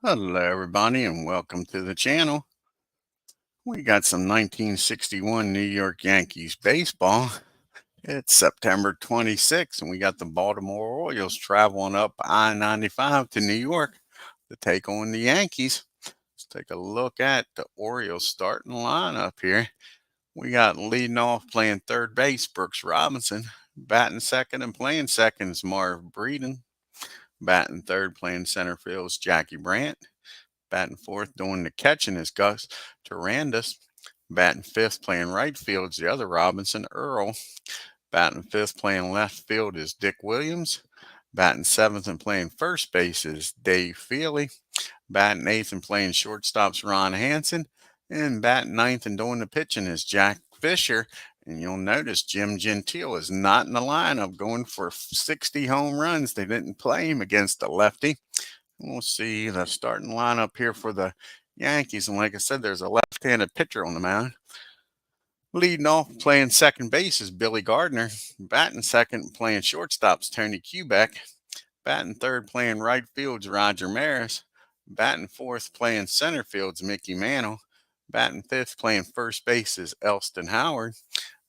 Hello, everybody, and welcome to the channel. We got some 1961 New York Yankees baseball. It's September 26th, and we got the Baltimore Orioles traveling up I-95 to New York to take on the Yankees. Let's take a look at the Orioles starting lineup here. We got leading off playing third base, Brooks Robinson. Batting second and playing second is Marv Breeden. Batting third, playing center field is Jackie Brandt. Batting fourth, doing the catching is Gus Tarandis. Batting fifth, playing right field is the other Robinson, Earl. Batting fifth, playing left field is Dick Williams. Batting seventh and playing first base is Dave Feely. Batting eighth and playing shortstop's Ron Hansen. And batting ninth and doing the pitching is Jack Fisher. And you'll notice Jim Gentile is not in the lineup, going for 60 home runs. They didn't play him against the lefty. We'll see the starting lineup here for the Yankees. And like I said, there's a left-handed pitcher on the mound. Leading off, playing second base is Billy Gardner. Batting second, playing shortstop's Tony Kubek. Batting third, playing right field's Roger Maris. Batting fourth, playing center field's Mickey Mantle. Batting fifth, playing first base is Elston Howard.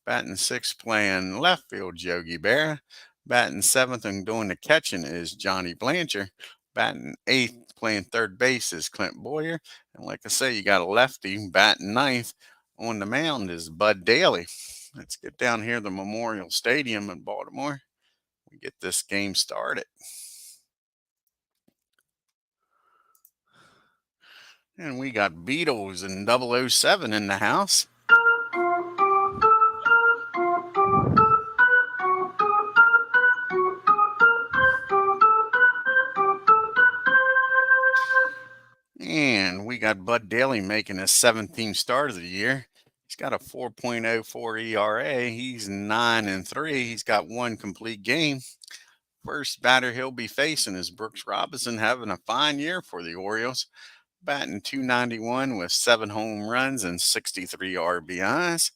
Batting sixth, playing left field, Yogi Berra. Batting seventh and doing the catching is Johnny Blanchard. Batting eighth, playing third base is Clint Boyer. And like I say, you got a lefty. Batting ninth on the mound is Bud Daly. Let's get down here to the Memorial Stadium in Baltimore. We get this game started. And we got Beatles and 007 in the house. And we got Bud Daly making his 17th start of the year. He's got a 4.04 ERA. He's 9-3. He's got one complete game. First batter he'll be facing is Brooks Robinson, having a fine year for the Orioles. Batting .291 with 7 home runs and 63 RBIs.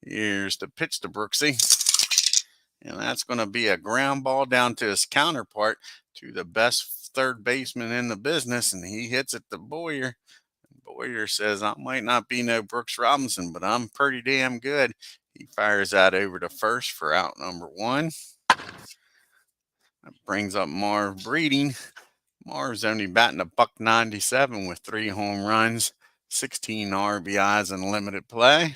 Here's the pitch to Brooksy. And that's going to be a ground ball down to his counterpart, to the best third baseman in the business, and he hits it to Boyer. Boyer says, I might not be no Brooks Robinson, but I'm pretty damn good. He fires that over to first for out number 1. That brings up Marv Breeding. Marv's only batting .197 with 3 home runs, 16 RBIs in limited play.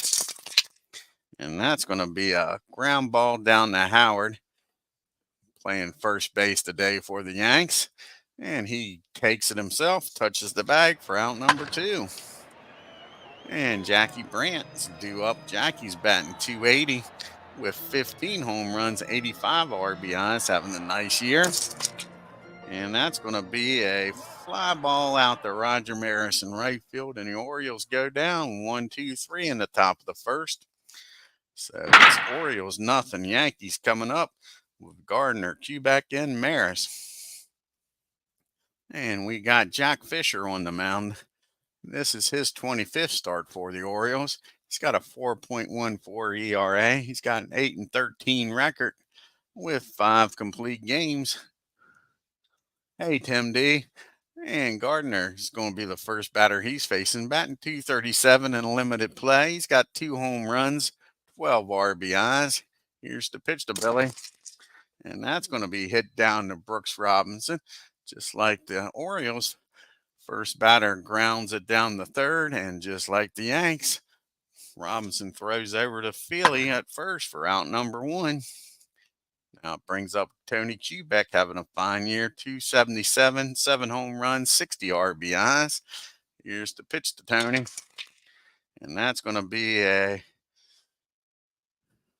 And that's going to be a ground ball down to Howard, playing first base today for the Yanks. And he takes it himself, touches the bag for out number 2. And Jackie Brandt's due up. Jackie's batting .280 with 15 home runs, 85 RBIs, having a nice year. And that's going to be a fly ball out to Roger Maris in right field. And the Orioles go down 1-2-3 in the top of the first. So it's Orioles nothing. Yankees coming up with Gardner, Kubek, and Maris. And we got Jack Fisher on the mound. This is his 25th start for the Orioles. He's got a 4.14 ERA. He's got an 8-13 record with 5 complete games. Hey, Tim D. And Gardner is going to be the first batter he's facing. Batting .237 in limited play. He's got 2 home runs, 12 RBIs. Here's the pitch to Billy. And that's going to be hit down to Brooks Robinson. Just like the Orioles, first batter grounds it down the third. And just like the Yanks, Robinson throws over to Feely at first for out number 1. Now it brings up Tony Kubek, having a fine year, .277, 7 home runs, 60 RBIs. Here's the pitch to Tony. And that's going to be a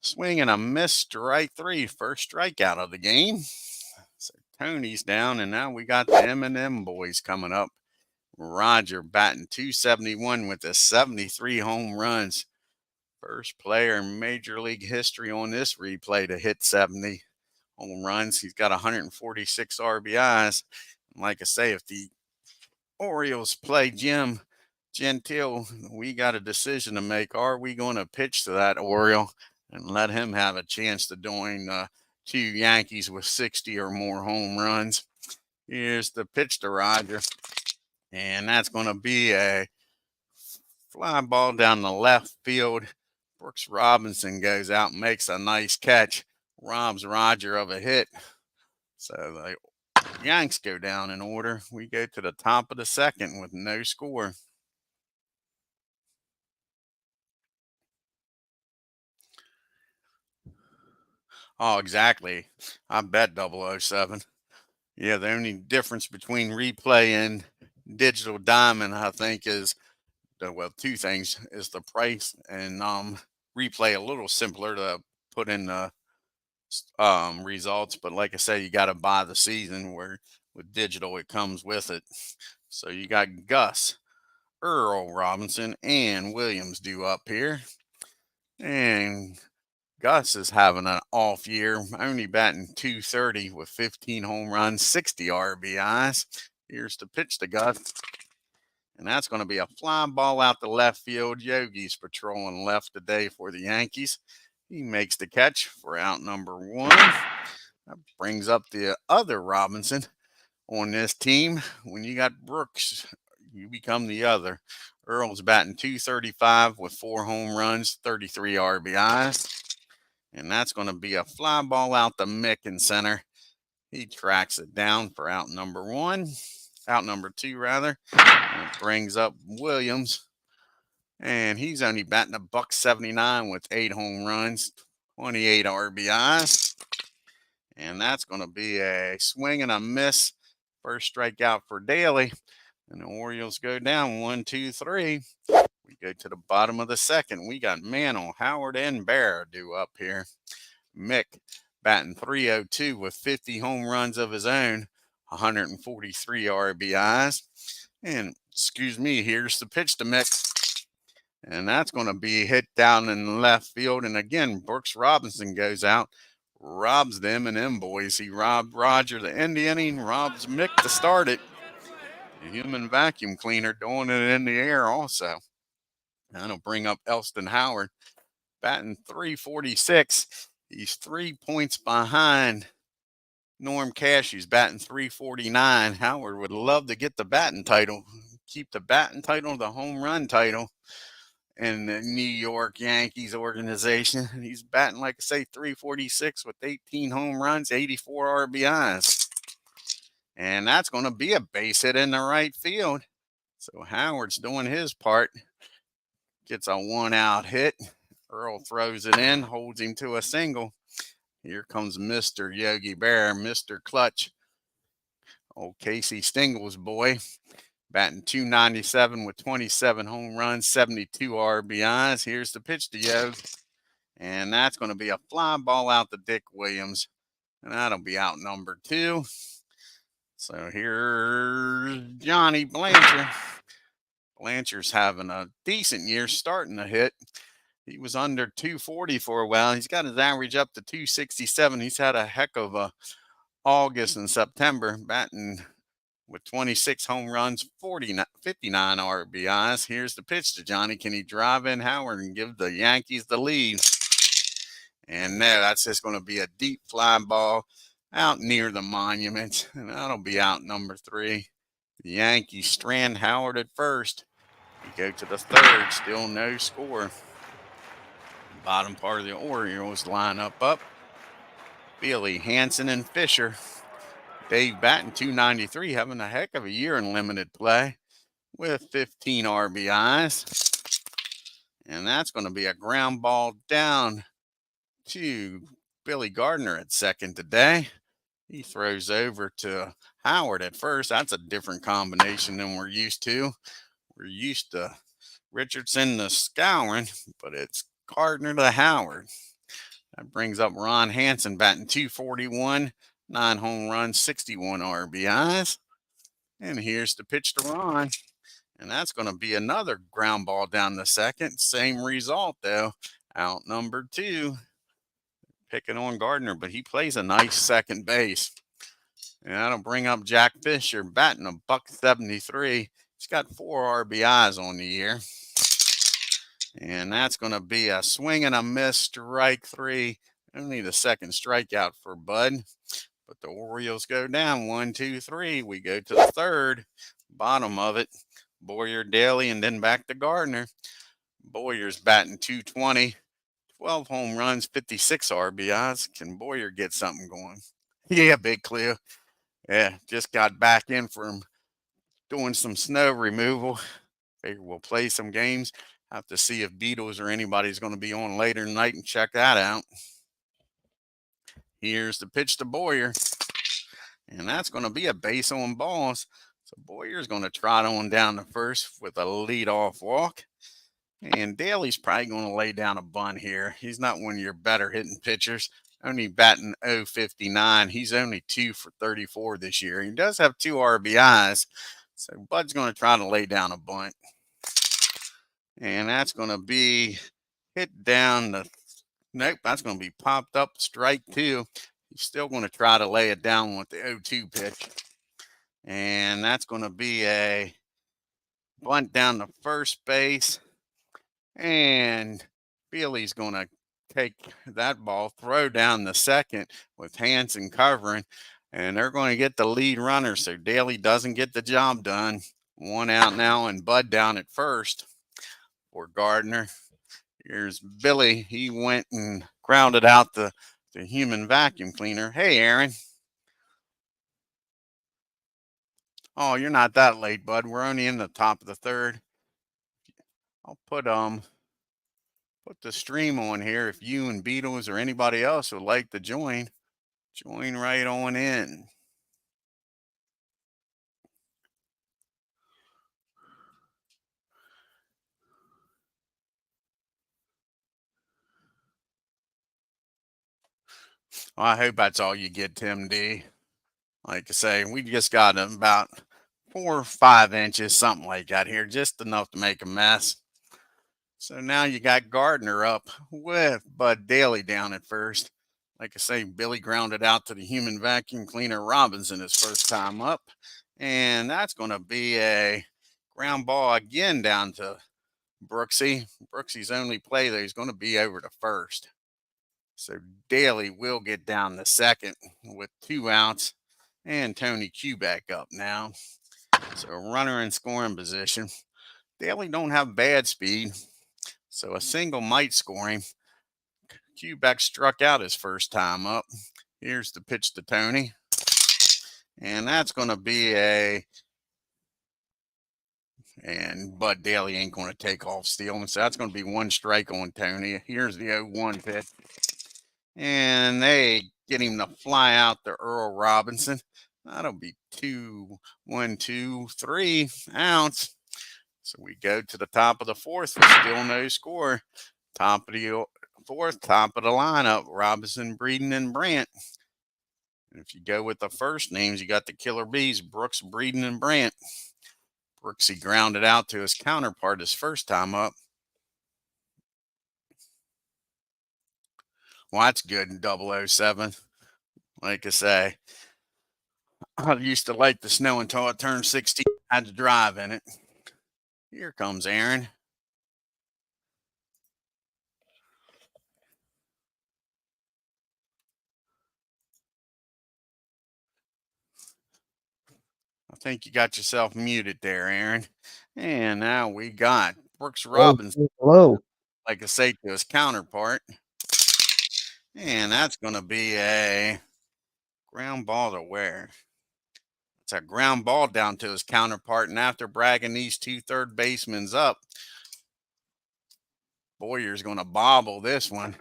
swing and a miss, strike 3, first strikeout of the game. So Tony's down, and now we got the M&M boys coming up. Roger batting .271 with the 73 home runs. First player in Major League history on this replay to hit 70 home runs. He's got 146 RBIs. And like I say, if the Orioles play Jim Gentile, we got a decision to make. Are we going to pitch to that Oriole and let him have a chance to join 2 Yankees with 60 or more home runs? Here's the pitch to Roger. And that's going to be a fly ball down the left field. Brooks Robinson goes out and makes a nice catch. Robs Roger of a hit. So the Yanks go down in order. We go to the top of the second with no score. Oh, exactly. I bet 007. Yeah, the only difference between replay and digital diamond, I think, is well, two things is the price and replay a little simpler to put in the results, but like I say, you got to buy the season where with digital it comes with it. So you got Gus, Earl Robinson, and Williams due up here, and Gus is having an off year, only batting 230 with 15 home runs, 60 RBIs. Here's the pitch to Gus. And that's going to be a fly ball out the left field. Yogi's patrolling left today for the Yankees. He makes the catch for out number one. That brings up the other Robinson on this team. When you got Brooks, you become the other. Earl's batting 235 with 4 home runs, 33 RBIs. And that's going to be a fly ball out the Mick center. He tracks it down for out number two rather. And it brings up Williams. And he's only batting $179 with 8 home runs, 28 RBIs. And that's going to be a swing and a miss. First strikeout for Daley. And the Orioles go down 1, 2, 3. We go to the bottom of the second. We got Mantle, Howard, and Bear due up here. Mick batting 302 with 50 home runs of his own, 143 RBIs. And excuse me, here's the pitch to Mick. And that's going to be hit down in the left field. And again, Brooks Robinson goes out, robs them and them boys. He robbed Roger the end inning, robs Mick to start it. The human vacuum cleaner doing it in the air also. That'll bring up Elston Howard, batting 346. He's 3 points behind Norm Cash, who's batting 349. Howard would love to get the batting title, keep the batting title, the home run title in the New York Yankees organization. He's batting, like I say, 346 with 18 home runs, 84 RBIs. And that's going to be a base hit in the right field. So Howard's doing his part. Gets a 1-out hit. Earl throws it in, holds him to a single. Here comes Mr. Yogi Bear, Mr. Clutch. Old Casey Stingle's boy. Batting 297 with 27 home runs, 72 RBIs. Here's the pitch to Yogi. And that's going to be a fly ball out to Dick Williams. And that'll be out number 2. So here's Johnny Blanchard. Blanchard's having a decent year, starting to hit. He was under 240 for a while. He's got his average up to 267. He's had a heck of a August and September, batting with 26 home runs, 59 RBIs. Here's the pitch to Johnny. Can he drive in Howard and give the Yankees the lead? And no, that's just going to be a deep fly ball out near the monument. And that'll be out number 3. The Yankees strand Howard at first. We go to the third, still no score. Bottom part of the Orioles line up. Billy, Hansen, and Fisher. Dave batting 293, having a heck of a year in limited play with 15 RBIs. And that's going to be a ground ball down to Billy Gardner at second today. He throws over to Howard at first. That's a different combination than we're used to. We're used to Richardson to Scourin, but it's Gardner to Howard. That brings up Ron Hansen batting 241, 9 home runs, 61 RBIs. And here's the pitch to Ron. And that's going to be another ground ball down the second. Same result, though. Out number 2. Picking on Gardner, but he plays a nice second base. And that'll bring up Jack Fisher, batting $173. He's got 4 RBIs on the year. And that's going to be a swing and a miss, strike 3. Only the second strikeout for Bud. But the Orioles go down 1, 2, 3. We go to the third, bottom of it. Boyer, Daly, and then back to Gardner. Boyer's batting 220, 12 home runs, 56 RBIs. Can Boyer get something going? Yeah, Big Cleo. Yeah, just got back in from doing some snow removal. Figure we'll play some games. Have to see if Beatles or anybody's going to be on later tonight and check that out. Here's the pitch to Boyer. And that's going to be a base on balls. So Boyer's going to trot on down to first with a leadoff walk. And Daly's probably going to lay down a bunt here. He's not one of your better hitting pitchers. Only batting .059. He's only 2 for 34 this year. He does have 2 RBIs. So Bud's going to try to lay down a bunt. And that's going to be hit down the, nope, that's going to be popped up, strike 2. He's still going to try to lay it down with the 0-2 pitch. And that's going to be a bunt down to first base. And Bailey's going to take that ball, throw down the second with Hansen covering. And they're going to get the lead runner. So Daly doesn't get the job done. 1 out now and Bud down at first for Gardner. Here's Billy. He went and grounded out the human vacuum cleaner. Hey, Aaron. Oh, you're not that late, Bud. We're only in the top of the third. I'll put the stream on here. If you and Beatles or anybody else would like to join right on in. Well, I hope that's all you get, Tim D. Like I say, we just got about 4 or 5 inches, something like that here, just enough to make a mess. So now you got Gardner up with Bud Daly down at first. Like I say, Billy grounded out to the human vacuum cleaner Robinson his first time up. And that's going to be a ground ball again down to Brooksy. Brooksy's only play there is going to be over to first. So Daly will get down to second with 2 outs. And Tony Q back up now. So runner in scoring position. Daly don't have bad speed. So a single might score him. Quebec struck out his first time up. Here's the pitch to Tony. And that's going to be and Bud Daly ain't going to take off stealing. So that's going to be 1 strike on Tony. Here's the 0-1 pitch. And they get him to fly out to Earl Robinson. That'll be 2, 1, 2, 3 outs. So we go to the top of the fourth with still no score. Top of the fourth, top of the lineup, Robinson, Breeden, and Brandt. And if you go with the first names, you got the Killer Bees, Brooks, Breeden, and Brandt. Brooksy grounded out to his counterpart his first time up. Well, that's good in 007. Like I say, I used to like the snow until I turned 16. I had to drive in it. Here comes Aaron. I think you got yourself muted there, Aaron. And now we got Brooks Robinson. Hello. Like I say, to his counterpart. And that's going to be a ground ball to where? It's a ground ball down to his counterpart. And after bragging these 2 third basemen up, Boyer's going to bobble this one.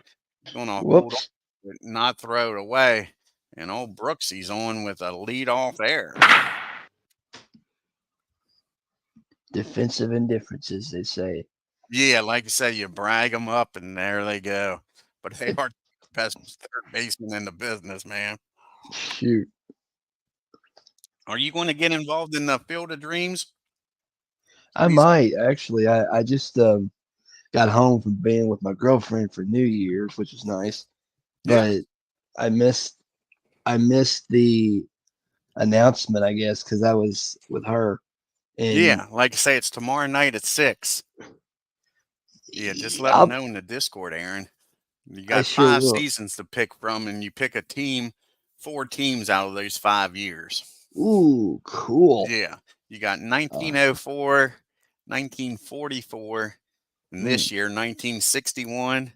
He's going to hold on, not throw it away. And old Brooksy's on with a leadoff error. Defensive indifferences, they say. Yeah, like I say, you brag them up, and there they go. But they are the best third baseman in the business, man. Shoot. Are you going to get involved in the Field of Dreams? I might, actually. I just got home from being with my girlfriend for New Year's, which was nice. Yeah. But I missed the announcement, I guess, because I was with her. And yeah, like I say, it's tomorrow night at 6. Yeah, just let me know in the Discord, Aaron. You got sure 5 will. seasons to pick from, and you pick a team 4 teams out of those 5 years. Ooh, cool. Yeah. You got Uh, 1904, 1944, and hmm, this year 1961,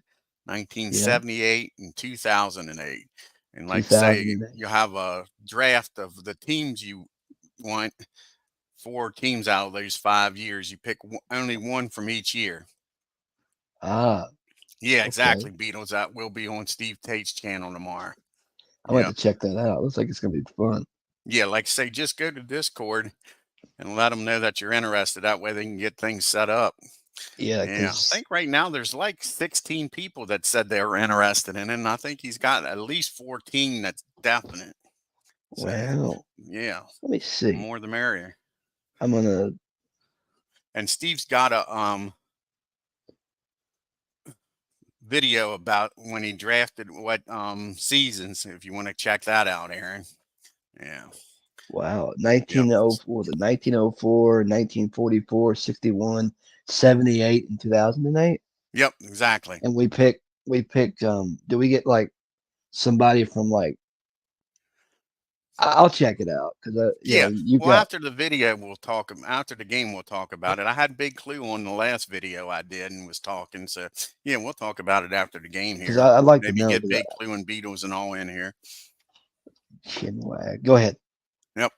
yeah, 1978, and 2008. And like say 2008. you have a draft of the teams you want, 4 teams out of those 5 years. You pick only one from each year. Ah, Yeah, okay. exactly. Beatles. That will be on Steve Tate's channel tomorrow. I'm going to Yep. have to check that out. Looks like it's going to be fun. Yeah, like say, just go to Discord and let them know that you're interested. That way they can get things set up. Yeah, Yeah, I because, think right now there's like 16 people that said they were interested in it, and I think he's got at least 14 that's definite. So, well, yeah, let me the see. more the merrier. I'm going to, And Steve's got a video about when he drafted what seasons. If you want to check that out, Aaron. Yeah. wow, Yep. 1904, what was it 1904, 1944, 61, 78, and 2008? Yep. Exactly. And we pick, do we get like somebody from like, I'll check it out because, Yeah. you Well, got, after the video, we'll talk. After the game, we'll talk about it. I had Big Clue on the last video I did and was talking. So yeah, we'll talk about it after the game because here. I'd like to Maybe know get because Big Clue and Beatles and all in here. Chinwag. Go ahead. Yep.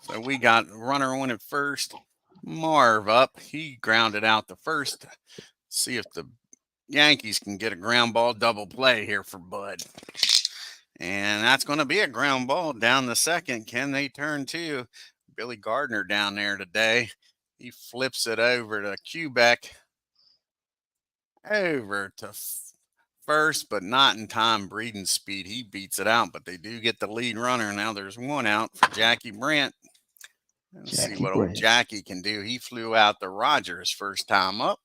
So we got runner on at first. Marv up. He grounded out the first. See if the Yankees can get a ground ball double play here for Bud. And that's going to be a ground ball down the second. Can they turn two? Billy Gardner down there today. He flips it over to Quebec, over to first, but not in time breathing speed. He beats it out, but they do get the lead runner. Now there's one out for Jackie Brandt. Let's see Jackie what old Brandt. Jackie can do. He flew out to Rogers first time up.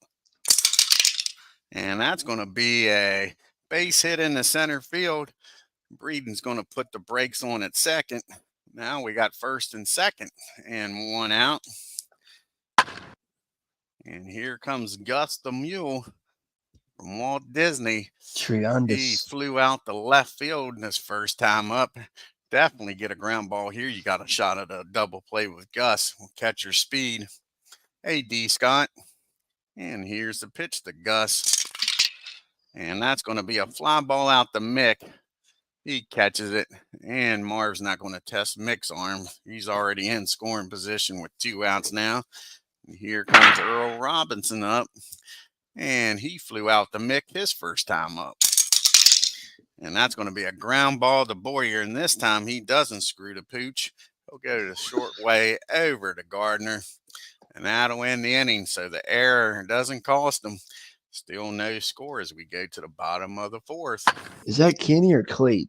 And that's going to be a base hit in the center field. Breeden's going to put the brakes on at second. Now we got first and second and one out. And here comes Gus the Mule from Walt Disney. He Triandis. flew out the left field in his first time up. Definitely get a ground ball here. You got a shot at a double play with Gus. Catch your speed. Hey, D. Scott. And here's the pitch to Gus. And that's going to be a fly ball out to Mick. He catches it, and Marv's not going to test Mick's arm. He's already in scoring position with 2 outs now. Here comes Earl Robinson up, and he flew out to Mick his first time up. And that's going to be a ground ball to Boyer, and this time he doesn't screw the pooch. He'll go the short way over to Gardner, and that'll end the inning, so the error doesn't cost him. Still no score as we go to the bottom of the fourth. Is that Kenny or Cleat?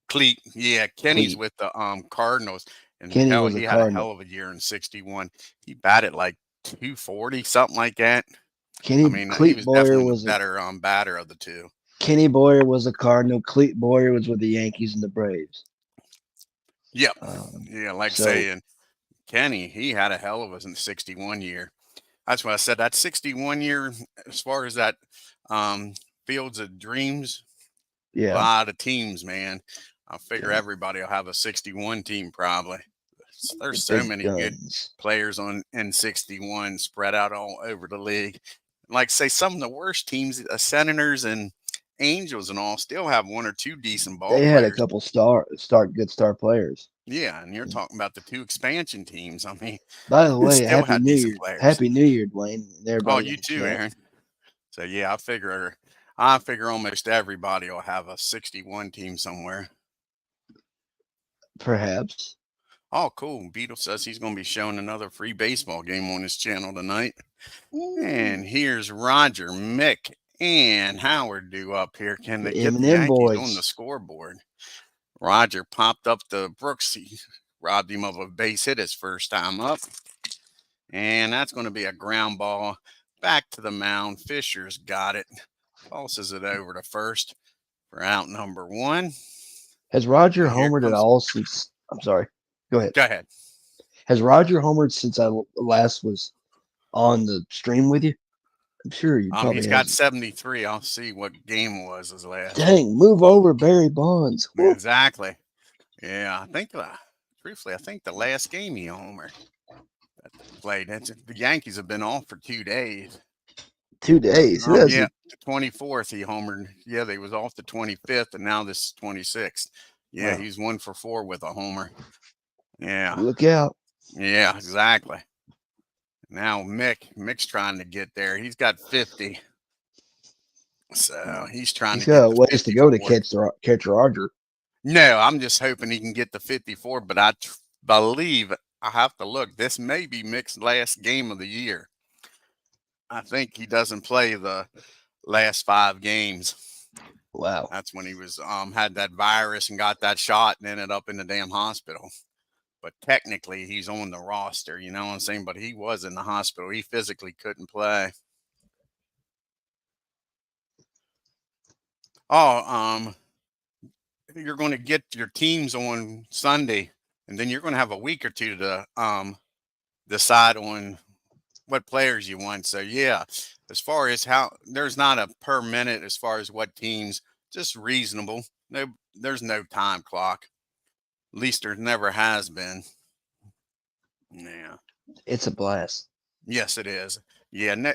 Cleat, yeah, Kenny's Cleat. with the Cardinals, and Kenny hell, was a he had a Cardinal. hell of a year in '61. He batted like 240, something like that. I Kenny mean, he Cleat was Boyer definitely the was a better batter of the two. Kenny Boyer was a Cardinal. Cleat Boyer was with the Yankees and the Braves. Yep, Um, yeah, like so saying Kenny, he had a hell of a '61 year. That's why I said that '61 year, as far as that um, Fields of Dreams, a yeah, lot of teams, man. I figure yeah, everybody will have a '61 team probably. the There's so big many good guns. players on N61 spread out all over the league. Like say some of the worst teams, Senators and Angels and all, still have 1 or 2 decent ball They had a players. couple star players. Yeah, and you're talking about the 2 expansion teams. I mean, By the way, still had decent players. Happy New Year, Dwayne, and Oh, everybody on you the too, chat. Aaron. So yeah, I figure almost everybody will have a 61 team somewhere. Perhaps. Oh, cool. Beetle says he's going to be showing another free baseball game on his channel tonight. And here's Roger, Mick, and Howard due up here. Can The they get the M&M Yankees on the boys. scoreboard? Roger popped up to Brooks. He robbed him of a base hit his first time up. And that's going to be a ground ball back to the mound. Fisher's got it. Tosses it over to first for out number 1. Has Roger And here homered at comes, all since? I'm sorry. Go ahead. go ahead. Has Roger homered since I last was on the stream with you? I'm sure you He's probably have. got 73. I'll see what game was his last one. Dang, move over, Barry Bonds. Whoop. Exactly. Yeah, I think, truthfully, I think the last game he homer that they played, the Yankees have been off for 2 days. 2 days. Who has Yeah, it? the 24th he homered. Yeah, they was off the 25th, and now this is 26th. Yeah, Wow. he's 1 for 4 with a homer. Yeah, Look out. yeah, exactly. Now Mick's trying to get there. He's got 50, so he's trying He's to get got a the ways to go to 54. catch Roger. No, I'm just hoping he can get the 54, but believe I have to look. This may be Mick's last game of the year. I think he doesn't play the last 5 games. Wow. That's when he was had that virus and got that shot and ended up in the damn hospital. But technically, he's on the roster. You know what I'm saying? But he was in the hospital. He physically couldn't play. Oh, you're going to get your teams on Sunday, and then you're going to have a week or two to decide on what players you want. So yeah, as far as how there's not a per minute as far as what teams, just reasonable. No, there's no time clock. At least there never has been. Yeah. It's a blast. Yes, it is. Yeah,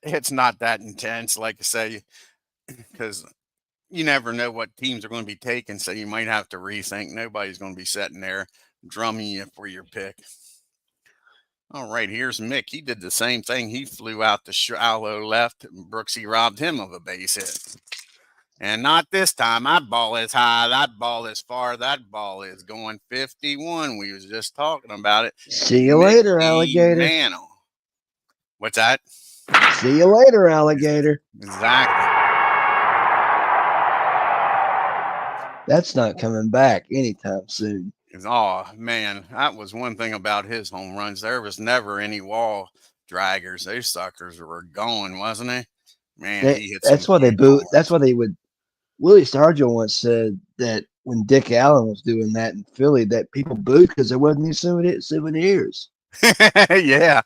it's not that intense, like I say, because you never know what teams are going to be taking, so you might have to rethink. Nobody's going to be sitting there drumming you for your pick. All right, here's Mick. He did the same thing. He flew out the shallow left. Brooksy robbed him of a base hit. And not this time. That ball is high. That ball is far. That ball is going 51. We was just talking about it. See you later, Mickey alligator. Mantle. What's that? See you later, alligator. Exactly. That's not coming back anytime soon. Oh, man. That was one thing about his home runs. There was never any wall draggers. Those suckers were going, wasn't they? Man, he hit some That's why they huge boo. That's homers. why they would. Willie Stargell once said that when Dick Allen was doing that in Philly, that people booed because there wasn't any souvenirs. Yeah,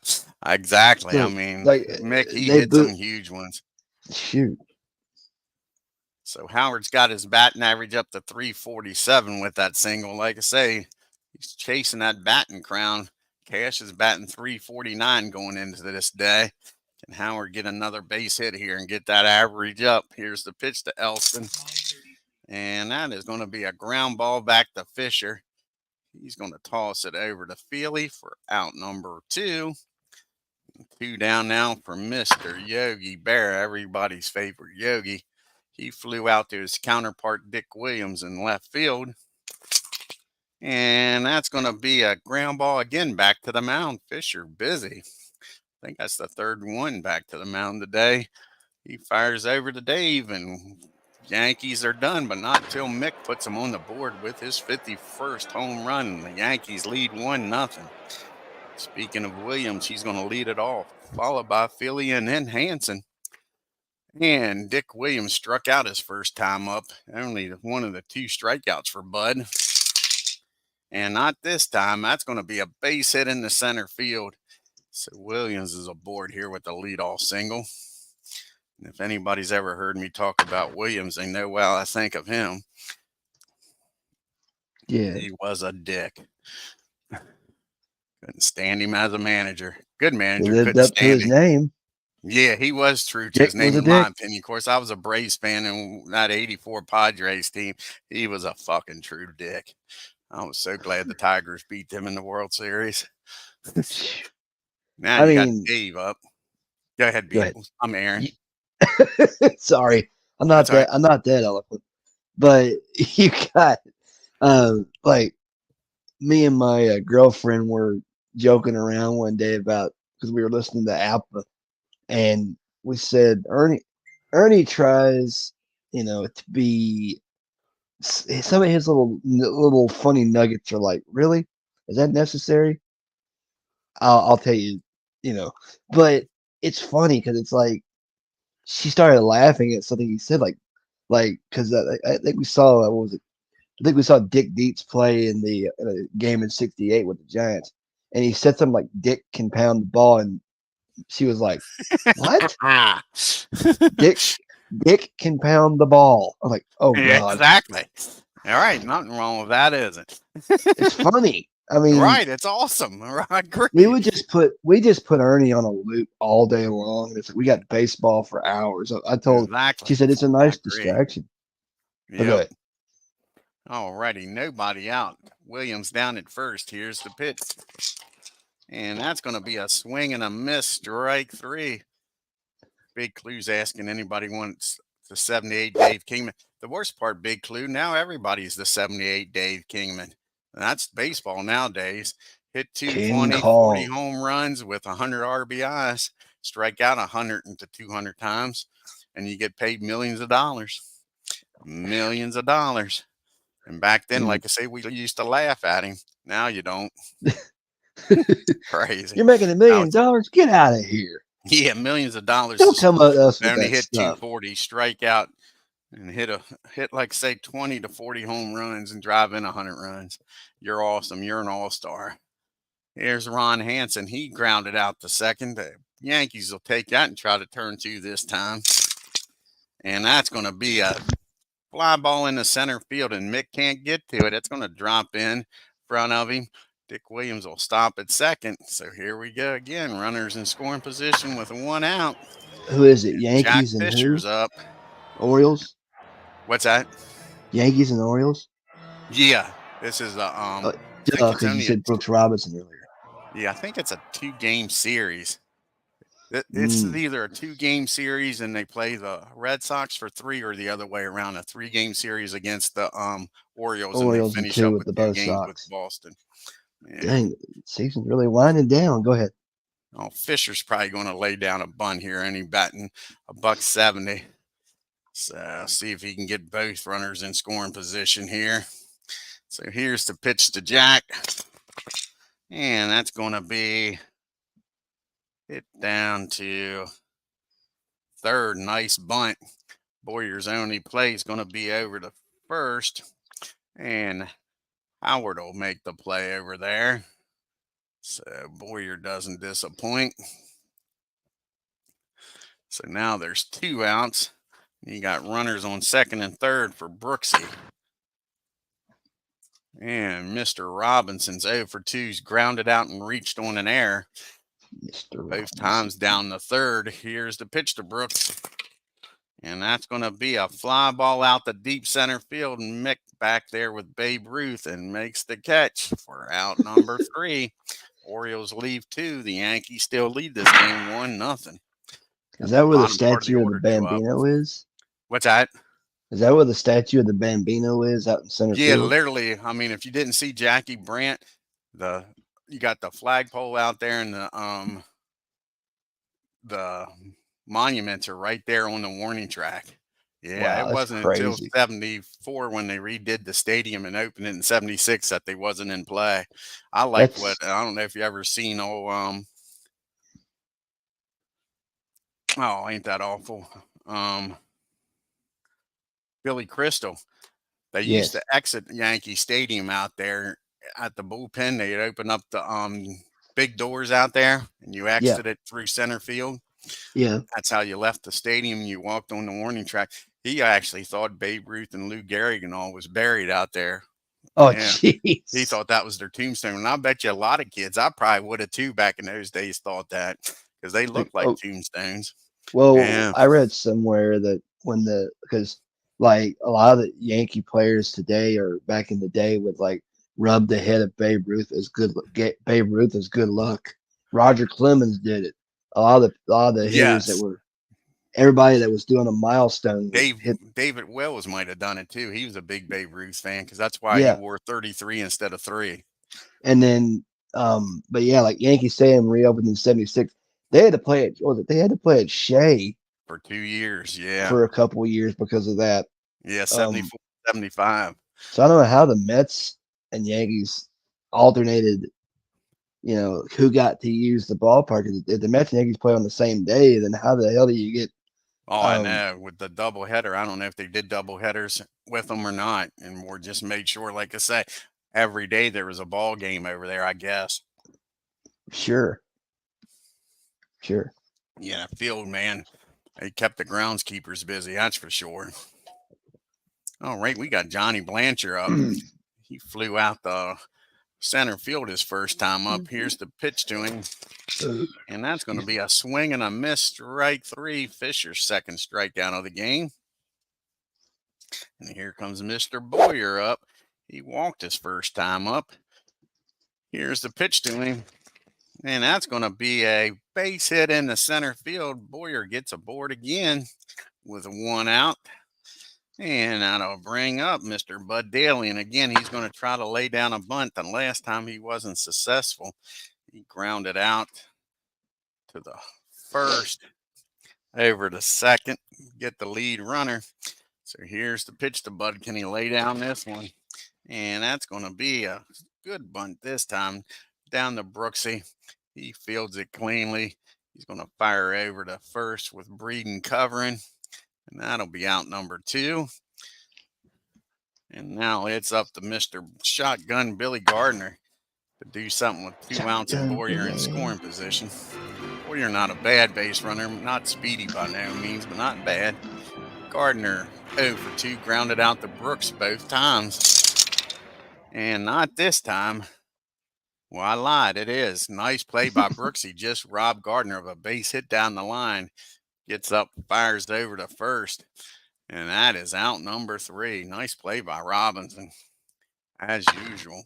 exactly. I So mean, like Mick, he they hit some boo. huge ones. Shoot. So Howard's got his batting average up to 347 with that single. Like I say, he's chasing that batting crown. Cash is batting 349 going into this day. Can Howard get another base hit here and get that average up? Here's the pitch to Elston. And that is going to be a ground ball back to Fisher. He's going to toss it over to Feely for out number 2. 2 down now for Mr. Yogi Berra, everybody's favorite Yogi. He flew out to his counterpart, Dick Williams, in left field. And that's going to be a ground ball again back to the mound. Fisher busy. I think that's the third one back to the mound today. He fires over to Dave, and Yankees are done, but not until Mick puts them on the board with his 51st home run. The Yankees lead 1-0. Speaking of Williams, he's going to lead it off, followed by Philly and then Hanson. And Dick Williams struck out his first time up, only one of the 2 strikeouts for Bud. And not this time. That's going to be a base hit in the center field. So Williams is aboard here with the leadoff single. And if anybody's ever heard me talk about Williams, they know well I think of him. Yeah. He was a dick. Couldn't stand him as a manager. Good He manager, lived couldn't up to stand his him. name. Yeah, he was true to Dick his was name, a in my dick. opinion. Of course, I was a Braves fan, and that '84 Padres team, he was a fucking true dick. I was so glad the Tigers beat them in the World Series. Now I you got mean, Dave up. Go ahead, go ahead. Beatles. I'm Aaron. Sorry, I'm That's not all right. that. I'm not that eloquent. But you got like me and my girlfriend were joking around one day about because we were listening to Apba, and we said Ernie tries, to be some of his little funny nuggets are like, really, is that necessary? I'll tell you, but it's funny because it's like she started laughing at something he said, like because I think we saw what was it? I think we saw Dick Dietz play in the game in '68 with the Giants, and he said something like Dick can pound the ball, and She was like, "What? Ah, Dick Dick can pound the ball." I'm like, "Oh God, exactly. All right, nothing wrong with that, is it? it's funny." I mean, Right, it's awesome. I we agree. would just put Ernie on a loop all day long. And it's like we got baseball for hours. I told Exactly. she said it's a I nice agree. distraction. Yep. Okay, Alrighty, nobody out. Williams down at first. Here's the pitch. And that's going to be a swing and a miss, strike three. Big Clue's asking anybody wants the 78 Dave Kingman. The worst part, Big Clue, now everybody's the 78 Dave Kingman. That's baseball nowadays. Hit King 220, 40 Kong. home runs with 100 RBIs, strike out 100 to 200 times, and you get paid millions of dollars. Millions of dollars. And back then, And like I say, we used to laugh at him. Now you don't. Crazy. you're making a Now million it's, dollars. Get out of here. yeah, millions of dollars Don't come at us to with only that hit stuff. 240, strike out, and hit like say 20 to 40 home runs and drive in 100 runs. You're awesome. You're an all-star. Here's Ron Hansen. He grounded out the second. The Yankees will take that and try to turn two this time. And that's going to be a fly ball in the center field, and Mick can't get to it. It's going to drop in front of him. Dick Williams will stop at second. So here we go again. Runners in scoring position with one out. Who is it? Jack Yankees and who? Fisher's up. Orioles. What's that? Yankees and Orioles. Yeah, this is a Uh, I think it's because you only a said Brooks Robinson earlier. yeah, I think it's a 2 game series. It's Mm. either a 2 game series and they play the Red Sox for three, or the other way around, a 3 game series against the Orioles, and they Orioles and finish two up with with the two both games with Sox. Boston. Yeah. Dang, season's really winding down. Go ahead. Oh, Fisher's probably going to lay down a bunt here, and he batting a buck 70. So see if he can get both runners in scoring position here. So here's the pitch to Jack, and that's going to be hit down to third. Nice bunt. Boyer's only play is going to be over to first, and Howard will make the play over there. So Boyer doesn't disappoint. So now there's 2 outs. You got runners on second and third for Brooksy. And Mr. Robinson's 0 for 2's grounded out and reached on an error. Mr. Both Robinson. times down the third. Here's the pitch to Brooks. And that's going to be a fly ball out the deep center field. And Mick back there with Babe Ruth and makes the catch for out number 3. Orioles leave 2. The Yankees still lead this game 1-0. Is Got that the where the bottom part of the statue of the order due up. Bambino is? What's that? Is that where the statue of the Bambino is out in center Yeah, field? literally. I mean, if you didn't see Jackie Brandt, the you got the flagpole out there, and the monuments are right there on the warning track. Yeah, it Wow, that's wasn't until crazy. 74 when they redid the stadium and opened it in 76 that they wasn't in play. I like what That's I don't know if you ever seen oh, ain't that awful. Um Billy Crystal. They used to yes. exit Yankee Stadium out there at the bullpen. They'd open up the big doors out there, and you Yeah. exited through center field. Yeah. That's how you left the stadium. You walked on the warning track. He actually thought Babe Ruth and Lou Gehrig and all was buried out there. Oh, Yeah, he jeez. thought that was their tombstone. And I bet you a lot of kids, I probably would have too back in those days, thought that because they Like, look like oh, tombstones. well, Yeah. I read somewhere that because like a lot of the Yankee players today or back in the day would like rub the head of Babe Ruth as get Babe Ruth as good luck. Roger Clemens did it. A lot of the hitters that Yes. were everybody that was doing a milestone would Dave hit. David Wells might have done it too. He was a big Babe Ruth fan because that's why he Yeah, wore 33 instead of 3 and then but yeah, like Yankee Stadium reopened in '76. They had to play it. What was it? They had to play at Shea for 2 years. Yeah. for a couple of years because of that. Yeah. Um, 74, 75. so I don't know how the Mets and Yankees alternated. Who got to use the ballpark? If the Mets and Yankees play on the same day, then how the hell do you get? Oh, I Um, know. With the double header, I don't know if they did double headers with them or not. And we're just made sure, like I say, every day there was a ball game over there, I guess. sure. Sure. Yeah, field man. They kept the groundskeepers busy, that's for sure. All right, we got Johnny Blanchard up. He flew out the center field his first time up. Here's the pitch to him. And that's going to be a swing and a miss, strike three. Fisher's second strikeout of the game. And here comes Mr. Boyer up. He walked his first time up. Here's the pitch to him. And that's going to be a base hit in the center field. Boyer gets aboard again with one out. And that'll bring up Mr. Bud Daly. And again, he's going to try to lay down a bunt. The last time he wasn't successful. He grounded out to the first, over to second, get the lead runner. So here's the pitch to Bud. Can he lay down this one? And that's going to be a good bunt this time down to Brooksy. He fields it cleanly. He's going to fire over to first with Breeden covering. And that'll be out number two. And now it's up to Mr. Shotgun Billy Gardner to do something with 2 outs and Boyer in scoring position. Boyer not a bad base runner, not speedy by no means, but not bad. Gardner 0 for 2, grounded out to Brooks both times. And not this time. Well, I lied. It is. Nice play by Brooks. He just robbed Gardner of a base hit down the line. Gets up, fires over to first. And that is out number 3. Nice play by Robinson, as usual.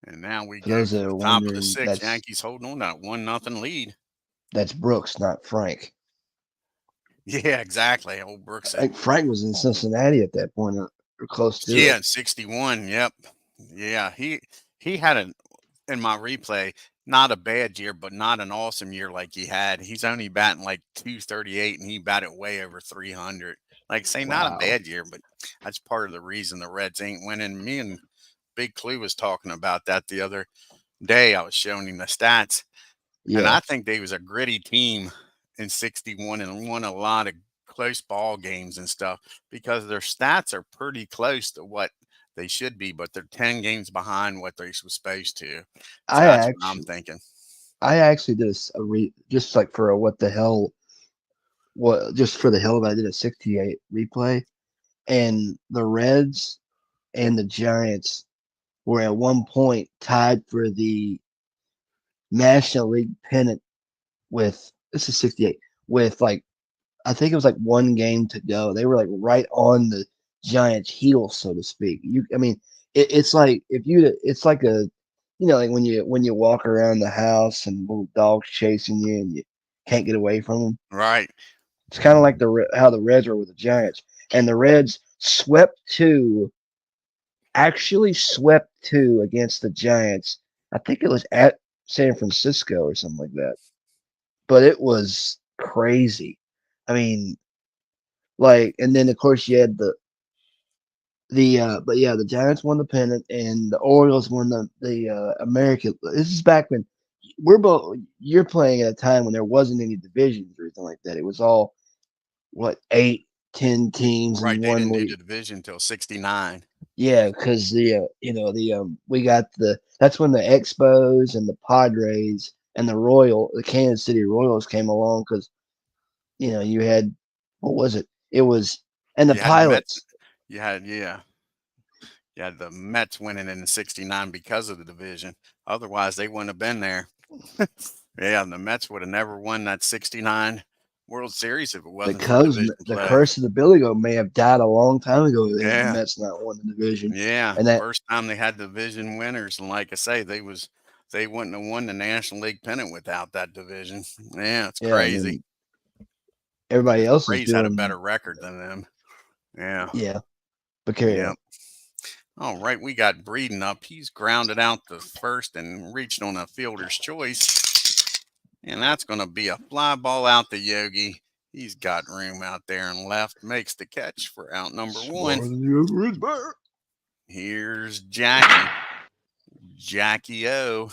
And now we go to the top of the 6th. Yankees holding on to that 1-0 lead. That's Brooks, not Frank. Yeah, exactly. Old Brooks. I think Frank was in Cincinnati at that point, or close to it. Yeah, 61. Yep. Yeah, he had in my replay, not a bad year, but not an awesome year like he had. He's only batting like 238, and he batted way over 300. Like say, not a bad year, but that's part of the reason the Reds ain't winning. Me and Big Clue was talking about that the other day. I was showing him the stats, and I think they was a gritty team in 61 and won a lot of close ball games and stuff because their stats are pretty close to what they should be, but they're 10 games behind what they're supposed to. So that's what I'm thinking. I actually did just like for a what the hell, just for the hell of it, I did a 68 replay, and the Reds and the Giants were at one point tied for the National League pennant with, this is 68, with like, I think it was like 1 game to go. They were like right on the Giants' heels, so to speak. It's like it's like a, like when you walk around the house and little dogs chasing you and you can't get away from them. Right. It's kind of like how the Reds were with the Giants, and the Reds actually swept 2 against the Giants. I think it was at San Francisco or something like that. But it was crazy. I mean, like, and then of course you had the Giants won the pennant and the Orioles won the American. This is back when you're playing at a time when there wasn't any divisions or anything like that. It was all 8, 10 teams right, in they one didn't league. do the division until 69. Yeah, because we got that's when the Expos and the Padres and the Kansas City Royals came along because you had, what was it? It was, and the You had the Mets. Pilots. You had the Mets winning in 69 because of the division. Otherwise, they wouldn't have been there. Yeah, and the Mets would have never won that 69 World Series if it wasn't for division The play. curse of the Billy Goat may have died a long time ago. The Mets not won the division. Yeah, and that first time they had division winners, and like I say, they wouldn't have won the National League pennant without that division. Yeah, it's crazy. Everybody else is Rays had a doing better record than them. Yeah. Yeah, but carry on. All right, we got Breeden up. He's grounded out the first and reached on a fielder's choice. And that's going to be a fly ball out to Yogi. He's got room out there and left. Makes the catch for out number 1. Here's Jackie. Jackie O.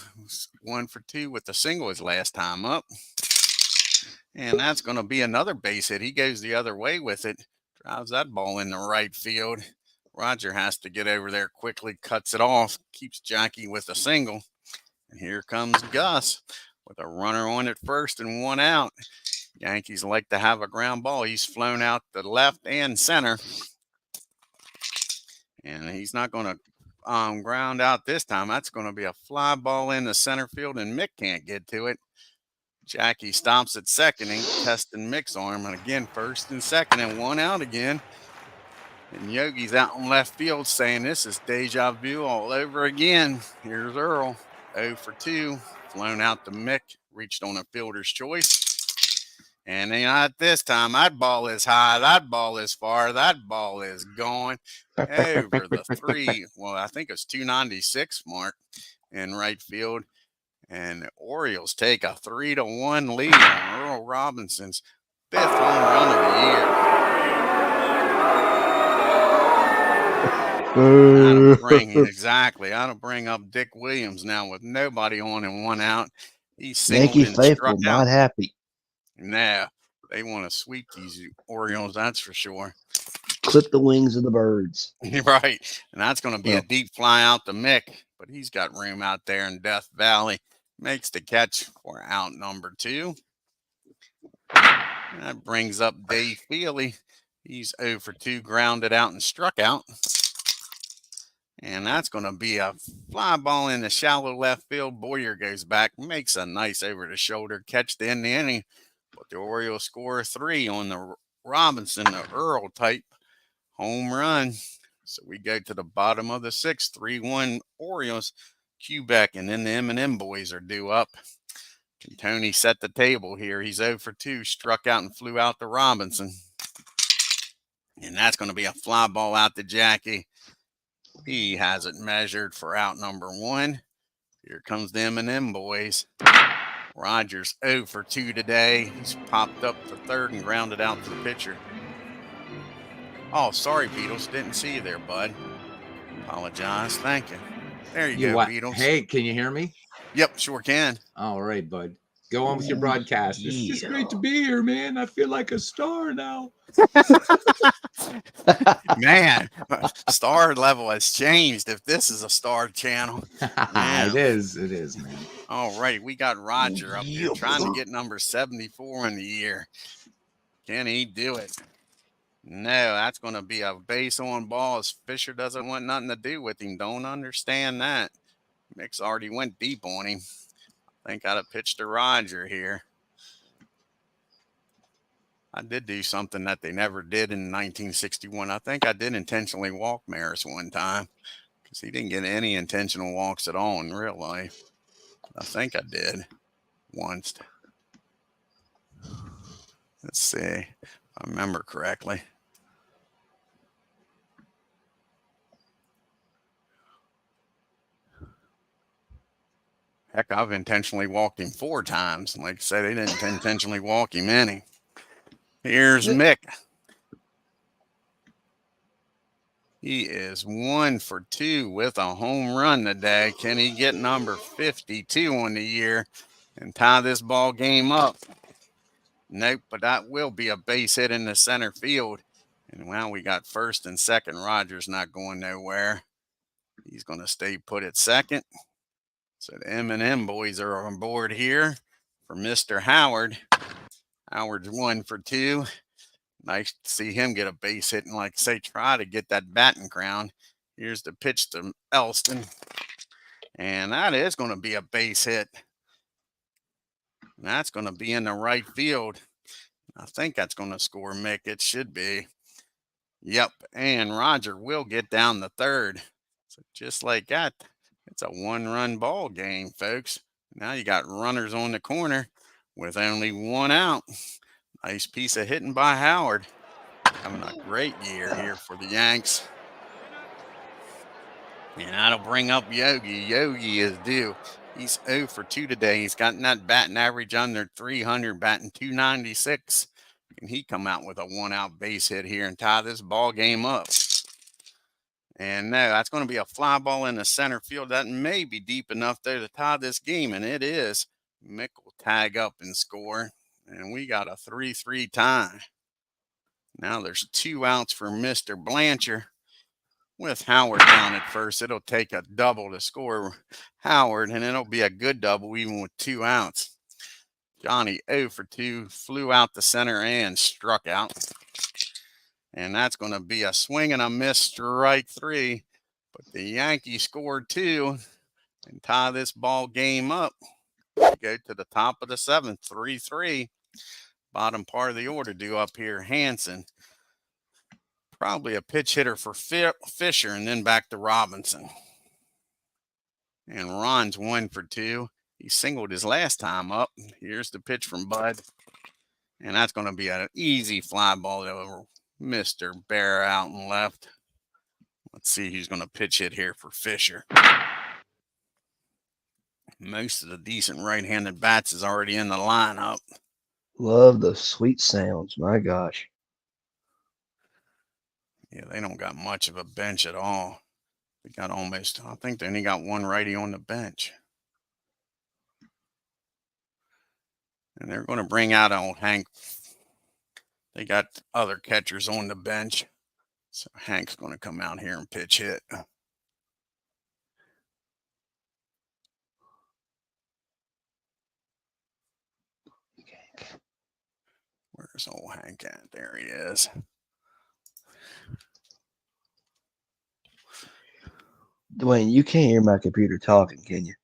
1 for 2 with the single his last time up. And that's going to be another base hit. He goes the other way with it. Drives that ball in the right field. Roger has to get over there quickly, cuts it off, keeps Jackie with a single. And here comes Gus. with a runner on at first and one out. Yankees like to have a ground ball. He's flown out the left and center. And he's not going to ground out this time. That's going to be a fly ball in the center field, and Mick can't get to it. Jackie stops at second and testing Mick's arm. And again, first and second and one out again. And Yogi's out in left field saying this is deja vu all over again. Here's Earl, 0 for 2, flown out to Mick, reached on a fielder's choice. And not this time. That ball is high. That ball is far. That ball is gone over the I think it's 296 mark in right field. And the Orioles take a 3-1 lead on Earl Robinson's 5th home run of the year. That'll bring up Dick Williams now with nobody on and one out. He's singled Yankee and faithful, struck out. not happy. No, they want to sweep these Orioles, that's for sure. Clip the wings of the birds. Right, and that's going to be a deep fly out to Mick, but he's got room out there in Death Valley. Makes the catch for out number 2. That brings up Dave Feely. He's 0 for 2, grounded out and struck out. And that's going to be a fly ball in the shallow left field. Boyer goes back, makes a nice over-the-shoulder catch to end the inning. But the Orioles score 3 on the Robinson, the Earl type home run. So we go to the bottom of the 6th, 3-1 Orioles. Quebec, and then the M&M boys are due up. And Tony set the table here. He's 0 for 2, struck out and flew out to Robinson. And that's going to be a fly ball out to Jackie. He has it measured for out number 1. Here comes the M&M boys. Rogers 0 for 2 today. He's popped up to third and grounded out to the pitcher. Oh, sorry, Beatles. Didn't see you there, bud. Apologize. Thank you. There you go, Beatles. Hey, can you hear me? Yep, sure can. All right, bud. Go on with your broadcast. It's just great to be here, man. I feel like a star now. Man, star level has changed if this is a star channel. It is, man. All right, we got Roger up here trying to get number 74 in the year. Can he do it? No, that's going to be a base on balls. Fisher doesn't want nothing to do with him. Don't understand that. Mick's already went deep on him. I think I'd have pitched to Roger here. I did do something that they never did in 1961. I think I did intentionally walk Maris one time because he didn't get any intentional walks at all in real life. I think I did once. Let's see if I remember correctly. Heck, I've intentionally walked him 4 times. Like I said, they didn't intentionally walk him any. Here's Mick. He is 1 for 2 with a home run today. Can he get number 52 on the year and tie this ball game up? Nope, but that will be a base hit in the center field. And now we got first and second. Rogers not going nowhere. He's going to stay put at second. So the M&M boys are on board here for Mr. Howard. Howard's 1 for 2. Nice to see him get a base hit and, like I say, try to get that batting crown. Here's the pitch to Elston. And that is going to be a base hit. And that's going to be in the right field. I think that's going to score Mick. It should be. Yep. And Roger will get down the third. So just like that, it's a 1-run ball game, folks. Now you got runners on the corner with only 1 out. Nice piece of hitting by Howard. Having a great year here for the Yanks. And that'll bring up Yogi. Yogi is due. He's 0 for 2 today. He's gotten that batting average under 300, batting 296. Can he come out with a 1-out base hit here and tie this ball game up? And no, that's going to be a fly ball in the center field. That may be deep enough there to tie this game, and it is. Mick will tag up and score, and we got a 3-3 tie. Now there's 2 outs for Mr. Blanchard. With Howard down at first, it'll take a double to score Howard, and it'll be a good double even with 2 outs. Johnny 0 for 2, flew out the center and struck out. And that's going to be a swing and a miss, strike 3. But the Yankees scored 2 and tie this ball game up. We go to the top of the 7th, 3-3. Bottom part of the order due up here, Hanson. Probably a pitch hitter for Fisher, and then back to Robinson. And Ron's 1 for 2. He singled his last time up. Here's the pitch from Bud. And that's going to be an easy fly ball over Mr. Bear out and left. Let's see who's going to pitch hit here for Fisher. Most of the decent right-handed bats is already in the lineup. Love the sweet sounds. My gosh. Yeah, they don't got much of a bench at all. They got almost, I think they only got one righty on the bench. And they're going to bring out old Hank. They got other catchers on the bench. So Hank's going to come out here and pitch hit. Where's old Hank at? There he is. Dwayne, you can't hear my computer talking, can you?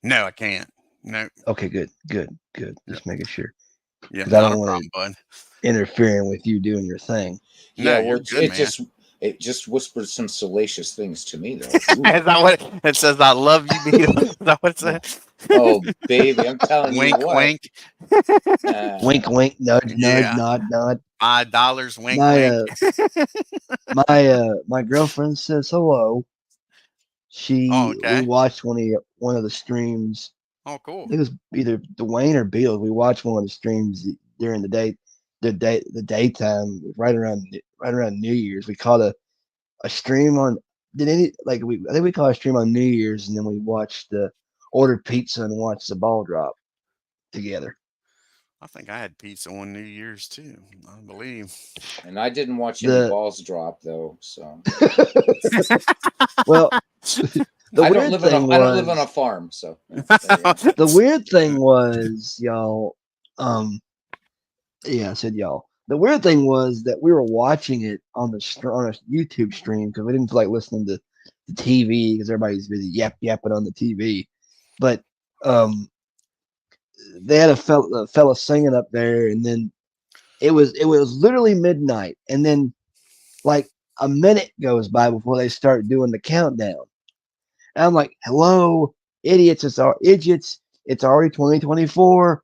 No, I can't. No. Okay, good. Just making sure. Yeah, Because I not don't a want problem, bud. interfering with you doing your thing. No, Yeah, you're well, good, man. it just whispered some salacious things to me, though. Is that what it says? I love you, Beatles. Is that what it says? Oh, baby, I'm telling Wink, you what. wink. Wink, wink, nudge, Yeah. nod, nod. $5, wink, My wink. my girlfriend says hello. Oh, okay. We watched one of the streams. Oh, I cool. think it was either Dwayne or Beal. We watched one of the streams during the daytime, right around New Year's. We caught a stream on. I think we caught a stream on New Year's, and then we watched ordered pizza and watched the ball drop together. I think I had pizza on New Year's too, I believe. And I didn't watch any balls drop though, so. Well, I don't live on a farm, so. The weird thing was, y'all. Yeah, I said y'all. The weird thing was that we were watching it on a YouTube stream because we didn't feel like listening to the TV because everybody's busy yapping on the TV. But they had a fella singing up there, and then it was literally midnight, and then like a minute goes by before they start doing the countdown. And I'm like, "Hello, idiots! It's already 2024."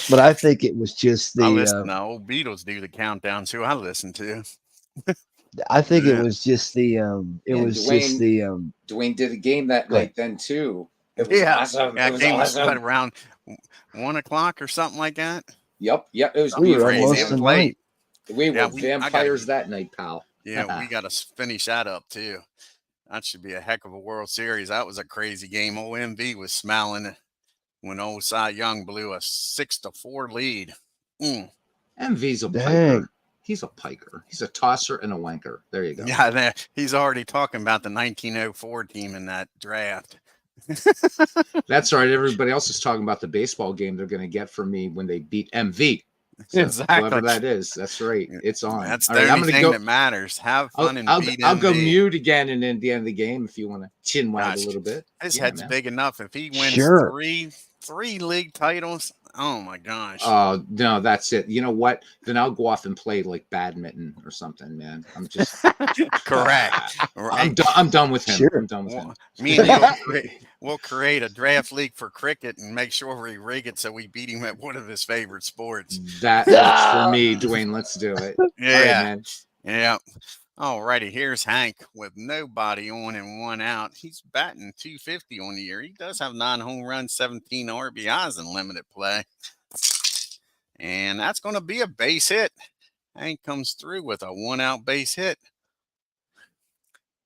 But I think it was just I listen to old Beatles do the countdown too. I listen to. I think it was just the Dwayne did a game that night then too. It was awesome. Yeah, it was game awesome. was around 1 o'clock or something like that. Yep. It was we were almost in night. We were vampires that night, pal. Yeah, we got to finish that up too. That should be a heck of a World Series. That was a crazy game. Old MV was smiling when old Cy Young blew a 6-4 lead. MV's a piker. He's a piker. He's a tosser and a wanker. There you go. Yeah, he's already talking about the 1904 team in that draft. That's right. Everybody else is talking about the baseball game they're going to get from me when they beat MV. So exactly. Whoever that is, that's right. It's on. That's the only thing that matters. Have fun and beat I'll MV. go mute again and then at the end of the game if you want to chin wag a little bit. His head's big enough. If he wins three league titles, oh my gosh. Oh no, that's it. You know what? Then I'll go off and play like badminton or something, man. I'm just correct. I'm done with him. Sure. I'm done with him. Me and we'll create a draft league for cricket and make sure we rig it so we beat him at one of his favorite sports. That works for me, Dwayne. Let's do it. Yeah. All right, man. Yeah. Alrighty, here's Hank with nobody on and 1 out. He's batting .250 on the year. He does have 9 home runs, 17 RBIs in limited play. And that's going to be a base hit. Hank comes through with a 1-out base hit.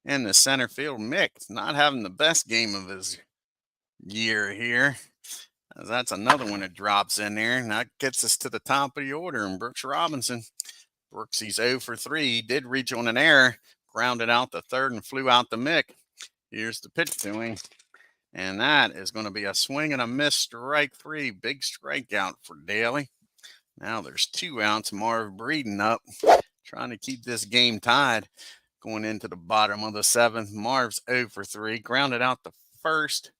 And the center field, Mick, not having the best game of his year here. That's another one that drops in there. And that gets us to the top of the order. And Brooks Robinson. Brooks, he's 0 for 3. He did reach on an error, grounded out the third and flew out the Mick. Here's the pitch to him. And that is going to be a swing and a miss, strike 3. Big strikeout for Daly. Now there's 2 outs. Marv Breeden up, trying to keep this game tied. Going into the bottom of the 7th, Marv's 0 for 3. Grounded out the first.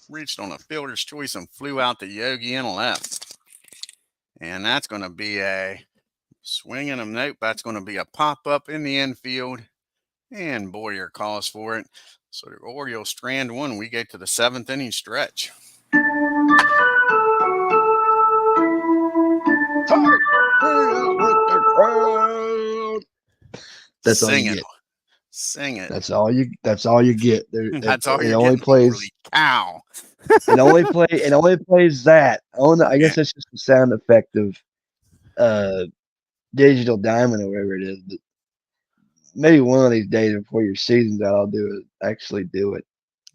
Reached on a fielder's choice and flew out to Yogi in left. And that's going to be a swing and a nope. That's going to be a pop-up in the infield. And Boyer calls for it. So the Orioles strand 1. We get to the 7th inning stretch. That's all Sing you it. get. Sing it. That's all you get. That's all it you're only getting. plays. Holy cow. It only plays that. I guess that's just the sound effect of Digital Diamond or whatever it is. But maybe one of these days before your season's out, I'll do it. Actually, do it.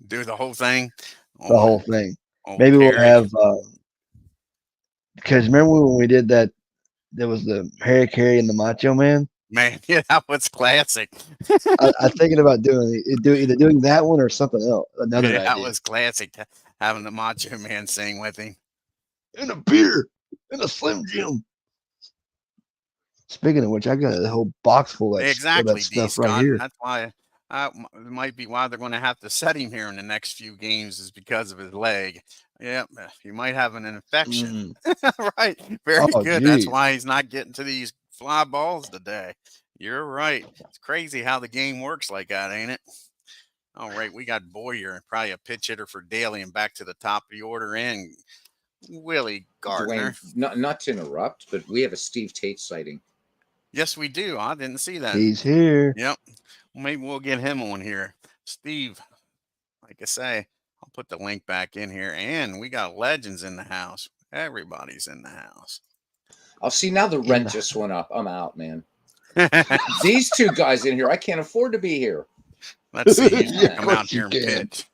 Do the whole thing. The whole thing. Oh, Maybe Carrie. we'll have because remember when we did that? There was the Harry Carey and the Macho Man. Man, yeah, that was classic. I'm thinking about either doing that one or something else. Another idea. That was classic. Having the Macho Man sing with him. And a beer and a Slim Jim. Speaking of which, I got a whole box full of Exactly, that stuff Scott, right here. That's why it might be why they're going to have to set him here in the next few games is because of his leg. Yeah, he might have an infection. Right. Very good. Geez. That's why he's not getting to these fly balls today. You're right. It's crazy how the game works like that, ain't it? All right, we got Boyer, probably a pitch hitter for Daly, and back to the top of the order and Willie Gardner. Dwayne, not to interrupt, but we have a Steve Tate sighting. Yes, we do. I didn't see that. He's here. Yep. Maybe we'll get him on here. Steve, like I say, I'll put the link back in here. And we got legends in the house. Everybody's in the house. I'll see now the rent just went up. I'm out, man. These 2 guys in here, I can't afford to be here. Let's see who's come out here and pitch.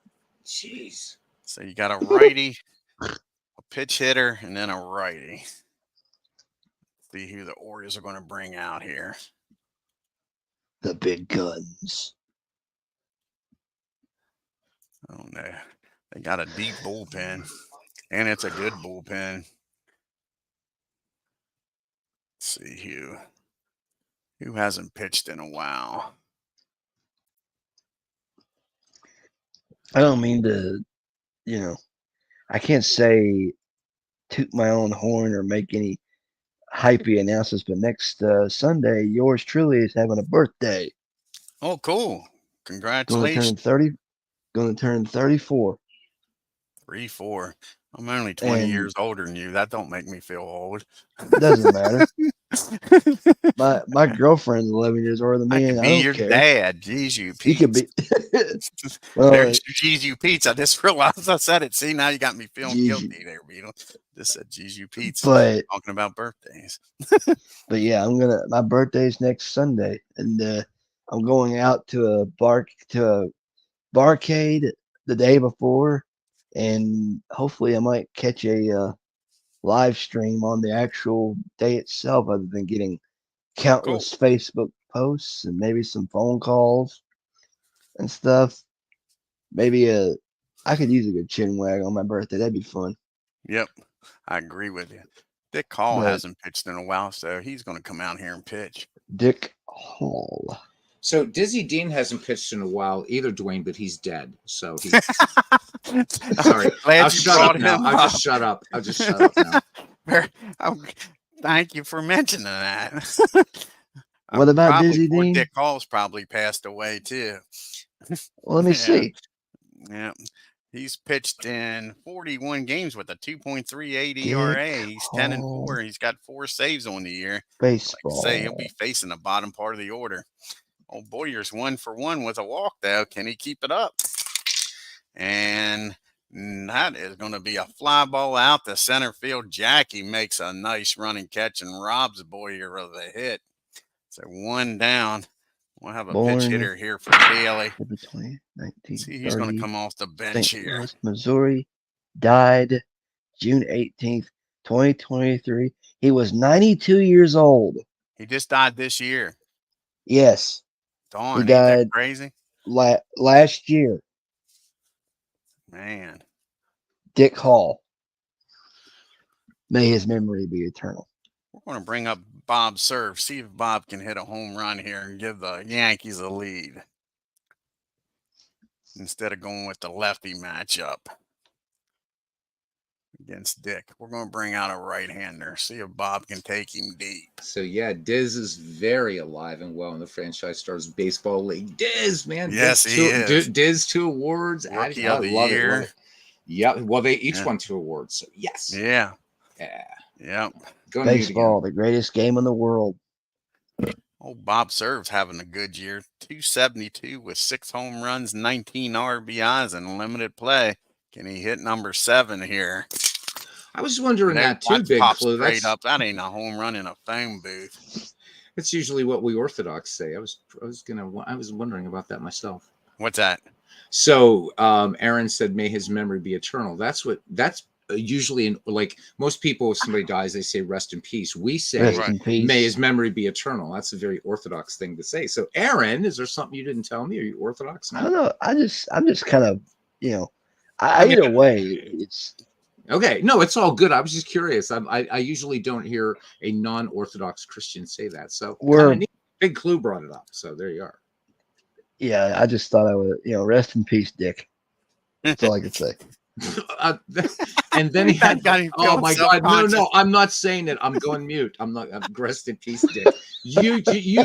Jeez. So you got a righty, a pitch hitter, and then a righty. See who the Orioles are going to bring out here. The big guns. Oh no, they got a deep bullpen, and it's a good bullpen. Let's see who hasn't pitched in a while. I don't mean to, I can't say toot my own horn or make any hypey announcements, but next Sunday, yours truly is having a birthday. Oh, cool. Congratulations. Going to turn 34. 34. I'm only 20 years older than you. That don't make me feel old. Doesn't matter. my girlfriend's 11 years older than me. I could be your dad. Jeez, you Pete's. He could be. Well, there's Jeez, you Pete's. I just realized I said it. See, now you got me feeling guilty there, Beetle. Just said Jeez, you Pete's. But talking about birthdays. But yeah, my birthday's next Sunday, and I'm going out to a barcade the day before, and hopefully I might catch a live stream on the actual day itself, other than getting countless Facebook posts and maybe some phone calls and stuff. Maybe I could use a good chin wag on my birthday. That'd be fun. Yep, I agree with you. Dick Hall hasn't pitched in a while, so he's going to come out here and pitch. Dick Hall. So Dizzy Dean hasn't pitched in a while either, Dwayne, but he's dead. So he's sorry. I'll shut up now. I'll just shut up. I'll just shut up now. Thank you for mentioning that. What about Dizzy Dean? Dick Hall's probably passed away too. Well, let me see. Yeah. He's pitched in 41 games with a 2.38 ERA. He's 10-4. He's got 4 saves on the year. Baseball. Like I say, he'll be facing the bottom part of the order. Old Boyer's 1 for 1 with a walk, though. Can he keep it up? And that is going to be a fly ball out to center field. Jackie makes a nice running catch and robs Boyer of the hit. So 1 down. We'll have a pitch hitter here for Daly. See, he's going to come off the bench here. Louis, Missouri, died June 18th, 2023. He was 92 years old. He just died this year. Yes. Darn, he died crazy. Last year. Man. Dick Hall. May his memory be eternal. We're going to bring up Bob Serve, see if Bob can hit a home run here and give the Yankees a lead instead of going with the lefty matchup against Dick. We're going to bring out a right-hander, see if Bob can take him deep. So, yeah, Diz is very alive and well in the Franchise Stars Baseball League. Diz, man. Yes, he is. Diz 2 awards. Rookie of the year. Love it. Yeah, well, they each won 2 awards. So, yes. Yeah. Yeah. Yep. Baseball, the greatest game in the world. Oh, Bob Serve's having a good year. 272 with 6 home runs, 19 RBIs, and limited play. Can he hit number 7 here? I was wondering that too, Big Clue. Straight up, that ain't a home run in a phone booth. That's usually what we Orthodox say. I was wondering about that myself. What's that? So Aaron said, "May his memory be eternal." That's usually like most people. If somebody dies, they say "rest in peace." We say, "May his memory be eternal." That's a very Orthodox thing to say. So, Aaron, is there something you didn't tell me? Are you Orthodox now? I don't know. I'm just kind of, either way, it's. Okay, no, it's all good. I was just curious. I usually don't hear a non-Orthodox Christian say that. So Big Clue brought it up. So there you are. Yeah, I just thought I would, rest in peace, Dick. That's all I could say. And then he had, oh my God, no, I'm not saying it. I'm going mute. I'm rest in peace, Dick. You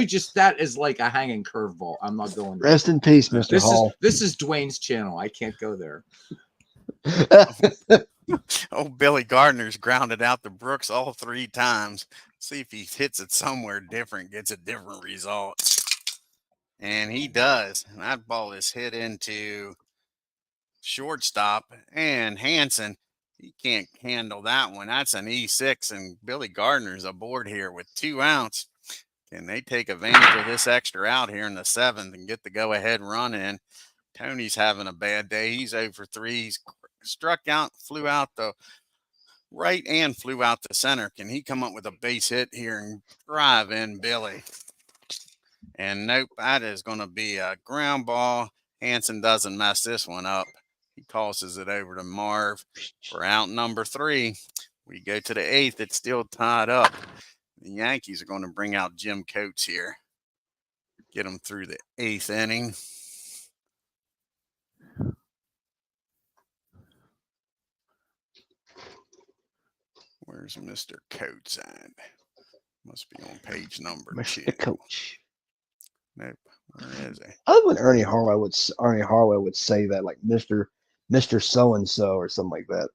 just, that is like a hanging curveball. I'm not going there. Rest in peace, Mr. Hall. This is Dwayne's channel. I can't go there. Oh, Billy Gardner's grounded out to Brooks all 3 times. See if he hits it somewhere different, gets a different result. And he does. And that ball is hit into shortstop. And Hansen, he can't handle that one. That's an E6. And Billy Gardner's aboard here with 2 outs. Can they take advantage of this extra out here in the 7th and get the go-ahead run in? Tony's having a bad day. He's 0 for 3. He's struck out, flew out the right and flew out the center. Can he come up with a base hit here and drive in Billy? And nope, that is going to be a ground ball. Hansen doesn't mess this one up. He tosses it over to Marv for out number 3. We go to the 8th. It's still tied up. The Yankees are going to bring out Jim Coates here. Get him through the 8th inning. Where's Mr. Coates at? Must be on page number 2. Mr. Coach. Nope. Where is he? Other than Ernie Harwell would say that, like Mr. So and so or something like that.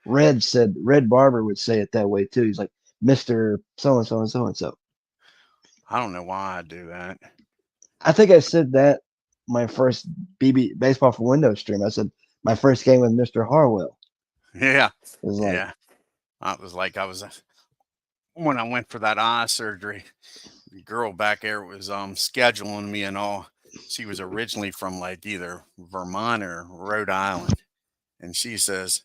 Red Barber would say it that way too. He's like Mr. So and so and so and so. I don't know why I do that. I think I said that my first Baseball for Windows stream. I said my first game with Mr. Harwell. Yeah. I was when I went for that eye surgery, the girl back there was scheduling me and all. She was originally from like either Vermont or Rhode Island. And she says,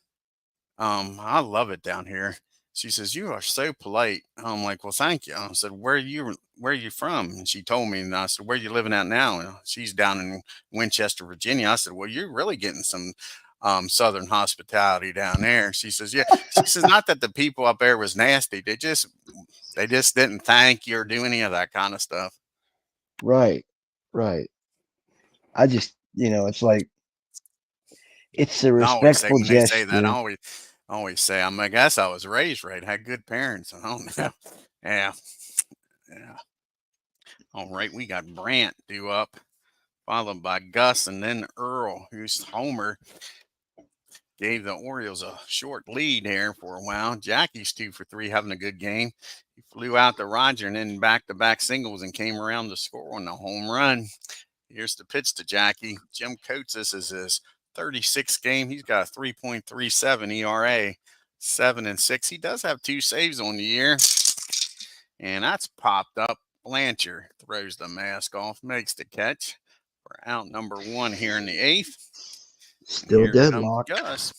I love it down here. She says, "You are so polite." I'm like, "Well, thank you." I said, where are you from? And she told me, and I said, "Where are you living at now?" And she's down in Winchester, Virginia. I said, "Well, you're really getting some Southern hospitality down there." She says, "Yeah." She says, "Not that the people up there was nasty. They just didn't thank you or do any of that kind of stuff." Right. I just, it's like, it's a respectful gesture. They say that, I always say, I guess I was raised right. Had good parents. I don't know. Yeah. All right, we got Brant due up, followed by Gus, and then Earl, who's Homer. Gave the Orioles a short lead here for a while. Jackie's 2 for 3, having a good game. He flew out to Roger and then back-to-back singles and came around to score on the home run. Here's the pitch to Jackie. Jim Coates, this is his 36th game. He's got a 3.37 ERA, 7-6. He does have 2 saves on the year. And that's popped up. Blanchard throws the mask off, makes the catch for out number 1 here in the 8th. Still deadlocked. Gus.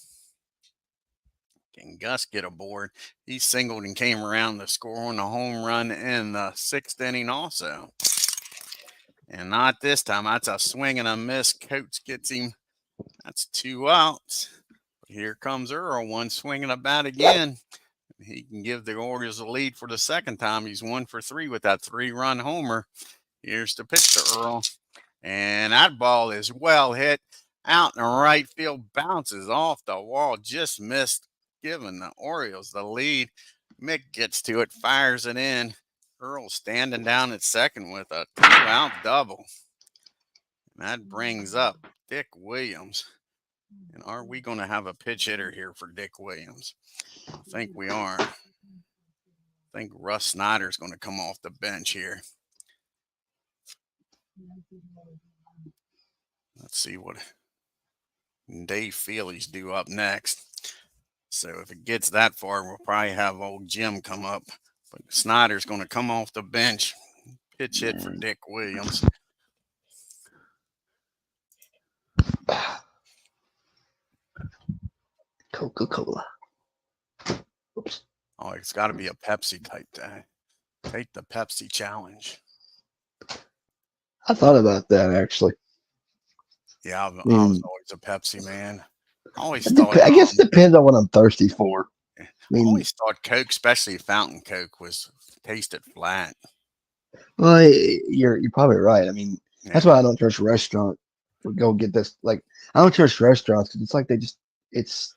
Can Gus get aboard? He singled and came around to score on the home run in the 6th inning also. And not this time. That's a swing and a miss. Coates gets him That's 2 outs. Here comes Earl, one swinging a bat again. He can give the Orioles a lead for the second time. He's 1 for 3 with that 3-run homer. Here's the pitch to Earl. And that ball is well hit out in the right field, bounces off the wall, just missed, giving the Orioles the lead. Mick gets to it, fires it in. Earl standing down at second with a 2-out double. And that brings up Dick Williams. And are we going to have a pitch hitter here for Dick Williams? I think we are. I think Russ Snyder's going to come off the bench here. Let's see what Dave Feely's due up next. So if it gets that far, we'll probably have old Jim come up. But Snyder's going to come off the bench. Pitch hit for Dick Williams. Coca-Cola. Oops. Oh, it's got to be a Pepsi type day. Take the Pepsi challenge. I thought about that, actually. Yeah, I was always a Pepsi man. I guess it depends on what I'm thirsty for. I always thought Coke, especially fountain Coke, tasted flat. Well, you're probably right. I mean, that's why I don't trust restaurants. Go get this. Like, I don't trust restaurants because it's like it's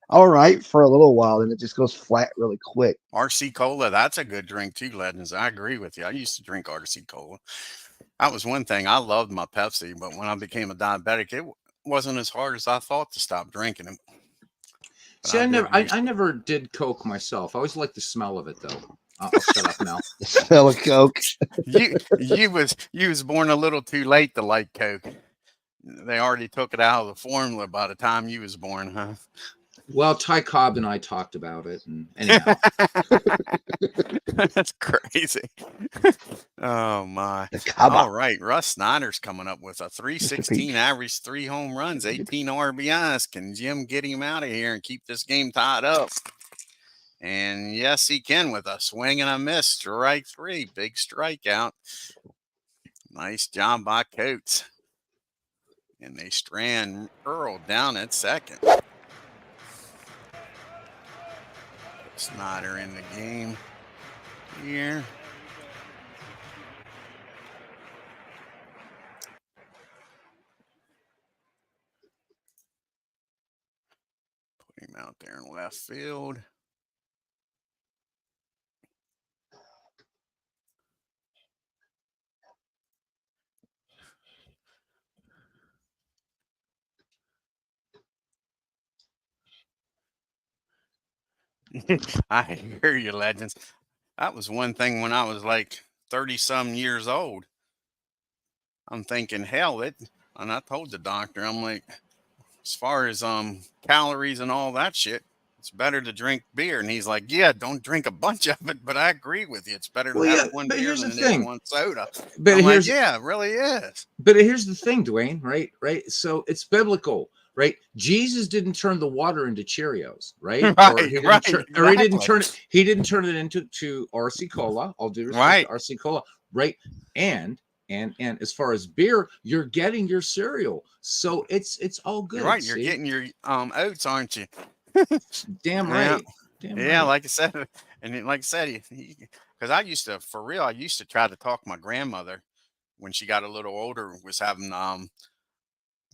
all right for a little while, and it just goes flat really quick. RC Cola, that's a good drink too, Legends. I agree with you. I used to drink RC Cola. That was one thing. I loved my Pepsi, but when I became a diabetic, it wasn't as hard as I thought to stop drinking it. See, I never did Coke myself. I always liked the smell of it, though. I'll shut up now. The smell of Coke. you was born a little too late to like Coke. They already took it out of the formula by the time you was born, huh? Well, Ty Cobb and I talked about it, and anyhow. That's crazy. Oh my! All right, Russ Snyder's coming up with a 316 average, 3 home runs, 18 RBIs. Can Jim get him out of here and keep this game tied up? And yes, he can with a swing and a miss. Strike 3, big strikeout. Nice job by Coates. And they strand Earl down at second. Snyder in the game here. Put him out there in left field. I hear you, Legends. That was one thing when I was like 30-some years old. I'm thinking, hell, and I told the doctor, I'm like, as far as calories and all that shit, it's better to drink beer. And he's like, yeah, don't drink a bunch of it, but I agree with you. It's better to have one beer than one soda. But yeah, it really is. But here's the thing, Dwayne, right? So it's biblical. Right, Jesus didn't turn the water into Cheerios, right? He didn't turn it into RC Cola. I'll do respect to RC Cola, right? And as far as beer, you're getting your cereal, so it's all good. You're right, you're getting your oats, aren't you? Damn right. Yeah, like I said, and like I said, because I used to try to talk my grandmother when she got a little older, was having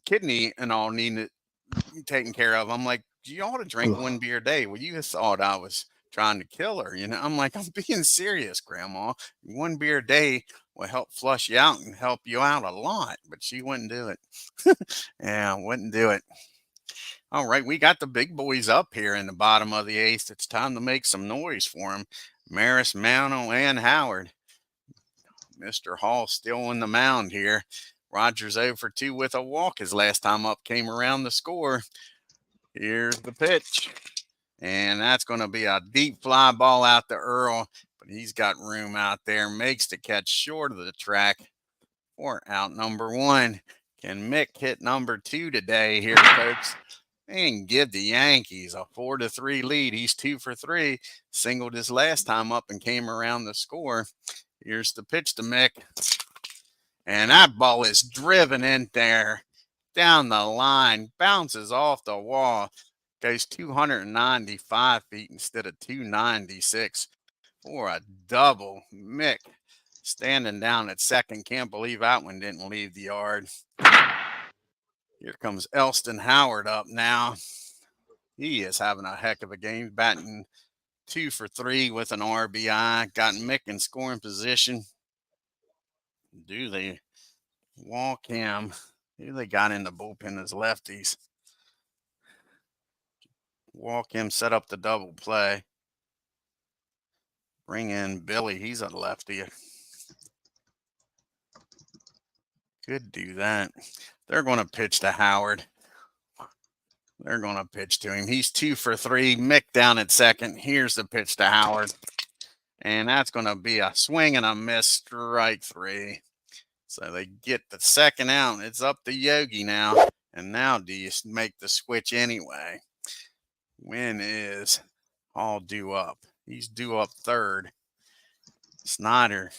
kidney and all needing it taken care of. I'm like, you ought to drink 1 beer a day. Well, you thought I was trying to kill her, you know. I'm like, I'm being serious, Grandma. 1 beer a day will help flush you out and help you out a lot, but she wouldn't do it. Yeah, wouldn't do it. All right, we got the big boys up here in the bottom of the 8th. It's time to make some noise for them. Maris, Mano, and Howard. Mr. Hall still on the mound here. Rogers 0 for 2 with a walk. His last time up came around the score. Here's the pitch. And that's going to be a deep fly ball out to Earl. But he's got room out there. Makes the catch short of the track for out number 1. Can Mick hit number 2 today here, folks? And give the Yankees a 4-3 lead. He's 2 for 3. Singled his last time up and came around the score. Here's the pitch to Mick. And that ball is driven in there down the line, bounces off the wall, goes 295 feet instead of 296 for a double. Mick standing down at second. Can't believe that one didn't leave the yard. Here comes Elston Howard up now. He is having a heck of a game, batting 2 for 3 with an RBI. Got Mick in scoring position. Do they walk him? Who they got in the bullpen as lefties? Walk him, set up the double play. Bring in Billy. He's a lefty. Could do that. They're going to pitch to Howard. They're going to pitch to him. He's 2 for 3. Mick down at second. Here's the pitch to Howard. And that's going to be a swing and a miss, strike 3. So they get the second out. It's up to Yogi now. And now do you make the switch anyway? When is Hall due up? He's due up third. Snyder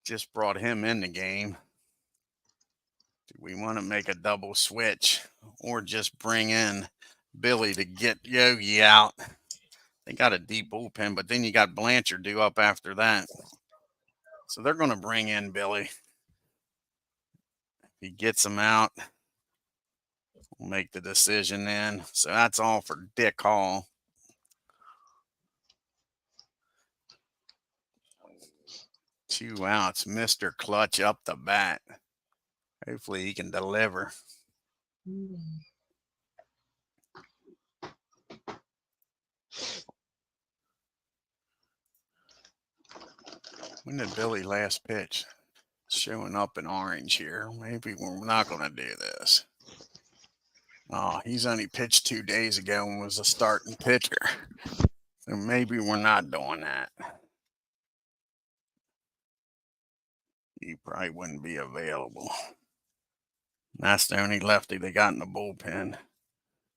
just brought him in the game. Do we want to make a double switch or just bring in Billy to get Yogi out? They got a deep bullpen, but then you got Blanchard due up after that. So they're going to bring in Billy. He gets him out. We'll make the decision then. So that's all for Dick Hall. Two outs. Mr. Clutch up the bat. Hopefully he can deliver. When did Billy last pitch? Showing up in orange here. Maybe we're not going to do this. Oh, he's only pitched 2 days ago and was a starting pitcher. So maybe we're not doing that. He probably wouldn't be available. That's the only lefty they got in the bullpen.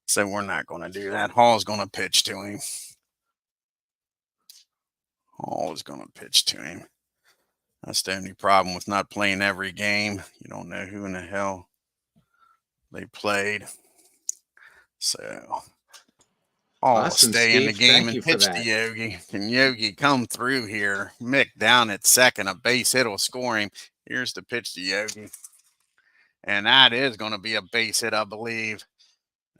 So we're not going to do that. Hall's going to pitch to him. Hall is going to pitch to him. That's the only problem with not playing every game. You don't know who in the hell they played. So Hall will stay in the game and pitch to Yogi. Can Yogi come through here? Mick down at second. A base hit will score him. Here's the pitch to Yogi. And that is going to be a base hit, I believe.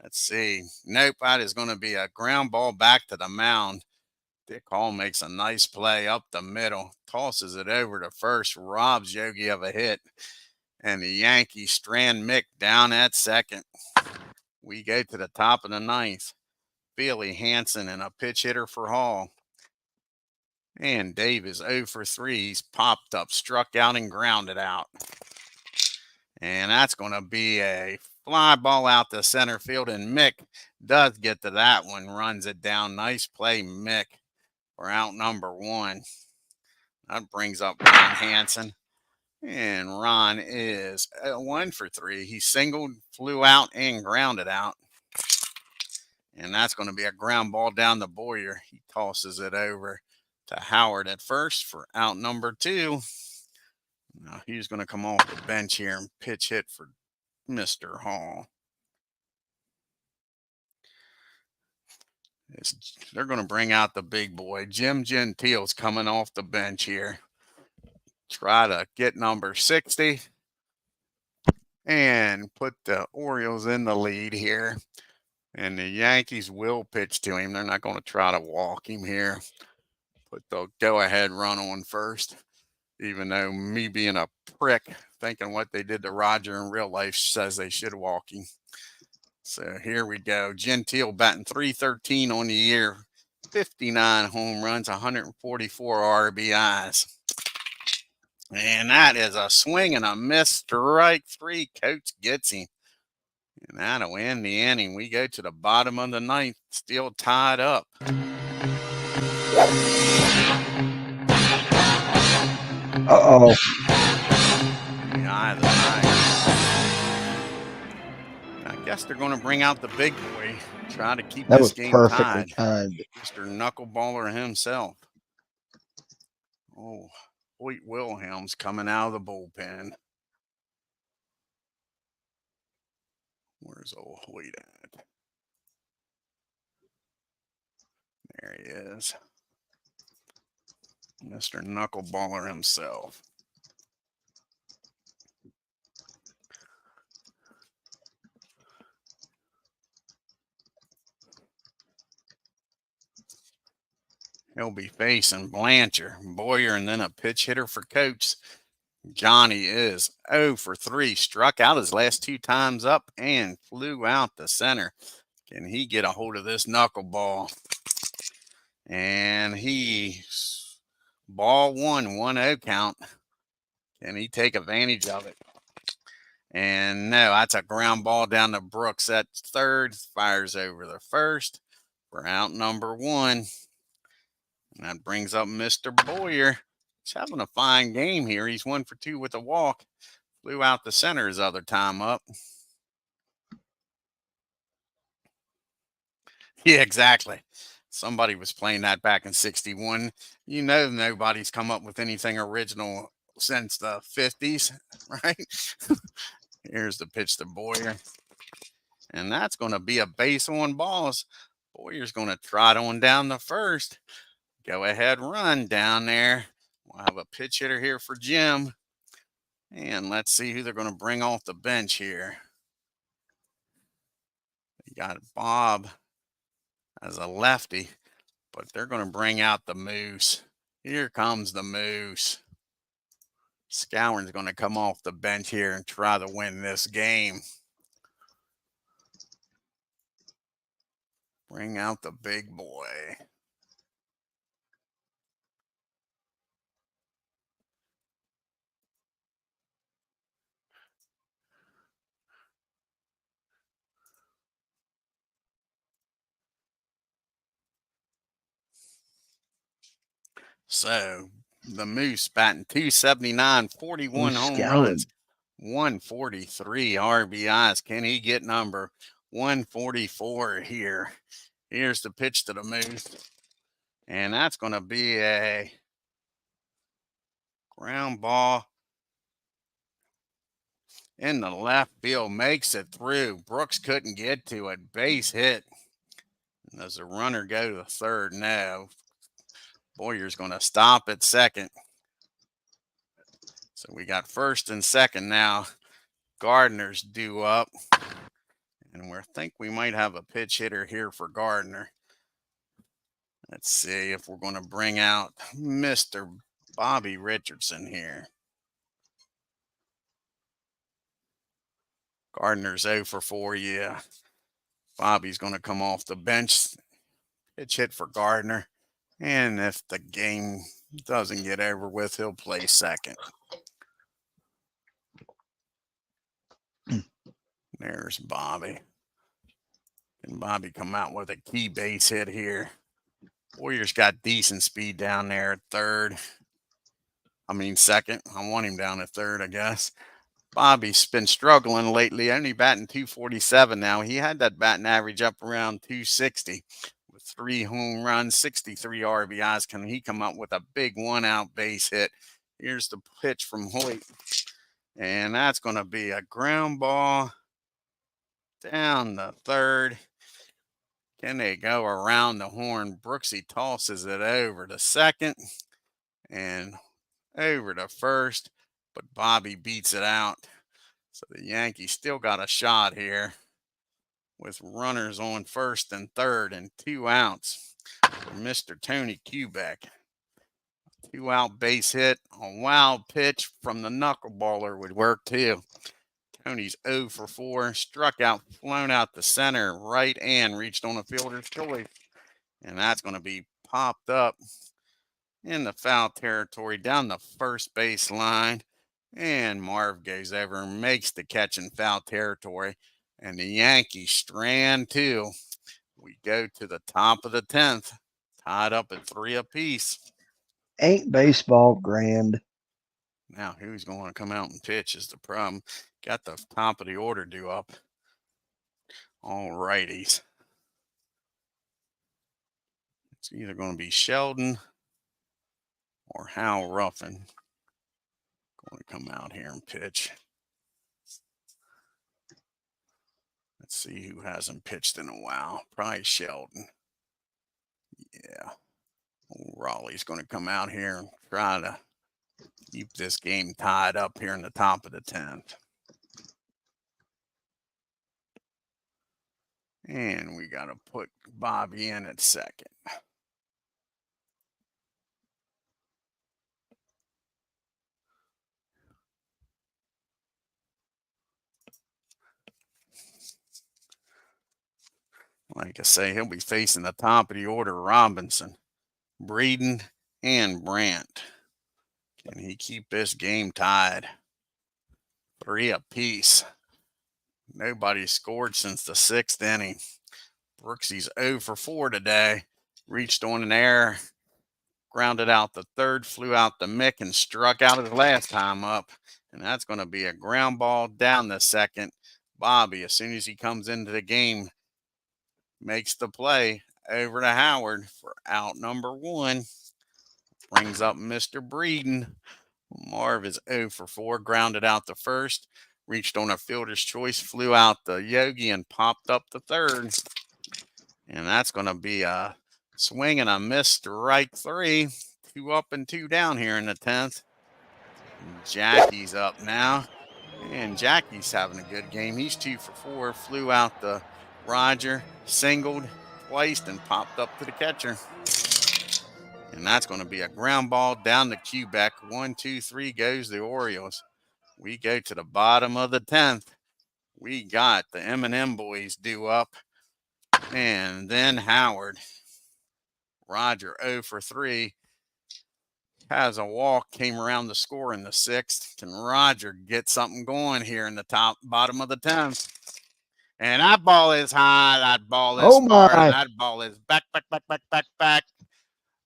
Let's see. Nope, that is going to be a ground ball back to the mound. Dick Hall makes a nice play up the middle, tosses it over to first, robs Yogi of a hit, and the Yankees strand Mick down at second. We go to the top of the ninth. Billy Hansen and a pitch hitter for Hall. And Dave is 0 for 3. He's popped up, struck out, and grounded out. And that's going to be a fly ball out to center field, and Mick does get to that one, runs it down. Nice play, Mick. For out number 1. That brings up Ron Hansen. And Ron is 1 for 3. He singled, flew out, and grounded out. And that's going to be a ground ball down the Boyer. He tosses it over to Howard at first for out number 2. Now he's going to come off the bench here and pitch hit for Mr. Hall. They're going to bring out the big boy. Jim Gentile's coming off the bench here. Try to get number 60 and put the Orioles in the lead here. And the Yankees will pitch to him. They're not going to try to walk him here. Put the go-ahead run on first. Even though me being a prick, thinking what they did to Roger in real life says they should walk him. So here we go. Gentile batting .313 on the year. 59 home runs, 144 RBIs. And that is a swing and a miss, strike 3. Coach gets him. And that'll end the inning. We go to the bottom of the ninth, still tied up. Uh-oh. I guess they're going to bring out the big boy, try to keep that this game perfectly tied. Mr. Knuckleballer himself. Oh, Hoyt Wilhelm's coming out of the bullpen. Where's old Hoyt at? There he is. Mr. Knuckleballer himself. He'll be facing Blanchard, Boyer, and then a pitch hitter for Coates. Johnny is 0 for 3. Struck out his last 2 times up and flew out the center. Can he get a hold of this knuckleball? And ball 1-1-0 count. Can he take advantage of it? And no, that's a ground ball down to Brooks at third. Fires over the first for out number 1. And that brings up Mr. Boyer. He's having a fine game here. He's 1 for 2 with a walk. Flew out the center his other time up. Yeah, exactly. Somebody was playing that back in 61. You know, nobody's come up with anything original since the 50s, right? Here's the pitch to Boyer. And that's going to be a base on balls. Boyer's going to trot on down the first. Go ahead, run down there. We'll have a pitch hitter here for Jim. And let's see who they're going to bring off the bench here. You got Bob as a lefty, but they're going to bring out the Moose. Here comes the Moose. Scourin's going to come off the bench here and try to win this game. Bring out the big boy. So the Moose batting .279, 41 home runs, 143 RBIs. Can he get number 144 here? Here's the pitch to the Moose. And that's going to be a ground ball in the left field. Makes it through. Brooks couldn't get to it. Base hit. And does the runner go to third? No. Boyer's going to stop at second. So we got first and second now. Gardner's due up. And we think we might have a pitch hitter here for Gardner. Let's see if we're going to bring out Mr. Bobby Richardson here. Gardner's 0 for 4, yeah. Bobby's going to come off the bench. Pitch hit for Gardner. And if the game doesn't get over with, he'll play second. There's Bobby. Can Bobby come out with a key base hit here? Warriors got decent speed down there at second. I want him down at third, I guess. Bobby's been struggling lately, only batting .247 now. He had that batting average up around .260 with 3 home runs, 63 RBIs. Can he come up with a big 1-out base hit? Here's the pitch from Hoyt. And that's going to be a ground ball down the third. Can they go around the horn? Brooksy tosses it over to second and over to first, but Bobby beats it out. So the Yankees still got a shot here with runners on first and third and 2 outs for Mr. Tony Kubek. 2-out base hit, a wild pitch from the knuckleballer would work too. Tony's 0 for 4, struck out, flown out the center, right, and reached on a fielder's choice. And that's going to be popped up in the foul territory down the first base line. And Marv goes over and makes the catch in foul territory. And the Yankees strand 2. We go to the top of the 10th, tied up at 3 apiece. Ain't baseball grand? Now, who's going to come out and pitch is the problem. Got the top of the order due up. All righties. It's either going to be Sheldon or Hal Ruffin going to come out here and pitch. Let's see who hasn't pitched in a while. Probably Sheldon. Yeah. Raleigh's going to come out here and try to keep this game tied up here in the top of the 10th. And we got to put Bobby in at second. Like I say, he'll be facing the top of the order, Robinson, Breeden, and Brandt. Can he keep this game tied? 3 apiece. Nobody scored since the 6th inning. Brooksy's 0 for 4 today. Reached on an error, grounded out the third, flew out the mick, and struck out his last time up. And that's going to be a ground ball down the second. Bobby, as soon as he comes into the game, makes the play over to Howard for out number 1. Brings up Mr. Breeden. Marv is 0 for 4, grounded out the first, reached on a fielder's choice, flew out the Yogi, and popped up the third. And that's going to be a swing and a miss, strike 3. 2 up and 2 down here in the 10th. Jackie's up now. And Jackie's having a good game. He's 2 for 4, flew out the Roger, singled twice, and popped up to the catcher. And that's going to be a ground ball down the Quebec. 1, 2, 3 goes the Orioles. We go to the bottom of the 10th. We got the M&M boys due up. And then Howard. Roger 0 for 3. Has a walk, came around the score in the 6th. Can Roger get something going here in the bottom of the 10th? And that ball is high. That ball is far. And that ball is back.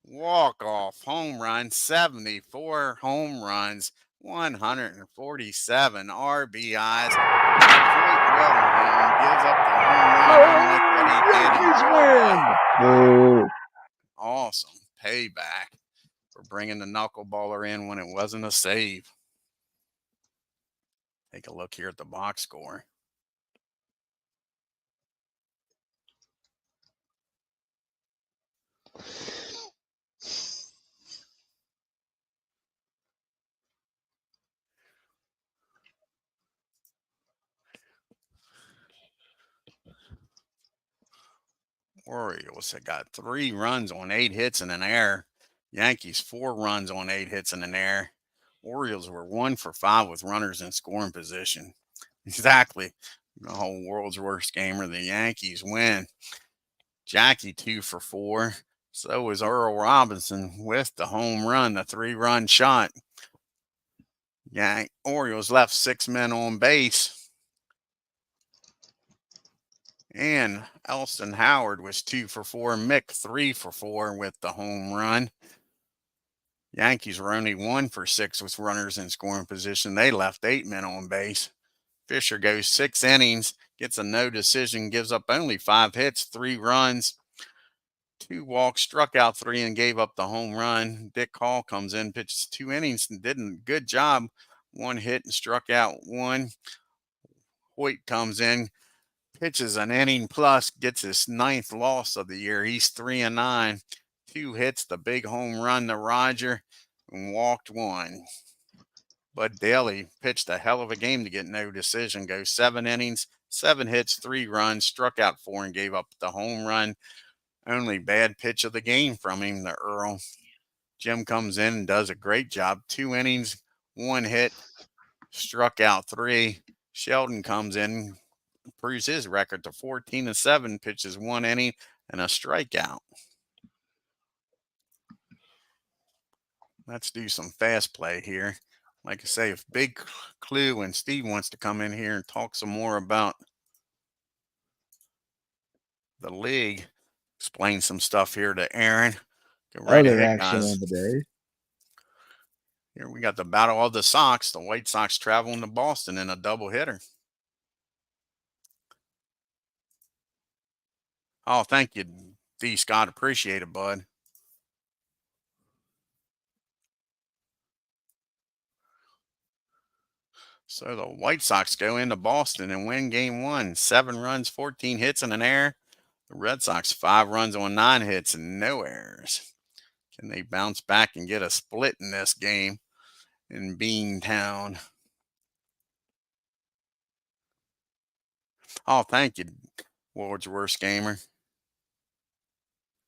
Walk off home run. 74 home runs. 147 RBIs. Gives up the home run. Awesome payback for bringing the knuckleballer in when it wasn't a save. Take a look here at the box score. Orioles had got 3 runs on 8 hits and an error. Yankees 4 runs on 8 hits and an error. Orioles were 1 for 5 with runners in scoring position. Exactly. The whole world's worst gamer. The Yankees win. Jackie 2 for 4. So was Earl Robinson with the home run, the 3-run shot. Orioles left 6 men on base. And Elston Howard was 2 for 4. Mick 3 for 4 with the home run. Yankees were only 1 for 6 with runners in scoring position. They left 8 men on base. Fisher goes 6 innings, gets a no decision, gives up only 5 hits, 3 runs, 2 walks, struck out 3, and gave up the home run. Dick Hall comes in, pitches 2 innings, and did a good job. 1 hit and struck out 1. Hoyt comes in, pitches an inning plus, gets his 9th loss of the year. He's 3-9. 2 hits, the big home run to Roger, and walked 1. Bud Daly pitched a hell of a game to get no decision. Goes 7 innings, 7 hits, 3 runs, struck out 4, and gave up the home run. Only bad pitch of the game from him, the Earl. Jim comes in and does a great job. 2 innings, 1 hit, struck out 3. Sheldon comes in, improves his record to 14-7, pitches 1 inning and a strikeout. Let's do some fast play here. Like I say, if Big Clue and Steve wants to come in here and talk some more about the league, explain some stuff here to Aaron. Get right ahead, guys. Of the day. Here we got the Battle of the Sox. The White Sox traveling to Boston in a doubleheader. Oh, thank you, D. Scott. Appreciate it, bud. So the White Sox go into Boston and win game 1. 7 runs, 14 hits in an error. The Red Sox 5 runs on 9 hits and no errors. Can they bounce back and get a split in this game in Beantown? Oh, thank you, World's Worst Gamer.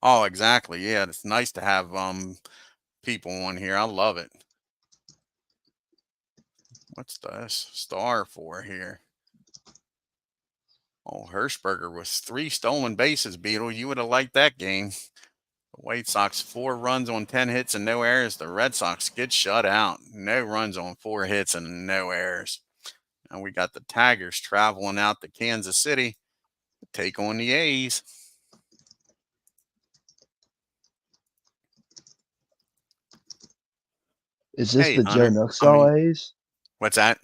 Oh, exactly. Yeah, it's nice to have people on here. I love it. What's the star for here? Oh, Hirschberger was 3 stolen bases, Beetle. You would have liked that game. The White Sox 4 runs on 10 hits and no errors. The Red Sox get shut out. No runs on 4 hits and no errors. Now we got the Tigers traveling out to Kansas City to take on the A's. Is this the Joe Nuxall A's? What's that?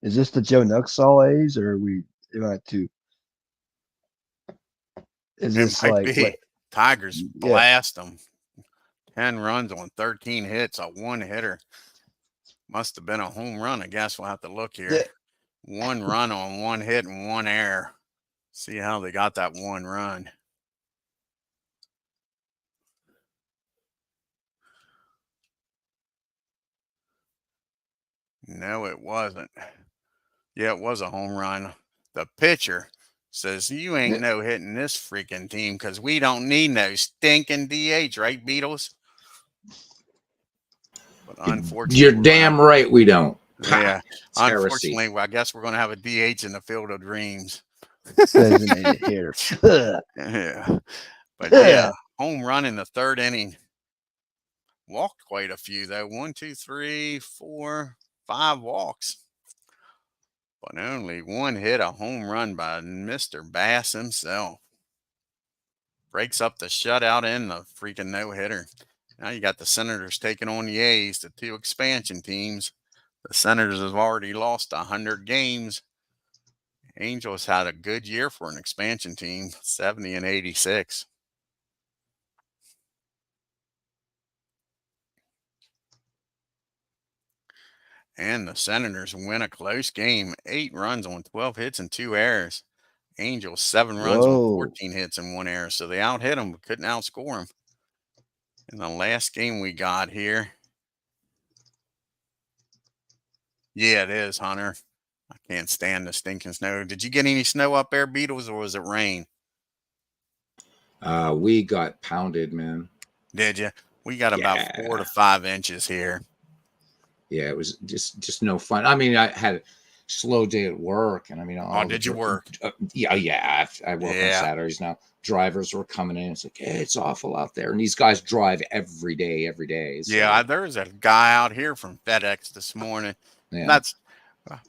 Is this the Joe Nuxall A's, or are we am I too? Is this like what? Tigers blast them? 10 runs on 13 hits, a 1-hitter. Must have been a home run. I guess we'll have to look here. 1 run on 1 hit and 1 error. See how they got that 1 run. No, it wasn't. Yeah, it was a home run. The pitcher says, you ain't no hitting this freaking team because we don't need no stinking DH, right, Beatles? But unfortunately, you're damn right we don't. Yeah, unfortunately, I guess we're going to have a DH in the Field of Dreams. Designated hitter. Yeah, but yeah, home run in the 3rd inning. Walked quite a few though. 1, 2, 3, 4, 5 walks. But only 1 hit, a home run by Mr. Bass himself. Breaks up the shutout and the freaking no-hitter. Now you got the Senators taking on the A's, the 2 expansion teams. The Senators have already lost 100 games. Angels had a good year for an expansion team, 70 and 86. And the Senators win a close game, 8 runs on 12 hits and 2 errors. Angels 7 runs on 14 hits and 1 error. So they out hit them, but couldn't outscore them. In the last game we got here. Yeah, it is, Hunter. I can't stand the stinking snow. Did you get any snow up there, Beatles, or was it rain? We got pounded, man. Did you? We got about 4 to 5 inches here. Yeah, it was just no fun. I mean, I had a slow day at work, and I mean, did you work? Yeah. I work on Saturdays now. Drivers were coming in. It's like, hey, it's awful out there, and these guys drive every day. So. Yeah, there was a guy out here from FedEx this morning. Yeah. That's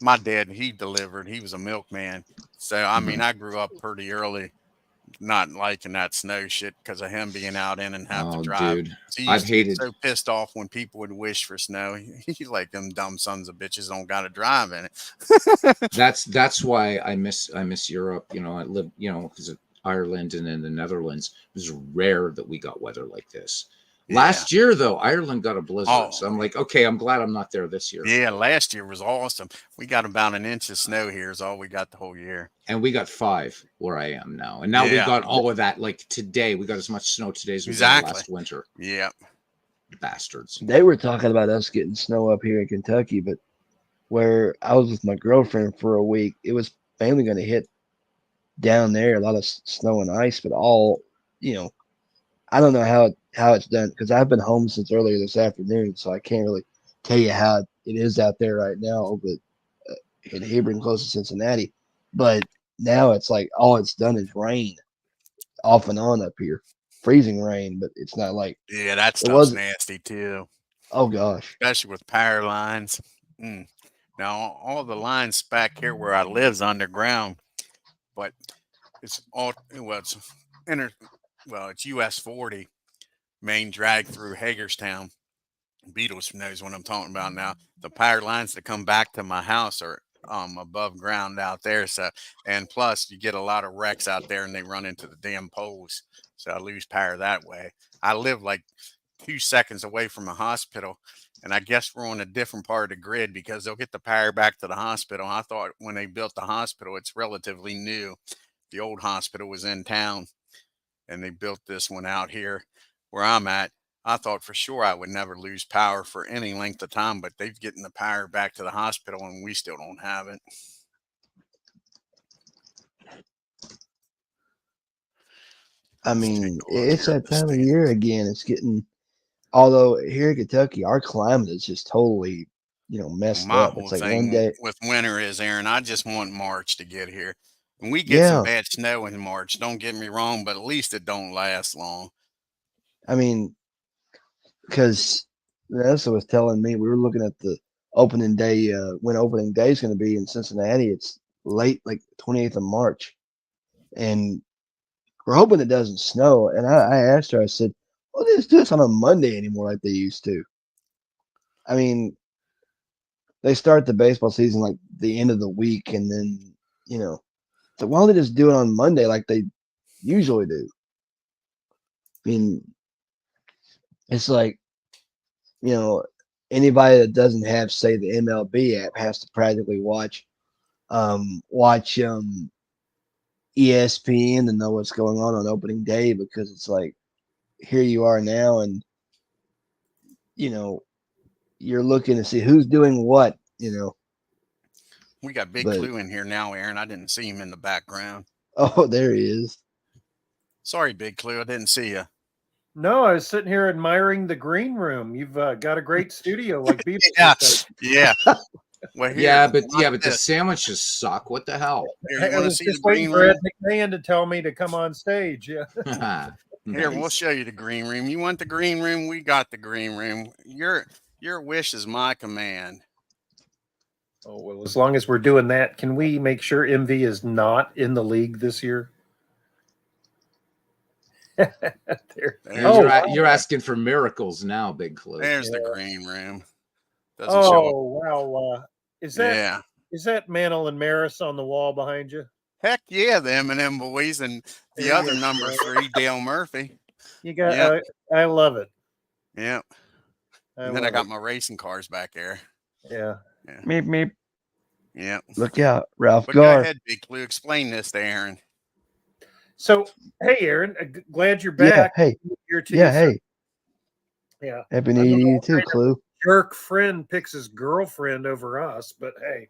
my dad. He delivered. He was a milkman. So I mean, I grew up pretty early not liking that snow shit because of him being out in and have to drive. Dude, so I've hated so pissed off when people would wish for snow. He's like, them dumb sons of bitches don't got to drive in it. That's why I miss Europe. You know, I live, you know, because of Ireland and in the Netherlands. It was rare that we got weather like this. Last year, though, Ireland got a blizzard. So I'm like, okay, I'm glad I'm not there this year. Yeah, last year was awesome. We got about an inch of snow here is all we got the whole year. And we got 5 where I am now. And now we got all of that. Like today, we got as much snow today as we got last winter. Yeah. Bastards. They were talking about us getting snow up here in Kentucky, but where I was with my girlfriend for a week, it was mainly going to hit down there, a lot of snow and ice, but all, you know, I don't know how it's done because I've been home since earlier this afternoon, so I can't really tell you how it is out there right now. But in Hebron, close to Cincinnati, but now it's like all it's done is rain, off and on up here, freezing rain. But it's not like that stuff's nasty too. Oh gosh, especially with power lines. Now all the lines back here where I live's underground, but it's all it's US 40 main drag through Hagerstown. Beatles knows what I'm talking about now. The power lines that come back to my house are above ground out there. So, and plus you get a lot of wrecks out there and they run into the damn poles. So I lose power that way. I live like 2 seconds away from a hospital. And I guess we're on a different part of the grid because they'll get the power back to the hospital. I thought when they built the hospital, it's relatively new. The old hospital was in town, and they built this one out here where I'm at. I thought for sure I would never lose power for any length of time, but they've getting the power back to the hospital, and we still don't have it. I mean, it's that time of year again. It's getting, although here in Kentucky, our climate is just totally, messed up. It's like one day with winter is, Aaron, I just want March to get here. And we get some bad snow in March, don't get me wrong, but at least it don't last long. I mean, because Vanessa was telling me, we were looking at the opening day, when opening day is going to be in Cincinnati. It's late, like 28th of March. And we're hoping it doesn't snow. And I asked her, I said, well, they just do this on a Monday anymore like they used to. I mean, they start the baseball season like the end of the week, and then, so why don't they just do it on Monday like they usually do? I mean, it's like, anybody that doesn't have, say, the MLB app has to practically watch ESPN to know what's going on opening day, because it's like, here you are now, and you're looking to see who's doing what. We got Big Clue in here now, Aaron. I didn't see him in the background. Oh, there he is. Sorry, Big Clue, I didn't see you. No, I was sitting here admiring the green room. You've got a great studio, like Beatles. Yeah. Well, but the sandwiches suck. What the hell? Here, you want to see the green room? room? McMahon to tell me to come on stage. Yeah. Here, we'll show you the green room. You want the green room? We got the green room. Your wish is my command. Oh, well, as long as we're doing that, can we make sure MV is not in the league this year? You're asking for miracles now, Big Clue. There's the green room. Doesn't show wow! Is that Mantle and Maris on the wall behind you? Heck yeah, the M&M boys and the other number 3, Dale Murphy. You got. I love it. Yep. And then I got my racing cars back there. Yeah. Meep meep. Yep. Look out, Ralph But Gar. go ahead, Big Clue. Explain this to Aaron. So, hey, Aaron, glad you're back. Yeah, hey. Yeah. Happy New Year to you too, Clue. Jerk friend picks his girlfriend over us, but hey.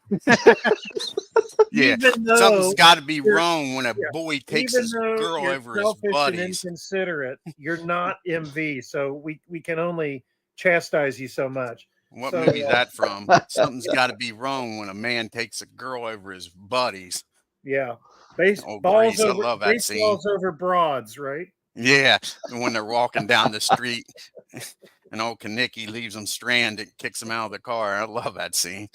Yeah, something's got to be wrong when a boy takes his girl over his buddies. And inconsiderate, you're not MV, so we can only chastise you so much. What movie is that from? Something's got to be wrong when a man takes a girl over his buddies. Yeah. Baseballs over broads, right? Yeah, and when they're walking down the street and old Kanicki leaves them stranded, kicks them out of the car. I love that scene.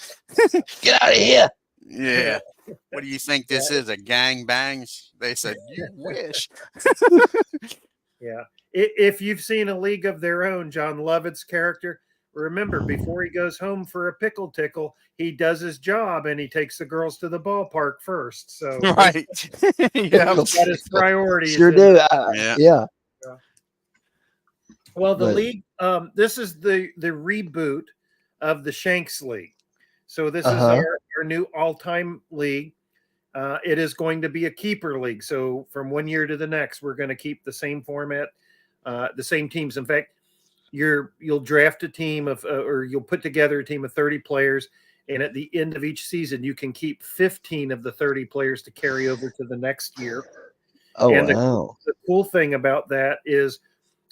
Get out of here. Yeah. What do you think this is, a gangbang? They said, you wish. Yeah. If you've seen A League of Their Own, John Lovett's character, remember, before he goes home for a pickle tickle, he does his job and he takes the girls to the ballpark first. So right. Yeah, that is priority. Sure do. Yeah. Well, the league, this is the reboot of the Shanks League. So this is our new all-time league. It is going to be a keeper league. So from one year to the next, we're going to keep the same format, the same teams. In fact, you'll draft a team of, or you'll put together a team of 30 players, and at the end of each season, you can keep 15 of the 30 players to carry over to the next year. Oh, and wow. The cool thing about that is,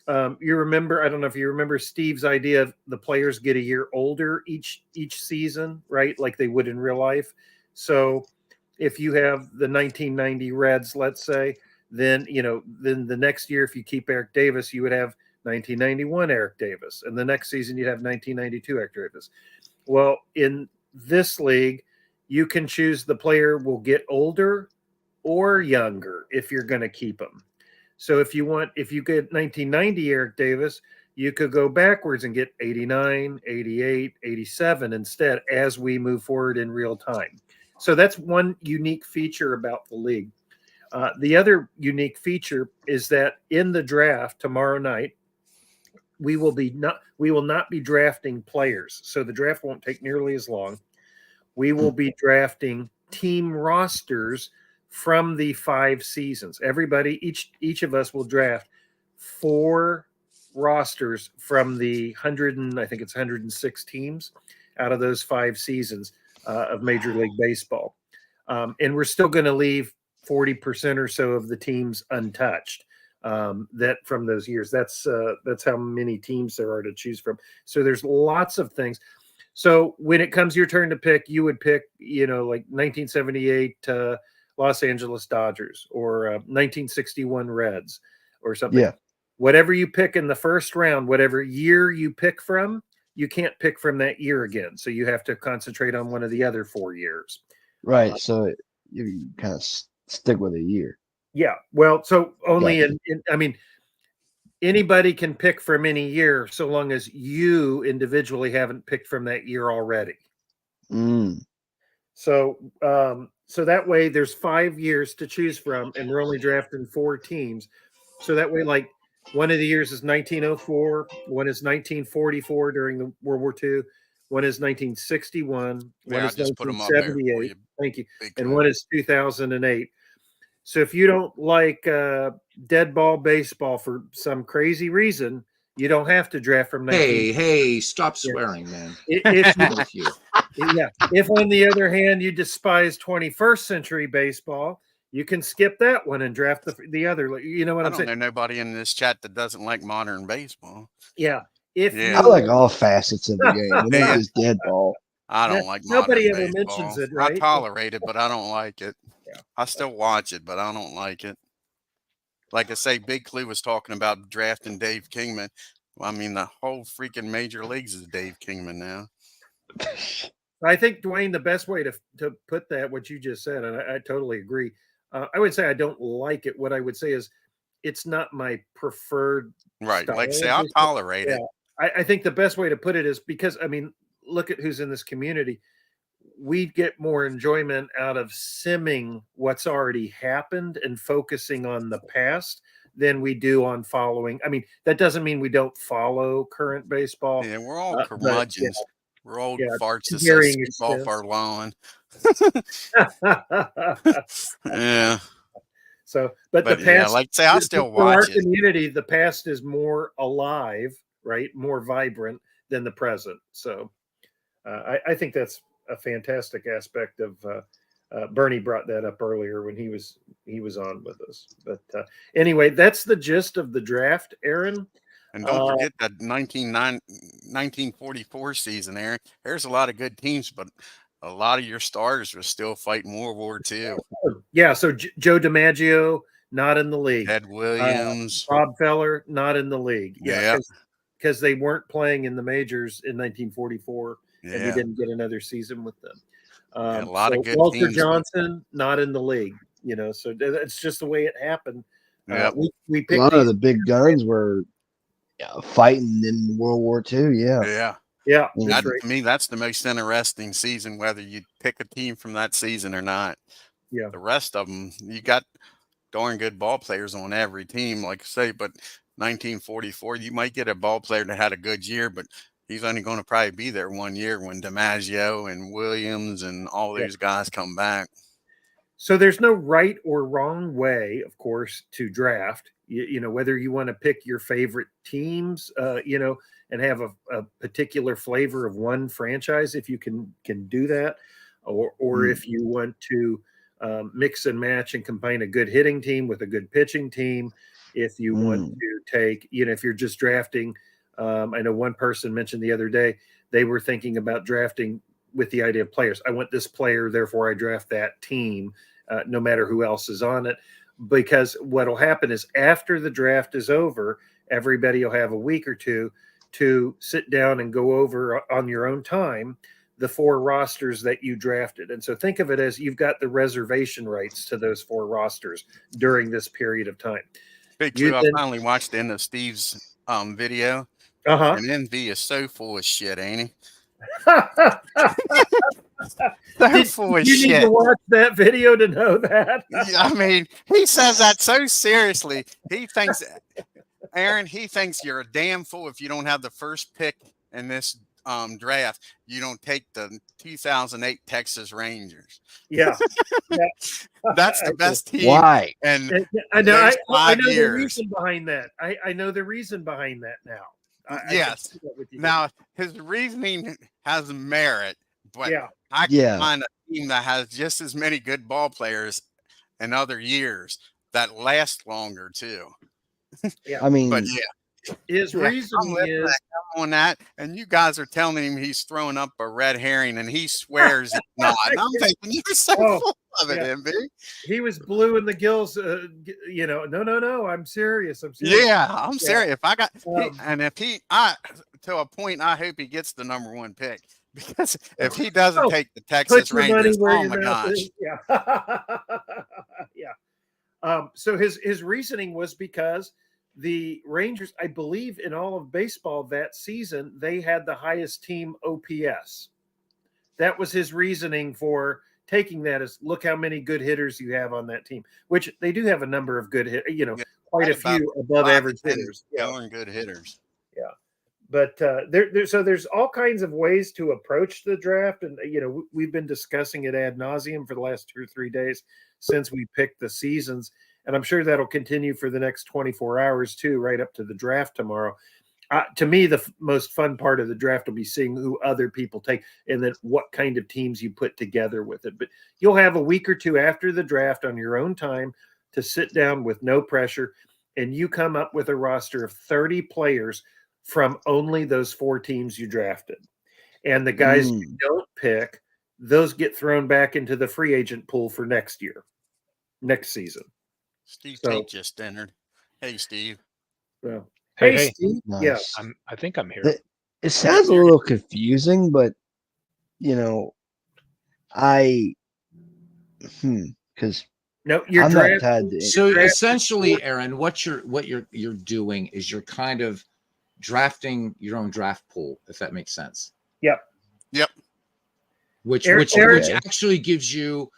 you remember, I don't know if you remember Steve's idea of the players get a year older each season, right? Like they would in real life. So if you have the 1990 Reds, let's say, then the next year, if you keep Eric Davis, you would have 1991 Eric Davis, and the next season you'd have 1992 Eric Davis. Well, in this league, you can choose the player will get older or younger if you're going to keep them. So if you get 1990 Eric Davis, you could go backwards and get 89, 88, 87 instead as we move forward in real time. So that's one unique feature about the league. The other unique feature is that in the draft tomorrow night, we will not be drafting players. So the draft won't take nearly as long. We will be drafting team rosters from the 5 seasons. Everybody, each of us will draft 4 rosters from the I think it's 106 teams out of those 5 seasons of Major League Baseball. And we're still going to leave 40% or so of the teams untouched that from those years. That's how many teams there are to choose from. So there's lots of things. So when it comes your turn to pick, you would pick, like 1978 Los Angeles Dodgers or 1961 Reds or something. Yeah. Whatever you pick in the first round, whatever year you pick from, you can't pick from that year again. So you have to concentrate on one of the other 4 years. Right. So you kind of stick with a year. Yeah. Well, so only anybody can pick from any year so long as you individually haven't picked from that year already. So that way there's 5 years to choose from, and we're only drafting 4 teams. So that way, like, one of the years is 1904, one is 1944 during the World War II, one is 1961, one is 1978. Thank you. And one is 2008. So if you don't like dead ball baseball for some crazy reason, you don't have to draft from 19. Hey, stop swearing, man. If on the other hand you despise 21st century baseball, you can skip that one and draft the other. You know what I'm saying? I don't know nobody in this chat that doesn't like modern baseball. Yeah. I like all facets of the game. It ain't just dead ball. I don't like nobody modern ever baseball. mentions it, right? I tolerate it, but I don't like it. Yeah. I still watch it, but I don't like it. Like I say, Big Clue was talking about drafting Dave Kingman. Well, I mean, the whole freaking major leagues is Dave Kingman now. I think, Dwayne, the best way to put that, what you just said, and I totally agree. I would say I don't like it. What I would say is it's not my preferred right. style. Like say, I'll tolerate it. I think the best way to put it is because, I mean, look at who's in this community. We get more enjoyment out of simming what's already happened and focusing on the past than we do on following. I mean, that doesn't mean we don't follow current baseball. Yeah, we're all curmudgeons. We're old farts that say keep off our lawn. Yeah. So, but the past, like say, I still watch it. Our community, the past is more alive, right? More vibrant than the present. So, I think that's a fantastic aspect of. Bernie brought that up earlier when he was on with us. But anyway, that's the gist of the draft, Aaron. And don't forget that 1944 season, Aaron. There's a lot of good teams, but a lot of your stars were still fighting World War II. Yeah, so Joe DiMaggio, not in the league. Ted Williams. Bob Feller, not in the league. Yeah. Because they weren't playing in the majors in 1944, and we didn't get another season with them. A lot of good Walter teams, Johnson, not in the league. So that's just the way it happened. We picked a lot of the big guns were fighting in World War II. Yeah. Right. To me, that's the most interesting season, whether you pick a team from that season or not. Yeah. The rest of them, you got darn good ball players on every team, like I say, but 1944, you might get a ball player that had a good year, but he's only going to probably be there 1 year when DiMaggio and Williams and all these guys come back. So there's no right or wrong way, of course, to draft. Whether you want to pick your favorite teams, and have a particular flavor of one franchise, if you can do that, or if you want to mix and match and combine a good hitting team with a good pitching team. If you want to take, if you're just drafting, I know one person mentioned the other day, they were thinking about drafting with the idea of players. I want this player, therefore I draft that team, no matter who else is on it. Because what will happen is after the draft is over, everybody will have a week or two to sit down and go over on your own time the 4 rosters that you drafted. And so think of it as you've got the reservation rights to those 4 rosters during this period of time. Big Clue, I finally watched the end of Steve's video. And Envy is so full of shit, ain't he? You need to watch that video to know that. I mean, he says that so seriously. He thinks Aaron, he thinks you're a damn fool if you don't have the first pick in this draft. You don't take the 2008 Texas Rangers. Yeah. That's the best team. Why? And I know. I know years. the reason behind that. I know the reason behind that now. Yes. Now his reasoning has merit, but I can find a team that has just as many good ball players in other years that last longer too. I mean, but his reasoning is on that, and you guys are telling him he's throwing up a red herring, and he swears he's not. And I'm thinking you're so full of it, MB. He was blue in the gills. No. I'm serious. I'm serious. Yeah, I'm serious. If I got, to a point, I hope he gets the #1 pick, because if he doesn't take the Texas Rangers, oh my gosh. So his reasoning was because the Rangers, I believe, in all of baseball that season, they had the highest team OPS. That was his reasoning for taking that, is look how many good hitters you have on that team, which they do have a number of good hitters, quite a few above average hitters. Good hitters. Yeah. But there's all kinds of ways to approach the draft. And, we've been discussing it ad nauseum for the last 2 or 3 days since we picked the seasons. And I'm sure that'll continue for the next 24 hours too, right up to the draft tomorrow. To me, the most fun part of the draft will be seeing who other people take and then what kind of teams you put together with it. But you'll have a week or two after the draft on your own time to sit down with no pressure, and you come up with a roster of 30 players from only those 4 teams you drafted. And the guys you don't pick, those get thrown back into the free agent pool for next season. Steve Tate just entered. Hey, Steve. Well, hey, Steve. Nice. Yeah, I think I'm here. It sounds a little confusing, but because no, you're I'm not tied to so essentially, Aaron, what you're doing is you're kind of drafting your own draft pool, if that makes sense. Yep. Which actually gives you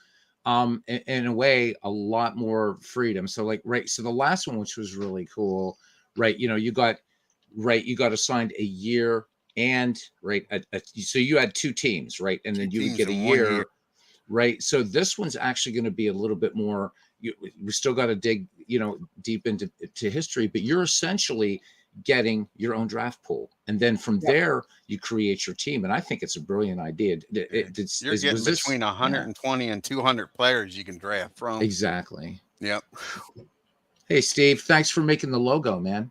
in a way a lot more freedom. So so the last one, which was really cool, right? You got assigned a year and so you had 2 teams, right? And then you would get a year, right? So this one's actually going to be a little bit more, we still got to dig, deep into history, but you're essentially getting your own draft pool, and then from there you create your team. And I think it's a brilliant idea. You're getting between 120 and 200 players you can draft from. Exactly. Yep. Hey, Steve, thanks for making the logo, man.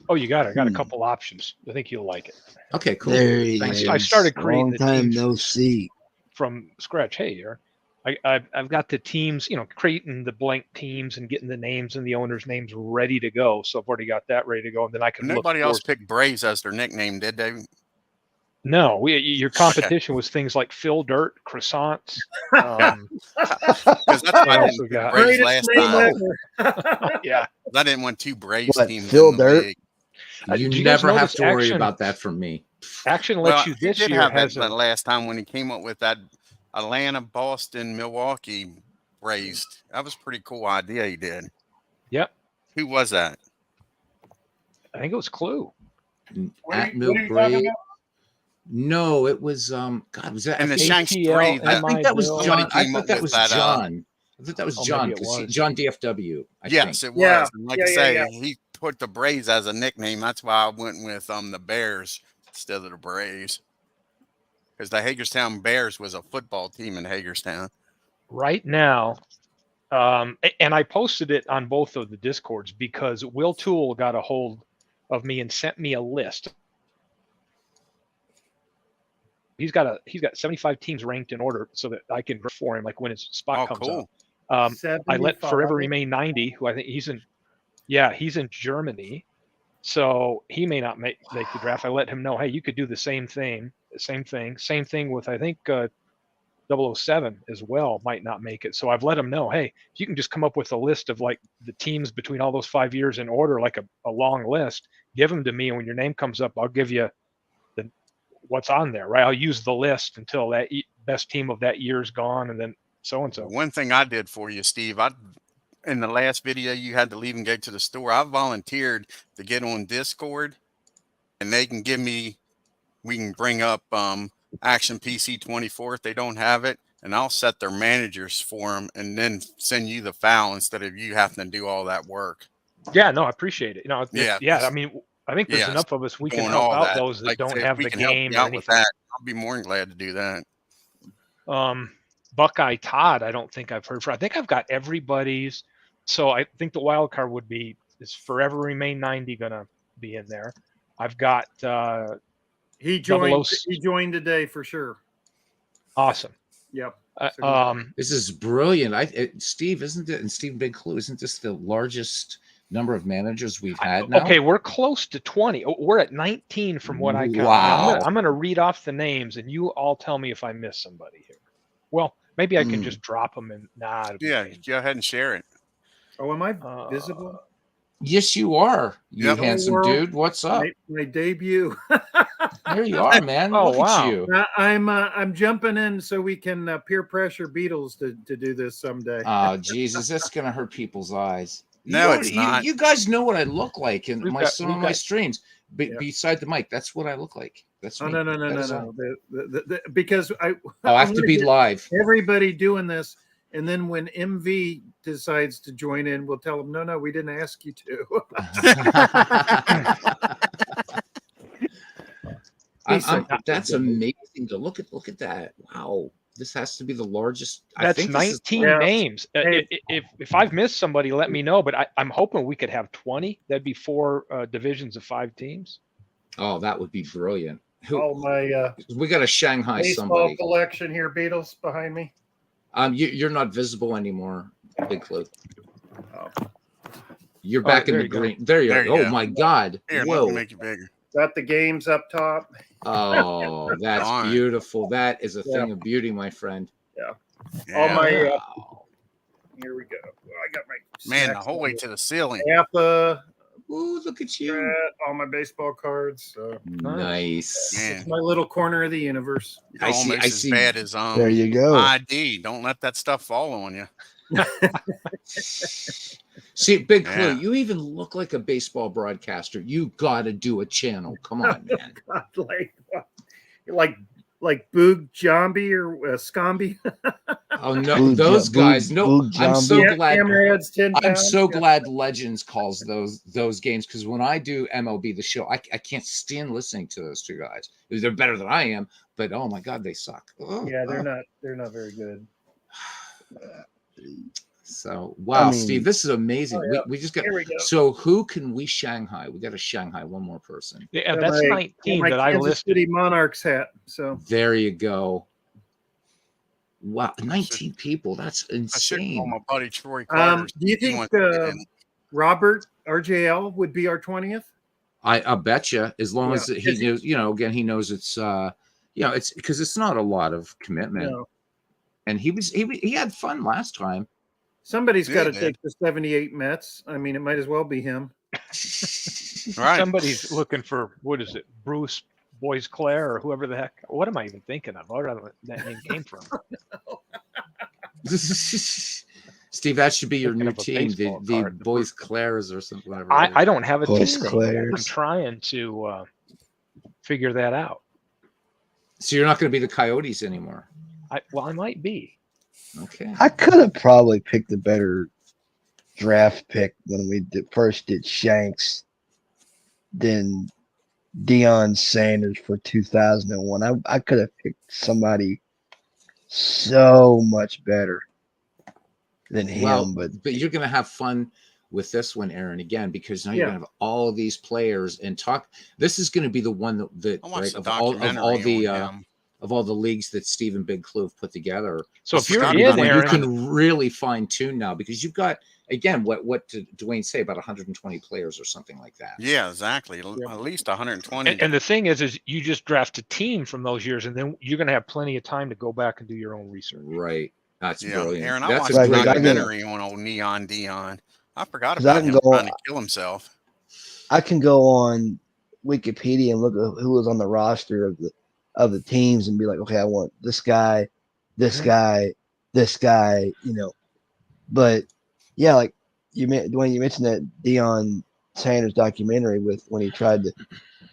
Oh, you got it. I got a couple options. I think you'll like it. Okay, cool. There you Thanks. go. I started creating Long time no see from scratch. Hey, I've got the teams, creating the blank teams and getting the names and the owners' names ready to go. So I've already got that ready to go, and then I can. Nobody else picked Braves as their nickname, did they? No, your competition was things like Phil Dirt, croissants. Because that's what I didn't got. Braves last time. Yeah, I didn't want 2 Braves teams. Phil Dirt. You never have to worry about that from me. Action lets you this year has that last time when he came up with that Atlanta, Boston, Milwaukee Braves. That was a pretty cool idea he did. Yep. Who was that? I think it was Clue. At Mill Braves. No, it was was that in the Shanks 3? I think that was John. I thought that was John. I thought that was John, John DFW. Yes, it was. Yeah. And like I say, he put the Braves as a nickname. That's why I went with the Bears instead of the Braves. Because the Hagerstown Bears was a football team in Hagerstown. Right now, and I posted it on both of the Discords because Will Toole got a hold of me and sent me a list. He's got 75 teams ranked in order so that I can vote for him, like when his spot comes up. I let Forever Remain 90, who I think he's in Germany, so he may not make the draft. I let him know, hey, you could do the same thing with I think 007 as well might not make it. So I've let him know, hey, if you can just come up with a list of like the teams between all those 5 years in order, like a long list, give them to me, and when your name comes up, I'll give you what's on there, right? I'll use the list until that best team of that year is gone, and then so and so. One thing I did for you, Steve, I in the last video you had to leave and go to the store. I volunteered to get on Discord, and they can give me. We can bring up Action PC 24 if they don't have it, and I'll set their managers for them, and then send you the file instead of you having to do all that work. Yeah, no, I appreciate it. Yeah. I mean, I think there's enough of us we can doing help all out that. those that Like, don't if have we the can help game you or out with anything. that, I'll be more than glad to do that. Buckeye Todd, I don't think I've heard for. I think I've got everybody's. So I think the wild card is Forever Remain 90 gonna be in there. I've got he joined today for sure. Awesome. Yep. This is brilliant. Steve, isn't it? And Steve Big Clue, isn't this the largest number of managers we've had now? Okay, we're close to 20. We're at 19 from what I got. Wow. I'm gonna read off the names, and you all tell me if I miss somebody here. Well, maybe I can just drop them and go ahead and share it. Oh, am I visible? Yes, you are. You handsome dude. What's up? My debut. There you are, man. Look at you. I'm jumping in so we can peer pressure Beatles to do this someday. Oh, Jesus, that's gonna hurt people's eyes. It's not. You guys know what I look like in my streams. Beside the mic, that's what I look like. That's me. No. Because I have to be live. Everybody doing this. And then when MV decides to join in, we'll tell them, no, we didn't ask you to. That's amazing to look at that. Wow. This has to be the largest. That's 19 names. If I've missed somebody, let me know. But I'm hoping we could have 20. That'd be 4 divisions of 5 teams. Oh, that would be brilliant. We got to Shanghai baseball somebody. Collection here, Beatles behind me. You're not visible anymore, Big Clue. You're back in the green. There you go. Oh my God! Here, let me make you bigger. Got the games up top. Oh, that's beautiful. That is a thing of beauty, my friend. Yeah. All my. Here we go. Well, I got my. The whole way to the ceiling. Apba. Ooh, look at you. All my baseball cards. So. Nice. It's my little corner of the universe. I see. As bad as there you go. ID. Don't let that stuff fall on you. See, Big Clue, you even look like a baseball broadcaster. You got to do a channel. Come on, man. like Boog Jambi or Scombi. Oh no, those guys. No, I'm so glad. I'm so glad Legends calls those games, because when I do MLB the Show, I can't stand listening to those two guys. They're better than I am, but oh my God, they suck. They're not very good. So wow, Steve, this is amazing. Oh, yeah. We just got. Here we go. So who can we Shanghai? We got to Shanghai one more person. Yeah, that's 19 that I listed. City Monarchs hat. So there you go. Wow, 19 people. That's insane. I should call my buddy Troy Carter. Do you think Robert RJL would be our 20th? I bet you, as long as he knows. Again, he knows it's. It's because it's not a lot of commitment. No. And he had fun last time. Somebody's got to take the 78 Mets. I mean, it might as well be him. Right. Somebody's looking for, what is it, Bruce Boys Clare or whoever the heck. What am I even thinking of? Where that name came from? Steve, that should be your new team, the Boys Clares or something. Whatever. I don't have a Boys team. Clares. I'm trying to figure that out. So you're not going to be the Coyotes anymore? I might be. Okay. I could have probably picked a better draft pick when we first did Shanks than Deion Sanders for 2001. I could have picked somebody so much better than him. But you're going to have fun with this one, Aaron, again, because now you're going to have all of these players and talk. This is going to be the one that right, of all the leagues that Steve and Big Clue have put together. So if you're in there, you can really fine tune now, because you've got, again, what did Dwayne say, about 120 players or something like that? Yeah, exactly. At least 120. And the thing is you just draft a team from those years, and then you're going to have plenty of time to go back and do your own research. Right. That's brilliant. Aaron, I watched a documentary on old Neon Deion. I forgot about him trying to kill himself. I can go on Wikipedia and look at who was on the roster of the teams and be like, okay, I want this guy, this guy, this guy, but Yeah, like when you mentioned that Deion Sanders documentary with when he tried to,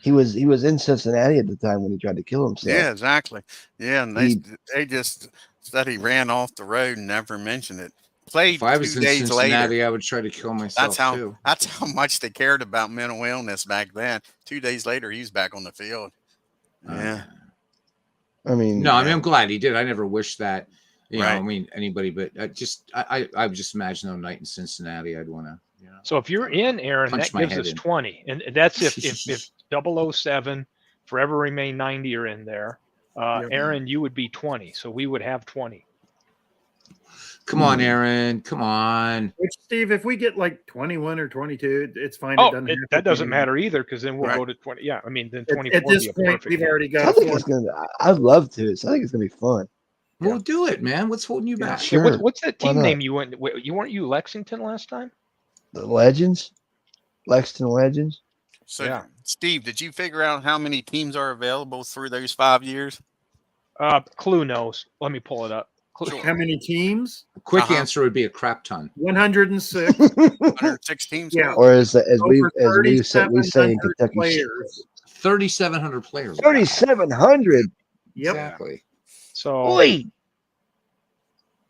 he was in Cincinnati at the time when he tried to kill himself. Yeah, exactly. Yeah, and they just said he ran off the road and never mentioned it. Played If I was 2 in days Cincinnati, later. I would try to kill myself too. That's how much they cared about mental illness back then. 2 days later, he's back on the field. Yeah. I mean, no, I mean, I'm glad he did. I never wish that, you Right. know, I mean, anybody, but I would just imagine a night in Cincinnati. I'd want to, you know. So if you're in, Aaron, that gives us 20. And that's if 007, Forever Remain 90 are in there. Aaron, you would be 20. So we would have 20. Come on, Aaron. Come on. Which, Steve, if we get like 21 or 22, it's fine. Oh, that doesn't matter either, because then we'll go to 20. Yeah, I mean, then 24 at this point, we've already got. I'd love to. So I think it's gonna be fun. We'll do it, man. What's holding you back? Sure. What's that team name you went? Weren't you Lexington last time? The Legends, Lexington Legends. So, Steve, did you figure out how many teams are available through those 5 years? Clue knows. Let me pull it up. How many teams? A quick answer would be a crap ton. 106. 106 teams. Yeah. Or as we say in Kentucky, players. 3,700 players. 3,700. Yep. Exactly. So. Wait.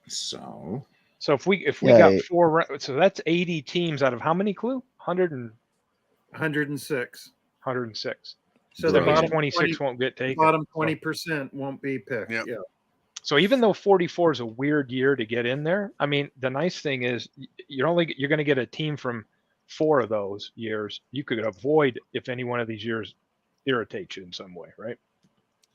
So if we got 4, so that's 80 teams out of how many, Clue? 106. 106. So the bottom 26 won't get taken. Bottom 20% won't be picked. Yep. Yeah. So even though 44 is a weird year to get in there, I mean, the nice thing is you're going to get a team from 4 of those years. You could avoid if any one of these years irritates you in some way, right?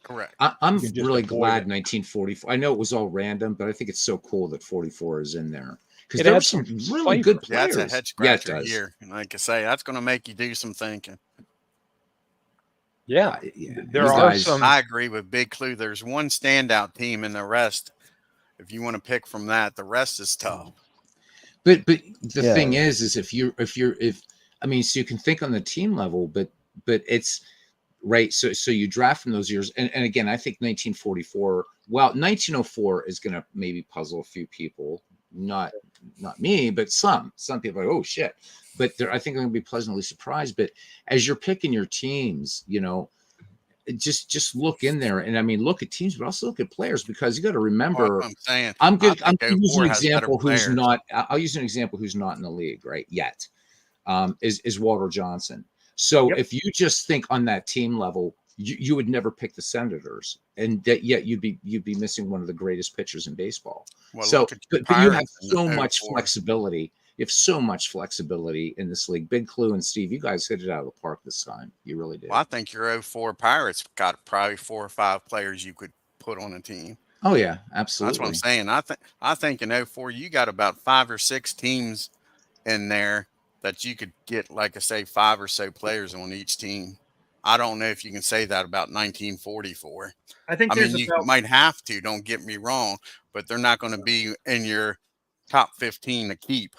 Correct. I'm really glad 1944. I know it was all random, but I think it's so cool that 44 is in there because there were some really good players. That's a head scratcher year. And like I say, that's going to make you do some thinking. Yeah, there are some. I agree with Big Clue. There's one standout team, and the rest, if you want to pick from that, the rest is tough. But the thing is if I mean, so you can think on the team level, but it's right. So you draft from those years, and again, I think 1944. Well, 1904 is going to maybe puzzle a few people. Not me, but some people are like, oh shit. But I think I'm going to be pleasantly surprised. But as you're picking your teams, you know, just look in there, and I mean, look at teams, but also look at players, because you got to remember. I'm saying I'm using an example who's not. I'll use an example who's not in the league right yet. Is Walter Johnson. So if you just think on that team level, you would never pick the Senators, and yet you'd be missing one of the greatest pitchers in baseball. Well, so, but you have so much flexibility. You have so much flexibility in this league. Big Clue and Steve, you guys hit it out of the park this time. You really did. Well, I think your 04 Pirates got probably 4 or 5 players you could put on a team. Oh yeah, absolutely. That's what I'm saying. I think in 04 you got about 5 or 6 teams in there that you could get, like I say, 5 or so players on each team. I don't know if you can say that about 1944. I think you might have to. Don't get me wrong, but they're not going to be in your top 15 to keep.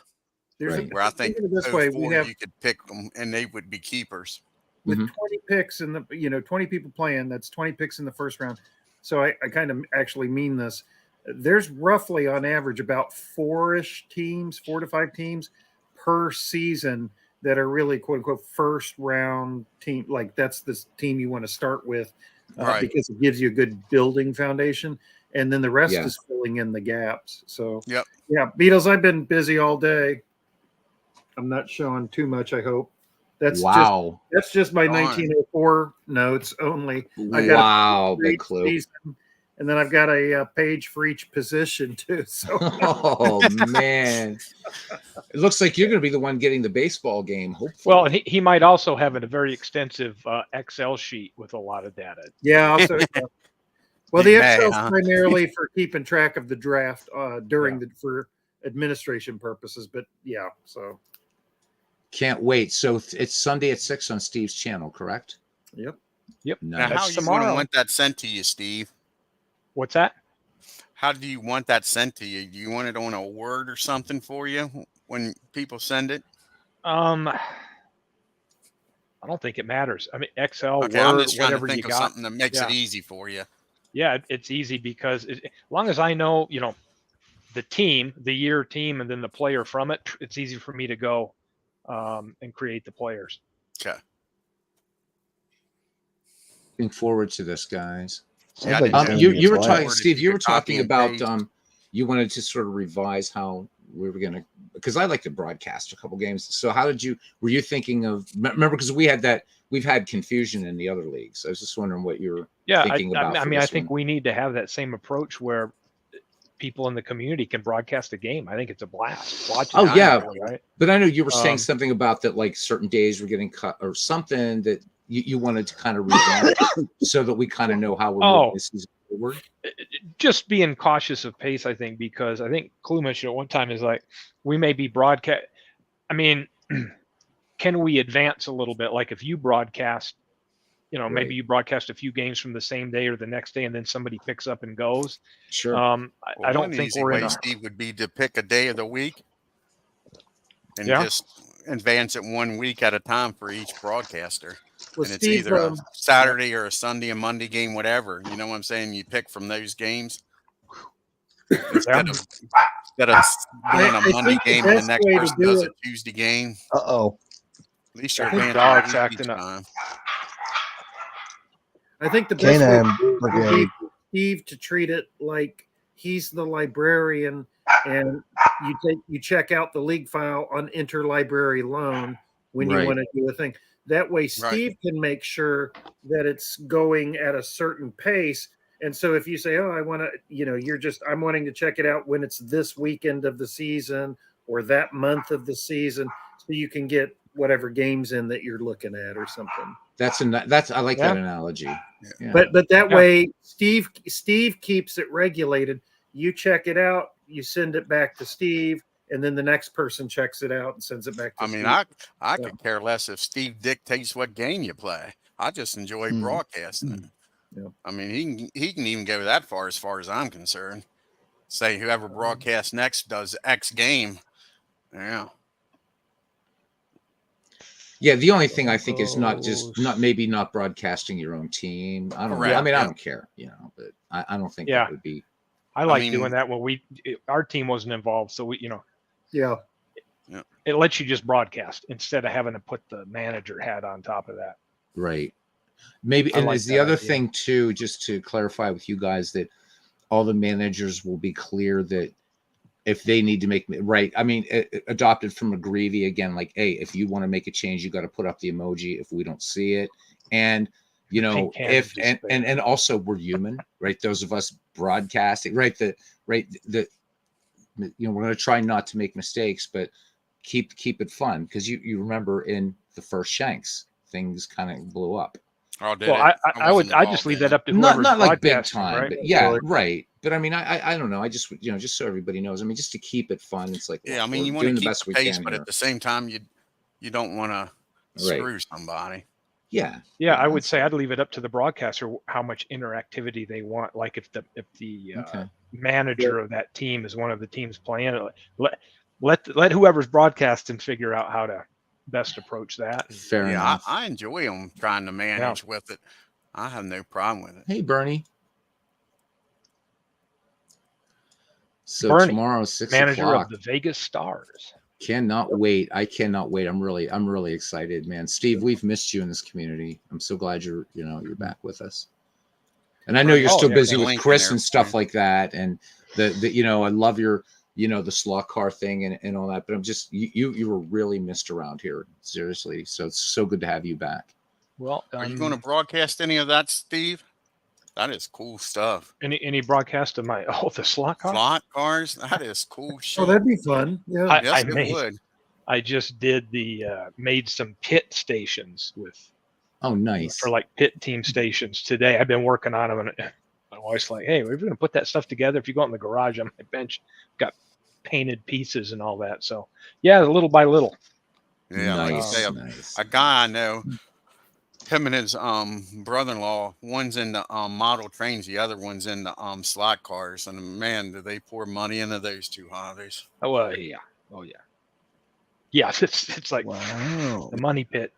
Where I think this way, you could pick them and they would be keepers. With 20 picks in the 20 people playing, that's 20 picks in the first round. So I kind of actually mean this. There's roughly on average about 4 to 5 teams per season that are really quote unquote first round team. Like that's this team you want to start with because it gives you a good building foundation. And then the rest is filling in the gaps. So Beatles, I've been busy all day. I'm not showing too much, I hope. That's just my 1904 notes only. Wow, Big Clue. Season, and then I've got a page for each position too. So oh man. It looks like you're going to be the one getting the baseball game, hopefully. Well, and he might also have a very extensive Excel sheet with a lot of data. Yeah, also well, the Excel is primarily for keeping track of the draft for administration purposes, but so can't wait. So it's Sunday at 6 on Steve's channel, correct? Yep. Nice. Now, how you going to want that sent to you, Steve? What's that? How do you want that sent to you? Do you want it on a Word or something for you when people send it? I don't think it matters. I mean, Excel, Word, I'm just trying whatever to think you of got. something that makes it easy for you. Yeah, it's easy because as long as I know, the team, the year team, and then the player from it, it's easy for me to go and create the players. Okay. Looking forward to this, guys. Yeah, you were talking, Word, Steve. You were talking about paste. You wanted to sort of revise how we were gonna, because I like to broadcast a couple games. So how did you? Were you thinking of? Remember, because we had that. We've had confusion in the other leagues. I was just wondering what you were thinking about. I mean, I think we need to have that same approach where people in the community can broadcast a game. I think it's a blast. Oh yeah, right? But I know you were saying something about that, like certain days were getting cut or something that you wanted to kind of revamp so that we kind of know how we're moving this season forward. Just being cautious of pace, I think, because I think Clue mentioned at one time is like we may be broadcast. I mean, can we advance a little bit? Like if you broadcast, maybe you broadcast a few games from the same day or the next day, and then somebody picks up and goes. Sure. I don't think we're in a. Steve, would be to pick a day of the week and just advance it 1 week at a time for each broadcaster. Well, and it's Steve, either a Saturday or a Sunday, a Monday game, whatever. You know what I'm saying? You pick from those games instead of doing a Monday game and the next person does a Tuesday game. Uh-oh. At least you're dog's acting up. I think the best way would be Steve to treat it like he's the librarian, and you check out the league file on interlibrary loan when you want to do a thing. That way, Steve can make sure that it's going at a certain pace. And so if you say, "Oh, I want to," I'm wanting to check it out when it's this weekend of the season or that month of the season, so you can get whatever games in that you're looking at or something. I like that analogy. Yeah. But that way, Steve keeps it regulated. You check it out, you send it back to Steve, and then the next person checks it out and sends it back to Steve. I could care less if Steve dictates what game you play. I just enjoy broadcasting. Yeah. I mean, he can even go that far as I'm concerned. Say whoever broadcasts next does X game. Yeah. Yeah, the only thing I think is not broadcasting your own team. I don't. I mean, I don't care, but I don't think that would be. I like doing that when our team wasn't involved, so we, Yeah. It lets you just broadcast instead of having to put the manager hat on top of that. Right. Maybe, and is the other thing too, just to clarify with you guys, that all the managers will be clear that if they need to make I mean, adopted from McGreevy again, like, hey, if you want to make a change, you got to put up the emoji if we don't see it. And and also we're human, right? Those of us broadcasting, right? We're going to try not to make mistakes, but keep it fun, because you remember in the first Shanks, things kind of blew up. Oh, I just leave that up to whoever's not like big time, right? But right. But I mean, I don't know. I just just so everybody knows. I mean, just to keep it fun. It's like, I mean, you want to keep the pace, but at the same time, you don't want to screw somebody. Yeah. I would say I'd leave it up to the broadcaster how much interactivity they want. Like if the manager of that team is one of the teams playing, let whoever's broadcasting figure out how to best approach that. Fair enough. I enjoy them trying to manage with it. I have no problem with it. Hey, Bernie. So Bernie, tomorrow, 6 manager o'clock. of the Vegas Stars. Cannot wait. I cannot wait. I'm really excited, man. Steve, we've missed you in this community. I'm so glad you're back with us. And I know you're still busy with Chris and stuff like that. And I love your, the slot car thing and all that, but I'm just, you were really missed around here. Seriously. So it's so good to have you back. Well, are you going to broadcast any of that, Steve? That is cool stuff. Any broadcast of the slot car? Slot cars? That is cool shit. Oh, that'd be fun. Yeah. It would. I just did made some pit stations with. Oh, nice. For like pit team stations today. I've been working on them, and my wife's like, "Hey, we're going to put that stuff together. If you go out in the garage on my bench, got painted pieces and all that." So yeah, little by little. Yeah, like you say, a guy I know, him and his brother-in-law, one's in the model trains, the other one's in the slot cars, and man, do they pour money into those two hobbies. Oh yeah. It's like the money pit.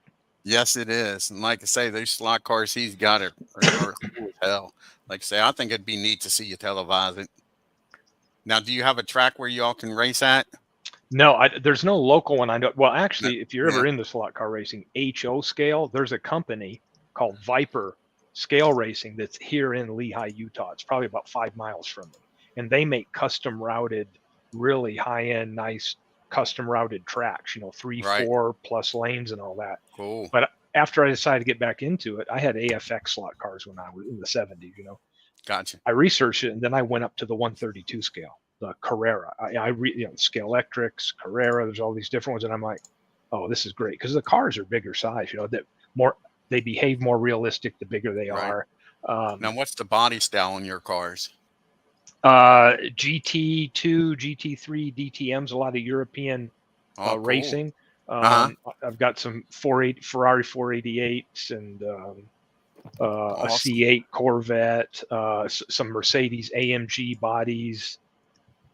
Yes, it is. And like I say, those slot cars he's got are cool as hell. Like I say, I think it'd be neat to see you televise it. Now, do you have a track where y'all can race at? No, there's no local one I know. Well, actually, if you're ever into slot car racing, HO Scale, there's a company called Viper Scale Racing that's here in Lehi, Utah. It's probably about 5 miles from me. And they make custom routed, really high-end, nice custom routed tracks, 3, 4 plus lanes and all that. Cool. But after I decided to get back into it, I had AFX slot cars when I was in the 70s, Gotcha. I researched it, and then I went up to the 132 scale, the Carrera. Scale Electrics, Carrera, there's all these different ones. And I'm like, oh, this is great. Because the cars are bigger size, they behave more realistic the bigger they are. Now, what's the body style on your cars? GT2, GT3, DTMs, a lot of European racing. I've got some Ferrari 488s and a C8 Corvette, some Mercedes AMG bodies.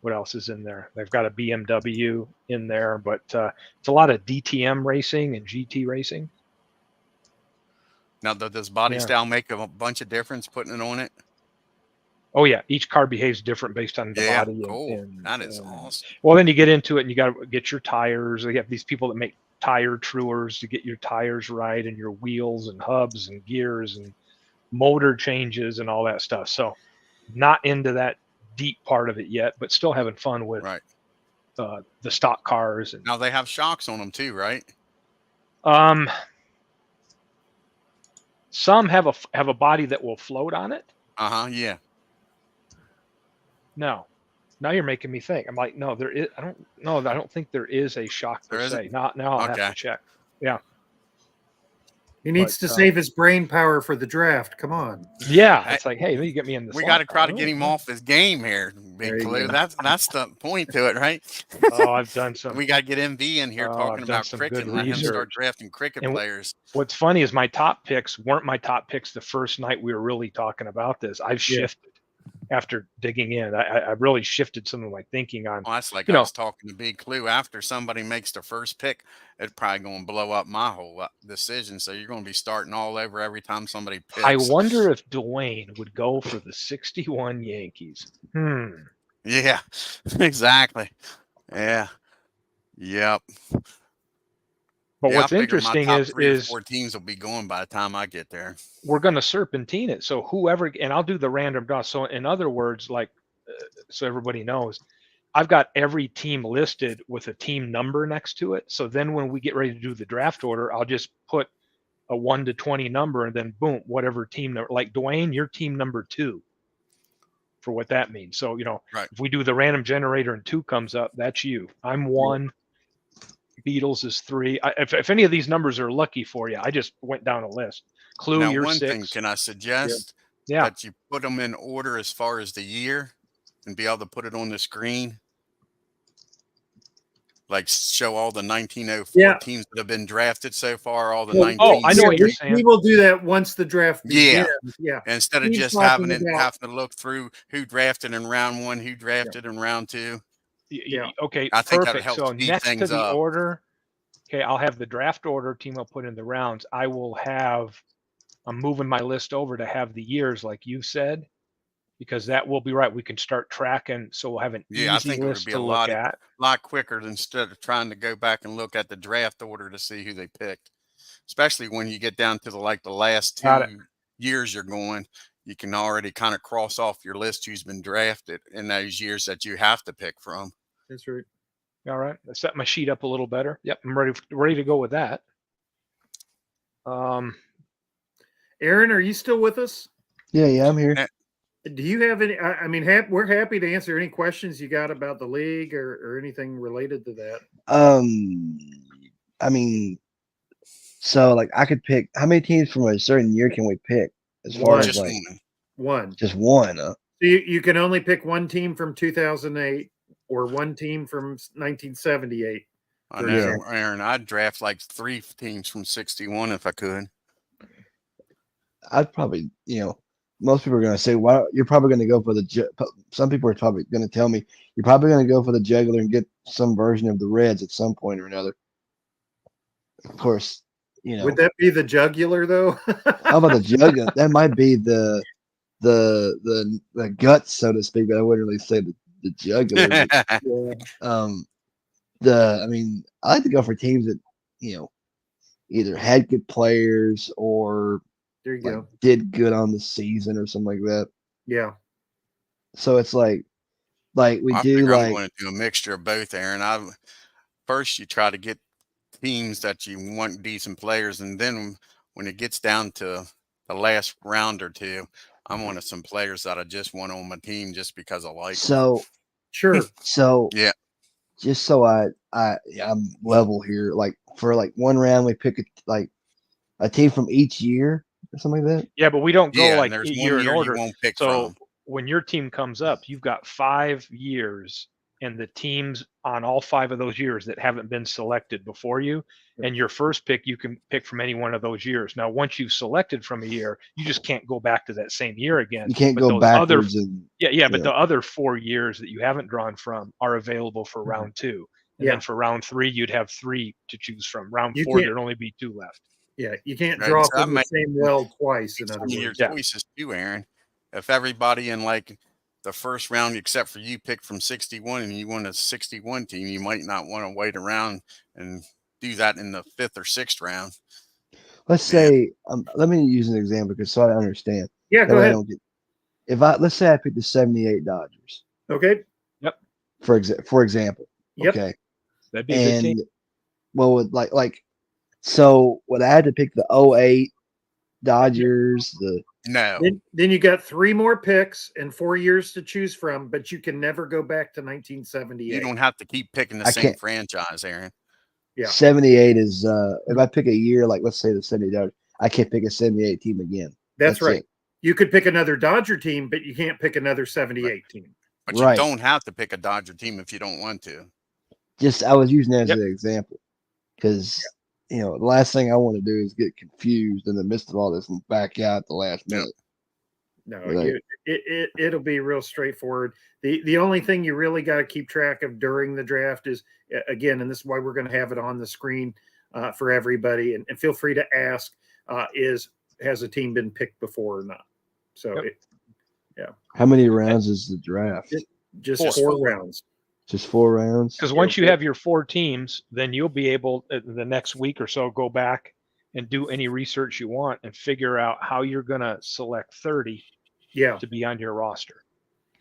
What else is in there? They've got a BMW in there, but it's a lot of DTM racing and GT racing. Now, does body style make a bunch of difference putting it on it? Oh yeah, each car behaves different based on the body. Cool. That is awesome. Well, then you get into it, and you got to get your tires. They have these people that make tire truers to get your tires right, and your wheels and hubs and gears and motor changes and all that stuff. So, not into that deep part of it yet, but still having fun with the stock cars. And now they have shocks on them too, right? Some have a body that will float on it. Yeah. No, now you're making me think. I'm like, no, there is. I don't think there is a shock per se. Now I'll have to check. Yeah. He needs to save his brain power for the draft. Come on. Yeah, it's like, hey, you get me in the. We got to try to get him off his game here, Big Clue. That's the point to it, right? Oh, I've done some. We got to get MV in here talking about cricket and let him start drafting cricket players. What's funny is my top picks weren't my top picks the first night we were really talking about this. I've shifted after digging in. I really shifted some of my thinking on. Well, that's like I was talking to Big Clue. After somebody makes the first pick, it's probably going to blow up my whole decision. So you're going to be starting all over every time somebody picks. I wonder if Dwayne would go for the 61 Yankees. Yeah, exactly. Yeah. Yep. But what's interesting is 4 teams will be going by the time I get there. We're going to serpentine it. So whoever, and I'll do the random draw. So in other words, so everybody knows, I've got every team listed with a team number next to it. So then when we get ready to do the draft order, I'll just put a 1 to 20 number and then boom, whatever team number. Like Dwayne, you're team number 2 for what that means. So, if we do the random generator and 2 comes up, that's you. I'm 1. Beatles is 3. If any of these numbers are lucky for you, I just went down a list. Clue, now, you're one 6. thing, can I suggest that you put them in order as far as the year and be able to put it on the screen? Like show all the 1904 teams that have been drafted so far, all the 19. Oh, I know what you're saying. We will do that once the draft begins. Yeah. Instead of just having to look through who drafted in round 1, who drafted in round 2. Yeah. Okay. I think that perfect. helps So speed next things to the up. order, I'll have the draft order team I'll put in the rounds. I'm moving my list over to have the years like you said, because that will be right. We can start tracking. So we'll have an easy list to look at. A lot quicker than instead of trying to go back and look at the draft order to see who they picked, especially when you get down to the last 2 years you're going. You can already kind of cross off your list who's been drafted in those years that you have to pick from. That's right. All right. I set my sheet up a little better. Yep. I'm ready to go with that. Aaron, are you still with us? Yeah, I'm here. Do you have any, we're happy to answer any questions you got about the league or anything related to that. So I could pick, how many teams from a certain year can we pick? As far as one. Just one. So you can only pick one team from 2008 or one team from 1978. I know, Aaron. I'd draft 3 teams from 61 if I could. I'd probably, most people are going to say, "Why?" You're probably going to go for some people are probably going to tell me you're probably going to go for the juggler and get some version of the Reds at some point or another. Of course, Would that be the jugular though? How about the jugular? That might be the guts, so to speak. But I wouldn't really say the the jugular. I mean, I like to go for teams that either had good players or there you go, did good on the season or something like that. Yeah. So it's like we do I'm going to do a mixture of both, Aaron. First you try to get teams that you want decent players, and then when it gets down to the last round or two, I wanted some players that I just want on my team just because I like them. Sure. So yeah. Just so I'm level here. Like for one round, we pick a team from each year or something like that. Yeah, but we don't go like there's year in order. You won't pick so from. When your team comes up, you've got 5 years, and the teams on all 5 of those years that haven't been selected before you, and your first pick, you can pick from any one of those years. Now, once you've selected from a year, you just can't go back to that same year again. You can't go backwards. But the other 4 years that you haven't drawn from are available for round 2. And then for round 3, you'd have 3 to choose from. Round 4, there'd only be 2 left. Yeah, you can't draw from the same well twice. In other words, your choices too, Aaron. If everybody in the first round except for you picked from 61 and you want a 61 team, you might not want to wait around and do that in the 5th or 6th round. Let's say, let me use an example because so I understand. Yeah, go ahead. Let's say I picked the 78 Dodgers. Okay. Yep. For example. Yep. Okay. That'd be a good team. Well, so would I had to pick the 08 Dodgers? No. Then you got 3 more picks and 4 years to choose from, but you can never go back to 1978. You don't have to keep picking the same franchise, Aaron. Yeah. 78 is if I pick a year, let's say the 78 Dodgers, I can't pick a 78 team again. That's right. It. You could pick another Dodger team, but you can't pick another 78 team. But you don't have to pick a Dodger team if you don't want to. I was using that as an example because the last thing I want to do is get confused in the midst of all this and back out at the last minute. No, it'll be real straightforward. The only thing you really got to keep track of during the draft is, again, and this is why we're going to have it on the screen for everybody, and feel free to ask, has a team been picked before or not? So, How many rounds is the draft? Just 4 rounds. Just 4 rounds? Because once you have your 4 teams, then you'll be able, the next week or so, go back and do any research you want and figure out how you're going to select 30 to be on your roster.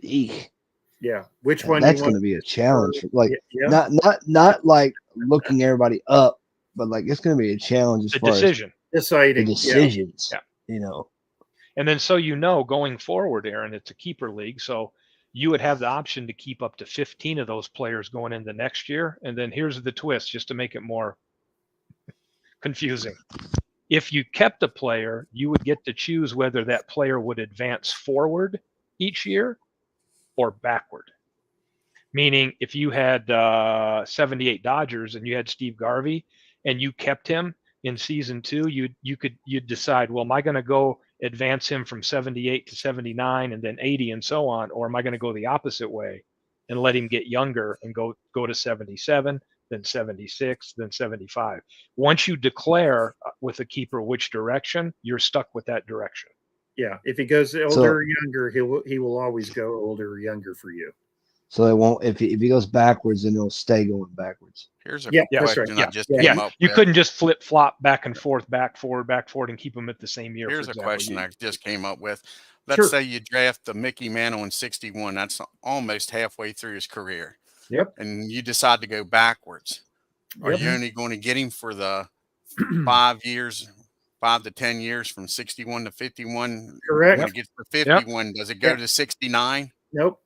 Eek. Yeah. Which one? That's going to be a challenge. Not like looking everybody up, but it's going to be a challenge as far as deciding the decisions. Yeah. And then going forward, Aaron, it's a keeper league, so you would have the option to keep up to 15 of those players going into next year. And then here's the twist, just to make it more confusing. If you kept a player, you would get to choose whether that player would advance forward each year or backward. Meaning if you had 78 Dodgers and you had Steve Garvey and you kept him in season 2, you'd decide, well, am I going to go advance him from 78 to 79 and then 80 and so on, or am I going to go the opposite way and let him get younger and go to 77, then 76, then 75? Once you declare with a keeper which direction, you're stuck with that direction. Yeah, if he goes older or younger, he will always go older or younger for you. So it won't. If he goes backwards, then he'll stay going backwards. Here's a question I just came up with. You couldn't just flip flop back and forth, back forward, and keep them at the same year. Here's a question I just came up with. Let's say you draft the Mickey Mantle in 61. That's almost halfway through his career. Yep. And you decide to go backwards. Are you only going to get him for the 5 to 10 years from 61 to 51? Correct. When it gets to 51, does it go to 69? Nope.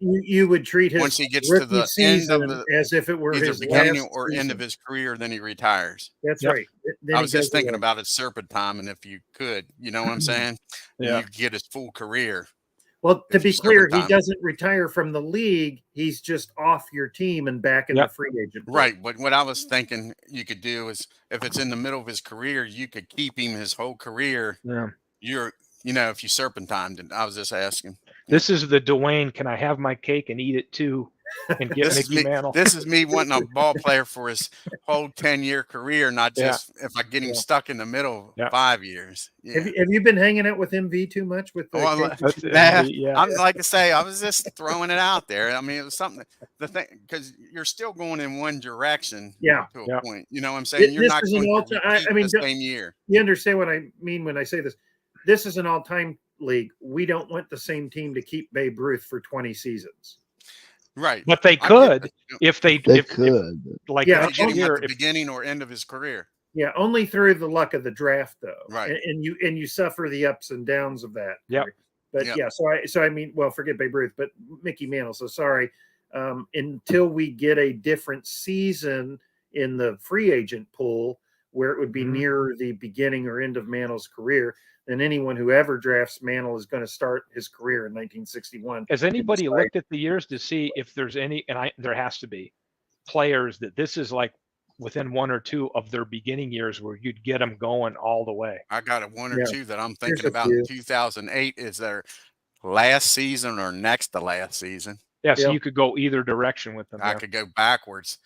You would treat his once he gets to the end of as if it were either his beginning last or season. end of his career, then he retires. That's right. Then I was just thinking about it serpent time, and if you could, you know what I'm saying? You get his full career. Well, to be clear, he doesn't retire from the league. He's just off your team and back in the free agent. Right. But what I was thinking you could do is if it's in the middle of his career, you could keep him his whole career. Yeah. If you serpentined it. I was just asking. This is the Dwayne, can I have my cake and eat it too and get Mickey Mantle. This is me wanting a ball player for his whole 10-year career, not just if I get him stuck in the middle 5 years. Yeah. Have you been hanging out with MV too much with the I'm like I say, I was just throwing it out there. I mean, it was something the thing because you're still going in one direction to a point. You know what I'm saying? You're not going to repeat the same year. You understand what I mean when I say this? This is an all-time league. We don't want the same team to keep Babe Ruth for 20 seasons. Right. But they could if they could. Like next year at the beginning or end of his career. Yeah, only through the luck of the draft though. Right. And you suffer the ups and downs of that. Yeah. But so I mean, well, forget Babe Ruth, but Mickey Mantle. So sorry. Until we get a different season in the free agent pool where it would be near the beginning or end of Mantle's career, then anyone who ever drafts Mantle is going to start his career in 1961. Has anybody looked at the years to see if there's any, there has to be players that this is like within 1 or 2 of their beginning years where you'd get them going all the way? I got 1 or 2 that I'm thinking about. In 2008 is their last season or next to last season. Yeah, so you could go either direction with them. I could go backwards.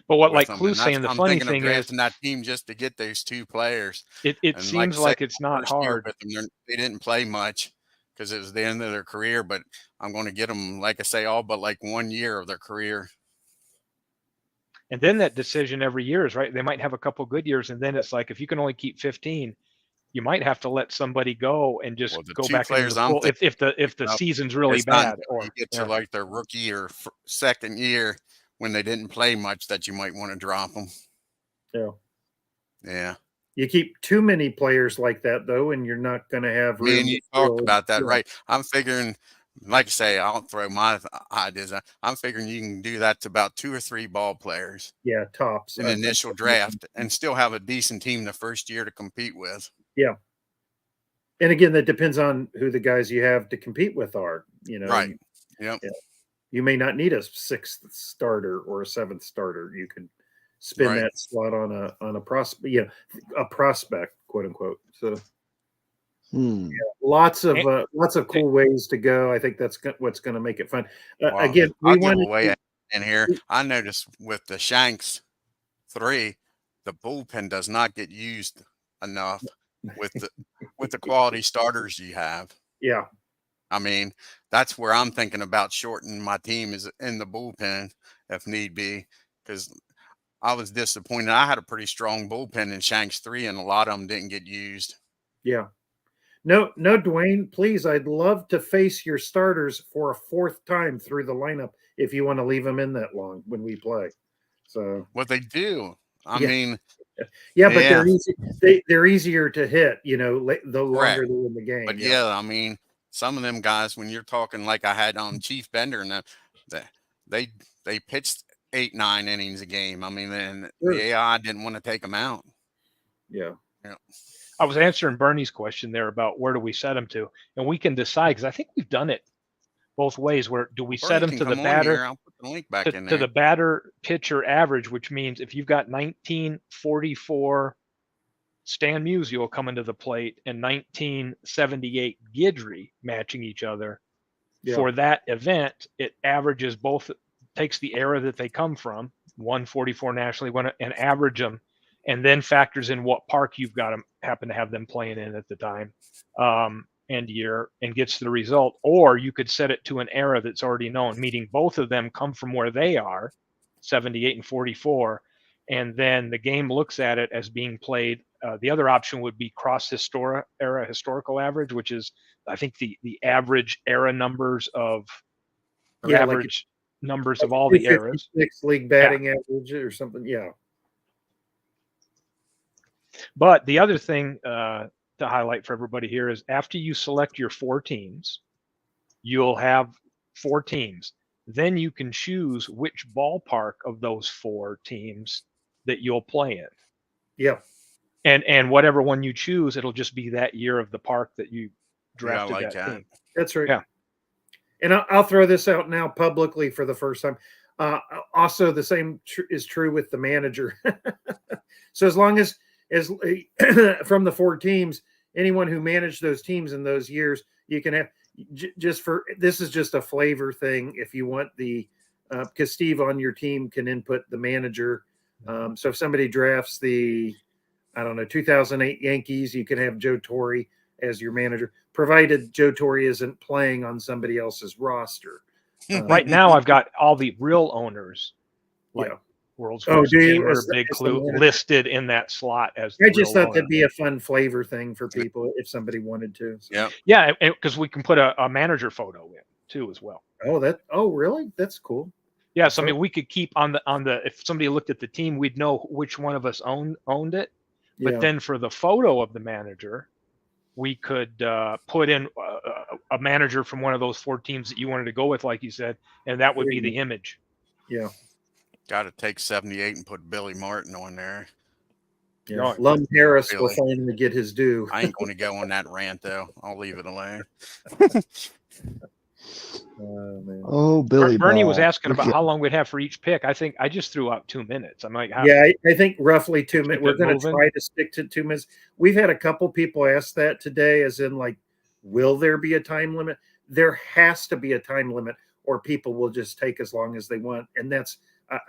But what, like Clue's saying, the funny thing is that team just to get those 2 players. It seems like it's not hard. They didn't play much because it was the end of their career. But I'm going to get them, like I say, all but like 1 year of their career. And then that decision every year is right. They might have a couple good years, and then it's like if you can only keep 15, you might have to let somebody go and just go back into the pool if the season's really bad. Or you get to like their rookie or second year when they didn't play much that you might want to drop them. Yeah. Yeah. You keep too many players like that though, and you're not going to have. Me and you talked about that, right? I'm figuring, like I say, I'll throw my ideas out. I'm figuring you can do that to about 2 or 3 ball players. Yeah, tops. In the initial draft and still have a decent team the first year to compete with. Yeah. And again, that depends on who the guys you have to compete with are, you know. Right. Yep. Yeah. You may not need a 6th starter or a 7th starter. You can spin that slot on a prospect, a prospect, quote unquote. So lots of cool ways to go. I think that's what's going to make it fun. Again, we want away in here. I noticed with the Shanks 3, the bullpen does not get used enough with the quality starters you have. Yeah. I mean, that's where I'm thinking about shortening my team is in the bullpen if need be, because I was disappointed. I had a pretty strong bullpen in Shanks 3, and a lot of them didn't get used. Yeah. No, Dwayne, please. I'd love to face your starters for a 4th time through the lineup if you want to leave them in that long when we play. So what they do, I mean, but they're easy. They're easier to hit, the longer they're in the game. But I mean, some of them guys, when you're talking like I had on Chief Bender, and they pitched 8-9 innings a game. I mean, then the AI didn't want to take them out. Yeah. I was answering Bernie's question there about where do we set them to, and we can decide because I think we've done it both ways. Where do we set them to the batter? I'll put the link back in there. To the batter pitcher average, which means if you've got 1944 Stan Musial coming to the plate and 1978 Guidry matching each other for that event, it averages both, takes the era that they come from, 144 nationally, and average them, and then factors in what park you've got them, happen to have them playing in at the time and year, and gets the result. Or you could set it to an era that's already known, meaning both of them come from where they are, 78 and 44, and then the game looks at it as being played. The other option would be era historical average, which is, I think, the average era numbers of average numbers of all the eras. 6 league batting average or something. Yeah. But the other thing to highlight for everybody here is after you select your 4 teams, you'll have 4 teams. Then you can choose which ballpark of those 4 teams that you'll play in. Yeah. And whatever one you choose, it'll just be that year of the park that you drafted that team. That's right. Yeah. And I'll throw this out now publicly for the first time. Also, the same is true with the manager. So as long as from the 4 teams, anyone who managed those teams in those years, you can have this is just a flavor thing. If you want the because Steve on your team can input the manager. So if somebody drafts the, I don't know, 2008 Yankees, you can have Joe Torre as your manager, provided Joe Torre isn't playing on somebody else's roster. Right now, I've got all the real owners, like World's Greatest Gamer, Big Clue, listed in that slot as. I just thought that'd be a fun flavor thing for people if somebody wanted to. So. Yeah, because we can put a manager photo in too as well. Oh, really? That's cool. Yeah, so I mean, we could keep on the if somebody looked at the team, we'd know which one of us owned it. But then for the photo of the manager, we could put in a manager from one of those 4 teams that you wanted to go with, like you said, and that would be the image. Yeah. Got to take 78 and put Billy Martin on there. Yeah. Lum Harris will finally get his due. I ain't going to go on that rant, though. I'll leave it alone. Oh, Billy. Bernie was asking about how long we'd have for each pick. I think I just threw out 2 minutes. I'm like, I think roughly 2 minutes. We're going to try to stick to 2 minutes. We've had a couple people ask that today, as in, like, will there be a time limit? There has to be a time limit, or people will just take as long as they want. And that's,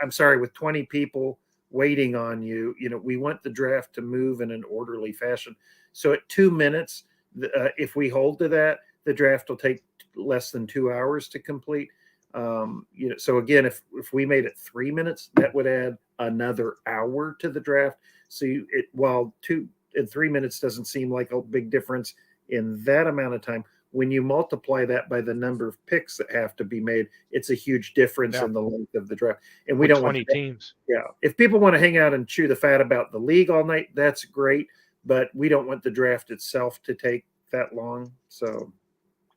I'm sorry, with 20 people waiting on you, we want the draft to move in an orderly fashion. So at 2 minutes, if we hold to that, the draft will take less than 2 hours to complete. So again, if we made it 3 minutes, that would add another hour to the draft. So while 2 and 3 minutes doesn't seem like a big difference in that amount of time, when you multiply that by the number of picks that have to be made, it's a huge difference in the length of the draft. And we don't 20 want teams. Yeah. If people want to hang out and chew the fat about the league all night, that's great. But we don't want the draft itself to take that long. So,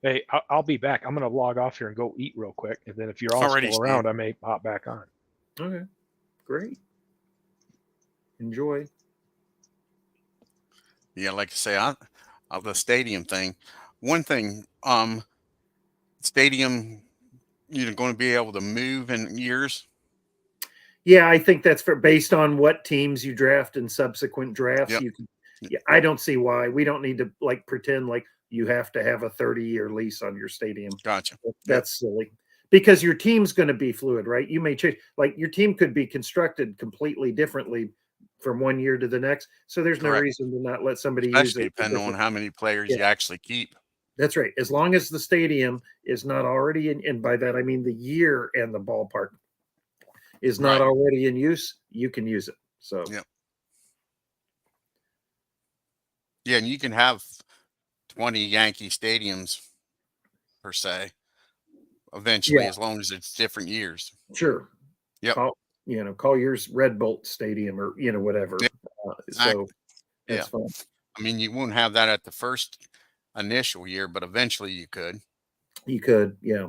hey, I'll be back. I'm going to log off here and go eat real quick. And then if you're all still around, I may hop back on. Okay. Great. Enjoy. Yeah, like I say, the stadium thing. One thing, stadium, you're going to be able to move in years. Yeah, I think that's based on what teams you draft in subsequent drafts. Yep. You can. Yeah, I don't see why we don't need to pretend like you have to have a 30-year lease on your stadium. Gotcha. That's silly, because your team's going to be fluid, right? You may change, like your team could be constructed completely differently from 1 year to the next. So there's no reason to not let somebody use it. Depending on how many players you actually keep. That's right. As long as the stadium is not already in, and by that I mean the year and the ballpark is not already in use, you can use it. So yeah, and you can have 20 Yankee stadiums per se eventually, as long as it's different years. Sure. Yep. Call yours Red Bolt Stadium or whatever. Yep. So that's fun. I mean, you won't have that at the first initial year, but eventually you could. You could, yeah.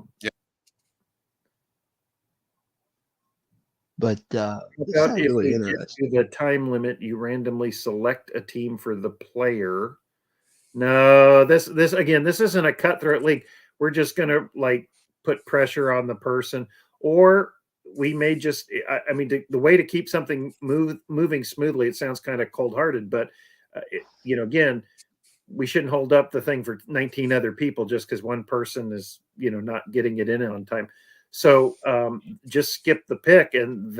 But it's really interesting. The time limit, you randomly select a team for the player. No, this again, this isn't a cutthroat league. We're just gonna put pressure on the person, or we may just. I mean, the way to keep something moving smoothly. It sounds kind of cold-hearted, but again, we shouldn't hold up the thing for 19 other people just because one person is not getting it in on time. So just skip the pick, and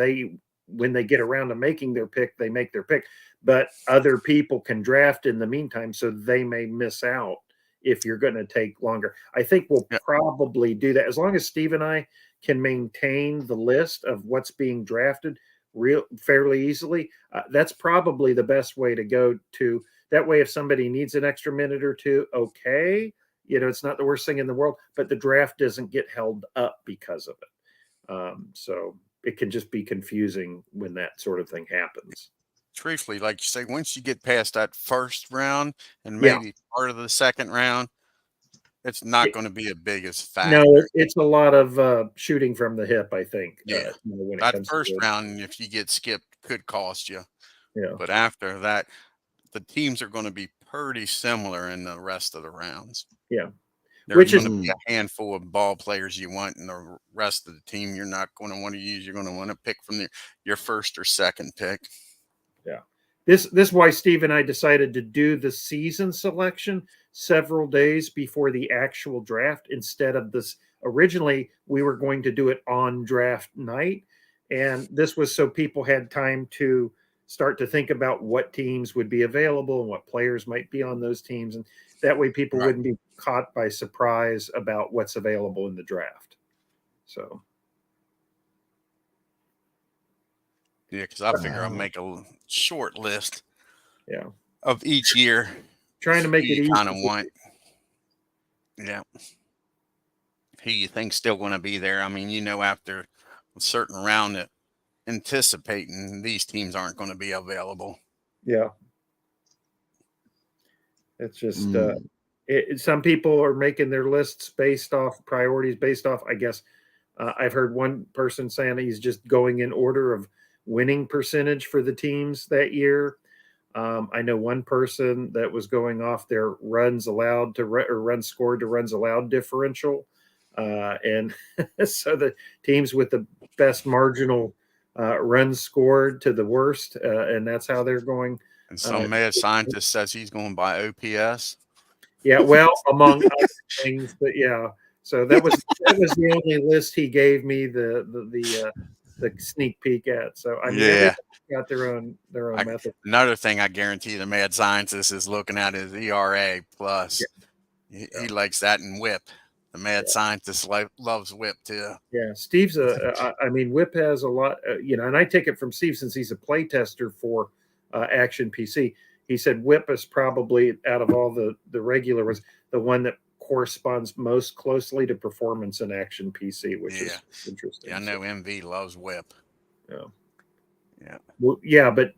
when they get around to making their pick, they make their pick. But other people can draft in the meantime, so they may miss out if you're going to take longer. I think we'll probably do that as long as Steve and I can maintain the list of what's being drafted fairly easily. That's probably the best way to go to. That way, if somebody needs an extra minute or two, okay. It's not the worst thing in the world, but the draft doesn't get held up because of it. So it can just be confusing when that sort of thing happens. Truthfully, like you say, once you get past that first round and maybe part of the second round, it's not going to be a big as factor. No, it's a lot of shooting from the hip, I think. Yeah. When that first round, if you get skipped, could cost you. Yeah. But after that, the teams are going to be pretty similar in the rest of the rounds. Yeah. There's going to be a handful of ball players you want, and the rest of the team you're not going to want to use. You're going to want to pick from your first or second pick. Yeah. This is why Steve and I decided to do the season selection several days before the actual draft instead of this originally we were going to do it on draft night, and this was so people had time to start to think about what teams would be available and what players might be on those teams, and that way people wouldn't be caught by surprise about what's available in the draft. So yeah, because I figure I'll make a short list of each year, trying to make it easy. Kind of want who you think's still going to be there. I mean, after a certain round that anticipating these teams aren't going to be available. Yeah. It's just some people are making their lists based off priorities, based off, I guess, I've heard one person saying he's just going in order of winning percentage for the teams that year. I know one person that was going off their runs allowed to or runs scored to runs allowed differential. And so the teams with the best marginal runs scored to the worst, and that's how they're going. And some mad scientist says he's going by OPS. Yeah, well, among other things, but yeah. So that was the only list he gave me the sneak peek at. So I mean, everybody's got their own method. Another thing I guarantee the mad scientist is looking at is ERA plus. Yeah. He likes that in WHIP. The mad scientist loves WHIP too. Yeah, Steve's I mean, WHIP has a lot, and I take it from Steve since he's a play tester for Action PC. He said WHIP is probably out of all the regular ones, the one that corresponds most closely to performance in Action PC, which is interesting. Yeah, I know MV loves WHIP. Yeah. Yeah. Well, yeah, but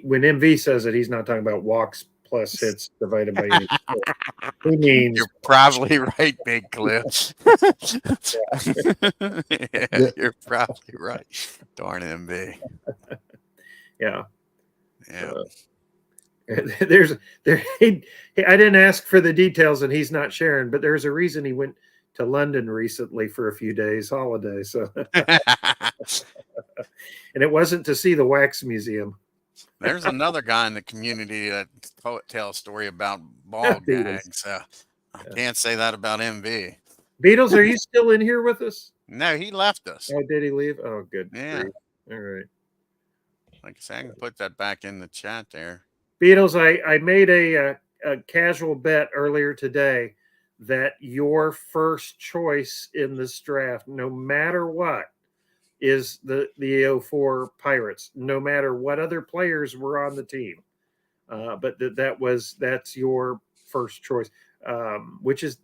when MV says it, he's not talking about walks plus hits divided by 80. He means you're probably right, Big Cliff. You're probably right. Darn MV. Yeah. Yeah. I didn't ask for the details and he's not sharing, but there's a reason he went to London recently for a few days holiday. So and it wasn't to see the wax museum. There's another guy in the community that tells a story about ball gags. So I can't say that about MV. Beatles, are you still in here with us? No, he left us. Oh, did he leave? Oh, good. Yeah. All right. Like I said, I can put that back in the chat there. Beatles, I made a casual bet earlier today that your first choice in this draft, no matter what, is the 04 Pirates, no matter what other players were on the team. But that's your first choice, which is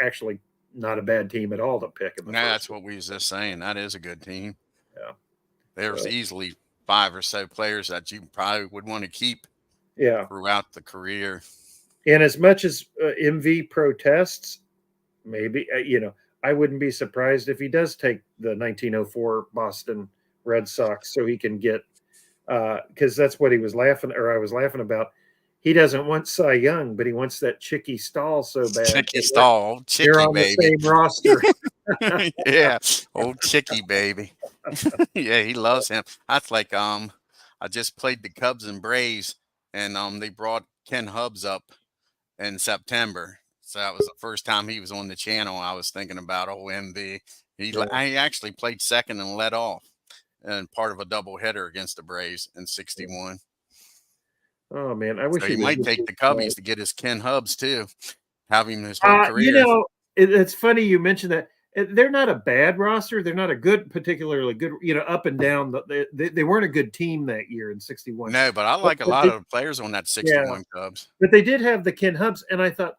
actually not a bad team at all to pick. That's what we was just saying. That is a good team. Yeah. There's easily 5 or so players that you probably would want to keep throughout the career. And as much as MV protests, maybe, I wouldn't be surprised if he does take the 1904 Boston Red Sox so he can get, because that's what I was laughing about. He doesn't want Cy Young, but he wants that Chicky Stahl so bad. Chicky Stahl, Chicky they're on baby. The same roster. Yeah, old Chicky baby. Yeah, he loves him. That's like I just played the Cubs and Braves, and they brought Ken Hubbs up in September. So that was the first time he was on the channel. I was thinking about old MV. He actually played second and led off, and part of a doubleheader against the Braves in '61. Oh man, I wish he might take the Cubbies to get his Ken Hubbs too. Have him his whole career. It's funny you mentioned that. They're not a bad roster. They're not a particularly good, up and down. They weren't a good team that year in '61. No, but I like a lot of players on that '61 Cubs. But they did have the Ken Hubbs, and I thought,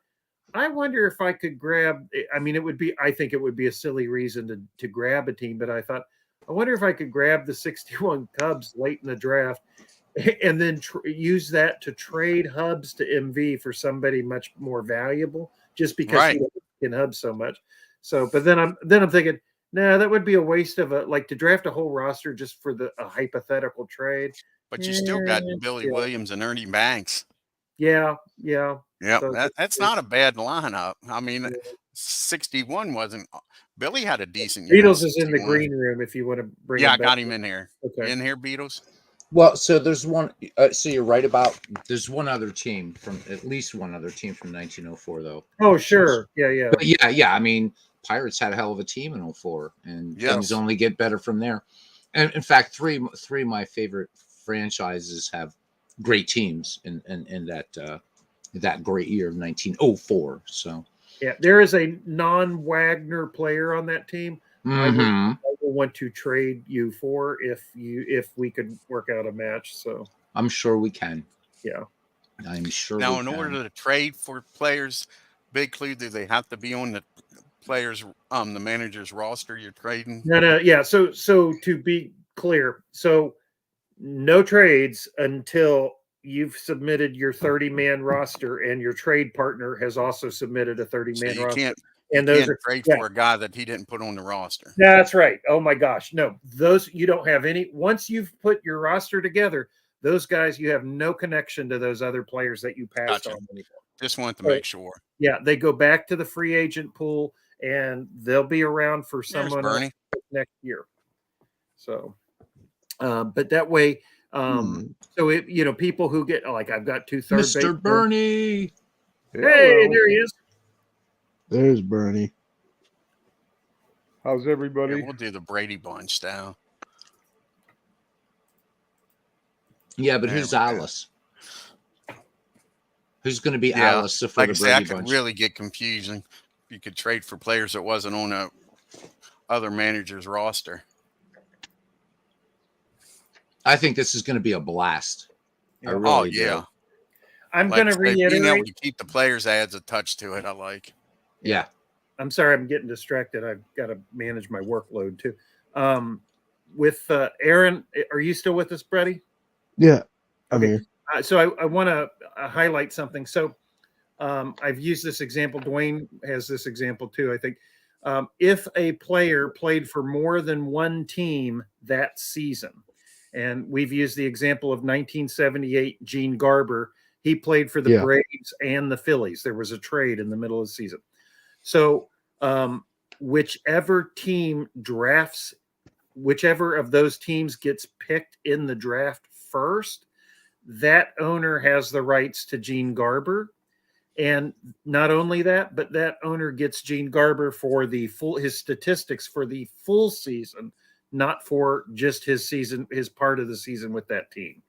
I wonder if I could grab. I mean, I think it would be a silly reason to grab a team, but I thought, I wonder if I could grab the '61 Cubs late in the draft, and then use that to trade Hubbs to MV for somebody much more valuable, just because he likes Ken Hubbs so much. So, but then I'm thinking, that would be a waste of to draft a whole roster just for a hypothetical trade. But you still got Billy Williams and Ernie Banks. Yeah. So that's not a bad lineup. I mean, 61 wasn't. Billy had a decent year. Beatles is in the green room if you want to bring. Yeah, I got him in here. Okay. In here, Beatles. Well, so there's one. So you're right about. There's one other team from 1904, though. Oh, sure. Yeah. But yeah. I mean, Pirates had a hell of a team in 04, and things only get better from there. And in fact, three of my favorite franchises have great teams in that great year of 1904. So yeah, there is a non-Wagner player on that team. I will want to trade you for if we could work out a match. So I'm sure we can. Yeah, I'm sure. Now, in order to trade for players, big clue: do they have to be on the players, the manager's roster you're trading? No, yeah. So to be clear, so no trades until you've submitted your 30-man roster and your trade partner has also submitted a 30-man roster. You can't trade for a guy that he didn't put on the roster. That's right. Oh my gosh. No, those you don't have any. Once you've put your roster together, those guys, you have no connection to those other players that you passed on anymore. Just wanted to make sure. Yeah, they go back to the free agent pool and they'll be around for someone else next year. So, but that way, so it, people who get like I've got 2 third Mr. Bernie. Hey, there he is. There's Bernie. How's everybody? Yeah, we'll do the Brady Bunch now. Yeah, but who's Alice? Who's going to be Alice for the Brady Bunch? Could really get confusing. You could trade for players that wasn't on a other manager's roster. I think this is going to be a blast. Yeah. Really do. I'm going to reiterate. Being able to keep the players adds a touch to it. I like. Yeah. I'm sorry, I'm getting distracted. I've got to manage my workload too. With Aaron, are you still with us, Brady? Yeah, I'm here. So I want to highlight something. So I've used this example. Dwayne has this example too, I think. If a player played for more than one team that season, and we've used the example of 1978 Gene Garber, he played for the Braves and the Phillies. There was a trade in the middle of the season. So whichever team drafts, whichever of those teams gets picked in the draft first, that owner has the rights to Gene Garber. And not only that, but that owner gets Gene Garber for his statistics for the full season, not for just his part of the season with that team.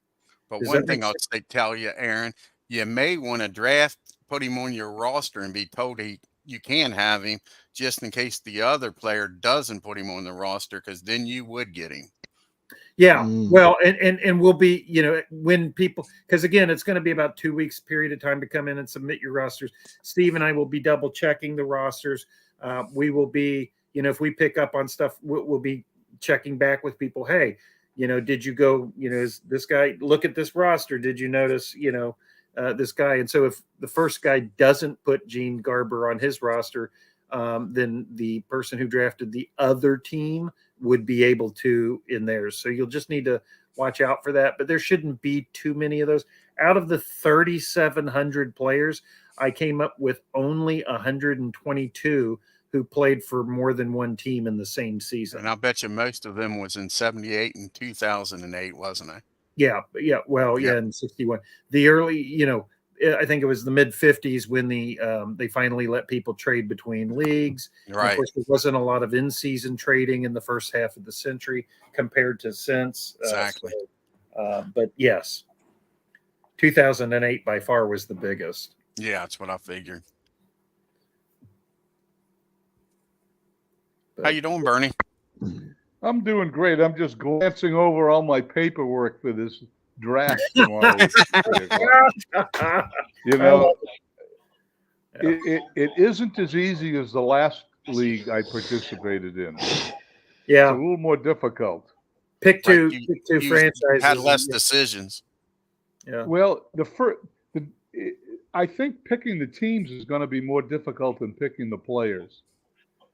But one thing I'll tell you, Aaron, you may want to put him on your roster and be told you can have him just in case the other player doesn't put him on the roster, because then you would get him. Yeah. Well, and we'll be, when people, because again, it's going to be about 2 weeks period of time to come in and submit your rosters. Steve and I will be double checking the rosters. We will be, if we pick up on stuff, we'll be checking back with people. Hey, did you go, is this guy, look at this roster. Did you notice, this guy? And so if the first guy doesn't put Gene Garber on his roster, then the person who drafted the other team would be able to in theirs. So you'll just need to watch out for that. But there shouldn't be too many of those. Out of the 3,700 players, I came up with only 122 who played for more than one team in the same season. And I bet you most of them was in 78 and 2008, wasn't it? Yeah. Well, yeah, in 61. The early, I think it was the mid 50s when they finally let people trade between leagues. Right. Of course, there wasn't a lot of in-season trading in the first half of the century compared to since. Exactly. But yes, 2008 by far was the biggest. Yeah, that's what I figured. But, how you doing, Bernie? I'm doing great. I'm just glancing over all my paperwork for this draft. It isn't as easy as the last league I participated in. Yeah, it's a little more difficult. Pick two franchises. Had less decisions. Yeah. Well, I think picking the teams is going to be more difficult than picking the players.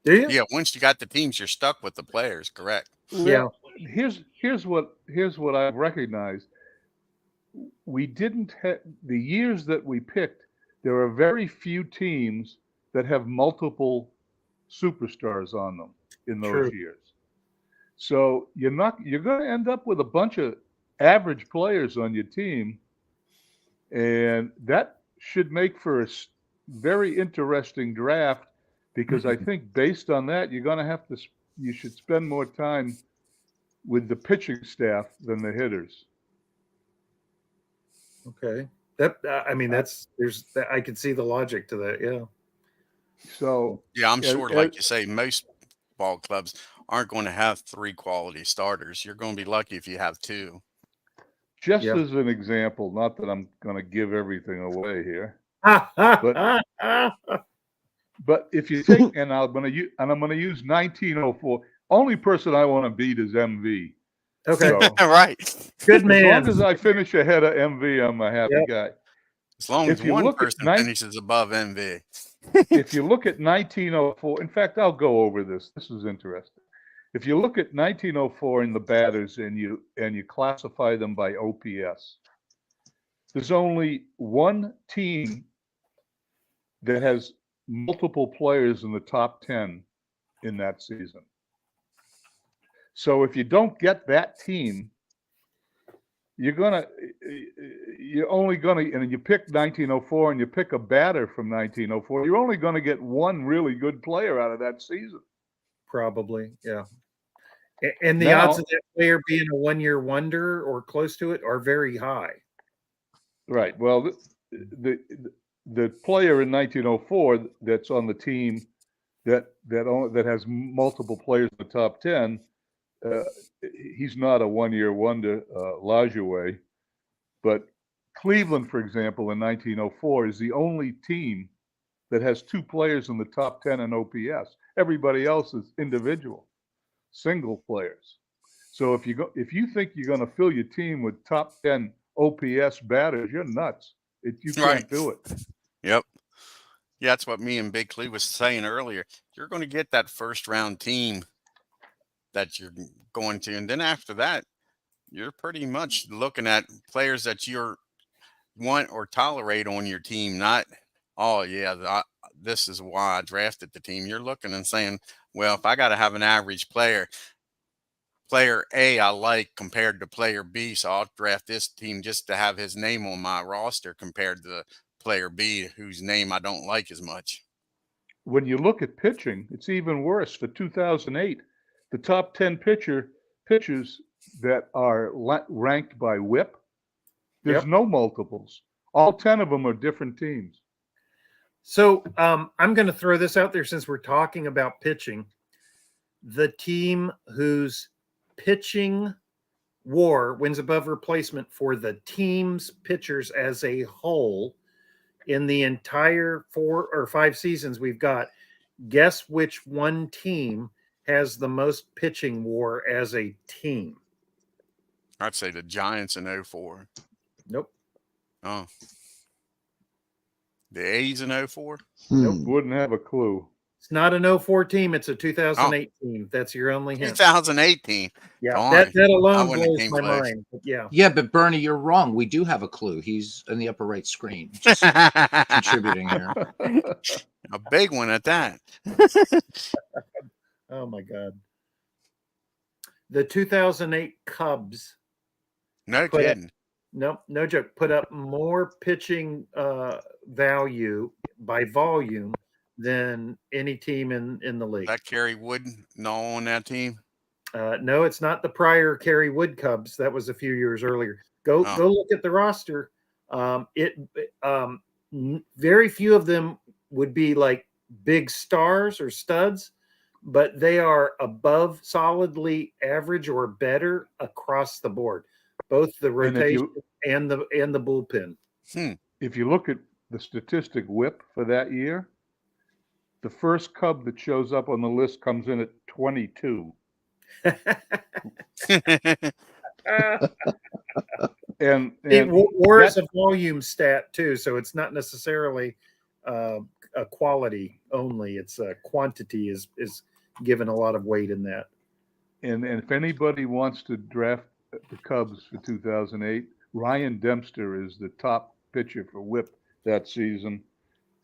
Do you? Yeah, once you got the teams, you're stuck with the players, correct? Well, here's what I've recognized. We didn't have the years that we picked. There are very few teams that have multiple superstars on them in those years. So you're going to end up with a bunch of average players on your team, and that should make for a very interesting draft. because I think based on that, you're going to have to. You should spend more time with the pitching staff than the hitters. Okay. That I mean, I can see the logic to that. Yeah. So yeah, I'm sure, like you say, most ball clubs aren't going to have 3 quality starters. You're going to be lucky if you have 2. Just as an example, not that I'm going to give everything away here, but if you take and I'm going to use 1904. Only person I want to beat is MV. Okay, so, right. Good man. As long as I finish ahead of MV, I'm a happy guy. As long as one person finishes above MV. If you look at 1904, in fact, I'll go over this. This is interesting. If you look at 1904 in the batters and you classify them by OPS, there's only one team that has multiple players in the top 10 in that season. So if you don't get that team, you're only gonna, and you pick 1904 and you pick a batter from 1904, you're only gonna get one really good player out of that season. Probably, yeah. And the odds of that player being a one-year wonder or close to it are very high. Right. Well, the player in 1904 that's on the team that has multiple players in the top 10, he's not a one-year wonder, Lajoie, but Cleveland, for example, in 1904 is the only team that has 2 players in the top 10 in OPS. Everybody else is individual, single players. So if you think you're going to fill your team with top 10 OPS batters, you're nuts. You can't do it. Yep. Yeah, that's what me and Big Clee was saying earlier. You're going to get that first round team that you're going to, and then after that, you're pretty much looking at players that you want or tolerate on your team. Not, oh yeah, this is why I drafted the team. You're looking and saying, well, if I got to have an average player A I like compared to player B, so I'll draft this team just to have his name on my roster compared to player B, whose name I don't like as much. When you look at pitching, it's even worse. For 2008, the top 10 pitchers that are ranked by WHIP, there's no multiples. All 10 of them are different teams. So I'm going to throw this out there since we're talking about pitching. The team whose pitching WAR wins above replacement for the team's pitchers as a whole in the entire 4 or 5 seasons we've got, guess which one team has the most pitching WAR as a team? I'd say the Giants in 04. Nope. Oh. The A's in 04? Nope. Wouldn't have a clue. It's not an 04 team. It's a 2008 team. That's your only hint. 2018. Yeah, that alone blows my mind. But yeah, but Bernie, you're wrong. We do have a clue. He's in the upper right screen, just contributing here. A big one at that. Oh my God. The 2008 Cubs. No kidding. Nope, no joke. Put up more pitching value by volume than any team in the league. That Kerry Wood on that team? No, it's not the prior Kerry Wood Cubs. That was a few years earlier. Go look at the roster. Very few of them would be like big stars or studs, but they are above solidly average or better across the board, both the rotation and the bullpen. If you look at the statistic WHIP for that year, the first Cub that shows up on the list comes in at 22. and WAR is a volume stat too, so it's not necessarily a quality only. It's a quantity is given a lot of weight in that. And if anybody wants to draft the Cubs for 2008, Ryan Dempster is the top pitcher for WHIP that season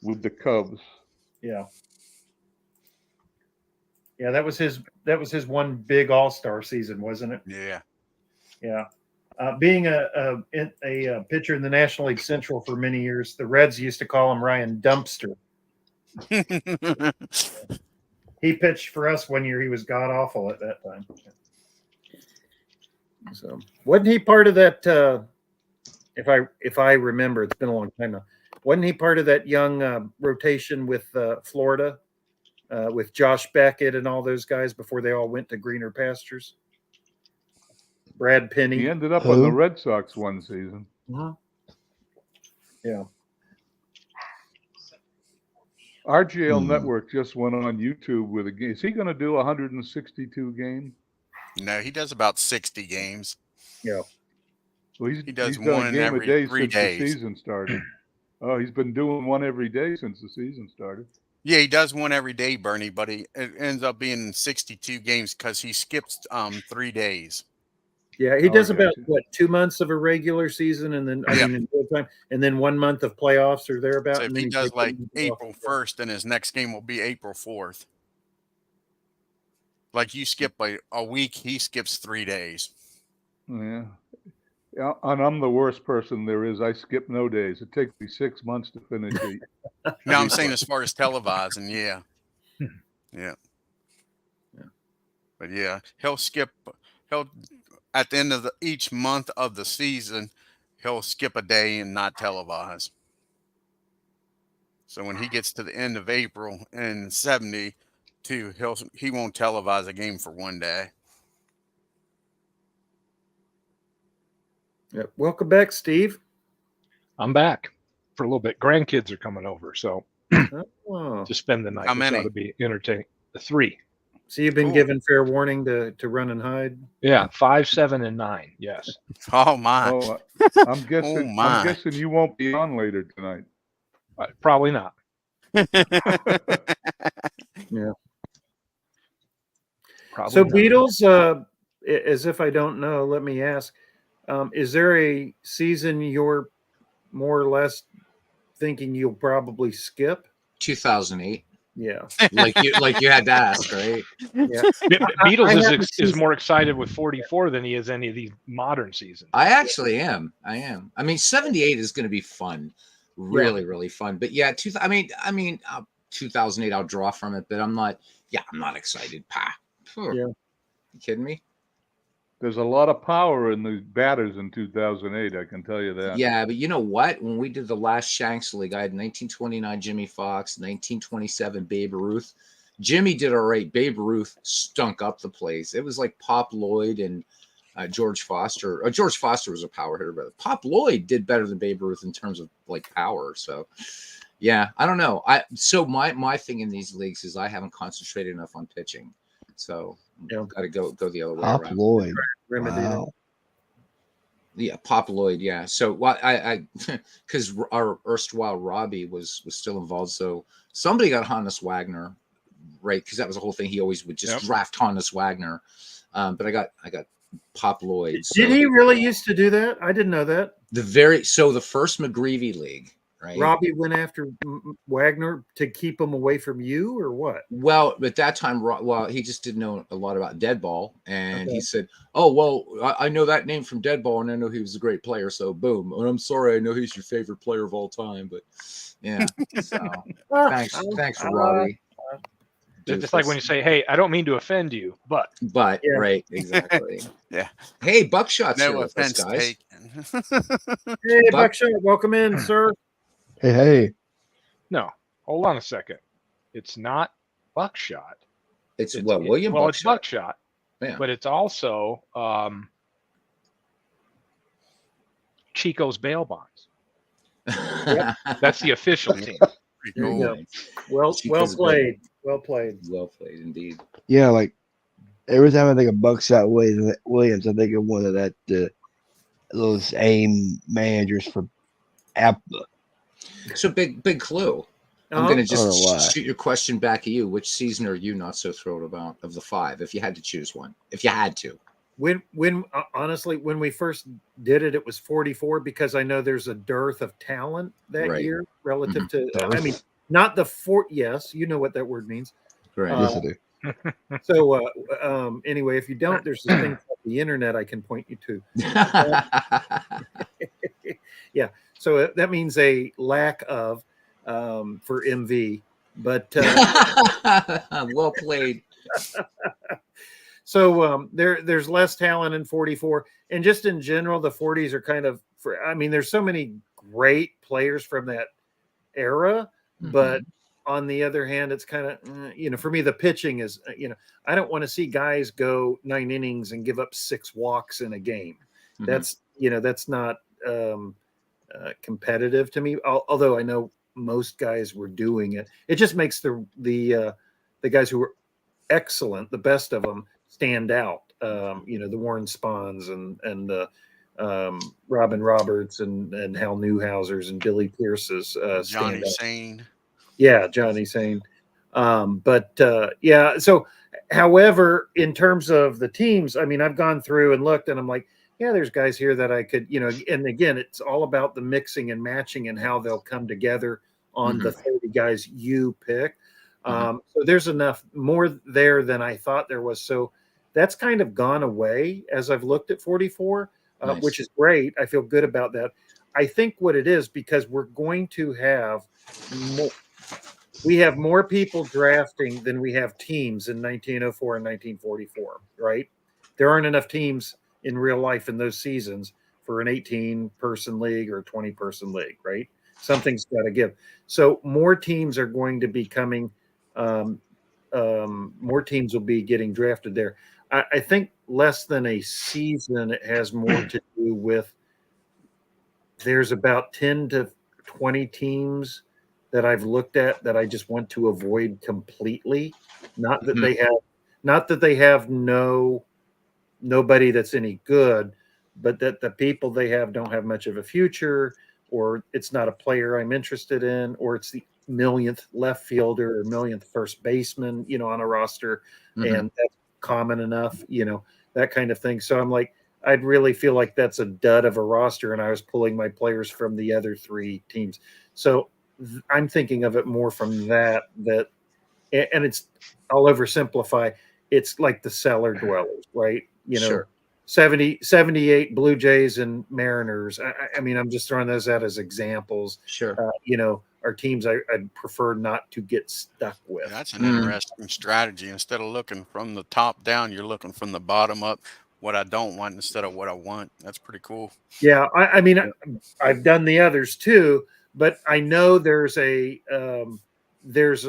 with the Cubs. Yeah. Yeah, that was his one big all-star season, wasn't it? Yeah. Yeah. Being a pitcher in the National League Central for many years, the Reds used to call him Ryan Dumpster. He pitched for us one year. He was god awful at that time. So wasn't he part of that? If I remember, it's been a long time now. Wasn't he part of that young rotation with Florida, with Josh Beckett and all those guys before they all went to greener pastures? Brad Penny. He ended up on the Red Sox one season. Yeah. RGL Network just went on YouTube with a game. Is he going to do 162 games? No, he does about 60 games. Yeah. Well, he does he's done one a game every a day 3 since days. the season started. Oh, he's been doing one every day since the season started. Yeah, he does one every day, Bernie, but it ends up being 62 games because he skips 3 days. Yeah, he does about 2 months of a regular season, and then in real time, and then 1 month of playoffs or thereabouts. So if and then he does like April 1st, then his next game will be April 4th. Like you skip a week, he skips 3 days. Yeah. Yeah, and I'm the worst person there is. I skip no days. It takes me 6 months to finish it. No, I'm saying as far as televising, yeah. But yeah, he'll at the end of each month of the season, he'll skip a day and not televise. So when he gets to the end of April in 72, he won't televise a game for 1 day. Yeah. Welcome back, Steve. I'm back for a little bit. Grandkids are coming over, so to spend the night. How many? Ought to be entertaining. 3. So you've been given fair warning to run and hide? Yeah, 5, 7, and 9. Yes. Oh my! Oh, I'm guessing. Oh, I'm guessing you won't be on later tonight. Probably not. Yeah. Probably So not. Beatles, as if I don't know, let me ask: is there a season you're more or less thinking you'll probably skip? 2008. Yeah. like you had to ask, right? Yeah. Beatles is more excited with 44 than he is any of these modern seasons. I actually am. I mean, 78 is going to be fun, really fun. But yeah, 2008 I'll draw from it, but I'm not excited. Yeah. You kidding me? There's a lot of power in the batters in 2008. I can tell you that. Yeah, but you know what? When we did the last Shanks League, I had 1929 Jimmy Fox, 1927 Babe Ruth. Jimmy did all right. Babe Ruth stunk up the place. It was like Pop Lloyd and George Foster. George Foster was a power hitter, but Pop Lloyd did better than Babe Ruth in terms of like power. So, yeah, I don't know. So my thing in these leagues is I haven't concentrated enough on pitching. So got to go the other way Pop around. Lloyd. Wow. Yeah, Pop Lloyd. Yeah. So I because our erstwhile Robbie was still involved. So somebody got Hannes Wagner, right? Because that was the whole thing. He always would just draft Hannes Wagner. But I got Pop Lloyd. So did he really used to do that? I didn't know that. The first McGreevy league. Right. Robbie went after Wagner to keep him away from you, or what? Well, at that time, he just didn't know a lot about Deadball, and he said, "Oh, well, I know that name from Deadball, and I know he was a great player. So, boom. And I'm sorry, I know he's your favorite player of all time, but yeah. So, thanks, Robbie. Just like when you say, "Hey, I don't mean to offend you, but right, exactly." Yeah. Hey, Buckshot's here with us, guys. Hey, Buckshot, welcome in, sir. Hey. No, hold on a second. It's not Buckshot. It's William Buckshot. It's Buckshot, but it's also Chico's Bail Bonds. That's the official team. Well played. Well played. Well played, indeed. Yeah, like every time I think of Buckshot Williams, I think of one of those AIM managers for Apba. So big clue. I'm going to just shoot your question back at you. Which season are you not so thrilled about of the 5? If you had to choose one, if you had to. When honestly, when we first did it, it was 44 because I know there's a dearth of talent that year relative to. I mean, not the 4. Yes, you know what that word means. Right. Yes, I do. So anyway, if you don't, there's this thing called the internet I can point you to. Yeah. So that means a lack of for MV But well played. So there's less talent in 44, and just in general, the 40s are kind of. I mean, there's so many great players from that era, but on the other hand, it's kind of for me, the pitching is I don't want to see guys go 9 innings and give up 6 walks in a game. That's that's not competitive to me. Although I know most guys were doing it, it just makes the guys who were excellent, the best of them, stand out. The Warren Spahns and Robin Roberts and Hal Newhausers and Billy Pierce's Johnny Sane. Yeah, Johnny Sane. So however, in terms of the teams, I mean, I've gone through and looked and I'm like, yeah, there's guys here that I could, and again, it's all about the mixing and matching and how they'll come together on the 30 guys you pick. So there's enough more there than I thought there was. So that's kind of gone away as I've looked at 44, which is great. I feel good about that. I think what it is, because we're going to have we have more people drafting than we have teams in 1904 and 1944, right? There aren't enough teams in real life in those seasons for an 18-person league or a 20-person league, right? Something's got to give. So more teams are going to be coming. More teams will be getting drafted there. I think less than a season, it has more to do with there's about 10 to 20 teams that I've looked at that I just want to avoid completely. Not that they have nobody that's any good, but that the people they have don't have much of a future, or it's not a player I'm interested in, or it's the millionth left fielder or millionth first baseman, on a roster, and that's common enough, that kind of thing. So I'm like, I'd really feel like that's a dud of a roster, and I was pulling my players from the other 3 teams. So I'm thinking of it more from that, and it's, I'll oversimplify. It's like the cellar dwellers, right? 78 Blue Jays and Mariners. I mean, I'm just throwing those out as examples. Sure. Are teams I'd prefer not to get stuck with. Yeah, that's an interesting strategy. Instead of looking from the top down, you're looking from the bottom up. What I don't want instead of what I want. That's pretty cool. Yeah, I mean, I've done the others too, but I know there's a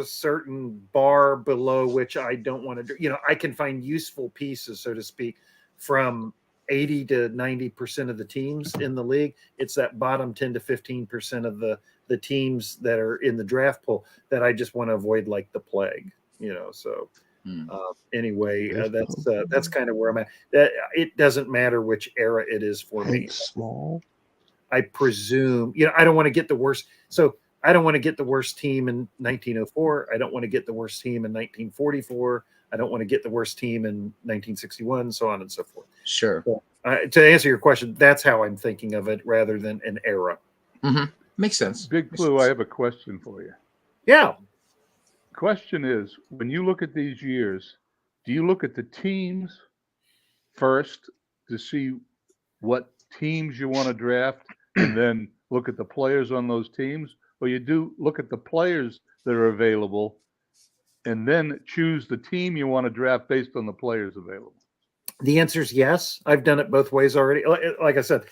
certain bar below which I don't want to do. I can find useful pieces, so to speak, from 80 to 90% of the teams in the league. It's that bottom 10 to 15% of the teams that are in the draft pool that I just want to avoid like the plague. So anyway, that's kind of where I'm at. It doesn't matter which era it is for me. Small. I presume, I don't want to get the worst. So I don't want to get the worst team in 1904. I don't want to get the worst team in 1944. I don't want to get the worst team in 1961, so on and so forth. Sure. So, to answer your question, that's how I'm thinking of it rather than an era. Makes sense. Big Blue, I have a question for you. Yeah. Question is, when you look at these years, do you look at the teams first to see what teams you want to draft and then look at the players on those teams? Or you do look at the players that are available and then choose the team you want to draft based on the players available? The answer is yes. I've done it both ways already. Like I said,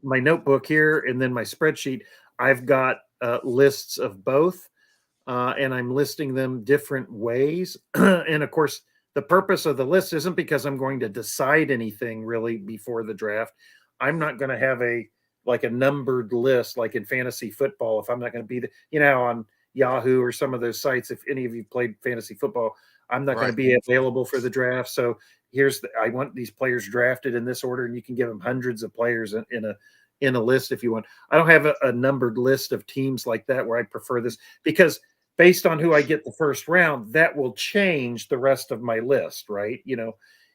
my notebook here and then my spreadsheet, I've got lists of both, and I'm listing them different ways. And of course, the purpose of the list isn't because I'm going to decide anything really before the draft. I'm not going to have a numbered list like in fantasy football. If I'm not going to be on Yahoo or some of those sites, if any of you played fantasy football, I'm not going to be available for the draft. So I want these players drafted in this order, and you can give them hundreds of players in a list if you want. I don't have a numbered list of teams like that where I prefer this, because based on who I get the first round, that will change the rest of my list, right?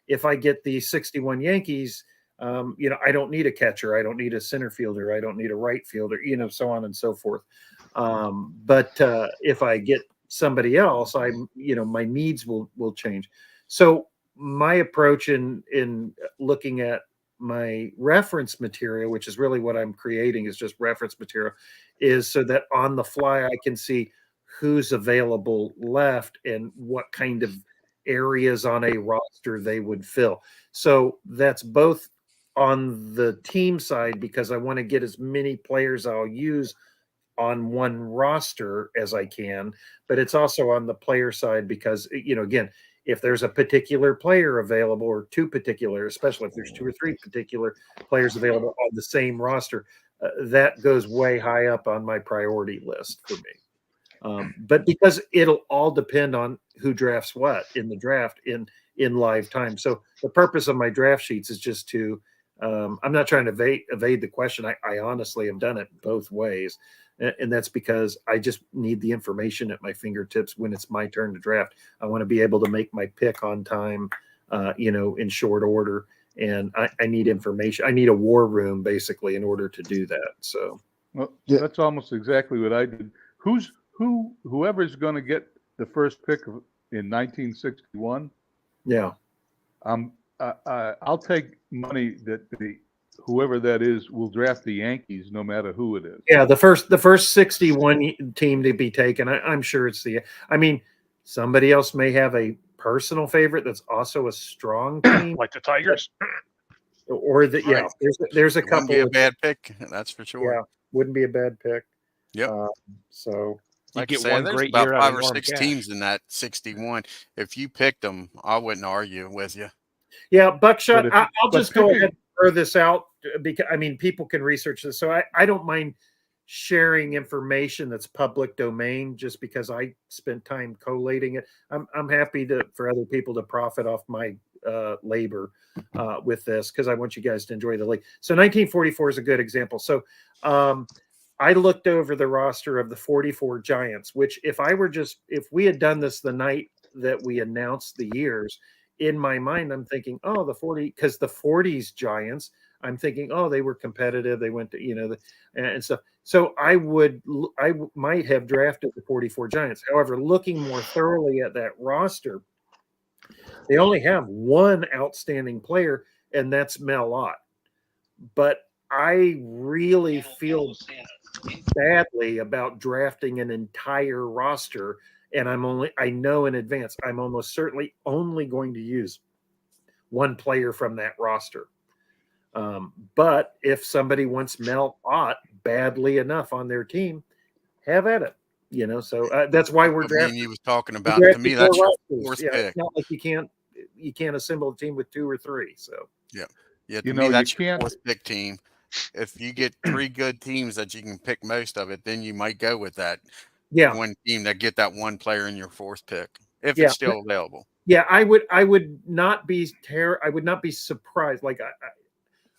If I get the 61 Yankees, I don't need a catcher. I don't need a center fielder. I don't need a right fielder, so on and so forth. But if I get somebody else, my needs will change. So my approach in looking at my reference material, which is really what I'm creating, is just reference material, is so that on the fly I can see who's available left and what kind of areas on a roster they would fill. So that's both on the team side, because I want to get as many players I'll use on one roster as I can, but it's also on the player side because, again, if there's a particular player available or two particular, especially if there's two or three particular players available on the same roster, that goes way high up on my priority list for me. But because it'll all depend on who drafts what in the draft in live time. So the purpose of my draft sheets is just to, I'm not trying to evade the question. I honestly have done it both ways. And that's because I just need the information at my fingertips when it's my turn to draft. I want to be able to make my pick on time, in short order. And I need information. I need a war room basically in order to do that. So, well, that's almost exactly what I did. Whoever's going to get the first pick in 1961. Yeah. I'll take money that whoever that is will draft the Yankees, no matter who it is. Yeah, the first 61 team to be taken. I'm sure it's somebody else may have a personal favorite that's also a strong team, like the Tigers, or there's a couple. Wouldn't be a bad pick, that's for sure. Yeah, wouldn't be a bad pick. Yep. So like get I say, one there's great about year 5 or 6 teams in that 61. If you picked them, I wouldn't argue with you. Yeah, Buckshot. I'll just go ahead and throw this out because people can research this. So I don't mind sharing information that's public domain just because I spent time collating it. I'm happy for other people to profit off my labor with this because I want you guys to enjoy the league. So 1944 is a good example. So I looked over the roster of the 44 Giants, which if we had done this the night that we announced the years, in my mind, I'm thinking, oh, the 40s Giants, I'm thinking, oh, they were competitive. They went to, and stuff. So I might have drafted the 44 Giants. However, looking more thoroughly at that roster, they only have one outstanding player, and that's Mel Ott. But I really feel badly about drafting an entire roster. And I know in advance, I'm almost certainly only going to use one player from that roster. But if somebody wants Mel Ott badly enough on their team, have at it. So that's why we're drafting. You was talking about to me, that's your fourth pick. It's not like you can't assemble a team with 2 or 3. So yeah. To me, that's your fourth pick team. If you get 3 good teams that you can pick most of it, then you might go with that. Yeah, one team that get that one player in your fourth pick if it's still available. Yeah, I would not be surprised. Like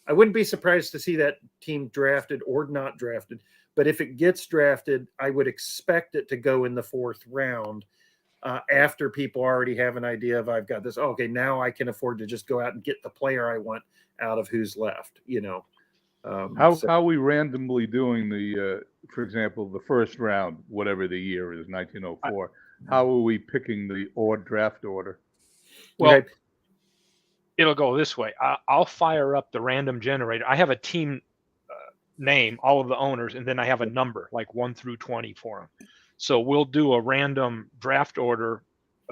I wouldn't be surprised to see that team drafted or not drafted. But if it gets drafted, I would expect it to go in the 4th round after people already have an idea of I've got this. Oh, okay, now I can afford to just go out and get the player I want out of who's left. How are we randomly doing the, for example, the first round, whatever the year is, 1904? How are we picking the draft order? Well, it'll go this way. I'll fire up the random generator. I have a team name, all of the owners, and then I have a number like 1 through 20 for them. So we'll do a random draft order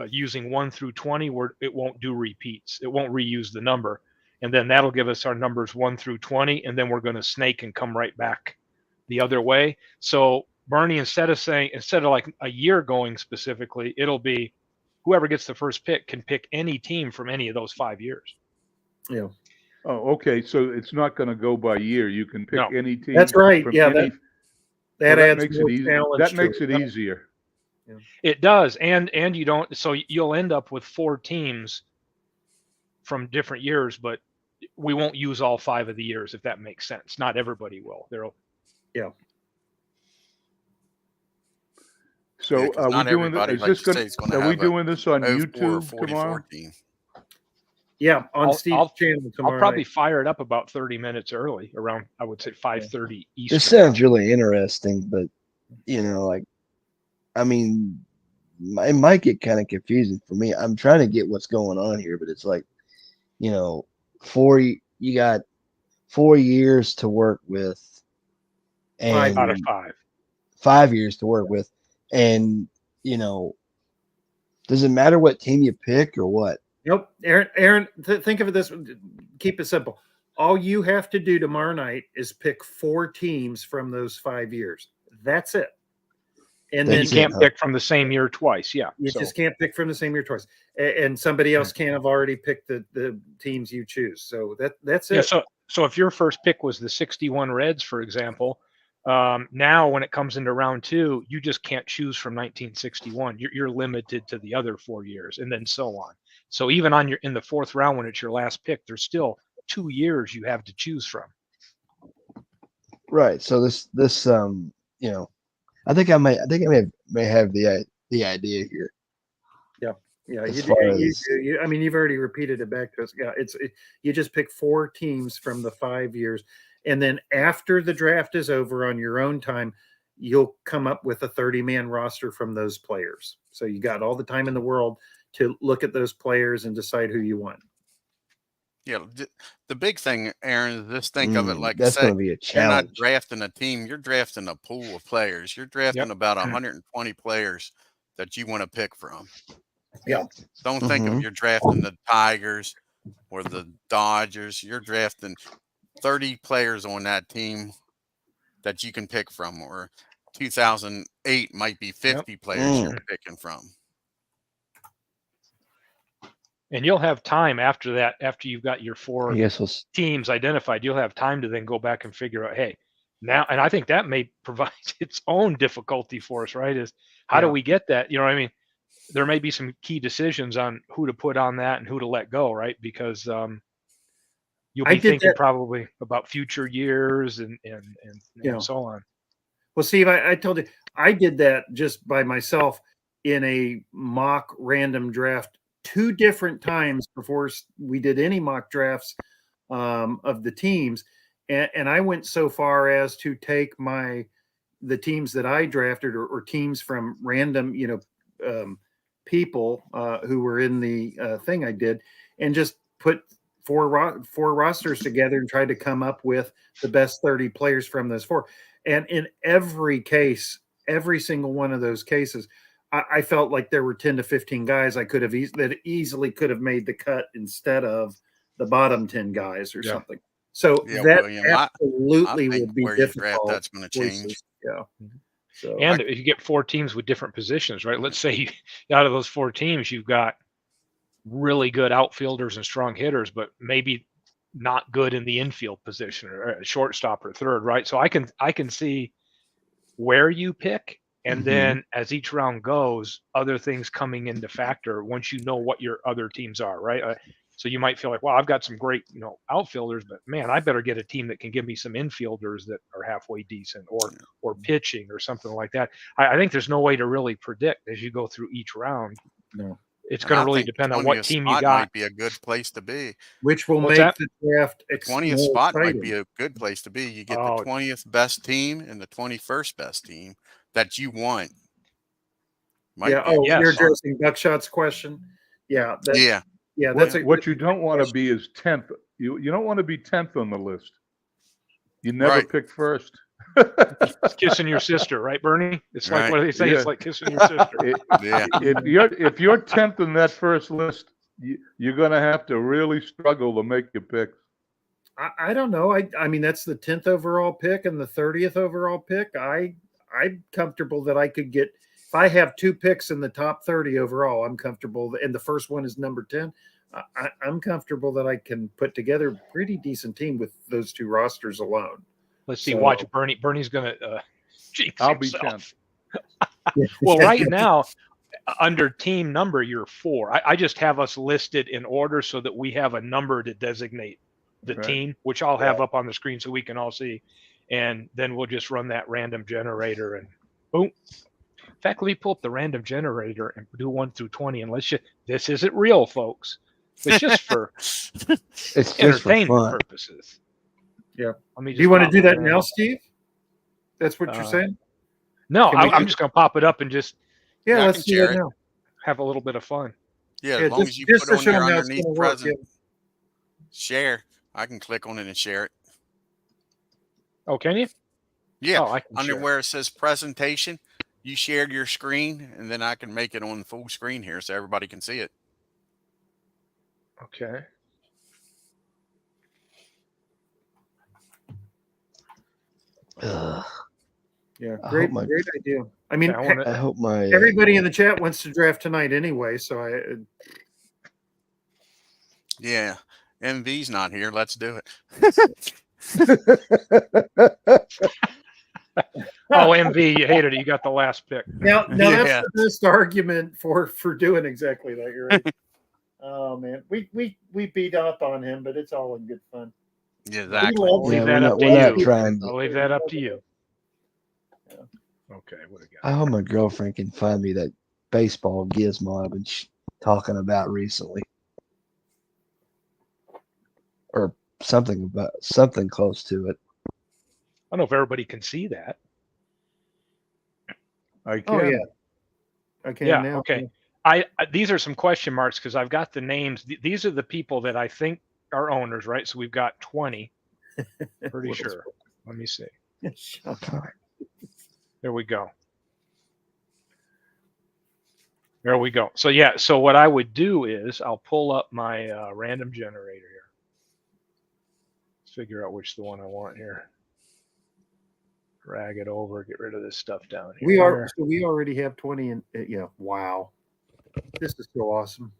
using 1 through 20 where it won't do repeats. It won't reuse the number. And then that'll give us our numbers 1 through 20. And then we're going to snake and come right back the other way. So Bernie, instead of like a year going specifically, it'll be whoever gets the first pick can pick any team from any of those 5 years. Yeah. Oh, okay. So it's not going to go by year. You can pick any team. That's right. Yeah. That adds makes it easy. That makes it easier. Yeah. It does. And you don't, so you'll end up with 4 teams from different years, but we won't use all 5 of the years, if that makes sense. Not everybody will. Yeah. So are we doing this? Are we doing this on YouTube tomorrow? Yeah, on Steve's channel tomorrow. I'll probably fire it up about 30 minutes early, around I would say 5:30 Eastern. This sounds really interesting, but it might get kind of confusing for me. I'm trying to get what's going on here, but it's like, you got 4 years to work with, and 5 out of 5. 5 years to work with, And, you know, does it matter what team you pick or what? Nope. Aaron, think of it this way. Keep it simple. All you have to do tomorrow night is pick 4 teams from those 5 years. That's it. And then you can't pick from the same year twice. Yeah. You just can't pick from the same year twice. And somebody else can't have already picked the teams you choose. So that's it. Yeah, so if your first pick was the 61 Reds, for example, now when it comes into round 2, you just can't choose from 1961. You're limited to the other 4 years, and then so on. So even in the 4th round, when it's your last pick, there's still 2 years you have to choose from. Right. So this you know, I think I may have the idea here. Yeah. Yeah. I mean, you've already repeated it back to us. Yeah. You just pick 4 teams from the 5 years. And then after the draft is over on your own time, you'll come up with a 30-man roster from those players. So you got all the time in the world to look at those players and decide who you want. Yeah, the big thing, Aaron, is just think of it like that's going to be a challenge. You're not drafting a team; you're drafting a pool of players. You're drafting about 120 players that you want to pick from. Yeah. Don't think of you're drafting the Tigers or the Dodgers. You're drafting 30 players on that team that you can pick from, or 2008 might be 50 players you're picking from. And you'll have time after that, after you've got your 4 teams identified, you'll have time to then go back and figure out, hey, now, and I think that may provide its own difficulty for us, right? Is how do we get that? You know what I mean? There may be some key decisions on who to put on that and who to let go, right? Because you'll be thinking probably about future years and so on. Well, Steve, I told you, I did that just by myself in a mock random draft 2 different times before we did any mock drafts of the teams. And I went so far as to take the teams that I drafted or teams from random, people who were in the thing I did, and just put four rosters together and tried to come up with the best 30 players from those 4. And in every case, every single one of those cases, I felt like there were 10 to 15 guys I could have easily could have made the cut instead of the bottom 10 guys or something. So that William, absolutely would be difficult. That's going to change. Yeah. So and if you get 4 teams with different positions, right? Let's say out of those 4 teams, you've got really good outfielders and strong hitters, but maybe not good in the infield position or a shortstop or third, right? So I can see where you pick. And then as each round goes, other things coming into factor once you know what your other teams are, right? So you might feel like, well, I've got some great, outfielders, but man, I better get a team that can give me some infielders that are halfway decent or pitching or something like that. I think there's no way to really predict as you go through each round. No. It's going to really depend on what team you got. Might be a good place to be. Which will make the draft. The 20th spot might be a good place to be. You get the 20th best team and the 21st best team that you want. You're addressing Buckshot's question. Yeah. That's what you don't want to be is 10th. You don't want to be 10th on the list. You never pick first. It's kissing your sister, right, Bernie? It's like, what do they say? It's like kissing your sister. If you're 10th in that first list, you're going to have to really struggle to make your picks. I don't know. I mean, that's the 10th overall pick and the 30th overall pick. I'm comfortable that I could get, if I have 2 picks in the top 30 overall, I'm comfortable. And the first one is number 10. I'm comfortable that I can put together a pretty decent team with those 2 rosters alone. Let's see. Watch Bernie. Bernie's going to jinx I'll himself. Be 10th. Well, right now, under team number, you're 4. I just have us listed in order so that we have a number to designate the team, which I'll have up on the screen so we can all see. And then we'll just run that random generator and boom. In fact, let me pull up the random generator and do 1 through 20. And this isn't real, folks. It's just for entertainment purposes. Yeah. Do you want to do that now, Steve? That's what you're saying? No, I'm just going to pop it up and just let's do that now. Have a little bit of fun. Yeah, as long as you put on your underneath present share, I can click on it and share it. Oh, can you? Yeah. I can under share. Where it says presentation, you share your screen, and then I can make it on full screen here so everybody can see it. Okay. Yeah, great idea. I mean, I hope my everybody in the chat wants to draft tonight anyway, so Yeah, MV's not here. Let's do it. Oh, MV, you hated it. You got the last pick. Now that's the best argument for doing exactly that. You're right. Oh man, we beat up on him, but it's all in good fun. Yeah, exactly. I'll leave that up to you. I'll leave that up to you. Yeah. Okay, what do you got? I hope my girlfriend can find me that baseball gizmo I've been talking about recently, or something close to it. I don't know if everybody can see that. I can. Oh yeah, I can. Yeah. Now. Okay. These are some question marks because I've got the names. These are the people that I think are owners, right? So we've got 20. Pretty sure. Let me see. There we go. There we go. So yeah. So what I would do is I'll pull up my random generator here. Let's figure out which the one I want here. Drag it over. Get rid of this stuff down here. We already have 20. And yeah. Wow. This is so awesome.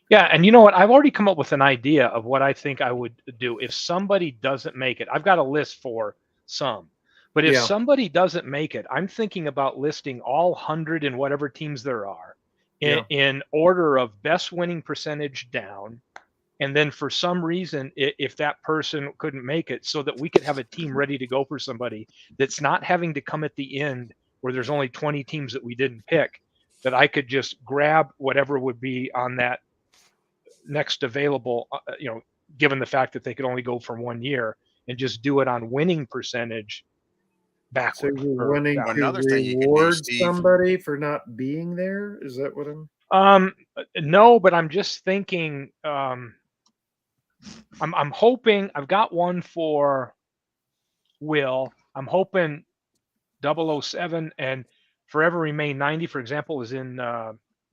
Yeah, and you know what? I've already come up with an idea of what I think I would do if somebody doesn't make it. I've got a list for some, but if somebody doesn't make it, I'm thinking about listing all 100 and whatever teams there are in order of best winning percentage down. And then for some reason, if that person couldn't make it, so that we could have a team ready to go for somebody that's not having to come at the end where there's only 20 teams that we didn't pick, that I could just grab whatever would be on that next available, given the fact that they could only go for 1 year, and just do it on winning percentage backwards. So you're wanting to reward somebody for not being there? Is that what I'm? No, but I'm just thinking. I'm hoping I've got one for Will. I'm hoping 007 and Forever Remain 90, for example, is in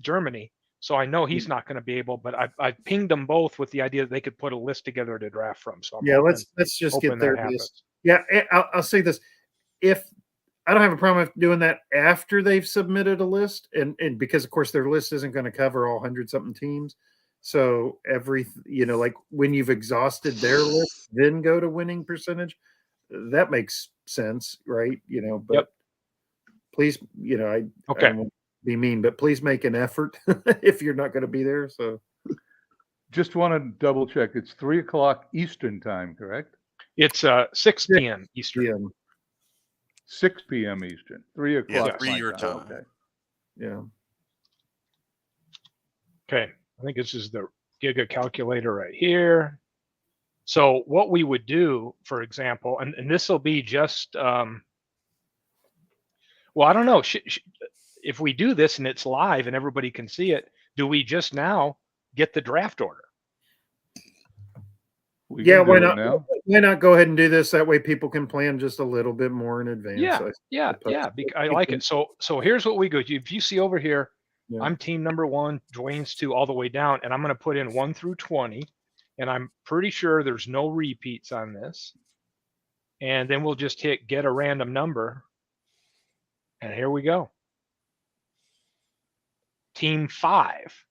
Germany. So I know he's not going to be able, but I pinged them both with the idea that they could put a list together to draft from. So let's just get their list. Yeah, I'll say this: if I don't have a problem with doing that after they've submitted a list, and because of course their list isn't going to cover all 100-something teams. So like when you've exhausted their list, then go to winning percentage. That makes sense, right? But please, I don't want to be mean, but please make an effort if you're not going to be there. So just want to double check. It's 3:00 Eastern time, correct? It's 6 p.m. Eastern. PM. 6 p.m. Eastern. 3:00. Yeah, 3 your time. Okay. Yeah. Okay. I think this is the Giga calculator right here. So what we would do, for example, and this will be just, well, I don't know. If we do this and it's live and everybody can see it, do we just now get the draft order? Why not? Why not go ahead and do this? That way people can plan just a little bit more in advance. Yeah. I like it. So here's what we go. If you see over here, I'm team number 1, Dwayne's 2, all the way down, and I'm going to put in 1 through 20, and I'm pretty sure there's no repeats on this. And then we'll just hit get a random number, and here we go. Team 5.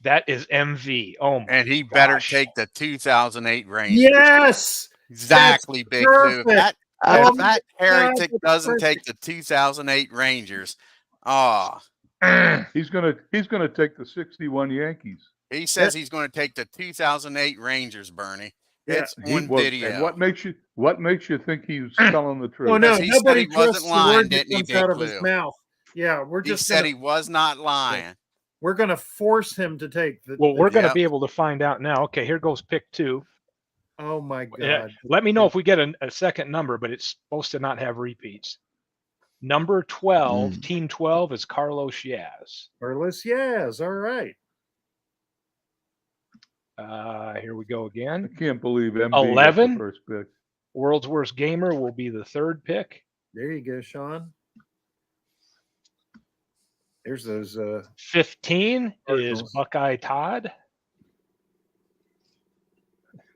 That is MV. Oh my And he better take the 2008 Rangers. Yes. Exactly, Big Blue. If that heretic doesn't take the 2008 Rangers, he's gonna take the 61 Yankees. He says he's going to take the 2008 Rangers, Bernie. It's on video. And what makes you think he's telling the truth? Oh no, he said he wasn't lying, didn't he, Big Blue? Out of his mouth. Yeah, he said he was not lying. We're going to force him to take the. Well, we're going to be able to find out now. Okay, here goes pick 2. Oh my God! Let me know if we get a second number, but it's supposed to not have repeats. Number 12, team 12 is Carlos Yaz. Carlos Yaz. All right. Here we go again. I can't believe MB 11. The first pick. World's Worst Gamer will be the 3rd pick. There you go, Sean. There's those. 15 Cardinals. is Buckeye Todd.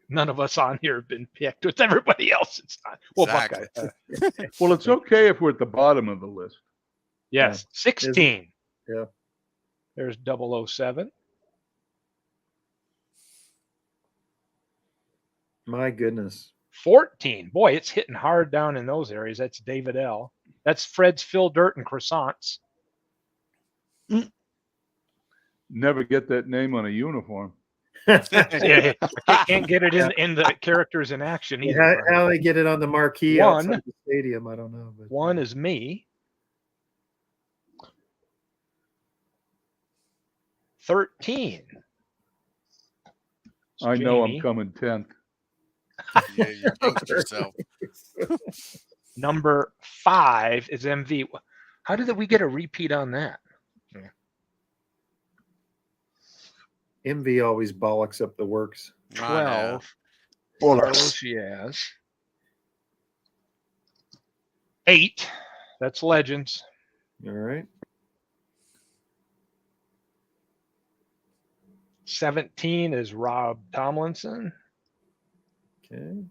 None of us on here have been picked. With everybody else, it's not. Well, Exactly. Buckeye. Well, it's okay if we're at the bottom of the list. Yes, 16. Yeah. There's 007. My goodness. 14. Boy, it's hitting hard down in those areas. That's David L. That's Fred's Phil Dirt and Croissants. Never get that name on a uniform. Yeah, I can't get it in the characters in action either. How they get it on the marquee outside the stadium, I don't know. But, one is me. 13. I know I'm coming 10th. Yeah, you jinxed yourself. Number 5 is MV. How did we get a repeat on that? MV always bollocks up the works. 12. Carlos, yes. 8. That's Legends. All right. 17 is Rob Tomlinson. Okay.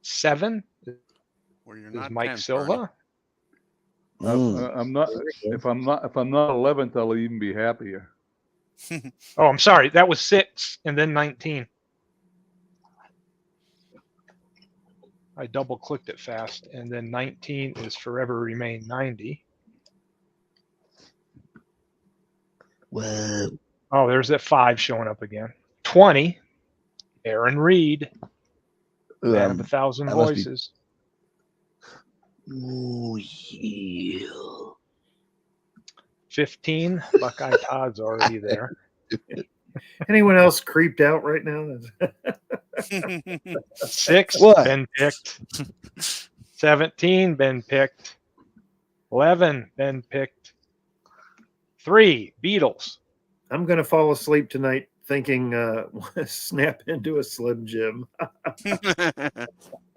7 Well, you're is not Mike 10th, Silva. I'm not. If I'm not 11th, I'll even be happier. Oh, I'm sorry. That was 6 and then 19. I double clicked it fast. And then 19 is Forever Remain 90. Whoa. Oh, there's that 5 showing up again. 20, Aaron Reed. Man of 1,000 voices. Oh, yeah. 15, Buckeye Todd's already there. Anyone else creeped out right now? 6, What? been picked. 17, been picked. 11, been picked. 3, Beatles. I'm going to fall asleep tonight thinking snap into a Slim Jim.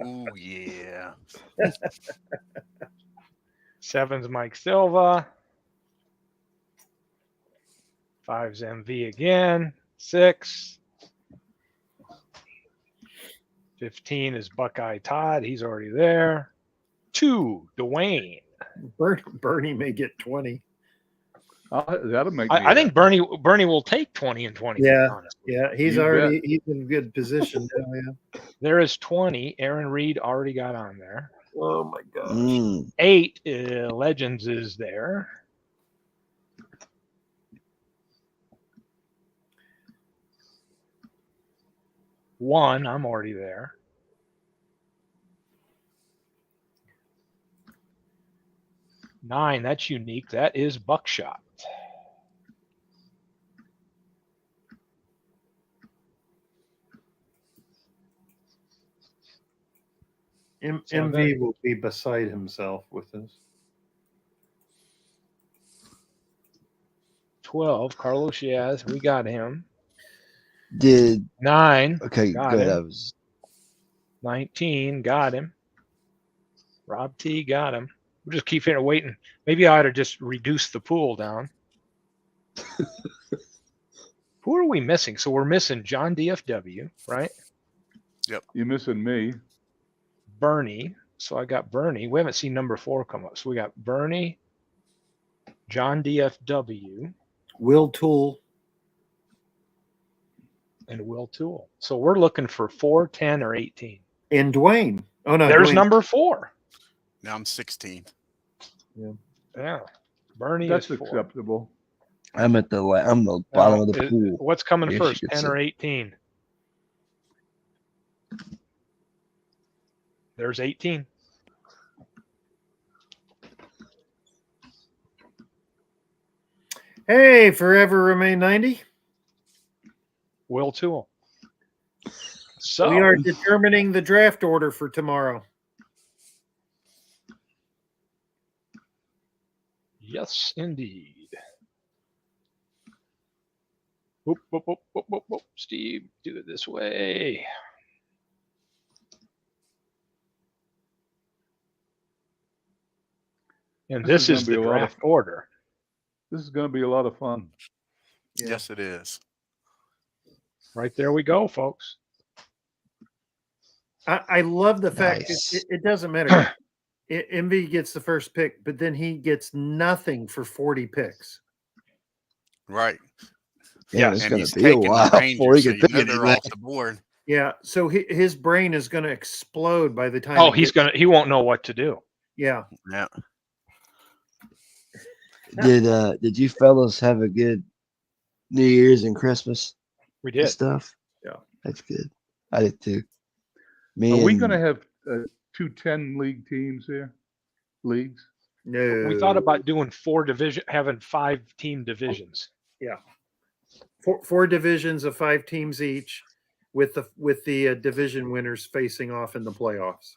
Oh, yeah. 7's Mike Silva. 5's MV again. 6. 15 is Buckeye Todd. He's already there. 2, Dwayne. Bernie may get 20. That'll make. I think Bernie will take 20 and 20. Yeah, he's You he's in good position now. Yeah. There is 20. Aaron Reed already got on there. Oh my gosh. 8 Legends is there. 1, I'm already there. 9, that's unique. That is Buckshot. MV will be beside himself with this. 12, Carlos Yaz. We got him. Did 9. okay, got good. him. I was 19, got him. Rob T got him. We'll just keep here waiting. Maybe I ought to just reduce the pool down. Who are we missing? So we're missing John DFW, right? Yep. You're missing me. Bernie. So I got Bernie. We haven't seen number 4 come up. So we got Bernie, John DFW, Will Toole, and Will Toole. So we're looking for 4, 10, or 18. and Dwayne. Oh no, There's Dwayne. number 4. Now I'm 16th. Yeah. Bernie That's is 4. acceptable. I'm at the I'm the bottom of the pool. What's coming Yes, first, you could 10 say. or 18? There's 18. Hey, Forever Remain 90. Will Toole. So We are determining the draft order for tomorrow. yes, indeed. Whoop, whoop, whoop, whoop, whoop, whoop. Steve, do it this way. And this is the draft order. This is going to be a lot of fun. Yeah. Yes, it is. Right there we go, folks. I love the fact it doesn't matter. MV gets the first pick, but then he gets nothing for 40 picks. Right. Yeah, it's going to be a while before he gets they're off the board. Yeah, so his brain is going to explode by the time. Oh, he won't know what to do. Yeah. Yeah. Did you fellas have a good New Year's and Christmas? We did. Stuff. Yeah, that's good. I did too. Are we going to have 2 10-league teams here? Leagues? No. We thought about doing having 5-team divisions. Yeah. Four divisions of 5 teams each, with the division winners facing off in the playoffs.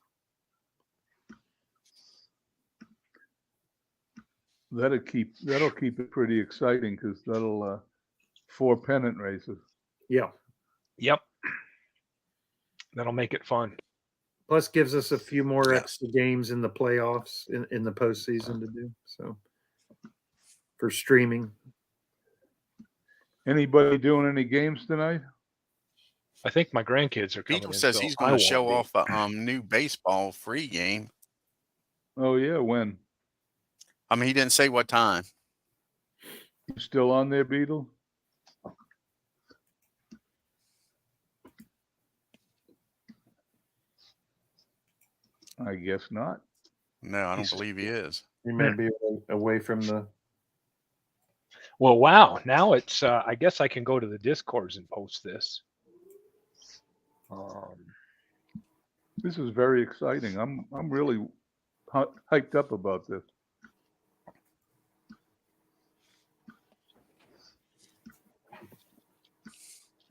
That'll keep it pretty exciting because that'll 4 pennant races. Yeah. Yep. That'll make it fun. Plus gives us a few more extra games in the playoffs in the postseason to do. So for streaming. Anybody doing any games tonight? I think my grandkids are coming. Beetle says he's going to show off a new baseball free game. Oh yeah, when? I mean, he didn't say what time. You still on there, Beetle? I guess not. No, I don't believe he is. He may be away from the. Well, wow. Now it's, I guess I can go to the Discords and post this. This is very exciting. I'm really hyped up about this.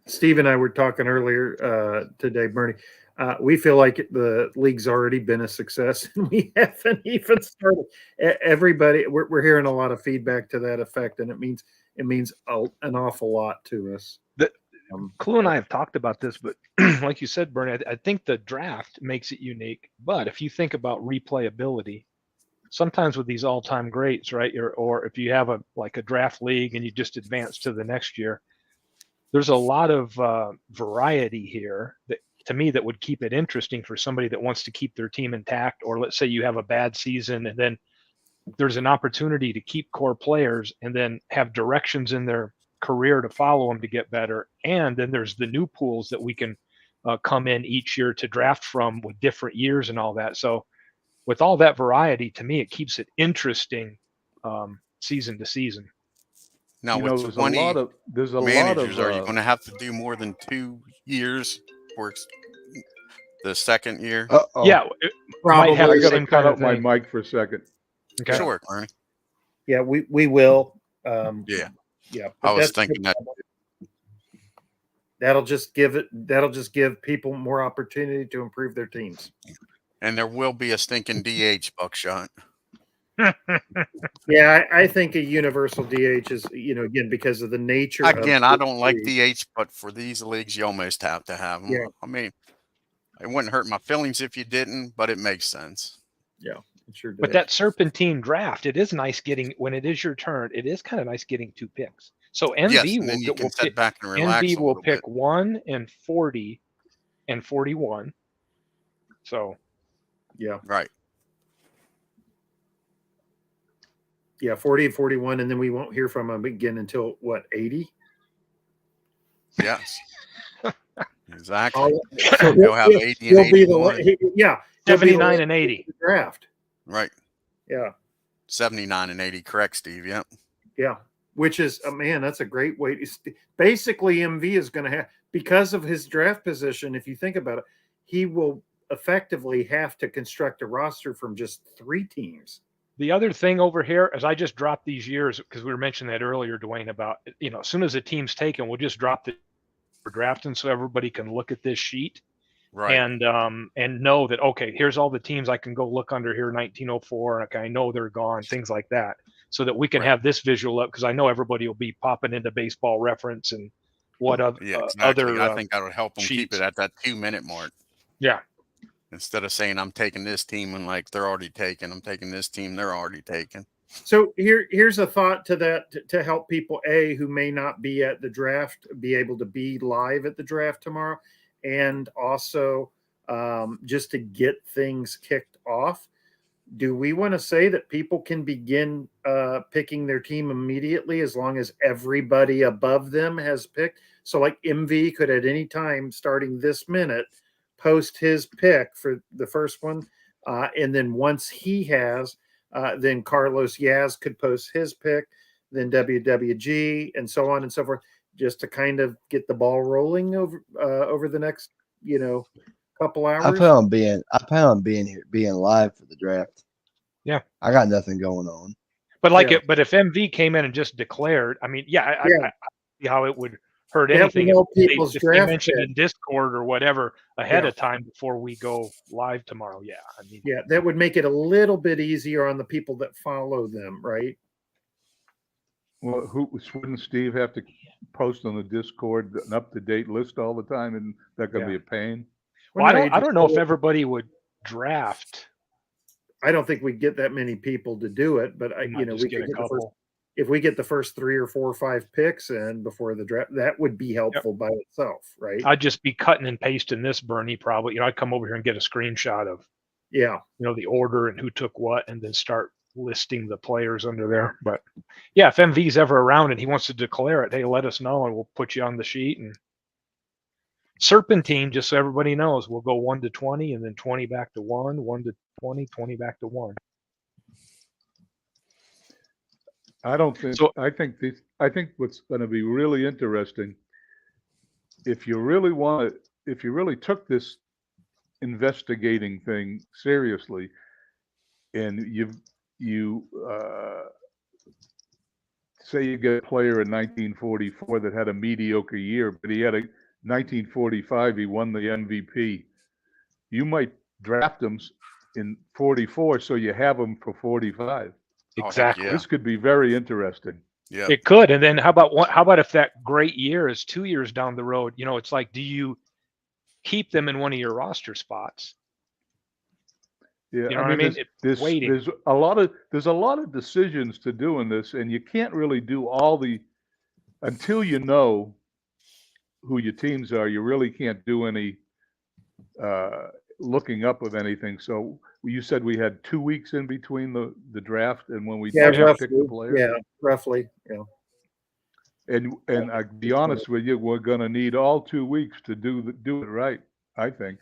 Steve and I were talking earlier today, Bernie. We feel like the league's already been a success, and we haven't even started. Everybody, we're hearing a lot of feedback to that effect, and it means an awful lot to us. Clue and I have talked about this, but like you said, Bernie, I think the draft makes it unique. But if you think about replayability, sometimes with these all-time greats, right? Or if you have a draft league and you just advance to the next year, there's a lot of variety here that, to me, that would keep it interesting for somebody that wants to keep their team intact. Or let's say you have a bad season and then there's an opportunity to keep core players and then have directions in their career to follow them to get better. And then there's the new pools that we can come in each year to draft from with different years and all that. So with all that variety, to me, it keeps it interesting season to season. Now, with there's a lot of managers, are you going to have to do more than 2 years for the second year? Yeah, probably. I got to cut out my mic for a second. Okay. Sure, Ernie. Yeah, we will. Yeah. I was thinking that. That'll just give people more opportunity to improve their teams. And there will be a stinking DH, Buckshot. Yeah, I think a universal DH is, again, because of the nature. Again, I don't like DH, but for these leagues, you almost have to have them. Yeah. I mean, it wouldn't hurt my feelings if you didn't, but it makes sense. Yeah, it sure does. But that serpentine draft, it is nice getting, when it is your turn, it is kind of nice getting 2 picks. So MV will pick 1 and 40 and 41. So, yeah, right. Yeah, 40 and 41, and then we won't hear from them again until what, 80? Yes. Exactly. So he'll have 80 and 81. 79 and 80. Draft. Right. Yeah. 79 and 80, correct, Steve? Yep. Yeah. Which is, man, that's a great way to. Basically, MV is going to have, because of his draft position, if you think about it, he will effectively have to construct a roster from just 3 teams. The other thing over here is I just dropped these years because we were mentioning that earlier, Dwayne, about, as soon as a team's taken, we'll just drop the for drafting so everybody can look at this sheet. Right. And know that, okay, here's all the teams I can go look under here, 1904. Okay, I know they're gone, things like that, so that we can have this visual up, because I know everybody will be popping into Baseball Reference and what other. Yeah, exactly. Other I think that would help them sheets. keep it at that 2-minute mark. Yeah. instead of saying I'm taking this team and like they're already taken. I'm taking this team, they're already taken. So here's a thought to that to help people who may not be at the draft be able to be live at the draft tomorrow, and also just to get things kicked off. Do we want to say that people can begin picking their team immediately as long as everybody above them has picked? So like MV could at any time starting this minute post his pick for the first one, and then once he has, then Carlos Yaz could post his pick, then WWG, and so on and so forth, just to kind of get the ball rolling over the next couple hours. I plan on being here, being live for the draft. Yeah, I got nothing going on. But but if MV came in and just declared, I mean, I see how it would hurt anything if they mentioned in Discord or whatever ahead of time before we go live tomorrow. Yeah, I mean, that would make it a little bit easier on the people that follow them, right? Well, wouldn't Steve have to post on the Discord an up-to-date list all the time, and that could be a pain? Well, I don't know if everybody would draft. I don't think we'd get that many people to do it, but we could get if we get the first 3 or 4 or 5 picks in before the draft, that would be helpful by itself, right? I'd just be cutting and pasting this, Bernie. Probably, I'd come over here and get a screenshot of, the order and who took what, and then start listing the players under there. But if MV's ever around and he wants to declare it, hey, let us know and we'll put you on the sheet. And Serpentine, just so everybody knows, we'll go 1 to 20 and then 20 back to 1, 1 to 20, 20 back to 1. I don't think so. I think what's going to be really interesting, if you really took this investigating thing seriously, and you say you get a player in 1944 that had a mediocre year, but he had a 1945, he won the MVP. You might draft him in 44, so you have him for 45. Exactly. This could be very interesting. Yeah, it could. And then how about if that great year is 2 years down the road? It's like, do you keep them in one of your roster spots? Yeah, I mean, there's a lot of decisions to do in this, and you can't really do until you know who your teams are. You really can't do any looking up of anything. So you said we had 2 weeks in between the draft and when we pick the player. Yeah, roughly. Yeah. And I'll be honest with you, we're going to need all 2 weeks to do it right, I think.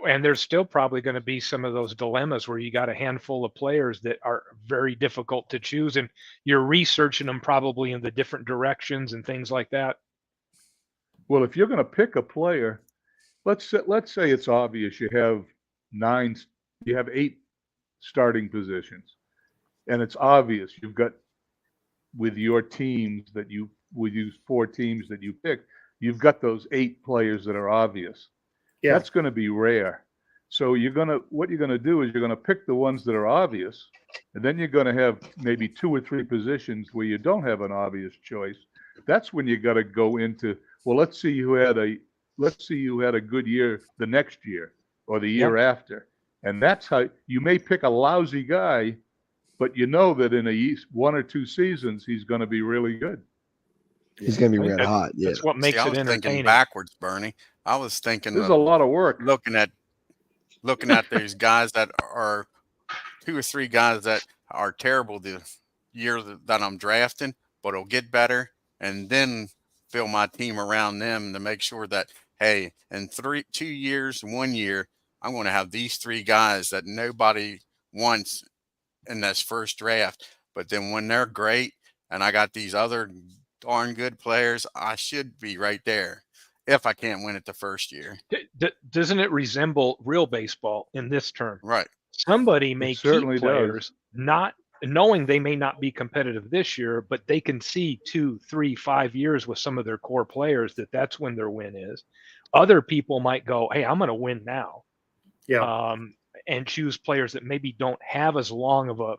And there's still probably going to be some of those dilemmas where you got a handful of players that are very difficult to choose, and you're researching them probably in the different directions and things like that. Well, if you're going to pick a player, let's say it's obvious you have 8 starting positions, and it's obvious you've got with your teams that you would use 4 teams that you pick, you've got those 8 players that are obvious. Yeah. That's going to be rare. So what you're going to do is you're going to pick the ones that are obvious, and then you're going to have maybe 2 or 3 positions where you don't have an obvious choice. That's when you got to go into, well, let's see who had a good year the next year or the year after. And that's how you may pick a lousy guy, but you know that in 1 or 2 seasons he's going to be really good. He's going to be red hot. Yeah, that's what makes it entertaining. Thinking backwards, Bernie. I was thinking there's a lot of work looking at those guys that are 2 or 3 guys that are terrible the year that I'm drafting, but it'll get better, and then fill my team around them to make sure that, hey, in 2 years, 1 year, I'm going to have these 3 guys that nobody wants in this first draft. But then when they're great and I got these other darn good players, I should be right there if I can't win it the first year. Doesn't it resemble real baseball in this term? Right. Somebody may keep players not knowing they may not be competitive this year, but they can see 2, 3, 5 years with some of their core players that's when their win is. Other people might go, hey, I'm going to win now. Yeah. And choose players that maybe don't have as long of a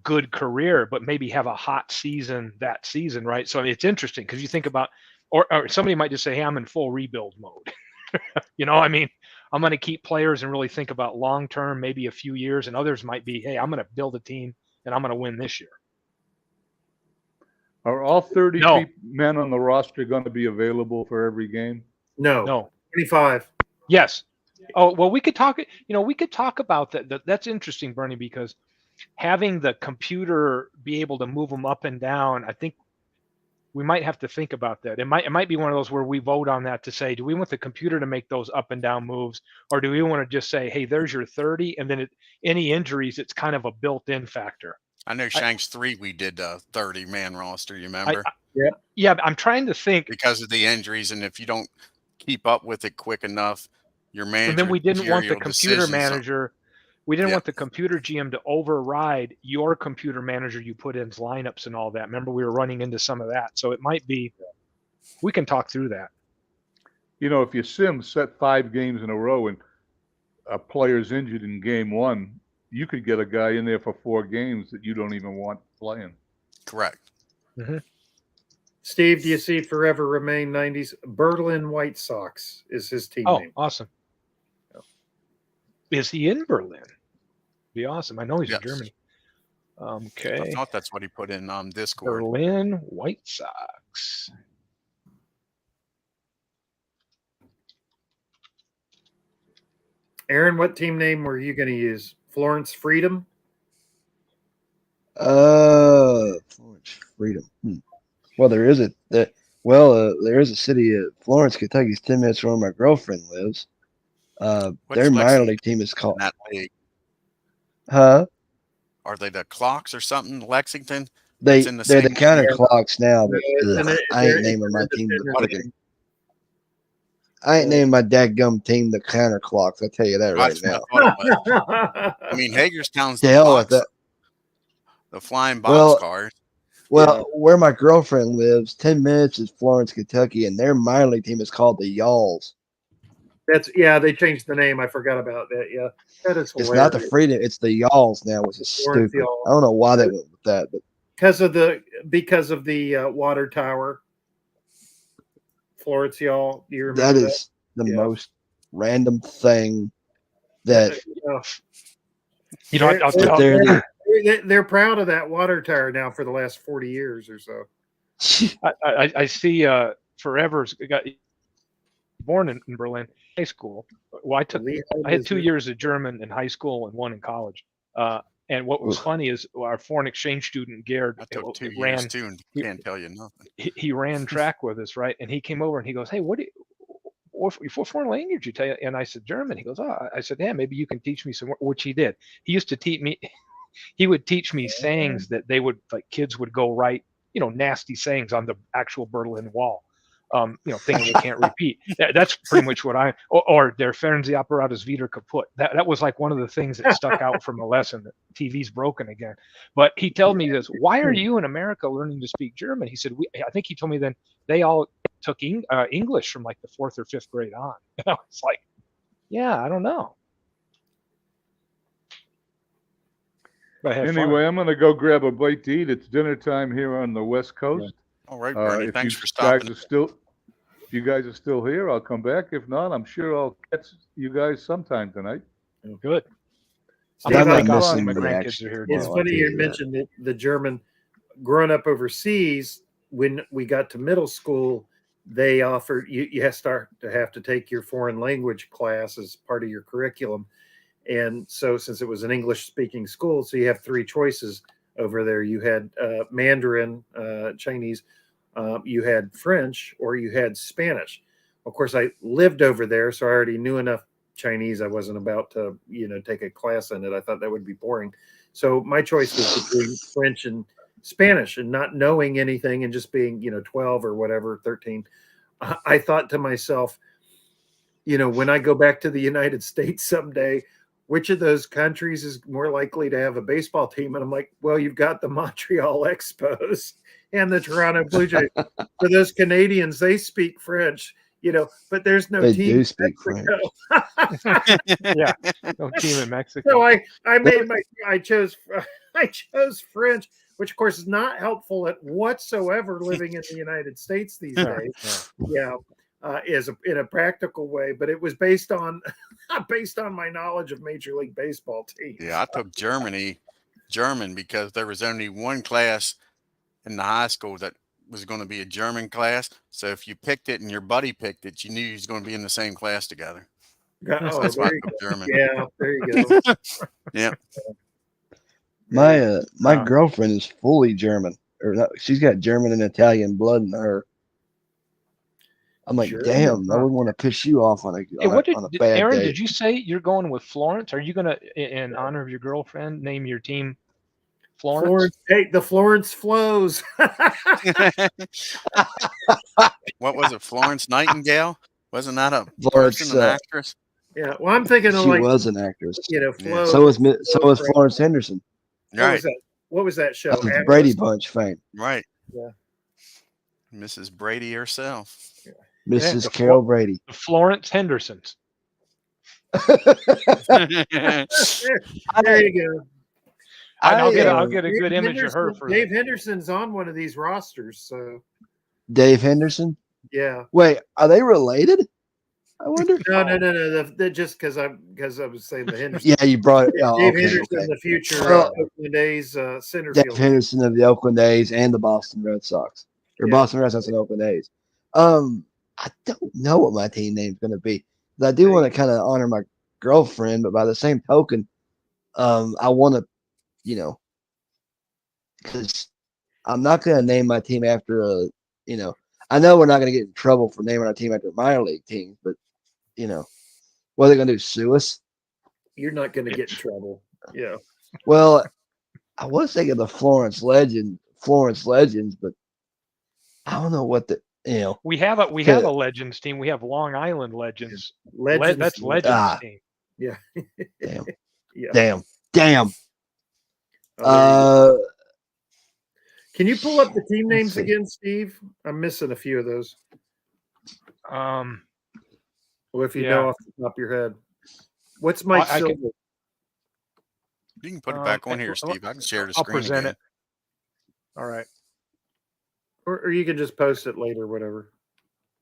good career, but maybe have a hot season that season, right? So it's interesting because you think about, or somebody might just say, hey, I'm in full rebuild mode. I mean, I'm going to keep players and really think about long term, maybe a few years, and others might be, hey, I'm going to build a team and I'm going to win this year. Are all 30 men on the roster going to be available for every game? No. 25. Yes. Oh, well, we could talk. We could talk about that. That's interesting, Bernie, because having the computer be able to move them up and down, I think we might have to think about that. It might be one of those where we vote on that to say, do we want the computer to make those up and down moves, or do we want to just say, hey, there's your 30, and then any injuries, it's kind of a built-in factor. I know Shanks 3, we did a 30-man roster. You remember? Yeah. I'm trying to think because of the injuries, and if you don't keep up with it quick enough, your manager. And then we didn't want the computer manager. We didn't want the computer GM to override your computer manager you put in's lineups and all that. Remember, we were running into some of that. So it might be, we can talk through that. If you set 5 games in a row and a player's injured in game 1, you could get a guy in there for 4 games that you don't even want playing. Correct. Mm-hmm. Steve, do you see forever remain 90s? Berlin White Sox is his team name. Oh, awesome. Is he in Berlin? Be awesome. I know he's in Germany. Okay. I thought that's what he put in Discord. Berlin White Sox. Aaron, what team name were you going to use? Florence Freedom? Florence Freedom. Well, there is a city of Florence, Kentucky, 10 minutes from where my girlfriend lives. Their minor league team is called. That league? Huh? Are they the Clocks or something? Lexington? They're the Counter Clocks now, but I ain't naming my team. I ain't naming my dadgum team the Counter Clocks. I tell you that right now. I mean, Hagerstown's the hell with that. The Flying Boxcars. Well, where my girlfriend lives, 10 minutes is Florence, Kentucky, and their minor league team is called the Y'alls. They changed the name. I forgot about that. Yeah, that is hilarious. It's not the Freedom, it's the Y'alls now, which is stupid. I don't know why they went with that, but because of the water tower. Florence Y'all, do you remember that? Is the most random thing that they're proud of that water tower now for the last 40 years or so. I see Forever's got born in Berlin high school. Well, I had 2 years of German in high school and 1 in college. And what was funny is our foreign exchange student Gerd ran. Can't tell you nothing. He ran track with us, right? And he came over and he goes, "Hey, what foreign language you tell you?" And I said, "German." He goes, "Oh," I said, "Yeah, maybe you can teach me some." Which he did. He used to teach me. He would teach me sayings that kids would go write, nasty sayings on the actual Berlin Wall. Things you can't repeat. That's pretty much what or der Fernsehapparat ist wieder kaputt. That was like one of the things that stuck out from the lesson, that TV's broken again. But he told me this, why are you in America learning to speak German? He said, I think he told me then they all took English from like the 4th or 5th grade on. And I was like, yeah, I don't know. Anyway, I'm going to go grab a bite to eat. It's dinner time here on the West Coast. All right, Bernie, thanks for stopping. If you guys are still here, I'll come back. If not, I'm sure I'll catch you guys sometime tonight. Good. Steve, I'm not missing my grandkids are here. It's funny you mentioned the German. Growing up overseas, when we got to middle school, they offered you have to take your foreign language class as part of your curriculum. And so since it was an English-speaking school, so you have 3 choices over there. You had Mandarin, Chinese, you had French, or you had Spanish. Of course, I lived over there, so I already knew enough Chinese. I wasn't about to, take a class in it. I thought that would be boring. So my choice was between French and Spanish, and not knowing anything and just being, 12 or whatever, 13. I thought to myself, when I go back to the United States someday, which of those countries is more likely to have a baseball team? And I'm like, well, you've got the Montreal Expos and the Toronto Blue Jays. For those Canadians, they speak French, but there's no team. They do speak French. Yeah, no team in Mexico. So I chose French, which of course is not helpful whatsoever living in the United States these days. Yeah. in a practical way, but it was based on my knowledge of Major League Baseball teams. Yeah, I took German because there was only one class in the high school that was going to be a German class. So if you picked it and your buddy picked it, you knew you was going to be in the same class together. Oh, That's why I there you took go. German. Yeah, there you go. Yeah. My girlfriend is fully German, or not, she's got German and Italian blood in her. I'm like, Sure. damn, I wouldn't want to piss you off on a bad Aaron, day. did you say you're going with Florence? Are you going to, in honor of your girlfriend, name your team Florence? Hey, the Florence flows. What was it? Florence Nightingale? Wasn't that a Florence, person, an actress? Yeah. Well, I'm thinking of she was an actress. Flo. So was Florence Henderson. Right. What was that show? That was Brady Bunch fame. Right. Yeah. Mrs. Brady herself. Yeah. Mrs. Carol Brady. The Florence Hendersons. There you go. I'll get a good image of her. Dave Henderson's on one of these rosters. So Dave Henderson? Yeah. Wait, are they related? I wonder. No. Just because I was saying the Henderson. Yeah, you brought it. Oh, Dave Henderson, the future Oakland A's center Dave fielder. Henderson of the Oakland A's and the Boston Red Sox, or Boston Red Sox and Oakland A's. I don't know what my team name's going to be. But I do want to kind of honor my girlfriend, but by the same token, I want to, because I'm not going to name my team after I know we're not going to get in trouble for naming our team after minor league teams, but what are they going to do? Sue us? You're not going to get in trouble. Yeah. Well, I was thinking the Florence Legends, but I don't know what we have a Legends team. We have Long Island Legends. That's Legends team. Yeah. Damn. Yeah. Damn. Can you pull up the team names again, Steve? I'm missing a few of those. Well, if you know off the top of your head. What's Mike Silver? You can put it back on here, Steve. I can share the screen. I'll present it. All right. Or you can just post it later, whatever.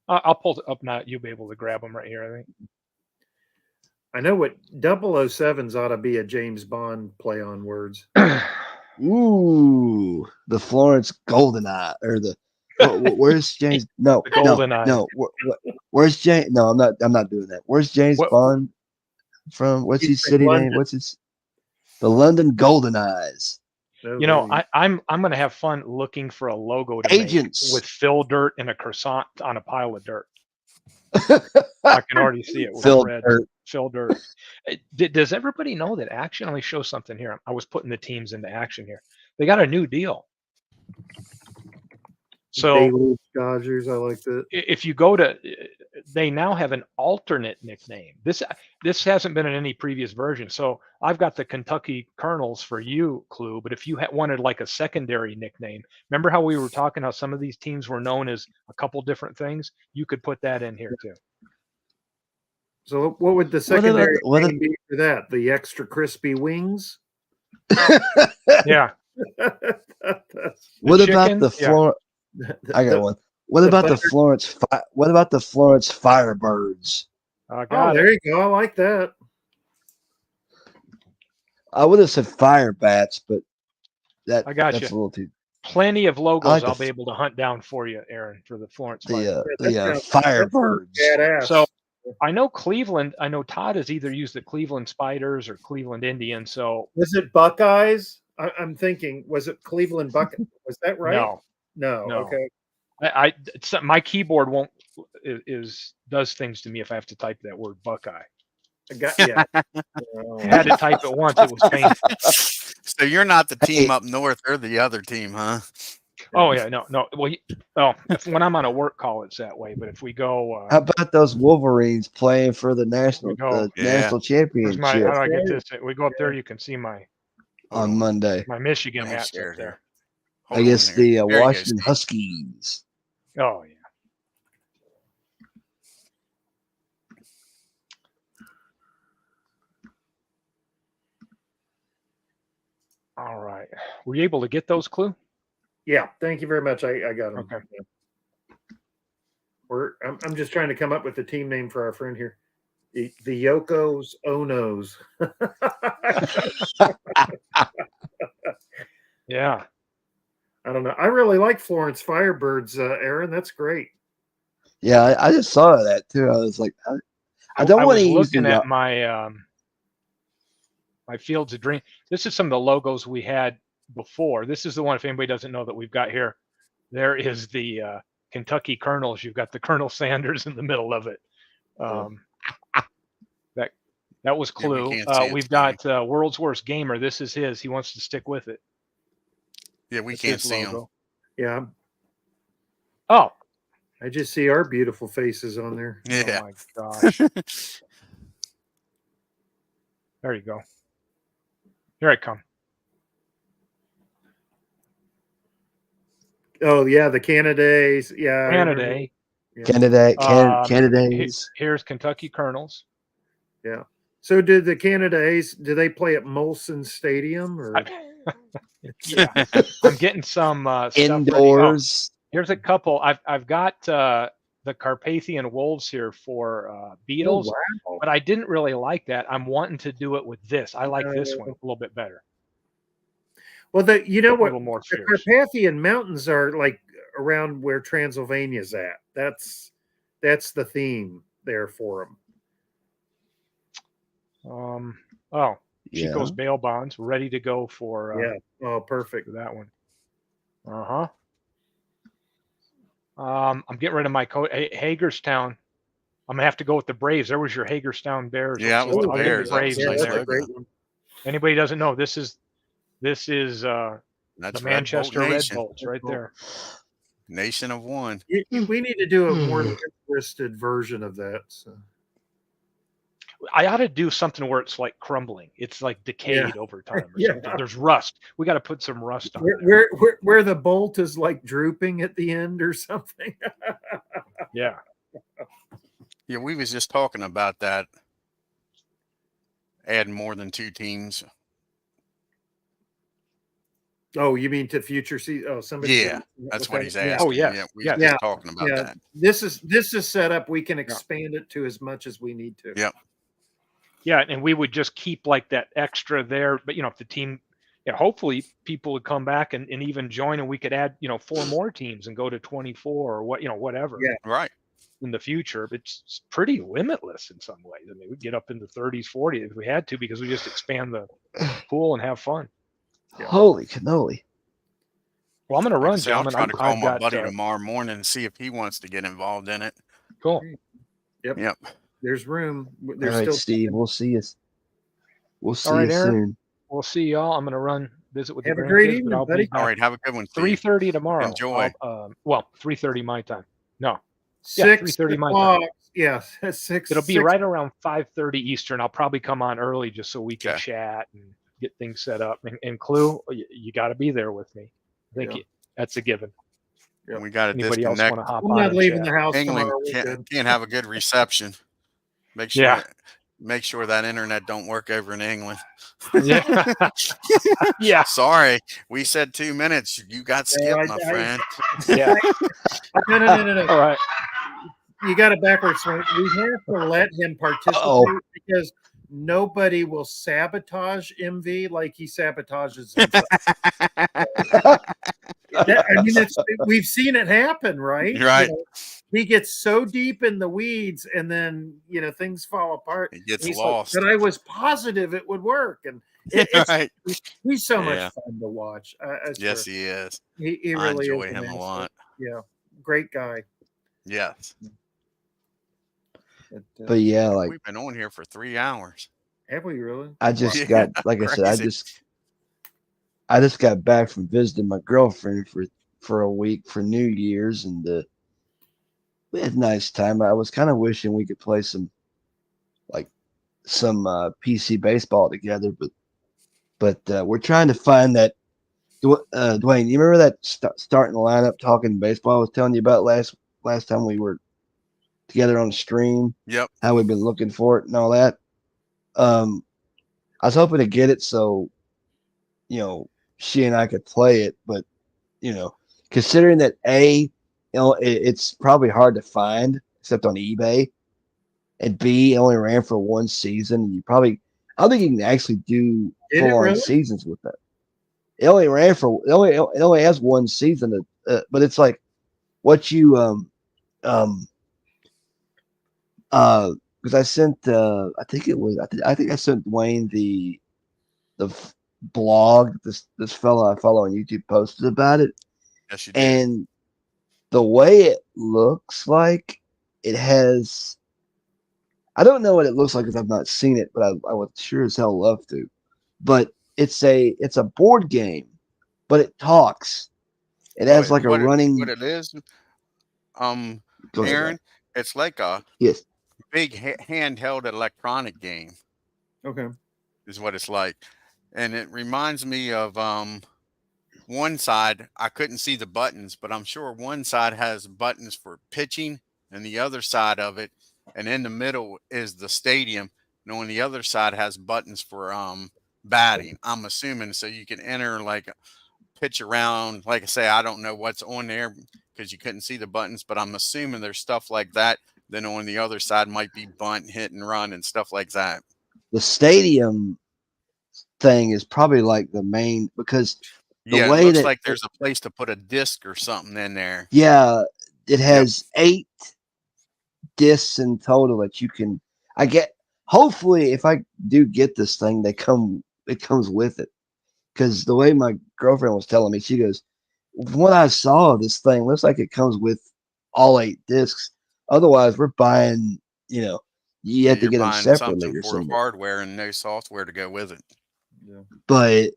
I'll pull it up now. You'll be able to grab them right here, I think. I know what 007s ought to be a James Bond play on words. Ooh, the Florence Goldeneye, or the where's James? No, where's James? No, I'm not doing that. Where's James Bond from? What's his city name? What's his? The London Goldeneyes. I'm going to have fun looking for a logo to make with Phil Dirt and a croissant on a pile of dirt. I can already see it with Phil Dirt. Does everybody know that Action? Let me show something here. I was putting the teams into Action here. They got a new deal. So Dodgers, I like that. If you go to, they now have an alternate nickname. This hasn't been in any previous version. So I've got the Kentucky Colonels for you, Clue. But if you wanted like a secondary nickname, remember how we were talking how some of these teams were known as a couple different things? You could put that in here too. So what would the secondary name be for that? The Extra Crispy Wings? Yeah. What about the Florence? I got one. What about the Florence? What about the Florence Firebirds? There you go. I like that. I would have said Fire Bats, but I got that's you. A little too. Plenty of logos I'll be able to hunt down for you, Aaron, for the Florence the Firebirds. So I know Cleveland. I know Todd has either used the Cleveland Spiders or Cleveland Indians. So was it Buckeyes? I'm thinking, was it Cleveland Buckeyes? Was that right? No. Okay. My keyboard does things to me if I have to type that word Buckeye. I had to type it once. It was painful. So you're not the team up north or the other team, huh? Oh yeah, no. Well, when I'm on a work call, it's that way. But if we go, how about those Wolverines playing for the national championship? How do I get this? We go up there. You can see on Monday. My Michigan hat's up there. I guess the Washington Huskies. Oh, yeah. All right. Were you able to get those, Clue? Yeah. Thank you very much. I got them. Okay. I'm just trying to come up with a team name for our friend here. The Yoko's Onos. Yeah. I don't know. I really like Florence Firebirds, Aaron. That's great. Yeah, I just saw that too. I was like, I don't want to use looking at my my Fields of Dream. This is some of the logos we had before. This is the one, if anybody doesn't know, that we've got here. There is the Kentucky Colonels. You've got the Colonel Sanders in the middle of it. That was Clue. We've got World's Worst Gamer. This is his. He wants to stick with it. Yeah, we can't see him. Yeah. Oh. I just see our beautiful faces on there. Yeah. Oh, my gosh. There you go. Here I come. Oh, yeah, the Canadays. Yeah. Canada. Yeah. Canadays. Here's Kentucky Colonels. Yeah. So did the Canadays, do they play at Molson Stadium? Or? Yeah. I'm getting some indoors. Here's a couple. I've got the Carpathian Wolves here for Beatles, wow. But I didn't really like that. I'm wanting to do it with this. I like this one a little bit better. Well, you know what? The Carpathian Mountains are like around where Transylvania's at. That's the theme there for them. Chico's bail bonds ready to go for perfect for that one. I'm getting rid of my coat. Hagerstown. I'm gonna have to go with the Braves. There was your Hagerstown Bears. Yeah, with the Bears. Braves that's a great one. Anybody doesn't know, this is the Manchester Red Bolts right there. Nation of one. We need to do a more twisted version of that. So. I ought to do something where it's like crumbling. It's like decayed over time. Or something. There's rust. We got to put some rust on where the bolt is like drooping at the end or something. Yeah. Yeah, we was just talking about that. Adding more than 2 teams. Oh, you mean to future season? Oh, somebody. Yeah, that's what he's asking. Oh, yeah. We were just talking about that. This is set up. We can expand it to as much as we need to. Yep. Yeah, and we would just keep like that extra there. But if the team, hopefully people would come back and even join, and we could add 4 more teams and go to 24 or whatever. Yeah, right. In the future, it's pretty limitless in some ways. I mean, we'd get up into 30s, 40s if we had to, because we just expand the pool and have fun. Yeah. Holy cannoli. Well, I'm going to run, I'll try to call my buddy tomorrow morning and see if he wants to get involved in it. Cool. Yep. There's room. There's still Steve. We'll see you. We'll see you soon. We'll see y'all. I'm going to run visit with have the a great evening, buddy. All right. Have a good one. 3:30 tomorrow. Enjoy. 3:30 my time. No. 3:30 my time. Yes, 6. It'll be right around 5:30 Eastern. I'll probably come on early just so we can chat and get things set up. And Clue, you got to be there with me. I think that's a given. Yeah. We got to Anybody else disconnect. want to hop I'm on not leaving chat? the house England tomorrow. can't have a good reception. Make sure that internet don't work over in England. Yeah. Yeah. Sorry, we said 2 minutes. You got skipped, my friend. Yeah. No. All right. You got it backwards. We have to let him participate because nobody will sabotage MV like he sabotages himself. We've seen it happen, right? Right. He gets so deep in the weeds, and then things fall apart. He gets lost. But I was positive it would work, and he's so much fun to watch. Yes, he is. He I really enjoy is him a lot. Yeah, great guy. Yes. But we've been on here for 3 hours. Have we really? I just got, like I said, I just got back from visiting my girlfriend for a week for New Year's, and we had a nice time. I was kind of wishing we could play some PC baseball together, but we're trying to find that. Dwayne, you remember that starting lineup talking baseball I was telling you about last time we were together on the stream? Yep. How we've been looking for it and all that. I was hoping to get it so, she and I could play it, but considering that it's probably hard to find except on eBay. And B, it only ran for one season. You probably, I don't think you can actually do full on seasons with that. It only ran for it only has one season, but it's like what you because I sent I think I sent Dwayne the blog this fellow I follow on YouTube posted about it. Yes, you did. And the way it looks like it has, I don't know what it looks like because I've not seen it, but I would sure as hell love to. But it's a board game, but it talks. It has like a running. What it is, Aaron, it's like a big handheld electronic game. Okay, is what it's like, and it reminds me of one side. I couldn't see the buttons, but I'm sure one side has buttons for pitching, and the other side of it, and in the middle is the stadium, and on the other side has buttons for batting. I'm assuming so you can enter like pitch around. Like I say, I don't know what's on there because you couldn't see the buttons, but I'm assuming there's stuff like that. Then on the other side might be bunt, hit, and run and stuff like that. The stadium thing is probably like the main because the way it looks like there's a place to put a disc or something in there. Yeah, it has 8 discs in total that you can. I get. Hopefully, if I do get this thing, it comes with it. Because the way my girlfriend was telling me, she goes, "From what I saw, this thing looks like it comes with all 8 discs. Otherwise, we're buying. You have to get them separately or something. Hardware and no software to go with it." Yeah. But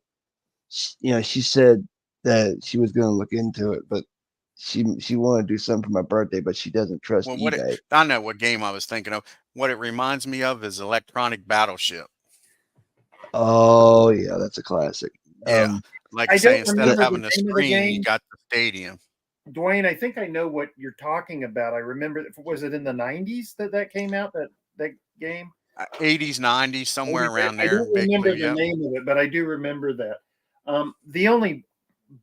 she said that she was going to look into it, but she wanted to do something for my birthday, but she doesn't trust eBay. I know what game I was thinking of. What it reminds me of is Electronic Battleship. Oh yeah, that's a classic. Yeah, like I say, instead of having a screen, you got the stadium. Dwayne, I think I know what you're talking about. I remember, was it in the 90s that came out, that game? 80s, 90s, somewhere around there. I don't remember the name of it, but I do remember that. The only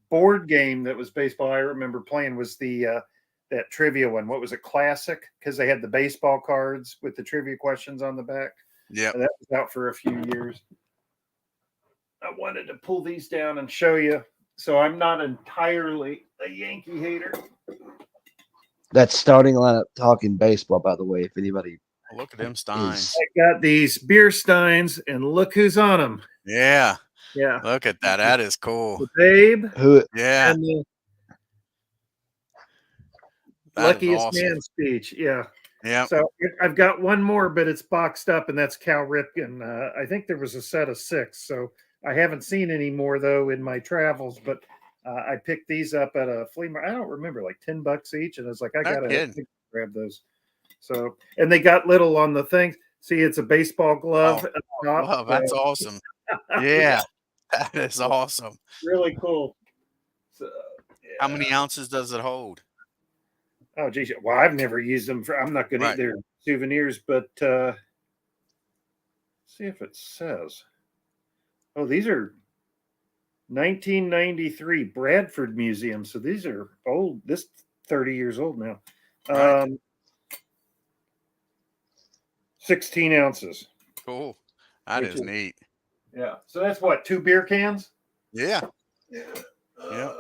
board game that was baseball I remember playing was the that trivia one. What was it, Classic? Because they had the baseball cards with the trivia questions on the back. Yeah, that was out for a few years. I wanted to pull these down and show you. So I'm not entirely a Yankee hater. That's starting lineup talking baseball, by the way. If anybody, look at them Steins. I got these beer Steins, and look who's on them. Yeah, yeah. Look at that. That is cool. The Babe. Yeah. And the Luckiest Man speech. Yeah. Yeah. So I've got one more, but it's boxed up, and that's Cal Ripken. I think there was a set of 6, so I haven't seen any more though in my travels. But I picked these up at a flea market. I don't remember, like $10 each, and I was like, I gotta grab those. So, and they got little on the things. See, it's a baseball glove. Oh, that's awesome. Yeah, that is awesome. Really cool. So, yeah. How many ounces does it hold? Oh, geez. Well, I've never used them for. I'm not going to eat their souvenirs, but see if it says. Oh, these are 1993 Bradford Museum. So these are old. This 30 years old now. 16 ounces. Cool. That is neat. Yeah. So that's what, 2 beer cans? Yeah. Yeah.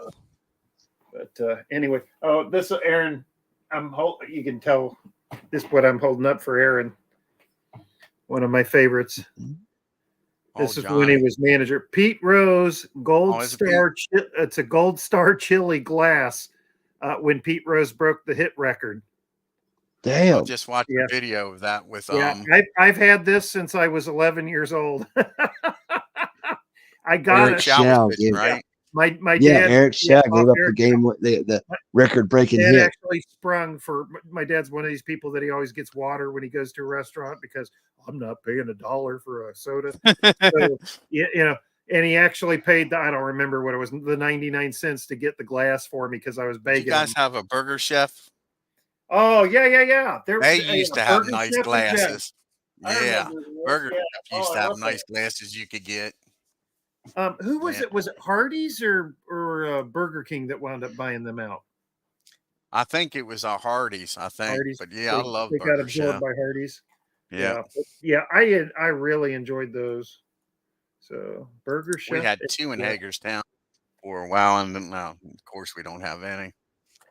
But anyway, this Aaron. You can tell this is what I'm holding up for Aaron. One of my favorites. This is when he was manager. Pete Rose Gold Star. It's a Gold Star Chili glass. When Pete Rose broke the hit record. Damn! I just watched a video of that with I've had this since I was 11 years old. I got Eric it. Schau, right? My dad. Eric Schau gave up the game with the record-breaking hit. Actually sprung for my dad's one of these people that he always gets water when he goes to a restaurant because I'm not paying $1 for a soda. So, and he actually paid I don't remember what it was, the 99 cents to get the glass for me because I was begging. You guys have a Burger Chef? Oh yeah. They used to have nice glasses. Yeah, Burger Chef used to have nice glasses you could get. Who was it? Was it Hardee's or Burger King that wound up buying them out? I think it was Hardee's, I think. Hardee's. But yeah, I love They got Burger absorbed Chef. by Hardee's. Yeah. Yeah. I really enjoyed those. So Burger Chef. We had 2 in Hagerstown for a while, and then, well, of course, we don't have any.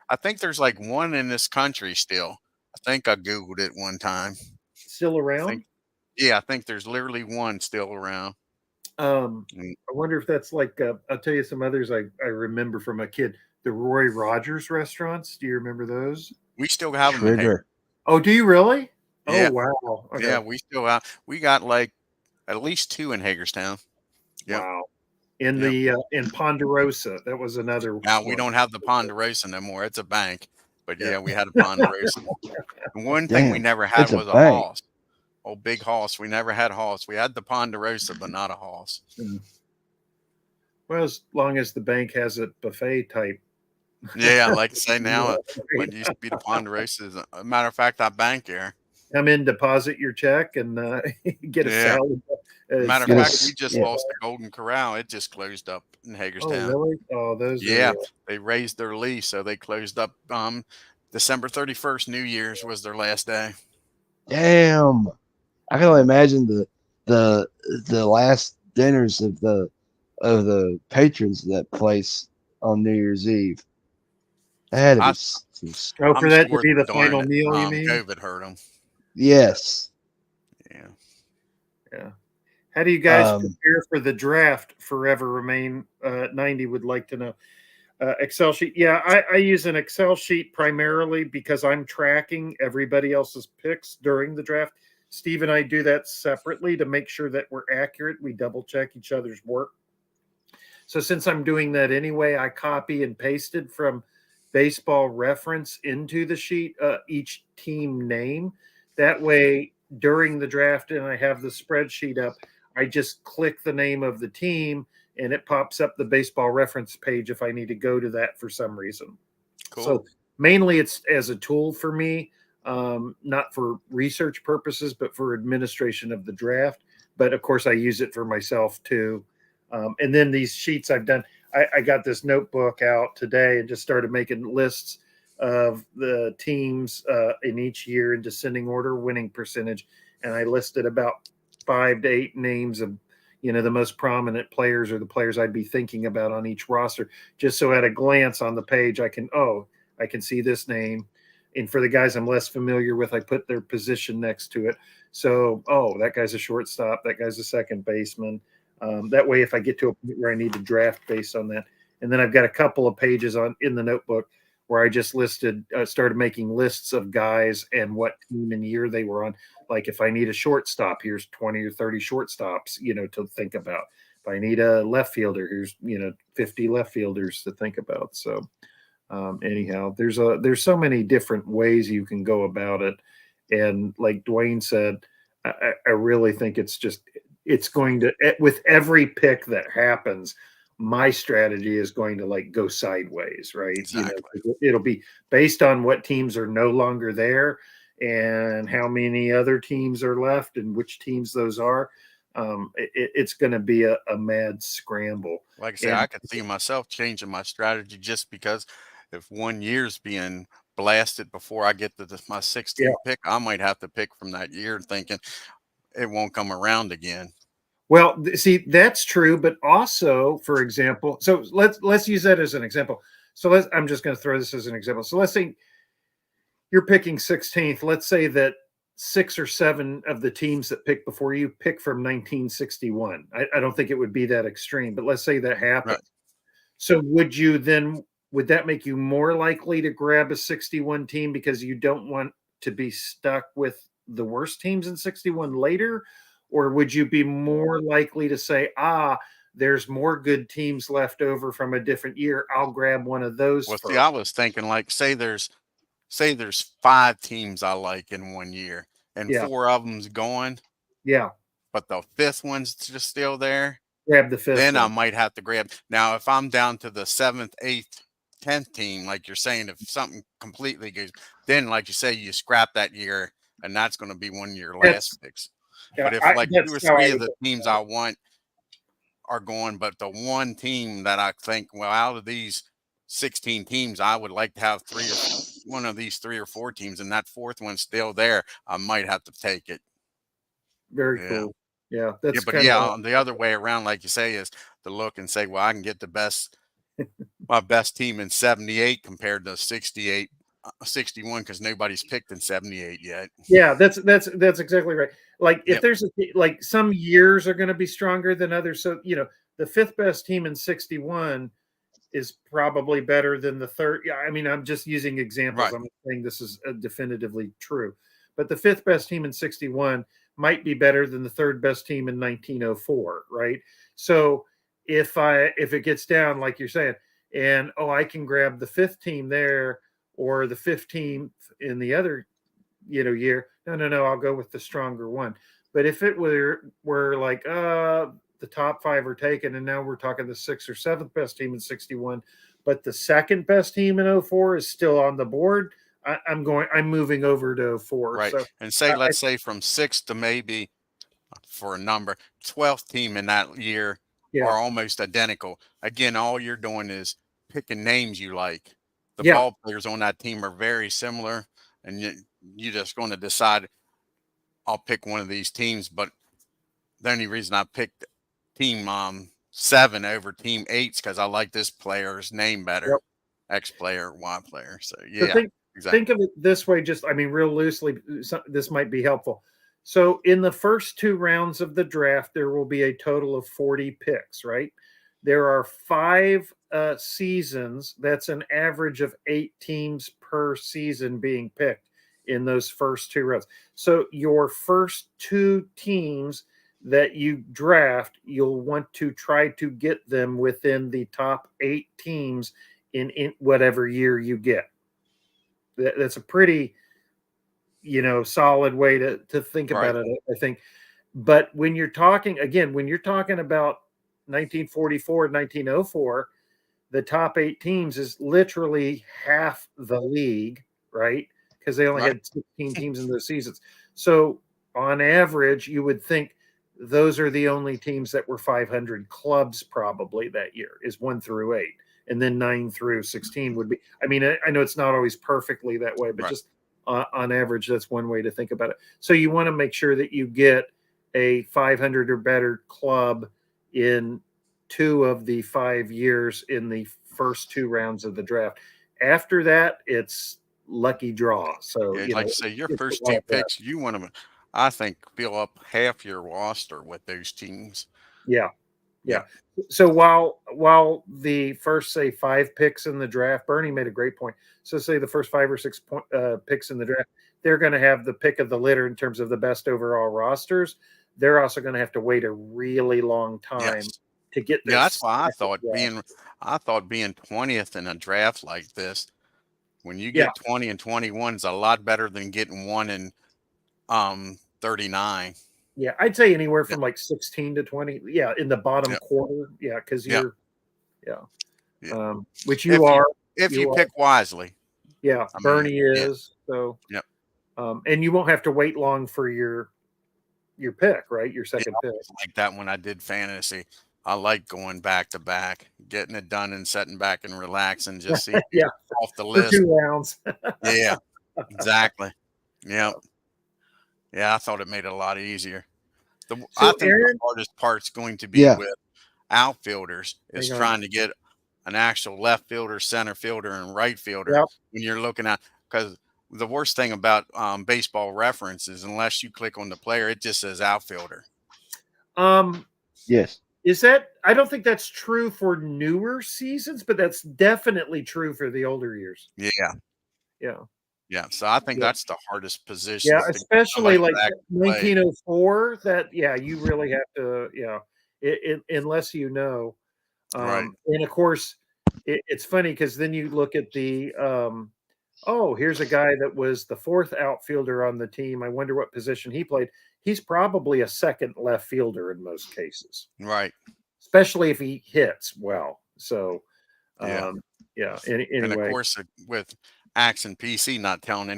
I think there's like 1 in this country still. I think I Googled it one time. Still around? I think there's literally 1 still around. I wonder if that's like, I'll tell you some others I remember from a kid. The Roy Rogers restaurants. Do you remember those? We still have them in Hagerstown. Oh, do you really? Yeah. Oh, wow. Okay. Yeah, we still have. We got like at least 2 in Hagerstown. Yep. Wow. In the in Ponderosa, that was another. Now we don't have the Ponderosa no more. It's a bank, but yeah, we had a Ponderosa. And one thing we never had was a Hoss. Oh, big Hoss. We never had Hoss. We had the Ponderosa, but not a Hoss. Well, as long as the bank has a buffet type. Yeah, I like to say now, it used to be the Ponderosa. As a matter of fact, I bank here. Come in, deposit your check, and get a salad. Matter of fact, we just lost the Golden Corral. It just closed up in Hagerstown. Oh, really? Oh, those. Yeah, they raised their lease, so they closed up. December 31st, New Year's was their last day. Damn, I can only imagine the last dinners of the patrons of that place on New Year's Eve. That had to be. For that to be the final meal, you mean? COVID hurt them. Yes. Yeah. How do you guys prepare for the draft? Forever Remain 90 would like to know. Excel sheet. Yeah, I use an Excel sheet primarily because I'm tracking everybody else's picks during the draft. Steve and I do that separately to make sure that we're accurate. We double check each other's work. So since I'm doing that anyway, I copy and pasted from Baseball Reference into the sheet each team name. That way, during the draft, and I have the spreadsheet up, I just click the name of the team, and it pops up the Baseball Reference page if I need to go to that for some reason. Cool. So mainly it's as a tool for me, not for research purposes, but for administration of the draft. But of course, I use it for myself too. And then these sheets I've done, I got this notebook out today and just started making lists of the teams in each year in descending order, winning percentage. And I listed about 5 to 8 names of, the most prominent players or the players I'd be thinking about on each roster, just so at a glance on the page, I can see this name. And for the guys I'm less familiar with, I put their position next to it. So, that guy's a shortstop. That guy's a second baseman. That way, if I get to a point where I need to draft based on that, and then I've got a couple of pages in the notebook where I just started making lists of guys and what team and year they were on. Like if I need a shortstop, here's 20 or 30 shortstops, to think about. If I need a left fielder, here's 50 left fielders to think about. So anyhow, there's so many different ways you can go about it, and like Dwayne said, I really think it's going to, with every pick that happens, my strategy is going to go sideways, right? Exactly. It'll be based on what teams are no longer there and how many other teams are left and which teams those are. It's going to be a mad scramble. Like I say, I could see myself changing my strategy just because if 1 year's being blasted before I get to my 16th pick, I might have to pick from that year thinking it won't come around again. Well, see, that's true, but also, for example, so let's use that as an example. So I'm just going to throw this as an example. So let's say you're picking 16th. Let's say that 6 or 7 of the teams that pick before you pick from 1961. I don't think it would be that extreme, but let's say that happened. Right. So would that make you more likely to grab a 61 team because you don't want to be stuck with the worst teams in 61 later? Or would you be more likely to say, there's more good teams left over from a different year, I'll grab one of those? Well, see, I was thinking say there's 5 teams I like in 1 year and 4 of them's gone. Yeah. But the 5th one's just still there. Grab the 5th. Then I might have to grab. Now, if I'm down to the 7th, 8th, 10th team, like you're saying, if something completely goes, then like you say, you scrap that year and that's going to be one of your last picks. Yeah, but if 2 or 3 of the teams I want are going, but the one team that I think, well, out of these 16 teams, I would like to have one of these 3 or 4 teams, and that fourth one's still there. I might have to take it. Very Yeah. cool. Yeah, Yeah, that's but kind of the other way around, like you say, is to look and say, well, I can get my best team in 78 compared to 68, 61 because nobody's picked in 78 yet. Yeah, that's exactly right. Like if there's like some years are going to be stronger than others. So, the fifth best team in 61 is probably better than the third. Yeah, I mean, I'm just using examples. Right. I'm not saying this is definitively true, but the fifth best team in 61 might be better than the third best team in 1904, right? So if it gets down, like you're saying, and I can grab the fifth team there or the 15th in the other, year. No, I'll go with the stronger one. But if it were like the top 5 are taken, and now we're talking the 6th or 7th best team in 61, but the second best team in 04 is still on the board, I'm moving over to 04. Right. So, and let's say from 6th to maybe, for a number, 12th team in that year are almost identical. Again, all you're doing is picking names you like. The ball players on that team are very similar, and you're just going to decide, I'll pick one of these teams. But the only reason I picked team 7 over team 8 is because I like this player's name better. X player, Y player. So think of it this way, just real loosely, this might be helpful. So in the first 2 rounds of the draft, there will be a total of 40 picks, right? There are 5 seasons. That's an average of 8 teams per season being picked in those first 2 rounds. So your first 2 teams that you draft, you'll want to try to get them within the top 8 teams in whatever year you get. That's a pretty, solid way to think about it, I think. But when you're talking about 1944, 1904, the top 8 teams is literally half the league, right? Because they only had 16 teams in those seasons. So on average, you would think those are the only teams that were 500 clubs probably that year, is 1 through 8. And then 9 through 16 would be, I know it's not always perfectly that way, but just on average, that's one way to think about it. So you want to make sure that you get a 500 or better club in 2 of the 5 years in the first 2 rounds of the draft. After that, it's lucky draw. So, like you say, your first 2 picks, you want to, I think, fill up half your roster with those teams. Yeah. So while the first, say, 5 picks in the draft, Bernie made a great point. So say the first 5 or 6 picks in the draft, they're going to have the pick of the litter in terms of the best overall rosters. They're also going to have to wait a really long time to get there. That's why I thought being 20th in a draft like this, when you get 20 and 21, is a lot better than getting 1 in 39. Yeah, I'd say anywhere from like 16 to 20. Yeah, in the bottom quarter. Yeah, because you're which you are if you pick wisely. Yeah, Bernie is. So and you won't have to wait long for your pick, right? Your second pick. Like that when I did fantasy. I like going back to back, getting it done and sitting back and relaxing, just see off the list. For 2 rounds. Yeah, exactly. Yeah. Yeah, I thought it made it a lot easier. I think the hardest part's going to be with outfielders is trying to get an actual left fielder, center fielder, and right fielder when you're looking at, because the worst thing about baseball reference is unless you click on the player, it just says outfielder. Yes. Is that? I don't think that's true for newer seasons, but that's definitely true for the older years. Yeah. So I think that's the hardest position. Yeah, especially like 1904. That you really have to unless you know. And of course, it's funny because then you look at the here's a guy that was the 4th outfielder on the team. I wonder what position he played. He's probably a second left fielder in most cases. Right. Especially if he hits well. So, anyway. And of course, with Axe and PC not telling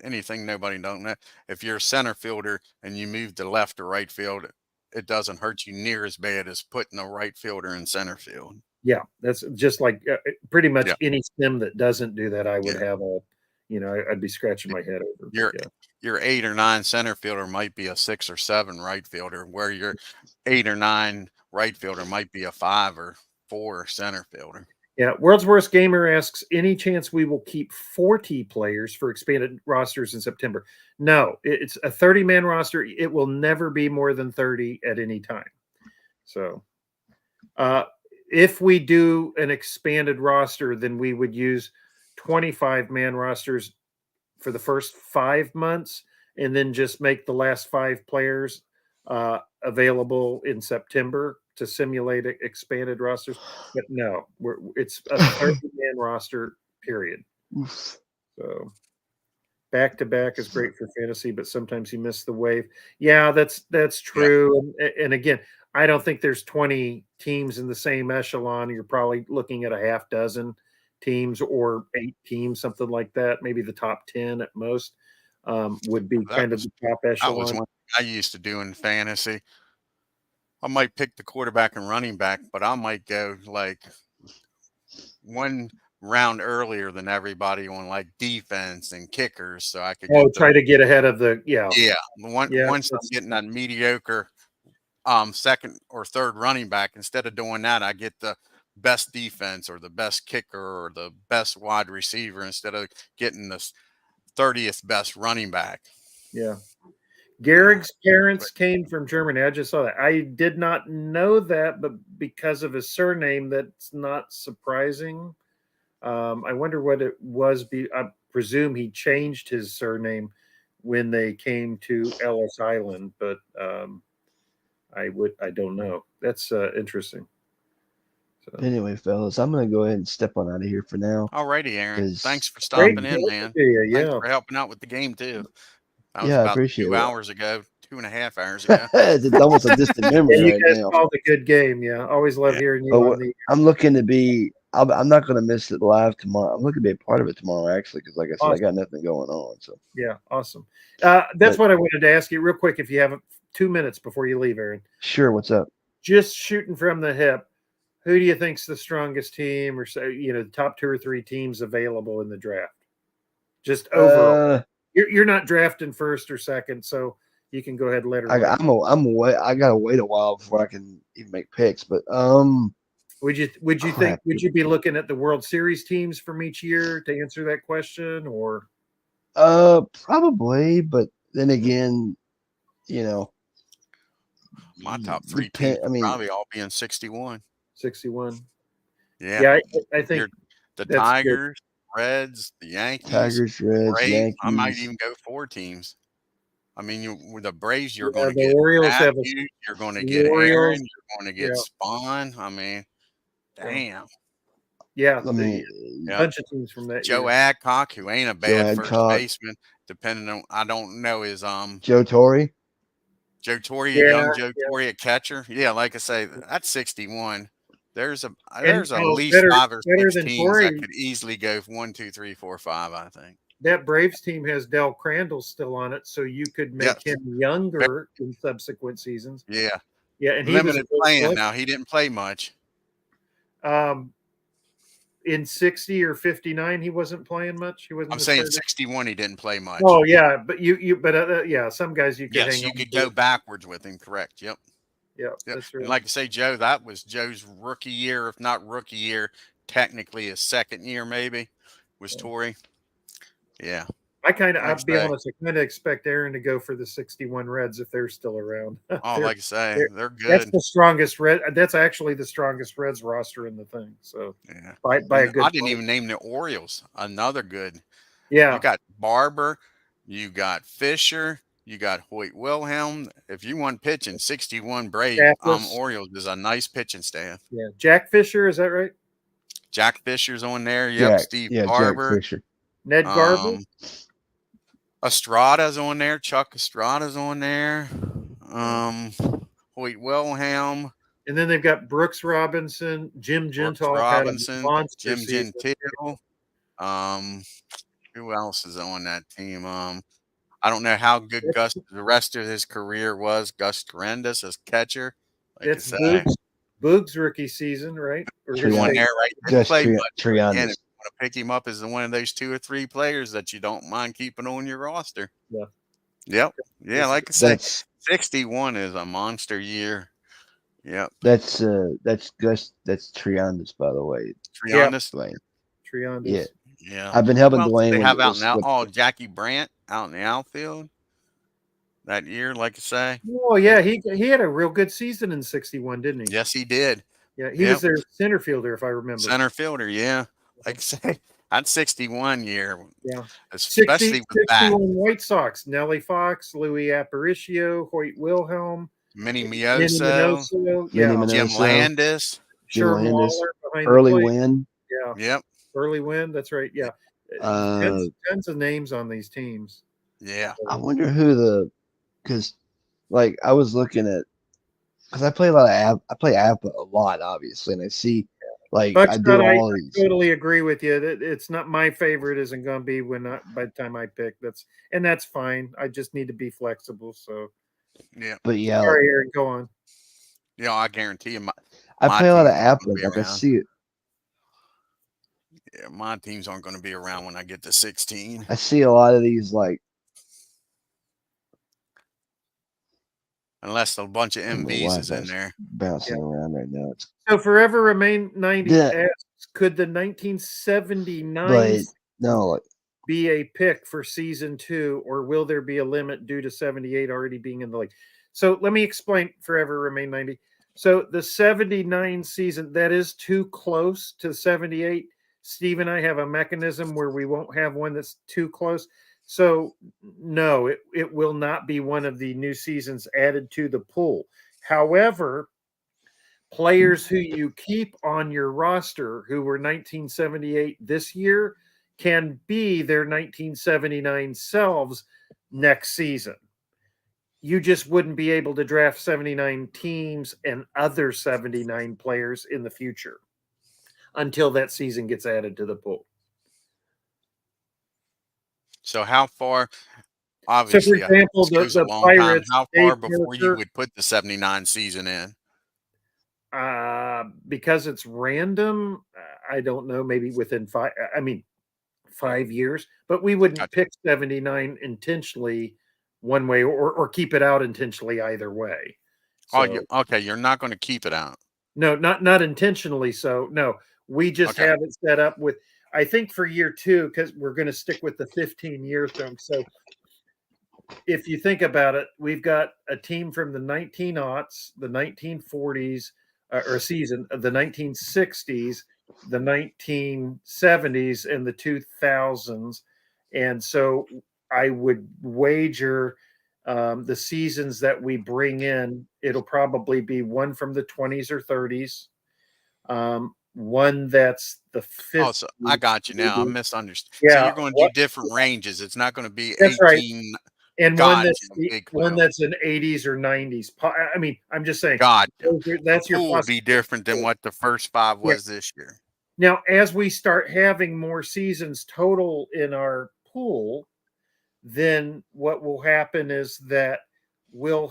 anything nobody don't know, if you're a center fielder and you move to left or right field, it doesn't hurt you near as bad as putting a right fielder in center field. Yeah, that's just like pretty much any sim that doesn't do that. I would have a, I'd be scratching my head over. Your 8 or 9 center fielder might be a 6 or 7 right fielder, where your 8 or 9 right fielder might be a 5 or 4 center fielder. Yeah, World's Worst Gamer asks, any chance we will keep 40 players for expanded rosters in September? No, it's a 30-man roster. It will never be more than 30 at any time. So if we do an expanded roster, then we would use 25-man rosters for the first 5 months and then just make the last 5 players available in September to simulate expanded rosters. But no, it's a 30-man roster, period. So back-to-back is great for fantasy, but sometimes you miss the wave. Yeah, that's true. And again, I don't think there's 20 teams in the same echelon. You're probably looking at a half dozen teams or 8 teams, something like that. Maybe the top 10 at most would be kind of the top echelon. That was one I used to do in fantasy. I might pick the quarterback and running back, but I might go like one round earlier than everybody on like defense and kickers, so I could try to get ahead of the once I'm getting that mediocre second or third running back, instead of doing that, I get the best defense or the best kicker or the best wide receiver instead of getting the 30th best running back. Yeah. Garrick's parents came from Germany. I just saw that. I did not know that, but because of his surname, that's not surprising. I wonder what it was. I presume he changed his surname when they came to Ellis Island, but I don't know. That's interesting. So. Anyway, fellas, I'm going to go ahead and step on out of here for now. All righty, Aaron. Thanks for stopping in, man. Thanks for helping out with the game, too. That was about 2 hours ago, 2.5 hours ago. It's almost a distant memory right now. You guys called a good game. Yeah, always love hearing you. I'm looking to be – I'm not going to miss it live tomorrow. I'm looking to be a part of it tomorrow, actually, because like I said, I got nothing going on. So yeah, awesome. That's what I wanted to ask you real quick, if you have 2 minutes before you leave, Aaron. Sure, what's up? Just shooting from the hip, who do you think's the strongest team, or the top 2 or 3 teams available in the draft? Just overall. You're not drafting first or second, so you can go ahead and let her. I gotta wait a while before I can even make picks. But would you be looking at the World Series teams from each year to answer that question, or? Probably, but then again, my top 3 teams probably all be in 61. 61. Yeah, I think the Tigers. Reds, the Yankees, Tigers, Reds, Braves. Yankees. I might even go 4 teams. I mean, with the Braves, you're going to the get Orioles Matthews, you're going to get Aaron, you're going to get Spawn. I mean, damn. Yeah, a bunch of teams from that. Joe Adcock, who ain't a bad first baseman, depending on I don't know is Joe Torre. Joe Torre, young Joe Torre at catcher. Yeah, like I say, that's 61. There's at least 5 or 6 teams that could easily go 1, 2, 3, 4, 5. I think that Braves team has Del Crandall still on it, so you could make him younger in subsequent seasons. Yeah, and he limited playing now. He didn't play much. In 60 or 59, he wasn't playing much. He wasn't. I'm saying 61, he didn't play much. Oh yeah, but some guys you could. Yes, you could go backwards with him. Correct. Yep. Yeah, that's right. And like I say, Joe, that was Joe's rookie year, if not rookie year, technically his second year, maybe, was Torrey. Yeah. I'll be honest, I kind of expect Aaron to go for the 61 Reds if they're still around. Oh, like I say, they're good. That's the strongest That's actually the strongest Reds roster in the thing. So by a good. I didn't even name the Orioles. Another good. Yeah. You got Barber, you got Fisher. You got Hoyt Wilhelm. If you want pitching, 61 Braves Orioles is a nice pitching staff. Yeah, Jack Fisher, is that right? Jack Fisher's on there. Yep, Steve Barber. Ned Garber. Estrada's on there. Chuck Estrada's on there. Hoyt Wilhelm. And then they've got Brooks Robinson, Jim Gentile, Jim Gentile. Who else is on that team? I don't know how good the rest of his career was. Gus Corendis as catcher. That's Boog's rookie season, right? Or One there, right? Just Play, again, Triandis. if you want to pick him up as one of those 2 or 3 players that you don't mind keeping on your roster. Yeah. Yep. Yeah, like I said, 61 is a monster year. Yep. That's Triandis, by the way. Triandis. Triandis. Yeah. Yeah. I've been helping Dwayne. They have out now. Oh, Jackie Brandt out in the outfield that year, like I say. Oh yeah, he had a real good season in 61, didn't he? Yes, he did. Yeah, he was their center fielder, if I remember. Center fielder, yeah. Like I say, that 61 year. Yeah. Especially with 61 White Sox, Nellie Fox, Louis Aparicio, Hoyt Wilhelm, Minnie Mioso, Jim Landis, Sherman Waller behind Early the plate. Win. Yeah. Yep. Early Win, that's right. Yeah. Tons of names on these teams. Yeah. I wonder who because like I was looking at, because I play a lot of I play Apba a lot, obviously, and I see like I do all these. I totally agree with you. That it's not my favorite. Isn't going to be by the time I pick. That's fine. I just need to be flexible. So yeah. But yeah. Sorry, Aaron. Go on. Yeah, I guarantee you. I play a lot of Apba. Like I see it. Yeah, my teams aren't going to be around when I get to 16. I see a lot of these like. Unless a bunch of MVs is in there. Bouncing around right now. So Forever Remain 90 asks, could the 1979 be a pick for season 2, or will there be a limit due to 78 already being in the league? So let me explain Forever Remain 90. So the 79 season, that is too close to 78. Steve and I have a mechanism where we won't have one that's too close. So no, it will not be one of the new seasons added to the pool. However, players who you keep on your roster who were 1978 this year can be their 1979 selves next season. You just wouldn't be able to draft 79 teams and other 79 players in the future until that season gets added to the pool. So how far, obviously, so for example, the Pirates, how far before you would put the 79 season in? Because it's random, I don't know, maybe within 5 years, but we wouldn't pick 79 intentionally one way or keep it out intentionally either way. So, okay, you're not going to keep it out. No, not intentionally. So no, we just have it set up with, I think for year 2, because we're going to stick with the 15-year thing. So if you think about it, we've got a team from the 1900s, the 1940s, or season of the 1960s, the 1970s, and the 2000s. And so I would wager the seasons that we bring in, it'll probably be one from the 20s or 30s, one that's the 50s. Oh, so I got you now. I misunderstood. Yeah. So you're going to do different ranges. It's not going to be that's 18. Right. And one that's an 80s or 90s. I mean, I'm just saying. God, that's your will be different than what the first 5 was this year. Now, as we start having more seasons total in our pool, then what will happen is that we'll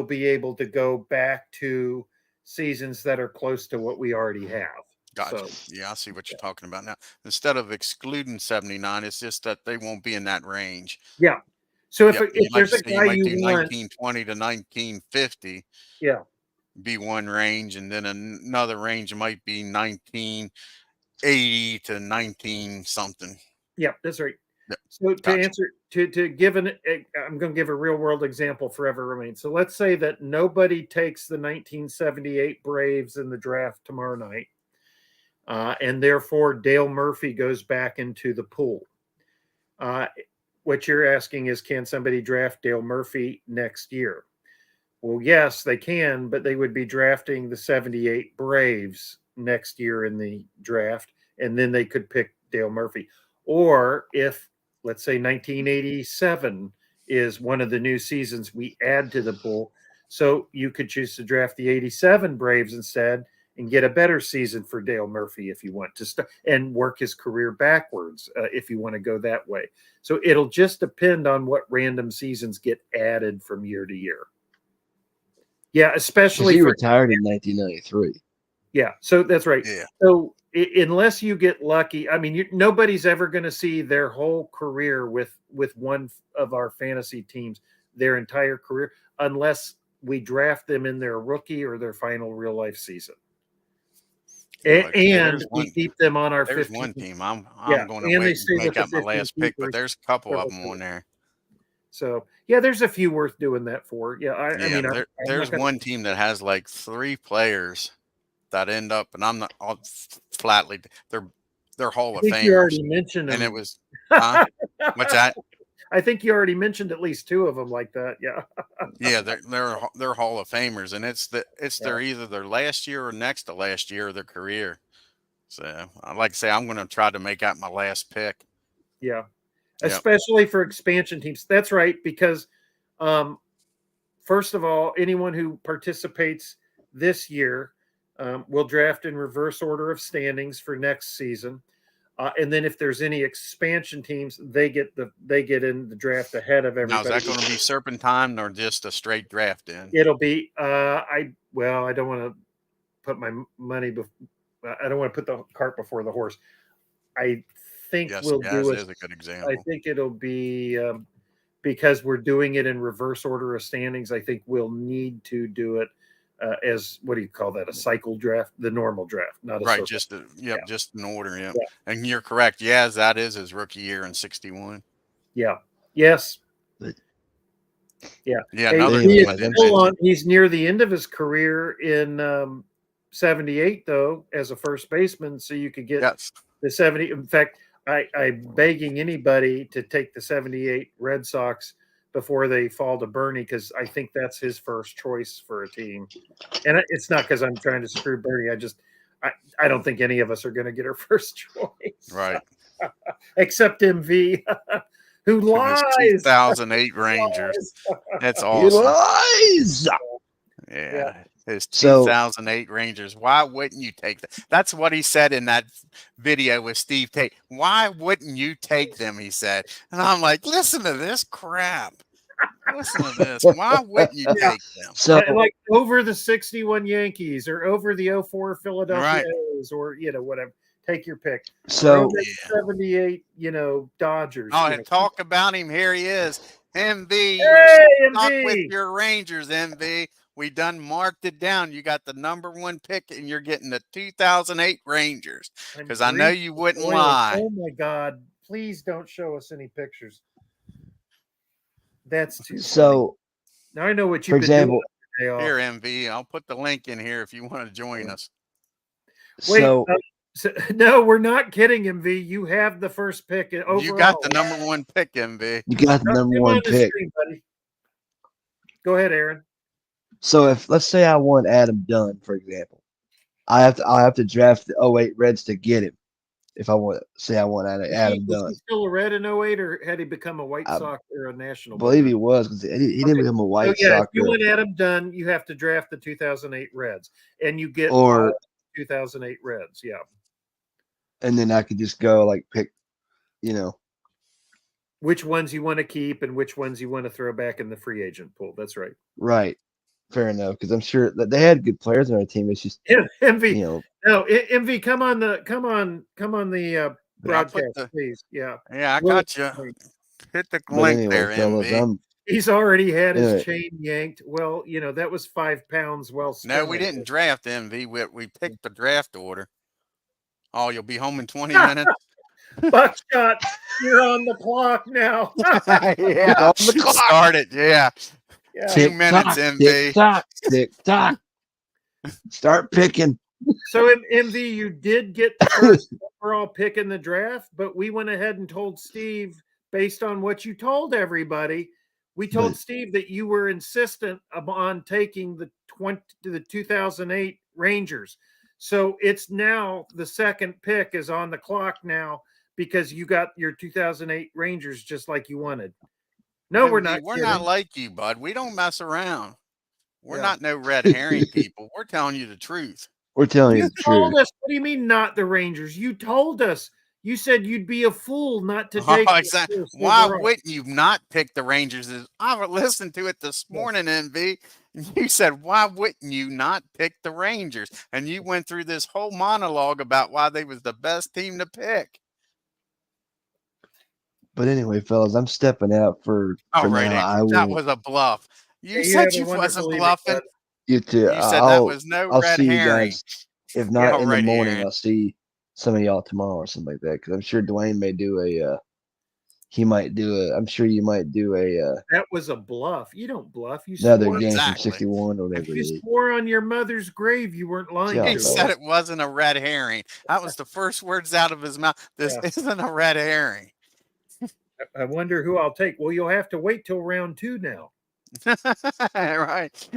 be able to go back to seasons that are close to what we already have. Gotcha. So, yeah, I see what you're talking about now. Instead of excluding 79, it's just that they won't be in that range. Yeah. So if there's a guy you want, 1920 to 1950, be one range, and then another range might be 1980 to 19 something. Yeah, that's right. So to answer, to give I'm going to give a real world example. Forever Remains. So let's say that nobody takes the 1978 Braves in the draft tomorrow night, and therefore Dale Murphy goes back into the pool. What you're asking is, can somebody draft Dale Murphy next year? Well, yes, they can, but they would be drafting the 78 Braves next year in the draft, and then they could pick Dale Murphy. Or if, let's say, 1987 is one of the new seasons we add to the pool, so you could choose to draft the 87 Braves instead and get a better season for Dale Murphy if you want to start and work his career backwards if you want to go that way. So it'll just depend on what random seasons get added from year to year. Yeah, especially he retired in 1993. Yeah, so that's right. Yeah. So unless you get lucky, I mean, nobody's ever going to see their whole career with one of our fantasy teams, their entire career, unless we draft them in their rookie or their final real life season. And we keep them on our 15. There's one team. I'm going to and wait and make up my last pick, but there's a couple of them on there. So yeah, there's a few worth doing that for. Yeah, I mean, there's one team that has like 3 players that end up, and I'm not all flatly. They're Hall of Famers. You already mentioned them. And it was what's that? I think you already mentioned at least 2 of them like that. Yeah. Yeah, they're Hall of Famers, and it's their either their last year or next to last year of their career. So I like to say I'm going to try to make out my last pick. Yeah. Especially for expansion teams. That's right, because first of all, anyone who participates this year will draft in reverse order of standings for next season. And then if there's any expansion teams, they get in the draft ahead of everybody. Now, is that going to be serpentine or just a straight draft in? It'll be I don't want to put my money I don't want to put the cart before the horse. I think we'll do it. Is a good example. I think it'll be because we're doing it in reverse order of standings. I think we'll need to do it as, what do you call that? A cycle draft, the normal draft, not a right. circle. Just in order. Yeah. And you're correct. Yes, that is his rookie year in 61. Yeah. Yes. Yeah. Yeah. He's near the end of his career in 78, though, as a first baseman. So you could get the 70. In fact, I'm begging anybody to take the 78 Red Sox before they fall to Bernie, because I think that's his first choice for a team. And it's not because I'm trying to screw Bernie. I don't think any of us are going to get our first choice. Right. Except MV, who lies. 2008 Rangers. That's awesome. He lies. Yeah. His 2008 Rangers. Why wouldn't you take that? That's what he said in that video with Steve Tate. Why wouldn't you take them? He said. And I'm like, listen to this crap. Listen to this. Why wouldn't you take them? So, like over the 61 Yankees or over the 04 Philadelphia A's or, whatever. Take your pick. So 78, Dodgers. Oh, and talk about him. Here he is. MV. Hey, Stuck MV. with your Rangers, MV. We done marked it down. You got the #1 pick, and you're getting the 2008 Rangers. Because I know you wouldn't lie. Oh my God! Please don't show us any pictures. That's too. So funny. Now I know what you've for example, been doing. Here, MV. I'll put the link in here if you want to join us. Wait, no, we're not kidding, MV. You have the first pick. Overall. You got the #1 pick, MV. You got the #1 pick. Screen, buddy. Go ahead, Aaron. So if let's say I want Adam Dunn, for example, I have to draft the 08 Reds to get him. If I want Adam Dunn. Was he still a Red in 08, or had he become a White Sox or a National? I believe he was, because he didn't become a White Sox. If you want Adam Dunn, you have to draft the 2008 Reds, and you get 2008 Reds. Yeah. And then I could just go pick, which ones you want to keep and which ones you want to throw back in the free agent pool. That's right. Right. Fair enough, because I'm sure that they had good players on our team. It's just MV. No, MV, come on the broadcast, please. Yeah. Yeah, I got you. Hit the link there, MV. He's already had his chain yanked. Well, that was 5 pounds well spent. No, we didn't draft MV. We picked the draft order. Oh, you'll be home in 20 minutes. Buckshot, you're on the clock now. Yeah, on the clock. Start it. Yeah. 2 minutes, MV. Tick tock. Start picking. So, MV, you did get the first overall pick in the draft, but we went ahead and told Steve, based on what you told everybody, we told Steve that you were insistent on taking the 2008 Rangers. So it's now the second pick is on the clock now because you got your 2008 Rangers just like you wanted. No, we're not. We're not like you, bud. We don't mess around. We're not no red herring people. We're telling you the truth. We're telling you the truth. Told us. What do you mean, not the Rangers? You told us. You said you'd be a fool not to take. Exactly. Why wouldn't you not pick the Rangers? I listened to it this morning, MV. You said, why wouldn't you not pick the Rangers? And you went through this whole monologue about why they was the best team to pick. But anyway, fellas, I'm stepping out for right, now. Andrew, that was a bluff. You said you wasn't bluffing. You too. You said that was no I'll red see you herring. guys. If not in the morning, Aaron. I'll see some of y'all tomorrow or something like that. Because I'm sure Dwayne may do a. He might do a. I'm sure you might do a. That was a bluff. You don't bluff. You another swore. game from '61 or whatever If it you is. swore on your mother's grave, you weren't lying. He said it wasn't a red herring. That was the first words out of his mouth. This isn't a red herring. I wonder who I'll take. Well, you'll have to wait till round 2 now. Right.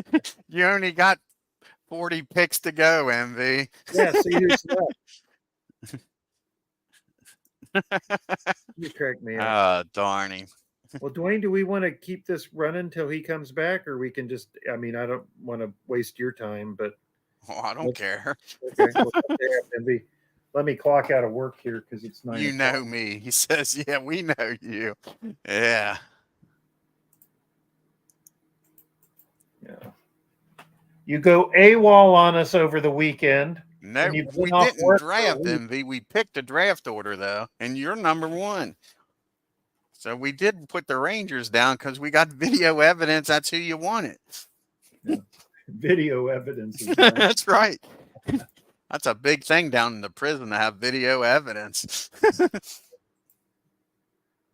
You only got 40 picks to go, MV. Yeah, see who's left. You crack me up. Oh, darn him. Well, Dwayne, do we want to keep this running till he comes back, or we can just? I mean, I don't want to waste your time, but I don't care. Okay, well, let me clock out of work here because it's 9 You o'clock. know me. He says, "Yeah, we know you." Yeah. Yeah. You go AWOL on us over the weekend. No, we didn't draft MV. We picked a draft order though, and you're number 1. So we did put the Rangers down because we got video evidence. That's who you wanted. Yeah. Video evidence. That's right. That's a big thing down in the prison to have video evidence.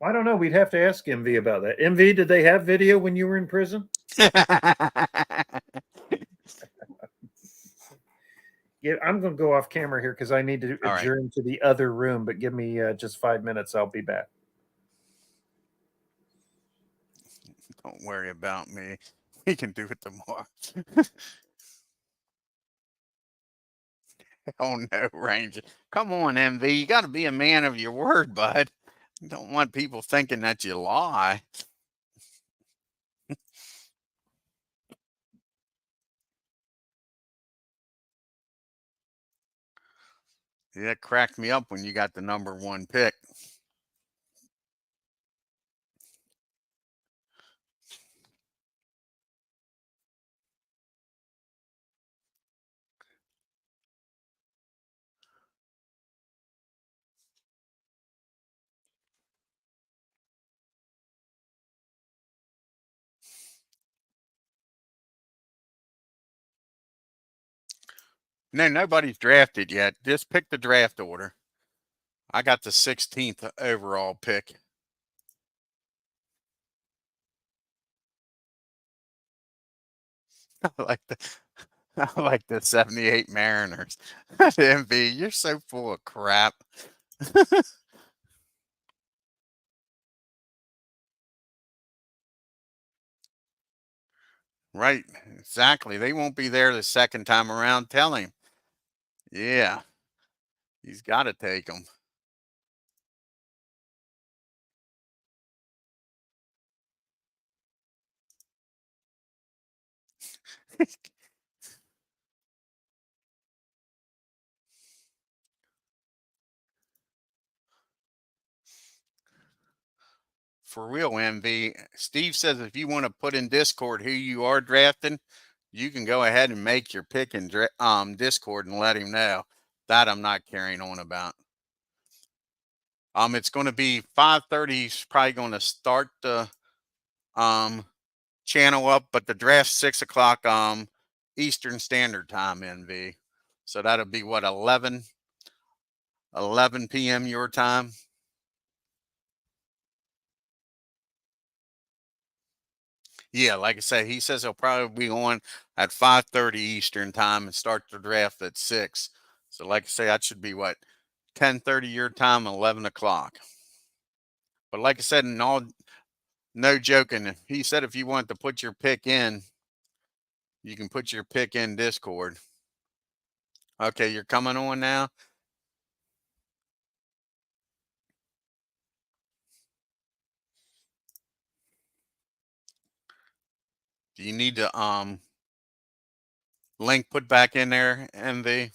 I don't know. We'd have to ask MV about that. MV, did they have video when you were in prison? Yeah, I'm going to go off camera here because I need to adjourn to the other room. But give me just 5 minutes. I'll be back. Don't worry about me. We can do it tomorrow. Oh no, Ranger. Come on, MV. You got to be a man of your word, bud. You don't want people thinking that you lie. Yeah, it cracked me up when you got the number 1 pick. No, nobody's drafted yet. Just pick the draft order. I got the 16th overall pick. I like the 78 Mariners. MV, you're so full of crap. Right, exactly. They won't be there the second time around. Tell him. Yeah, he's got to take them. For real, MV. Steve says if you want to put in Discord who you are drafting, you can go ahead and make your pick in Discord and let him know. That I'm not carrying on about. It's going to be 5:30. He's probably going to start the channel up, but the draft's 6 o'clock Eastern Standard Time, MV. So that'll be what, 11 p.m. your time. Yeah, like I say, he says he'll probably be on at 5:30 Eastern time and start the draft at 6. So like I say, that should be what, 10:30 your time, 11 o'clock. But like I said, no joking. He said if you want to put your pick in, you can put your pick in Discord. Okay, you're coming on now. Do you need to link put back in there, MV?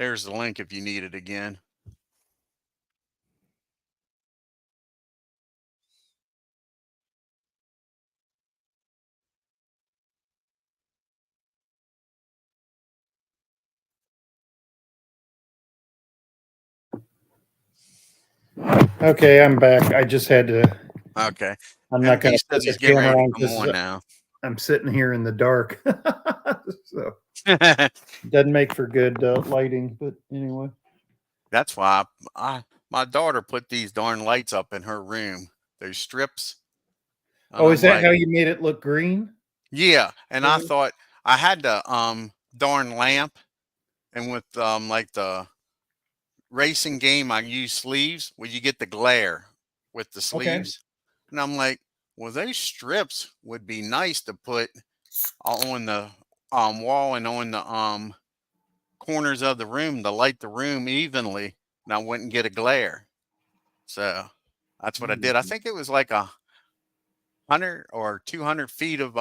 There's the link if you need it again. Okay, I'm back. I just had to. Okay. I'm not going to put the camera on because now. I'm sitting here in the dark. So doesn't make for good lighting, but anyway. That's why my daughter put these darn lights up in her room. Those strips. Oh, is that how you made it look green? Yeah, and I thought I had the darn lamp, and with like the racing game, I use sleeves where you get the glare with the sleeves, and I'm like, well, those strips would be nice to put on the wall and on the corners of the room to light the room evenly, and I wouldn't get a glare. So that's what I did. I think it was like 100 or 200 feet of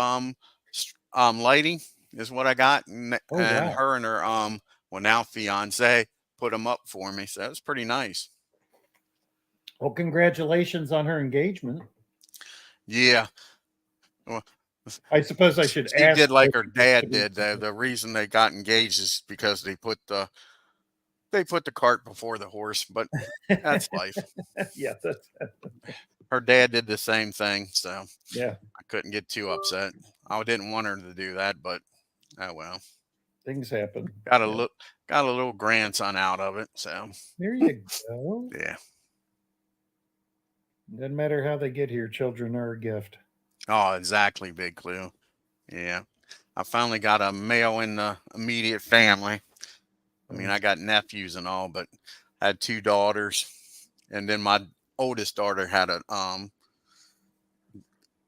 lighting is what I got, and her and her well, now fiance put them up for me, so that was pretty nice. Well, congratulations on her engagement. Yeah. Well, I suppose I should ask. She did like her dad did. The reason they got engaged is because they put the cart before the horse, but that's life. Yeah, that's her dad did the same thing, so yeah, I couldn't get too upset. I didn't want her to do that, but oh well. Things happen. Got a little grandson out of it, so there you go. Yeah. Doesn't matter how they get here, children are a gift. Oh, exactly, Big Clue. Yeah. I finally got a male in the immediate family. I mean, I got nephews and all, but I had 2 daughters, and then my oldest daughter had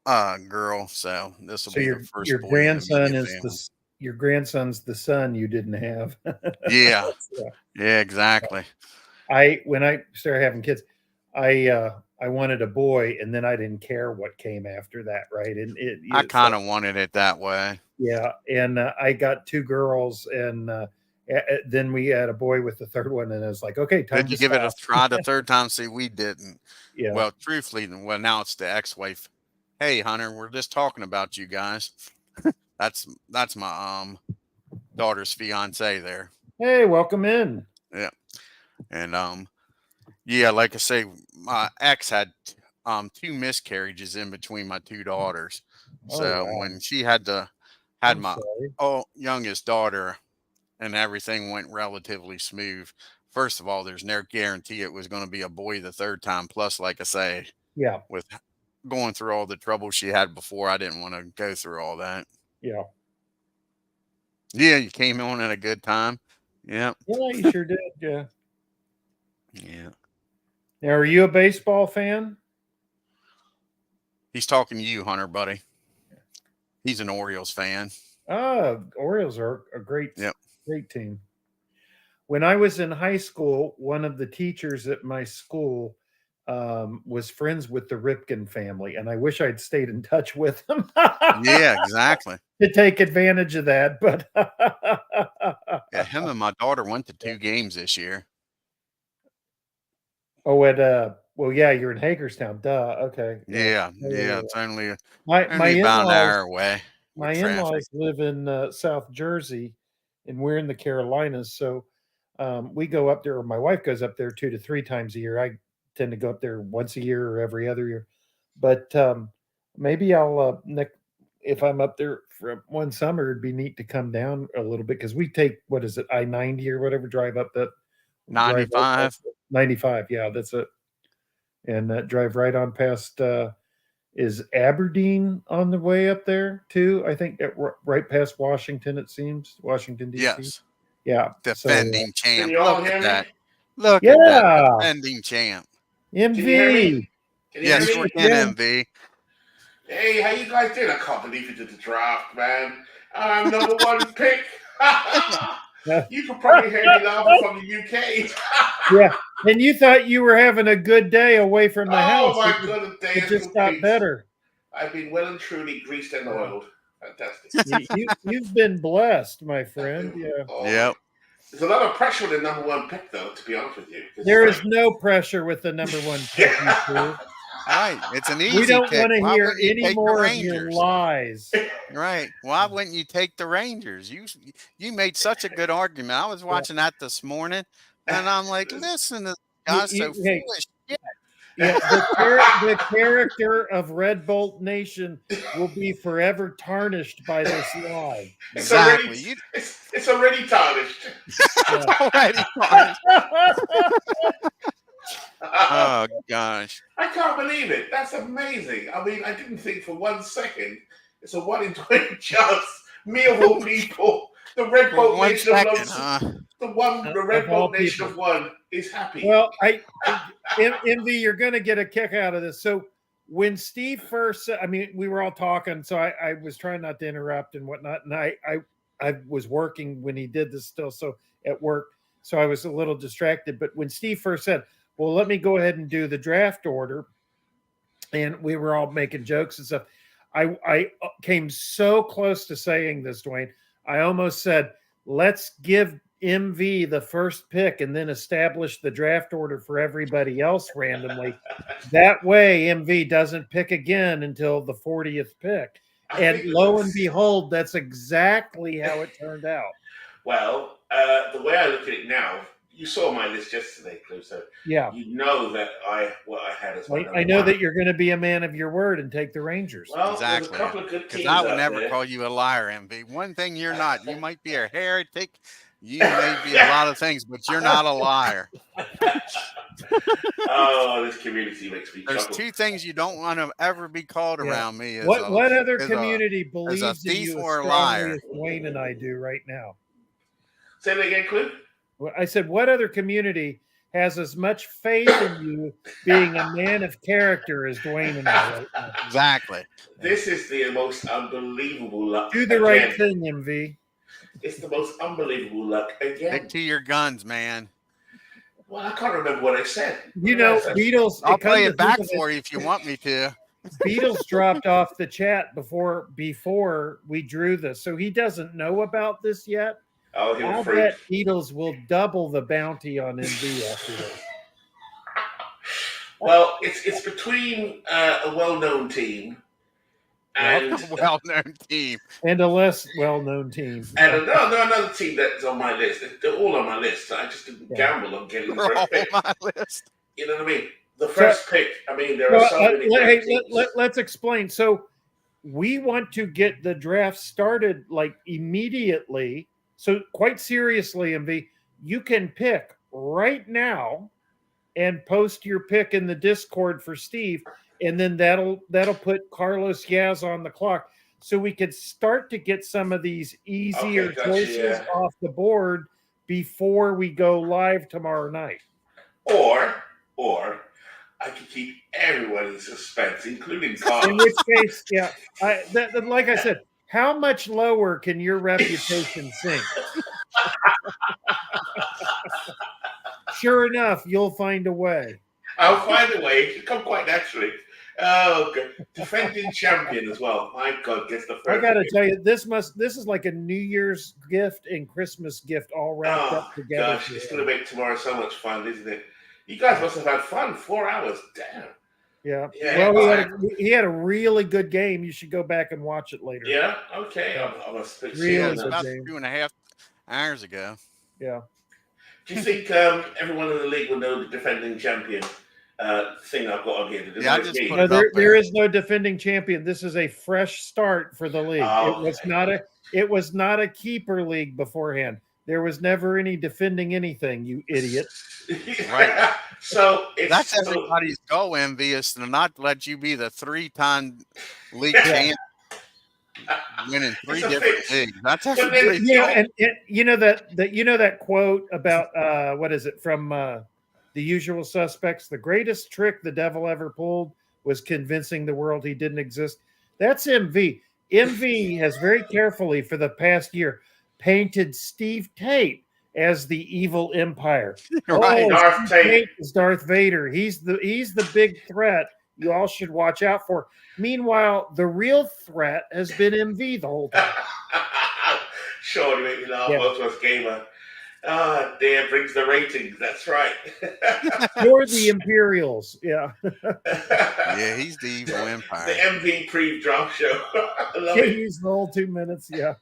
a girl. So this will be the first. Your grandson is your grandson's the son you didn't have. Yeah. Yeah, exactly. When I started having kids, I wanted a boy, and then I didn't care what came after that, right? And I kind of wanted it that way. Yeah, and I got 2 girls, and then we had a boy with the third one, and it was like, okay, time. Did you give it a try the third time? See, we didn't. Yeah. Well, truthfully, now it's the ex-wife. Hey, Hunter, we're just talking about you guys. that's my daughter's fiance there. Hey, welcome in. Yeah, and yeah, like I say, my ex had 2 miscarriages in between my 2 daughters. So when she had my youngest daughter, and everything went relatively smooth. First of all, there's no guarantee it was going to be a boy the third time. Plus, like I say, yeah, with going through all the trouble she had before, I didn't want to go through all that. Yeah. Yeah, you came on at a good time. Yeah. Yeah, you sure did. Yeah. Yeah. Now, are you a baseball fan? He's talking to you, Hunter, buddy. He's an Orioles fan. Orioles are a great team. When I was in high school, one of the teachers at my school was friends with the Ripken family, and I wish I'd stayed in touch with them. Yeah, exactly. To take advantage of that, but yeah, him and my daughter went to 2 games this year. Oh, well, yeah, you're in Hagerstown. Duh. Okay. Yeah. It's only my about an hour away. My in-laws live in South Jersey, and we're in the Carolinas. So we go up there, or my wife goes up there 2 to 3 times a year. I tend to go up there once a year or every other year. But maybe I'll, if I'm up there for one summer, it'd be neat to come down a little bit, because we take, what is it, I-90 or whatever, drive up that 95. 95, yeah, that's it. And drive right on past. Is Aberdeen on the way up there too? I think right past Washington. It seems Washington D.C. Yes. Yeah. Defending champ. Can you all hear me? Look at that. Defending champ. MV. Yes, we can, MV. Hey, how you guys doing? I can't believe you did the draft, man. I'm number 1 pick. You could probably hear me laughing from the UK. Yeah, and you thought you were having a good day away from the house. Oh my goodness, it just got better. I've been well and truly greased and oiled. Fantastic. You've been blessed, my friend. Yeah. Yep. There's a lot of pressure with the number one pick, though, to be honest with you. There is no pressure with the number one pick. Right. It's an easy We don't pick. want to Why hear wouldn't you any take the more of your Rangers? lies. Right. Why wouldn't you take the Rangers? You made such a good argument. I was watching that this morning, and I'm like, listen, this guy's so foolish. Yeah, the character of Red Bolt Nation will be forever tarnished by this lie. Exactly. It's already tarnished. Already tarnished. Oh gosh! I can't believe it. That's amazing. I mean, I didn't think for 1 second it's a 1 in 20 chance. Me of all people, the Red Bolt Nation of the Red Bolt Nation of one is happy. Well, Envy, you're going to get a kick out of this. So when Steve first, I mean, we were all talking, so I was trying not to interrupt and whatnot, and I was working when he did this still, so at work, so I was a little distracted. But when Steve first said, well, let me go ahead and do the draft order, and we were all making jokes and stuff, I came so close to saying this, Dwayne. I almost said, let's give MV the first pick and then establish the draft order for everybody else randomly. That way, MV doesn't pick again until the 40th pick. And lo and behold, that's exactly how it turned out. Well, the way I look at it now, you saw my list yesterday, Clue, so yeah, you know that what I had as well. I know that you're going to be a man of your word and take the Rangers. Well, exactly. There's a couple of good teams. I would never call you a liar, MV. One thing you're not. You might be a heretic. You may be a lot of things, but you're not a liar. Oh, this community makes me There's chuckle. 2 things you don't want to ever be called around me. What other community believes in you as strongly as Wayne and I do right now? Say that again, Clue. I said, what other community has as much faith in you being a man of character as Dwayne and I right now? Exactly. This is the most unbelievable luck. Do the right thing, MV. It's the most unbelievable luck again. Stick to your guns, man. Well, I can't remember what I said. You know, Beatles. I'll play it back for you if you want me to. Beatles dropped off the chat before we drew this, so he doesn't know about this yet. Oh, I bet Beatles will double the bounty on MV after this. Well, it's between a well-known team and a well-known team and a less well-known team, and another team that's on my list. They're all on my list. I just didn't gamble on getting the first pick. On my list. You know what I mean? The first pick. I mean, there are so many. Let's explain. So we want to get the draft started like immediately. So quite seriously, MV, you can pick right now and post your pick in the Discord for Steve, and then that'll put Carlos Yaz on the clock, so we could start to get some of these easier choices off the board before we go live tomorrow night. Or I could keep everyone in suspense, including Carlos. In which case, like I said, how much lower can your reputation sink? Sure enough, you'll find a way. I'll find a way. It should come quite naturally. Oh, good. Defending champion as well. My God, gets the first. I got to tell you, this is like a New Year's gift and Christmas gift all wrapped up together. Gosh, it's going to make tomorrow so much fun, isn't it? You guys must have had fun. 4 hours. Damn. Yeah. Well, he had a really good game. You should go back and watch it later. Yeah. Okay. I'm a split. Really about 2.5 hours ago. Yeah. Do you think everyone in the league will know the defending champion thing I've got on here? Yeah, I just put it up there is no defending champion. This is a fresh start for the league. Oh, it was not a keeper league beforehand. There was never any defending anything, you idiot. Right. So that's everybody's goal, envious, to not let you be the 3-time league champion, winning 3 different leagues. That's everybody's goal. And you know that quote about what is it from The Usual Suspects? The greatest trick the devil ever pulled was convincing the world he didn't exist. That's MV. MV has very carefully for the past year painted Steve Tate as the evil empire. Right. Darth Tate is Darth Vader. He's the big threat you all should watch out for. Meanwhile, the real threat has been MV the whole time. Sure, you make me laugh. Both of us gamer. Ah, Dan brings the ratings. That's right. You're the Imperials. Yeah. Yeah, he's the evil empire. The MV pre-draft show. I love He it. used the whole 2 minutes. Yeah.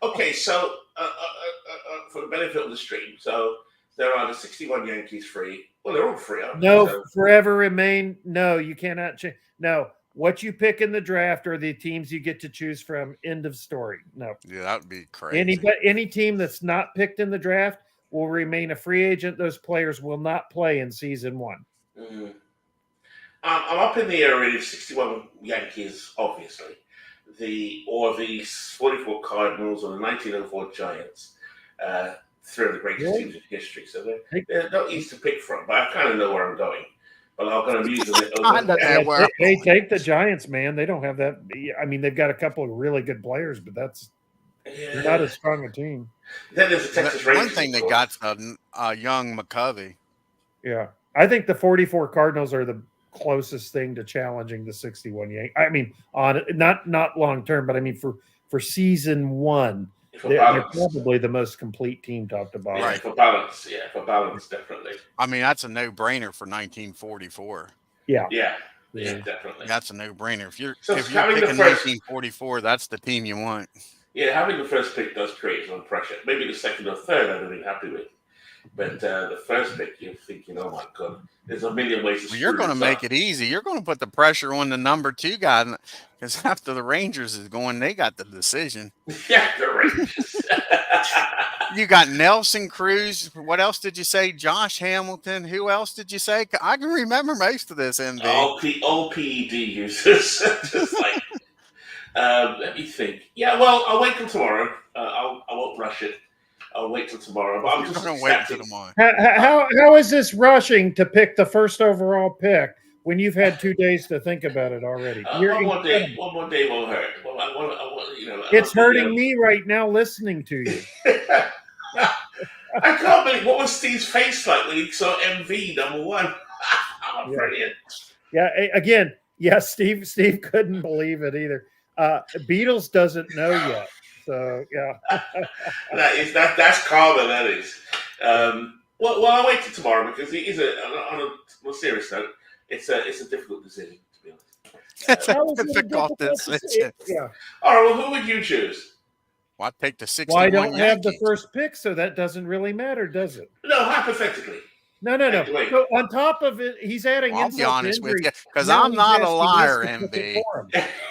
Okay, so for the benefit of the stream, so there are the 61 Yankees free. Well, they're all free, aren't they? No, So, forever remain. No, you cannot change. No, what you pick in the draft are the teams you get to choose from. End of story. No. Yeah, that would be crazy. Any team that's not picked in the draft will remain a free agent. Those players will not play in season 1. I'm up in the area of 61 Yankees, obviously. The 44 Cardinals or the 1904 Giants. Three of the greatest teams in history. So they're not easy to pick from, but I kind of know where I'm going. But I'm going to use it. They take the Giants, man. They don't have that. I mean, they've got a couple of really good players, but they're not as strong a team. Then there's the Texas Rangers. One thing they got young McCovey. Yeah, I think the 44 Cardinals are the closest thing to challenging the 61 Yankees. I mean, on not long term, but I mean for season 1. They're probably the most complete team top to bottom. Right, for balance. Yeah, for balance, definitely. I mean, that's a no-brainer for 1944. Yeah, definitely. That's a no-brainer. If you're picking 1944, that's the team you want. Yeah, having the first pick does create some pressure. Maybe the second or third I'd have been happy with. But the first pick, you're thinking, oh my God, there's a million ways to Well, you're going to make it easy. You're going to put the pressure on the number 2 guy because after the Rangers is going, they got the decision. Yeah, the Rangers. You got Nelson Cruz. What else did you say? Josh Hamilton. Who else did you say? I can remember most of this, MV. All PED users. Just like, let me think. Yeah, well, I'll wait till tomorrow. I won't rush it. I'll wait till tomorrow. But I'm just going to wait until tomorrow. How is this rushing to pick the first overall pick when you've had 2 days to think about it already? One more day won't hurt. It's hurting me right now listening to you. I can't believe what was Steve's face like when he saw MV number 1. Brilliant. Yeah. Again, Steve couldn't believe it either. Beatles doesn't know yet. So yeah, that's karma. That is. Well, I'll wait till tomorrow because it is on a more serious note. It's a difficult decision to be honest. It's a difficult decision. Yeah. All right. Well, who would you choose? Well, I'd take the 61. Well, I don't Yankees. have the first pick, so that doesn't really matter, does it? No, hypothetically. No. So on top of it, he's adding. Well, I'll be honest with you, because I'm not a liar, MB,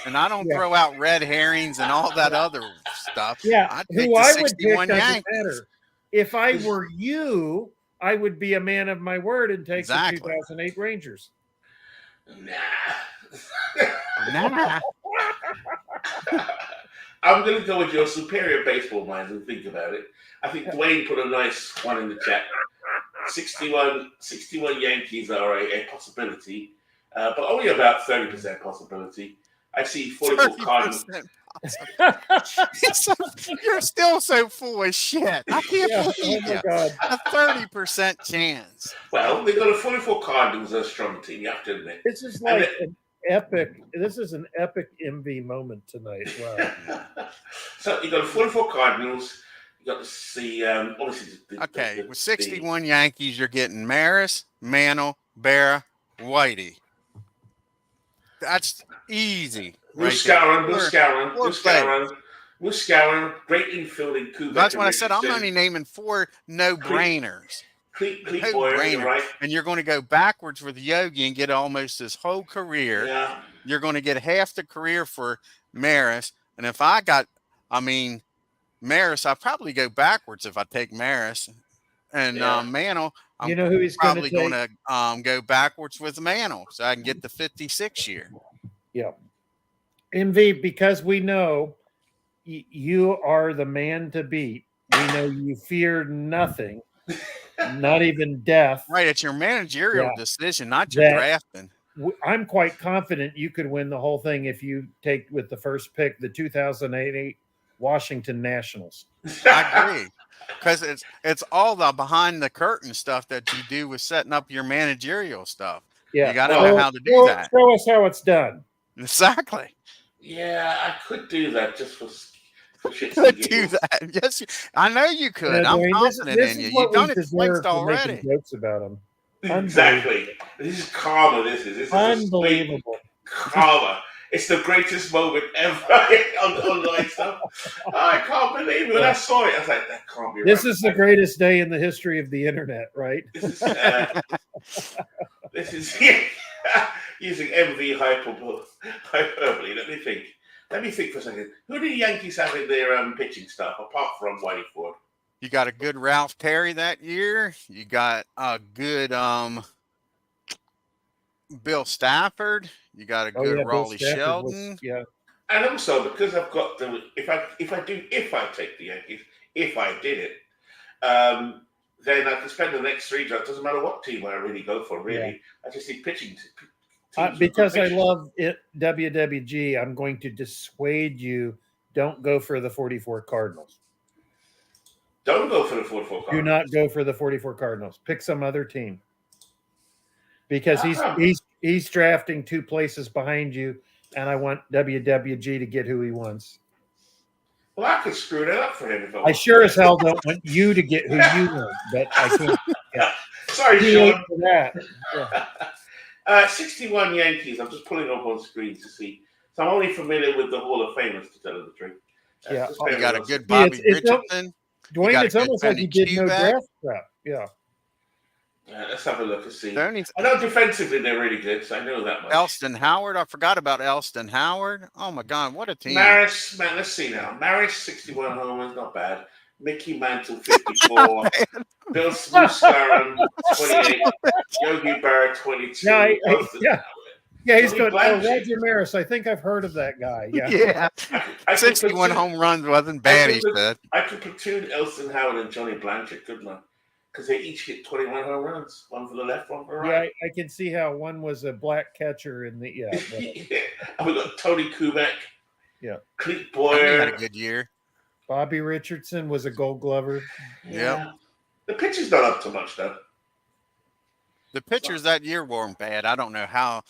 and I don't throw out red herrings and all that other stuff. Yeah, I'd take who the I 61 would pick Yankees. doesn't matter. If I were you, I would be a man of my word and take the 2008 Rangers. Nah. I'm going to go with your superior baseball mind and think about it. I think Dwayne put a nice one in the chat. 61 Yankees are a possibility, but only about 30% possibility. I see 44 Cardinals. You're still so full of shit. I can't believe you. God. A 30% chance. Well, they got a 44 Cardinals, a strong team. You have to admit. This is like an epic. This is an epic MV moment tonight. Wow. So you got a 44 Cardinals. You got to see, obviously. With 61 Yankees, you're getting Maris, Mantle, Berra, Whitey. That's easy. Muscaron, great infielding. Kubek. That's what I said. I'm only naming 4 no-brainers. No-brainer, right? And you're going to go backwards with Yogi and get almost his whole career. Yeah. You're going to get half the career for Maris. And if I got, Maris, I'll probably go backwards if I take Maris. And Mantle, I'm who he's probably going to go backwards with Mantle so I can get the 56 year. Yeah. MV, because we know you are the man to beat. We know you fear nothing, not even death. Right. It's your managerial decision, not your drafting. I'm quite confident you could win the whole thing if you take with the first pick, the 2008 Washington Nationals. I agree. Because it's all the behind the curtain stuff that you do with setting up your managerial stuff. Yeah. You got to know how to do that. Show us how it's done. Exactly. Yeah, I could do that just for could do that. Yes, I know you could. I'm confident in you. You've done it twice already. Jokes about him. Exactly. This is karma. This is unbelievable. Karma. It's the greatest moment ever online stuff. I can't believe it. When I saw it, I was like, that can't be right. This is the greatest day in the history of the internet, right? This is using MV hyperbole. Let me think for a second. Who do the Yankees have in their pitching staff apart from Whitey Ford? You got a good Ralph Perry that year. You got a good Bill Stafford. You got a good Raleigh Sheldon. And also because I've got if I take the Yankees, if I did it, then I can spend the next 3 drafts. Doesn't matter what team I really go for. Really, I just need pitching. Because I love it, WWG. I'm going to dissuade you. Don't go for the 44 Cardinals. Don't go for the 44 Cardinals. Do not go for the 44 Cardinals. Pick some other team. Because he's drafting 2 places behind you, and I want WWG to get who he wants. Well, I could screw that up for him if I want. I sure as hell don't want you to get who you want, but I can't. Sorry, Sean. For that. 61 Yankees. I'm just pulling up on screen to see. So I'm only familiar with the Hall of Famers, to tell you the truth. You got a good Bobby Richardson. Dwayne, it's almost like he did no draft prep. Yeah. Let's have a look and see. I know defensively they're really good, so I know that much. Elston Howard. I forgot about Elston Howard. Oh, my God. What a team. Maris, man, let's see now. Maris, 61 homers, not bad. Mickey Mantle, 54. Bill Smooth-Scaron, 28. Yogi Berra, 22. Yeah, he's good. Roger Maris. I think I've heard of that guy. Yeah. 61 home runs wasn't bad, he said. I could platoon Elston Howard and Johnny Blanchard, couldn't I? Because they each hit 21 home runs. One for the left, one for the right. Yeah, I can see how one was a black catcher in the And we got Tony Kubek. Yeah. Clete Boyer. Had a good year. Bobby Richardson was a Gold Glover. Yeah. The pitcher's not up to much, though. The pitchers that year weren't bad. I don't know how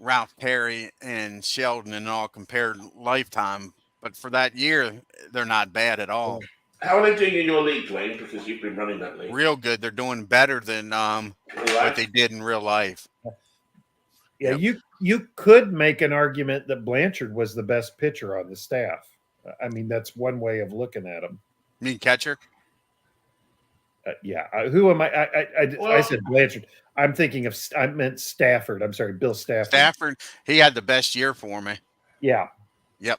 Ralph Perry and Sheldon and all compared lifetime, but for that year, they're not bad at all. How are they doing in your league, Dwayne? Because you've been running that league. Real good. They're doing better than what they did in real life. Yeah, you could make an argument that Blanchard was the best pitcher on the staff. I mean, that's one way of looking at him. You mean catcher? Who am I? I said Blanchard. I meant Stafford. I'm sorry, Bill Stafford. Stafford, he had the best year for me. Yeah. Yep.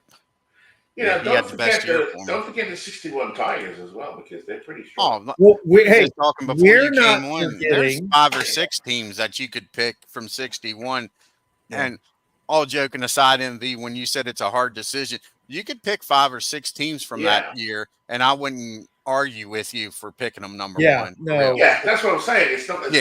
Don't forget the 61 Tigers as well, because they're pretty strong. We're talking before you came on. There's 5 or 6 teams that you could pick from 61. Yeah. And all joking aside, MV, when you said it's a hard decision, you could pick 5 or 6 teams from that year, and I wouldn't argue with you for picking them number one. No. Yeah, that's what I'm saying. It's not.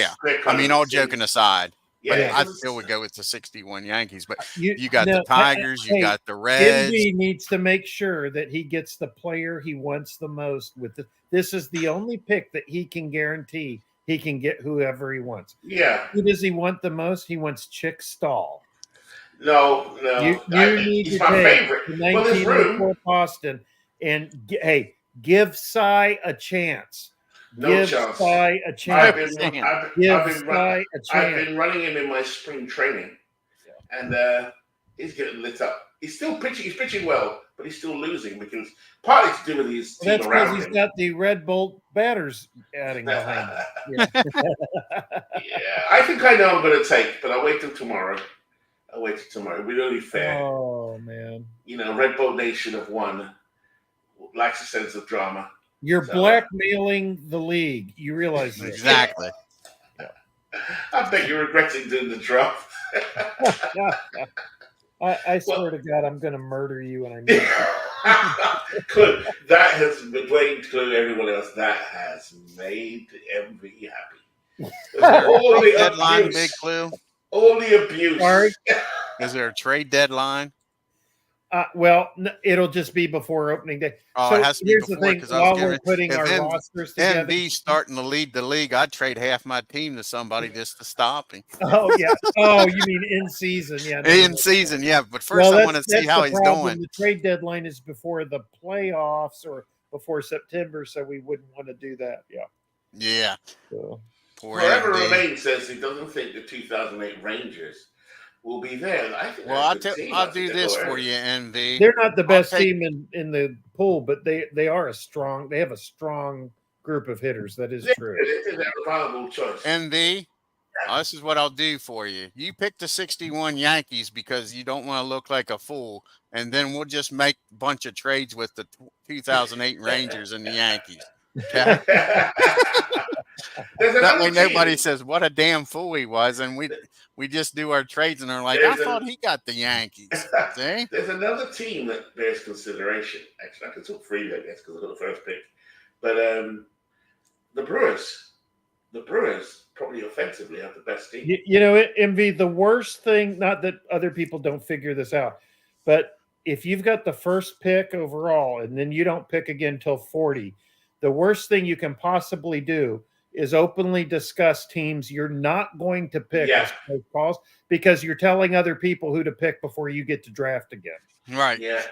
I mean, all joking aside. Yeah, I still would go with the 61 Yankees, but you got the Tigers, you got the Reds. Envy needs to make sure that he gets the player he wants the most. This is the only pick that he can guarantee he can get whoever he wants. Yeah. Who does he want the most? He wants Chick Stahl. No. You need to take the 1984 Boston and give Cy a chance. Give Cy a chance. I've been running him in my spring training, and he's getting lit up. He's still pitching. He's pitching well, but he's still losing because partly to do with his team that's around him. That's because he's got the Red Bolt batters adding behind him. I think I know I'm going to take, but I'll wait till tomorrow. It'll be really fair. Oh man! Red Bolt Nation have won. Lacks a sense of drama. You're blackmailing the league. You realize this. Exactly. I bet you're regretting doing the draft. I swear to God, I'm going to murder you, and I mean Good. That has Dwayne, to everyone else. That has made MV happy. All the deadline, abuse, Big Clue. all the abuse. Sorry. Is there a trade deadline? Well, it'll just be before opening day. Oh, so it has to be here's before, the thing: because I was while we're putting if our rosters together, NB's starting to lead the league, I'd trade half my team to somebody just to stop him. Oh yeah. Oh, you mean in season? Yeah. In season, yeah. But first, I want to see how he's doing. The trade deadline is before the playoffs or before September, so we wouldn't want to do that. Yeah. Yeah. So. Forever Remains says he doesn't think the 2008 Rangers will be there. I think I'll do this for you, NV. They're not the best team in the pool, but they have a strong group of hitters. That is true. They're a viable choice. NV, this is what I'll do for you. You pick the 61 Yankees because you don't want to look like a fool, and then we'll just make a bunch of trades with the 2008 Rangers and the Yankees. Okay? That way nobody says what a damn fool he was, and we just do our trades and they're like, I thought he got the Yankees. See? There's another team that bears consideration. Actually, I can talk freely, I guess, because I got the first pick. But the Brewers probably offensively have the best team. MV, the worst thing, not that other people don't figure this out, but if you've got the first pick overall and then you don't pick again till 40, the worst thing you can possibly do is openly discuss teams you're not going to pick as calls, because you're telling other people who to pick before you get to draft again. Right. Yeah.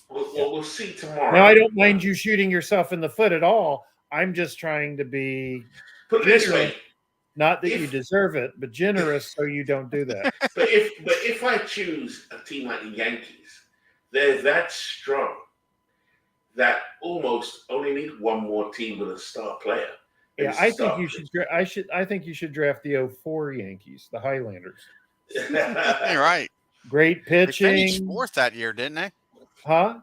We'll see tomorrow. Now, I don't mind you shooting yourself in the foot at all. I'm just trying to be generous. Not that you deserve it, but generous so you don't do that. But if I choose a team like the Yankees, they're that strong that almost only need one more team with a star player. Yeah, I think you should. I think you should draft the 04 Yankees, the Highlanders. You're right. Great pitching. They finished fourth that year, didn't they? Huh?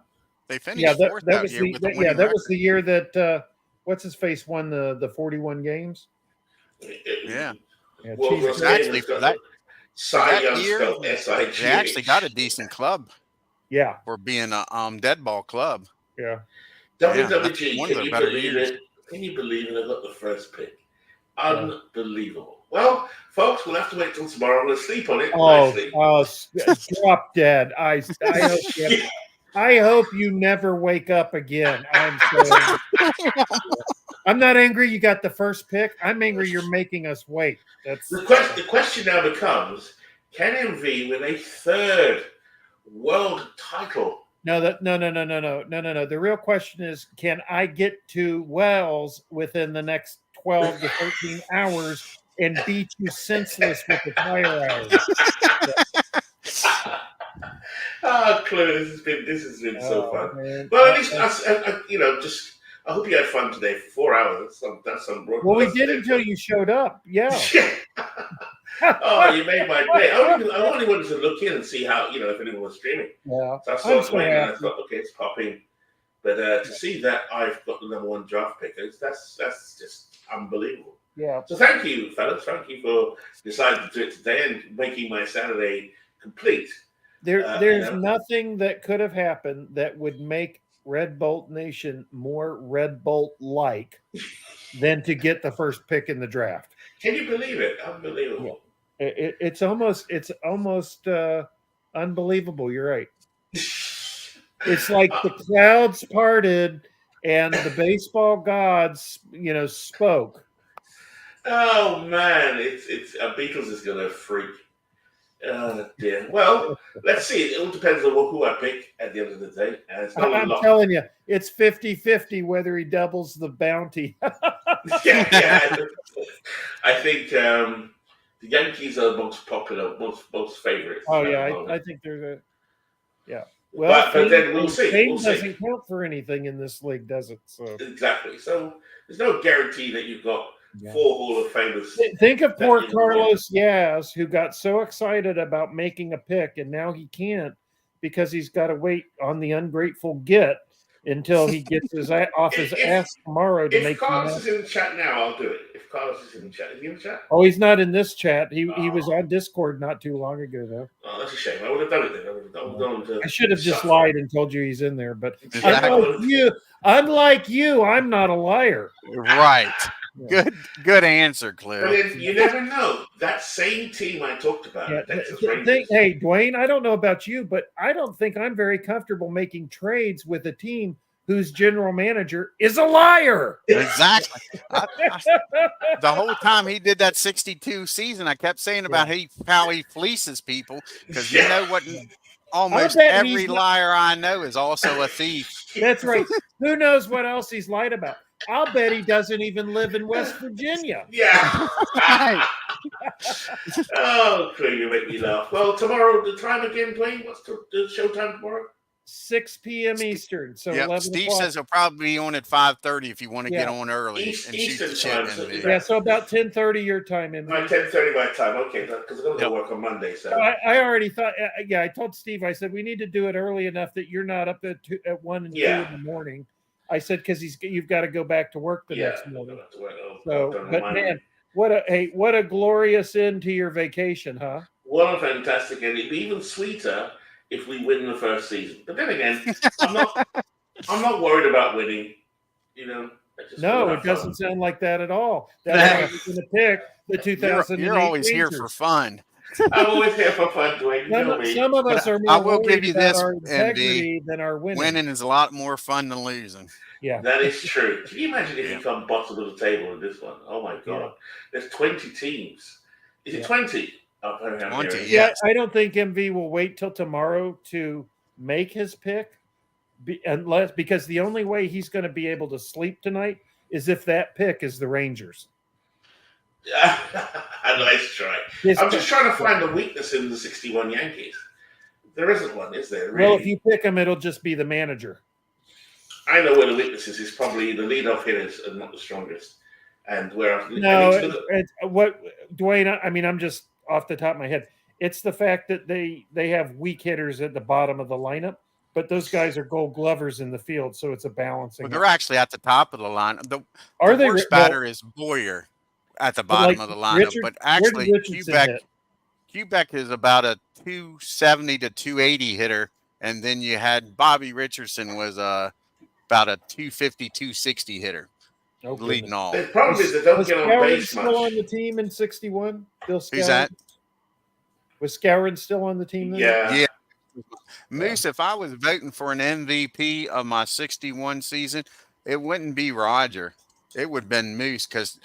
They finished fourth that year. That was the year that what's his face won the 41 games. Yeah. Well, actually, for that year, they actually got a decent club. Yeah. For being a dead ball club. Yeah. WWG, can you believe it? I got the first pick. Unbelievable. Well, folks, we'll have to wait till tomorrow. I'm going to sleep on it. Drop dead. I hope you never wake up again. I'm not angry you got the first pick. I'm angry you're making us wait. That's the question now becomes: can MV win a third world title? No. The real question is, can I get to Wells within the next 12 to 13 hours and beat you senseless with the tire hours? Claire, this has been so fun. Man. Well, at least I hope you had fun today for 4 hours. That's some. Well, we did until you showed up. Yeah. Oh, you made my day. I only wanted to look in and see how, if anyone was streaming. Yeah. So I saw it playing and I thought, okay, it's popping. But to see that I've got the #1 draft pick, that's just unbelievable. Yeah. So thank you, fellas. Thank you for deciding to do it today and making my Saturday complete. There's nothing that could have happened that would make Red Bolt Nation more Red Bolt-like than to get the first pick in the draft. Can you believe it? Unbelievable. Yeah. It's almost unbelievable. You're right. It's like the clouds parted and the baseball gods, spoke. Oh man, it's Beatles is gonna freak. Oh dear. Well, let's see. It all depends on who I pick at the end of the day. I'm telling you, it's 50-50 whether he doubles the bounty. yeah. I think the Yankees are the most popular, most favorites. Oh yeah, I think there's yeah. Well, but then we'll see. Fame doesn't count for anything in this league, does it? So exactly. So there's no guarantee that you've got 4 Hall of Famers. Think of poor Carlos Yaz, who got so excited about making a pick, and now he can't because he's got to wait on the ungrateful git until he gets his off his ass tomorrow to make. If Carlos is in the chat now, I'll do it. If Carlos is in the chat, is he in the chat? Oh, he's not in this chat. He was on Discord not too long ago, though. Oh, that's a shame. I would have done it then. I should have just lied and told you he's in there. But unlike you, I'm not a liar. Right. Good answer, Cliff. But then you never know. That same team I talked about, Texas Rangers. Hey, Dwayne, I don't know about you, but I don't think I'm very comfortable making trades with a team whose general manager is a liar. Exactly. The whole time he did that 62 season, I kept saying about how he fleeces people, because you know what? Almost every liar I know is also a thief. That's right. Who knows what else he's lied about? I'll bet he doesn't even live in West Virginia. Yeah. Oh, you make me laugh. Well, tomorrow, the time again, Dwayne? What's the showtime tomorrow? 6 p.m. Eastern. So 11 Steve o'clock. says he'll probably be on at 5:30 if you want to get on early and shoot the shit. So about 10:30 your time. 10:30 my time. Okay, because I'm going to work on Monday. So I already thought. I told Steve. I said we need to do it early enough that you're not up at 1 and 2 in the morning. I said because you've got to go back to work the next morning. So, but man, what a glorious end to your vacation, huh? What a fantastic end! It'd be even sweeter if we win the first season. But then again, I'm not worried about winning. You know. No, it doesn't sound like that at all. That's why we're going to pick the 2008. You're always Rangers. here for fun. I'm always here for fun, Dwayne. Some of us are more I will give you this, our integrity than our winning. Winning is a lot more fun than losing. Yeah, that is true. Can you imagine if you come bottom of the table in this one? Oh my God, there's 20 teams. Is it 20? I don't think MV will wait till tomorrow to make his pick, because the only way he's going to be able to sleep tonight is if that pick is the Rangers. Nice try. I'm just trying to find a weakness in the 61 Yankees. There isn't one, is there? Really? Well, if you pick him, it'll just be the manager. I know where the weakness is. It's probably the leadoff hitters are not the strongest. And where what Dwayne? I mean, I'm just off the top of my head. It's the fact that they have weak hitters at the bottom of the lineup, but those guys are Gold Glovers in the field, so it's a balancing. Well, they're actually at the top of the line. The worst batter is Boyer at the bottom of the lineup, but actually Quebec is about a 270 to 280 hitter, and then you had Bobby Richardson was about a 250, 260 hitter. Leading all. The problem is they don't get on base much. Still on the team in 61? Who's that? Was Skowron still on the team then? Yeah. Moose, if I was voting for an MVP of my 61 season, it wouldn't be Roger. It would have been Moose, because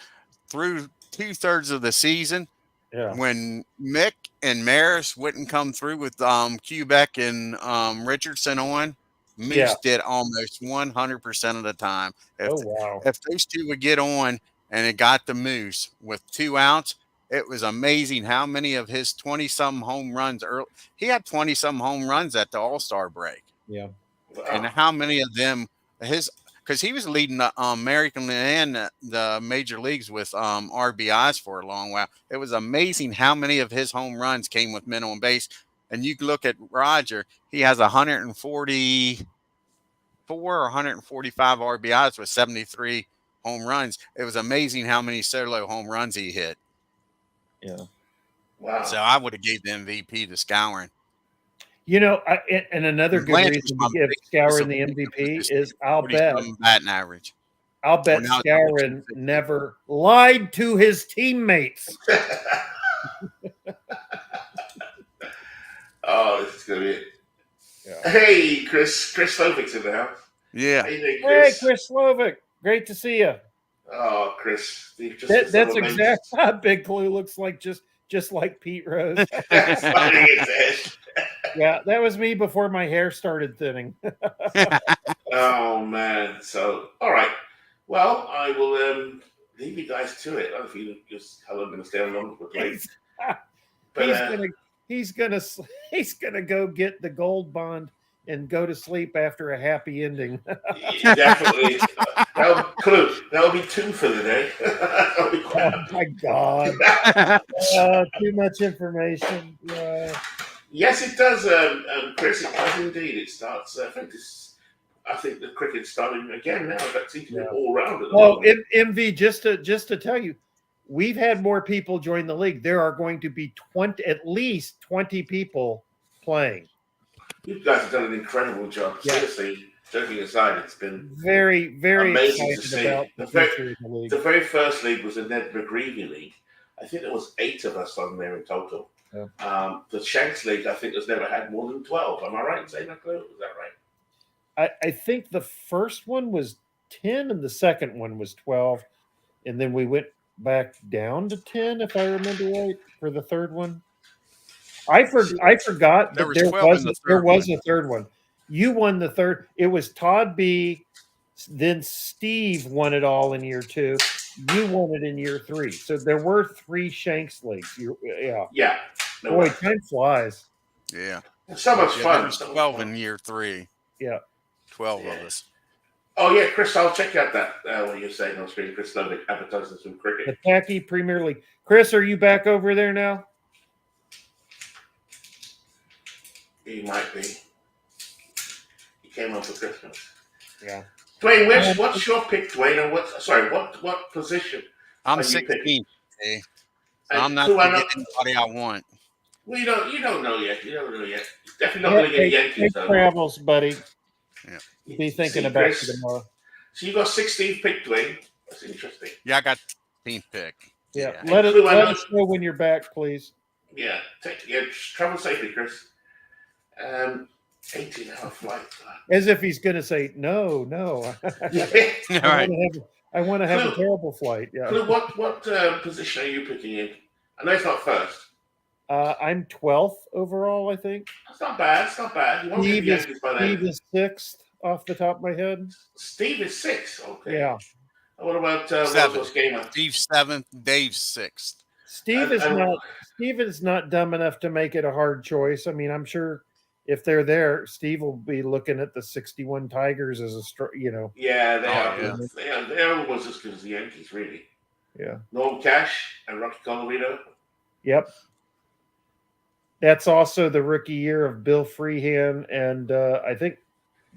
through 2/3 of the season, when Mick and Maris wouldn't come through with Quebec and Richardson on, Moose did almost 100% of the time. If those two would get on and it got the Moose with 2 outs, it was amazing how many of his 20-some home runs early. He had 20-some home runs at the All-Star break. Yeah. Wow. And how many of them because he was leading the American and the major leagues with RBIs for a long while. It was amazing how many of his home runs came with men on base. And you look at Roger, he has 144 or 145 RBIs with 73 home runs. It was amazing how many solo home runs he hit. Yeah. Wow. So I would have gave the MVP to Skowron. You know, and another good reason to give Skowron the MVP is I'll bet batting average. I'll bet Skowron never lied to his teammates. Oh, this is gonna be it. Yeah. Hey, Chris Slovic's in the house. Yeah. Hey, Chris Slovic. Great to see you. Oh, Chris. That's exactly how Big Clue looks like, just like Pete Rose. Yeah, that was me before my hair started thinning. Oh, man. So, all right. Well, I will leave you guys to it. I don't know if you just how long I'm going to stay on longer for place. He's gonna go get the gold bond and go to sleep after a happy ending. Definitely. That'll be 2 for the day. Oh my God! Too much information. Yes, it does, Chris. It does indeed. It starts. I think the cricket's starting again now. That's all round. Well, MV, just to tell you, we've had more people join the league. There are going to be at least 20 people playing. You guys have done an incredible job. Yeah. Seriously. joking aside, it's been very, very amazing to excited see. about the future of the league. The very first league was the Ned McGreevy League. I think there was 8 of us on there in total. Yeah. The Shanks League, I think, has never had more than 12. Am I right in saying that, Clue? Is that right? I think the first one was 10 and the second one was 12. And then we went back down to 10, if I remember right, for the third one. I forgot that there was a third one. You won the third. It was Todd B. Then Steve won it all in year 2. You won it in year 3. So there were 3 Shanks leagues. Yeah. Boy, time flies. Yeah. It's so much fun. There was 12 in year 3. Yeah. 12 of us. Oh, yeah, Chris, I'll check out that, what you're saying on screen. Chris Lovick advertising some cricket. The Tacky Premier League. Chris, are you back over there now? He might be. He came on for Christmas. Yeah. Dwayne, what's your pick, Dwayne? And what position? I'm 16. Okay. So I'm not going to get anybody I want. Well, you don't know yet. You're definitely not going to get Yankees. Travels, buddy. Yeah. Be thinking about it tomorrow. So you got 16th pick, Dwayne. That's interesting. Yeah, I got 15th pick. Yeah. Let us know when you're back, please. Yeah. Travel safely, Chris. 18-hour flight. As if he's going to say no. I want to have a terrible flight. Yeah. What position are you picking in? I know it's not first. I'm 12th overall, I think. That's not bad. You won't get the Yankees by then. Steve is 6th off the top of my head. Steve is 6th. Okay. Yeah. What about What's Gamer? Steve's 7th. Dave's 6th. Steve is not dumb enough to make it a hard choice. I mean, I'm sure if they're there, Steve will be looking at the 61 Tigers as Yeah, they are. They're almost as good as the Yankees, really. Yeah. Norm Cash and Rocky Colorado. Yep. That's also the rookie year of Bill Freehan and I think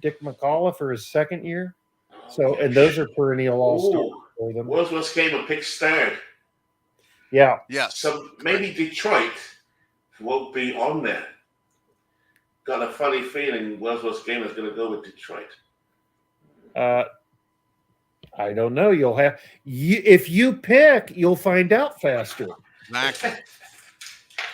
Dick McAuliffe for his second year. So, and those are perennial all-stars for them. What's Gamer picks third? Yeah. Yeah. So maybe Detroit won't be on there. Got a funny feeling Wordsworth Gamer is going to go with Detroit. I don't know. If you pick, you'll find out faster. Exactly.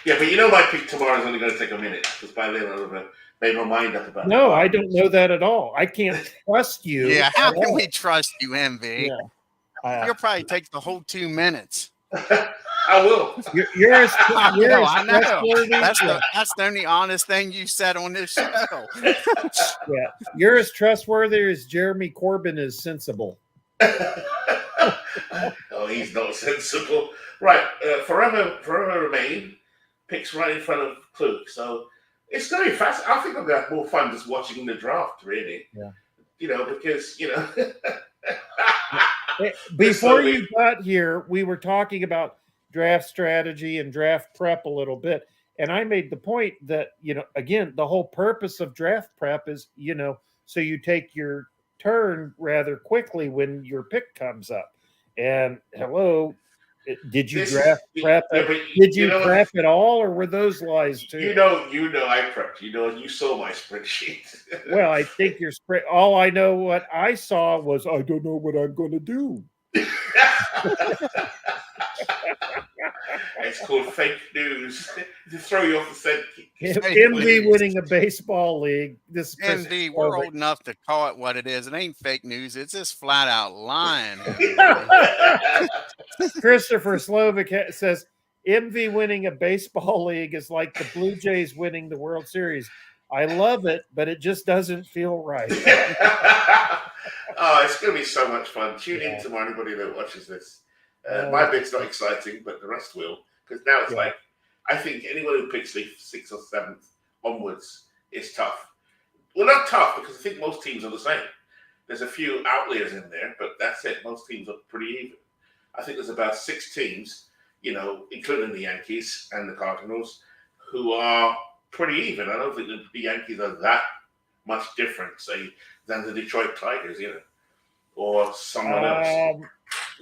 Yeah, but my pick tomorrow is only going to take a minute because by then I'll have made my mind up about it. No, I don't know that at all. I can't trust you. Yeah, how can we trust you, MV? Yeah. You'll probably take the whole 2 minutes. I will. You're as I know. That's the only honest thing you said on this show. Yeah, you're as trustworthy as Jeremy Corbyn is sensible. Oh, he's not sensible. Right, forever remain picks right in front of Klug. So it's going to be fast. I think I'm going to have more fun just watching the draft, really. Yeah. Because before you got here, we were talking about draft strategy and draft prep a little bit. And I made the point that, again, the whole purpose of draft prep is, so you take your turn rather quickly when your pick comes up. And hello, did you draft prep? Did you prep at all, or were those lies too? I prepped. You saw my spreadsheet. Well, I think your spread. All I know what I saw was I don't know what I'm going to do. It's called fake news to throw you off the scent. MD winning a baseball league. This MD, we're old enough to call it what it is. It ain't fake news. It's just flat out lying. Christopher Slovic says MV winning a baseball league is like the Blue Jays winning the World Series. I love it, but it just doesn't feel right. Oh, it's going to be so much fun. Tune in to anybody that watches this. My bit's not exciting, but the rest will. Because now it's like, I think anyone who picks 6th or 7th onwards is tough. Well, not tough, because I think most teams are the same. There's a few outliers in there, but that's it. Most teams are pretty even. I think there's about 6 teams, including the Yankees and the Cardinals, who are pretty even. I don't think the Yankees are that much different, say, than the Detroit Tigers, or someone else.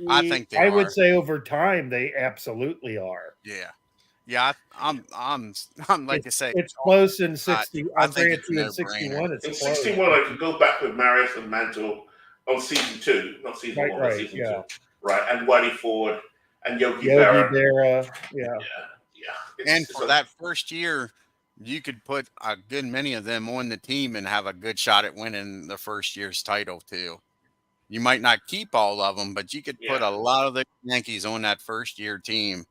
I think they I would say over time they absolutely are. Yeah. Yeah, I'm like I say, it's close in 60. I I'll think grant it's a you in no-brainer. 61. It's In close. 61, I could go back with Marius and Mantle on season 2, not season 1, but season 2. Right, and Whitey Ford and Yogi Berra. Yeah. And for that first year, you could put a good many of them on the team and have a good shot at winning the first year's title too. You might not keep all of them, but you could put a lot of the Yankees on that first year team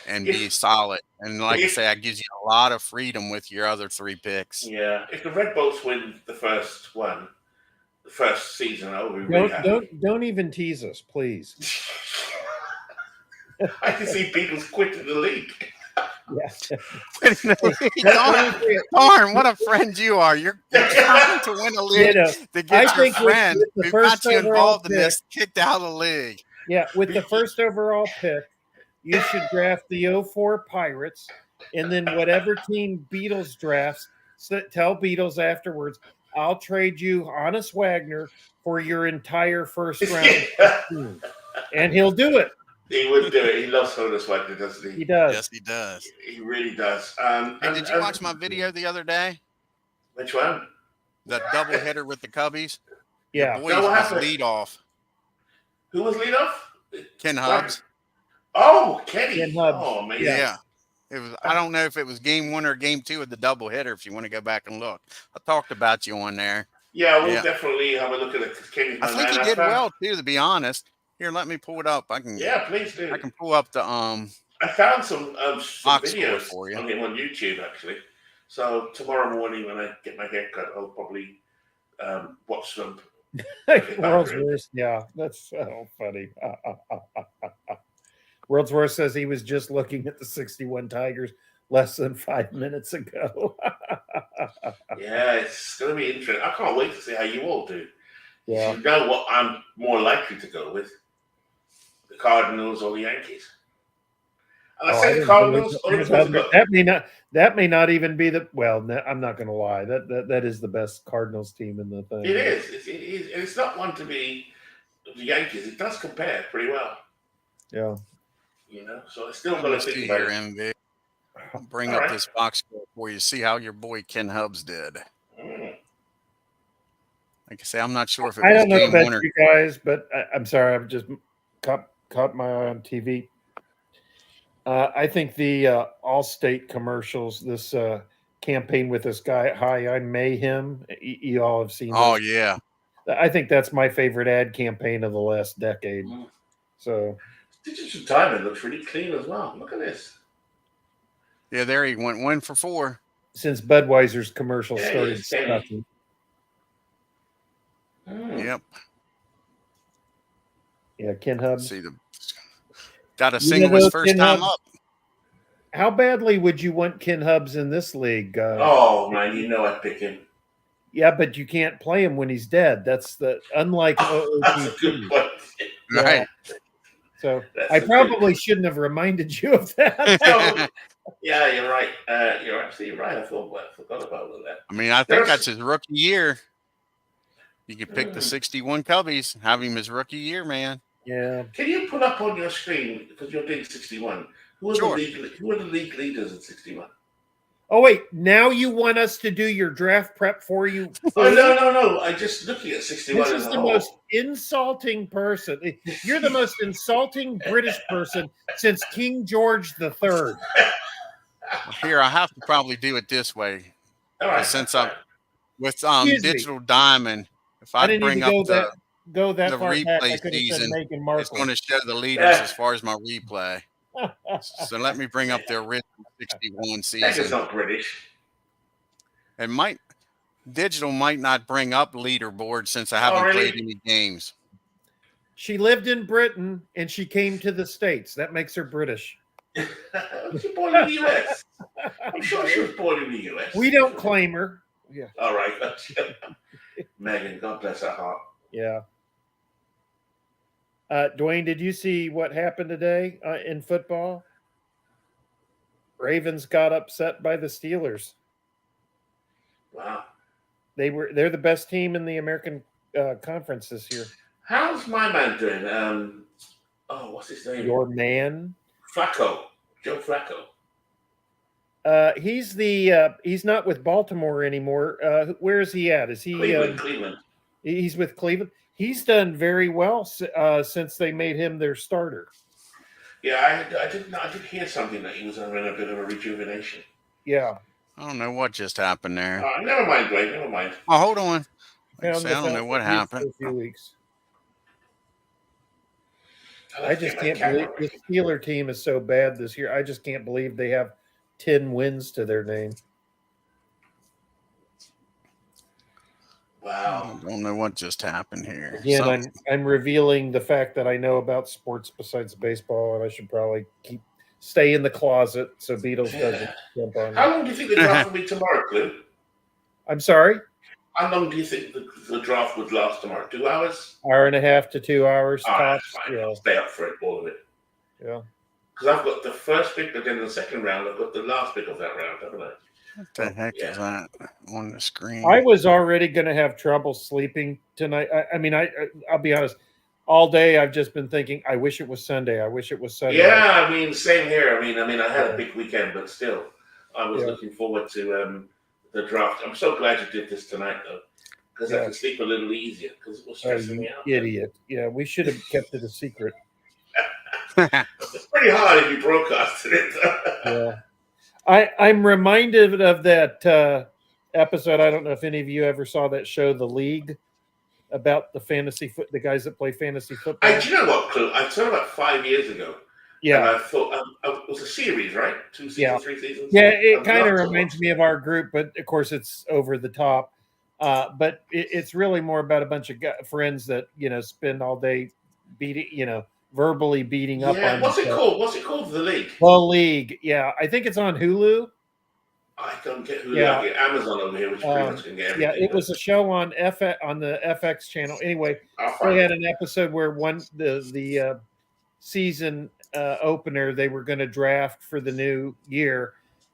and be solid. And like I say, that gives you a lot of freedom with your other 3 picks. Yeah, if the Red Bolts win the first one, the first season, I'll be really happy. Don't even tease us, please. I can see Beatles quitting the league. Darn, what a friend you are. You're trying to win a league to get your friend who got you involved in this kicked out of the league. Yeah, with the first overall pick, you should draft the 04 Pirates, and then whatever team Beatles drafts, tell Beatles afterwards, I'll trade you Honus Wagner for your entire first round. And he'll do it. He would do it. He loves Honus Wagner, doesn't he? He does. Yes, he does. He really does. And did you watch my video the other day? Which one? The double hitter with the Cubbies? Yeah. Boys was lead off. Who was lead off? Ken Hubbs. Oh, Kenny. Ken Hubbs. Oh, man. Yeah. It was. I don't know if it was game 1 or game 2 of the double hitter. If you want to go back and look, I talked about you on there. Yeah, we'll definitely have a look at it. Kenny's I think he did well too, to be honest. Here, let me pull it up. I can. Yeah, please do. I can pull up the I found some videos for you on him on YouTube actually. So tomorrow morning when I get my haircut, I'll probably watch them. World's Worst. Yeah, that's so funny. World's Worst says he was just looking at the 61 Tigers less than 5 minutes ago. Yeah, it's going to be interesting. I can't wait to see how you all do. Yeah. You know what I'm more likely to go with? The Cardinals or the Yankees. And I say the Cardinals. That may not even be the. Well, I'm not going to lie. That is the best Cardinals team in the thing. It is. It's not one to be the Yankees. It does compare pretty well. Yeah. You know, so I still got to think about it. MV. I'll bring up this box score for you. See how your boy Ken Hubbs did. Like I say, I'm not sure if it was don't know game about 1 or you guys, but I'm sorry. I've just caught my eye on TV. I think the Allstate commercials, this campaign with this guy, Hi, I'm Mayhem. You all have seen. Oh, yeah. I think that's my favorite ad campaign of the last decade. So, Digital Diamond looks really clean as well. Look at this. Yeah, there he went 1 for 4. Since Budweiser's commercial started sucking. Yep. Yeah, Ken Hubbs. Got a single his first time up. How badly would you want Ken Hubbs in this league? Oh, man, you know I'd pick him. Yeah, but you can't play him when he's dead. That's unlike that's a good point. Right. So I probably shouldn't have reminded you of that. Yeah, you're right. You're absolutely right. I forgot about that. I mean, I think that's his rookie year. You could pick the 61 Cubbies, have him his rookie year, man. Yeah. Can you put up on your screen, because you're doing 61, who are the league leaders in 61? Oh, wait. Now you want us to do your draft prep for you? Oh, no. I'm just looking at 61. This is the most insulting person. You're the most insulting British person since King George III. Here, I have to probably do it this way. All right. Since I'm with Digital Diamond, if I bring up the replay season, it's going to show the leaders as far as my replay. So let me bring up the original 61 season. That is not British. Digital might not bring up leaderboard since I haven't played any games. She lived in Britain and she came to the States. That makes her British. Was she born in the U.S.? I'm sure she was born in the U.S. We don't claim her. Yeah. All right. Megan, God bless her heart. Yeah. Dwayne, did you see what happened today in football? Ravens got upset by the Steelers. Wow. They're the best team in the American Conference this year. How's my man doing? What's his name? Your man? Flacco. Joe Flacco. He's not with Baltimore anymore. Where is he at? Is he Cleveland? He's with Cleveland. He's done very well since they made him their starter. Yeah, I did hear something that he was having a bit of a rejuvenation. Yeah. I don't know what just happened there. Never mind, Dwayne. Never mind. Oh, hold on. I don't know what happened. For a few weeks. I just can't believe the Steeler team is so bad this year. I just can't believe they have 10 wins to their name. Wow. I don't know what just happened here. Again, I'm revealing the fact that I know about sports besides baseball, and I should probably stay in the closet so Beatles doesn't jump on me. How long do you think the draft will be tomorrow, Clue? I'm sorry? How long do you think the draft would last tomorrow? 2 hours? Hour and a half to 2 hours. Fine. I'll stay up for it, all of it. Yeah. Because I've got the first pick, but then the second round, I've got the last pick of that round, haven't I? What the heck is that on the screen? I was already going to have trouble sleeping tonight. I'll be honest. All day I've just been thinking, I wish it was Sunday. I wish it was Sunday. Yeah, same here. I had a big weekend, but still, I was looking forward to the draft. I'm so glad you did this tonight, though, because I can sleep a little easier because it was stressing me out. Idiot. Yeah, we should have kept it a secret. It's pretty hard if you broadcasted it. Yeah. I'm reminded of that episode. I don't know if any of you ever saw that show, The League, about the guys that play fantasy football. Do you know what, Clue? I saw it about 5 years ago. Yeah. And I thought it was a series, right? 2 seasons, 3 seasons? Yeah, it kind of reminds me of our group, but of course it's over the top. But it's really more about a bunch of friends that, spend all day verbally beating up on. What's it called? What's it called? The League. The League. Yeah, I think it's on Hulu. I don't get Hulu. I get Amazon over here, which pretty much can get everything. Yeah, it was a show on the FX channel. Anyway, they had an episode where the season opener they were going to draft for the new year,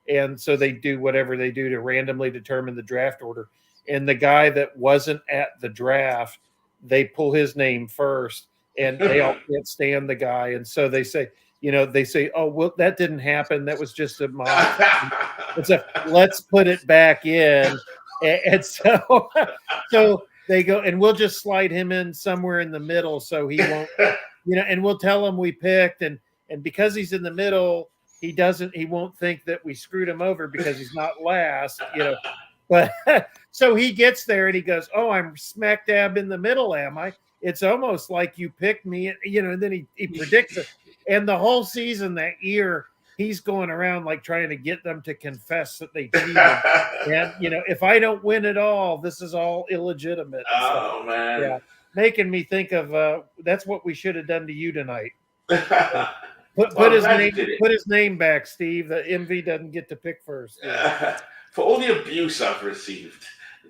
and so they do whatever they do to randomly determine the draft order. And the guy that wasn't at the draft, they pull his name first. And they all can't stand the guy, and so they say, "Oh, well, that didn't happen. That was just a mock." Let's put it back in, and so they go, and we'll just slide him in somewhere in the middle, so he won't, and we'll tell him we picked, and because he's in the middle, he won't think that we screwed him over because he's not last, But so he gets there and he goes, "Oh, I'm smack dab in the middle, am I? It's almost like you picked me," and then he predicts it. And the whole season that year, he's going around like trying to get them to confess that they cheated. And, if I don't win at all, this is all illegitimate. Oh, man. Yeah. Making me think of that's what we should have done to you tonight. Put his name back, Steve. The MV doesn't get to pick first. For all the abuse I've received,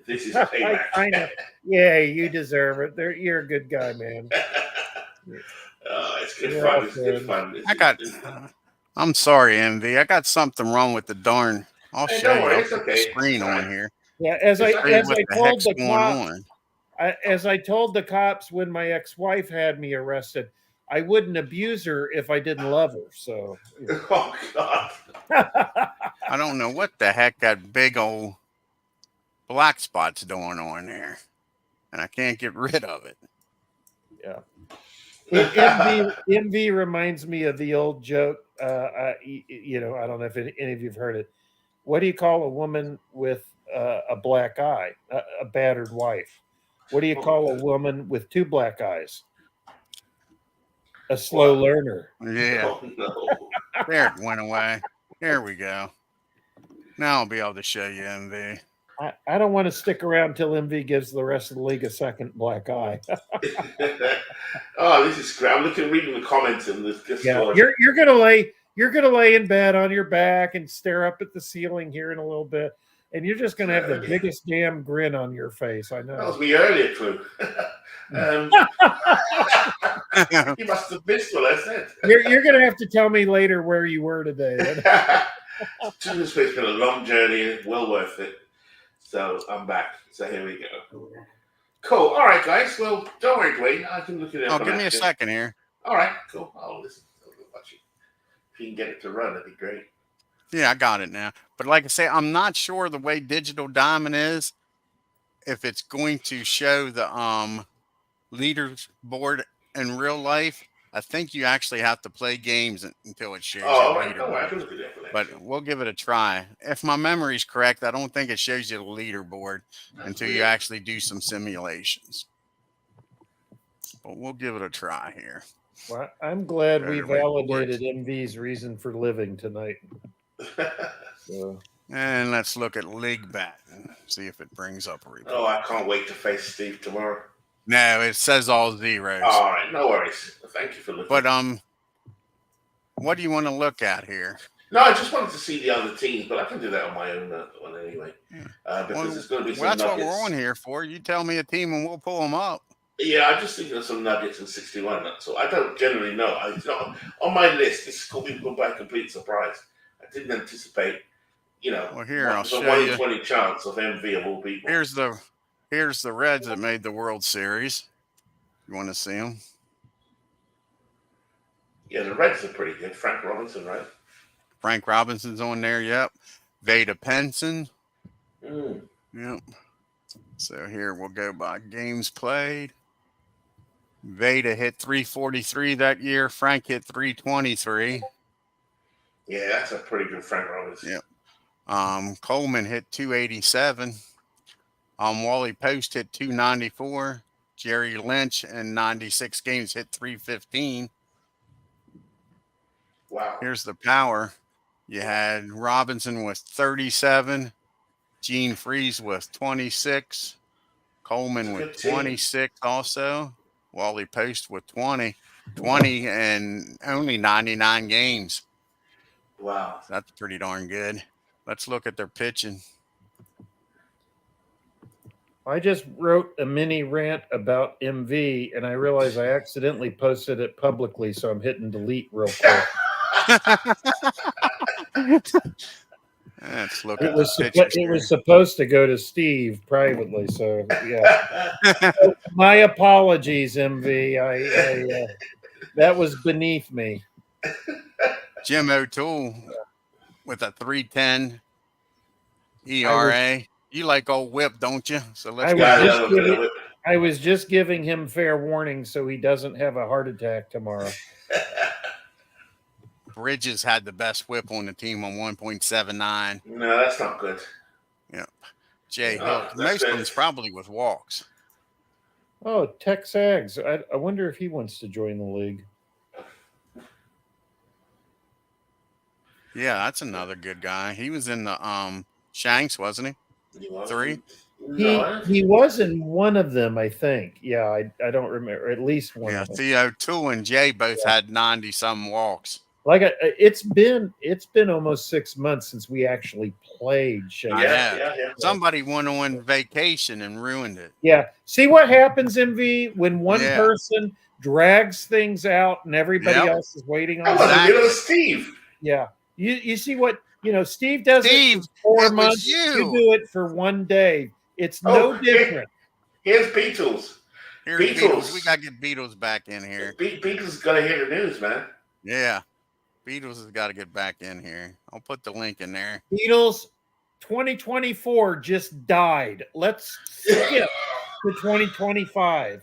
this is payback. I know. Yeah, you deserve it. You're a good guy, man. It's good fun. It's good fun. I'm sorry, MV. I got something wrong with the darn. I'll show you the screen on here. Yeah, as I told the cops when my ex-wife had me arrested, I wouldn't abuse her if I didn't love her. So. Oh God. I don't know what the heck that big old black spot's doing on there, and I can't get rid of it. Yeah. MV reminds me of the old joke. I don't know if any of you've heard it. What do you call a woman with a black eye? A battered wife. What do you call a woman with 2 black eyes? A slow learner. Yeah. Oh, no. There it went away. There we go. Now I'll be able to show you MV. I don't want to stick around until MV gives the rest of the league a second black eye. Oh, this is great. I'm reading the comments and this. Yeah, you're gonna lay in bed on your back and stare up at the ceiling here in a little bit, and you're just gonna have the biggest damn grin on your face. I know. That was me earlier, Clue. You must have missed what I said. You're gonna have to tell me later where you were today. It's been a long journey, well worth it. So I'm back. So here we go. Cool. All right, guys. Well, don't worry, Dwayne. I can look at it. Oh, give me a second here. All right. Cool. I'll listen. I'll watch it. If you can get it to run, that'd be great. Yeah, I got it now. But like I say, I'm not sure the way Digital Diamond is, if it's going to show the leaderboard in real life. I think you actually have to play games until it shows you Oh, the right. No, I leaderboard. can look at that for that. But we'll give it a try. If my memory's correct, I don't think it shows you the leaderboard until you actually do some simulations. But we'll give it a try here. Well, I'm glad we validated MV's reason for living tonight. So. And let's look at League Bat and see if it brings up a report. Oh, I can't wait to face Steve tomorrow. No, it says all zeros. All right, no worries. Thank you for looking. But what do you want to look at here? No, I just wanted to see the other teams, but I can do that on my own one anyway. Because it's going to be some that's nuggets. What we're on here for. You tell me a team and we'll pull them up. Yeah, I'm just thinking of some nuggets in 61. So I don't generally know. It's not on my list. It's called people by complete surprise. I didn't anticipate. Well, here I'll show you. you. 1 in 20 chance of MV of all people. Here's the Reds that made the World Series. You want to see them? Yeah, the Reds are pretty good. Frank Robinson, right? Frank Robinson's on there. Yep. Vada Penson. Yep. So here we'll go by games played. Vada hit 343 that year. Frank hit 323. Yeah, that's a pretty good Frank Robinson. Yep. Coleman hit 287. Wally Post hit 294. Jerry Lynch in 96 games hit 315. Wow. Here's the power. You had Robinson with 37. Gene Freeze with 26. Coleman with 26 also. Wally Post with 20. 20 and only 99 games. Wow. That's pretty darn good. Let's look at their pitching. I just wrote a mini rant about MV, and I realized I accidentally posted it publicly, so I'm hitting delete real quick. Let's look at it was supposed to go to Steve privately, so yeah. So, my apologies, MV. I that was beneath me. Jim O'Toole with a 3.10 ERA. You like old Whip, don't you? So let's I was just giving him fair warning so he doesn't have a heart attack tomorrow. Bridges had the best whip on the team on 1.79. No, that's not good. Yeah. Jay Hook. Most of them's probably with walks. Oh, Tex Aggs. I wonder if he wants to join the league. Yeah, that's another good guy. He was in the Shanks, wasn't he? 3. He was in one of them, I think. Yeah, I don't remember. At least one. Yeah, Theo Two and Jay both had 90-some walks. Like it's been almost 6 months since we actually played Shanks. Yeah. Somebody went on vacation and ruined it. Yeah. See what happens, MV, when one person drags things out and everybody else is waiting on Steve. Yeah. You see what Steve does it for 4 months. You do it for 1 day. It's no different. Here's Beatles. Beatles. We gotta get Beatles back in here. Beatles gotta hear the news, man. Yeah. Beatles has got to get back in here. I'll put the link in there. Beatles 2024 just died. Let's skip to 2025.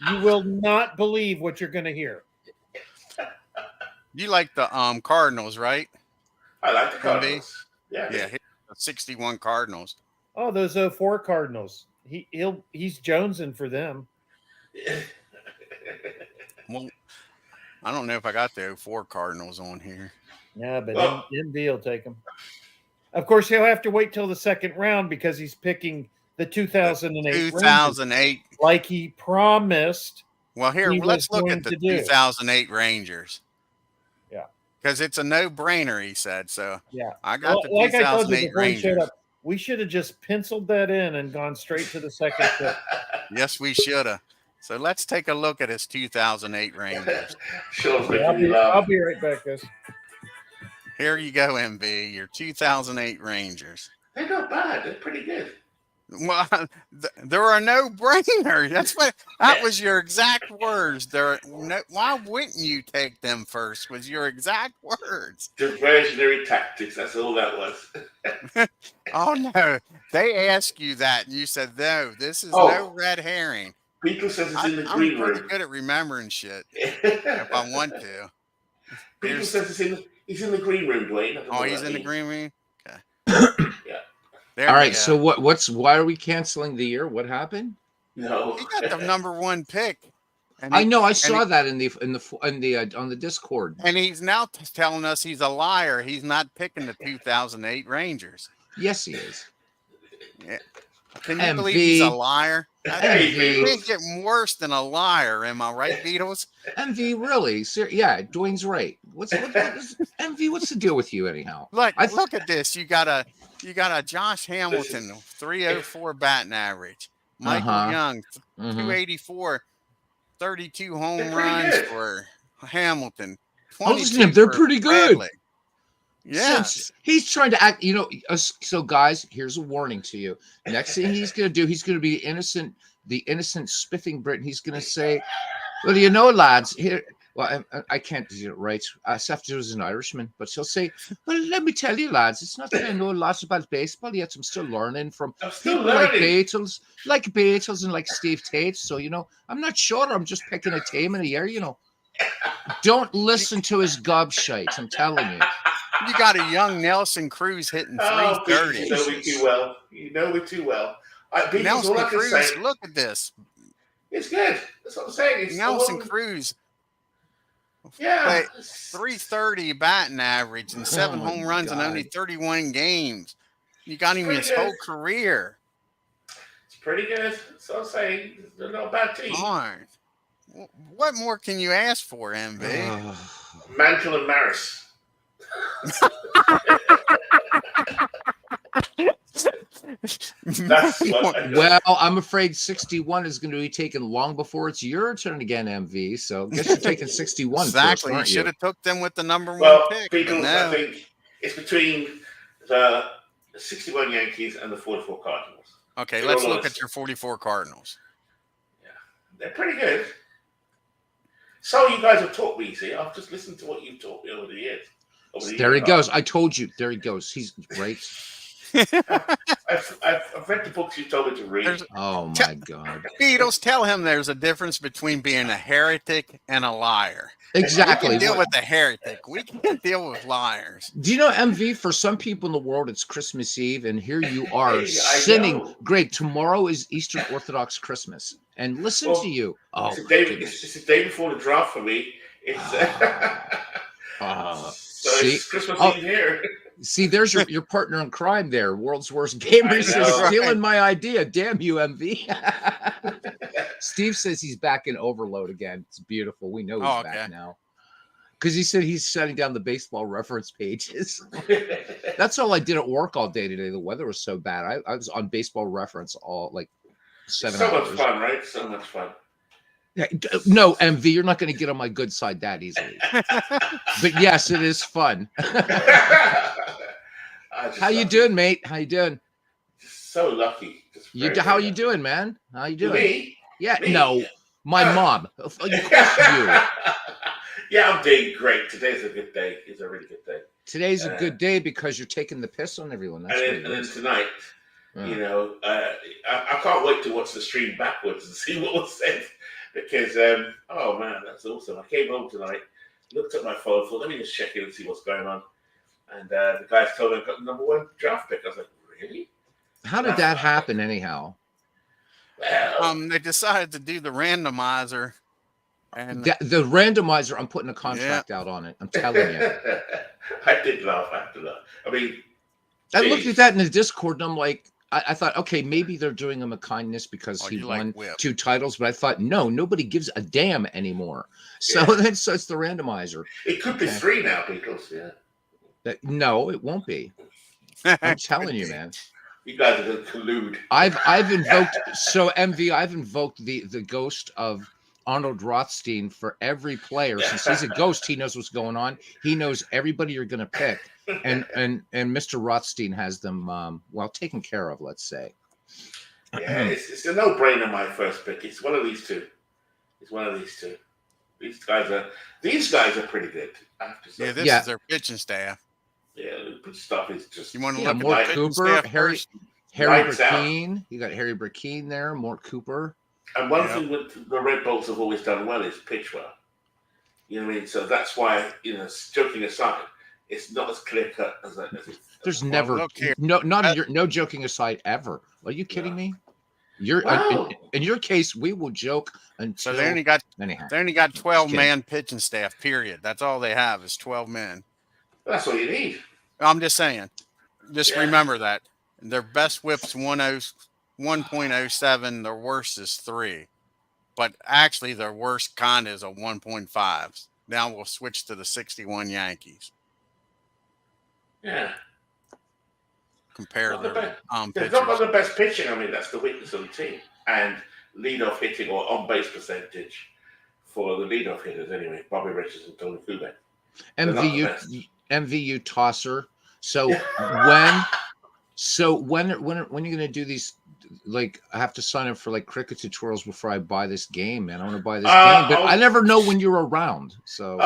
You will not believe what you're going to hear. You like the Cardinals, right? I like the Cardinals. Yeah, 61 Cardinals. Oh, those 04 Cardinals. He's jonesing for them. Well, I don't know if I got the 04 Cardinals on here. Yeah, but MV will take them. Of course, he'll have to wait till the second round because he's picking the 2008. 2008, Rangers, like he promised. Well, here let's look at the 2008 Rangers. Yeah, because it's a no-brainer, he said. So yeah, I got the 2008 Rangers. We should have just penciled that in and gone straight to the second pick. Yes, we should have. So let's take a look at his 2008 Rangers. I'll be right back, guys. Here you go, MV, your 2008 Rangers. They're not bad. They're pretty good. Well, there are no brainers. That was your exact words. Why wouldn't you take them first? Was your exact words. Diversionary tactics. That's all that was. Oh no, they asked you that, and you said no. This is no red herring. Beetle says it's in the green room. I'm pretty good at remembering shit if I want to. Beetle says he's in the green room, Dwayne. Oh, he's in the green room. Okay. Yeah. All right. So why are we canceling the year? What happened? No, he got the #1 pick. I know. I saw that on the Discord. And he's now telling us he's a liar. He's not picking the 2008 Rangers. Yes, he is. Yeah. Can you believe he's a liar? Hey, He's getting worse than a liar. Am I right, Beatles? MV, really? Yeah, Dwayne's right. MV? What's the deal with you, anyhow? Look at this. You got a Josh Hamilton 304 batting average. Michael Young 284, 32 home runs for Hamilton. They're pretty good. Yes. He's trying to act, so guys, here's a warning to you. Next thing he's going to do, he's going to be the innocent spiffing Brit. He's going to say, well, lads, here, well, I can't do it right. Safdie was an Irishman, but he'll say, well, let me tell you, lads, it's not that I know lots about baseball, yet I'm still learning from people like Beatles and like Steve Tate. So, I'm not sure. I'm just picking a team in a year, Don't listen to his gobshite, I'm telling you. You got a young Nelson Cruz hitting 330. You know me too well. You know me too well. Nelson Cruz, look at this. It's good. That's what I'm saying. Nelson Cruz. Yeah. 330 batting average and 7 home runs in only 31 games. You got him his whole career. It's pretty good. That's what I'm saying. They're not a bad team. Darn. What more can you ask for, MV? Mantle and Maris. Well, I'm afraid 61 is going to be taken long before it's your turn again, MV. So I guess you're taking 61. Exactly. First, you should have took them with the #1 pick. Beatles, I think it's between the 61 Yankees and the 44 Cardinals. Okay, let's look at your 44 Cardinals. Yeah, they're pretty good. So you guys have taught me. See, I've just listened to what you've taught me over the years. There he goes. I told you. There he goes. He's right. I've read the books you told me to read. Oh my God! Beatles, tell him there's a difference between being a heretic and a liar. Exactly. We can deal with the heretic. We can't deal with liars. Do you know, MV? For some people in the world, it's Christmas Eve, and here you are sinning. Great. Tomorrow is Eastern Orthodox Christmas, and listen to you. Oh, it's the day before the draft for me. It's it's Christmas Eve here. See, there's your partner in crime there. World's worst gamer says, stealing my idea. Damn you, MV. Steve says he's back in overload again. It's beautiful. We know he's back now. Because he said he's shutting down the baseball reference pages. That's all I did at work all day today. The weather was so bad. I was on baseball reference all like 7 hours. So much fun, right? So much fun. No, MV, you're not going to get on my good side that easily. But yes, it is fun. How you doing, mate? How you doing? Just so lucky. How you doing, man? How you doing? Me? Yeah, no, my mom. Of course you. Yeah, I'm doing great. Today's a good day. It's a really good day. Today's a good day because you're taking the piss on everyone. That's and then tonight, I can't wait to watch the stream backwards and see what was said. Because, oh man, that's awesome. I came home tonight, looked at my phone, thought, let me just check in and see what's going on. And the guys told me I got the #1 draft pick. I was like, really? How did that happen, anyhow? Well, They decided to do the randomizer. And the randomizer, I'm putting a contract out on it. I'm telling you. I did laugh. I have to laugh. I mean, I looked at that in the Discord and I'm like, I thought, okay, maybe they're doing him a kindness because he won 2 titles, but I thought, no, nobody gives a damn anymore. So so it's the randomizer. It could be 3 now, Beatles. Yeah. No, it won't be. I'm telling you, man. You guys are going to collude. I've invoked MV. I've invoked the ghost of Arnold Rothstein for every player. Since he's a ghost, he knows what's going on. He knows everybody you're going to pick. And Mr. Rothstein has them taken care of, let's say. Yeah, it's a no-brainer. My first pick. It's one of these two. It's one of these two. These guys are pretty good. I have to say. Yeah, this is their pitching staff. Yeah, the stuff is just. You want to look Mort at Cooper, Harry Lights Burkeen. out. You got Harry Burkeen there, Mort Cooper. And one thing with the Red Bolts have always done well is pitch well. You know what I mean? So that's why, joking aside, it's not as clear cut as it. There's never no joking aside ever. Are you kidding me? In your case, we will joke until. So they only got 12-man pitching staff. Period. That's all they have is 12 men. That's all you need. I'm just saying. Just remember that their best whip's 1.07. Their worst is 3. But actually, their worst kind is a 1.5. Now we'll switch to the 61 Yankees. Yeah. Compare their they've not got the best pitching. I mean, that's the weakness of the team. And leadoff hitting or on-base percentage for the leadoff hitters anyway. Bobby Richards and Tony Kubek. MVU tosser. So when are you going to do these? Like, I have to sign up for like cricket tutorials before I buy this game, man. I want to buy this game, but I never know when you're around. So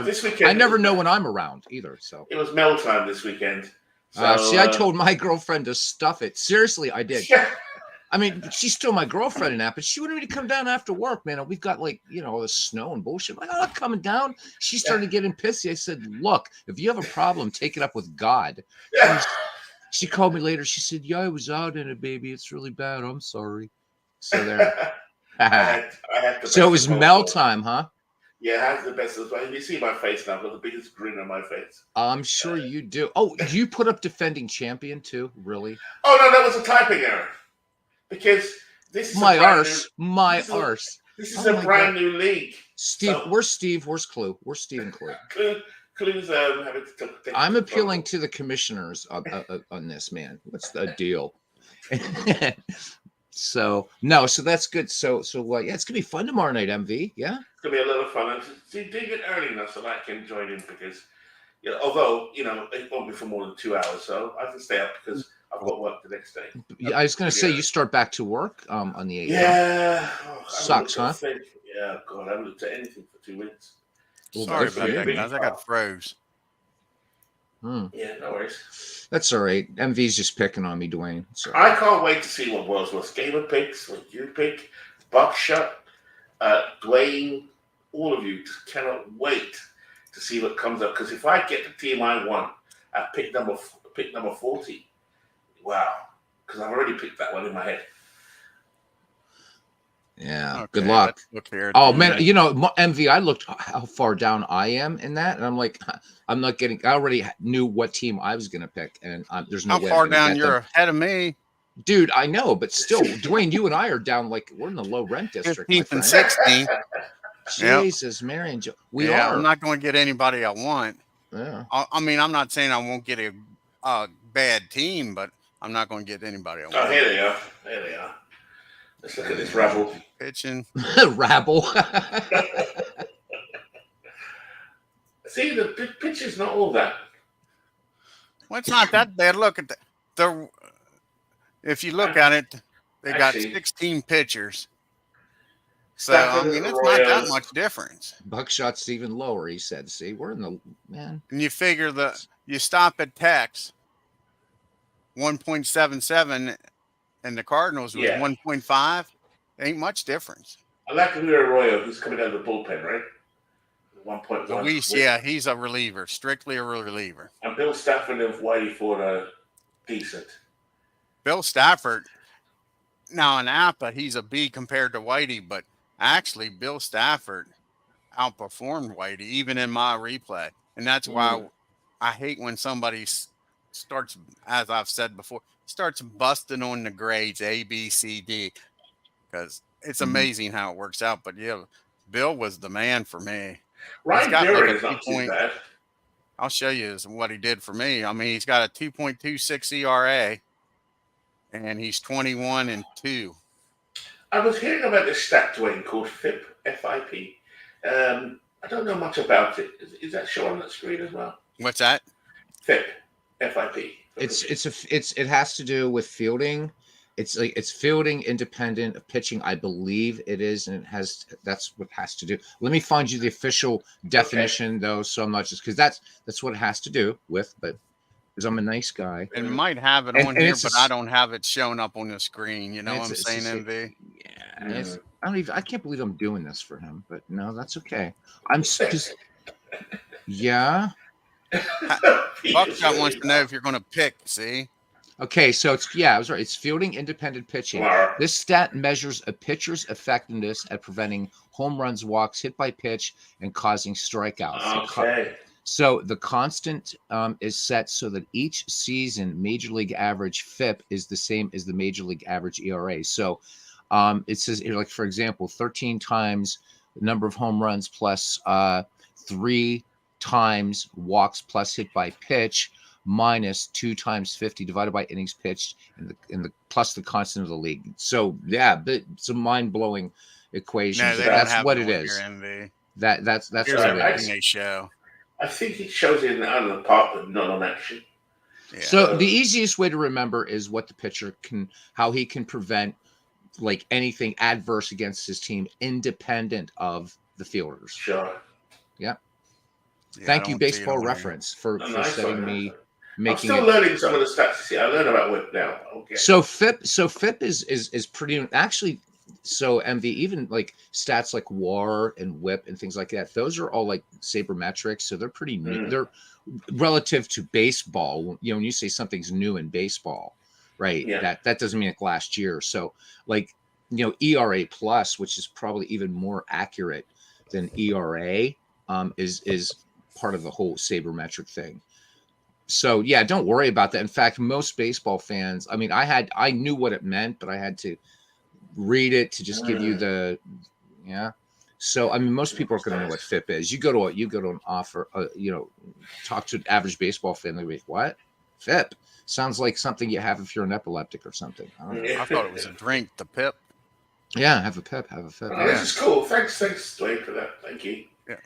this weekend I never know when I'm around either. So it was mail time this weekend. So, I told my girlfriend to stuff it. Seriously, I did. I mean, she's still my girlfriend and that, but she wanted me to come down after work, man. And we've got like, all the snow and bullshit. I'm like, I'm not coming down. She started getting pissy. I said, look, if you have a problem, take it up with God. She called me later. She said, yeah, I was out in it, baby. It's really bad. I'm sorry. So there. So it was mail time, huh? Yeah, I have the best as well. You see my face now. I've got the biggest grin on my face. I'm sure you do. Oh, you put up defending champion too? Really? Oh, no, that was a typing error. Because this is my arse. This is a brand new league. Steve, where's Steve? Where's Clue? Where's Steve and Clue? Clue's having to take I'm appealing to the commissioners on this, man. What's the deal? So that's good. So it's gonna be fun tomorrow night, MV. Yeah, it's gonna be a lot of fun. And do get early enough so that I can join in because, although it won't be for more than 2 hours, so I can stay up because I've got work the next day. I was gonna say you start back to work on the 8th. Yeah, sucks, huh? Yeah, God, I haven't looked at anything for 2 weeks. Sorry about that, guys. I got froze. Yeah, no worries. That's all right. MV's just picking on me, Dwayne. I can't wait to see what World's Worst Gamer picks, what you pick, Buckshot, Dwayne, all of you. Just cannot wait to see what comes up. Because if I get the team I want at pick number 40, wow! Because I've already picked that one in my head. Yeah. Okay, good luck. Oh man, MV, I looked how far down I am in that, and I'm like, I'm not getting. I already knew what team I was gonna pick, and there's no way. How far down you're ahead of me, dude? I know, but still, Dwayne, you and I are down like we're in the low rent district. 15th and 16th. Jesus, Mary and Joe, we are. I'm not going to get anybody I want. Yeah. I mean, I'm not saying I won't get a bad team, but I'm not going to get anybody I want. Oh, here they are. Let's look at this rabble. Pitching. Rabble. See, the pitch is not all that. Well, it's not that bad. Look at if you look at it, they got 16 pitchers. So, I mean, it's not that much difference. Buckshot's even lower, he said. See, we're in the, man. And you figure you stop at Tex, 1.77, and the Cardinals was 1.5. Ain't much difference. I like Arroyo, who's coming out of the bullpen, right? 1.1. Luis, he's a reliever, strictly a reliever. And Bill Stafford and Whitey Ford are decent. Bill Stafford, now in Apba, he's a B compared to Whitey, but actually Bill Stafford outperformed Whitey, even in my replay. And that's why I hate when somebody starts, as I've said before, starts busting on the grades A, B, C, D, because it's amazing how it works out. But yeah, Bill was the man for me. Ryan Garrett is not too bad. I'll show you what he did for me. I mean, he's got a 2.26 ERA, and he's 21-2. I was hearing about this stat, Dwayne, called FIP, F-I-P. I don't know much about it. Is that shown on that screen as well? What's that? FIP, F-I-P. It has to do with fielding It's like it's fielding independent of pitching, I believe it is, and that's what it has to do. Let me find you the official definition though, so I'm not just because that's what it has to do with, but because I'm a nice guy. And might have it on here, but I don't have it showing up on the screen. You know what I'm saying, MV? Yeah, I can't believe I'm doing this for him, but no, that's okay. I'm just yeah. Buckshot wants to know if you're going to pick. See. Okay, so I was right. It's fielding independent pitching. This stat measures a pitcher's effectiveness at preventing home runs, walks, hit by pitch, and causing strikeouts. Okay. So the constant is set so that each season Major League average FIP is the same as the Major League average ERA. So it says here, like for example, 13 times the number of home runs plus 3 times walks plus hit by pitch, minus 2 times 50 divided by innings pitched, and the plus the constant of the league. So yeah, it's a mind-blowing equation. No, that's what it is. That's what it is. They show. I think it shows it on the part, but not on action. Yeah. So the easiest way to remember is what the pitcher how he can prevent like anything adverse against his team, independent of the fielders. Sure. Yeah. Thank you, Baseball Reference, for setting me. I'm still learning some of the stats here. I learn about WHIP now. Okay. So FIP is pretty actually. So MV, even like stats like WAR and WHIP and things like that, those are all like sabermetrics. So they're pretty new. They're relative to baseball. You know, when you say something's new in baseball, right? Yeah. That doesn't mean like last year. So like, you know, ERA plus, which is probably even more accurate than ERA, is part of the whole sabermetric thing. So yeah, don't worry about that. In fact, most baseball fans, I mean, I knew what it meant, but I had to read it to just give you the So I mean, most people are going to know what FIP is. You go to an offer, talk to an average baseball fan. They're like, what? FIP sounds like something you have if you're an epileptic or something. I thought it was a drink. The PIP. Yeah, have a PIP. Have a FIP. Oh, this is cool. Thanks, Dwayne, for that. Thank you. Yeah.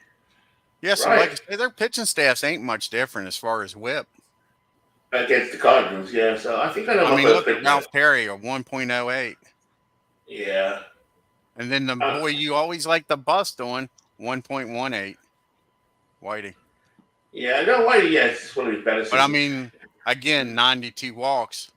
Yeah, so like I say, their pitching staffs ain't much different as far as WHIP. Against the Cardinals, yeah. So I think I know. I mean, look at Ralph Perry, a 1.08. Yeah. And then the boy you always like the bust on, 1.18. Whitey. Yeah, I know Whitey, yes, it's one of his better. But I mean, again, 92 walks,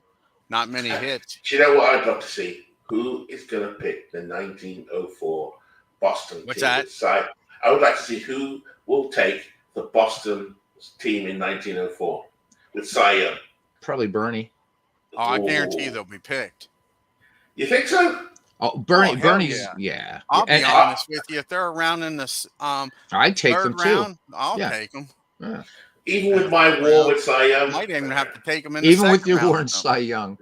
not many hits. Do you know what I'd love to see? Who is going to pick the 1904 Boston What's team? that? I would like to see who will take the Boston team in 1904 with Cy Young. Probably Bernie. Oh, I guarantee they'll be picked. You think so? Oh, Bernie's yeah. I'll be honest with you. If they're around in this I'd take them round, too. I'll take them. Yeah. Even with my war with Cy Young. Might even have to take them in the even with your round, war and Cy Young.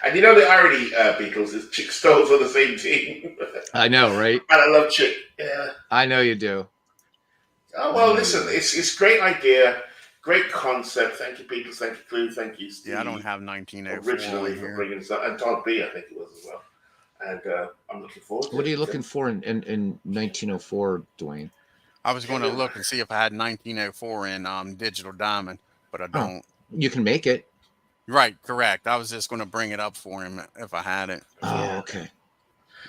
And you know the irony, Beatles, is Chick Stoll's on the same team. I know, right? And I love Chick. Yeah. I know you do. Oh, well, listen, it's a great idea. Great concept. Thank you, Beatles. Thank you, Clue. Thank you, Steve. Yeah, I don't have 1904 originally for bringing this up. And Todd B, I think it was as well. And I'm looking forward to it. What are you looking for in 1904, Dwayne? I was going to look and see if I had 1904 in Digital Diamond, but I don't. You can make it. Right, correct. I was just going to bring it up for him if I had it. Oh, okay.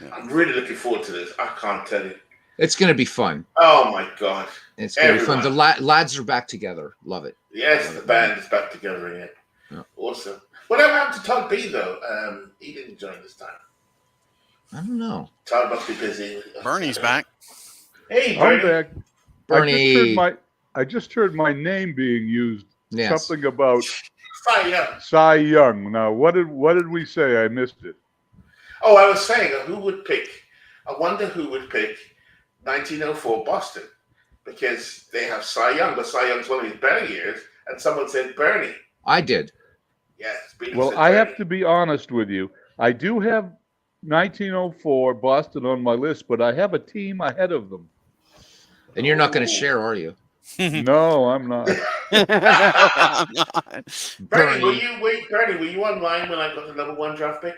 Yeah. I'm really looking forward to this. I can't tell you. It's going to be fun. Oh, my God. It's going to be fun. The lads are back together. Love it. Yes, the band is back together again. Yeah. Awesome. Whatever happened to Todd B, though? He didn't join this time. I don't know. Todd must be busy. Bernie's back. Hey, Bernie. I'm back. Bernie. I just heard my name being used. Yes. Something about Cy Young. Cy Young. Now, what did we say? I missed it. Oh, I was saying, who would pick? I wonder who would pick 1904 Boston, because they have Cy Young, but Cy Young's one of his better years, and someone said Bernie. I did. Yes. Well, I have to be honest with you. I do have 1904 Boston on my list, but I have a team ahead of them. And you're not going to share, are you? No, I'm not. I'm not. Bernie, were you online when I got the number 1 draft pick?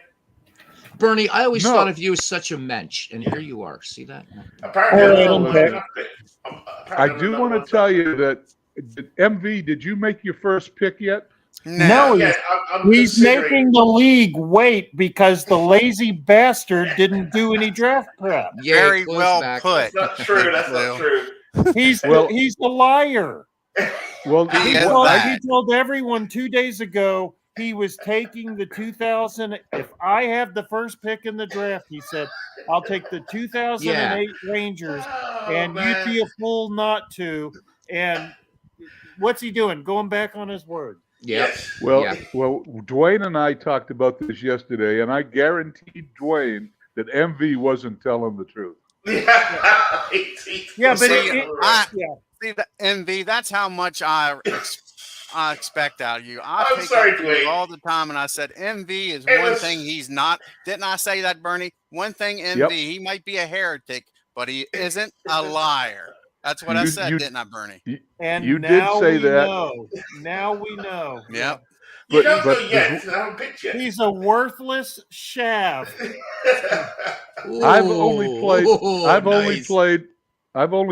Bernie, I always thought of you as such a mensch, and here you are. See that? Apparently, I do want to tell you that, MV, did you make your first pick yet? No, Yeah, he's making the league wait because the lazy bastard didn't do any draft prep. Yeah, very well put. That's not true. That's not true. He's the liar. Well, he told everyone 2 days ago he was taking the 2000. If I have the first pick in the draft, he said, I'll take the 2008 Rangers, and you'd be a fool not to. And what's he doing? Going back on his word. Yes. Well, Dwayne and I talked about this yesterday, and I guaranteed Dwayne that MV wasn't telling the truth. Yeah, but see the MV. That's how much I expect out of you. I'm sorry, Dwayne. All the time, and I said MV is one thing he's not. Didn't I say that, Bernie? One thing MV, he might be a heretic, but he isn't a liar. That's what I said, didn't I, Bernie? And you did say that. Now we know. Yep. You don't know yet. I haven't picked yet. He's a worthless shaft. I've only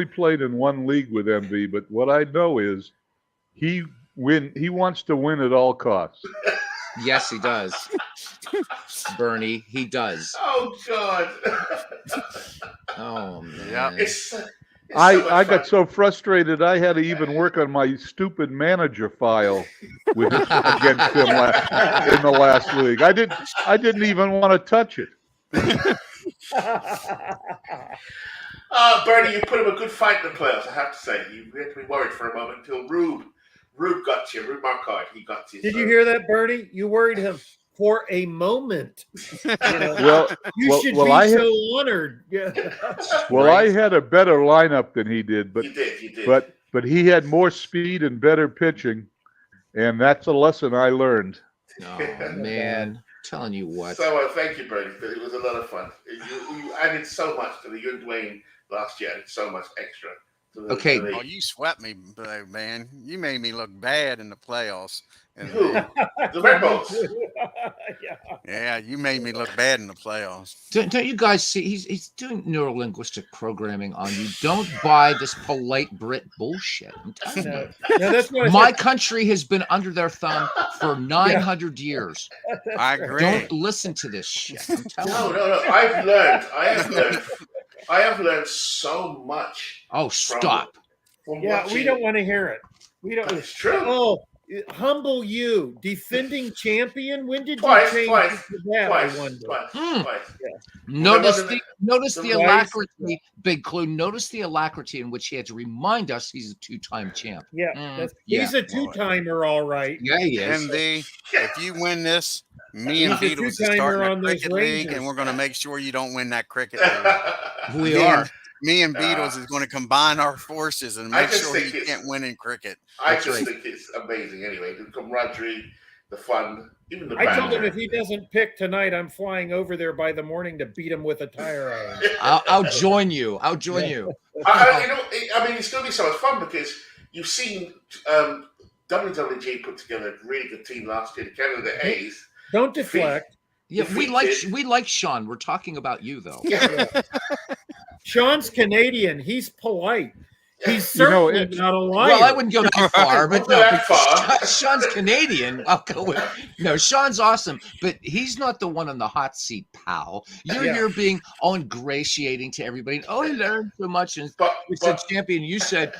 played in one league with MV, but what I know is he wants to win at all costs. Yes, he does. Bernie, he does. Oh God. Oh man. Yeah. I got so frustrated I had to even work on my stupid manager file against him in the last league. I didn't even want to touch it. Bernie, you put him a good fight in the playoffs, I have to say. You had to be worried for a moment until Rube got you. Rube Marquardt, he got you. Did you hear that, Bernie? You worried him for a moment. You should be so honored. Yeah. Well, I had a better lineup than he did, but you did. But he had more speed and better pitching, and that's a lesson I learned. Oh man, I'm telling you what. So thank you, Bernie. It was a lot of fun. You added so much to you and Dwayne last year. Added so much extra. Okay. Oh, you swept me, man. You made me look bad in the playoffs. Who? The Red Bulls. Yeah, you made me look bad in the playoffs. Don't you guys see? He's doing neurolinguistic programming on you. Don't buy this polite Brit bullshit. I'm telling you. that's what My country has been under their thumb for 900 years. I agree. Don't listen to this shit. I'm telling you. No. I have learned so much. Oh, stop. We don't want to hear it. We don't. It's true. Oh, humble you, defending champion. When did Twice. Notice the alacrity, Big Clue. Notice the alacrity in which he had to remind us he's a two-time champ. Yeah, he's a two-timer, all right. Yeah, he is. MV, if you win this, me and Beatles is starting a cricket league, and we're going to make sure you don't win that cricket league. We are. Me and Beatles is going to combine our forces and make sure you can't win in cricket. I just think it's amazing anyway. The camaraderie, the fun, even the banter. I told him if he doesn't pick tonight, I'm flying over there by the morning to beat him with a tire iron. I'll join you. I'll join you. I mean, it's going to be so much fun because you've seen WWG put together a really good team last year. The Canada A's. Don't deflect. Yeah, we like Sean. We're talking about you though. Yeah. Sean's Canadian. He's polite. He's certainly not a liar. Well, I wouldn't go that far, but Sean's Canadian. I'll go with Sean's awesome, but he's not the one on the hot seat, pal. You're here being all ingratiating to everybody. Oh, I learned so much, and you said champion. You said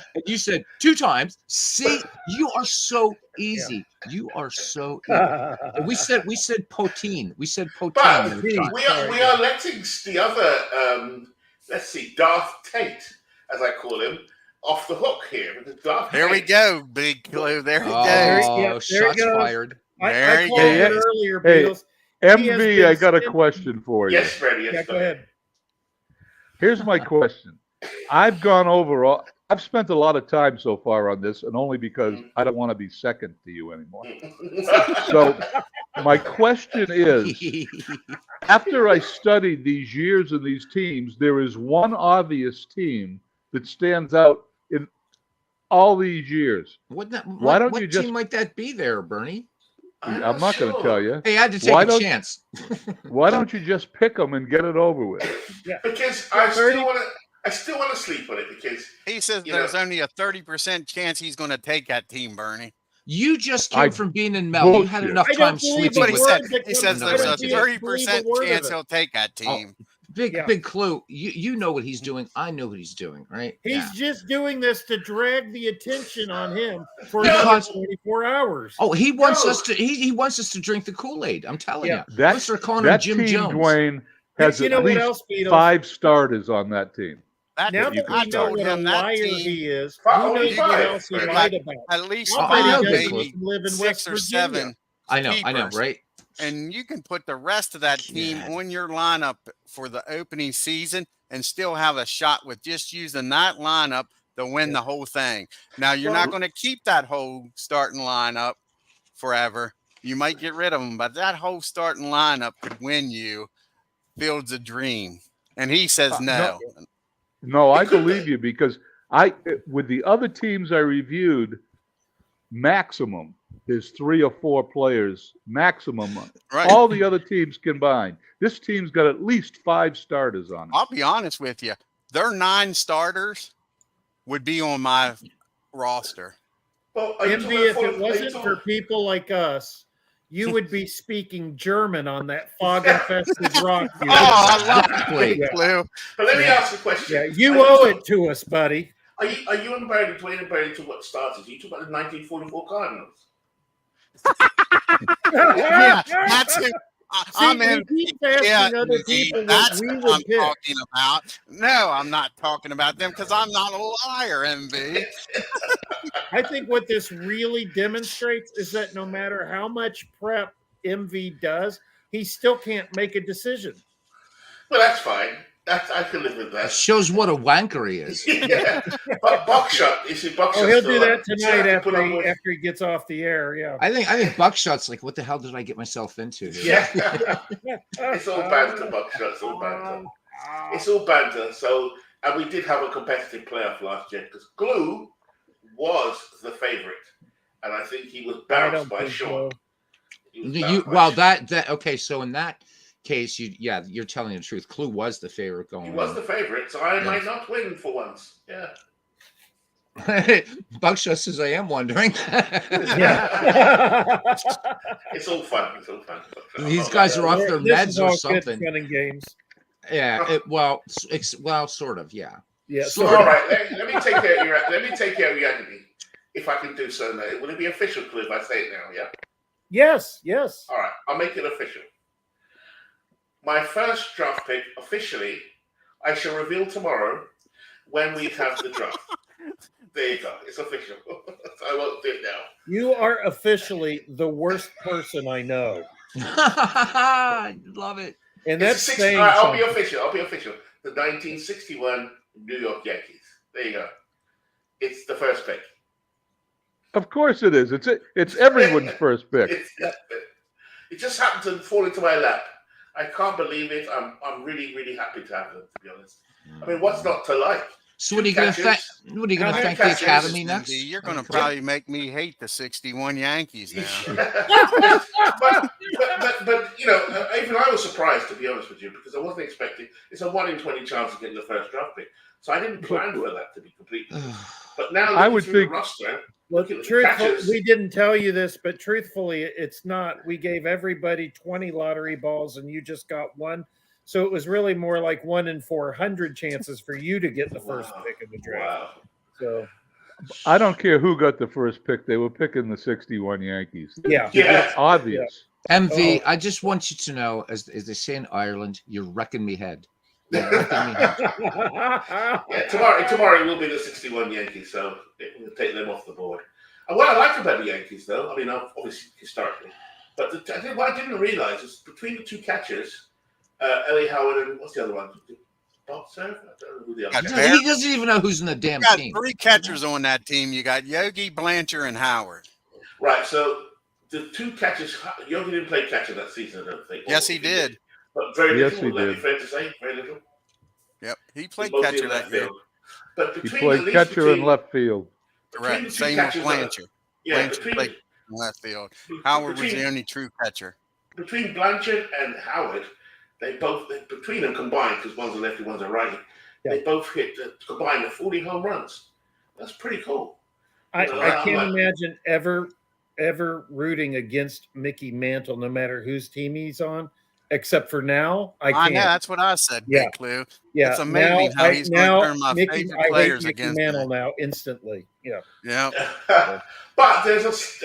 2 times. See, you are so easy. You are so easy. We said poteen. We said poteen. But we are letting the other let's see, Darth Tate, as I call him, off the hook here. There we go, Big Clue. There he goes. Shots fired. I called it earlier, Beatles. MV, I got a question for you. Yes, Freddie. Yes, go ahead. Here's my question. I've spent a lot of time so far on this, and only because I don't want to be second to you anymore. So my question is, after I studied these years and these teams, there is one obvious team that stands out in all these years. What team might that be there, Bernie? I'm not going to tell you. Hey, I had to take a chance. Why don't you just pick them and get it over with? Yeah. Because I still want to sleep on it because he says there's only a 30% chance he's going to take that team, Bernie. You just came from being in Mel. You had enough time sleeping. He says there's a 30% chance he'll take that team. Big clue. You know what he's doing. I know what he's doing, right? He's just doing this to drag the attention on him for another 24 hours. Oh, he wants us to. He wants us to drink the Kool-Aid. I'm telling you. That's calling him Jim Jones. Dwayne has at least 5 starters on that team. Now that we know what a liar he is, who knows what else he lied about? At least maybe 6 or 7. I know, right? And you can put the rest of that team on your lineup for the opening season and still have a shot with just using that lineup to win the whole thing. Now, you're not going to keep that whole starting lineup forever. You might get rid of them, but that whole starting lineup could win you Fields of Dream. And he says no. No, I believe you because with the other teams I reviewed, maximum is 3 or 4 players maximum. Right. All the other teams combined. This team's got at least 5 starters on it. I'll be honest with you. Their 9 starters would be on my roster. Well, Envy, if it wasn't for people like us, you would be speaking German on that fog-infested rock. I love it, Blue. But let me ask a question. Yeah, you owe it to us, buddy. Are you and Barry, Dwayne and Barry, to what started? You talk about the 1944 Cardinals. That's it. I'm in. Other people that's what I'm talking about. No, I'm not talking about them because I'm not a liar, MV. I think what this really demonstrates is that no matter how much prep MV does, he still can't make a decision. Well, that's fine. I can live with that. It shows what a wanker he is. Yeah. But Buckshot, you see, Buckshot. Oh, he'll do that tonight after he gets off the air. Yeah. I think Buckshot's like, what the hell did I get myself into? Yeah. It's all banter, Buckshot. It's all banter. It's all banter. So, and we did have a competitive playoff last year because Glue was the favorite, and I think he was bounced by Sean. Okay. So in that case, you're telling the truth. Clue was the favorite going. He was the favorite, so I might not win for once. Yeah. Buckshot says I am wondering. It's all fun. It's all fun. These guys are off their meds or something. Fun and games. Yeah. Sort of. Yeah. Yeah. So, all right. Let me take care of your. Let me take care of reality. If I can do so now, will it be official, Clue? If I say it now, yeah. Yes. All right. I'll make it official. My first draft pick officially, I shall reveal tomorrow when we have the draft. There you go. It's official. I won't do it now. You are officially the worst person I know. I love it. And that's saying I'll be official. The 1961 New York Yankees. There you go. It's the first pick. Of course it is. It's everyone's first pick. It just happened to fall into my lap. I can't believe it. I'm really, really happy to have them, to be honest. I mean, what's not to like? So what are you going to thank? What are you going to thank the Academy next? You're going to probably make me hate the 61 Yankees now. but you know, even I was surprised, to be honest with you, because I wasn't expecting. It's a 1 in 20 chance of getting the first draft pick, so I didn't plan for that to be completely. But now I would think. The roster, look, truthfully, we didn't tell you this, but truthfully, it's not. We gave everybody 20 lottery balls, and you just got 1. So it was really more like 1 in 400 chances for you to get the first pick in the draft. Wow. So I don't care who got the first pick; they were picking the 61 Yankees. Yeah, it's obvious. Yeah. MV, I just want you to know, as they say in Ireland, you're wrecking me head. Yeah, tomorrow will be the 61 Yankees, so we'll take them off the board. And what I like about the Yankees, though, I mean, obviously historically, but what I didn't realize is between the 2 catchers. Ellie Howard and what's the other one? Bob Surf? I don't know who the other guy is. He doesn't even know who's in the damn team. 3 catchers on that team. You got Yogi, Blanchard, and Howard. Right. So the 2 catchers. Yogi didn't play catcher that season, I don't think. Yes, he did. But very little. Yes, he did. Fair to say, very little. Yep, he played catcher that year. But he played catcher in left field. Correct. Same with Blanchard. Blanchard played in left field. Howard was the only true catcher. Between Blanchard and Howard. They both, between them combined, because one's a lefty, one's a righty, they both hit combined 40 home runs. That's pretty cool. I can't imagine ever ever rooting against Mickey Mantle, no matter whose team he's on, except for now. I can't. know, that's what I said, Yeah. Big Clue. Yeah, It's amazing how he's going to turn my favorite I hate players Mickey against Mantle me. now instantly. Yeah. Yeah. But there's it's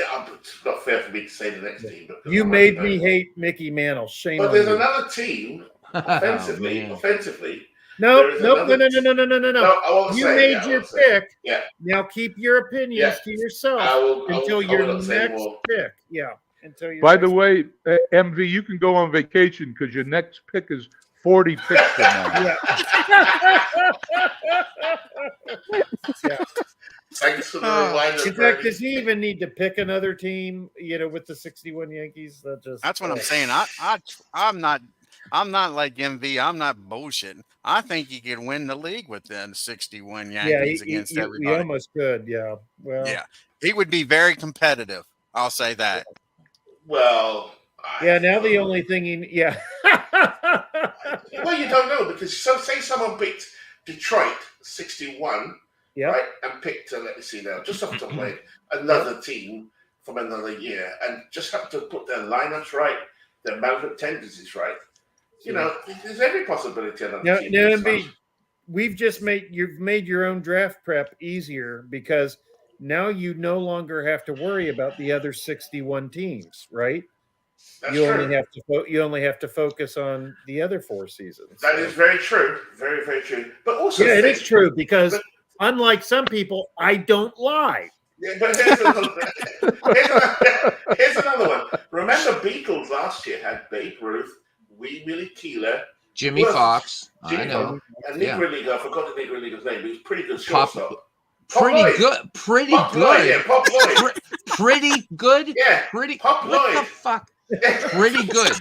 not fair for me to say the next team. You made me hate Mickey Mantle. Shame on you. But there's another team offensively. No. You say, made your pick. Yeah. Now keep your opinions to yourself until your next pick. Yeah. Until your By the way, MV, you can go on vacation because your next pick is 40 picks from now. Yeah. Thanks for the reminder. In fact, does he even need to pick another team? With the 61 Yankees. That's what I'm saying. I'm not like MV. I'm not bullshitting. I think he could win the league with the 61 Yankees against everybody. He almost could. Yeah. Well. Yeah, he would be very competitive. I'll say that. Well. Now the only thing Well, you don't know because say someone picked Detroit 61. Yeah. Right, and picked, let me see now, just off the top of my head, another team from another year, and just have to put their lineups right, their management tendencies right. There's every possibility of that. You've made your own draft prep easier because now you no longer have to worry about the other 61 teams, right? That's You only have to focus on the other 4 seasons. That is very true, very very true. But also, it is true because. Unlike some people, I don't lie. Yeah, but here's another one. Remember, Beatles last year had Babe Ruth, Wee Willie Keeler, Jimmy Fox. I know. And Nick Ridley. I forgot the Nick Ridley's name. He was pretty good shortstop. Pretty good. Pop Lloyd. Pretty good. Yeah. Pop Lloyd. What the fuck? Pretty good.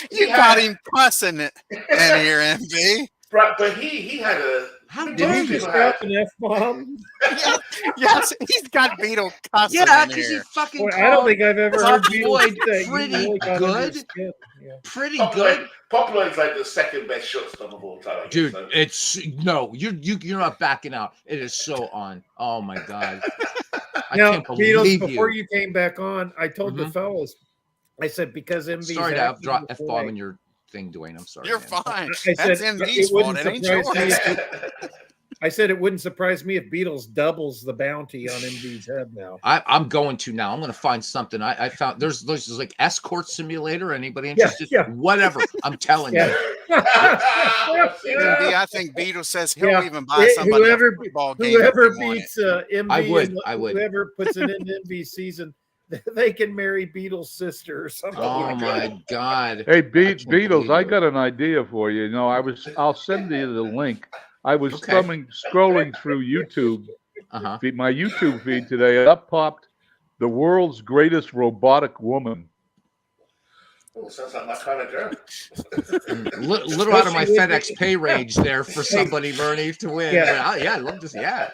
You got him cussing it in here, MV. But he had a. How did he just drop an F-bomb? Yes, he's got Beatle cussing. Yeah, because he fucking. I don't think I've ever heard Lloyd pretty good. Yeah. Pretty good. Pop Lloyd's like the second best shortstop of all time. Dude, you're not backing out. It is so on. Oh my god. I can't believe Beatles, you. before you came back on, I told the fellas, I said because MV's sorry to drop F-bomb in your thing, Dwayne. I'm sorry. You're man. fine. That's MV's fault. It ain't yours. I said it wouldn't surprise me if Beatles doubles the bounty on MV's head now. I'm going to now. I'm going to find something. I found there's like escort simulator. Anybody interested? Yeah. Whatever. I'm telling you. MV, I think Beatles says he'll even buy somebody a football game. Whoever beats MV, I would. Whoever puts it in MV season, they can marry Beatles' sister or something. Oh my God! Hey, Beatles, I got an idea for you. I'll send you the link. I was scrolling through YouTube, my YouTube feed today, and up popped the world's greatest robotic woman. Oh, sounds like my kind of girl. Little out of my FedEx pay range there for somebody, Bernie, to win. Yeah, I'd love to see. Yeah.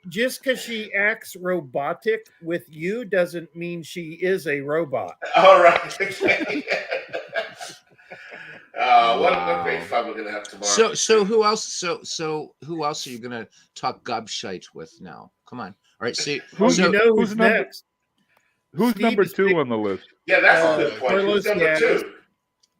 Just because she acts robotic with you doesn't mean she is a robot. All right. What a great fun we're gonna have tomorrow. So who else? So who else are you gonna talk gobshite with now? Come on. All right. See who's next? Who's number 2 on the list? Yeah, that's a good point. Carlos number 2?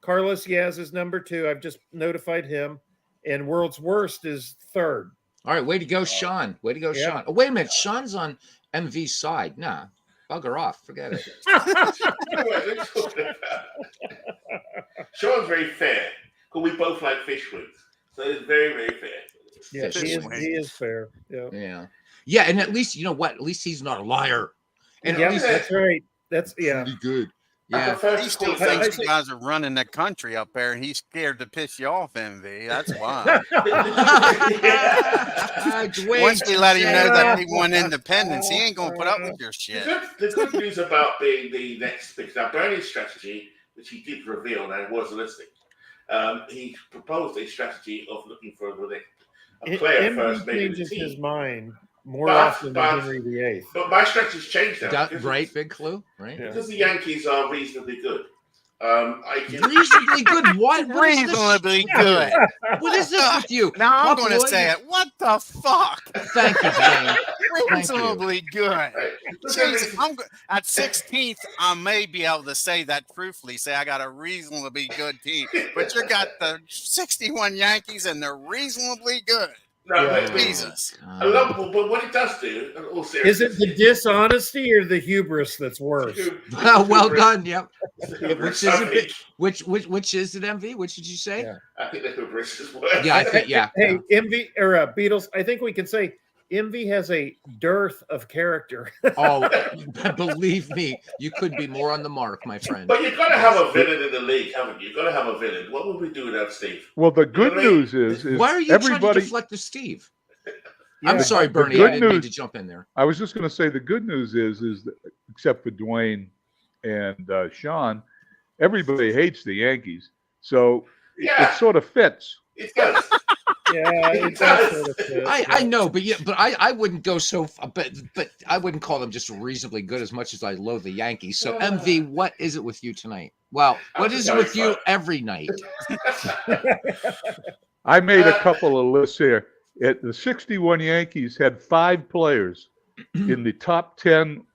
Carlos Yaz is number 2. I've just notified him, and World's Worst is 3rd. All right, way to go, Sean. Way to go, Sean. Oh, wait a minute. Sean's on MV's side. Nah, bugger off. Forget it. Sean's very fair, because we both like fish wings. So it's very, very fair. Yeah, he is fair. Yeah. Yeah, and at least, you know what? At least he's not a liar. And at least that's right. That's pretty good. Yeah, he still thinks you guys are running the country up there, and he's scared to piss you off, MV. That's why. Once we let him know that he won independence, he ain't gonna put up with your shit. The good news about being the next pick, now Bernie's strategy, which he did reveal, and it was listed. He proposed a strategy of looking for a player first, maybe changes his mind. More often than Henry VIII. But my strategy's changed now. Right, Big Clue? Right? Because the Yankees are reasonably good. Reasonably good. What Reasonably good. What is this with you? Now I'm going to say it. What the fuck? Thank you, Dwayne. Reasonably good. Jeez, at 16th, I may be able to say that truthfully. Say I got a reasonably good team, but you got the 61 Yankees, and they're reasonably good. No, Jesus. I love, but what it does do, in all is it the dishonesty or the hubris that's worse? Well done. Yep. Which is it, MV? Which did you say? Yeah. I think the hubris is worse. Yeah, I think. Yeah. Hey, MV or Beatles. I think we can say MV has a dearth of character. Oh, believe me, you could be more on the mark, my friend. But you've got to have a villain in the league, haven't you? You've got to have a villain. What would we do without Steve? Well, the good news is why are you everybody trying to deflect to Steve? I'm sorry, Bernie. I didn't mean to jump in there. I was just going to say the good news is that, except for Dwayne and Sean, everybody hates the Yankees, so it sort of fits. It does. Yeah, it does. I know, but I wouldn't go so. But I wouldn't call them just reasonably good as much as I loathe the Yankees. So MV, what is it with you tonight? Well, what is it with you every night? I made a couple of lists here. The 61 Yankees had 5 players in the top 10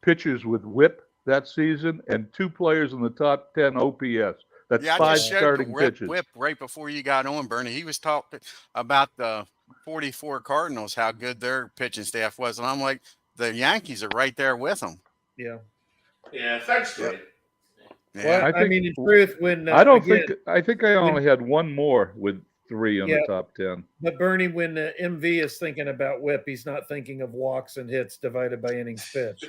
pitchers with WHIP that season, and 2 players in the top 10 OPS. That's 5 starting pitchers. Whip right before you got on, Bernie. He was talking about the 44 Cardinals, how good their pitching staff was, and I'm like, the Yankees are right there with them. Yeah. Yeah. Thanks, Dwayne. Yeah. Well, I mean, in truth, when I think I only had one more with 3 in the top 10. But Bernie, when MV is thinking about WHIP, he's not thinking of walks and hits divided by innings pitched.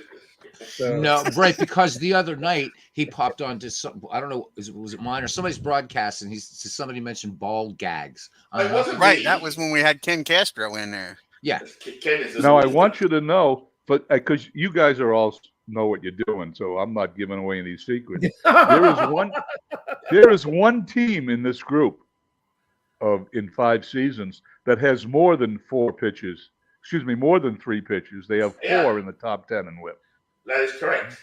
So. No, right, because the other night he popped on to some, I don't know, was it mine or somebody's broadcast, and somebody mentioned ball gags. Right, that was when we had Ken Castro in there. Yeah. Now I want you to know, but because you guys are all know what you're doing, so I'm not giving away any secrets. There is one team in this group in 5 seasons that has more than 4 pitchers. Excuse me, more than 3 pitchers. They have 4 in the top 10 in WHIP. That is correct.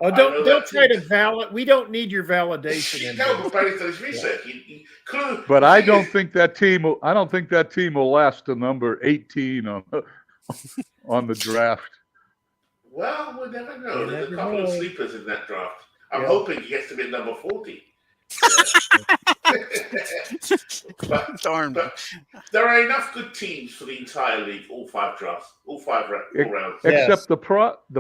Oh, don't try to validate. We don't need your validation. No, but Barry's done his research. But I don't think that team will last to number 18 on the draft. Well, we'll never know. There's a couple of sleepers in that draft. I'm hoping he gets to be number 40. but there are enough good teams for the entire league, all 5 drafts, all 5 rounds. Except the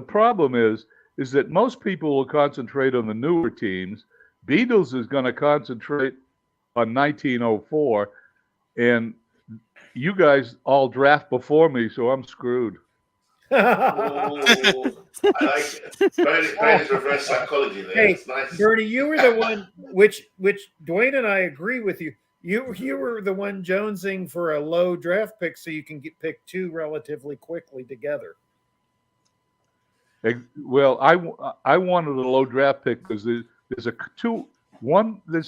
problem is that most people will concentrate on the newer teams. Beatles is going to concentrate on 1904, and you guys all draft before me, so I'm screwed. I like it. Bernie's reverse psychology there. Hey, nice. Bernie, you were the one which Dwayne and I agree with you. You were the one jonesing for a low draft pick so you can pick 2 relatively quickly together. Well, I wanted a low draft pick because there's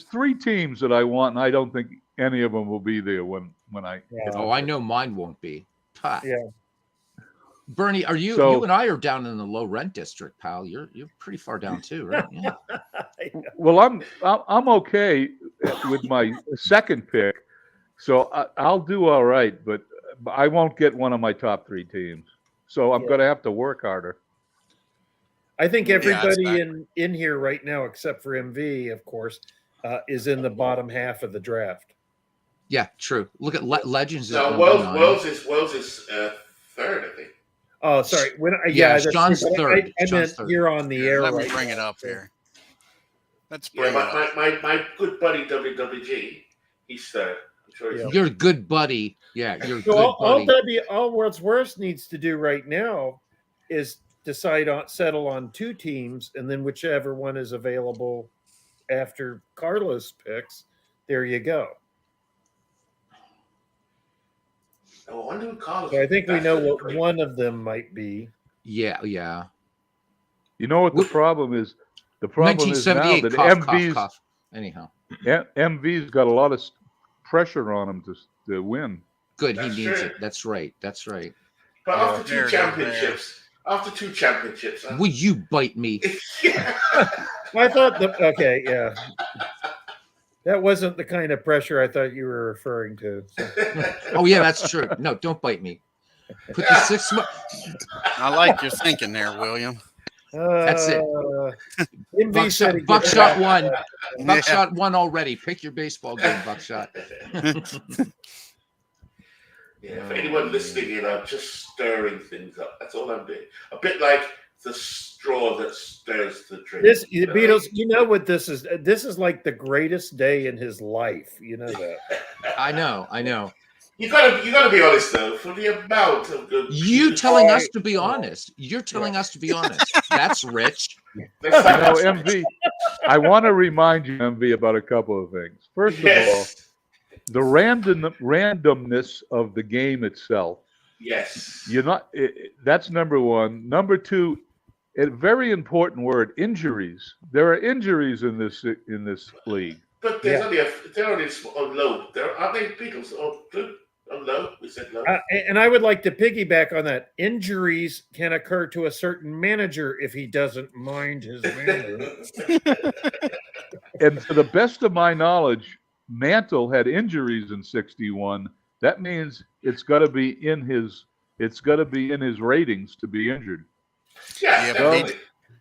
3 teams that I want, and I don't think any of them will be there when I. Yeah. Oh, I know mine won't be. Ha. Yeah. Bernie, are you? You and I are down in the low rent district, pal. You're pretty far down too, right? Yeah. Well, I'm okay with my second pick, so I'll do all right. But I won't get one of my top 3 teams, so I'm going to have to work harder. I think everybody in here right now, except for MV, of course, is in the bottom half of the draft. Yeah, true. Look at Legends. No, Wells is 3rd, I think. Oh, sorry. Sean's 3rd. I meant you're on the air. Let me bring it up here. Let's bring it up. My good buddy WWG, he's 3rd. I'm sure he's Your good buddy. Yeah, you're good buddy. All World's Worst needs to do right now is settle on 2 teams, and then whichever one is available after Carlos picks, there you go. Oh, I wonder Carlos. So I think we know what one of them might be. Yeah. You know what the problem is? The problem is now that cough. Anyhow, MV's got a lot of pressure on him to win. Good, he needs it. That's right. But after 2 championships, After 2 championships. Will you bite me? I thought okay, yeah. That wasn't the kind of pressure I thought you were referring to. So. Oh, yeah, that's true. No, don't bite me. Put the 6 months. I like your thinking there, William. That's it. Buckshot won. Buckshot won already. Pick your baseball game, Buckshot. If anyone listening I'm just stirring things up. That's all I'm doing. A bit like the straw that stirs the drink. This Beatles, you know what this is? This is like the greatest day in his life. You know that. I know. You gotta be honest though. For the amount of good, you telling us to be honest. You're telling us to be honest. That's rich. MV, I want to remind you, MV, about a couple of things. First of all, the randomness of the game itself. Yes. That's number one. Number two, a very important word: injuries. There are injuries in this league. But there's only on low. There aren't they Beatles on low. We said low. And I would like to piggyback on that. Injuries can occur to a certain manager if he doesn't mind his manager. And to the best of my knowledge, Mantle had injuries in '61. That means it's got to be in his ratings to be injured. Yeah, but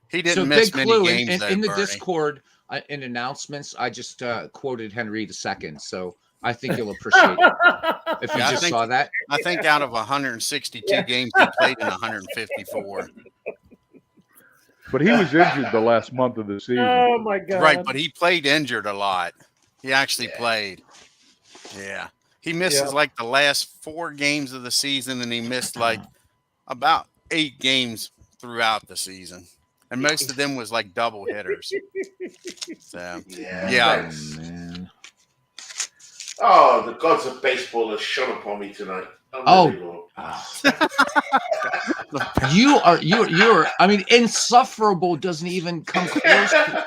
he didn't miss many games. In the Discord, in announcements, I just quoted Henry II, so I think you'll appreciate it. If you saw that, I think out of 162 games, he played in 154. But he was injured the last month of the season. Oh my God! Right, but he played injured a lot. He actually played. Yeah. He misses like the last 4 games of the season, and he missed like about 8 games throughout the season. And most of them was like double hitters. So, yeah. Oh, man. Oh, the gods of baseball have shone upon me tonight. You're I mean, insufferable doesn't even come close to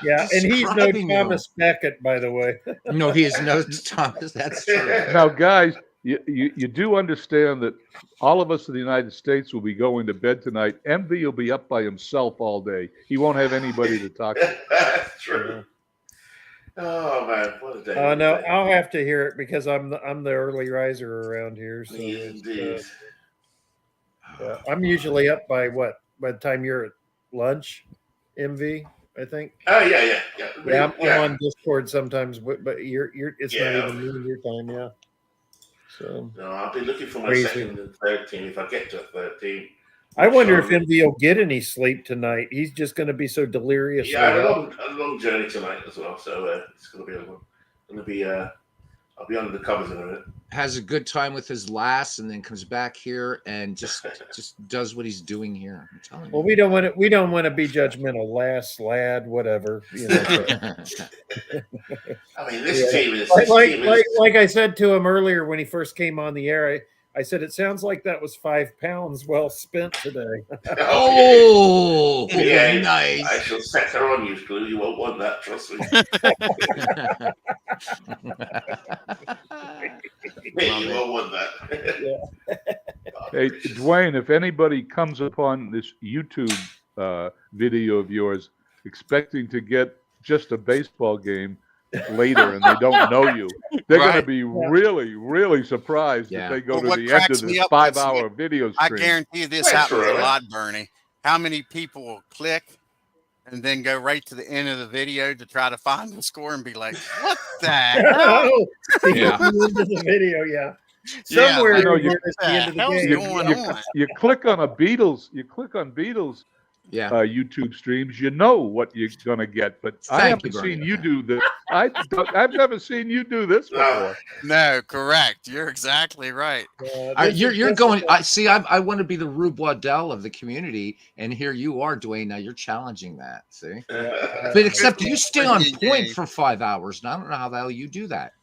and he's no Thomas Beckett, by the way. No, he is no Thomas. That's true. Now, guys, you do understand that all of us in the United States will be going to bed tonight. MV will be up by himself all day. He won't have anybody to talk to. That's true. Oh man, what a day! Oh no, I'll have to hear it because I'm the early riser around here. So indeed. I'm usually up by the time you're at lunch, MV. I think. Oh yeah. I'm on Discord sometimes, but it's not even noon your time, yeah. So no, I'll be looking for my second and third team if I get to a third team. I wonder if MV will get any sleep tonight. He's just going to be so delirious. Yeah, I have a long journey tonight as well, so it's going to be I'll be under the covers in a minute. Has a good time with his lass, and then comes back here and just does what he's doing here. I'm telling you. Well, we don't want to be judgmental, lass, lad, whatever. You know. I mean, this team is like I said to him earlier when he first came on the air. I said, it sounds like that was 5 pounds well spent today. Yeah, nice. I shall set her on you, Glue. You won't want that, trust me. You won't want that. Hey, Dwayne, if anybody comes upon this YouTube video of yours expecting to get just a baseball game later and they don't know you, they're going to be really, really surprised if they go to the end of this 5-hour video stream. I guarantee you this happens a lot, Bernie. How many people will click and then go right to the end of the video to try to find the score and be like, what the hell? Into the video, somewhere you click on Beatles YouTube streams, you know what you're gonna get, but I haven't seen you do this. I've never seen you do this before. No, correct. You're exactly right. You're going. I want to be the Rube Waddell of the community, and here you are, Dwayne. Now you're challenging that. See, but except you stay on point for 5 hours, and I don't know how the hell you do that.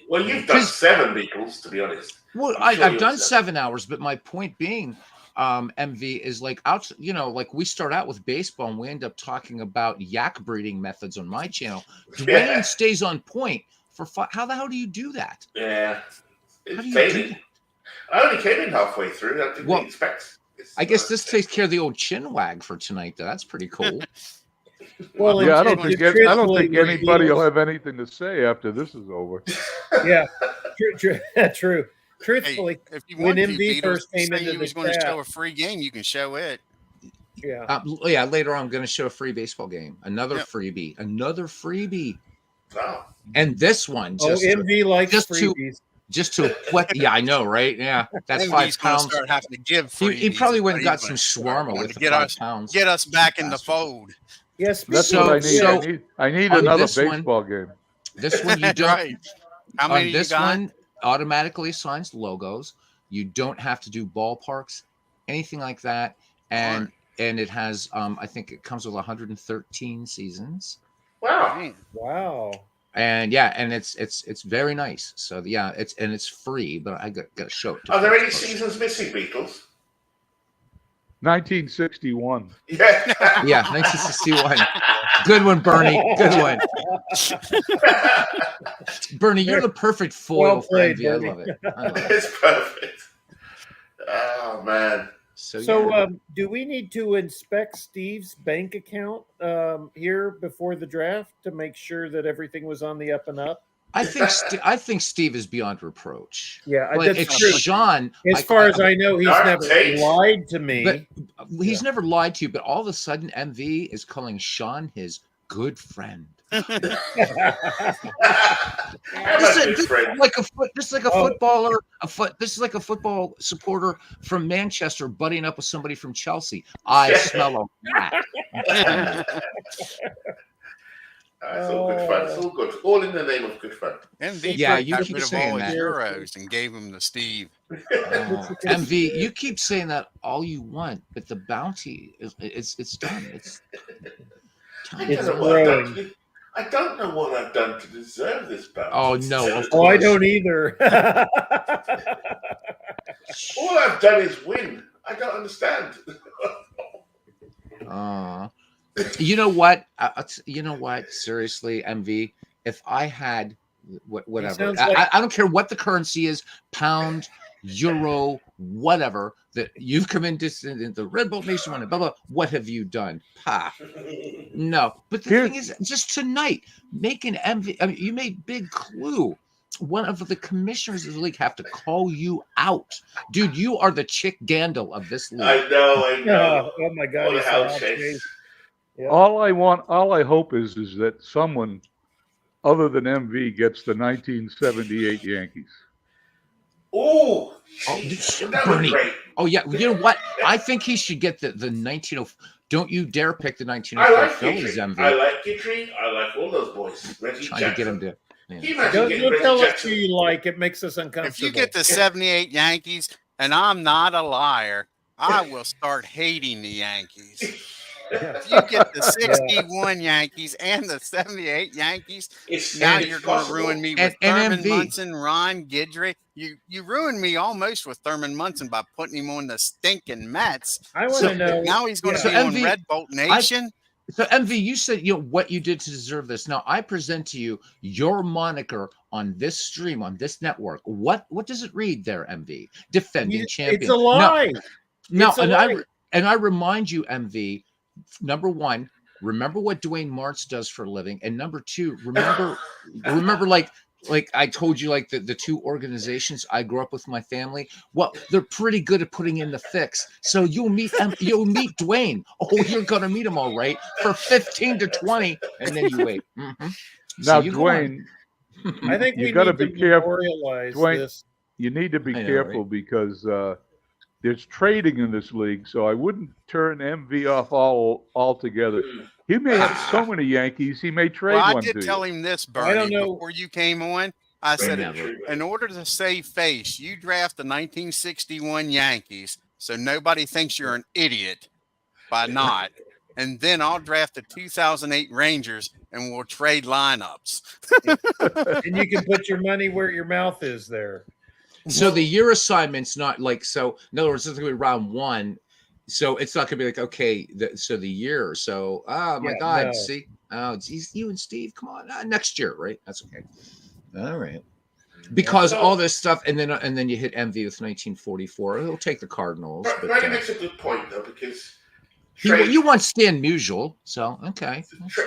Well, you've done 7 Beatles, to be honest. Well, I've done 7 hours, but my point being, MV is like like we start out with baseball and we end up talking about yak breeding methods on my channel. Dwayne stays on point for how the hell do you do that? Yeah, I only came in halfway through. I didn't expect. I guess this takes care of the old chin wag for tonight. Though. That's pretty cool. Well, yeah, I don't think anybody will have anything to say after this is over. Yeah, true. Truthfully, hey, if you when want MV first came into he was going to show a free game, you can show it. Yeah. Later on, I'm going to show a free baseball game. Another freebie. Wow. And this one. MV likes freebies. Just to what? Yeah, I know, right? Yeah, that's MV's 5 pounds. Start having to give freebies. He probably went and got some shawarma with the 5 pounds. Get us back in the fold. Yes, that's what I need. I need another baseball game. This one you don't. Right. How many on this you got? one automatically assigns logos. You don't have to do ballparks, anything like that, and it has. I think it comes with 113 seasons. Wow. And and it's very nice. So it's free, but I got to show it. Are there any seasons missing, Beatles? 1961. Yeah. Yeah, 1961. Good one, Bernie. Good one. Bernie, you're the perfect foil for MV. I love it. It's perfect. Oh man. So do we need to inspect Steve's bank account here before the draft to make sure that everything was on the up and up? I think Steve is beyond reproach. Yeah, but it's true. Sean. As far as I know, he's never lied to me. But he's never lied to you. But all of a sudden, MV is calling Sean his good friend. This is like a football supporter from Manchester buddying up with somebody from Chelsea. I smell a rat. It's all good fun. It's all good. All in the name of good fun. MV you keep saying that. Euros and gave them to Steve. MV, you keep saying that all you want, but the bounty it's done. I don't know what I've done to deserve this bounty. Oh no! I don't either. All I've done is win. I don't understand. You know what? Seriously, MV, if I had whatever, I don't care what the currency is, pound, euro, whatever, that you've come into the Red Bolt Nation one, blah, blah, what have you done? No. But the thing is, just tonight, making MV, I mean, you made big clue. One of the commissioners of the league have to call you out. Dude, you are the Chick Gandil of this league. I know. Oh my God. What a hell chase. Yeah. All I hope is that someone other than MV gets the 1978 Yankees. Oh, Bernie. Oh yeah, you know what? I think he should get the 1904. Don't you dare pick the 1904 Phillies, MV. I like Guitry. I like all those boys. Reggie Trying to get him to. Yeah. Don't tell us who you like. It makes us uncomfortable. If you get the 78 Yankees, and I'm not a liar, I will start hating the Yankees. If you get the 61 Yankees and the 78 Yankees, now you're going to ruin me with Thurman Munson, Ron Guidry. You ruined me almost with Thurman Munson by putting him on the stinking Mets. I want to know. Now he's going to be on Red Bolt Nation. So MV, you said what you did to deserve this. Now I present to you your moniker on this stream, on this network. What does it read there, MV? Defending champion. It's a lie. No, and I remind you, MV. Number one, remember what Dwayne Martz does for a living, and number two, remember like I told you, like the two organizations I grew up with my family. Well, they're pretty good at putting in the fix. So you'll meet Dwayne. Oh, you're gonna meet him all right for 15 to 20, and then you wait. Mm-hmm. Now, Dwayne, I think you got to be careful. Dwayne, you need to be careful because there's trading in this league, so I wouldn't turn MV off altogether. He may have so many Yankees, he may trade one. I did tell him this, Bernie, I don't know. before you came on. I said, in order to save face, you draft the 1961 Yankees so nobody thinks you're an idiot by not. And then I'll draft the 2008 Rangers and we'll trade lineups. And you can put your money where your mouth is there. So the year assignment's not like, so in other words, it's going to be round one. So it's not going to be like, okay, so the year. So, oh my God, no. See, oh, geez, you and Steve, come on, next year, right? That's okay. All right. Because all this stuff, and then you hit MV with 1944. He'll take the Cardinals. But Brady makes a good point though, because you want Stan Musial, so okay.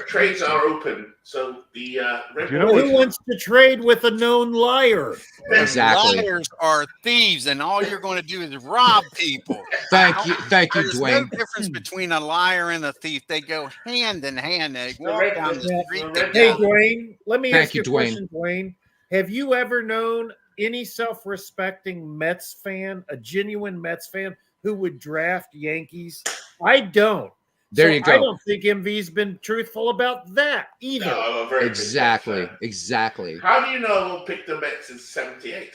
Trades are open, so the who wants to trade with a known liar? Exactly. Liars are thieves, and all you're going to do is rob people. Thank you, There's Dwayne. no difference between a liar and a thief. They go hand in hand. They walk down the street. Hey, Dwayne, let me ask you a Dwayne. question, Dwayne. Have you ever known any self-respecting Mets fan, a genuine Mets fan, who would draft Yankees? I don't. There you go. I don't think MV's been truthful about that either. No, Exactly. How do you know we'll pick the Mets in 78?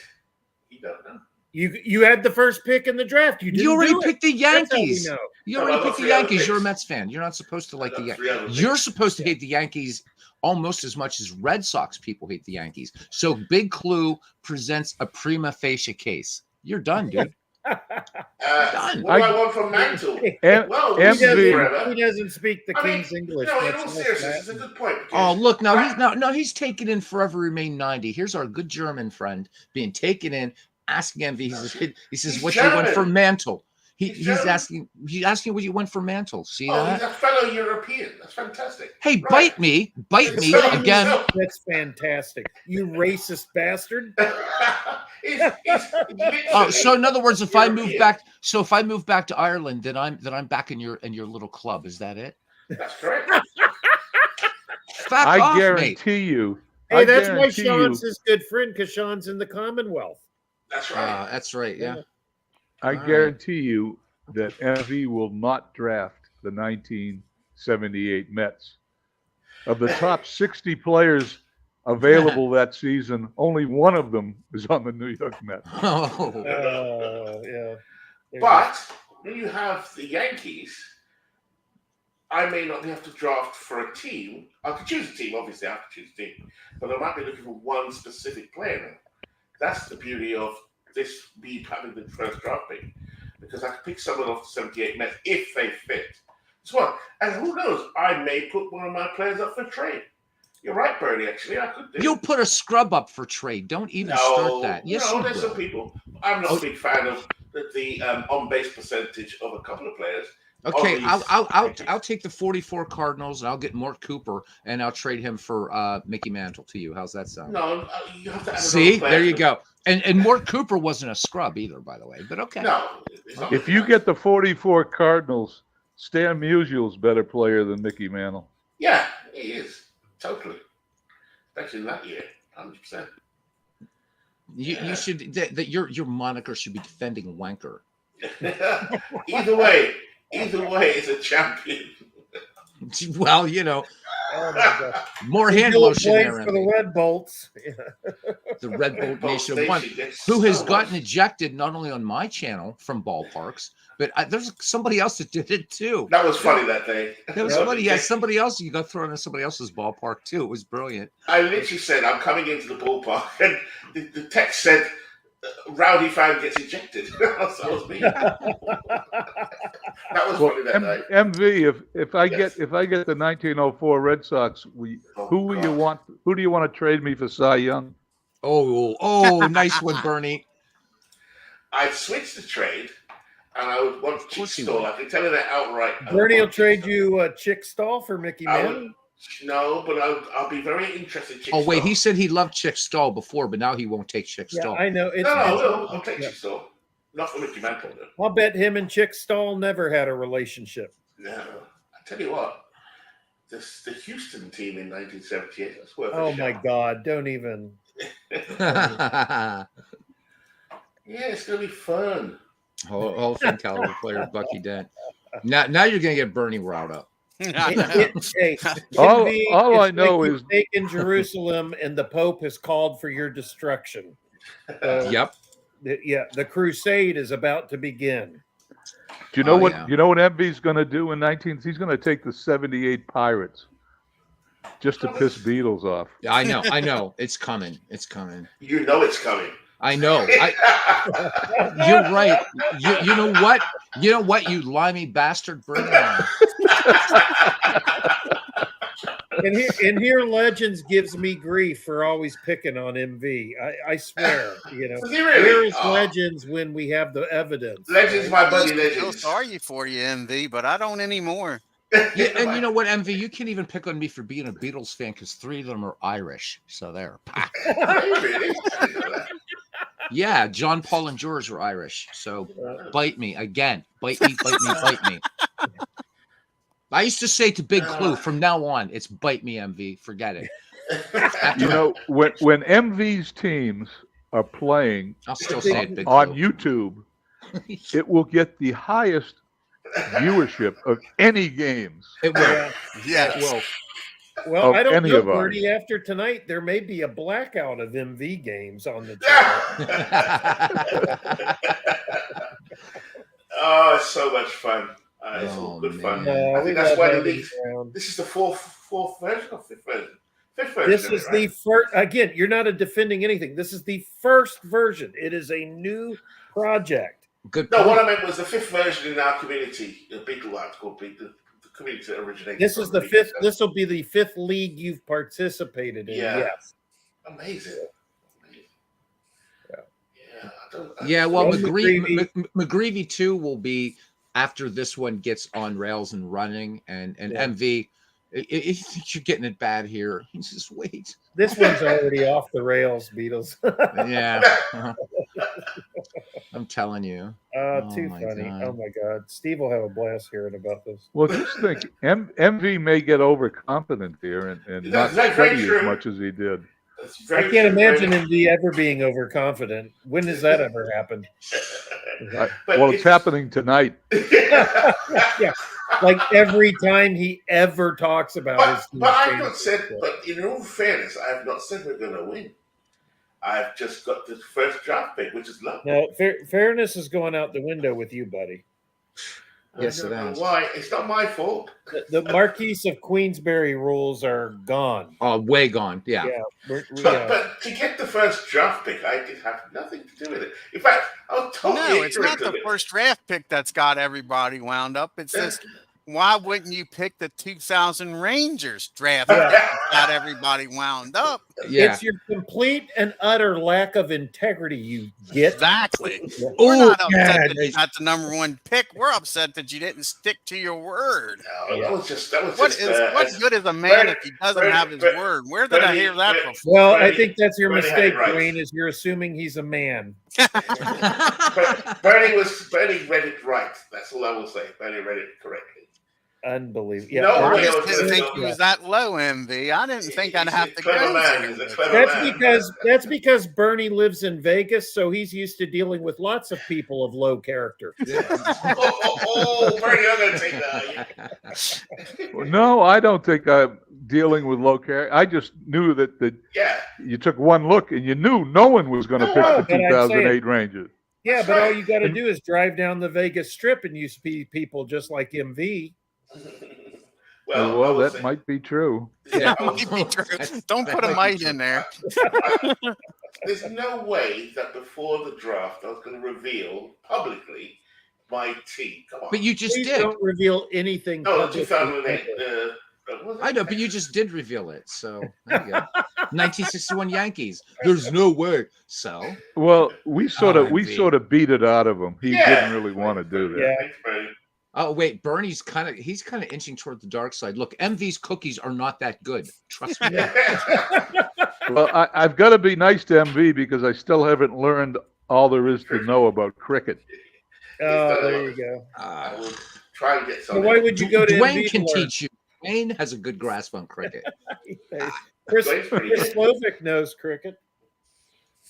You don't know. You had the first pick in the draft. You already picked the Yankees. Know. You already picked the Yankees. You're a Mets fan. You're not supposed to like the Yankees. You're supposed to hate the Yankees almost as much as Red Sox people hate the Yankees. So Big Clue presents a prima facie case. You're done, dude. What do I want from Mantle? Well, he doesn't speak the King's English. No, in all seriousness, it's a good point. Oh, look, he's taken in Forever Remain 90. Here's our good German friend being taken in, asking MV. He says, what you went for Mantle? He's asking what you went for Mantle. See that? He's a fellow European. That's fantastic. Hey, bite me again. That's fantastic. You racist bastard. So in other words, if I move back to Ireland, then I'm back in your little club. Is that it? That's correct. I guarantee you. Hey, that's why Sean's his good friend, because Sean's in the Commonwealth. That's right. That's right. Yeah. I guarantee you that MV will not draft the 1978 Mets. Of the top 60 players available that season, only one of them is on the New York Mets. Yeah. But when you have the Yankees, I may not have to draft for a team. I could choose a team, obviously I have to choose a team. But I might be looking for one specific player now. That's the beauty of this me having the first draft pick, because I can pick someone off the 78 Mets if they fit. So, and who knows, I may put one of my players up for trade. You're right, Bernie. Actually, I could do. You'll put a scrub up for trade. Don't even start that. Yes, there's some people. I'm not a big fan of the on base percentage of a couple of players. Okay, I'll take the 44 Cardinals, and I'll get Mort Cooper, and I'll trade him for Mickey Mantle to you. How's that sound? No, you have to add see, there you go. And Mort Cooper wasn't a scrub either, by the way. But okay. No, if you get the 44 Cardinals, Stan Musial's better player than Mickey Mantle. Yeah, he is totally, especially in that year, 100%. You should that your moniker should be defending wanker. Either way, it's a champion. Well, more hand lotion there. For the Red Bolts. The Red Bolt Nation of One, who has gotten ejected not only on my channel from ballparks, but there's somebody else that did it too. That was funny that day. That was funny. Yeah, somebody else. You got thrown in somebody else's ballpark too. It was brilliant. I literally said, I'm coming into the ballpark, and the text said, rowdy fan gets ejected. That was me. That was funny that night. MV, if I get the 1904 Red Sox, who do you want to trade me for Cy Young? Oh, nice one, Bernie. I'd switch the trade, and I would want Chick Stall. I can tell you that outright. Bernie will trade you Chick Stall for Mickey Mantle. No, but I'll be very interested. Oh wait, he said he loved Chick Stall before, but now he won't take Chick Stall. I know. I'll take Chick Stall. Not for Mickey Mantle, though. I'll bet him and Chick Stall never had a relationship. No, I tell you what, the Houston team in 1978. That's worth. Oh my God! Don't even. Yeah, it's gonna be fun. Hall of Fame caliber player Bucky Dent. Now you're gonna get Bernie riled up. All I know is taken Jerusalem, and the Pope has called for your destruction. Yep. The crusade is about to begin. Do you know what? Yeah. You know what MV's going to do in 19? He's going to take the 78 Pirates just to piss Beatles off. I know. It's coming. You know it's coming. I know. You're right. You know what? You limey bastard. Bring it on. And here Legends gives me grief for always picking on MV. I swear, where is Legends when we have the evidence? Legends, my buddy, I feel Legends. sorry for you, MV, but I don't anymore. Yeah, and you know what, MV, you can't even pick on me for being a Beatles fan because 3 of them are Irish. So there. Really? Yeah, John, Paul, and George were Irish. So bite me again. Bite me, bite me, bite me. I used to say to Big Clue, from now on, it's bite me, MV. Forget it. You know, when MV's teams are playing I'll still say it, Big on Clue. YouTube, it will get the highest viewership of any games. It will. Yeah. It will. Well, I don't know, Bertie. After tonight, there may be a blackout of MV games on the channel. Oh, it's so much fun. It's all good fun. I think that's why the league. This is the fourth version or fifth version. Fifth version. This is the first. Again, you're not defending anything. This is the first version. It is a new project. Good. No, what I meant was the fifth version in our community. The Beatle article, the community that originated. This is the fifth. This will be the fifth league you've participated in. Yeah. Yes. Amazing. Yeah, well, McGreevy 2 will be after this one gets on rails and running, and MV, if you think you're getting it bad here, just wait. This one's already off the rails, Beatles. Yeah. I'm telling you. Too funny. God. Oh, my God. Steve will have a blast hearing about this. Well, just think, MV may get overconfident here and not study as much as he did. I can't imagine MV ever being overconfident. When has that ever happened? Well, it's happening tonight. Yeah, like every time he ever talks about his team. But I've not said. But in all fairness, I have not said we're going to win. I've just got the first draft pick, which is lovely. No, fairness is going out the window with you, buddy. Yes, it is. Why? It's not my fault. The Marquis of Queensberry rules are gone. Oh, way gone. Yeah. But to get the first draft pick, I did have nothing to do with it. In fact, I was totally No, it's not the first draft pick that's got everybody wound up. It's this. Why wouldn't you pick the 2000 Rangers draft that got everybody wound up? Yeah. It's your complete and utter lack of integrity, you get. Exactly. We're not upset that you got the number 1 pick. We're upset that you didn't stick to your word. No, that was just what good is a man if he doesn't have his word? Where did I hear that before? Well, I think that's your mistake, Wayne, is you're assuming he's a man. Bernie read it right. That's all I will say. Bernie read it correctly. Unbelievable. Yeah, I just didn't think he was that low, MV. I didn't think I'd have to go. That's because Bernie lives in Vegas, so he's used to dealing with lots of people of low character. Bernie, I'm going to take that. Well, no, I don't think I'm dealing with low character. I just knew that you took one look and you knew no one was going to pick the 2008 Rangers. Yeah, but all you got to do is drive down the Vegas Strip and you see people just like MV. Well, that might be true. Yeah, might be true. Don't put a mite in there. There's no way that before the draft I was going to reveal publicly my team. Come on. But you just did. Don't reveal anything. No, 2008. I know, but you just did reveal it. So there you go. 1961 Yankees. There's no way. So we sort of beat it out of him. He didn't really want to do that. Yeah. Oh wait, Bernie's kind of inching toward the dark side. Look, MV's cookies are not that good. Trust me. Well, I've got to be nice to MV because I still haven't learned all there is to know about cricket. Oh, there you go. I will try and get some. Well, why would you go to Dwayne can teach you. Dwayne has a good grasp on cricket. Chris Slovic knows cricket.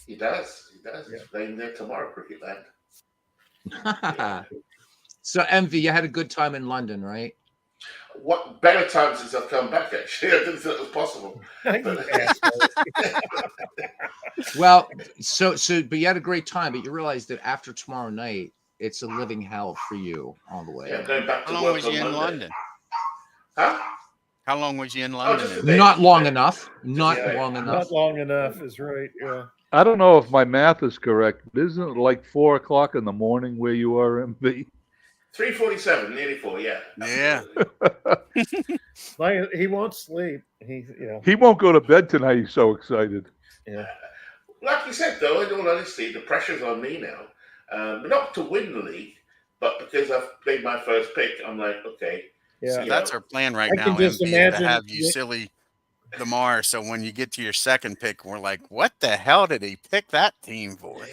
He does. He's playing there tomorrow, Cricket Land. So, MV, you had a good time in London, right? What better time since I've come back, actually. I didn't think it was possible. Well, but you had a great time, but you realized that after tomorrow night, it's a living hell for you all the way. Yeah, going back to How long was you in London? Huh? How long was you in London? Not long enough. Not long enough. Not long enough is right, yeah. I don't know if my math is correct, but isn't it like 4 o'clock in the morning where you are, MV? 3:47, nearly 4. Yeah. Yeah. He won't sleep. He won't go to bed tonight. He's so excited. Yeah. Like you said, though, in all honesty, the pressure's on me now. Not to win the league, but because I've played my first pick, I'm like, okay. Yeah. So that's our plan right now, just MB, to have you silly Lamar. So when you get to your second pick, we're like, what the hell did he pick that team for?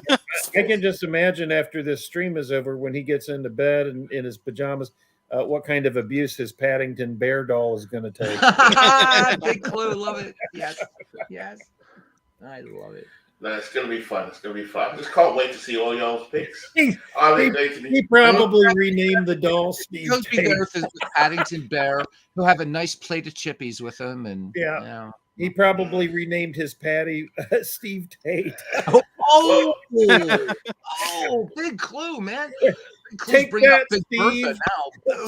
Yeah, I can just imagine after this stream is over, when he gets into bed and in his pajamas, what kind of abuse his Paddington Bear doll is going to take. Big clue. Love it. Yes. I love it. No, it's going to be fun. It's going to be fun. I just can't wait to see all y'all's picks. He probably renamed the doll Steve. He'll be there with his Paddington Bear. He'll have a nice plate of chippies with him, and he probably renamed his Patty Steve Tate. Oh, big clue, man. Take that, Steve.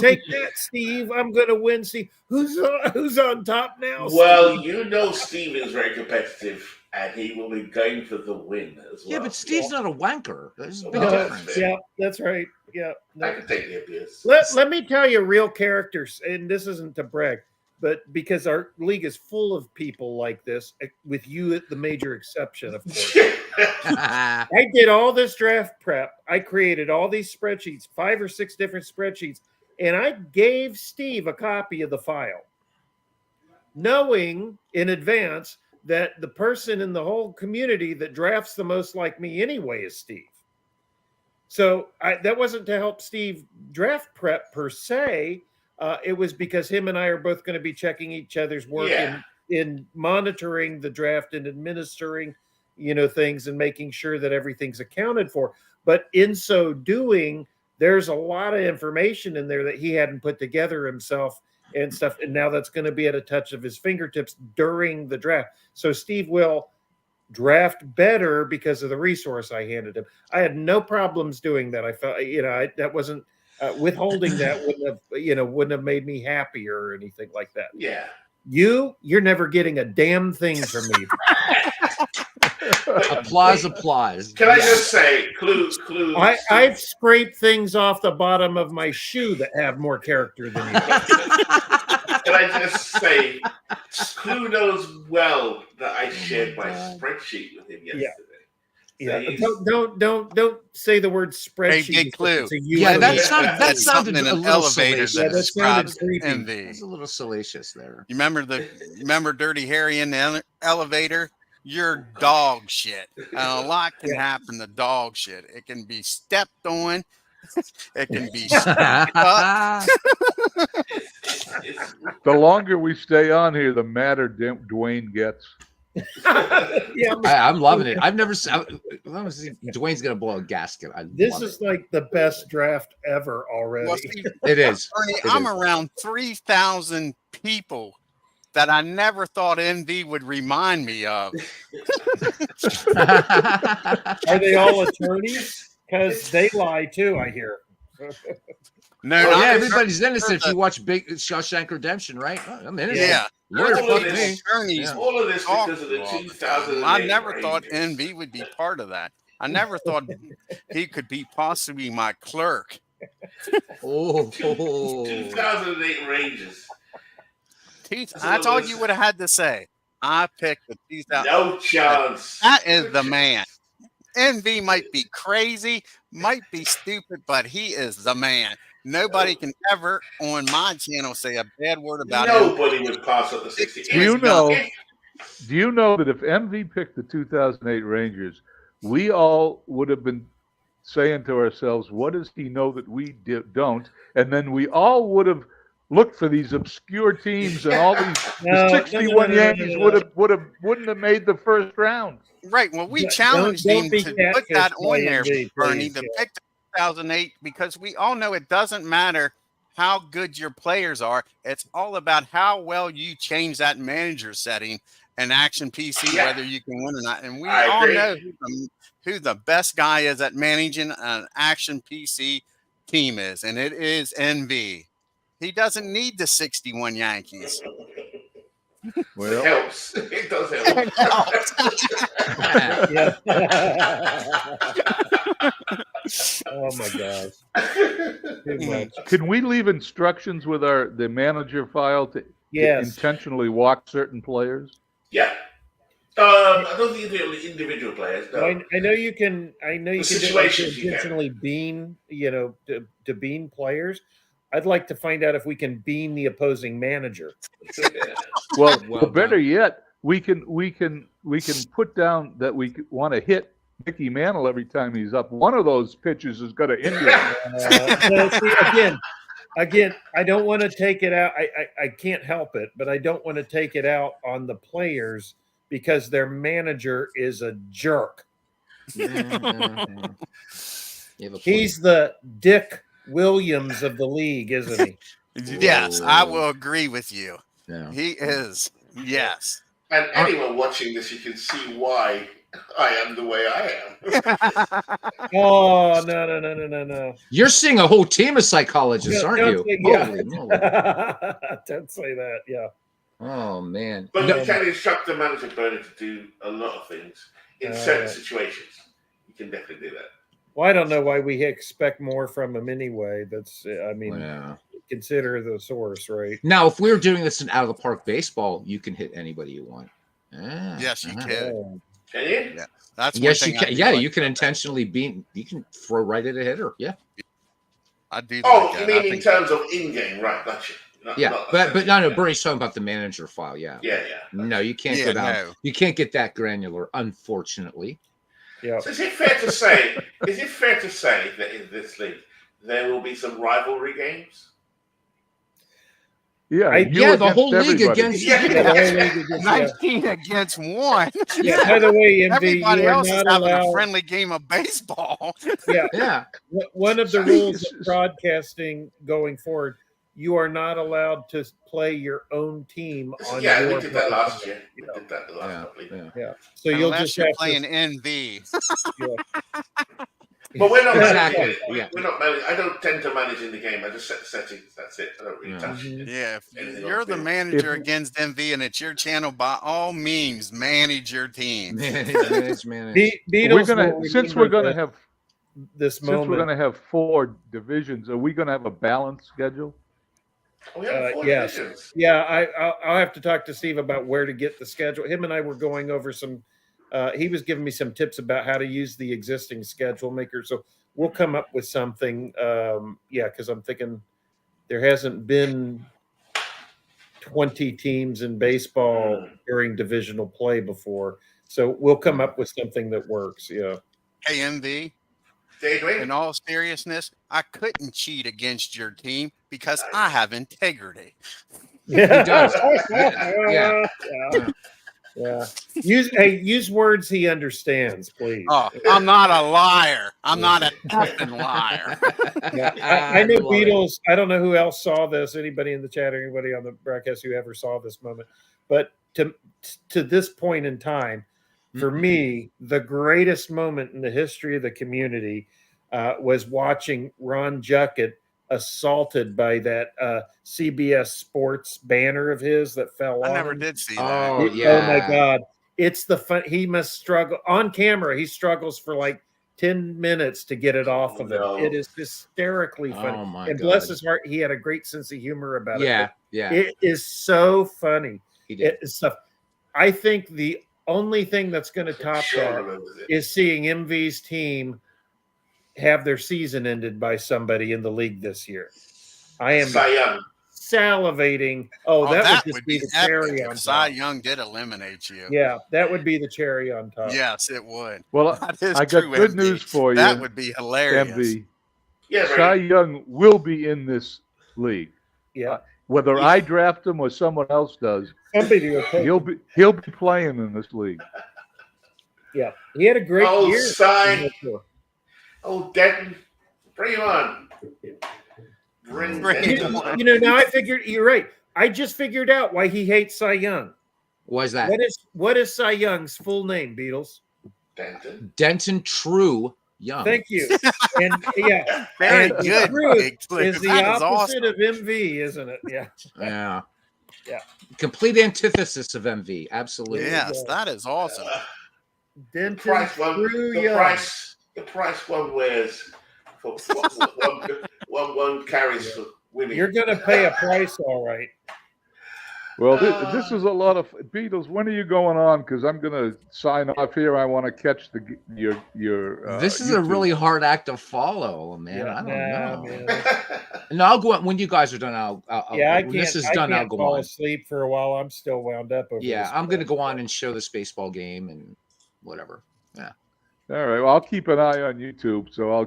Take that, Steve. I'm going to win. See who's on top now. Well, Steve? you know Steve is very competitive, and he will be going for the win as well. Yeah, but Steve's not a wanker. There's a big No, difference. Yeah, that's right. Yeah, I can take the abuse. Let me tell you real characters, and this isn't to brag, but because our league is full of people like this, with you the major exception, of course. I did all this draft prep. I created all these spreadsheets, 5 or 6 different spreadsheets, and I gave Steve a copy of the file, knowing in advance that the person in the whole community that drafts the most like me anyway is Steve. So that wasn't to help Steve draft prep per se. It was because him and I are both going to be checking each other's work in monitoring the draft and administering, things and making sure that everything's accounted for. But in so doing, there's a lot of information in there that he hadn't put together himself and stuff. And now that's going to be at a touch of his fingertips during the draft. So Steve will draft better because of the resource I handed him. I had no problems doing that. I felt, that wasn't withholding that wouldn't have made me happier or anything like that. Yeah. You're never getting a damn thing from me. Applause. Can I just say, clue? I've scraped things off the bottom of my shoe that have more character than you. Can I just say, Clue knows well that I shared my spreadsheet with him yesterday. Yeah. Don't say the word spreadsheet. Hey, Clue. Yeah, that sounded in a an little elevator salacious. that describes envy. It's a little salacious there. You remember Dirty Harry in the elevator? You're dog shit. And a lot can happen to dog shit. It can be stepped on. It can be up. The longer we stay on here, the madder Dwayne gets. I'm loving it. I've never seen. Dwayne's gonna blow a gasket. This is like the best draft ever already. Well, Steve, it is. Ernie, I'm around 3,000 people that I never thought MV would remind me of. Are they all attorneys? Because they lie too, I hear. No, everybody's innocent if you watch Big Shawshank Redemption, right? I'm innocent. Yeah. All of this because of the 2008. I never thought NV would be part of that. I never thought he could be possibly my clerk. 2008 Rangers. That's all you would have had to say. I picked the 2000. No chance. That is the man. NV might be crazy, might be stupid, but he is the man. Nobody can ever on my channel say a bad word about him. Nobody would pass up the 60. Do you know that if MV picked the 2008 Rangers, we all would have been saying to ourselves, what does he know that we don't? And then we all would have looked for these obscure teams, and all these 61 Yankees wouldn't have made the first round. Right. Well, we challenged him to put that on there, Bernie, to pick the 2008, because we all know it doesn't matter how good your players are. It's all about how well you change that manager setting and Action PC, whether you can win or not. And we all know who the best guy is at managing an Action PC team is, and it is NV. He doesn't need the 61 Yankees. Well, it helps. It does help. Oh my gosh. Too much. Can we leave instructions with the manager file to intentionally walk certain players? Yeah. I don't think you do individual players. No. I know you can. I know you The can situations you intentionally bean, to bean players. I'd like to find out if we can bean the opposing manager. Well, better yet, we can put down that we want to hit Mickey Mantle every time he's up. One of those pitches is going to injure him. Again, I don't want to take it out. I can't help it, but I don't want to take it out on the players because their manager is a jerk. He's the Dick Williams of the league, isn't he? Yes, I will agree with you. Yeah. He is. Yes. And anyone watching this, you can see why I am the way I am. Oh, no. You're seeing a whole team of psychologists, aren't you? Holy moly. Don't say that, yeah. Oh, man. But you can instruct the manager, Bernie, to do a lot of things in certain situations. You can definitely do that. Well, I don't know why we expect more from him anyway. That's, consider the source, right? Now, if we were doing this in out of the park baseball, you can hit anybody you want. Yes, you can. Can you? Yeah, that's yes, you can. Yeah, you can intentionally beam. You can throw right at a hitter. Yeah, I do. Oh, you mean in terms of in-game, right? Gotcha. But no, Bernie's talking about the manager file. Yeah. No, you can't get out. No. You can't get that granular, unfortunately. Yeah. So is it fair to say? That in this league there will be some rivalry games? Yeah, the whole league against 19 against 1. Yeah. By the way, MV, everybody else is having a friendly game of baseball. Yeah. One of the rules of broadcasting going forward, you are not allowed to play your own team on your. We did that last year. We did that the last couple of years. Yeah. So you'll just you're have playing NV. But we're not exactly. We're not managing. I don't tend to manage in the game. I just set the settings. That's it. I don't really touch it. Yeah, if you're the manager against MV and it's your channel, by all means, manage your team. Manage. We're gonna have this moment. Since we're gonna have 4 divisions, are we gonna have a balanced schedule? Yes. Yeah, I'll have to talk to Steve about where to get the schedule. Him and I were going over some. He was giving me some tips about how to use the existing schedule maker. So we'll come up with something. Because I'm thinking there hasn't been 20 teams in baseball during divisional play before. So we'll come up with something that works. Yeah. Hey, MV. In all seriousness, I couldn't cheat against your team because I have integrity. Yeah. He does. Yeah. Use words he understands, please. Oh, I'm not a liar. I'm not a effing liar. I know Beatles. I don't know who else saw this. Anybody in the chat or anybody on the broadcast who ever saw this moment. But to this point in time, for me, the greatest moment in the history of the community was watching Ron Juckett assaulted by that CBS Sports banner of his that fell on him. I never did see that. Oh, yeah. Oh, my God. It's the fun. He must struggle. On camera, he struggles for like 10 minutes to get it off of him. It is hysterically funny. Oh, my and God. bless his heart, he had a great sense of humor about it. Yeah. It is so funny. He did. I think the only thing that's going to top that is seeing MV's team have their season ended by somebody in the league this year. I am salivating. That would just be the cherry on top. Cy Young did eliminate you. Yeah, that would be the cherry on top. Yes, it would. Well, I got good news for you. That would be hilarious. MV. Cy Young will be in this league. Yeah. Whether I draft him or someone else does, he'll be playing in this league. Yeah, he had a great year. Cy. Oh, Denton, bring him on. Now I figured you're right. I just figured out why he hates Cy Young. Why is that? What is Cy Young's full name, Beatles? Denton True Young. Thank you. And very good. True is the opposite of MV, isn't it? Yeah. Yeah. Yeah. Complete antithesis of MV. Absolutely. Yes, that is awesome. Denton True Young. the price one wears for one carries for women. You're going to pay a price, all right. Well, this is a lot of Beatles. When are you going on? Because I'm going to sign off here. I want to catch your. This is YouTube. a really hard act to follow, man. Yeah, I don't know. Man. No, I'll go on when you guys are done. I'll yeah, when this is done, I'll go fall on. asleep for a while. I'm still wound up over Yeah, this I'm going to go on and show this baseball game and whatever. Yeah. All right. Well, I'll keep an eye on YouTube, so I'll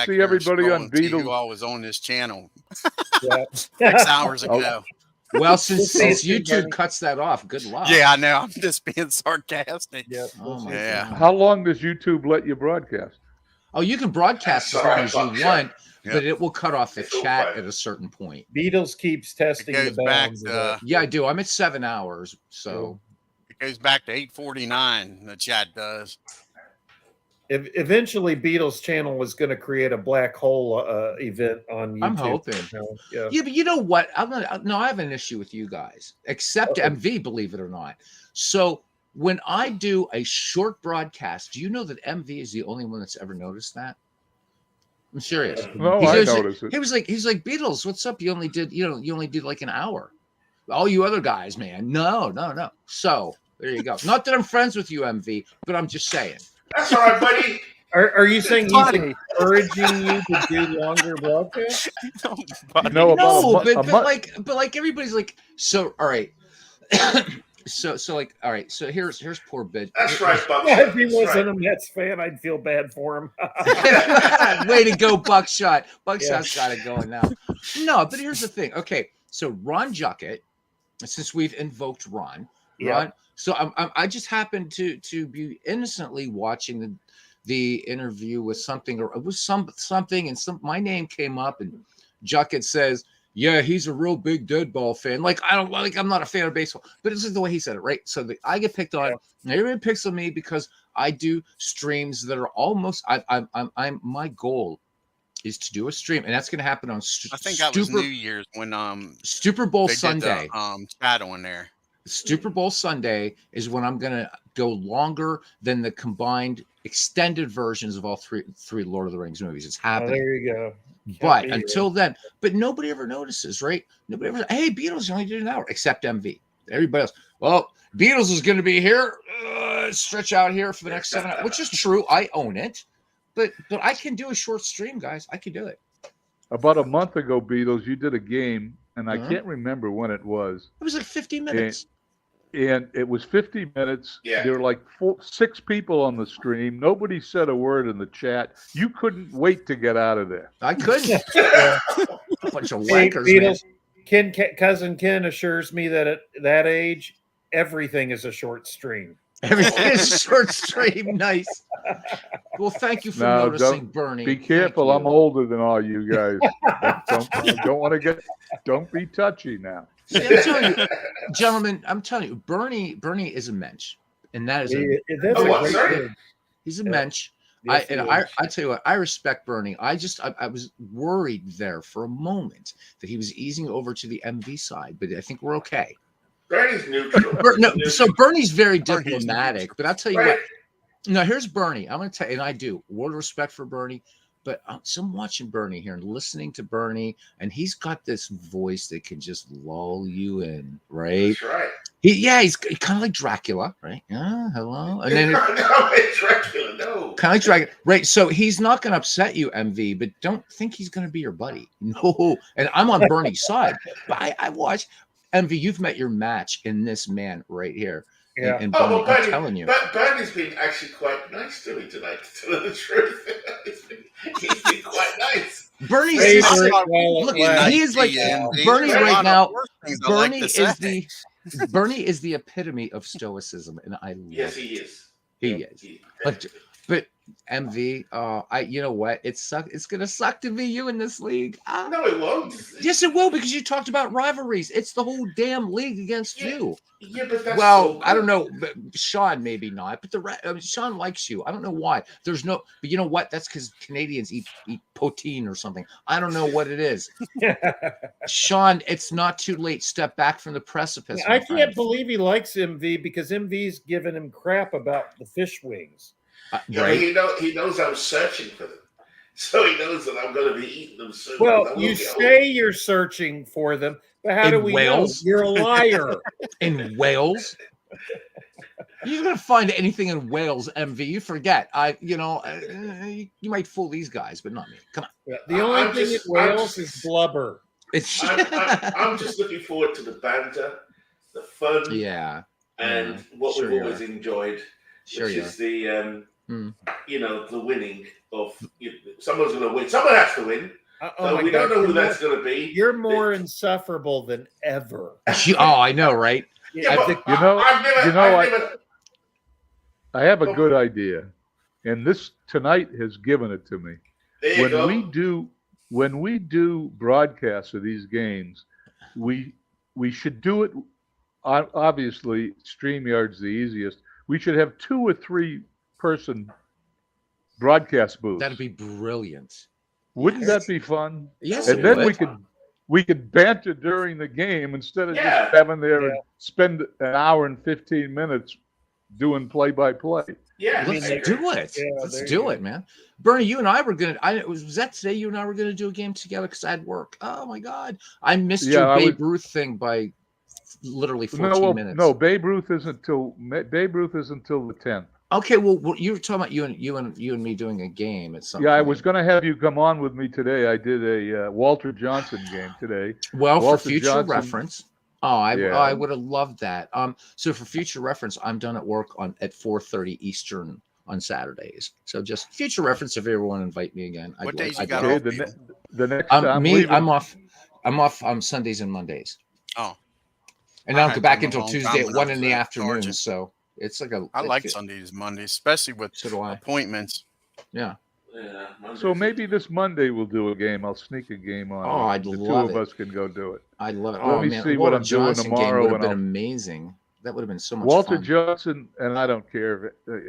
see everybody on Beatles. Who all was on this channel 6 hours ago. Well, since YouTube cuts that off, good luck. Yeah, I know. I'm just being sarcastic. Yep. Yeah. How long does YouTube let you broadcast? Oh, you can broadcast as long as you want, but it will cut off the chat at a certain point. Beatles keeps testing the bounds. Yeah, I do. I'm at 7 hours, so it goes back to 8:49. The chat does. Eventually, Beatles channel was going to create a black hole event on YouTube. I'm hoping. Yeah, but you know what? I have an issue with you guys, except MV, believe it or not. So when I do a short broadcast, do you know that MV is the only one that's ever noticed that? I'm serious. No, I noticed it. He's like, Beatles, what's up? You only did like an hour. All you other guys, man. No. So there you go. Not that I'm friends with you, MV, but I'm just saying. That's all right, buddy. Are you saying he's encouraging you to do longer broadcasts? No, but like everybody's like, so all right. So like, all right. So here's poor Bid. That's right, Buckshot. Yeah, if he wasn't a Mets fan, I'd feel bad for him. Way to go, Buckshot. Buckshot's got it going now. No, but here's the thing. Okay, so Ron Juckett, since we've invoked Ron, so I just happened to be innocently watching the interview with something, or it was something, and my name came up, and Juckett says, "Yeah, he's a real big Deadball fan." I'm not a fan of baseball, but it's just the way he said it, right? So I get picked on, and everybody picks on me because I do streams that are almost. I'm my goal is to do a stream, and that's going to happen on. I think that was New Year's when Super Bowl Sunday. Chat on there. Super Bowl Sunday is when I'm going to go longer than the combined extended versions of all three Lord of the Rings movies. It's happening. There you go. But until then, nobody ever notices, right? Nobody ever. Hey, Beatles only did an hour, except MV. Everybody else. Well, Beatles is going to be here, stretch out here for the next 7 hours, which is true. I own it, but I can do a short stream, guys. I can do it. About a month ago, Beatles, you did a game, and I can't remember when it was. It was like 50 minutes. And it was 50 minutes. Yeah. There were like 6 people on the stream. Nobody said a word in the chat. You couldn't wait to get out of there. I couldn't. A bunch of wankers, Beatles, man. Cousin Ken assures me that at that age, everything is a short stream. Everything is a short stream. Nice. Well, thank you for noticing, Bernie. Be careful. I'm older than all you guys. don't want to get. Don't be touchy now. See, I'm telling you, gentlemen, Bernie is a mensch, and that is he's a mensch. I tell you what, I respect Bernie. I was worried there for a moment that he was easing over to the MV side, but I think we're okay. Bernie's neutral. So Bernie's very diplomatic, but I'll tell you what. Now here's Bernie. I'm going to tell you, and I do word of respect for Bernie. But I'm watching Bernie here and listening to Bernie, and he's got this voice that can just lull you in, right? That's right. He's kind of like Dracula, right? Hello. And then Dracula, no. Kind of like Dracula, right? So he's not going to upset you, MV, but don't think he's going to be your buddy. No. And I'm on Bernie's side. But I watch MV. You've met your match in this man right here. Yeah. And Bernie, I'm telling you. But Bernie's been actually quite nice to me tonight, to tell the truth. He's been quite nice. Bernie's he is like Bernie right now. Bernie is the epitome of stoicism, and I love he is. He is. But MV, you know what? It's gonna suck to be you in this league. No, it won't. Yes, it will, because you talked about rivalries. It's the whole damn league against you. Yeah, but that's I don't know. But Sean maybe not, but Sean likes you. I don't know why. But you know what? That's because Canadians eat poutine or something. I don't know what it is. Sean, it's not too late. Step back from the precipice. I can't believe he likes MV, because MV's giving him crap about the fish wings. Right. But he knows I'm searching for them. So he knows that I'm going to be eating them soon. Well, you say you're searching for them, but how do we know? You're a liar. In Wales? You're going to find anything in Wales, MV. You forget. You might fool these guys, but not me. Come on. Yeah, the only thing in Wales is blubber. I'm just looking forward to the banter, the fun, and what we've always enjoyed, which is the the winning of someone's going to win. Someone has to win. So we don't know who that's going to be. You're more insufferable than ever. I know, right? Yeah, I have a good idea, and this tonight has given it to me. When we do broadcasts of these games, we should do it. Obviously, StreamYard's the easiest. We should have 2 or 3 person broadcast booths. That'd be brilliant. Wouldn't that be fun? Yes. And then we could banter during the game instead of just having there and spend an hour and 15 minutes doing play-by-play. Yeah, let's do it. Let's do it, man. Bernie, you and I were gonna. Was that today? You and I were gonna do a game together because I had work. Oh my God, I missed your Babe Ruth thing by literally 14 minutes. No, Babe Ruth isn't until the 10th. Okay, well, you were talking about you and me doing a game at some point. I was going to have you come on with me today. I did a Walter Johnson game today. Well, for future reference. I would have loved that. So for future reference, I'm done at work at 4:30 Eastern on Saturdays. So just future reference if you ever want to invite me again. What days you got off? The next time I'm off. I'm off on Sundays and Mondays. Oh. And I don't go back until Tuesday at 1 in the afternoon. So it's like I like Sundays, Mondays, especially with appointments. Yeah. So maybe this Monday we'll do a game. I'll sneak a game on. Oh, I'd love it. The 2 of us can go do it. I'd love it. Let me see what I'm doing tomorrow. Would have been amazing. That would have been so much Walter fun. Johnson, and I don't care if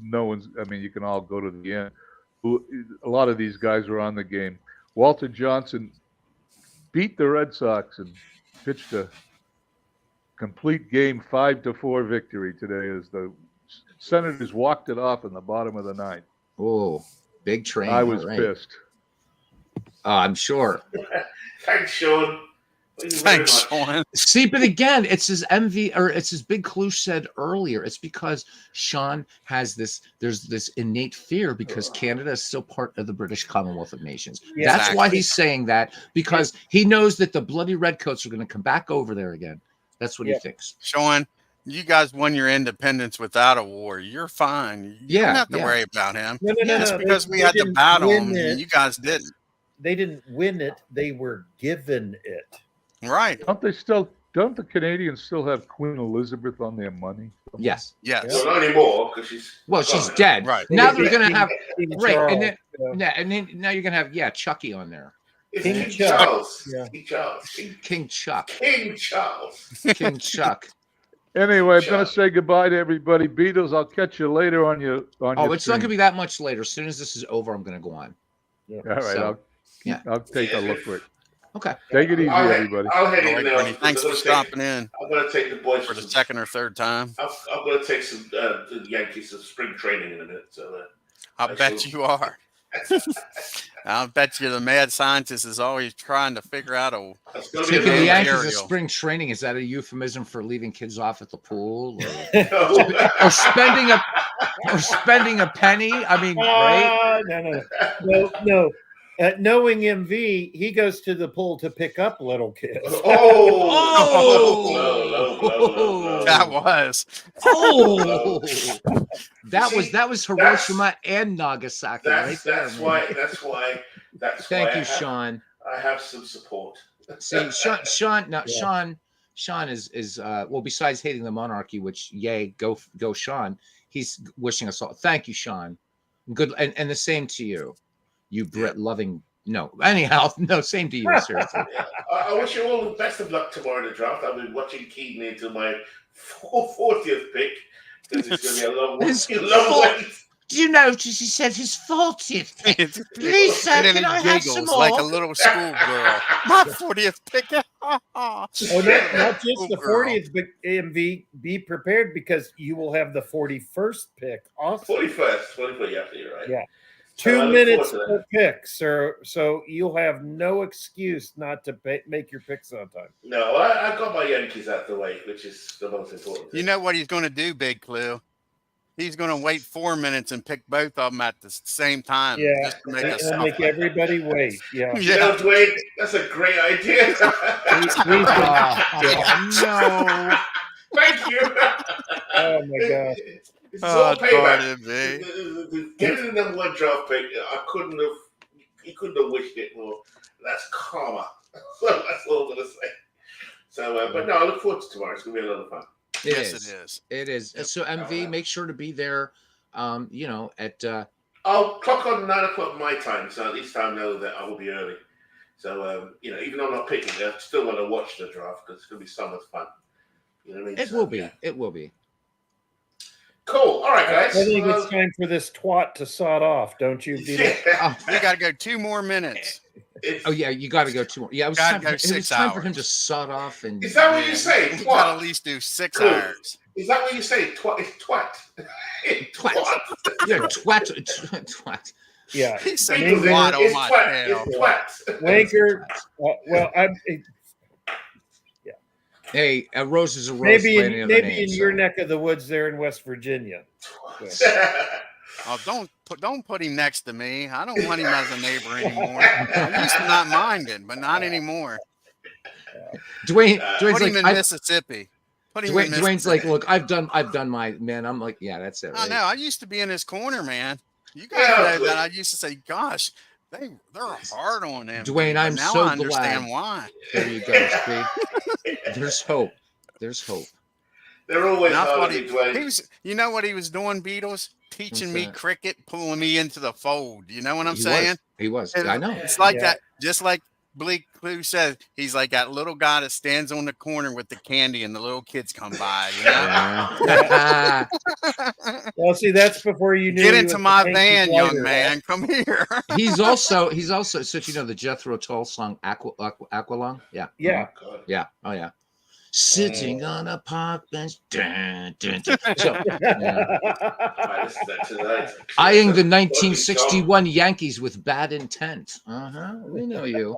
no one's. I mean, you can all go to the end. A lot of these guys were on the game. Walter Johnson beat the Red Sox and pitched a complete game 5-4 victory today as the Senators walked it off in the bottom of the 9th. Oh, big train. I was pissed. I'm sure. Thanks, Sean. Thanks, Sean. See, but again, it's as Big Clue said earlier. It's because Sean has there's this innate fear because Canada is still part of the British Commonwealth of Nations. Yeah, that's why he's saying that, because he knows that the bloody redcoats are going to come back over there again. That's what he thinks. Sean, you guys won your independence without a war. You're fine. You don't have to worry about him. No. It's because we had to battle him and you guys didn't. They didn't win it. They were given it. Right. Don't the Canadians still have Queen Elizabeth on their money? Yes. Well, not anymore because she's dead. Right. Now they're going to have and then now you're going to have Chucky on there. King Charles. King Chuck. King Chuck. Anyway, I'm going to say goodbye to everybody. Beatles, I'll catch you later on your it's not going to be that much later. As soon as this is over, I'm going to go on. Yeah. All right. I'll take a look for it. Okay. Take it easy, everybody. I'll head in now. Thanks for stopping in. I'm going to take the boys for the second or third time. I'm going to take some the Yankees some spring training in a minute. So I bet you are. I'll bet you the mad scientist is always trying to figure out taking the Yankees to spring training. Is that a euphemism for leaving kids off at the pool or spending a penny? I mean, right? No. Knowing MV, he goes to the pool to pick up little kids. That was Hiroshima and Nagasaki. That's why. Thank you, Sean. I have some support. See, Sean. Now, Sean is well. Besides hating the monarchy, which go Sean. He's wishing us all. Thank you, Sean. Good, and the same to you. You Brit loving anyhow, same to you, seriously. I wish you all the best of luck tomorrow in the draft. I've been watching Keaton until my 40th pick because it's going to be a long wait. Do you notice he said his 40th pick? Please, sir, and then can he I have some giggles more? like a little schoolgirl. My 40th pick. Oh, not just the 40th, but MV, be prepared because you will have the 41st pick. Also, 41st, yeah, you're right. Yeah. 2 minutes per pick, sir. So you'll have no excuse not to make your picks on time. No, I got my Yankees out the way, which is the most important thing. You know what he's going to do, Big Clue? He's going to wait 4 minutes and pick both of them at the same time. Yeah, just to make us it'll make everybody wait. Yeah. You know, Dwayne, that's a great idea. No. Thank you. Oh my gosh. It's all payback. Getting the number 1 draft pick, he couldn't have wished it more. That's karma. So that's all I'm gonna say. So, but no, I look forward to tomorrow. It's gonna be a lot of fun. Yes, it is. It is. Yep. So MV, make sure to be there. You know, at I'll clock on 9 o'clock my time, so at least I know that I will be early. So you know, even though I'm not picking, I still want to watch the draft because it's gonna be so much fun. You know what I mean? It will be. Yeah. It will be. Cool. All right, guys. I think it's time for this twat to sod off, don't you, Vito? Yeah. We got to go 2 more minutes. Oh yeah, you got to go 2 more. Yeah, it was time for him to sod off. And is that what you say? You got to at least do 6 hours. Is that what you say? Twat. It's twat. Twat. Yeah, twat. Twat. Yeah. He said twat on my tail. It's twat. Wanker. Well, Hey, a rose is a rose. Maybe in your neck of the woods there in West Virginia. Oh, don't put him next to me. I don't want him as a neighbor anymore. I used to not mind it, but not anymore. Dwayne's put him like in Mississippi. Dwayne's like, look, I've done my man. I'm like, yeah, that's it. Right? I know. I used to be in his corner, man. You guys know that. I used to say, gosh, they're hard on him. Dwayne, I'm now so I understand glad. why. There you go, Steve. There's hope. There's hope. They're always hard on Dwayne. You know what he was doing, Beatles? Teaching me cricket, pulling me into the fold. You know what I'm saying? He was. I know. It's like that. Just like Bleak Clue said, he's like that little guy that stands on the corner with the candy and the little kids come by. You know? Well, see, that's before you knew. Get into my van, young man. Come here. He's also so you know the Jethro Tull song Aqualung? Yeah. Yeah. Yeah. Oh yeah. Sitting on a park bench. Dun, dun, dun. So, eyeing the 1961 Yankees with bad intent. We know you.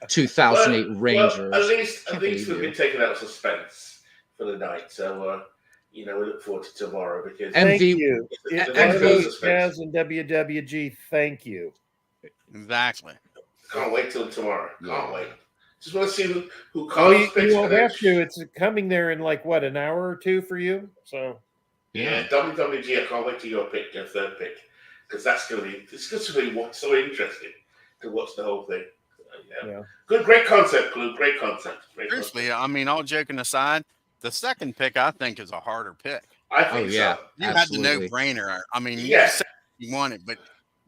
2008 Rangers. Well, at least we've been taking out suspense for the night. So you know, we look forward to tomorrow because thank you. Jazz and WWG, thank you. Exactly. Can't wait till tomorrow. Can't wait. Just want to see who calls. You won't have to. It's coming there in like what, an hour or 2 for you. So yeah, WWG. I can't wait till your pick, your third pick, because it's going to be so interesting to watch the whole thing. Yeah. Great concept, Clue. Great concept. Seriously, I mean, all joking aside, the second pick I think is a harder pick. I think so. You had the no-brainer. I mean, you said you want it, but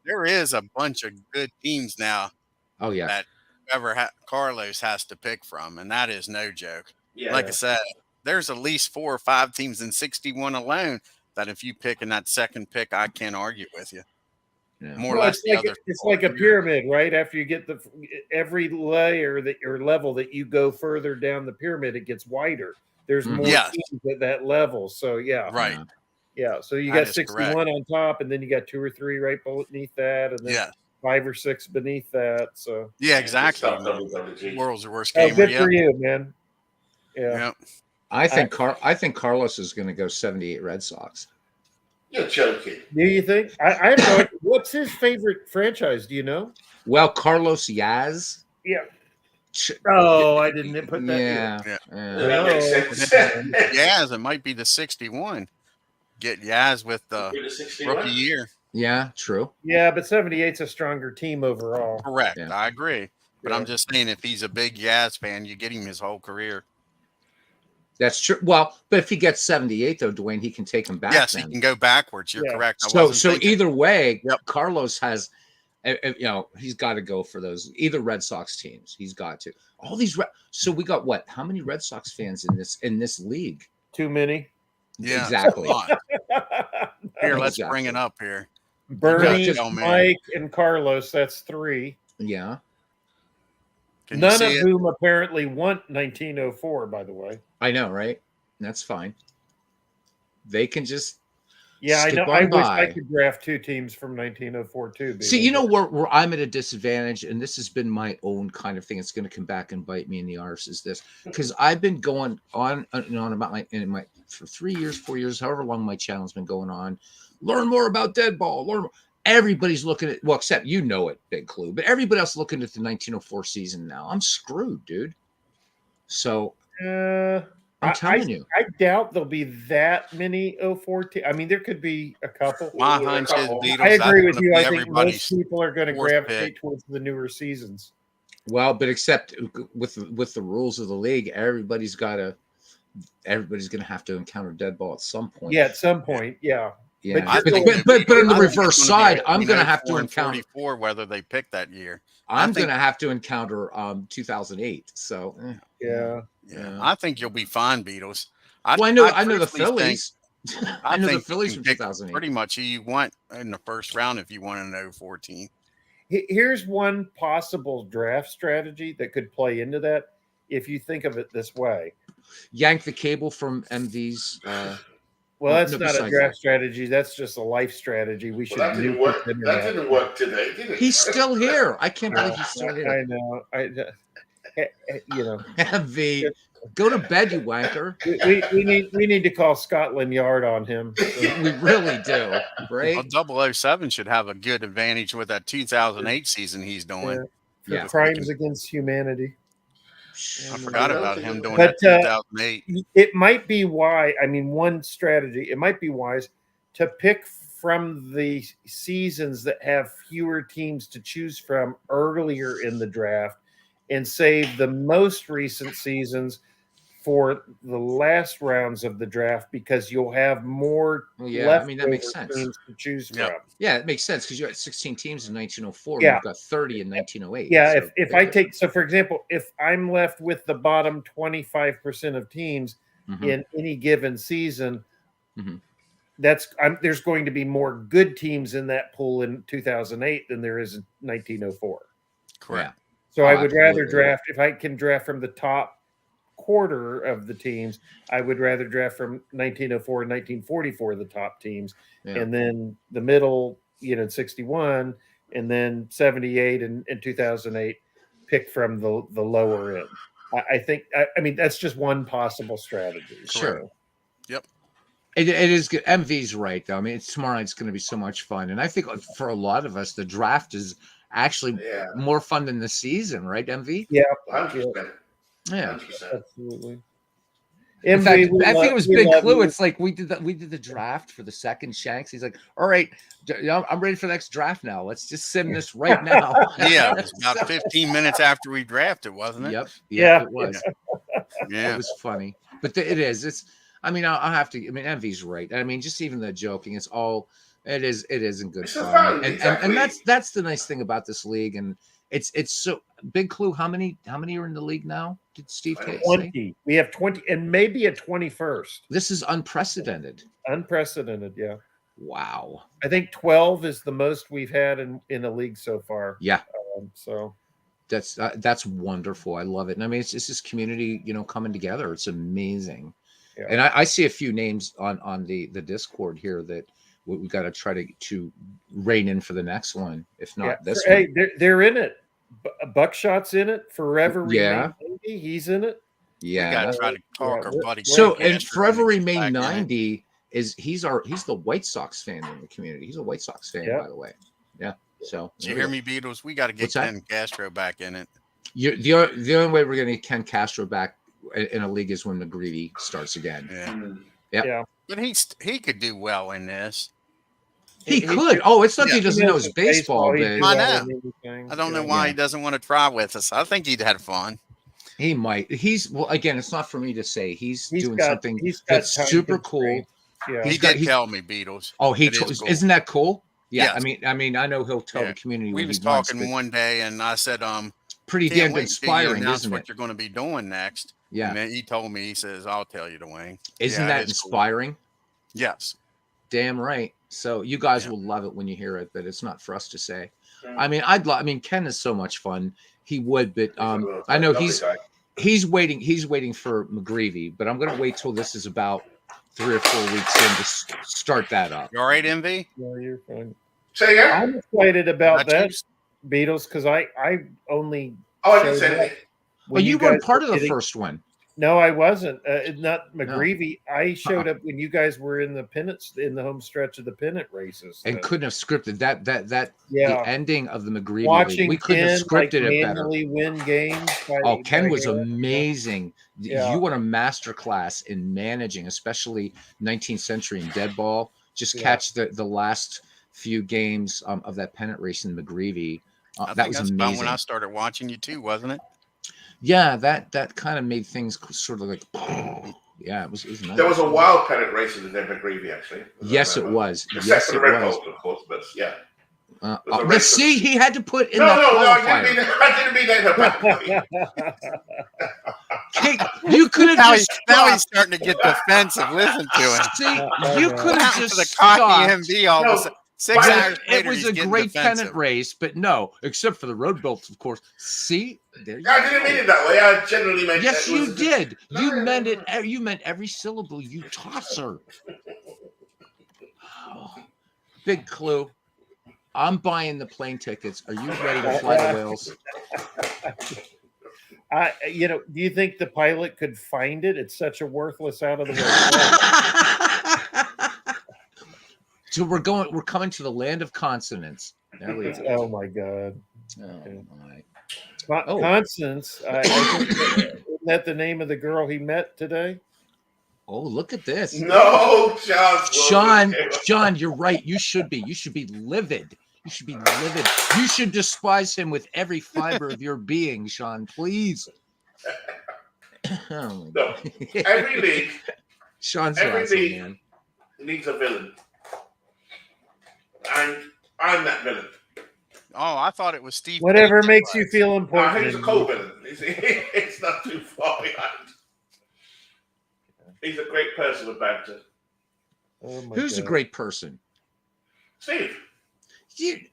there is a bunch of good teams now. Oh yeah. That Carlos has to pick from, and that is no joke. Yeah. Like I said, there's at least 4 or 5 teams in 61 alone that if you pick in that second pick, I can't argue with you. Yeah. More or less, it's like a pyramid, right? After you get every layer or level that you go further down the pyramid, it gets wider. There's more teams at that level. So right. Yeah. So you got 61 on top, and then you got 2 or 3 right beneath that, and then 5 or 6 beneath that. So exactly. World's the worst game. Good for you, man. Yeah. I think Carlos is going to go 78 Red Sox. You're joking. Do you think? I don't know. What's his favorite franchise? Do you know? Well, Carlos Yaz. Yeah. Oh, I didn't put that. Yeah. That makes sense. Yaz, it might be the 61. Get Yaz with the rookie year. Yeah, true. Yeah, but 78's a stronger team overall. Correct. Yeah. I agree. But I'm just saying, if he's a big Yaz fan, you get him his whole career. That's true. Well, but if he gets 78, though, Dwayne, he can take him back. Yes, he can go backwards. You're correct. So either way, Carlos has, he's got to go for those either Red Sox teams. He's got to. All these. So we got what? How many Red Sox fans in this league? Too many. Yeah, exactly. Here, let's bring it up here. Bernie, Mike, and Carlos. That's 3. Yeah. None of whom apparently want 1904, by the way. I know, right? That's fine. They can just I know. I wish I could draft 2 teams from 1904 too. See, you know where I'm at a disadvantage, and this has been my own kind of thing. It's going to come back and bite me in the arse. Is this because I've been going on and on about my for 3 years, 4 years, however long my channel's been going on. Learn more about dead ball. Learn more. Everybody's looking at, well, except you know it, Big Clue, but everybody else looking at the 1904 season now. I'm screwed, dude. So I'm telling you, I doubt there'll be that many 04 teams. I mean, there could be a couple. My hunch is Beatles. I agree with you. I think most people are going to gravitate towards the newer seasons. Well, but except with the rules of the league, everybody's going to have to encounter dead ball at some point. Yeah, at some point. Yeah. Yeah, but on the reverse side, I'm going to have to encounter 44 whether they pick that year. I'm going to have to encounter 2008. So yeah. I think you'll be fine, Beatles. I know the Phillies. I know the Phillies from 2008. Pretty much who you want in the first round if you want an 014. Here's one possible draft strategy that could play into that if you think of it this way. Yank the cable from MV's. Well, that's not a draft strategy. That's just a life strategy. We should. That didn't work. That didn't work today, did it? He's still here. I can't believe he's still here. I know. You know, MV, go to bed, you wanker. We need to call Scotland Yard on him. We really do, right? Well, 007 should have a good advantage with that 2008 season he's doing. Yeah. Crimes against humanity. I forgot about him doing that 2008. It might be one strategy. It might be wise to pick from the seasons that have fewer teams to choose from earlier in the draft and save the most recent seasons for the last rounds of the draft because you'll have more that makes sense. Teams to choose from. Yeah, it makes sense because you had 16 teams in 1904 and you've got 30 in 1908. Yeah, so if for example, if I'm left with the bottom 25% of teams in any given season, there's going to be more good teams in that pool in 2008 than there is in 1904. Correct. Yeah. So I would rather draft, if I can draft from the top quarter of the teams, I would rather draft from 1904 and 1944 the top teams, and then the middle, 61, and then 78 and 2008 pick from the lower end. I think that's just one possible strategy. Sure. Yep. It is good. MV's right though. I mean, tomorrow it's going to be so much fun, and I think for a lot of us, the draft is actually more fun than the season, right? MV. Yeah. 100%. Yeah, 100%. Absolutely. In fact, I think it was Big Clue. It's like we did the draft for the second Shanks. He's like, "All right, I'm ready for the next draft now. Let's just sim this right now." Yeah, it was about 15 minutes after we drafted, wasn't it? Yep. Yeah, it was. Yeah, it was funny, but it is. It's. I mean, I'll have to. I mean, Envy's right. I mean, just even the joking. It's all. It is. It isn't good fun, and that's the nice thing about this league, and it's so. Big Clue. How many are in the league now? Did Steve say? 20. We have 20 and maybe a 21st. This is unprecedented. Unprecedented, yeah. Wow. I think 12 is the most we've had in a league so far. Yeah. So that's wonderful. I love it. And I mean, it's this community, coming together. It's amazing. Yeah. And I see a few names on the Discord here that we got to try to rein in for the next one. If not this one. Hey, they're in it. Buckshot's in it. Forever Remain 90. He's in it. Yeah. We gotta try to talk our buddy. So and Forever Remain 90 he's the White Sox fan in the community. He's a White Sox fan, by the way. Yeah. So did you hear me, Beatles? We got to get Ken Castro back in it. The only way we're going to get Ken Castro back in a league is when McGreevy starts again. Yeah. But he could do well in this. He could. Oh, it's not that he doesn't know his baseball. I know. I don't know why he doesn't want to try with us. I think he'd had fun. He might. Again, it's not for me to say. He's doing something that's super cool. Yeah. He did tell me, Beatles. Oh, isn't that cool? Yeah. Yes. I mean, I know he'll tell the community. We was talking one day, and I said, pretty damn inspiring, isn't it? What you're going to be doing next? Yeah. And then he told me, he says, "I'll tell you, Dwayne." Isn't that inspiring? Cool. Yes. Damn right. So you guys will love it when you hear it, but it's not for us to say. I mean, Ken is so much fun. He would, but I know he's waiting for McGreevy, but I'm going to wait till this is about 3 or 4 weeks in to start that up. You all right, MV? No, you're fine. Say again? I'm excited about that, Beatles, because I only. Oh, I didn't say anything. Well, you weren't part of the first one. No, I wasn't. Not McGreevy. No. I showed up when you guys were in the pennants, in the home stretch of the pennant races, and couldn't have scripted that. The ending of the McGreevy. Watching we couldn't have scripted it better. Win games. Ken was amazing. Yeah. You were a master class in managing, especially 19th century and dead ball. Just catch the last few games of that pennant race in McGreevy. That was amazing. About when I started watching you too, wasn't it? Yeah, that kind of made things sort of like, yeah, it was nice. There was a wild pennant race in the McGreevy, actually. Yes, it was. Except for the Red Bolt, of course, but yeah. Let's see, he had to put in no, I didn't mean that. You could have just now he's starting to get defensive. Listen to him. See, you could have just the cocky MV all of a sudden. 6 hours later, it was a great pennant race, but no, except for the road belts, of course. See, there you I didn't mean it that way. I generally meant. Yes, you did. You meant it. You meant every syllable. You tosser. Oh, big clue. I'm buying the plane tickets. Are you ready to fly to Wales? Do you think the pilot could find it? It's such a worthless out of the way. So we're coming to the land of consonants. There we go. Oh my God. Oh my. Consonants. I think isn't that the name of the girl he met today? Oh, look at this. No, John, you're right. You should be livid. You should be livid. You should despise him with every fiber of your being, Sean, please. Oh no. Every league. Sean's every awesome, league man. needs a villain. I'm that villain. Oh, I thought it was Steve. Whatever makes you feel important. He's a co-villain. It's not too far behind. He's a great person with banter. Who's a great person? Steve. You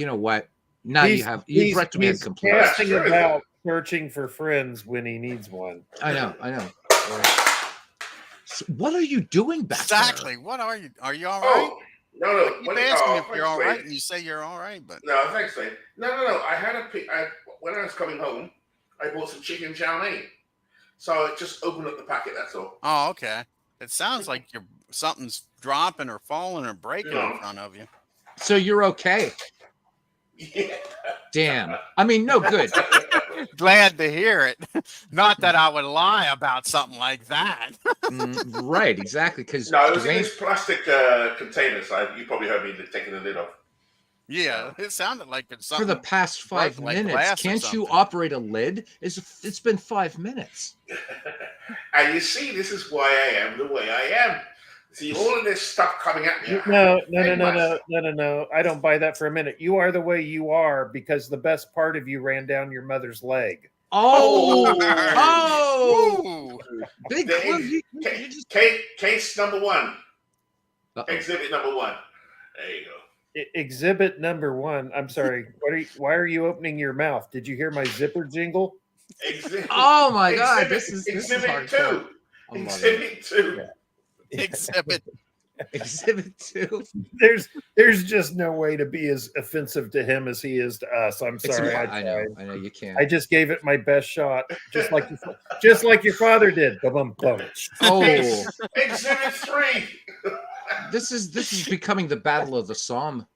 know what? Now you've recommended completely. He's casting about searching for friends when he needs one. I know. So what are you doing back there? Exactly. What are you? Are you all right? No. You asking if you're all right, and you say you're all right, but no, thanks, Dave. No. I had when I was coming home, I bought some chicken chow mein, so I just opened up the packet. That's all. Oh, okay. It sounds like something's dropping or falling or breaking in front of you. So you're okay. Yeah. Damn. I mean, no good. Glad to hear it. Not that I would lie about something like that. Right, exactly. Because no, it was in this plastic container. So you probably heard me taking the lid off. Yeah, it sounded like it's something. For the past 5 minutes, like can't you operate a lid? It's been 5 minutes. And you see, this is why I am the way I am. See, all of this stuff coming at me. No. I don't buy that for a minute. You are the way you are because the best part of you ran down your mother's leg. Oh! Big case number 1. Exhibit number 1. There you go. Exhibit number 1. I'm sorry. Why are you opening your mouth? Did you hear my zipper jingle? Oh my God! This is Exhibit 2. Exhibit 2. Yeah. Exhibit 2. There's just no way to be as offensive to him as he is to us. I'm sorry. I know you can't. I just gave it my best shot, just like your father did. Oh, Exhibit 3. This is becoming the battle of the Somme.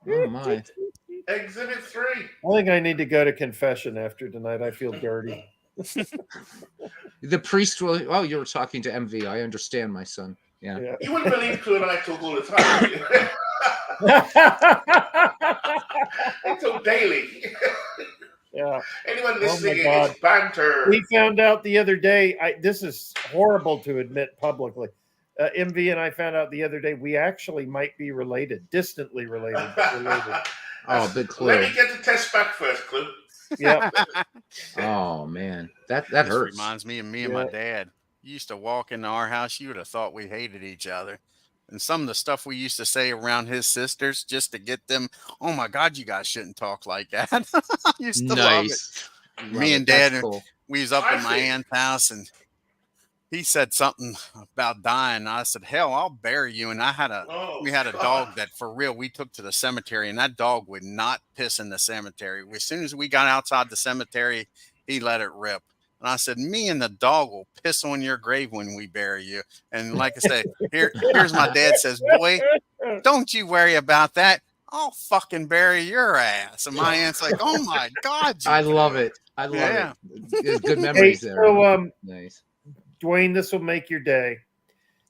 Oh my. Exhibit 3. I think I need to go to confession after tonight. I feel dirty. The priest will. Oh, you were talking to MV. I understand, my son. Yeah. You wouldn't believe Clue and I talk all the time. I talk daily. Yeah. Anyone listening, it's banter. We found out the other day. This is horrible to admit publicly. MV and I found out the other day we actually might be related, distantly related, but related. Oh, big clue. Let me get the test back first, Clue. Yeah. Oh man, that hurts. Reminds me of me and my dad. You used to walk into our house, you would have thought we hated each other. and some of the stuff we used to say around his sisters just to get them, oh my God, you guys shouldn't talk like that. I used to love it. Me and Dad, cool. we was up at my aunt's house, and he said something about dying. I said, hell, I'll bury you. And we had a dog that for real we took to the cemetery, and that dog would not piss in the cemetery. As soon as we got outside the cemetery, he let it rip. And I said, me and the dog will piss on your grave when we bury you. And like I said, here's my dad says, boy, don't you worry about that. I'll fucking bury your ass. And my aunt's like, oh my God. I love it. I love it. Good memories there. So, nice. Dwayne, this will make your day.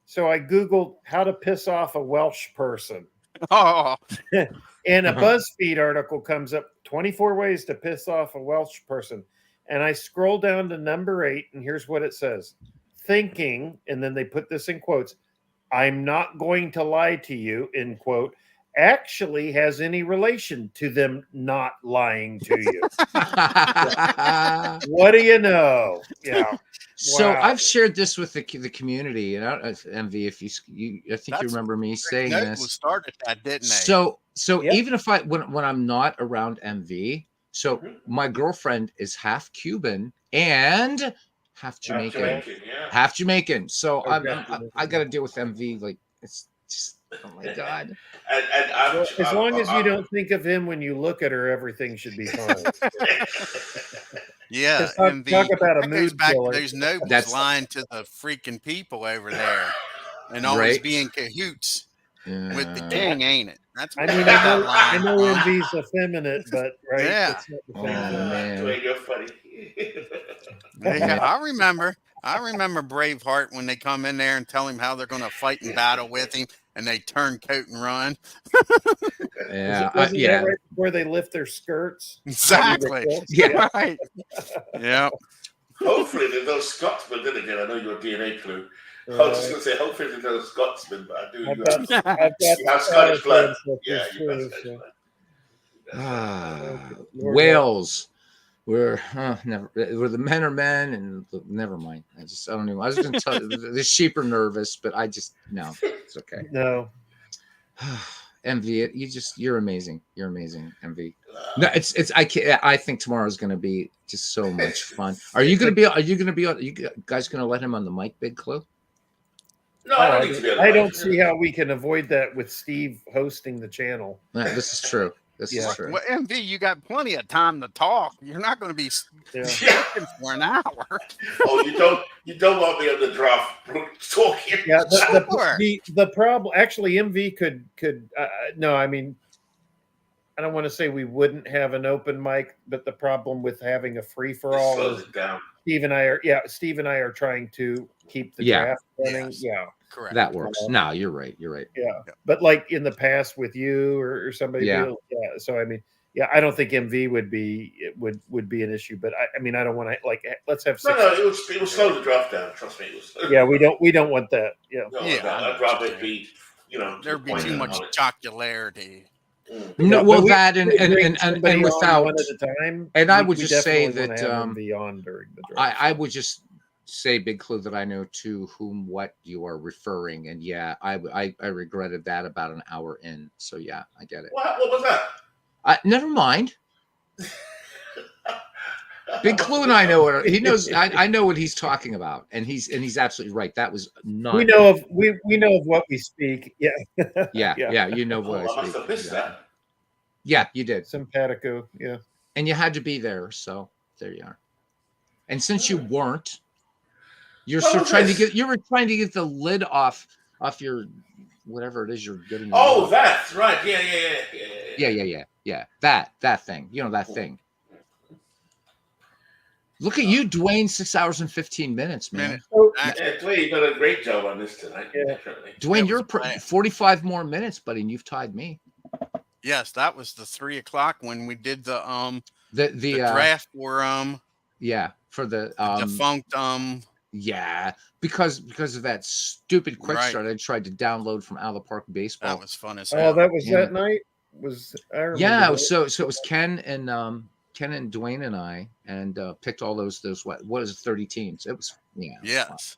So I Googled how to piss off a Welsh person. Oh. And a BuzzFeed article comes up, 24 ways to piss off a Welsh person. And I scroll down to number 8, and here's what it says. Thinking, and then they put this in quotes, I'm not going to lie to you, end quote, actually has any relation to them not lying to you. What do you know? Yeah. So I've shared this with the community, and MV, if I think you remember me saying this. Started that, didn't they? So even if when I'm not around MV, so my girlfriend is half Cuban and half Jamaican. Half Jamaican. So I got to deal with MV. Like it's just, oh my God. And as long as you don't think of him when you look at her, everything should be fine. Yeah, talk about a mood killer. There's nobody's lying to the freaking people over there, and always being cahoots with the king, ain't it? That's what I know MV's effeminate, but right? Yeah. Oh man, you're funny. Yeah, I remember Braveheart when they come in there and tell him how they're going to fight in battle with him, and they turn coat and run. Yeah, wasn't that right before they lift their skirts? Exactly. Yeah, right. Yeah. Hopefully there's no Scotsman. Then again, I know you're a DNA clue. I was just going to say, hopefully there's no Scotsman, but I do. You have Scottish blood. Yeah, you have Scottish blood. Wales. We're the men are men, and never mind. I don't even. I was going to tell you the sheep are nervous, but no, it's okay. No. MV, you're amazing. You're amazing, MV. No, I think tomorrow is going to be just so much fun. Are you guys going to let him on the mic, Big Clue? No, I don't see how we can avoid that with Steve hosting the channel. This is true. This is true. Well, MV, you got plenty of time to talk. You're not going to be talking for an hour. Oh, you don't want me on the draft talking. Yeah, the problem actually, MV could no, I mean, I don't want to say we wouldn't have an open mic, but the problem with having a free for all is Steve and I are trying to keep the draft running. Yes. Yeah. Correct. That works. No, you're right. Yeah. But like in the past with you or somebody else, so I mean, I don't think MV would be an issue, but I mean, I don't want to let's have No, it will slow the draft down. Trust me, it will slow. Yeah, we don't want that. Yeah. No, I'd rather it be, there'd be too much jocularity. No, well, that and without one at a time. And I would just say that beyond during the draft. I would just say, Big Clue, that I know to whom what you are referring, and I regretted that about an hour in. So I get it. What was that? Never mind. Big Clue and I know what he knows. I know what he's talking about, and he's absolutely right. That was not. We know of what we speak. Yeah. Yeah. You know what I speak. I must have missed that. Yeah, you did. Simpatico. Yeah. And you had to be there, so there you are. And since you weren't, you were trying to get the lid off your whatever it is you're getting. Oh, that's right. Yeah. That thing. You know that thing. Look at you, Dwayne. 6 hours and 15 minutes, man. Dwayne, you done a great job on this tonight. Yeah. Definitely. Dwayne, you're 45 more minutes, buddy, and you've tied me. Yes, that was the 3 o'clock when we did the draft for for the defunct because of that stupid quick start I tried to download from Out of the Park Baseball. That was fun as hell. Oh, that was that night. So it was Ken and Dwayne and I, and picked all those what is it, 30 teams. It was yes.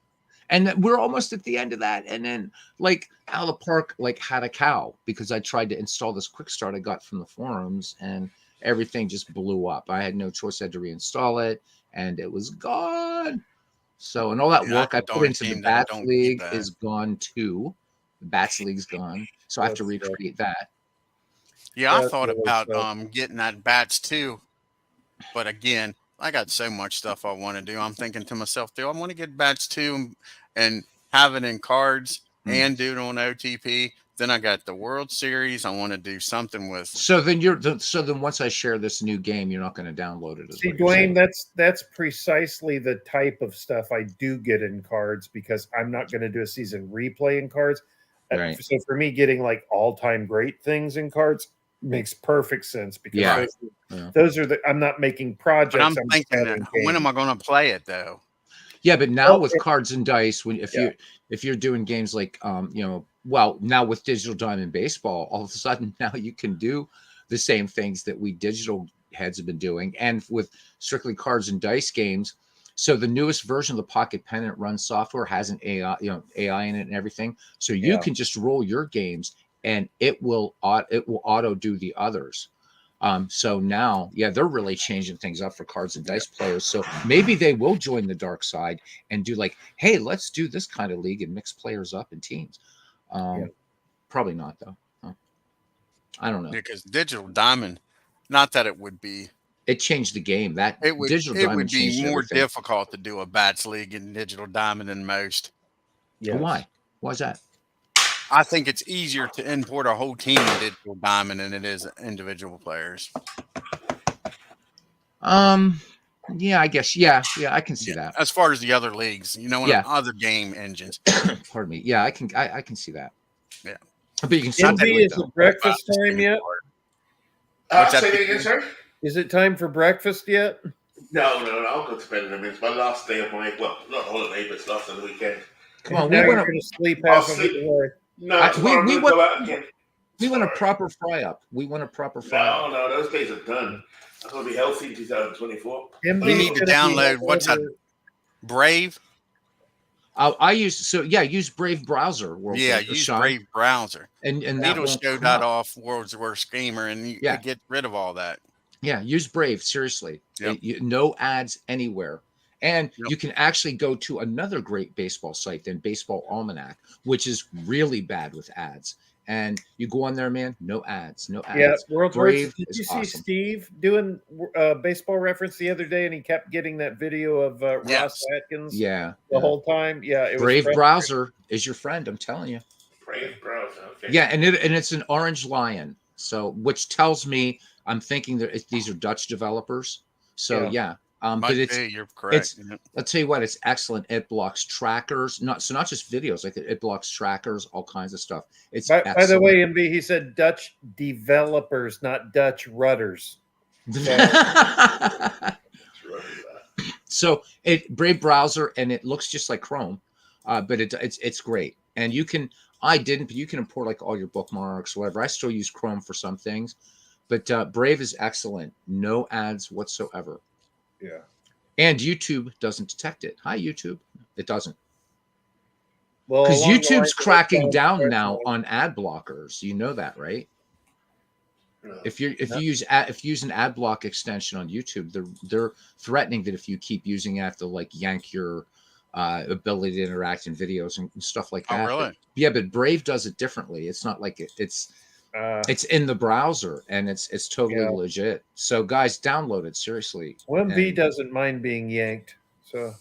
And we're almost at the end of that. And then like out of the park, like had a cow because I tried to install this quick start I got from the forums and everything just blew up. I had no choice. I had to reinstall it and it was gone. So, and all that work I put into the Bats League is gone too. The Bats League's gone. So I have to recreate that. Yeah, I thought about getting that Bats too. But again, I got so much stuff I want to do. I'm thinking to myself, do I want to get Bats too and have it in cards and do it on OTP? Then I got the World Series. I want to do something with. So then once I share this new game, you're not going to download it. See, Dwayne, that's precisely the type of stuff I do get in cards because I'm not going to do a season replay in cards. Right. So for me, getting like all-time great things in cards makes perfect sense because those are I'm not making projects. But I'm thinking, when am I going to play it though? Yeah, but now with cards and dice, if you're doing games like now with Digital Diamond Baseball, all of a sudden now you can do the same things that we digital heads have been doing, and with strictly cards and dice games. So the newest version of the Pocket Pennant Run software has an AI in it and everything. So you can just roll your games, and it will auto do the others. So now, they're really changing things up for cards and dice players. So maybe they will join the dark side and do like, hey, let's do this kind of league and mix players up in teams. Probably not though. I don't know. Because Digital Diamond, not that it would be. It changed the game. It would be more difficult to do a Bats League in Digital Diamond than most. Yes. Why? Why is that? I think it's easier to import a whole team in Digital Diamond than it is individual players. Yeah, I guess. Yeah, I can see that. As far as the other leagues, other game engines. Pardon me. Yeah, I can see that. Yeah. But you can is it breakfast time yet? Say that again, sir? Is it time for breakfast yet? No. I'll go to bed in a minute. It's my last day of not holiday, but it's last of the weekend. Come on, we're going to sleep half of it. No, we want a proper fry up. We want a proper fry up. No, those days are done. I'm going to be healthy in 2024. You need to download what's that? Brave. Use Brave browser. Use Brave browser, and it'll show that off World's Worst Gamer, and you get rid of all that. Yeah, use Brave seriously. Yep. No ads anywhere. And you can actually go to another great baseball site than Baseball Almanac, which is really bad with ads. And you go on there, man, no ads. Yeah, World Brave. Did you see Steve doing Baseball Reference the other day, and he kept getting that video of Ross Atkins the whole time? Yeah, it Brave browser is your friend, I'm telling you. Brave browser, okay. Yeah, and it's an orange lion, so which tells me I'm thinking that these are Dutch developers. So but you're correct. I'll tell you what, it's excellent. It blocks trackers, not just videos, like it blocks trackers, all kinds of stuff. It's by the way, MB, he said Dutch developers, not Dutch rudders. So Brave browser, and it looks just like Chrome, but it's great. And you can import like all your bookmarks, whatever. I still use Chrome for some things, but Brave is excellent. No ads whatsoever. Yeah. And YouTube doesn't detect it. Hi, YouTube. It doesn't. Well, because YouTube's cracking down now on ad blockers. You know that, right? No. If you use an ad block extension on YouTube, they're threatening that if you keep using it, they'll like yank your ability to interact in videos and stuff like that. Oh, really? But Brave does it differently. It's not like it's in the browser, and it's totally legit. So guys, download it seriously. MV doesn't mind being yanked. So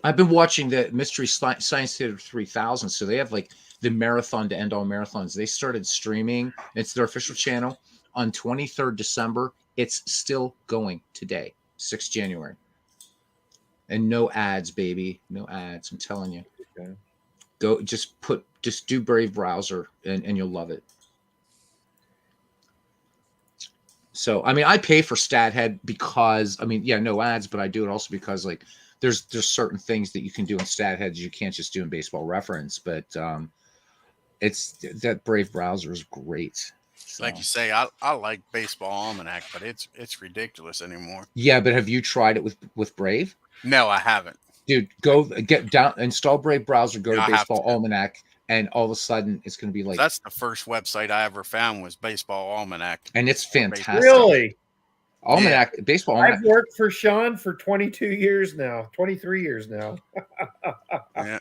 I've been watching the Mystery Science Theater 3000. So they have like the marathon to end all marathons. They started streaming. It's their official channel on 23rd December. It's still going today, 6th January. And no ads, baby. No ads. I'm telling you. Okay. Go just do Brave browser and you'll love it. So, I mean, I pay for StatHead because, no ads, but I do it also because, like, there's certain things that you can do in StatHead you can't just do in Baseball Reference. But it's that Brave browser is great. So. Like you say, I like Baseball Almanac, but it's ridiculous anymore. Yeah, but have you tried it with Brave? No, I haven't. Dude, go get down, install Brave browser, go to Baseball Almanac, and all of a sudden it's going to be like. That's the first website I ever found was Baseball Almanac, and it's fantastic. Really. Almanac, Baseball Almanac. I've worked for Sean for 22 years now, 23 years now. Yeah.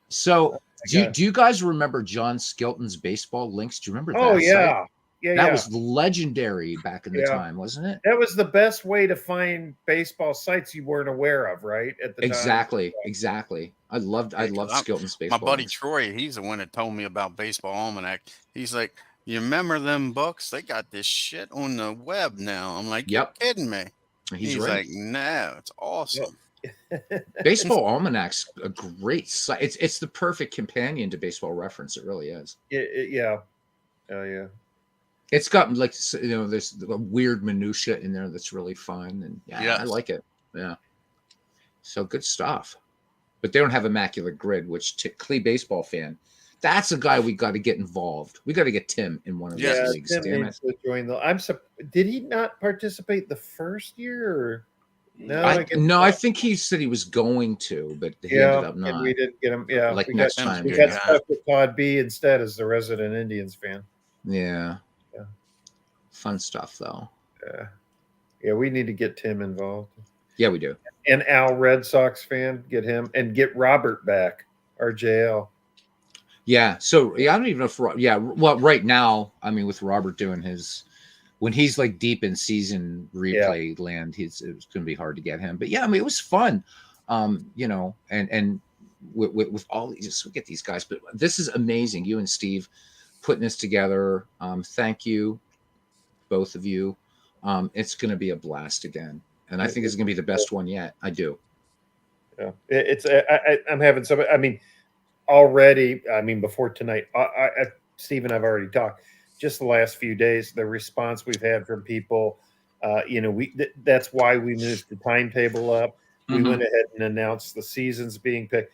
So, do you guys remember John Skilton's baseball links? Do you remember that? Oh, yeah. Site? That was legendary back in the time, wasn't it? That was the best way to find baseball sites you weren't aware of, right? At the Exactly. I loved Skilton's baseball. My buddy links. Troy, he's the one that told me about Baseball Almanac. He's like, you remember them books? They got this shit on the web now. I'm like, yep. You're kidding me. He's right. like, no, it's awesome. Baseball Almanac's a great site. It's the perfect companion to Baseball Reference. It really is. Yeah. Oh yeah. It's got like there's a weird minutia in there that's really fun, and I like it. Yeah. So good stuff. But they don't have Immaculate Grid, which Clee baseball fan. That's a guy we got to get involved. We got to get Tim in one of those leagues. Tim needs to join did he not participate the first year? Or? No, I think he said he was going to, but he ended up not. We didn't get him. Yeah, like next time. We got stuck with Todd B instead as the resident Indians fan. Yeah. Fun stuff though. Yeah, we need to get Tim involved. Yeah, we do. And Al, Red Sox fan, get him and get Robert back, RJL. Yeah. So I don't even know if well, right now, I mean, with Robert doing when he's like deep in season replay land, it's going to be hard to get him. But yeah, I mean, it was fun. And with all these, just get these guys. But this is amazing. You and Steve putting this together. Thank you, both of you. It's going to be a blast again, and I think it's going to be the best one yet. I do. Yeah, I'm having some. I mean, already. I mean, before tonight, Steve and I've already talked. Just the last few days, the response we've had from people. That's why we moved the timetable up. We went ahead and announced the seasons being picked.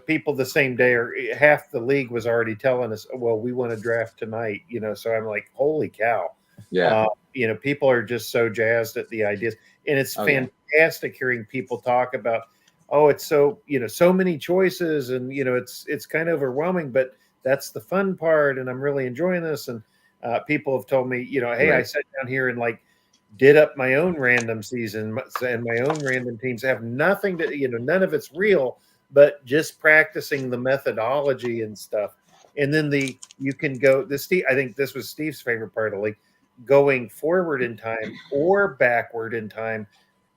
People the same day, or half the league was already telling us, well, we want to draft tonight. So I'm like, holy cow. Yeah. People are just so jazzed at the ideas, and it's fantastic hearing people talk about, it's so, so many choices, and, it's kind of overwhelming, but that's the fun part. And I'm really enjoying this. And people have told me, hey, I sat down here and did up my own random season, and my own random teams have nothing to, none of it's real, but just practicing the methodology and stuff. And then you can go I think this was Steve's favorite part of the league, going forward in time or backward in time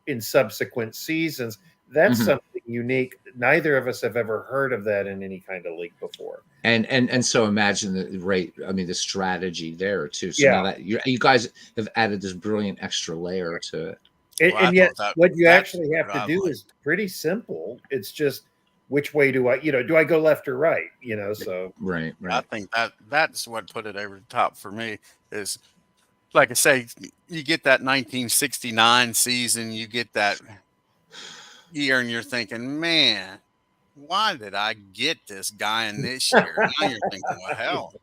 in subsequent seasons. That's something unique. Neither of us have ever heard of that in any kind of league before. And so imagine the strategy there too. So now that you guys have added this brilliant extra layer to it. And yet what you actually have to do is pretty simple. It's just, which way do I go left or right? So right. I think that's what put it over the top for me is, like I say, you get that 1969 season, you get that year, and you're thinking, man, why did I get this guy in this year? Now you're thinking, well, hell,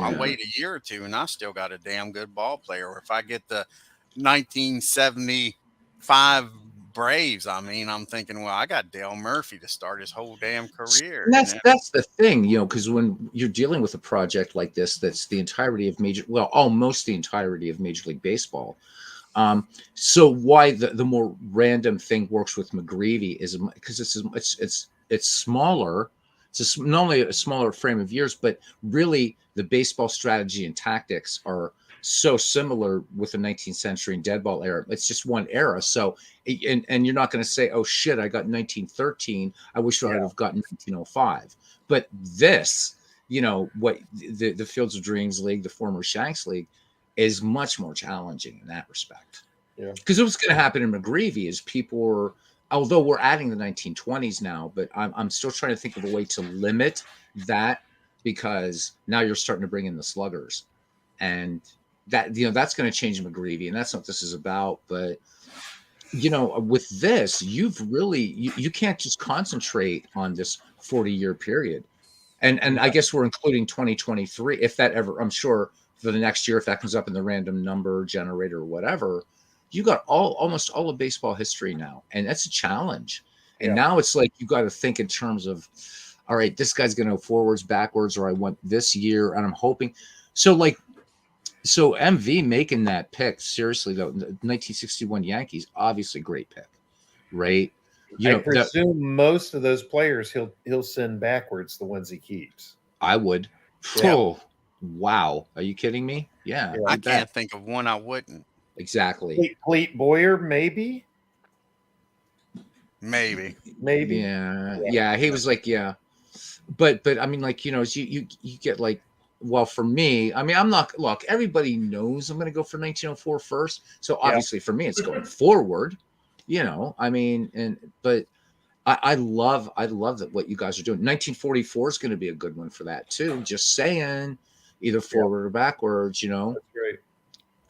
I'll wait a year or two and I still got a damn good ball player. Or if I get the 1975 Braves, I'm thinking, well, I got Dale Murphy to start his whole damn career. And that's the thing, because when you're dealing with a project like this, that's the entirety of almost the entirety of Major League Baseball. So why the more random thing works with McGreevy is because it's smaller. It's not only a smaller frame of years, but really the baseball strategy and tactics are so similar with the 19th century and dead ball era. It's just one era. So, and you're not going to say, oh shit, I got 1913. I wish I would have gotten 1905. But this, what the Fields of Dreams League, the former Shanks League, is much more challenging in that respect. Yeah. Because what's going to happen in McGreevy is although we're adding the 1920s now, but I'm still trying to think of a way to limit that, because now you're starting to bring in the sluggers, and that that's going to change McGreevy, and that's not what this is about. But with this, you've really you can't just concentrate on this 40-year period, and I guess we're including 2023 if that ever. I'm sure for the next year, if that comes up in the random number generator or whatever, you got almost all of baseball history now, and that's a challenge And now it's like you got to think in terms of, all right, this guy's going to go forwards, backwards, or I want this year, and I'm hoping. So MV making that pick, seriously though, 1961 Yankees, obviously great pick, right? I presume most of those players he'll send backwards, the ones he keeps. I would. Yeah. Oh, wow. Are you kidding me? Yeah. I can't think of one I wouldn't. Exactly. Cleat Boyer, maybe. Yeah. He was like, but I mean, like, you get like, well, for me, I mean, I'm not, look, everybody knows I'm going to go for 1904 first. So obviously for me, it's going forward, I mean, but I love that what you guys are doing. 1944 is going to be a good one for that too. Just saying, either forward or backwards, That's great.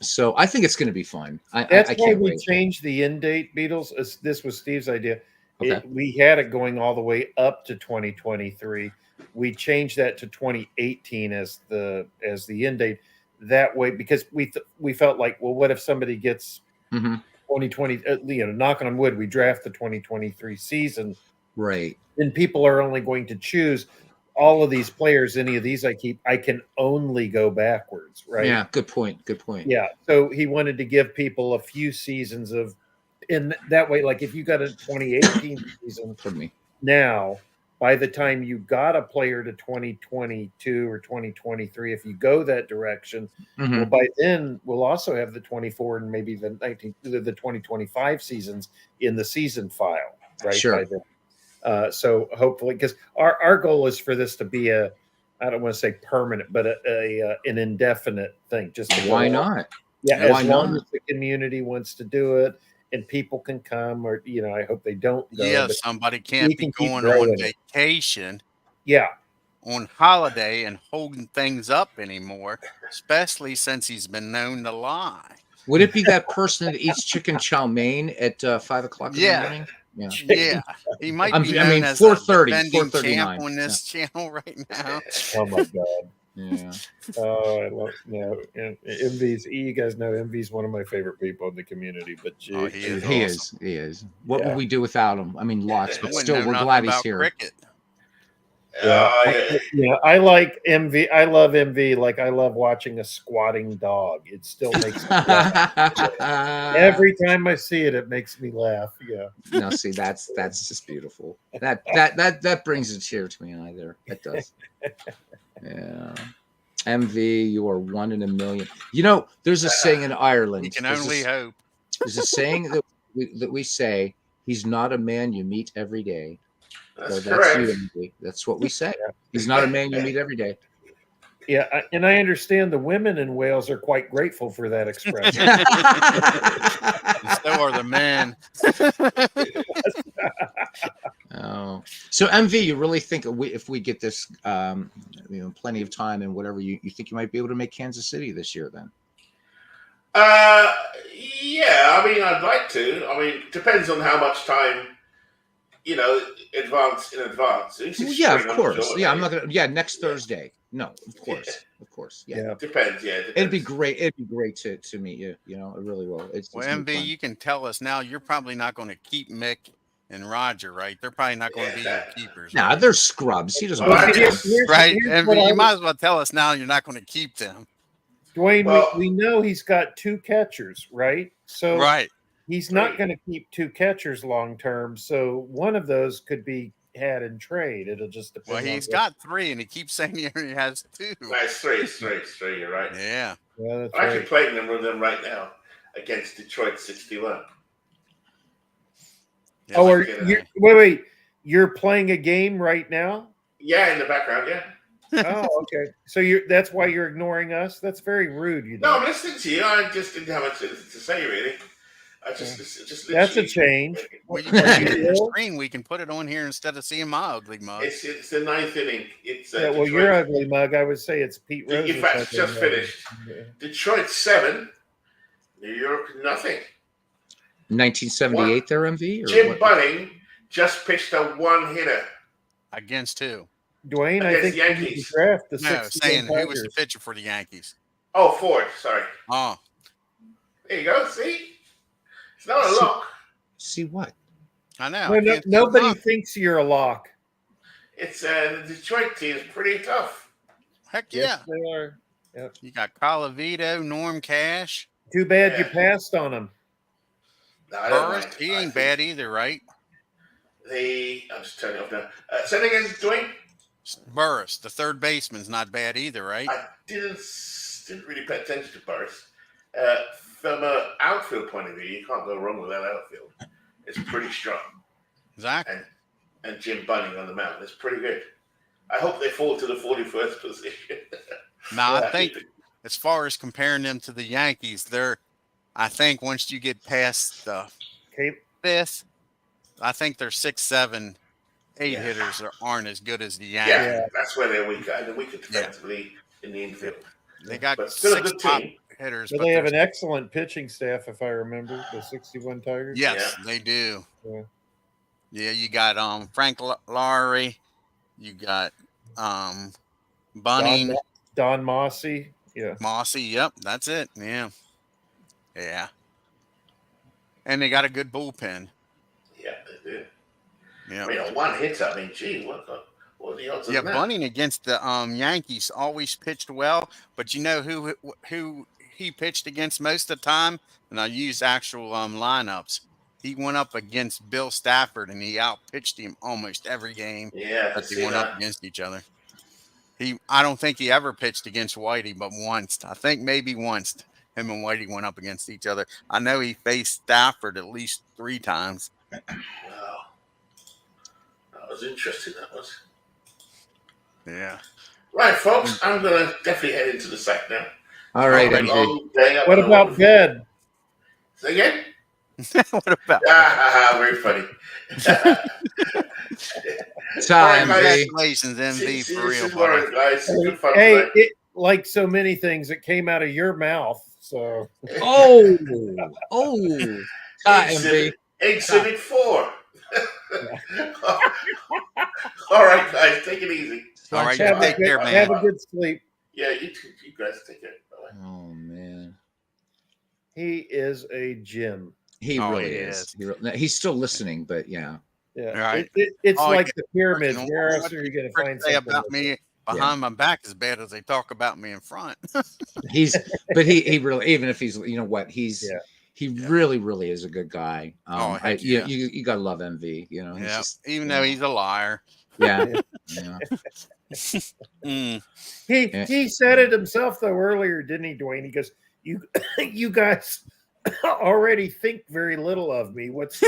So I think it's going to be fun. That's I why can't we wait. changed the end date, Beatles. This was Steve's idea. Okay. We had it going all the way up to 2023. We changed that to 2018 as the end date. That way, because we felt like, well, what if somebody gets 2020? Knocking on wood, we draft the 2023 season, right? Then people are only going to choose all of these players. Any of these I keep, I can only go backwards, right? Yeah, good point. Yeah, so he wanted to give people a few seasons of. In that way, like if you got a 2018 season for me now, by the time you got a player to 2022 or 2023, if you go that direction, well, by then we'll also have the 24 and maybe the 2025 seasons in the season file, right? Sure. By then. So hopefully, because our goal is for this to be I don't want to say permanent, but an indefinite thing. Just to why not? Yeah, as long as the community wants to do it. And people can come, or I hope they don't go. Yeah, somebody can't be going on vacation. Yeah, on holiday and holding things up anymore, especially since he's been known to lie. Would it be that person that eats chicken chow mein at 5 o'clock in the morning? Yeah. He might be known as 4:30 on this channel right now. Oh my god. Yeah. Oh, I love and MV's. You guys know MV's one of my favorite people in the community. But he is. What would we do without him? I mean, lots, but still, we're glad he's here. Cricket. I like MV. I love MV. Like I love watching a squatting dog. It still makes me laugh. Every time I see it, it makes me laugh. Yeah. No, see, that's just beautiful. That brings a tear to me either. It does. Yeah. MV, you are one in a million. There's a saying in Ireland. You can only hope. There's a saying that we say, he's not a man you meet every day. That's correct. You, that's what we say. He's not a man you meet every day. Yeah, and I understand the women in Wales are quite grateful for that expression. So are the men. Oh, so MV, you really think if we get this, plenty of time and whatever, you think you might be able to make Kansas City this year then? Yeah, I mean, I'd like to. I mean, depends on how much time, advance. Yeah, of course. Yeah, I'm not gonna. Yeah, next Thursday. No, of course. Yeah. Depends. Yeah, it'd be great. It'd be great to meet you. It really will. It's MV, you can tell us now. You're probably not going to keep Mick and Roger, right? They're probably not going to be your keepers. Nah, right? they're scrubs. He doesn't. Right, MV, you might as well tell us now. You're not going to keep them. Dwayne, we know he's got two catchers, right? So right. He's not going to keep two catchers long term, so one of those could be had in trade. It'll just depend. Well, he's got three, and he keeps saying he has two. That's three. You're right. Yeah. I'm actually playing them right now against Detroit 61. Yeah, wait. You're playing a game right now? Yeah, in the background. Yeah. Oh, okay. So that's why you're ignoring us? That's very rude. No, I'm listening to you. I just didn't have much to say, really. That's a change. When you put it on the screen, we can put it on here instead of seeing my ugly mug. It's the ninth inning. It's well, your ugly mug. I would say it's Pete Rose. In fact, it's just finished. Yeah. Detroit 7, New York nothing. 1978, there MV. Jim Bunning just pitched a one-hitter against who? Dwayne, I think Yankees. Draft the saying who was the pitcher for the Yankees? Oh, Ford. Sorry. Oh, there you go. See. It's not a lock. See what? I know. Nobody thinks you're a lock. It's the Detroit team is pretty tough. Heck yeah. Yes, they are. Yep. You got Colavito, Norm Cash. Too bad you passed on him. No, Burris, he ain't bad either, right? I'm just turning off now. Say it again, Dwayne. Burris, the third baseman's not bad either, right? I didn't really pay attention to Burris. From an outfield point of view, you can't go wrong with that outfield. It's pretty strong. Exactly. And Jim Bunning on the mound. It's pretty good. I hope they fall to the 41st position. Now, I think as far as comparing them to the Yankees, I think once you get past the fifth, I think their 6, 7, 8 hitters aren't as good as the Yankees. Yeah, that's where they're weaker. They're weaker defensively in the infield. They got 6 top hitters. But they have an excellent pitching staff, if I remember, the 61 Tigers. Yes, they do. Yeah, you got Frank Lowry. You got Bunning. Don Mossy. Yeah. Mossy, yep, that's it. Yeah. Yeah. And they got a good bullpen. Yeah, they do. Yeah. I mean, one hitter. I mean, gee, what are the odds of that? Bunning against the Yankees always pitched well, but you know who he pitched against most of the time? And I use actual lineups. He went up against Bill Stafford, and he outpitched him almost every game that they went up against each other. I don't think he ever pitched against Whitey, but once. I think maybe once him and Whitey went up against each other. I know he faced Stafford at least 3 times. Wow. That was interesting, that was. Yeah. Right, folks, I'm going to definitely head into the sack now. All right, what about bed? Say again? What about? Very funny. Congratulations, MV, for real, buddy. Guys. Good fun Hey, like so many things, it came out of your mouth. So. Exhibit 4. All right, guys, take it easy. All right, take care, man. Have a good sleep. Yeah, you guys take care. Bye-bye. Oh man, he is a gem. He really is. He's still listening, but yeah. Yeah, right. It's like the pyramids. Where else are you going to find something about me behind my back as bad as they talk about me in front? He really, even if he's, you know what, he really, really is a good guy. You gotta love MV. You know, even though he's a liar. Yeah. He said it himself though earlier, didn't he, Dwayne? He goes, "You guys already think very little of me. What's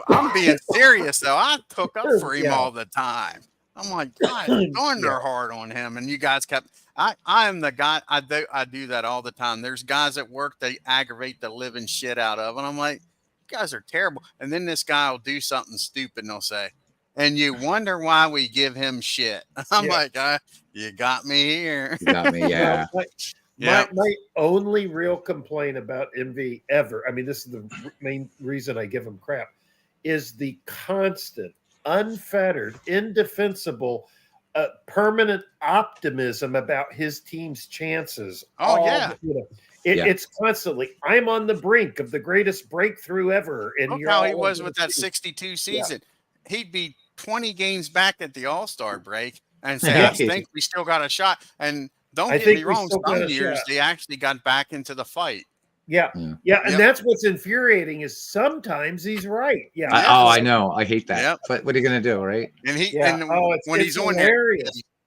I'm being serious though. I took up for him all the time. I'm like, God, darn, they're hard on him. And you guys kept. I am the guy. I do that all the time. There's guys at work they aggravate the living shit out of, and I'm like, you guys are terrible. And then this guy will do something stupid, and they'll say, and you wonder why we give him shit. I'm like, you got me here. You got me, yeah. My only real complaint about MV ever, I mean, this is the main reason I give him crap, is the constant, unfettered, indefensible, permanent optimism about his team's chances. It's constantly, I'm on the brink of the greatest breakthrough ever. And look how he was with that 62 season. He'd be 20 games back at the All-Star break and say, I think we still got a shot. And don't get me wrong, some years they actually got back into the fight. Yeah. And that's what's infuriating is sometimes he's right. Yeah. I know. I hate that. Yep. But what are you going to do, right? And when he's on there,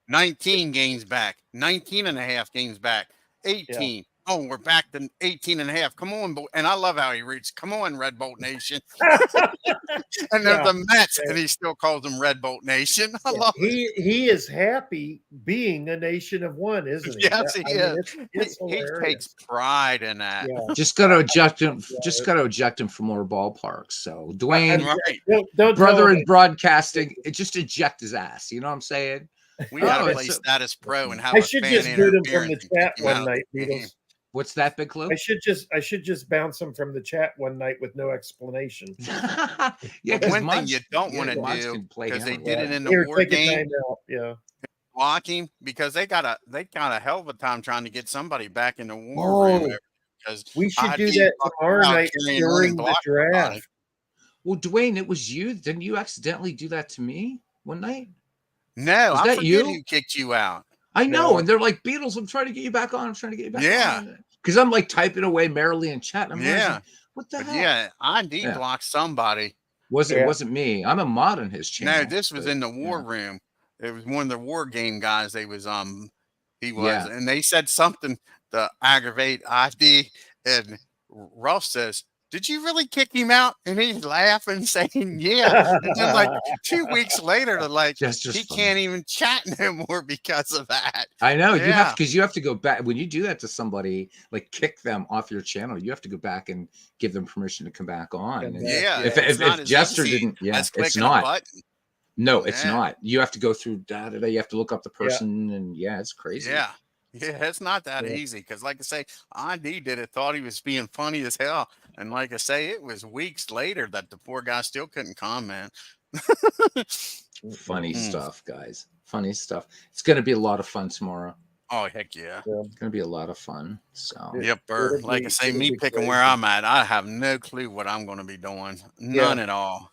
19 games back, 19 and a half games back, 18. Yeah. Oh, we're back to 18 and a half. Come on. And I love how he reads. Come on, Red Bolt Nation. And they're the Mets, and he still calls them Red Bolt Nation. I love it. He is happy being a nation of one, isn't he? Yes, he is. He takes pride in that. Yeah. Just got to eject him. Just got to eject him from more ballparks. So Dwayne, don't brother in broadcasting, just eject his ass. You know what I'm saying? We got to play Status Pro and have I should just boot him from the chat one night, Beatles. What's that, Big Clue? I should just bounce him from the chat one night with no explanation. One thing you don't want to do, because they did it in the war game. Blocking, because they got a hell of a time trying to get somebody back in the war room because we should do that tomorrow night during the draft. Well, Dwayne, it was you. Didn't you accidentally do that to me one night? No, was I that forget you? who kicked you out. I know, and they're like, Beatles, I'm trying to get you back on. I'm trying to get you back on. Because I'm like typing away merrily in chat. I'm like, what the hell? Yeah, ID blocked somebody. It wasn't me. I'm a mod on his channel. No, this was in the war room. It was one of the war game guys. He was, and they said something to aggravate ID, and Ross says, "Did you really kick him out?" And he's laughing, saying, "Yeah." And then, like 2 weeks later, they're like, he can't even chat no more because of that. I know you have because you have to go back when you do that to somebody, like kick them off your channel. You have to go back and give them permission to come back on. And if Jester didn't, it's not. No, it's not. You have to go through You have to look up the person, and it's crazy. Yeah, it's not that easy because, like I say, ID did it, thought he was being funny as hell, and like I say, it was weeks later that the poor guy still couldn't comment. Funny stuff, guys. Funny stuff. It's going to be a lot of fun tomorrow. Oh, heck yeah. It's going to be a lot of fun. So, like I say, me picking where I'm at, I have no clue what I'm going to be doing. None at all.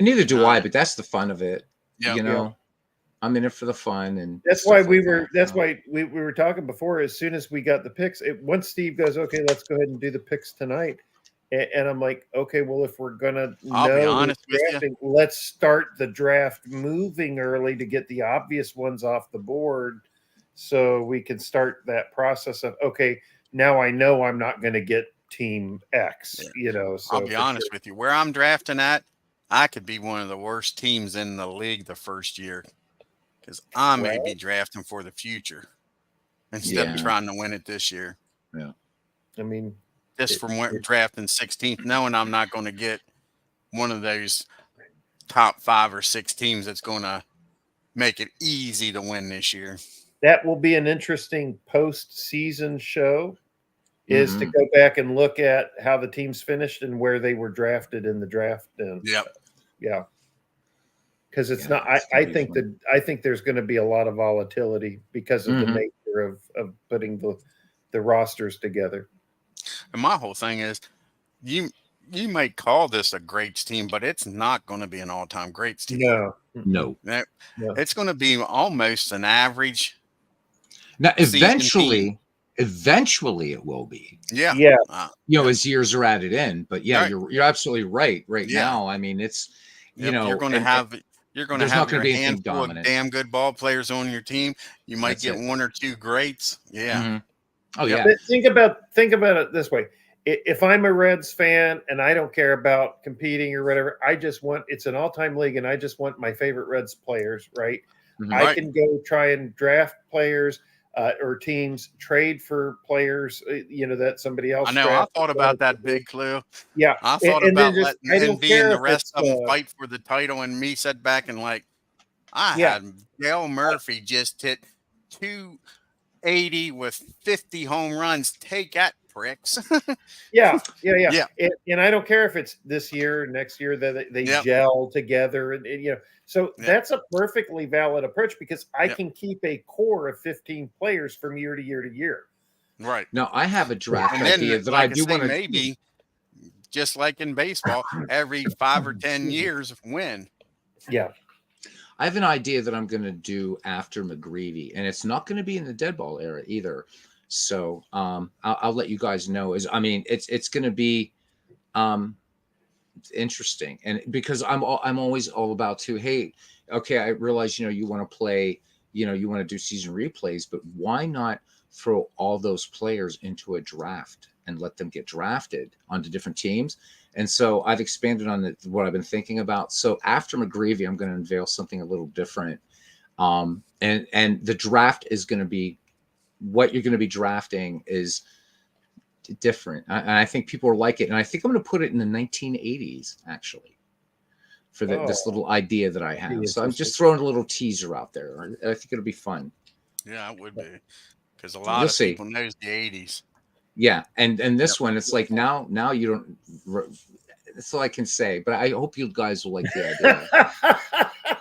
Neither do I, but that's the fun of it. You know, I'm in it for the fun, and that's why we were. That's why we were talking before. As soon as we got the picks, once Steve goes, okay, let's go ahead and do the picks tonight. And I'm like, okay, well, if we're gonna I'll be honest with you, let's start the draft moving early to get the obvious ones off the board, so we can start that process of okay, now I know I'm not going to get team X. You know, so I'll be honest with you, where I'm drafting at, I could be one of the worst teams in the league the first year because I may be drafting for the future instead of trying to win it this year. Yeah. I mean, just from drafting 16th, knowing I'm not going to get one of those top 5 or 6 teams that's going to make it easy to win this year. That will be an interesting postseason show. Is to go back and look at how the teams finished and where they were drafted in the draft. And yeah, because it's not. I think there's going to be a lot of volatility because of the nature of putting the rosters together. And my whole thing is, you may call this a greats team, but it's not going to be an all-time greats team. No. It's going to be almost an average. Now, eventually it will be. As years are added in, but you're absolutely right. Right now, I mean, it's you're going to have your handful of damn good ball players on your team. You might get 1 or 2 greats. Oh yeah. But think about it this way: if I'm a Reds fan and I don't care about competing or whatever, I just want it's an all-time league, and I just want my favorite Reds players. Right? I can go try and draft players. Or teams trade for players, that somebody else. I know. I thought about that, Big Clue. Yeah, I thought about letting him be in the rest of them fight for the title, and me sit back and had Dale Murphy just hit 280 with 50 home runs. Take that, pricks. Yeah. And I don't care if it's this year, next year that they gel together, and So that's a perfectly valid approach because I can keep a core of 15 players from year to year to year. Right. Now I have a draft idea that I do want to maybe just like in baseball, every 5 or 10 years win. Yeah. I have an idea that I'm going to do after McGreevy, and it's not going to be in the dead ball era either. So I'll let you guys know. It's going to be interesting, and because I'm always all about hey, okay, I realize you want to play, you want to do season replays, but why not throw all those players into a draft and let them get drafted onto different teams? And so I've expanded on what I've been thinking about. So after McGreevy, I'm going to unveil something a little different, and the draft is going to be what you're going to be drafting is different. And I think people will like it. And I think I'm going to put it in the 1980s, actually, for this little idea that I have. So I'm just throwing a little teaser out there. I think it'll be fun. Yeah, it would be. Because a lot of people knows the 80s. Yeah. And this one, it's like now you don't. That's all I can say. But I hope you guys will like the idea.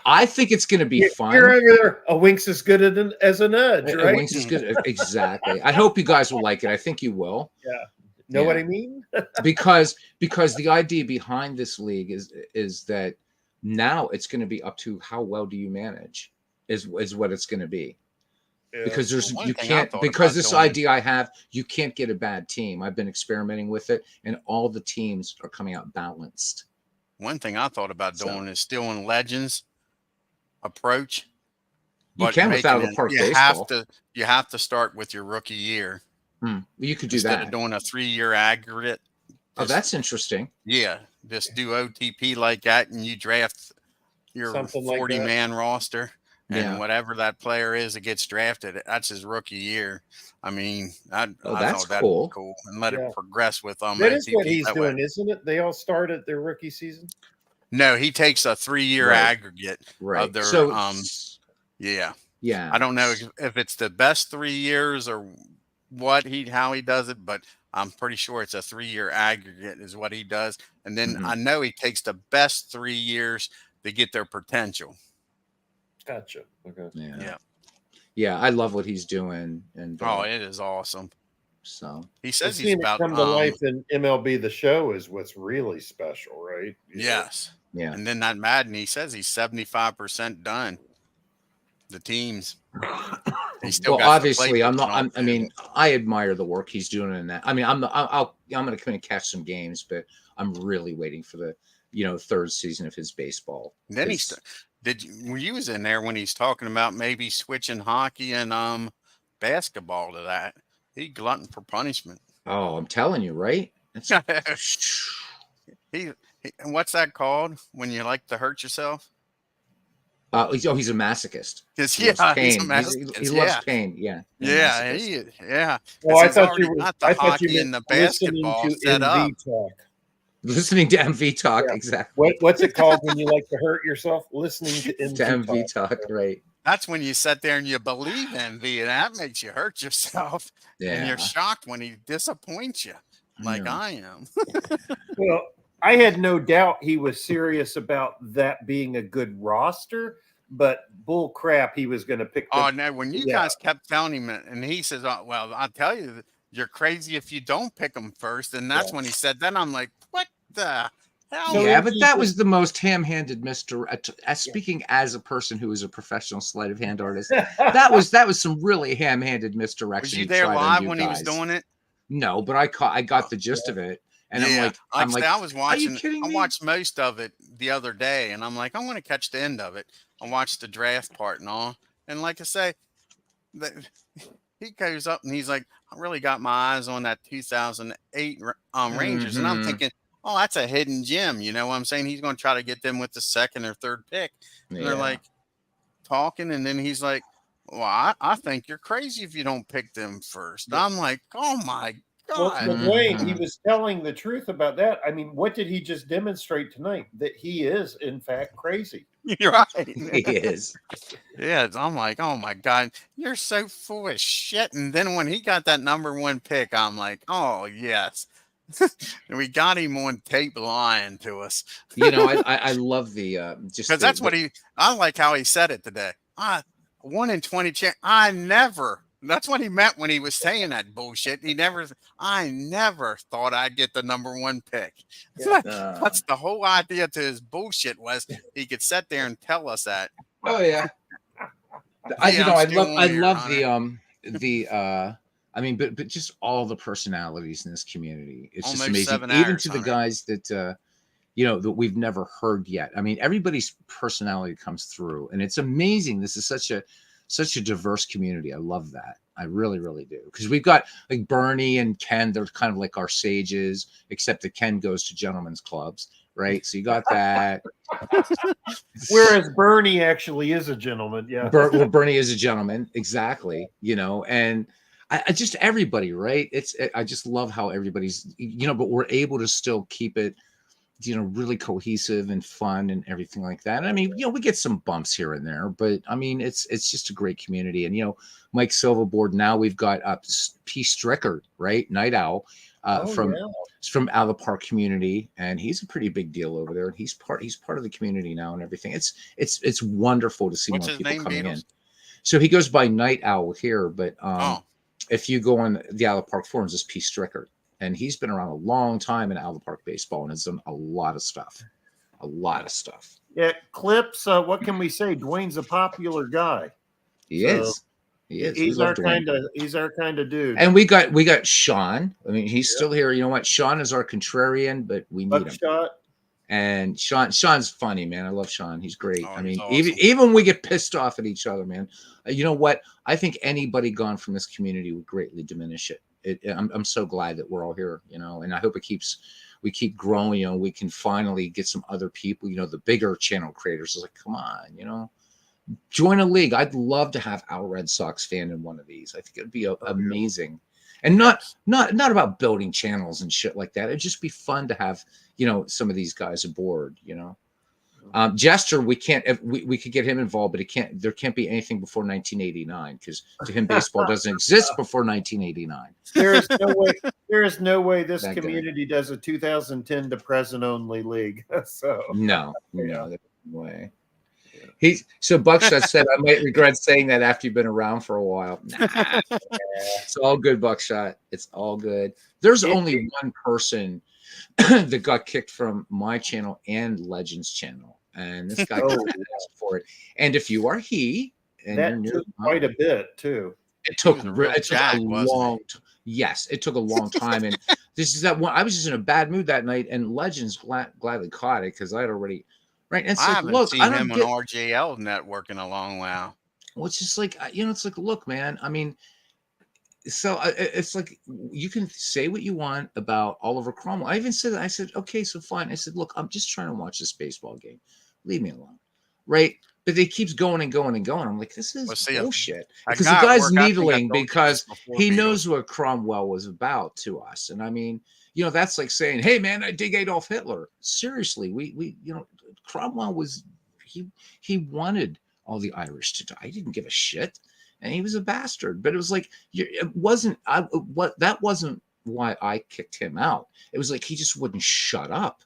I think it's going to be fun. You're over there. A wink's as good as a nudge, right? A wink's as good. Exactly. I hope you guys will like it. I think you will. Yeah. Know what I mean? because the idea behind this league is that now it's going to be up to how well do you manage is what it's going to be. Yeah. Because this idea I have, you can't get a bad team. I've been experimenting with it, and all the teams are coming out balanced. One thing I thought about doing is stealing Legends approach. You can without a park baseball. You have to start with your rookie year. You could do instead that of doing a 3-year aggregate. Oh, that's interesting. Yeah, just do OTP like that, and you draft your 40-man roster, and whatever that player is that gets drafted, that's his rookie year. I mean, I that's thought cool. That cool, and let it progress with them. That is what he's doing, isn't it? They all start at their rookie season. No, he takes a 3-year aggregate of their. Yeah. I don't know if it's the best 3 years or how he does it, but I'm pretty sure it's a 3-year aggregate is what he does. And then I know he takes the best 3 years to get their potential. Gotcha. Okay. Yeah. I love what he's doing. And it is awesome. So he says he's about come to life in MLB The Show is what's really special, right? Yes. Yeah. And then that Madden, he says he's 75% done. The teams. Obviously, I'm not. I mean, I admire the work he's doing in that. I mean, I'm going to come and catch some games, but I'm really waiting for the third season of his baseball. And then were you was in there when he's talking about maybe switching hockey and basketball to that? He glutton for punishment. Oh, I'm telling you, right? He what's that called when you like to hurt yourself? He's a masochist. He loves pain. Yeah. Yeah. Well, I thought you were in the basketball set up. Listening to MV talk, exactly. What's it called when you like to hurt yourself? Listening to MV talk, right? That's when you sit there and you believe MV, and that makes you hurt yourself. Yeah. And you're shocked when he disappoints you, like I am. Well, I had no doubt he was serious about that being a good roster, but bull crap, he was going to pick. Oh no! When you guys kept telling him, and he says, "Oh, well, I'll tell you, you're crazy if you don't pick him first." And that's when he said, "Then I'm like, what the hell?" Yeah, but that was the most ham-handed speaking as a person who is a professional sleight of hand artist, that was some really ham-handed misdirection. Was you there live when he was doing it? No, but I got the gist of it. And I'm like, I was watching. Are you kidding me? I watched most of it the other day, and I'm like, I'm going to catch the end of it. I watched the draft part and all, and like I say, he goes up and he's like, I really got my eyes on that 2008 Rangers, and I'm thinking, oh, that's a hidden gem. You know what I'm saying? He's going to try to get them with the second or third pick. And they're like talking, and then he's like, well, I think you're crazy if you don't pick them first. Yeah. I'm like, oh my God. Well, Wayne, he was telling the truth about that. I mean, what did he just demonstrate tonight? That he is, in fact, crazy. You're right. He is. Yeah, I'm like, oh my God, you're so full of shit. And then when he got that number 1 pick, I'm like, oh yes. We got him on tape lying to us. I love the just because that's what I like how he said it today. 1 in 20 chance. That's what he meant when he was saying that bullshit. I never thought I'd get the number 1 pick. Yeah. That's the whole idea to his bullshit was he could sit there and tell us that. Oh yeah. I love but just all the personalities in this community. It's almost just amazing. Even to the guys that that we've never heard yet. I mean, everybody's personality comes through, and it's amazing. This is such a diverse community. I love that. I really, really do. Because we've got like Bernie and Ken, they're kind of like our sages, except that Ken goes to gentlemen's clubs, right? So you got that. Whereas Bernie actually is a gentleman. Yeah. Bernie is a gentleman. Exactly. And I just everybody, right? I just love how everybody's, but we're able to still keep it, really cohesive and fun and everything like that. And I mean, we get some bumps here and there, but I mean, it's just a great community. And, Mike Silverboard, now we've got P. Stricker, right? Night Owl. from out of the park community, and he's a pretty big deal over there. And he's part of the community now and everything. It's wonderful to see more people coming in. So he goes by Night Owl here, but if you go on the Out of the Park forums, it's P. Strickert, and he's been around a long time in Out of the Park baseball and has done a lot of stuff. Yeah, Clips. What can we say? Dwayne's a popular guy. He is. He's our kind of dude. And we got Sean. I mean, he's still here. You know what? Sean is our contrarian, but we need him. And Sean's funny, man. I love Sean. He's great. I mean, awesome. even we get pissed off at each other, man. You know what? I think anybody gone from this community would greatly diminish it. I'm so glad that we're all here, you know, and I hope we keep growing. You know, we can finally get some other people, you know, the bigger channel creators. It's like, come on, you know, join a league. I'd love to have our Red Sox fan in one of these. I think it'd be amazing. And not about building channels and shit like that. It'd just be fun to have, you know, some of these guys aboard, you know. Jester, we could get him involved, but there can't be anything before 1989 because to him baseball doesn't exist before 1989. There is no way this community does a 2010 to present only league. So no way. So Buckshot said, I might regret saying that after you've been around for a while. Nah, it's all good, Buckshot. It's all good. There's only one person that got kicked from my channel and Legends channel, and this guy got asked for it. And if you are he, and that took quite a bit too. It took a long. Yes, it took a long time, and this is that one. I was just in a bad mood that night, and Legends gladly caught it because I had already. Right. And it's I like, haven't seen him on RJL network in a long while. Well, it's just like, you know, it's like, look, man, I mean, so it's like you can say what you want about Oliver Cromwell. I even said that. I said, okay, so fine. I said, look, I'm just trying to watch this baseball game. Leave me alone. Right. But it keeps going and going and going. I'm like, this is bullshit. Because the guy's needling because he knows what Cromwell was about to us. And I mean, you know, that's like saying, hey, man, I dig Adolf Hitler. Seriously, we you know, Cromwell was he wanted all the Irish to die. He didn't give a shit, and he was a bastard. But it was like that wasn't why I kicked him out. It was like he just wouldn't shut up,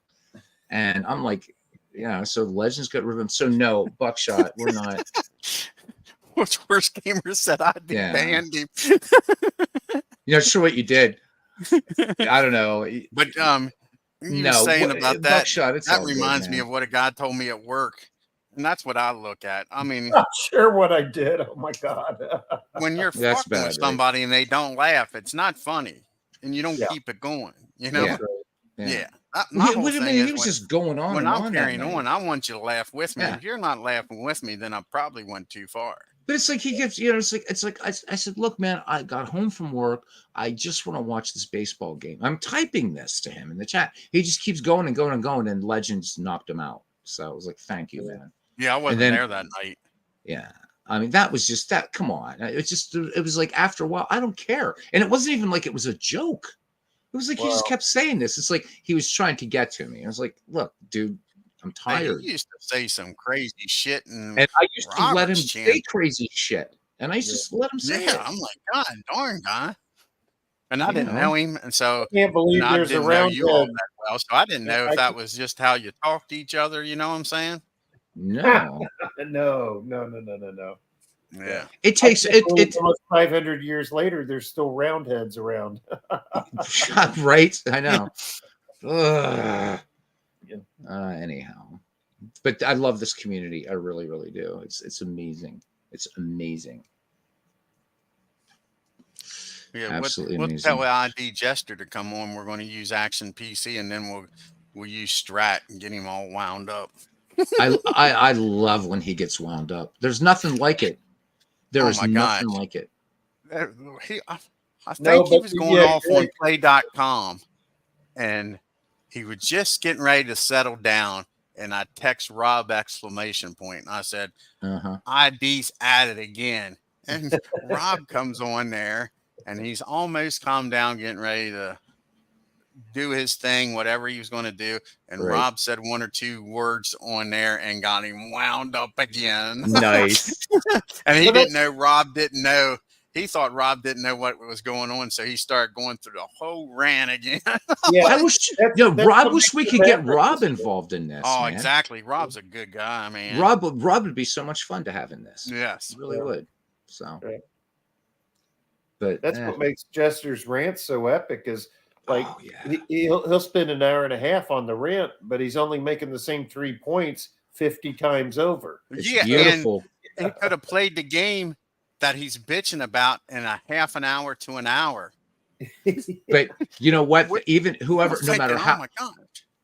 and I'm like, yeah. So Legends got rid of him. So no, Buckshot, we're not. Which worst gamer said I'd be banned him? You're not sure what you did. I don't know, but you were saying about that. Buckshot, that reminds me of what a guy told me at work, and that's what I look at. I mean, not sure what I did. Oh my god! When you're fucking with somebody and they don't laugh, it's not funny, and you don't keep it going. You know? Yeah. What do you mean? He was just going on. When I'm carrying on, I want you to laugh with me. If you're not laughing with me, then I probably went too far. But it's like he gets, you know, it's like I said, look, man, I got home from work. I just want to watch this baseball game. I'm typing this to him in the chat. He just keeps going and going and going, and Legends knocked him out. So I was like, thank you, man. Yeah, I wasn't there that night. Yeah. I mean, that was just that. Come on. It was like after a while, I don't care. And it wasn't even like it was a joke. It was like he just kept saying this. It's like he was trying to get to me. I was like, look, dude, I'm tired. He used to say some crazy shit, and I used to let him say crazy shit, and I used to just let him say it. I'm like, God darn, guy. And I didn't know him, and so I can't believe there's a round you all that well. So I didn't know if that was just how you talk to each other. You know what I'm saying? No, no. Yeah, it takes it almost 500 years later. There's still roundheads around. Right? I know. Anyhow, but I love this community. I really, really do. It's amazing. It's amazing. Yeah, absolutely we'll amazing. Tell ID Jester to come on. We're going to use Action PC, and then we'll use Strat and get him all wound up. I love when he gets wound up. There's nothing like it. There is nothing like it. I think he was going off on play.com, and he was just getting ready to settle down, and I text Rob ! And I said, ID's at it again. And Rob comes on there, and he's almost calmed down, getting ready to do his thing, whatever he was going to do. And Rob said one or two words on there and got him wound up again. Nice. And he didn't know, Rob didn't know he thought Rob didn't know what was going on, so he started going through the whole rant again. Yeah, Rob wish we could get Rob involved in this. Oh, man. Exactly. Rob's a good guy, man. Rob would be so much fun to have in this. Yes, he really would. So, but that's what makes Jester's rant so epic. Is like he'll spend an hour and a half on the rant, but he's only making the same 3 points 50 times over. It's beautiful. And he could have played the game that he's bitching about in a half an hour to an hour. But you know what? Even whoever, no matter how, oh my gosh.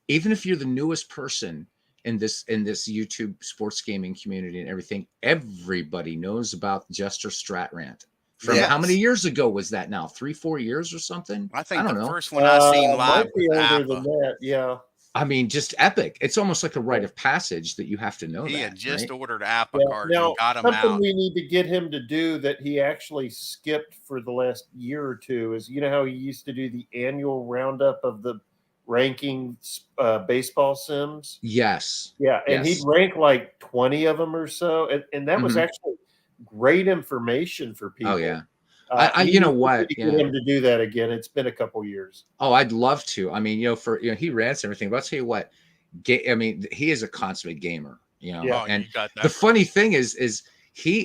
Even if you're the newest person in this YouTube sports gaming community and everything, everybody knows about Jester Strat rant. From how many years ago was that now? 3-4 years or something? I think the first one I seen live was older than that. Yeah. I mean, just epic. It's almost like a rite of passage that you have to know. He had just ordered Apba cards now, and got them something out. We need to get him to do that he actually skipped for the last year or two is, you know how he used to do the annual roundup of the ranking baseball sims? Yes. Yeah, and he'd rank like 20 of them or so, and that was actually great information for people. Oh yeah. You know what? Get him to do that again. It's been a couple years. Oh, I'd love to. I mean, he rants everything, but I'll tell you what. I mean, he is a consummate gamer. And the funny thing is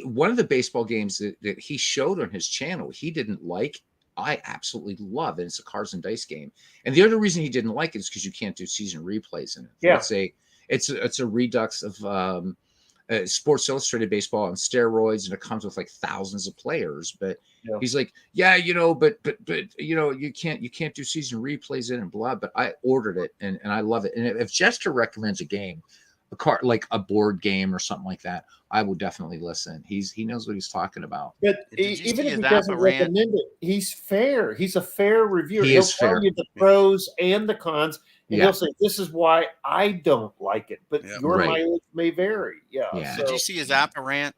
one of the baseball games that he showed on his channel, he didn't like. I absolutely love, and it's a cards and dice game. And the other reason he didn't like it is because you can't do season replays in it. Yeah, it's a redux of Sports Illustrated baseball on steroids, and it comes with like thousands of players. But he's like, but you can't do season replays in and blah. But I ordered it and I love it. And if Jester recommends a game, a card like a board game or something like that, I will definitely listen. He knows what he's talking about. But even if he doesn't recommend it, he's fair. He's a fair reviewer. He'll tell you the pros and the cons. And he'll say, this is why I don't like it, but your mileage may vary. Yeah. So, did you see his Apba rant?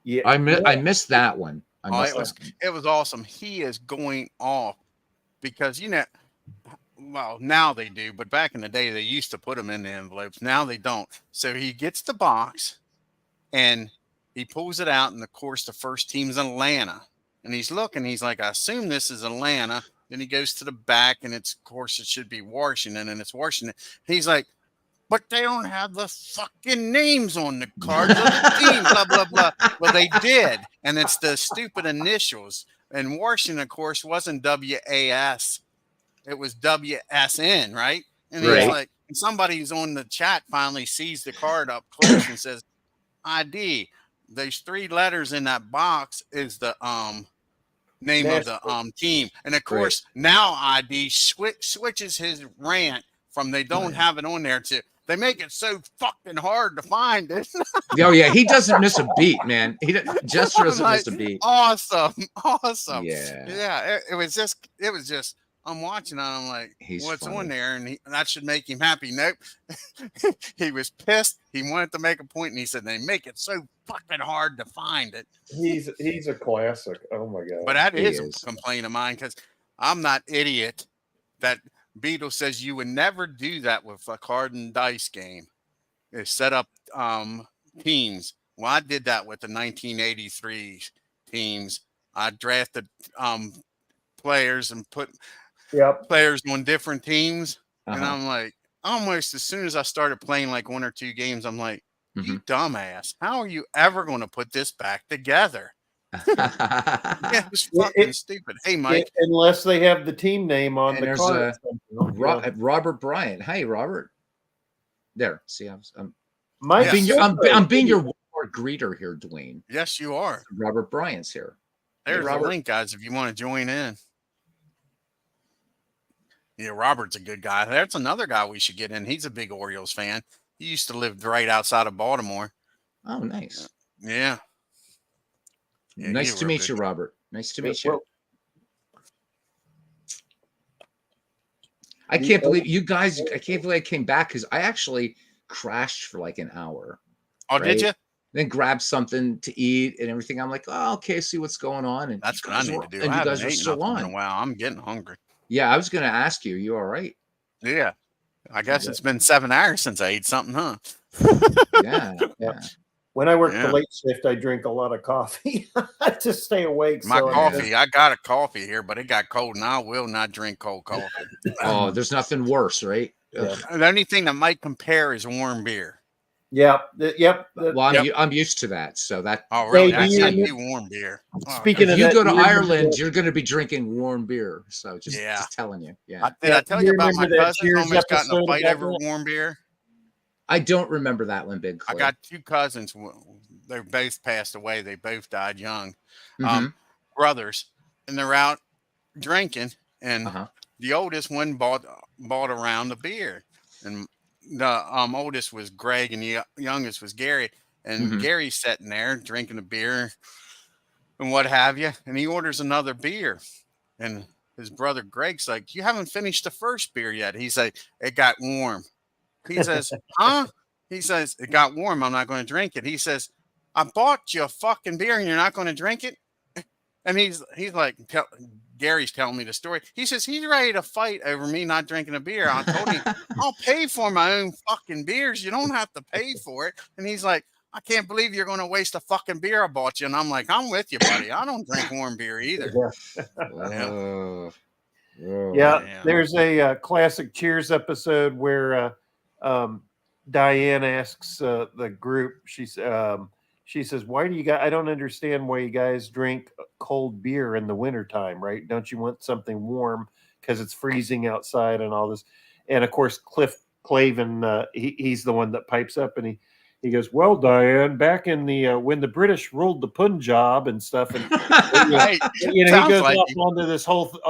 Yeah. I missed that one. It was awesome. He is going off because, well, now they do, but back in the day, they used to put them in the envelopes. Now they don't. So he gets the box and he pulls it out. And of course, the first team's Atlanta. And he's looking, he's like, I assume this is Atlanta. Then he goes to the back, and of course, it should be Washington, and it's Washington. He's like, but they don't have the fucking names on the cards of the team, blah, blah, blah. Well, they did, and it's the stupid initials. And Washington, of course, wasn't WAS. It was WSN, right? And he's like, and somebody who's on the chat finally sees the card up close and says, ID. Those 3 letters in that box is the name of the team. And of course, now ID switches his rant from they don't have it on there to they make it so fucking hard to find it. Oh yeah, he doesn't miss a beat, man. Jester doesn't miss a beat. Awesome. Yeah. It was just I'm watching and I'm like, what's on there? And that should make him happy. Nope. He was pissed. He wanted to make a point, and he said they make it so fucking hard to find it. He's a classic. Oh my god! But that is a complaint of mine because I'm not idiot. That Beetle says you would never do that with a card and dice game. Is set up teams. Well, I did that with the 1983 teams. I drafted players and put players on different teams. And I'm like, almost as soon as I started playing like 1 or 2 games, I'm like, you dumbass. How are you ever going to put this back together? It was fucking stupid. Hey, Mike. Unless they have the team name on the card. Robert Bryant. Hey, Robert. There. See, I'm being your Walmart greeter here, Dwayne. Yes, you are. Robert Bryant's here. There's the link, guys, if you want to join in. Yeah, Robert's a good guy. That's another guy we should get in. He's a big Orioles fan. He used to live right outside of Baltimore. Oh, nice. Yeah. Nice to meet you, Robert. Nice to meet you. I can't believe you guys. I can't believe I came back because I actually crashed for like an hour. Oh, did you? Then grabbed something to eat and everything. I'm like, oh, okay, see what's going on. And that's what I need to do. And you guys are still on. Wow, I'm getting hungry. Yeah, I was going to ask you. You all right? Yeah. I guess it's been 7 hours since I ate something, huh? Yeah. When I work the late shift, I drink a lot of coffee to stay awake. My coffee, I got a coffee here, but it got cold, and I will not drink cold coffee. Oh, there's nothing worse, right? Yeah. The only thing that might compare is warm beer. Yep. Well, I'm used to that, so that. Oh, really? I can't do warm beer. Speaking if of you that, go to Ireland, you're going to be drinking warm beer. So just telling you. Yeah. Did I tell you about my cousin almost got in a fight over warm beer? I don't remember that one, Big Clay. I got two cousins. They both passed away. They both died young. Brothers, and they're out drinking, and the oldest one bought a round of beer, and the oldest was Greg, and the youngest was Gary, and Gary's sitting there drinking a beer and what have you, and he orders another beer, and his brother Greg's like, "You haven't finished the first beer yet." He's like, "It got warm." He says, "Huh?" He says, "It got warm. I'm not going to drink it." He says, "I bought you a fucking beer and you're not going to drink it?" And he's like, Gary's telling me the story. He says he's ready to fight over me not drinking a beer. I told him, "I'll pay for my own fucking beers. You don't have to pay for it." And he's like, "I can't believe you're going to waste a fucking beer I bought you." And I'm like, "I'm with you, buddy. I don't drink warm beer either." There's a classic Cheers episode where Diane asks the group, she says, "Why do you guys, I don't understand why you guys drink cold beer in the wintertime, right? Don't you want something warm because it's freezing outside and all this?" And of course, Cliff Clavin, he's the one that pipes up, and he goes, "Well, Diane, back in the when the British ruled the Punjab and stuff, and he goes off onto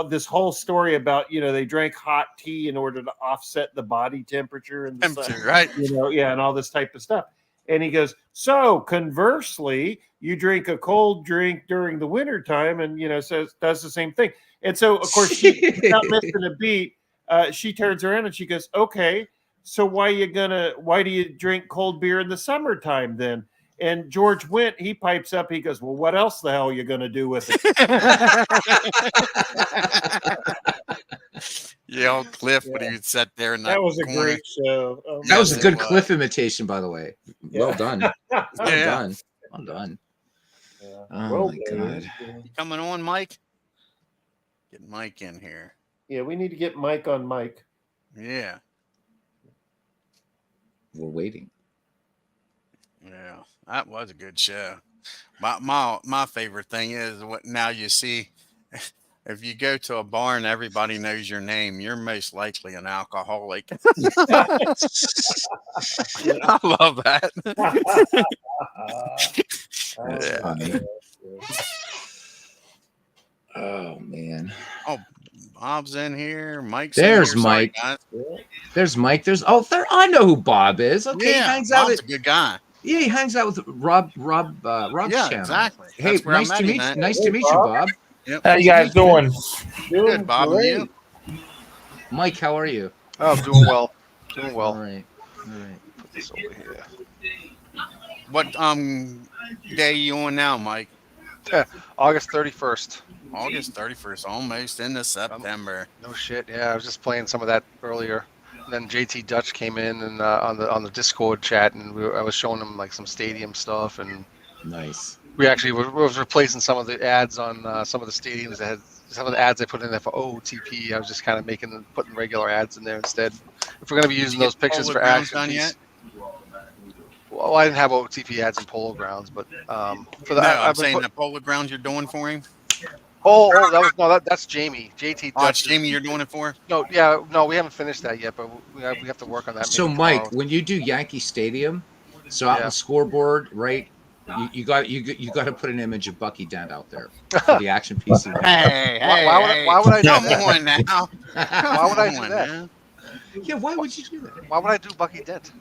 this whole story about they drank hot tea in order to offset the body temperature and the sun, right? And all this type of stuff." And he goes, "So conversely, you drink a cold drink during the wintertime and says does the same thing." And so of course she not missing a beat. She turns around and she goes, "Okay. So why do you drink cold beer in the summertime then?" And George Wendt, he pipes up, he goes, "Well, what else the hell are you going to do with it?" Old Cliff, when he would sit there in that was a great show. That was a good Cliff imitation, by the way. Well done. Well done. Well done. Yeah. Oh, my God. You coming on, Mike? Get Mike in here. Yeah, we need to get Mike on Mike. Yeah. We're waiting. Yeah, that was a good show. My favorite thing is what now you see. If you go to a bar and everybody knows your name, you're most likely an alcoholic. I love that. Oh, man. Oh, Bob's in here. Mike's There's in here. Mike. Sorry, there's Mike. I know who Bob is. Okay, yeah, he hangs out. Bob's a good guy. Yeah, he hangs out with Rob's yeah, channel. Exactly. Hey, nice to meet you. Nice to meet you, Bob. Yep. How you guys doing? Good, Bob. And you? Mike, how are you? Oh, I'm doing well. Doing well. All right. Put this over here. What day are you on now, Mike? August 31st. August 31st, almost into September. No shit. Yeah, I was just playing some of that earlier. And then JT Dutch came in and on the Discord chat, and I was showing him like some stadium stuff, and nice. We actually was replacing some of the ads on some of the stadiums that had some of the ads I put in there for OTP. I was just kind of putting regular ads in there instead. If we're gonna be using those pictures for action, well, I didn't have OTP ads in Polo Grounds, but for the I'm saying the Polo Grounds you're doing for him. That's Jamie. JT. Oh, it's Jamie you're doing it for? No, we haven't finished that yet, but we have to work on that. So, Mike, when you do Yankee Stadium, out on the scoreboard, right? You got to put an image of Bucky Dent out there for the action PC. Why would I do that? Come on now. Why would I do that? Man. Yeah, why would you do that? Why would I do Bucky Dent?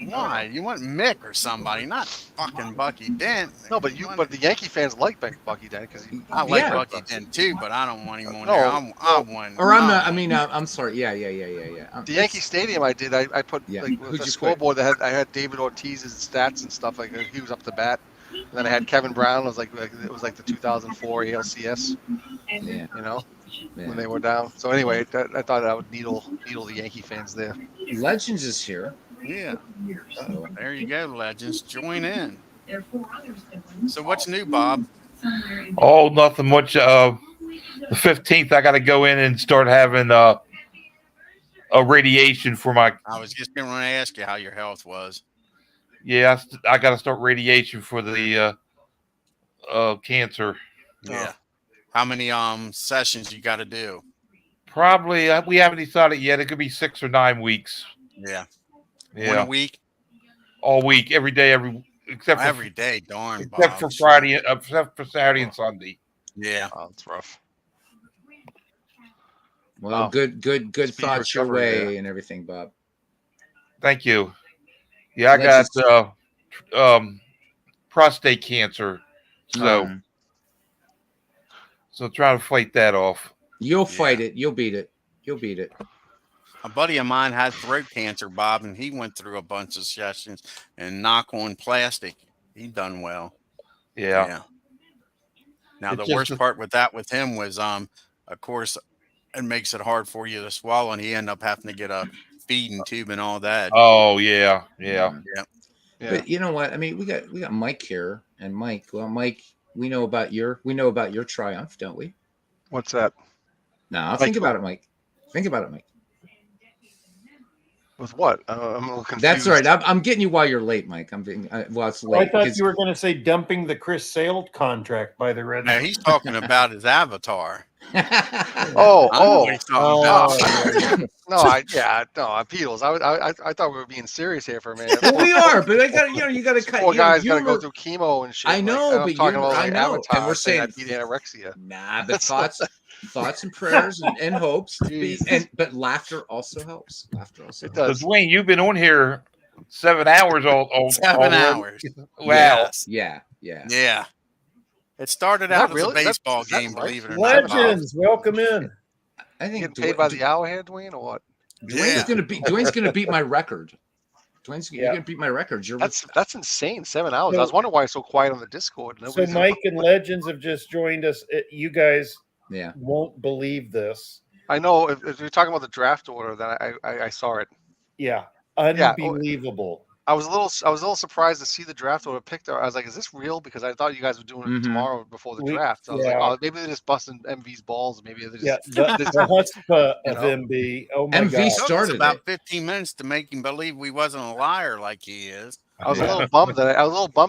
Why? You want Mick or somebody, not fucking Bucky Dent. No, but the Yankee fans like Bucky Dent because I like Bucky Dent too, but I don't want him on there. I'm sorry. Yeah. The Yankee Stadium I did. I put with a scoreboard that I had David Ortiz's stats and stuff like he was up to bat. And then I had Kevin Brown. It was like the 2004 ALCS. Yeah. When they were down. So anyway, I thought I would needle the Yankee fans there. Legends is here. Yeah. There you go, Legends. Join in. So what's new, Bob? Oh, nothing much. The 15th, I got to go in and start having a radiation for my. I was just going to ask you how your health was. Yeah, I got to start radiation for the cancer. Yeah. How many sessions you got to do? Probably we haven't decided yet. It could be 6 or 9 weeks. Yeah. Yeah. 1 a week. All week, every day, except every day. Darn. Except Bob, for Friday, except for Saturday and Sunday. Yeah. Oh, it's rough. Well, good thoughts your way and everything, Bob. Thank you. Yeah, I got prostate cancer, so trying to fight that off. You'll fight it. You'll beat it. You'll beat it. A buddy of mine had throat cancer, Bob, and he went through a bunch of sessions and knock on plastic. He done well. Yeah. Now the worst part with him was, of course, it makes it hard for you to swallow, and he ended up having to get a feeding tube and all that. Oh yeah. But you know what? I mean, we got Mike here, and Mike. Well, Mike, we know about your triumph, don't we? What's that? No, think about it, Mike. Think about it, Mike. With what? I'm a little confused. That's right. I'm getting you while you're late, Mike. It's late. I thought you were going to say dumping the Chris Sale contract by the Red. No, he's talking about his avatar. No, Beatles. I thought we were being serious here for a minute. Well, we are, but you got to cut. Poor guy's got to go through chemo and shit. I know, but talking about I know, avatar, and we're saying I beat anorexia. Nah, but thoughts and prayers and hopes. But laughter also helps. It does. Dwayne, you've been on here 7 hours. 7 hours. Wow. Yeah. It started out as a baseball game, believe it or not. Legends, welcome in. I think getting paid by the hour here, Dwayne, or what? Dwayne's gonna beat my record. You're gonna beat my record. That's insane. 7 hours. I was wondering why it's so quiet on the Discord. So Mike and Legends have just joined us. You guys won't believe this. I know. If you're talking about the draft order, then I saw it. Yeah, unbelievable. I was a little surprised to see the draft order picked. I was like, "Is this real?" Because I thought you guys were doing it tomorrow before the draft. So I was like, "Oh, maybe they're just busting MV's balls. Maybe they're just the chutzpah of MV. Oh my MV God! Started about 15 minutes to make him believe we wasn't a liar like he is. I was a little bummed.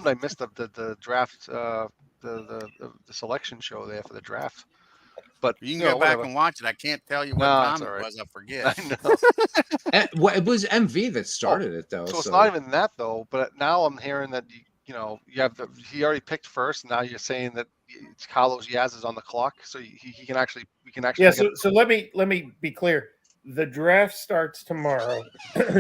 I missed the draft, the selection show there for the draft. But you can go back and watch it. I can't tell you what time it was. I forget. I know. It was MV that started it, though. So it's not even that, though. But now I'm hearing that he already picked first. And now you're saying that Carlos Yaz is on the clock, so we can actually. Yeah. So let me be clear. The draft starts tomorrow.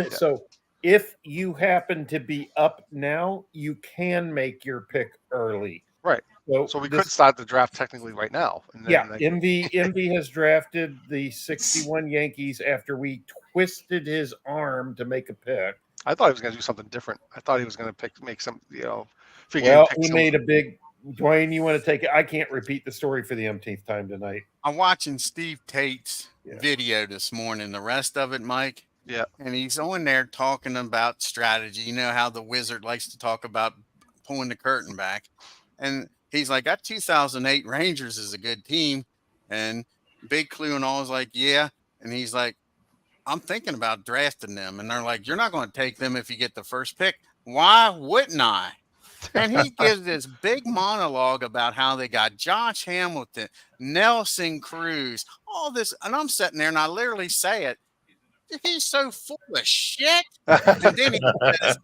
So if you happen to be up now, you can make your pick early. Right. So we could start the draft technically right now. And then MV has drafted the 61 Yankees after we twisted his arm to make a pick. I thought he was going to do something different. I thought he was going to make some, he made a big. Dwayne, you want to take it? I can't repeat the story for the umpteenth time tonight. I'm watching Steve Tate's video this morning. The rest of it, Mike. Yeah. And he's on there talking about strategy. You know how the wizard likes to talk about pulling the curtain back. And he's like, that 2008 Rangers is a good team. And Big Clue and all is like, yeah. And he's like, I'm thinking about drafting them. And they're like, you're not going to take them if you get the first pick. Why wouldn't I? And he gives this big monologue about how they got Josh Hamilton, Nelson Cruz, all this. And I'm sitting there and I literally say it. He's so full of shit. And then he says,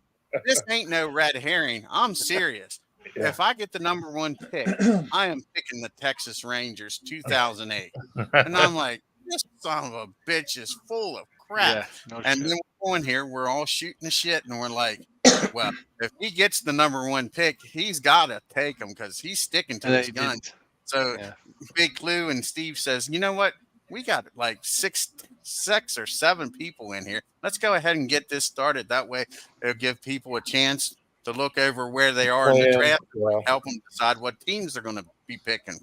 this ain't no red herring. I'm serious. Yeah. If I get the number one pick, I am picking the Texas Rangers 2008. And I'm like, this son of a bitch is full of crap. Yeah, and then we're going here, we're all shooting the shit, and we're like, well, if he gets the number one pick, he's got to take him because he's sticking to his guns. So Big Clue and Steve says, you know what? We got like six or seven people in here. Let's go ahead and get this started. That way it'll give people a chance to look over where they are in the draft, help them decide what teams they're going to be picking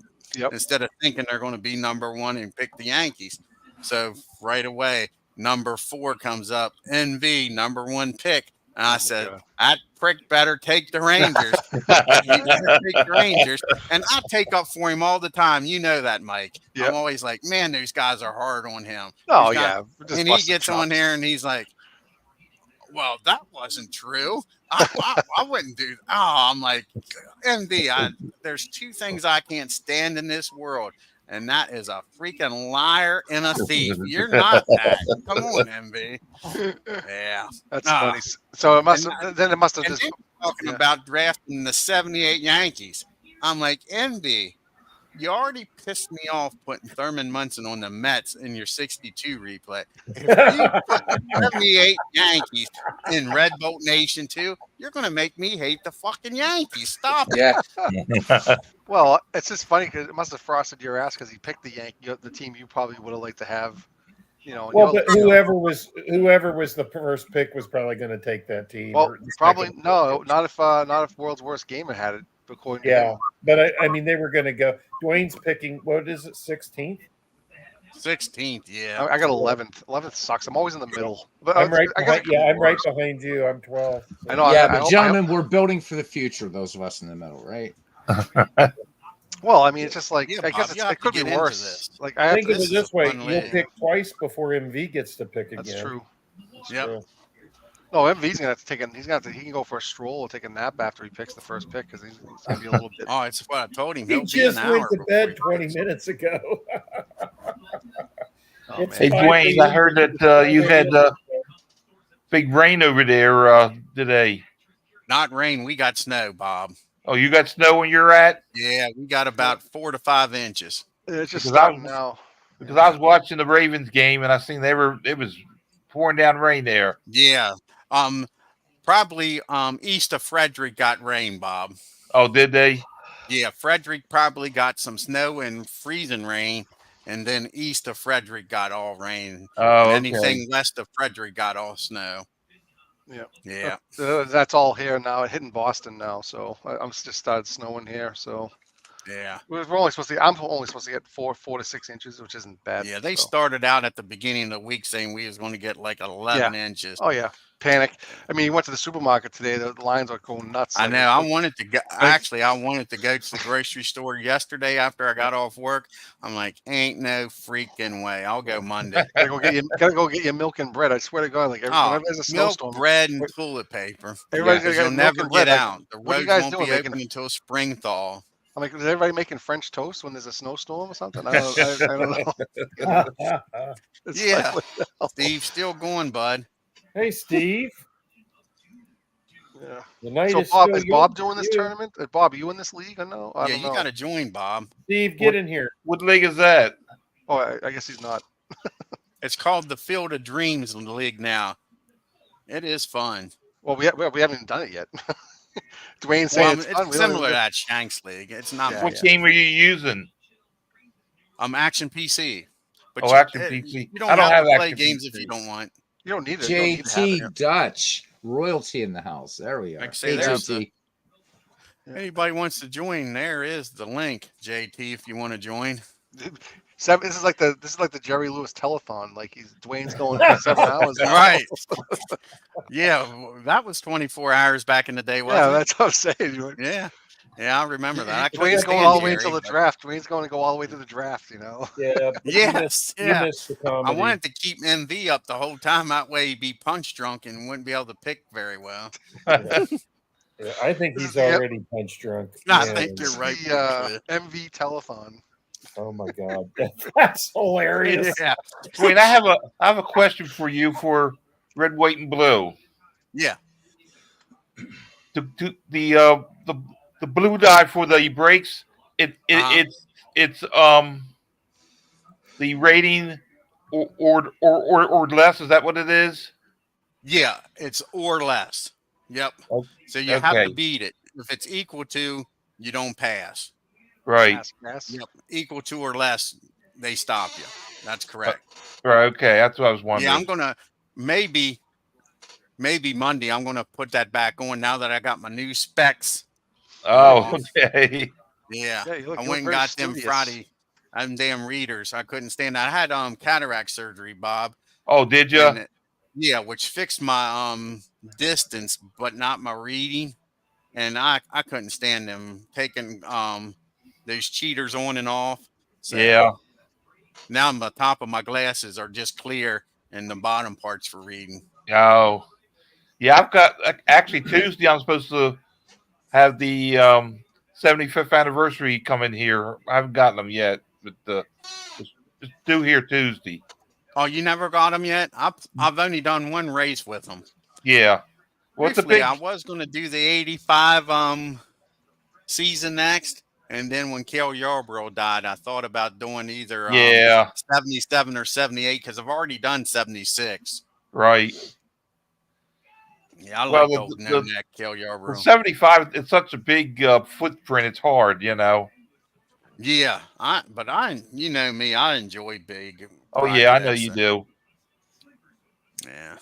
instead of thinking they're going to be number one and pick the Yankees. So right away, number 4 comes up, NV, number 1 pick. And I said, that prick better take the Rangers. He better take the Rangers. And I take up for him all the time. You know that, Mike. Yep. I'm always like, man, those guys are hard on him. Oh, yeah. And he gets on there and he's like, well, that wasn't true. I wouldn't do that. Oh, I'm like, MD, there's two things I can't stand in this world. And that is a freaking liar and a thief. You're not that. Come on, MB. Yeah, that's funny. So it must have. Then it must have just talking about drafting the '78 Yankees. I'm like, MB, you already pissed me off putting Thurman Munson on the Mets in your 62 replay. If you put the 78 Yankees in Red Bolt Nation too, you're going to make me hate the fucking Yankees. Stop it. Yeah. Well, it's just funny because it must have frosted your ass because he picked the team you probably would have liked to have. Well, but whoever was the first pick was probably going to take that team. Well, probably no, not if World's Worst Gamer had it. According to him. But I mean, they were going to go. Dwayne's picking. What is it? 16th. 16th. Yeah. I got 11th. 11th sucks. I'm always in the middle. But I'm right. I'm right behind you. I'm 12. So. I know. Yeah, but gentlemen, we're building for the future. Those of us in the middle, right? Well, I mean, it's just like I guess it could be worse. Like I think of it this way: you'll pick twice before MV gets to pick again. That's true. Yep. No, MV's gonna have to take he can go for a stroll or take a nap after he picks the first pick because he's gonna be a little bit. Oh, it's what I told him. He just went to bed 20 minutes ago. Hey, Dwayne, I heard that you had big rain over there today. Not rain. We got snow, Bob. Oh, you got snow where you're at? Yeah, we got about 4 to 5 inches. It's just starting now. Because I was watching the Ravens game and I seen it was pouring down rain there. Yeah. Probably east of Frederick got rain, Bob. Oh, did they? Yeah, Frederick probably got some snow and freezing rain, and then east of Frederick got all rain. Oh, and anything west of Frederick got all snow. Yeah. Yeah. That's all here now. It hit in Boston now, so I'm just started snowing here. So yeah, I'm only supposed to get 4 to 6 inches, which isn't bad. Yeah, they started out at the beginning of the week saying we was going to get like 11 inches. Oh yeah, panic. I mean, you went to the supermarket today. The lines are going nuts. I know. I wanted to go. Actually, I wanted to go to the grocery store yesterday after I got off work. I'm like, ain't no freaking way. I'll go Monday. Gotta go get your milk and bread. I swear to God, like whenever there's a snowstorm, milk, bread, and toilet paper. Everybody's you'll never get out. The roads won't be open until spring thaw. I'm like, is everybody making French toast when there's a snowstorm or something? I don't know. Yeah. Steve's still going, bud. Hey, Steve. Yeah. So, Bob, is Bob doing this tournament? Bob, are you in this league? I know. Yeah, you got to join, Bob. Steve, get in here. What league is that? Oh, I guess he's not. It's called the Field of Dreams League now. It is fun. Well, we haven't even done it yet. Dwayne saying it's similar to that Shanks League. It's not. What game are you using? Action PC. But Action PC. You don't have to play games if you don't want. You don't need it. JT Dutch royalty in the house. There we are. Like say, JT. Anybody wants to join? There is the link, JT. If you want to join. This is like the Jerry Lewis telethon. Like Dwayne's going for 7 hours. Right. Yeah, that was 24 hours back in the day. Wasn't it? That's what I'm saying. Yeah. Yeah, I remember that. Dwayne's going all the way until the draft. Dwayne's going to go all the way to the draft, you know? Yeah. Yes. Yeah. I wanted to keep MV up the whole time. That way he'd be punch drunk and wouldn't be able to pick very well. Yeah, I think he's already punch drunk. I think you're right. The MV telethon. Oh my God, that's hilarious! Yeah. Wait, I have a question for you for Red, White, and Blue. Yeah. The blue die for the breaks. It's the rating or less. Is that what it is? Yeah, it's or less. Yep. So you have to beat it. If it's equal to, you don't pass. Right. Yep. Equal to or less, they stop you. That's correct. Right. Okay. That's what I was wondering. Yeah, I'm gonna maybe Monday. I'm gonna put that back on now that I got my new specs. Oh, okay. Yeah. I went and got them Friday. Them damn readers. I couldn't stand that. I had cataract surgery, Bob. Oh, did you? Yeah, which fixed my distance, but not my reading. And I couldn't stand them taking those cheaters on and off. So Yeah. now the top of my glasses are just clear and the bottom parts for reading. Oh. Yeah, I've got actually Tuesday. I'm supposed to have the 75th anniversary come in here. I haven't gotten them yet, but it's due here Tuesday. Oh, you never got them yet? I've only done one race with them. Yeah. What's the big? I was going to do the 85 season next, and then when Cale Yarborough died, I thought about doing either 77 or 78 because I've already done 76. Right. Yeah, I like knowing that Cale Yarborough. 75. It's such a big footprint. It's hard, you know. Yeah, you know me, I enjoy big. Oh yeah, I know you do. Yeah,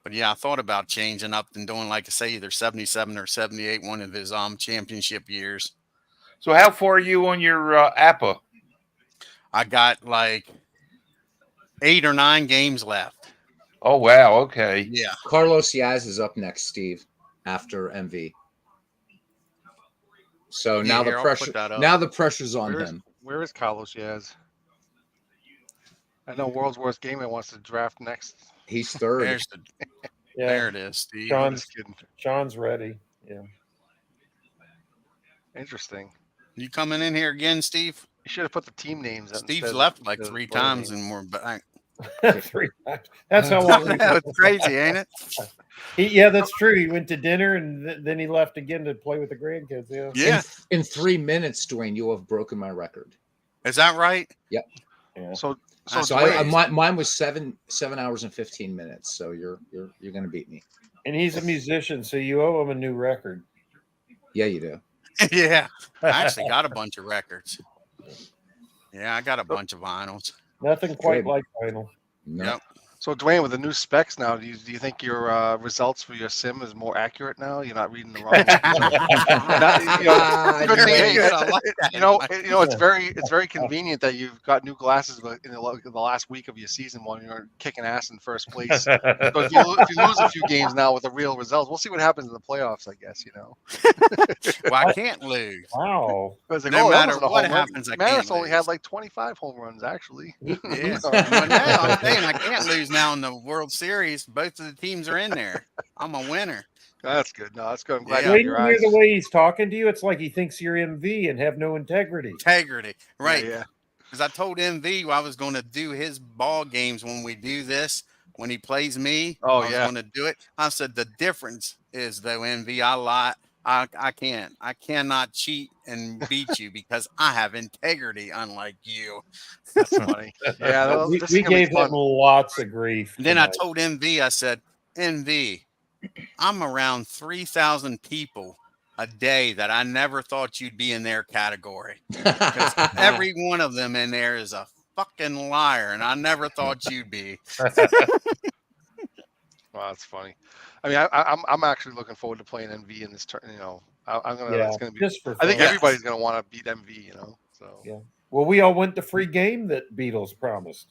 but yeah, I thought about changing up and doing, like I say, either 77 or 78, one of his championship years. So how far are you on your Apba? I got like 8 or 9 games left. Oh wow, okay. Yeah. Carlos Yaz is up next, Steve, after MV. So now the pressure's on him. Where is Carlos Yaz? I know World's Worst Gamer wants to draft next. He's third. There it is, Steve. Sean's ready. Yeah. Interesting. You coming in here again, Steve? You should have put the team names. Steve's left like 3 times and we're back. 3 times. That's how long. It's crazy, ain't it? Yeah, that's true. He went to dinner and then he left again to play with the grandkids. Yeah. In 3 minutes, Dwayne, you have broken my record. Is that right? Yep. Yeah. So mine was 7 hours and 15 minutes. So you're gonna beat me. And he's a musician, so you owe him a new record. Yeah, you do. Yeah, I actually got a bunch of records. Yeah, I got a bunch of vinyls. Nothing quite like vinyl. No. Yep. So Dwayne, with the new specs now, do you think your results for your sim is more accurate now? You're not reading the wrong. It's very convenient that you've got new glasses in the last week of your season when you're kicking ass in first place. But if you lose a few games now with the real results, we'll see what happens in the playoffs. I guess Well, I can't lose. Wow. Like, no matter what happens, Maris only had like 25 home runs actually. Yeah. But now I'm saying I can't lose now in the World Series. Both of the teams are in there. I'm a winner. That's good. No, that's good. I'm glad you hear the way he's talking to you. It's like he thinks you're MV and have no integrity. Right? Yeah. Because I told MV I was going to do his ball games when we do this. When he plays me, I was going to do it. I said the difference is though, MV, I lie. I cannot cheat and beat you because I have integrity, unlike you. That's funny. Yeah, we gave him lots of grief. And then I told MV, I said, MV, I'm around 3,000 people a day that I never thought you'd be in their category. Because every one of them in there is a fucking liar, and I never thought you'd be. Wow, that's funny. I mean, I'm actually looking forward to playing MV in this turn. You know, it's gonna be. Just for fun. I think everybody's gonna want to beat MV. You know, so yeah. Well, we all went the free game that Beatles promised.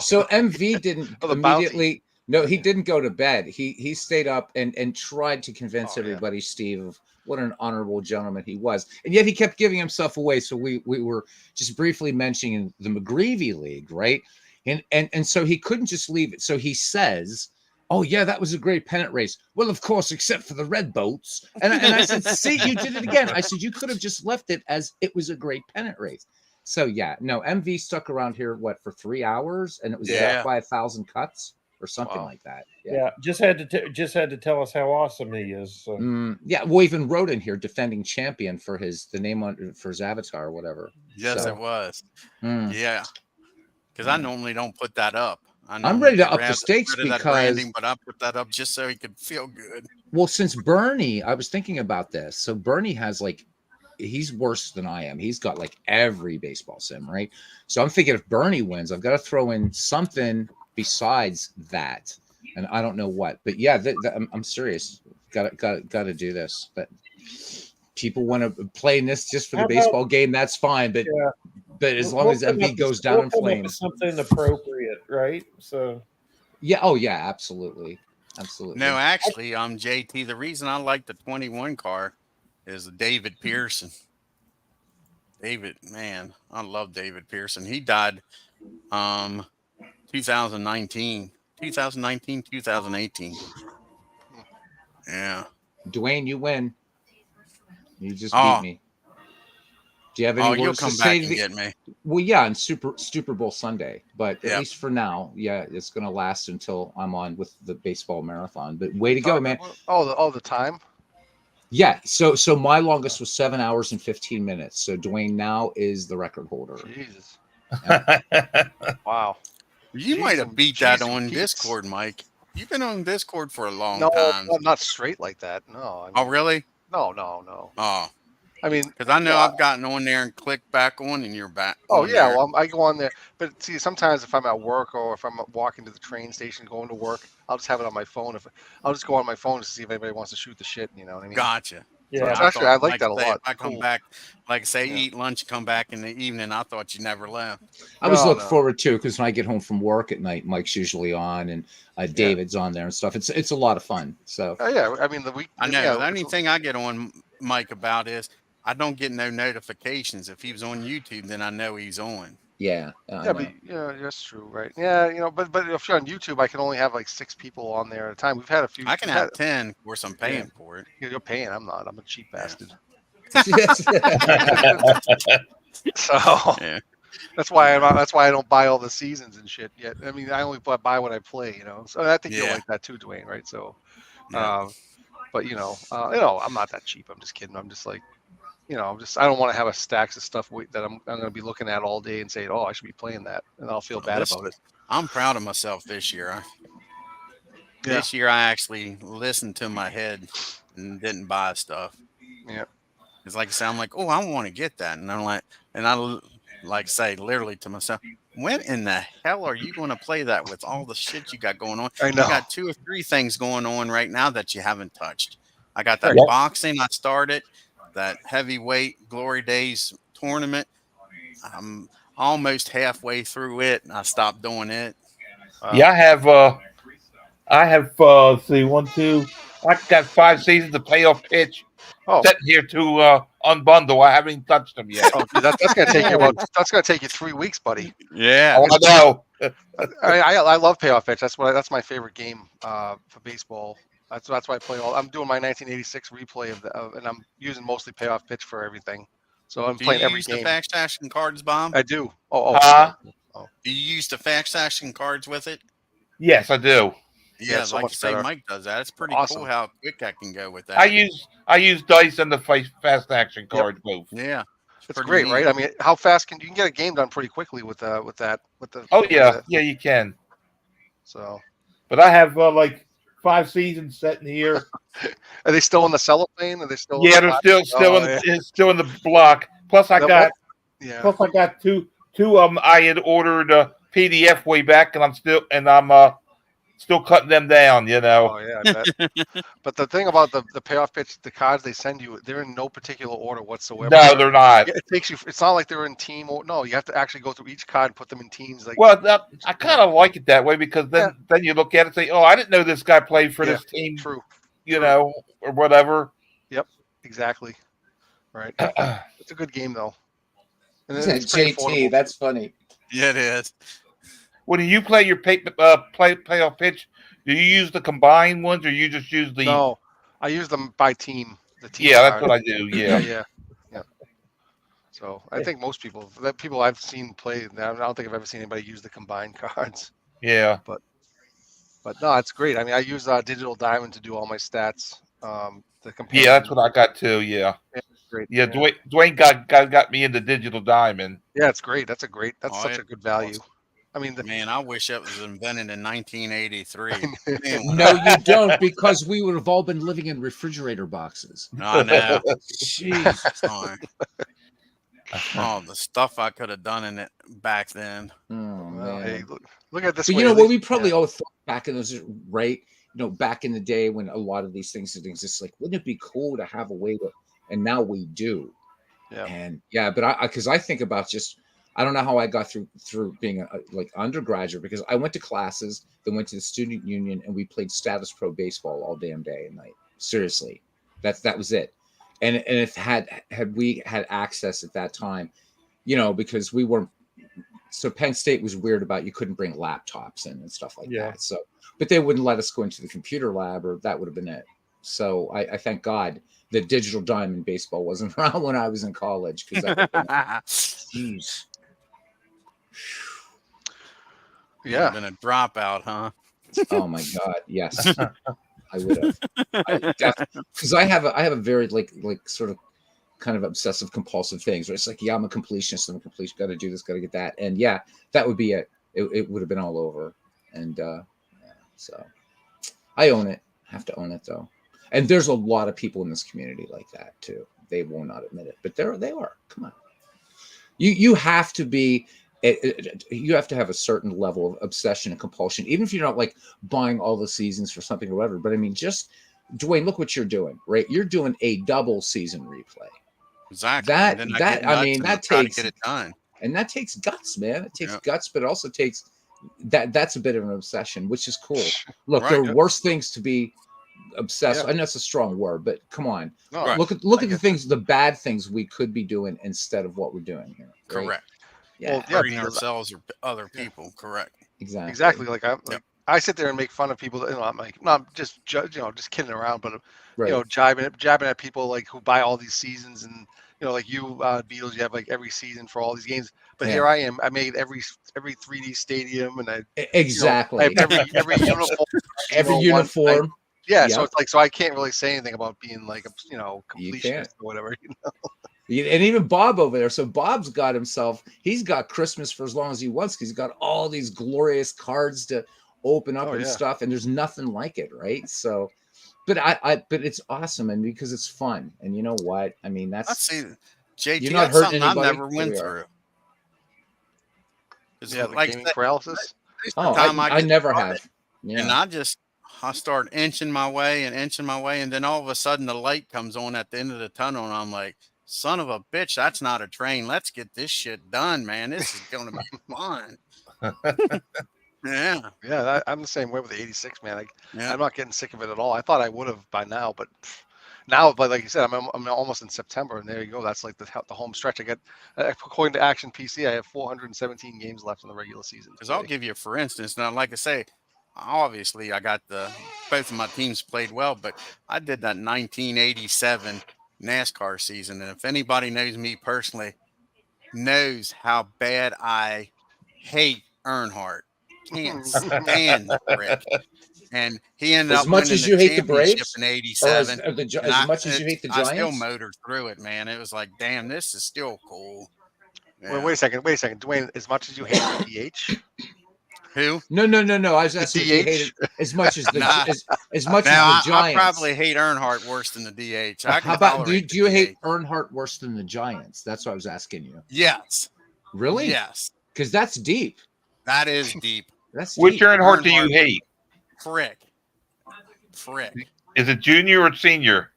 So MV didn't immediately. No, he didn't go to bed. He stayed up and tried to convince everybody, Steve, of what an honorable gentleman he was, and yet he kept giving himself away. So we were just briefly mentioning the McGreevy League, right? And so he couldn't just leave it. So he says, "Oh yeah, that was a great pennant race." Well, of course, except for the red boats. And I said, "See, you did it again." I said, "You could have just left it as it was a great pennant race." So yeah, no, MV stuck around here for 3 hours, and it was death by 1,000 cuts or something like that. Yeah, just had to tell us how awesome he is. So. Yeah, well, even wrote in here defending champion for the name for his avatar or whatever. Yes, it was. Yeah, because I normally don't put that up. I'm ready to up the stakes because, but I put that up just so he could feel good. Well, since Bernie, I was thinking about this. So Bernie has he's worse than I am. He's got every baseball sim, right? So I'm thinking if Bernie wins, I've got to throw in something besides that, and I don't know what. But yeah, I'm serious. Got to do this. But people want to play in this just for the baseball game. That's fine. But but as long as MV goes down in flames, something appropriate, right? So Yeah. Oh, yeah. Absolutely. Absolutely. No, actually, JT. The reason I like the 21 car is David Pearson. David, man, I love David Pearson. He died 2019, 2018. Yeah. Dwayne, you win. You just beat me. Do you have any you'll words come to back say? And get me. Well, yeah, on Super Bowl Sunday, but at least for now, yeah, it's going to last until I'm on with the baseball marathon. But way to go, man! All the time. Yeah. So my longest was 7 hours and 15 minutes. So Dwayne now is the record holder. Jesus. Yeah. Wow. You might have beat that on Discord, Mike. You've been on Discord for a long time. No, not straight like that. No. Oh, really? No. Oh. I mean, because I know I've gotten on there and clicked back on, and you're back. Oh yeah, well I go on there, but see, sometimes if I'm at work or if I'm walking to the train station going to work, I'll just have it on my phone. I'll just go on my phone to see if anybody wants to shoot the shit. You know what I mean? Gotcha. Yeah, so actually, I like that a lot. If I come back, like say, eat lunch, come back in the evening. I thought you never left. I always look forward to, because when I get home from work at night, Mike's usually on, and David's on there and stuff. It's a lot of fun. So yeah, I mean I know the only thing I get on Mike about is I don't get no notifications. If he was on YouTube, then I know he's on. Yeah. But that's true, right? Yeah, but if you're on YouTube, I can only have like 6 people on there at a time. We've had a few. I can have 10. Of course, I'm paying for it. You're paying. I'm not. I'm a cheap bastard. So that's why I don't buy all the seasons and shit yet. I mean, I only buy what I play. You know, so I think you'll like that too, Dwayne. Right? So, but I'm not that cheap. I'm just kidding. I'm just like. I don't want to have a stacks of stuff that I'm going to be looking at all day and say, oh, I should be playing that, and I'll feel bad about it. I'm proud of myself this year. This year I actually listened to my head and didn't buy stuff. Yeah, it's like I say, I'm like, oh, I want to get that, and I'm like, and I like say literally to myself, when in the hell are you going to play that with all the shit you got going on? I know. You got 2 or 3 things going on right now that you haven't touched. I got that boxing. I started. That heavyweight Glory Days tournament. I'm almost halfway through it, and I stopped doing it. Yeah, I have see 1, 2. I got 5 seasons of playoff pitch. Sitting here to unbundle. I haven't even touched them yet. Oh, dude, that's gonna take you that's gonna take you 3 weeks, buddy. Yeah, I know. I love payoff pitch. That's my favorite game for baseball. That's why I play all. I'm doing my 1986 replay and I'm using mostly payoff pitch for everything. So I'm playing every game. Do you use the fact stashing cards, Bomb? I do. Do you use the fact stashing cards with it? Yes, I do. Yeah, so like you say, Mike does that. It's pretty cool how quick I can go with that. I use dice and the fast action cards both. Yeah, it's great, right? I mean, how fast you can get a game done pretty quickly with that. Yeah, you can. So, but I have like 5 seasons sitting here. Are they still in the cellophane? Are they still? Yeah, they're still in the block. Plus, I got two of them. I had ordered a PDF way back, and I'm still cutting them down. Oh yeah, I bet. But the thing about the payoff pitch, the cards they send you, they're in no particular order whatsoever. No, they're not. It takes you. It's not like they're in team. No, you have to actually go through each card and put them in teams. Like, well, I kind of like it that way because then you look at it and say, oh, I didn't know this guy played for this team. True. Or whatever. Yep. Exactly. Right. It's a good game though. And it's JT, that's funny. Yeah, it is. When you play your playoff pitch, do you use the combined ones or you just use the? No, I use them by team. The team. Yeah, that's what I do. Yeah. Yeah. So I think most people I've seen play, I don't think I've ever seen anybody use the combined cards. Yeah. But no, it's great. I mean, I use Digital Diamond to do all my stats. Yeah, that's what I got too. Yeah. Great. Yeah, Dwayne got me into Digital Diamond. Yeah, it's great. That's such a good value. Awesome. I mean, man, I wish it was invented in 1983. No, you don't, because we would have all been living in refrigerator boxes. I know. Jeez. Oh, the stuff I could have done in it back then. Oh, man. Hey, look at this. But what we probably all thought back in those, right? Back in the day when a lot of these things didn't exist, like, wouldn't it be cool to have a way to? And now we do. Yeah. And but because I think about I don't know how I got through being a like undergraduate, because I went to classes, then went to the student union, and we played status pro baseball all damn day and night. Seriously, that was it. And if had we had access at that time, you know, because we weren't. So Penn State was weird about you couldn't bring laptops in and stuff like that. So, but they wouldn't let us go into the computer lab, or that would have been it. So I thank God that Digital Diamond baseball wasn't around when I was in college, because jeez. Yeah, been a dropout, huh? Oh my God, yes, I would have. Because I have a very like sort of kind of obsessive compulsive things where it's like, yeah, I'm a completionist, got to do this, got to get that, and yeah, that would be it. It would have been all over. And so I own it. Have to own it though. And there's a lot of people in this community like that too. They will not admit it, but they are. Come on, you have to be. You have to have a certain level of obsession and compulsion, even if you're not like buying all the seasons for something or whatever. But I mean, just Dwayne, look what you're doing, right? You're doing a double season replay. Exactly. That takes to get it done, and that takes guts, man. It takes guts, but it also takes that's a bit of an obsession, which is cool. Look, there are worse things to be obsessed. I know it's a strong word, but come on, look at the things, the bad things we could be doing instead of what we're doing here. Right? Correct. Yeah, hurting ourselves or other people. Correct. Exactly. Like I sit there and make fun of people. You know, I'm like, not just just kidding around, but you know, jabbing at people like who buy all these seasons, and you know, like you Beatles, you have like every season for all these games. But here I am. I made every 3D stadium, and I exactly I have every uniform. Every uniform. So it's like, so I can't really say anything about being like a completionist or whatever. You know. And even Bob over there. So Bob's got himself. He's got Christmas for as long as he wants, because he's got all these glorious cards to open up and stuff, and there's nothing like it, right? So, but but it's awesome, and because it's fun, and you know what? I mean, JT, you're not hurting something anybody. I never went through. Like gaming paralysis. Oh, I never have. Yeah. And I start inching my way, and then all of a sudden the light comes on at the end of the tunnel, and I'm like, son of a bitch, that's not a train. Let's get this shit done, man. This is going to be fun. Yeah, I'm the same way with the 86, man. I'm not getting sick of it at all. I thought I would have by now, but now, like you said, I'm almost in September, and there you go. That's like the home stretch. I got, according to Action PC, I have 417 games left in the regular season. Because I'll give you, for instance, now, like I say, obviously I got both of my teams played well, but I did that 1987 NASCAR season, and if anybody knows me personally, knows how bad I hate Earnhardt. Can't stand the prick. And he ended up winning the championship in '87. As much as you hate the Giants, I still motored through it, man. It was like, damn, this is still cool. Yeah. Wait a second, Dwayne. As much as you hate the DH, who? No. I was asking if you hated as much as the as much as the Giants. I probably hate Earnhardt worse than the DH. How about do you hate Earnhardt worse than the Giants? That's what I was asking you. Yes. Really? Yes. Because that's deep. That is deep. That's which deep. Earnhardt do you hate? Frick. Is it junior or senior?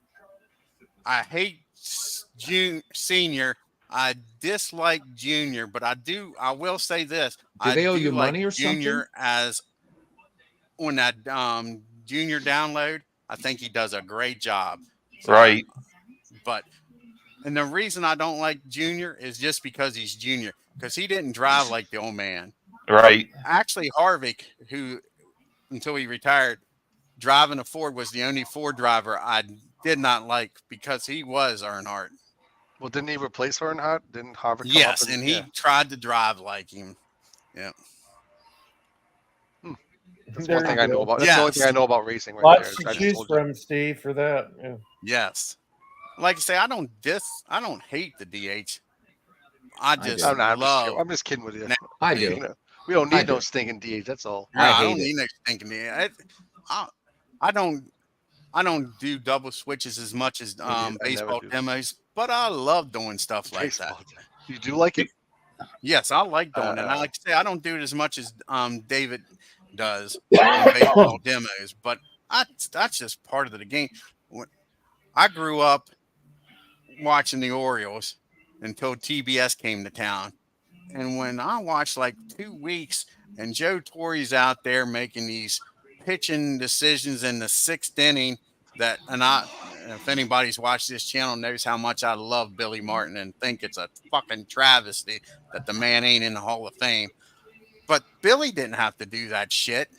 I hate senior. I dislike junior, but I will say this. Do they owe you money or something? Junior, as on that junior download, I think he does a great job. Right. And the reason I don't like junior is just because he's junior, because he didn't drive like the old man. Right. Actually, Harvick, who until he retired, driving a Ford, was the only Ford driver I did not like, because he was Earnhardt. Well, didn't he replace Earnhardt? Didn't Harvick? Yes, and he tried to drive like him. Yeah. That's one thing I know about. That's the only thing I know about racing. Right Lots to choose from, Steve, for that. Yeah. Yes. Like I say, I don't hate the DH. I'm just kidding with you. I do. We don't need no stinking DH. That's all. I don't need no stinking DH. I don't do double switches as much as baseball demos, but I love doing stuff like that. You do like it? Yes, I like doing it. And like I say, I don't do it as much as David does in baseball demos, but that's just part of the game. I grew up watching the Orioles until TBS came to town, And when I watched like 2 weeks and Joe Torre's out there making these pitching decisions in the 6th inning if anybody's watched this channel knows how much I love Billy Martin and think it's a fucking travesty that the man ain't in the Hall of Fame. But Billy didn't have to do that shit.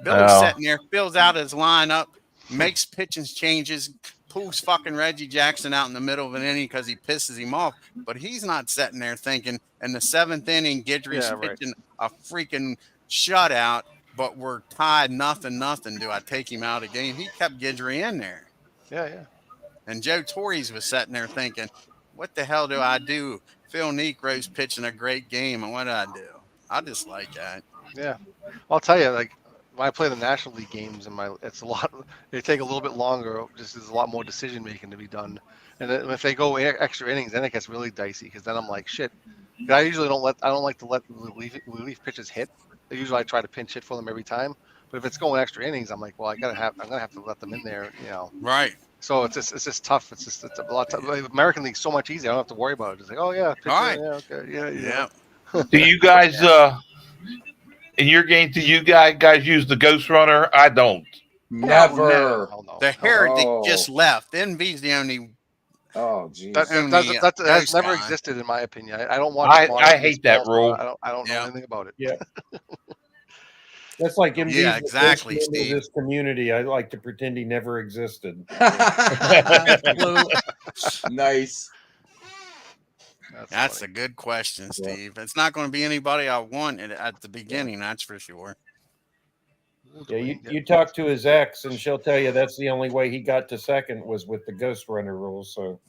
Billy's sitting there, fills out his lineup, makes pitching changes, pulls fucking Reggie Jackson out in the middle of an inning because he pisses him off. But he's not sitting there thinking in the 7th inning, Guidry's pitching a freaking shutout, but we're tied 0-0. Do I take him out of the game? He kept Guidry in there. Yeah. And Joe Torre's was sitting there thinking, what the hell do I do? Phil Necro's pitching a great game, and what do I do? I just like that. Yeah. I'll tell you, like, when I play the National League games, it's a lot. They take a little bit longer. Just there's a lot more decision making to be done, and then if they go extra innings, then it gets really dicey because then I'm like, shit. I usually don't like to let relief pitchers hit. Usually I try to pinch hit for them every time. But if it's going extra innings, I'm like, well, I'm gonna have to let them in there, Right. So it's just tough. It's a lot tough. American League's so much easier. I don't have to worry about it. It's like, oh yeah, pitcher, all right, yeah, okay, yeah. Do you guys in your game? Do you guys use the Ghost Runner? I don't. Never. No. The Heretic just left. Envy's the only. Oh, geez. That has never existed in my opinion. I don't watch. I hate that rule. I don't know anything about it. Yeah. That's like MV's exactly, Steve. This community. I like to pretend he never existed. Nice. That's a good question, Steve. Yeah. It's not going to be anybody I wanted at the beginning, that's for sure. Yeah, you talk to his ex, and she'll tell you that's the only way he got to second was with the Ghost Runner rules. So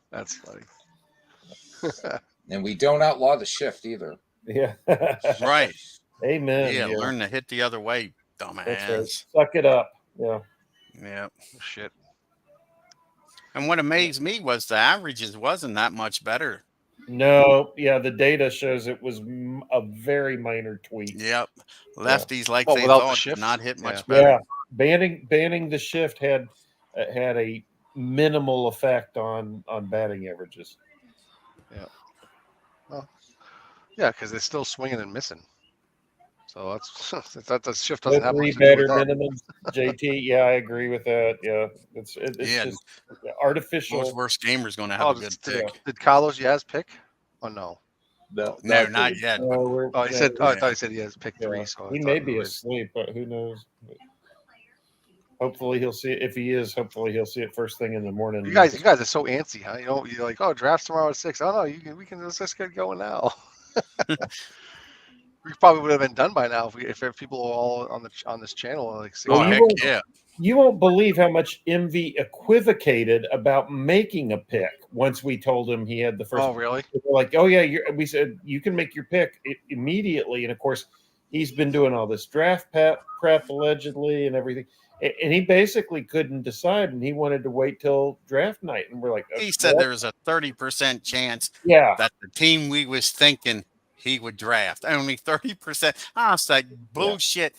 that's funny. And we don't outlaw the shift either. Yeah. Right. Amen. Yeah, learn to hit the other way, dumbass. Right. Suck it up. Yeah. Yeah. Shit. And what amazed me was the averages wasn't that much better. No, yeah, the data shows it was a very minor tweak. Yep. Lefties like they thought did not hit much better. Yeah. Banning the shift had a minimal effect on batting averages. Yeah. Well, yeah, because they're still swinging and missing. So that the shift doesn't have much to do with that. Minimums, JT. Yeah, I agree with that. Yeah, it's just artificial. Most worst gamer's going to have a good pick. Did Carlos Yaz pick? Oh no. No, not yet. No, he said. Oh, I thought he said he has pick 3. So he may be asleep, but who knows? Hopefully he'll see it. If he is, hopefully he'll see it first thing in the morning. You guys are so antsy, huh? You're like, oh, draft's tomorrow at 6. Oh no, let's just get going now. We probably would have been done by now if people were all on this channel. Like, heck yeah. You won't believe how much MV equivocated about making a pick once we told him he had the first. Oh, really? We're like, oh yeah, we said you can make your pick immediately, and of course he's been doing all this draft prep allegedly and everything, and he basically couldn't decide, and he wanted to wait till draft night, and we're like, he said there was a 30% chance that the team we was thinking he would draft, only 30%. I was like, bullshit.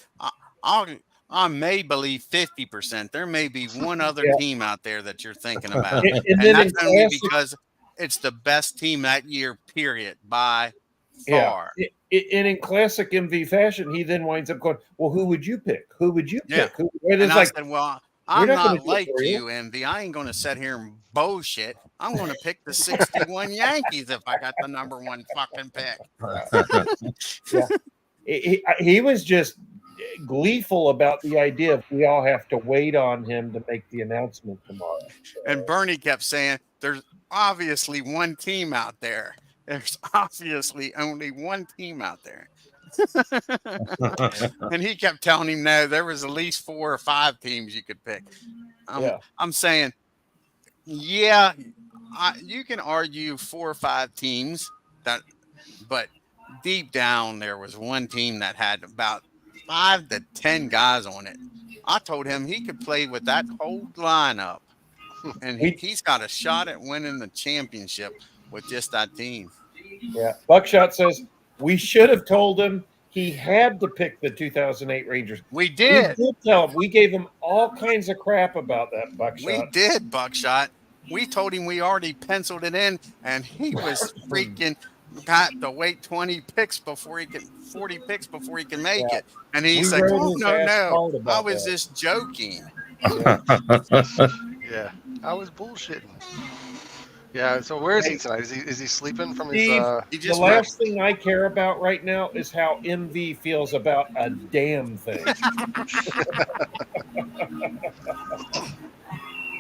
I may believe 50%. There may be one other team out there that you're thinking about. and that's only because it's the best team that year, period, by far. And in classic MV fashion, he then winds up going, well, who would you pick? Who would you pick? And I said, well, I'm not like you, MV. I ain't going to sit here and bullshit. I'm going to pick the 61 Yankees if I got the number 1 fucking pick. He was just gleeful about the idea of we all have to wait on him to make the announcement tomorrow. And Bernie kept saying, there's obviously one team out there. There's obviously only one team out there. And he kept telling him, no, there was at least 4 or 5 teams you could pick. I'm saying, you can argue 4 or 5 teams, but deep down there was one team that had about 5 to 10 guys on it. I told him he could play with that whole lineup, and he's got a shot at winning the championship with just that team. Yeah, Buckshot says we should have told him he had to pick the 2008 Rangers. We did. We did tell him. We gave him all kinds of crap about that, Buckshot. We did, Buckshot. We told him we already penciled it in, and he was freaking got to wait 40 picks before he can make it. And he's like, "Oh no, I was just joking." Yeah, I was bullshitting. Yeah, so where is he tonight? Is he sleeping from his? The last thing I care about right now is how MV feels about a damn thing.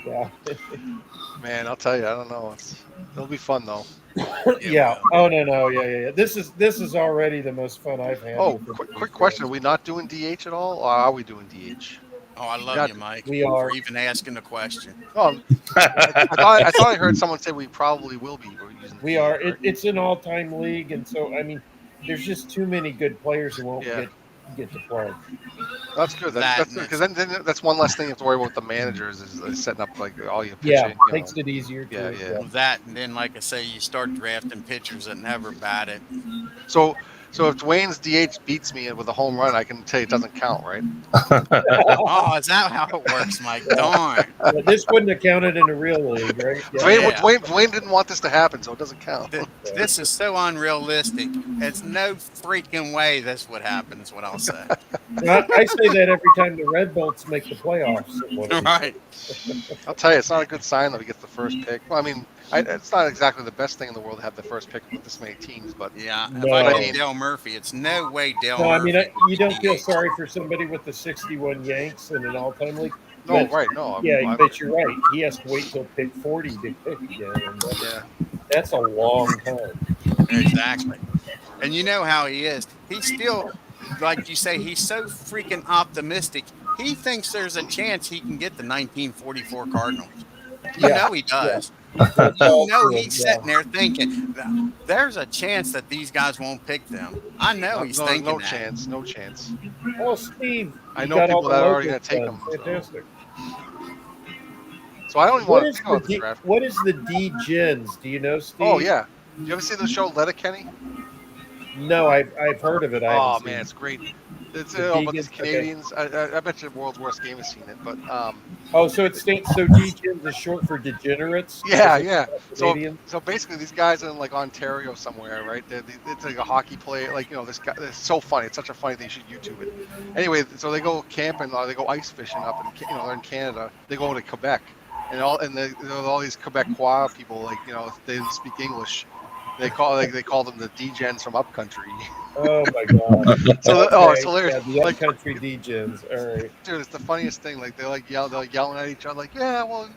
Yeah. Man, I'll tell you, I don't know. It'll be fun though. Yeah. Oh no. Yeah. This is already the most fun I've had. Oh, quick question: are we not doing DH at all, or are we doing DH? Oh, I love you, Mike. We are. For even asking the question. Oh, I thought I heard someone say we probably will be. We are. It's an all-time league, and so I mean, there's just too many good players who won't get to play. That's good. Because then that's one less thing you have to worry about with the managers is setting up like all your pitching. Yeah, makes it easier. Yeah. Well, that, and then like I say, you start drafting pitchers that never bat it. So if Dwayne's DH beats me with a home run, I can tell you it doesn't count, right? Oh, is that how it works, Mike? Darn. Well, this wouldn't have counted in a real league, right? Yeah. Dwayne didn't want this to happen, so it doesn't count. This is so unrealistic. It's no freaking way this would happen, is what I'll say. I say that every time the Red Bolts make the playoffs. Right. I'll tell you, it's not a good sign that he gets the first pick. Well, I mean, it's not exactly the best thing in the world to have the first pick with this many teams, but yeah, if I get Dale Murphy, it's no way Dale Murphy. I mean, you don't feel sorry for somebody with the 61 Yanks in an all-time league. No, right, no. Yeah, but you're right. He has to wait till pick 40 to pick again. And that's a long time. Exactly. And you know how he is. He's still, like you say, he's so freaking optimistic. He thinks there's a chance he can get the 1944 Cardinals. You know he does. Yeah. You know he's sitting there thinking, there's a chance that these guys won't pick them. I know he's thinking no that. No chance. Well, Steve, I know people that are already going to take them. Fantastic. So I don't even want to think about this draft. What is the D-Gens? Do you know, Steve? Oh, yeah. Do you ever see the show Letterkenny? No, I've heard of it. Oh, man, it's great. It's about these Canadians. Okay. I bet you World's Worst Game has seen it, but so D-Gens is short for degenerates. Yeah. So basically, these guys are in like Ontario somewhere, right? It's like a hockey player. Like this guy. It's so funny. It's such a funny thing. You should YouTube it. Anyway, so they go camping. They go ice fishing up, and they're in Canada. They go to Quebec, and all these Quebecois people, like they didn't speak English. They call them the D-Gens from Upcountry. Oh my god! It's hilarious. Yeah, the Upcountry D-Gens. All right, dude, it's the funniest thing. Like they're yelling at each other. Like, yeah, well,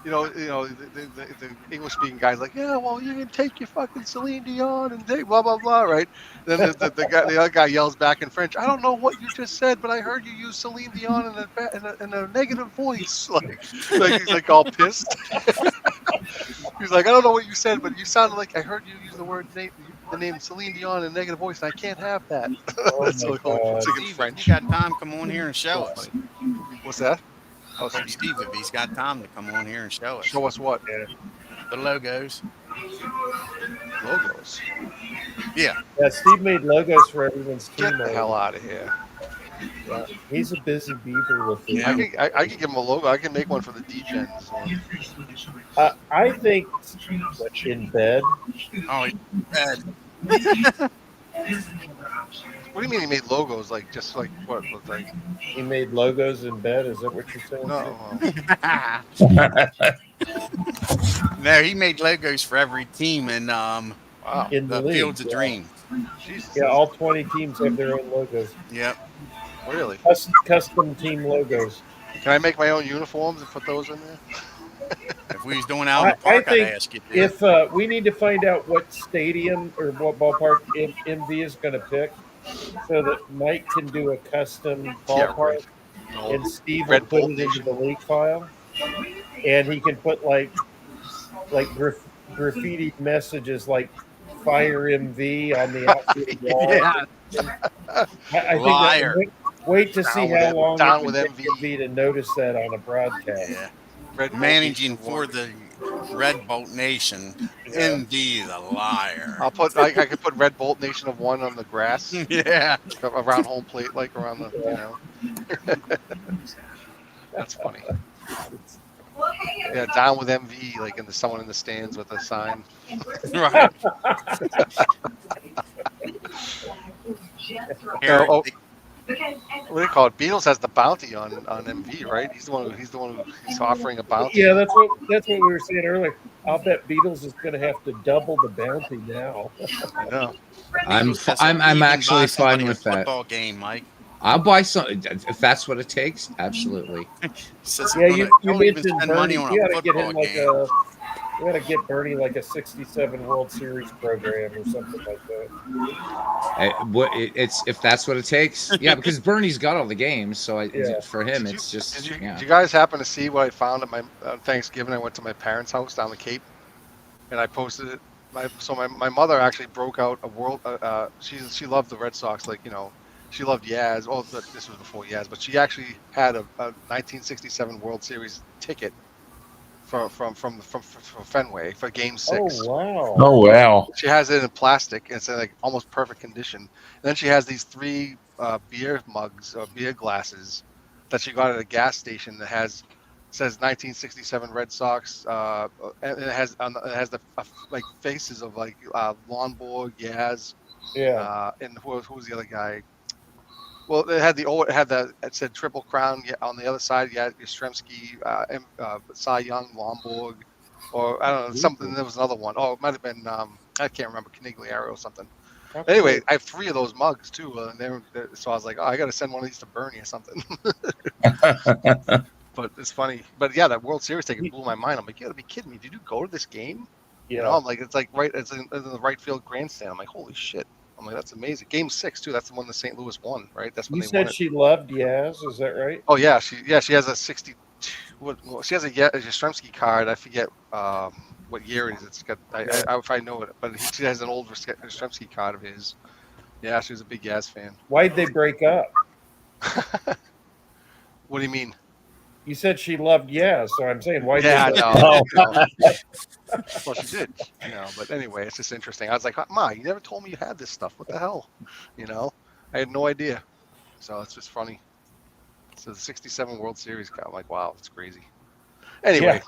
the English speaking guy's like, yeah, well, you can take your fucking Celine Dion and blah blah blah, right? Then the other guy yells back in French. I don't know what you just said, but I heard you use Celine Dion in a negative voice. Like he's like all pissed. He's like, I don't know what you said, but you sounded like I heard you use the name Celine Dion in a negative voice, and I can't have that. Oh It's like Steve, French. If you got time, come on here and show us. What's that? Oh, Steve, if he's got time to come on here and show us. Show us what? The logos. Logos? Yeah. Yeah, Steve made logos for everyone's team. Get the hell out of here. Yeah, he's a busy beaver with it. I can give him a logo. I can make one for the D-Gens. I think in bed. Oh, in bed. What do you mean he made logos? Like just like what? Like he made logos in bed? Is that what you're saying? No. No, he made logos for every team in in the Fields of Dreams. Yeah, all 20 teams have their own logos. Yep. Really? Custom team logos. Can I make my own uniforms and put those in there? If we was doing out in the park, I'd ask you to. If we need to find out what stadium or what ballpark MV is going to pick, so that Mike can do a custom ballpark, and Steve will put it into the league file, and he can put like graffiti messages like "Fire MV" on the outfield wall. Yeah. I Liar. think wait to see how long down it with would take MV to notice that on a broadcast. Yeah. Managing for the Red Bolt Nation, MD the liar. I could put Red Bolt Nation of 1 on the grass. Yeah. Around home plate, like around the Yeah. That's funny. Yeah, down with MV, like someone in the stands with a sign. Right. Here, what do you call it? Beatles has the bounty on MV, right? He's the one who's offering a bounty. Yeah, that's what we were saying earlier. I'll bet Beatles is going to have to double the bounty now. I know. I'm actually fine with that. Football game, Mike. I'll buy some if that's what it takes. Absolutely. Yeah, you mentioned Bernie. You got to get him like a. You got to get Bernie like a '67 World Series program or something like that. It's if that's what it takes. Yeah, because Bernie's got all the games, so for him it's just. Did you guys happen to see what I found at my Thanksgiving? I went to my parents' house down the Cape, and I posted it. My mother actually broke out a world. She loved the Red Sox, like she loved Yaz. Oh, this was before Yaz, but she actually had a 1967 World Series ticket from Fenway for Game 6. Oh wow! Oh wow! She has it in plastic. It's in like almost perfect condition. And then she has these 3 beer mugs or beer glasses that she got at a gas station that says 1967 Red Sox. And it has the like faces of like Lonborg, Yaz. Yeah. And who was the other guy? Well, it said Triple Crown on the other side. Yeah, Yastrzemski, Cy Young, Lomborg, or I don't know something. There was another one. Oh, it might have been I can't remember, Canigliaro or something. Okay. Anyway, I have 3 of those mugs too, so I was like, oh, I got to send one of these to Bernie or something. But it's funny. But yeah, that World Series ticket blew my mind. I'm like, you got to be kidding me! Did you go to this game? Yeah. I'm like, it's like it's in the right field grandstand. I'm like, holy shit. I'm like, that's amazing. Game 6 too. That's the one that St. Louis won, right? That's when you said she loved Yaz. Is that right? Oh yeah, she has a 62. She has a Yastrzemski card. I forget what year it is. It's got. If I know it, but she has an old Yastrzemski card of his. Yeah, she was a big Yaz fan. Why'd they break up? What do you mean? You said she loved Yaz, so I'm saying why? Yeah, no. Well, she did, But anyway, it's just interesting. I was like, Ma, you never told me you had this stuff. What the hell? I had no idea. So it's just funny. So the '67 World Series guy, I'm like, wow, it's crazy. Anyway,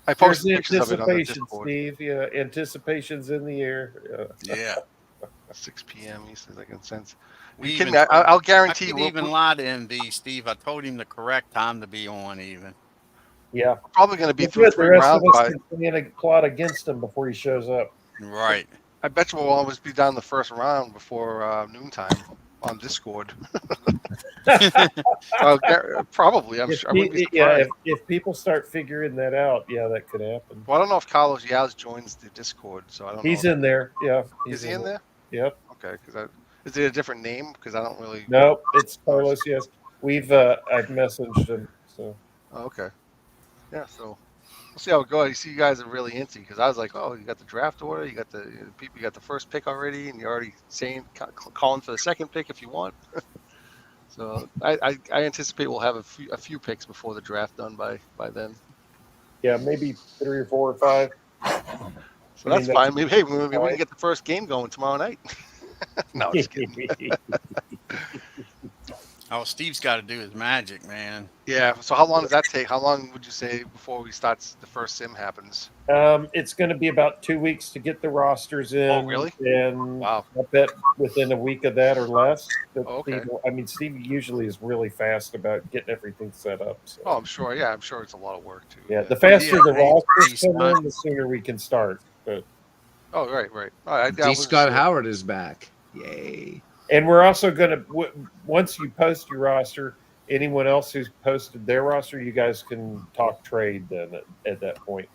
I posted pictures of it on the Discord. Steve. Yeah, anticipation's in the air. Yeah. 6 p.m. Eastern, like in sense. I'll guarantee you. Even lie to MV, Steve. I told him the correct time to be on. Even. Yeah. We're probably going to be through 3 rounds. Can plan a plot against him before he shows up. Right. I bet you we'll always be down the first round before noontime on Discord. Probably. I'm sure. I wouldn't be surprised. If people start figuring that out, that could happen. Well, I don't know if Carlos Yaz joins the Discord, so I don't know. He's in there. Yeah. Is he in there? Yep. Okay. Is it a different name? Because I don't really. No, it's Carlos. Yes, I've messaged him. So. Oh, okay. Yeah. So we'll see how it goes. You see, you guys are really into because I was like, oh, you got the draft order, you got the first pick already, and you're already calling for the second pick if you want. So I anticipate we'll have a few picks before the draft done by then. Yeah, maybe 3 or 4 or 5. So that's fine. Maybe we can get the first game going tomorrow night. No, just kidding. Oh, Steve's got to do his magic, man. Yeah. So how long does that take? How long would you say before the first sim happens? It's going to be about 2 weeks to get the rosters in. Oh, really? And wow. I bet within a week of that or less. Okay. Steve usually is really fast about getting everything set up. So. Oh, I'm sure. Yeah, I'm sure it's a lot of work too. Yeah, the faster the rosters come in, the sooner we can start. But. Oh, right. D. Scott Howard is back. Yay. And we're also going to, once you post your roster, anyone else who's posted their roster, you guys can talk trade then at that point.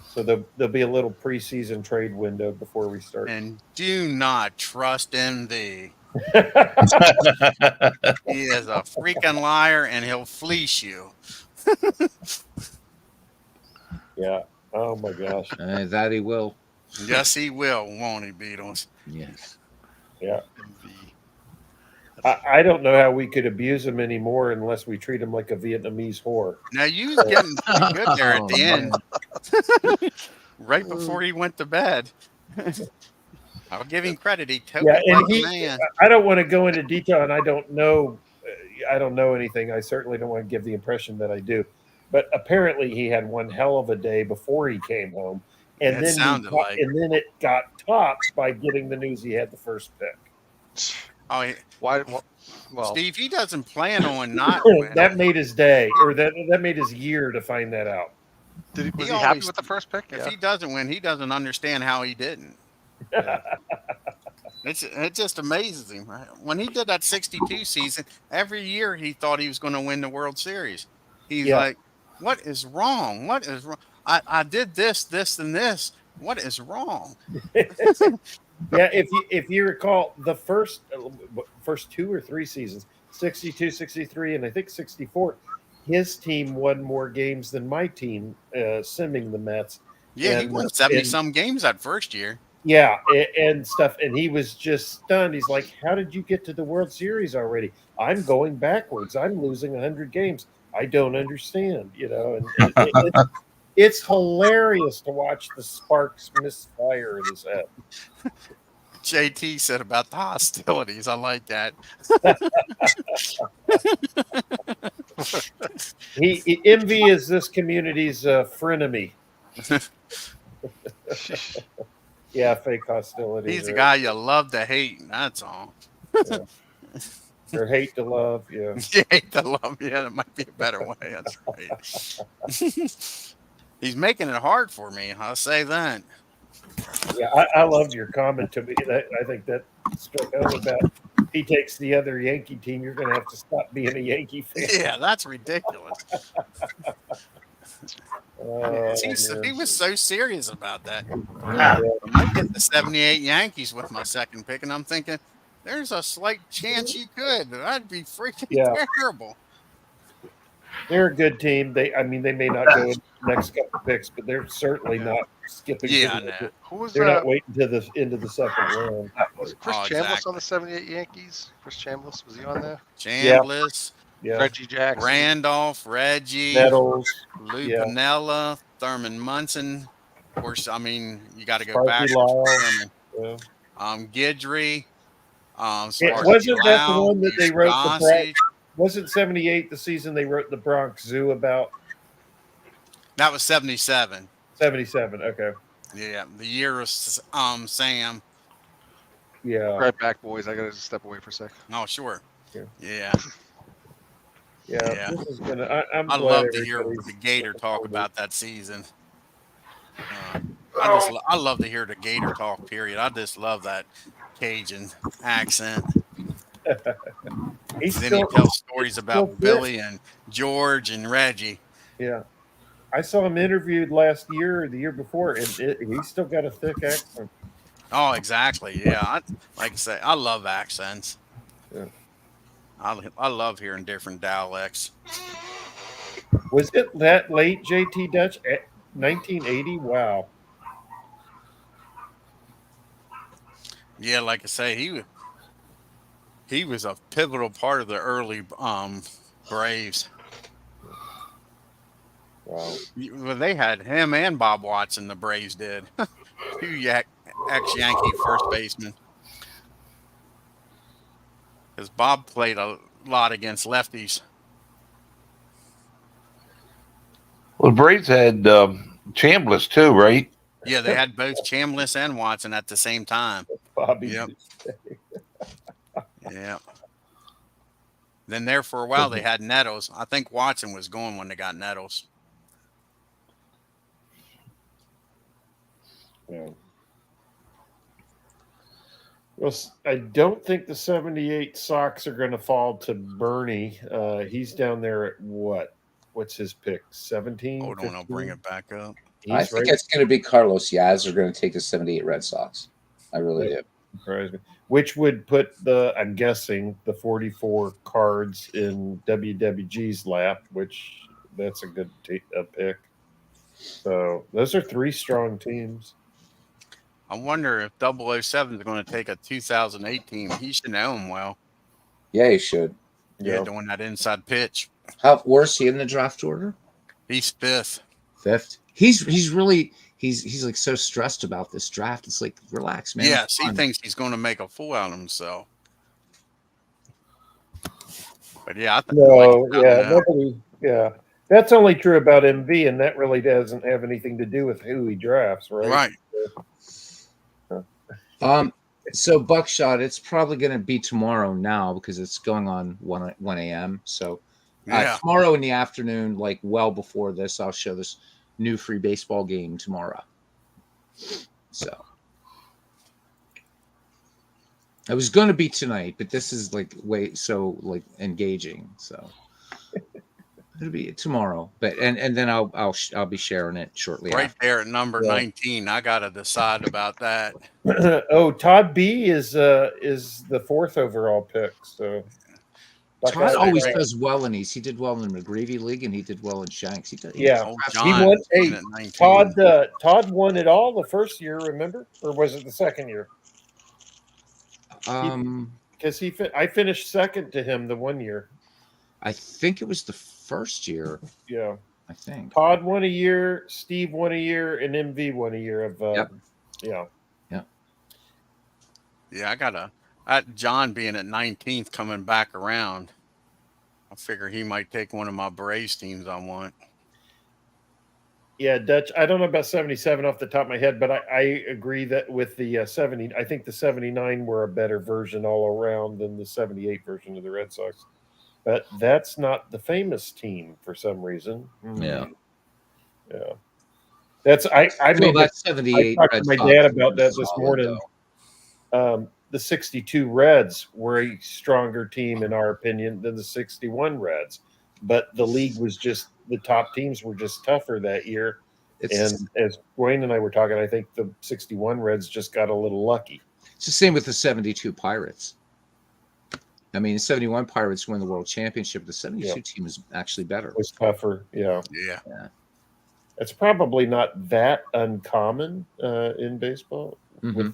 So there'll be a little preseason trade window before we start. And do not trust MV. He is a freaking liar, and he'll fleece you. Yeah. Oh, my gosh. That he will. Yes, he will, won't he, Beatles? Yes. Yeah. I don't know how we could abuse him anymore unless we treat him like a Vietnamese whore. Now, you was getting pretty good there at the end. Right before he went to bed. I'll give him credit. He took man. I don't want to go into detail, and I don't know anything. I certainly don't want to give the impression that I do. but apparently he had one hell of a day before he came home, and then it got topped by getting the news he had the first pick. Oh, why? Well, Steve, he doesn't plan on not winning. That made his day, or that made his year to find that out. Was he happy with the first pick? If he doesn't win, he doesn't understand how he didn't. Yeah. It just amazes him. Right? When he did that 62 season, every year he thought he was going to win the World Series. He's like, what is wrong? What is wrong? I did this, and this. What is wrong? Yeah, if you recall the first 2 or 3 seasons, 62, 63, and I think 64, his team won more games than my team, simming the Mets. Yeah, he won 70-some games that first year. Yeah, and stuff, and he was just stunned. He's like, "How did you get to the World Series already? I'm going backwards. I'm losing 100 games. I don't understand." And it's hilarious to watch the sparks misfire in his head. JT said about the hostilities. I like that. Envy is this community's frenemy. Yeah, fake hostility. He's the guy you love to hate, and that's all. Yeah. Or hate to love, yeah. Hate to love, yeah, that might be a better way. That's right. He's making it hard for me, I'll say that. Yeah, I loved your comment to me. I think that struck out about he takes the other Yankee team, you're going to have to stop being a Yankee fan. Yeah, that's ridiculous. He was so serious about that. I get the 78 Yankees with my second pick, and I'm thinking, there's a slight chance you could. That'd be freaking terrible. They're a good team. They may not go in the next couple picks, but they're certainly not skipping. Yeah, they're not waiting to the end of the second round. Was Chris Chambliss on the 78 Yankees? Chris Chambliss, was he on there? Chambliss. Yeah. Reggie Jackson. Randolph, Reggie. Nettles. Lou Piniella, Thurman Munson. Of course, you got to go back. Guidry. Wasn't that the one that they wrote the Bronx? Wasn't 78 the season they wrote the Bronx Zoo about? That was 77. 77, okay. Yeah, the year of Sam. Yeah. Right back, boys. I gotta just step away for a sec. Oh, sure. Yeah. Yeah. This is gonna, I love to hear the Gator talk about that season. I love to hear the Gator talk, period. I just love that Cajun accent. He tells stories about Billy and George and Reggie. Yeah. I saw him interviewed last year or the year before, and he's still got a thick accent. Oh, exactly. Yeah. Like I say, I love accents. Yeah. I love hearing different dialects. Was it that late, JT Dutch? 1980? Wow. Yeah, like I say, he was a pivotal part of the early Braves. Wow. Well, they had him and Bob Watson, the Braves did. 2 ex-Yankee first basemen. Because Bob played a lot against lefties. Well, the Braves had Chambliss too, right? Yeah, they had both Chambliss and Watson at the same time. Bobby. Yep. Yeah. Then there for a while they had Nettles. I think Watson was going when they got Nettles. Yeah. Well, I don't think the 78 Sox are going to fall to Bernie. He's down there at what? What's his pick? 17? Hold on, I'll bring it back up. I think it's going to be Carlos Yaz are going to take the 78 Red Sox. I really do. Surprise me. Which would put I'm guessing, the 44 Cards in WWG's lap, which that's a good pick. So those are 3 strong teams. I wonder if 007 is going to take a 2008 team. He should know him well. Yeah, he should. Yeah, doing that inside pitch. Where's he in the draft order? He's 5th. 5th. He's really like so stressed about this draft. It's like, relax, man. Yes, he thinks he's going to make a fool out of himself. But yeah, I think nobody. Yeah, That's only true about MV, and that really doesn't have anything to do with who he drafts, right? Right. So Buckshot, it's probably going to be tomorrow now because it's going on 1 a.m. So tomorrow in the afternoon, like well before this, I'll show this new free baseball game tomorrow. So it was going to be tonight, but this is like like engaging. So it'll be tomorrow, but and then I'll be sharing it shortly. Right after. there at number 19. I got to decide about that. Todd B is the 4th overall pick. So Todd always does well in these. He did well in the McGreevy League, and he did well in Shanks. He won. Hey, Todd won it all the first year. Remember, or was it the second year? Because I finished second to him the one year. I think it was the first year. Yeah, I think Todd won a year, Steve won a year, and MV won a year of. Yeah. I got John being at 19th coming back around. I figure he might take one of my Braves teams I want. Yeah, Dutch. I don't know about 77 off the top of my head, but I agree that with the 70, I think the 79 were a better version all around than the 78 version of the Red Sox. But that's not the famous team for some reason. Yeah. That's I mean that's 78. I talked to my dad about that this morning. The 62 Reds were a stronger team in our opinion than the 61 Reds, but the league was just the top teams were just tougher that year. And as Wayne and I were talking, I think the 61 Reds just got a little lucky. It's the same with the 72 Pirates. I mean, the 71 Pirates win the World Championship. The 72 team is actually better. It was tougher, yeah. It's probably not that uncommon in baseball with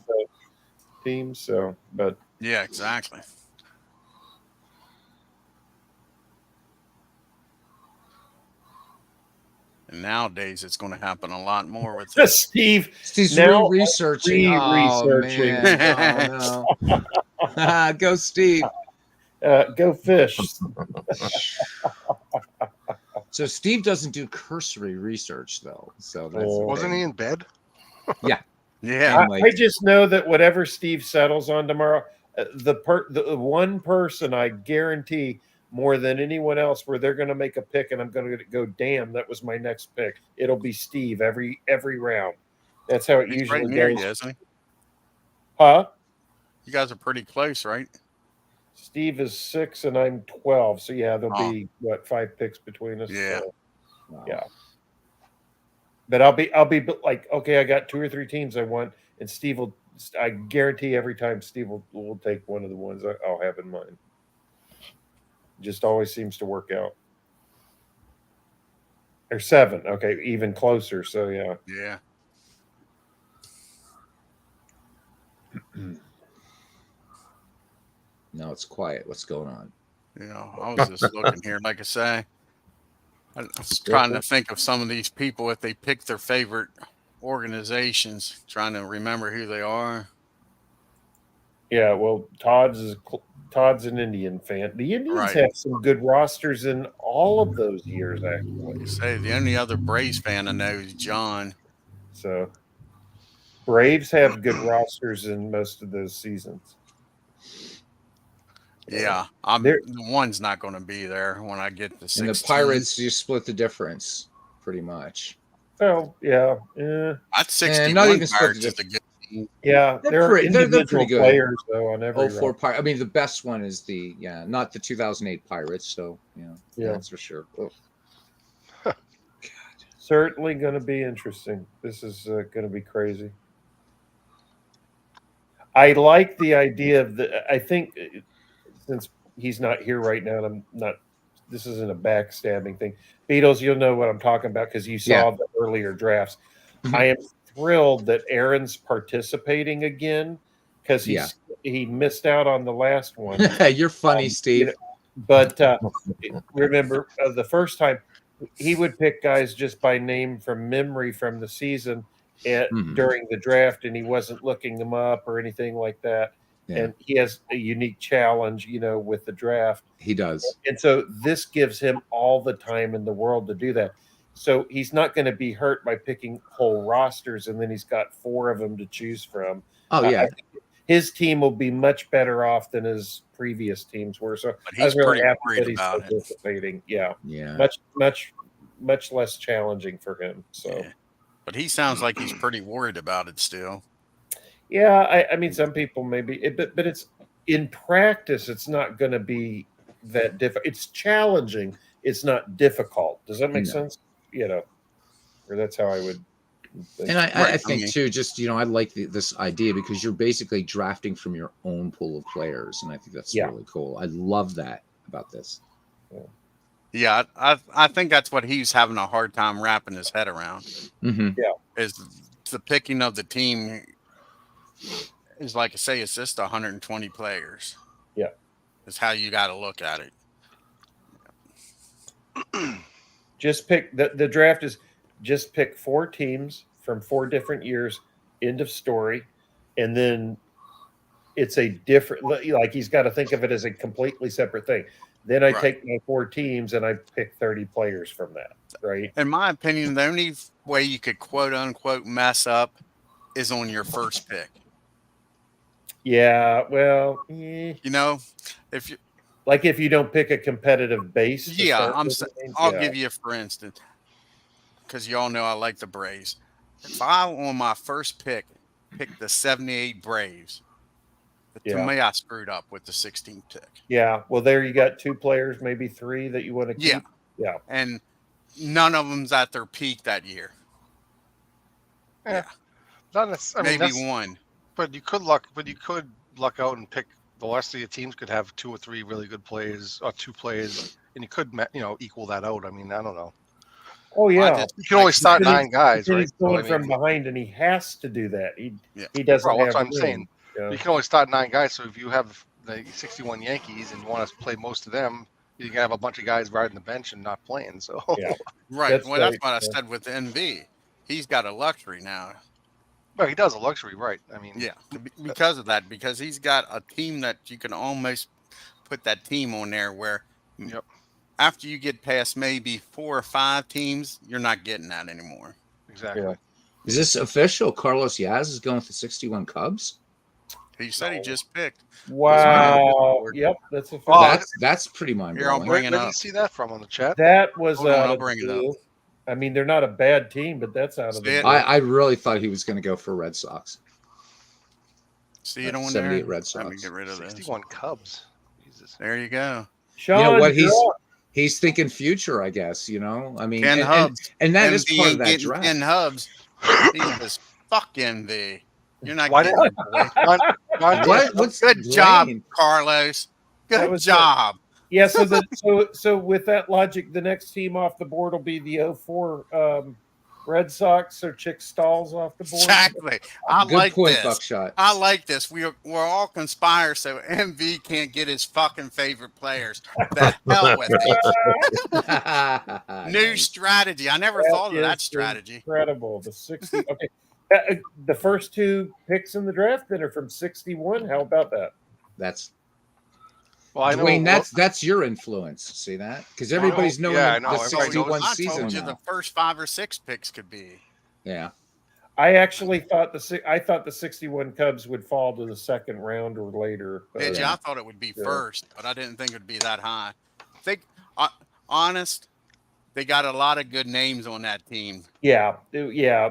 teams. So, but yeah, exactly. And nowadays, it's going to happen a lot more with Steve. Steve's now researching. Oh, no. Go, Steve. Go fish. So Steve doesn't do cursory research, though. So that's wasn't he in bed? Yeah. Yeah. I just know that whatever Steve settles on tomorrow, the one person I guarantee more than anyone else where they're going to make a pick and I'm going to go, damn, that was my next pick. It'll be Steve every round. That's how it usually right near goes. you, isn't he? Huh? You guys are pretty close, right? Steve is 6 and I'm 12. So yeah, there'll be 5 picks between us. Yeah. So, yeah. But I'll be like, okay, I got 2 or 3 teams I want, and Steve will. I guarantee every time Steve will take one of the ones I'll have in mind. Just always seems to work out. Or 7, okay, even closer. So yeah. Yeah. No, it's quiet. What's going on? I was just looking here, like I say. I was trying to think of some of these people if they pick their favorite organizations, trying to remember who they are. Yeah, well, Todd's an Indian fan. The Indians have some good rosters in all of those years, actually. Say the only other Braves fan I know is John. So Braves have good rosters in most of those seasons. Yeah, the one's not going to be there when I get to 16. And the Pirates, you split the difference pretty much. Oh, yeah. That's 61 not even Pirates is a good team. Yeah, they're pretty good players, though, on every 04 Pirates. I mean, the best one is not the 2008 Pirates, so, that's for sure. Oh. Certainly going to be interesting. This is going to be crazy. I like the idea of I think since he's not here right now, and I'm not, this isn't a backstabbing thing. Beatles, you'll know what I'm talking about because you saw the earlier drafts. Mm-hmm. I am thrilled that Aaron's participating again because he missed out on the last one. You're funny, Steve. But remember the first time he would pick guys just by name from memory from the season during the draft, and he wasn't looking them up or anything like that. and he has a unique challenge, with the draft. He does. And so this gives him all the time in the world to do that. So he's not going to be hurt by picking whole rosters, and then he's got 4 of them to choose from. Oh, yeah. I think his team will be much better off than his previous teams were. So but he's really pretty worried about it. Participating. Yeah. Yeah. Much less challenging for him. So, yeah. But he sounds like he's pretty worried about it still. Yeah, I mean, some people maybe, but it's in practice. It's not going to be that difficult. It's challenging. It's not difficult. Does that make sense? Or that's how I would. And I think too, just I like this idea because you're basically drafting from your own pool of players, and I think that's really cool. I love that about this. Yeah, I think that's what he's having a hard time wrapping his head around. Mm-hmm. Yeah, is the picking of the team is like I say, it's just 120 players. Yeah, is how you got to look at it. Just pick the draft is. Just pick 4 teams from 4 different years, end of story. And then it's a different, like he's got to think of it as a completely separate thing. Then I take my 4 teams and I pick 30 players from that, right? In my opinion, the only way you could quote unquote mess up is on your first pick. Yeah, well, if you if you don't pick a competitive base. Yeah, I'll give you for instance. Because y'all know I like the Braves. If I, on my first pick the 78 Braves, to me, I screwed up with the 16th pick. Yeah, well, there you got 2 players, maybe 3 that you want to keep. Yeah. And none of them's at their peak that year. Yeah. Not necessarily. Maybe 1. But you could luck out and pick the rest of your teams could have 2 or 3 really good players or 2 players, and you could equal that out. I mean, I don't know. Oh yeah, you can only start 9 guys, right? He's going from behind, and he has to do that. He doesn't. Well, that's what I'm saying. Yeah. You can only start 9 guys. So if you have the 61 Yankees and you want to play most of them, you can have a bunch of guys riding the bench and not playing. So right. That's what I said with NV. He's got a luxury now. Well, he does a luxury, right? I mean, because of that, because he's got a team that you can almost put that team on there where. Yep. After you get past maybe 4 or 5 teams, you're not getting that anymore. Exactly. Yeah. Is this official? Carlos Yaz is going with the 61 Cubs? He said he just picked. Wow. Yep, that's official. Oh, that's pretty mind-blowing. Here, I'll bring it up. Where did you see that from on the chat? That was I'll bring it up. I mean, they're not a bad team, but that's out of the. I really thought he was going to go for Red Sox. See it on 78 there? Red Sox. Let me get rid of 61 Cubs. Jesus. There you go. Sean, what he's thinking future, I guess. I mean, Ken Hubs, and that is part of that draft. Ken Hubs, he's just fuck NV. You're not. What's good job, Carlos? Good job. Yeah. So with that logic, the next team off the board will be the 04 Red Sox or Chick Stalls off the board. Exactly. I like this. Buckshot. I like this. We're all conspire so MV can't get his fucking favorite players. The hell with it. New strategy. I never thought of that strategy. Incredible. The 60. Okay. The first 2 picks in the draft then are from 61. How about that? That's. Well, I know. Dwayne, that's your influence. See that? Because everybody's knowing the 61 season. I told you the first 5 or 6 picks could be. Yeah. I actually thought the 61 Cubs would fall to the second round or later. Did you? I thought it would be first, but I didn't think it would be that high. Honest, they got a lot of good names on that team. Yeah,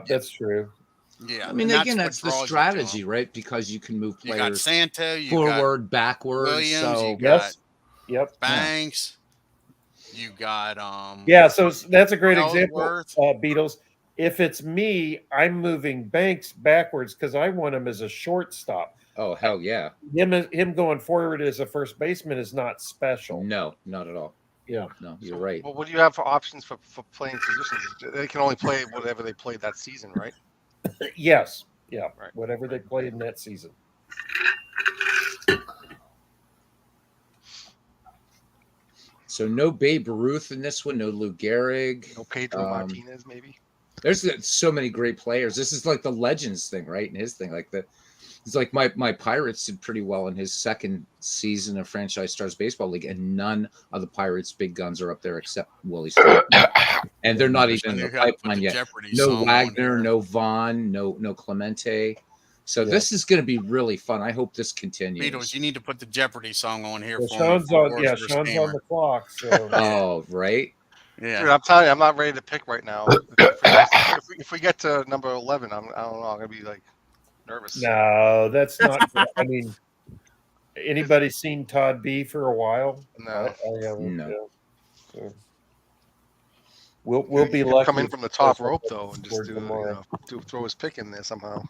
that's true. Yeah, I mean, again, that's the strategy, right? Because you can move players. You got Santo, forward, backward. Williams, so you got Banks. You got So that's a great example. Beatles. If it's me, I'm moving Banks backwards because I want him as a shortstop. Oh hell yeah! Him going forward as a first baseman is not special. No, not at all. Yeah, no, you're right. Well, what do you have for options for playing positions? They can only play whatever they played that season, right? Yes. Yeah. Right. Whatever they played in that season. So no Babe Ruth in this one. No Lou Gehrig. No Pedro Martinez, maybe. There's so many great players. This is like the Legends thing, right? And his thing, like It's like my Pirates did pretty well in his second season of Franchise Stars Baseball League, and none of the Pirates' big guns are up there except Willie Stark. And they're not even in the pipeline yet. No Wagner, no Vaughn, no Clemente. So this is going to be really fun. I hope this continues. Beatles, you need to put the Jeopardy song on here for Sean's me. Sean's on the clock. So. Oh, right. Yeah. Dude, I'm telling you, I'm not ready to pick right now. If we get to number 11, I don't know. I'm going to be like nervous. No, that's not. I mean, anybody seen Todd B for a while? No. I haven't. No. So. We'll be lucky. Come in from the top rope though, and just throw his pick in there somehow.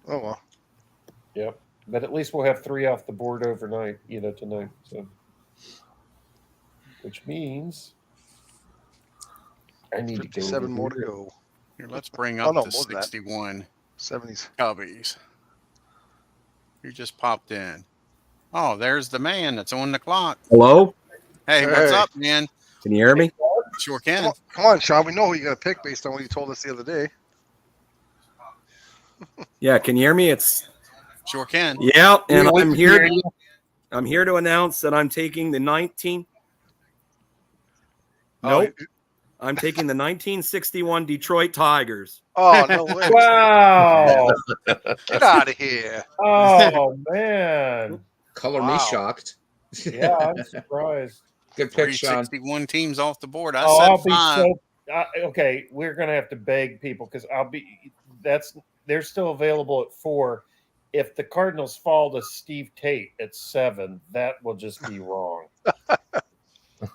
Oh well. Yep, but at least we'll have 3 off the board overnight. Tonight. So, which means I need 57 more to go. Here, let's bring up the 61 70s Cubbies. You just popped in. Oh, there's the man that's on the clock. Hello. Hey, what's up, man? Can you hear me? Sure can. Come on, Sean. We know who you got to pick based on what you told us the other day. Yeah, can you hear me? Sure can. Yeah, and I'm here. I'm here to announce that I'm taking the 19. Nope. I'm taking the 1961 Detroit Tigers. Oh, no way. Wow. Get out of here. Oh, man. Color me shocked. Yeah, I'm surprised. Good pick, Sean. 61 teams off the board. I said 5. Okay, we're going to have to beg people because they're still available at 4. If the Cardinals fall to Steve Tate at 7, that will just be wrong.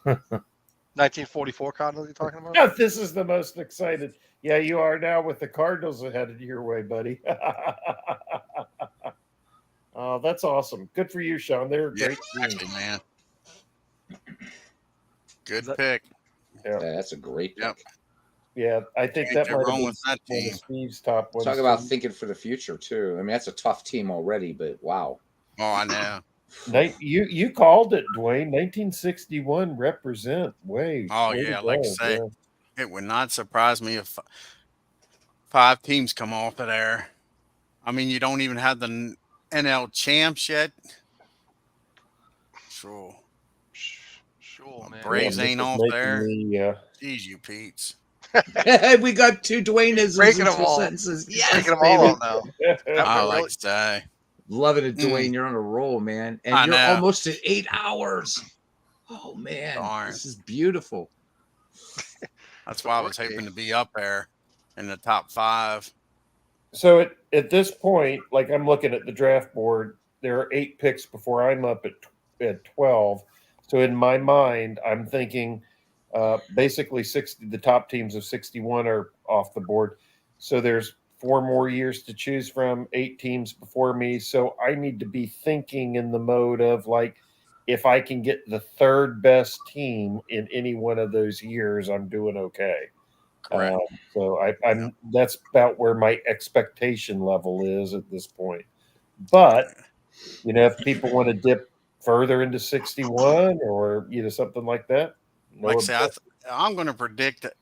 1944 Cardinals you're talking about? Yeah, this is the most excited. Yeah, you are now with the Cardinals headed your way, buddy. Oh, that's awesome. Good for you, Sean. They're a great team, man. Good pick. Yeah, that's a great pick. Yep. Yeah, I think that might wrong have with that team. Steve's top one. Talk about thinking for the future too. I mean, that's a tough team already, but wow. Oh, I know. You called it, Dwayne. 1961 represent. Way. Oh yeah, like I say, it would not surprise me if 5 teams come off of there. I mean, you don't even have the NL champs yet. Sure, man. Braves ain't off there. Yeah. Jeez, you Pete's. We got 2 Dwayne-isms breaking them all. Sentences. Yes, breaking them all out now. I like to say. Loving it, Dwayne. You're on a roll, man. And you're almost at 8 hours. Oh, man. Darn. This is beautiful. That's why I was hoping to be up there in the top 5. So at this point, like I'm looking at the draft board, there are 8 picks before I'm up at 12. So in my mind, I'm thinking basically the top teams of 61 are off the board. So there's 4 more years to choose from, 8 teams before me. So I need to be thinking in the mode of like, if I can get the 3rd best team in any one of those years, I'm doing okay. Correct. So I'm that's about where my expectation level is at this point. But if people want to dip further into 61 or something like that, like I say, I'm going to predict that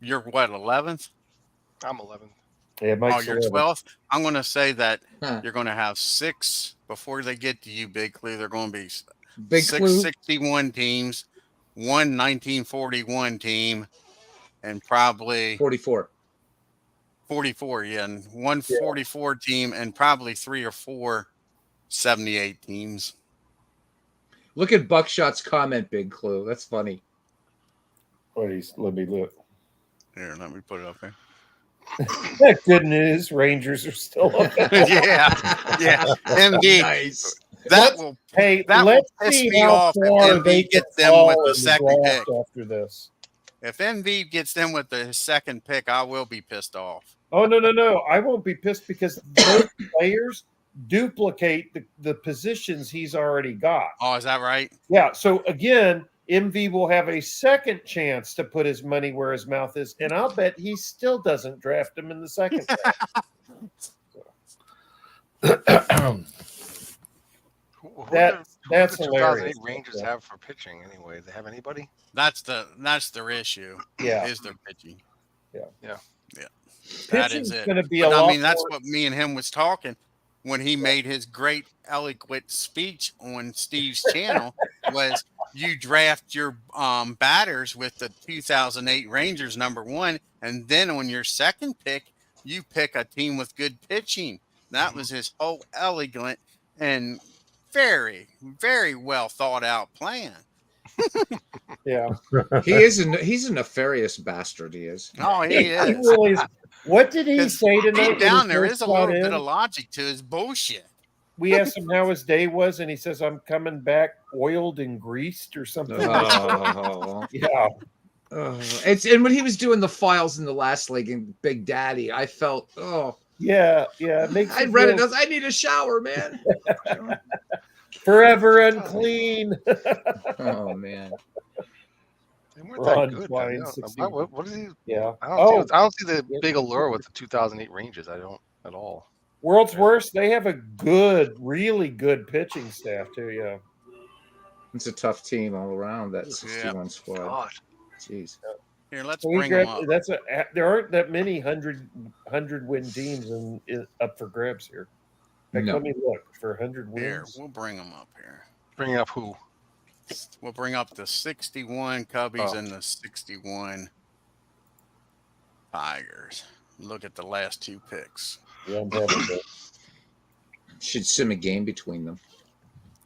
you're what, 11th? I'm 11th. Yeah, Mike's you're 12th. I'm going to say that you're going to have 6 before they get to you, Big Clue. They're going to be 6 61 teams, 1 1941 team, and probably 44. 44, yeah, and 1 44 team, and probably 3 or 4 78 teams. Look at Buckshot's comment, Big Clue. That's funny. Let me look. Here, let me put it up there. Good news, Rangers are still up. yeah, MD. Nice. That will piss me off if MV gets them with the second pick. After this, if MV gets them with the second pick, I will be pissed off. Oh no! I won't be pissed because those players duplicate the positions he's already got. Oh, is that right? Yeah. So again, MV will have a second chance to put his money where his mouth is, and I'll bet he still doesn't draft him in the second draft. That's hilarious. Rangers have for pitching anyway. They have anybody? That's their issue. Yeah, is their pitching. Yeah. That is it. Going to be but, a lot that's more... what me and him was talking when he made his great eloquent speech on Steve's channel was you draft your batters with the 2008 Rangers #1, and then on your second pick, you pick a team with good pitching. That was his whole elegant and very, very well thought out plan. Yeah, he's a nefarious bastard. He is. Oh, he is. He really is. What did he say tonight? Deep down, there is a little bit of logic to his bullshit. We asked him how his day was, and he says, "I'm coming back oiled and greased or something." Yeah. And when he was doing the files in the last league in Big Daddy, I felt yeah. It makes I read it. I need a shower, man. Forever unclean. Oh man. They weren't that good. What is he? Yeah. I don't see the big allure with the 2008 Rangers. I don't at all. World's worst. They have a really good pitching staff too. Yeah. It's a tough team all around. That 61 squad. God. Jeez. Here, let's bring them up. There aren't that many 100 win teams up for grabs here. Let me look for 100 wins. Here, we'll bring them up here. Bring up who? We'll bring up the 61 Cubbies and the 61 Tigers. Look at the last two picks. Yeah, should sim a game between them.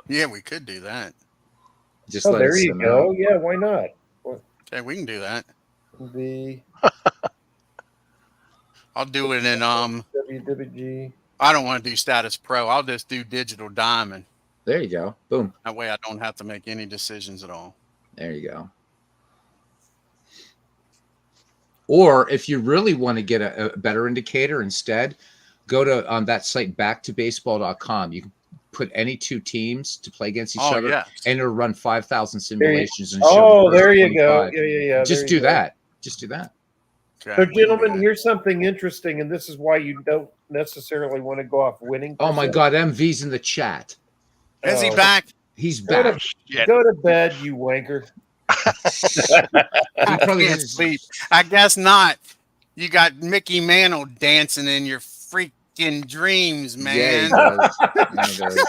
Yeah, we could do that. Just let there you go. Out. Yeah, why not? Okay, we can do that. I'll do it in WWG. I don't want to do Status Pro. I'll just do Digital Diamond. There you go. Boom. That way I don't have to make any decisions at all. There you go. Or if you really want to get a better indicator instead, go to that site backtobaseball.com. You can put any two teams to play against each other, and it'll run 5,000 simulations. There you go. Yeah. Just do that. Just do that. Okay. So, gentlemen, here's something interesting, and this is why you don't necessarily want to go off winning. Oh my God, MV's in the chat. Is he back? He's back. Go to bed, you wanker. I can't sleep. I guess not. You got Mickey Mantle dancing in your freaking dreams, man. Yeah, he does.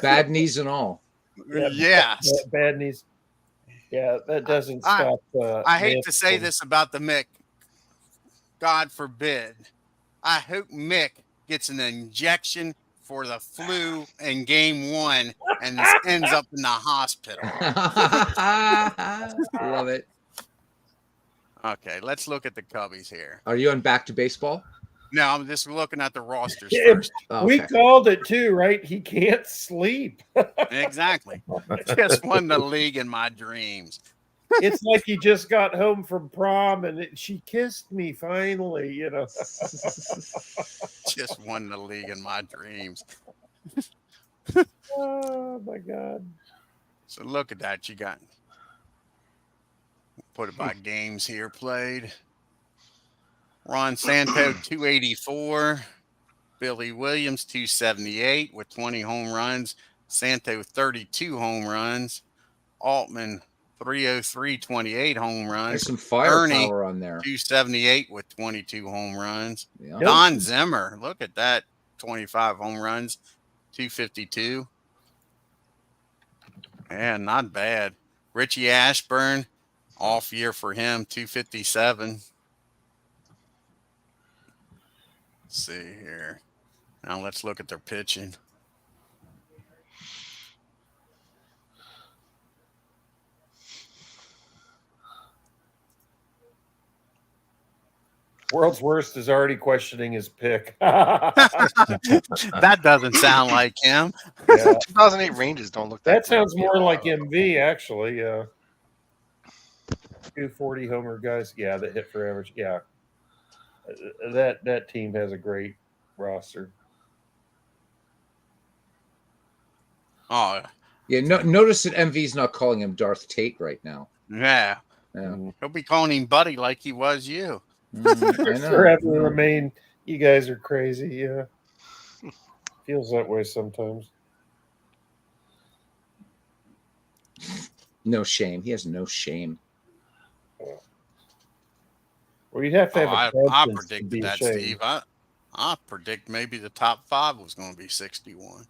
Bad knees and all. Yeah. Bad knees. Yeah, that doesn't stop. I hate to say this about the Mick. God forbid. I hope Mick gets an injection for the flu in game 1 and ends up in the hospital. Love it. Okay, let's look at the Cubbies here. Are you on Back to Baseball? No, I'm just looking at the rosters first. We called it too, right? He can't sleep. Exactly. Just won the league in my dreams. It's like he just got home from prom and she kissed me finally, Just won the league in my dreams. Oh my God. So look at that. You got put it by games here played. Ron Santo 284. Billy Williams 278 with 20 home runs. Santo 32 home runs. Altman 303, 28 home runs. There's some firepower on there. 278 with 22 home runs. Yeah. Don Zimmer, look at that, 25 home runs, 252. Yeah, not bad. Richie Ashburn, off year for him, 257. Let's see here. Now let's look at their pitching. World's worst is already questioning his pick. That doesn't sound like him. Yeah. 2008 Rangers don't look that sounds more like MV, actually. 240 homer guys. Yeah, that hit for average. Yeah. That team has a great roster. Oh. Yeah, notice that MV's not calling him Darth Tate right now. Yeah. He'll be calling him Buddy like he was you. I know. Forever remain. You guys are crazy. Yeah. Feels that way sometimes. No shame. He has no shame. Well, you'd have to have I to predicted be that, ashamed. Steve. I predict maybe the top 5 was going to be 61.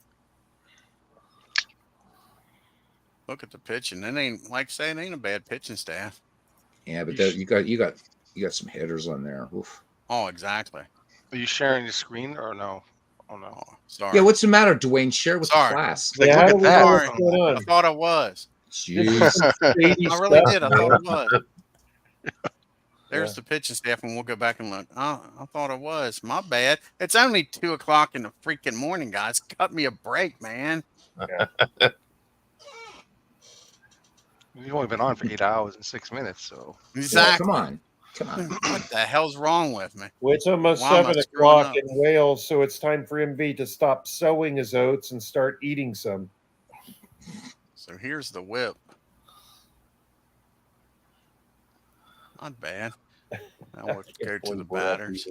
Look at the pitching. It ain't, like saying, it ain't a bad pitching staff. Yeah, but you got some hitters on there. Oof. Oh, exactly. Are you sharing your screen or no? Oh no. Oh, sorry. Yeah, what's the matter, Dwayne? Share with the class. Like, Yeah, look at that. Sorry. I thought I was. Jeez. I really did. I thought it was. There's Yeah. the pitching staff, and we'll go back and look. Oh, I thought it was. My bad. It's only 2 o'clock in the freaking morning, guys. Cut me a break, man. Yeah. You've only been on for 8 hours and 6 minutes, so Exactly. Come on. What the hell's wrong with me? Well, it's almost Why am I 7 screwing o'clock up? in Wales, so it's time for MV to stop sowing his oats and start eating some. So here's the whip. Not bad. Now we'll go to the batters.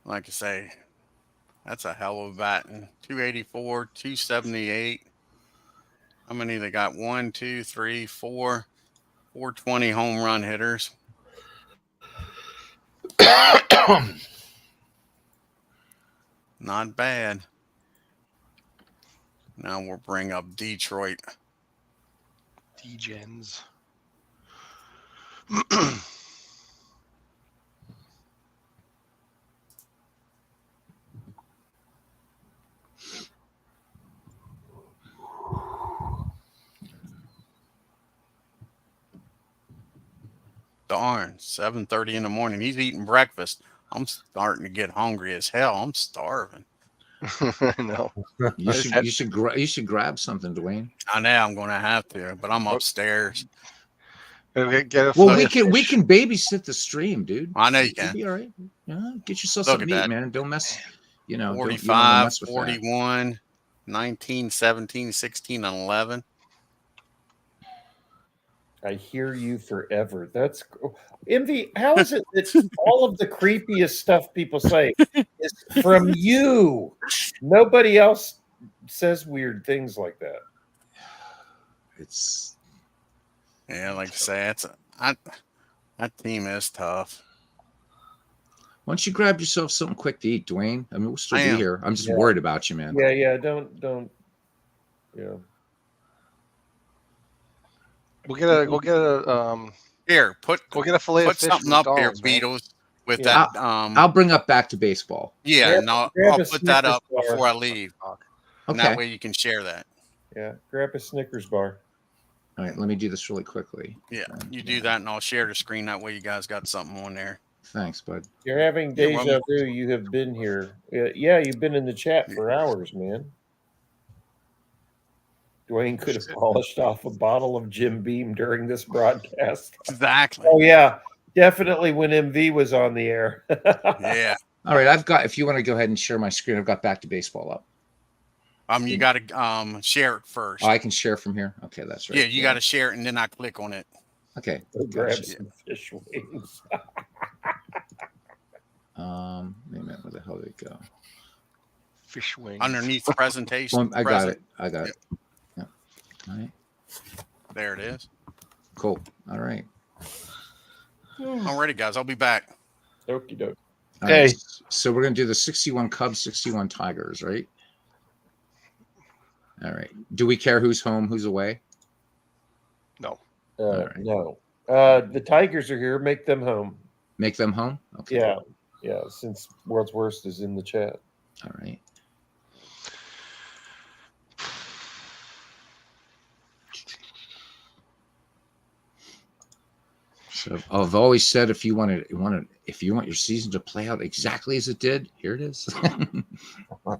Like I say, that's a hell of a batting. 284, 278. How many they got? 1, 2, 3, 4, 420 home run hitters. Not bad. Now we'll bring up Detroit. D-Gens. Darn, 7:30 in the morning. He's eating breakfast. I'm starting to get hungry as hell. I'm starving. No. You should grab something, Dwayne. I know I'm going to have to, but I'm upstairs. Well, we can babysit the stream, dude. I know you can. You'll be all right. Yeah, get yourself Look something at to eat, that. man. Don't mess. 45, mess with 41, 19, 17, 16, and 11. I hear you forever. That's MV. How is it that all of the creepiest stuff people say is from you? Nobody else says weird things like that. It's like I say, that team is tough. Why don't you grab yourself something quick to eat, Dwayne? I mean, we'll still be here. I'm just worried about you, man. Yeah. Don't. Yeah. We'll get a here. Go get a fillet of fish something up here, Beatles. With that, I'll bring up back to baseball. Yeah, and I'll put that up before I leave. And that way you can share that. Yeah, grab a Snickers bar. All right, let me do this really quickly. Yeah, you do that, and I'll share the screen. That way you guys got something on there. Thanks, bud. You're having deja vu. You have been here. Yeah, you've been in the chat for hours, man. Dwayne could have polished off a bottle of Jim Beam during this broadcast. Exactly. Oh, yeah. Definitely when MV was on the air. Yeah. All right, if you want to go ahead and share my screen, I've got Back to Baseball up. You got to share it first. Oh, I can share from here? Okay, that's right. Yeah, you got to share it, and then I click on it. Okay. Grab some fish wings. Wait a minute, where the hell did it go? Fish wings. Underneath the presentation. I got it. Yeah. All right. There it is. Cool. All right. Alrighty, guys. I'll be back. Okie doke. Okay. Right, so we're going to do the 61 Cubs, 61 Tigers, right? All right. Do we care who's home, who's away? No. Right. No. The Tigers are here. Make them home. Make them home? Okay. Yeah. Yeah. Since World's Worst is in the chat. All right. So I've always said if you want your season to play out exactly as it did, here it is. All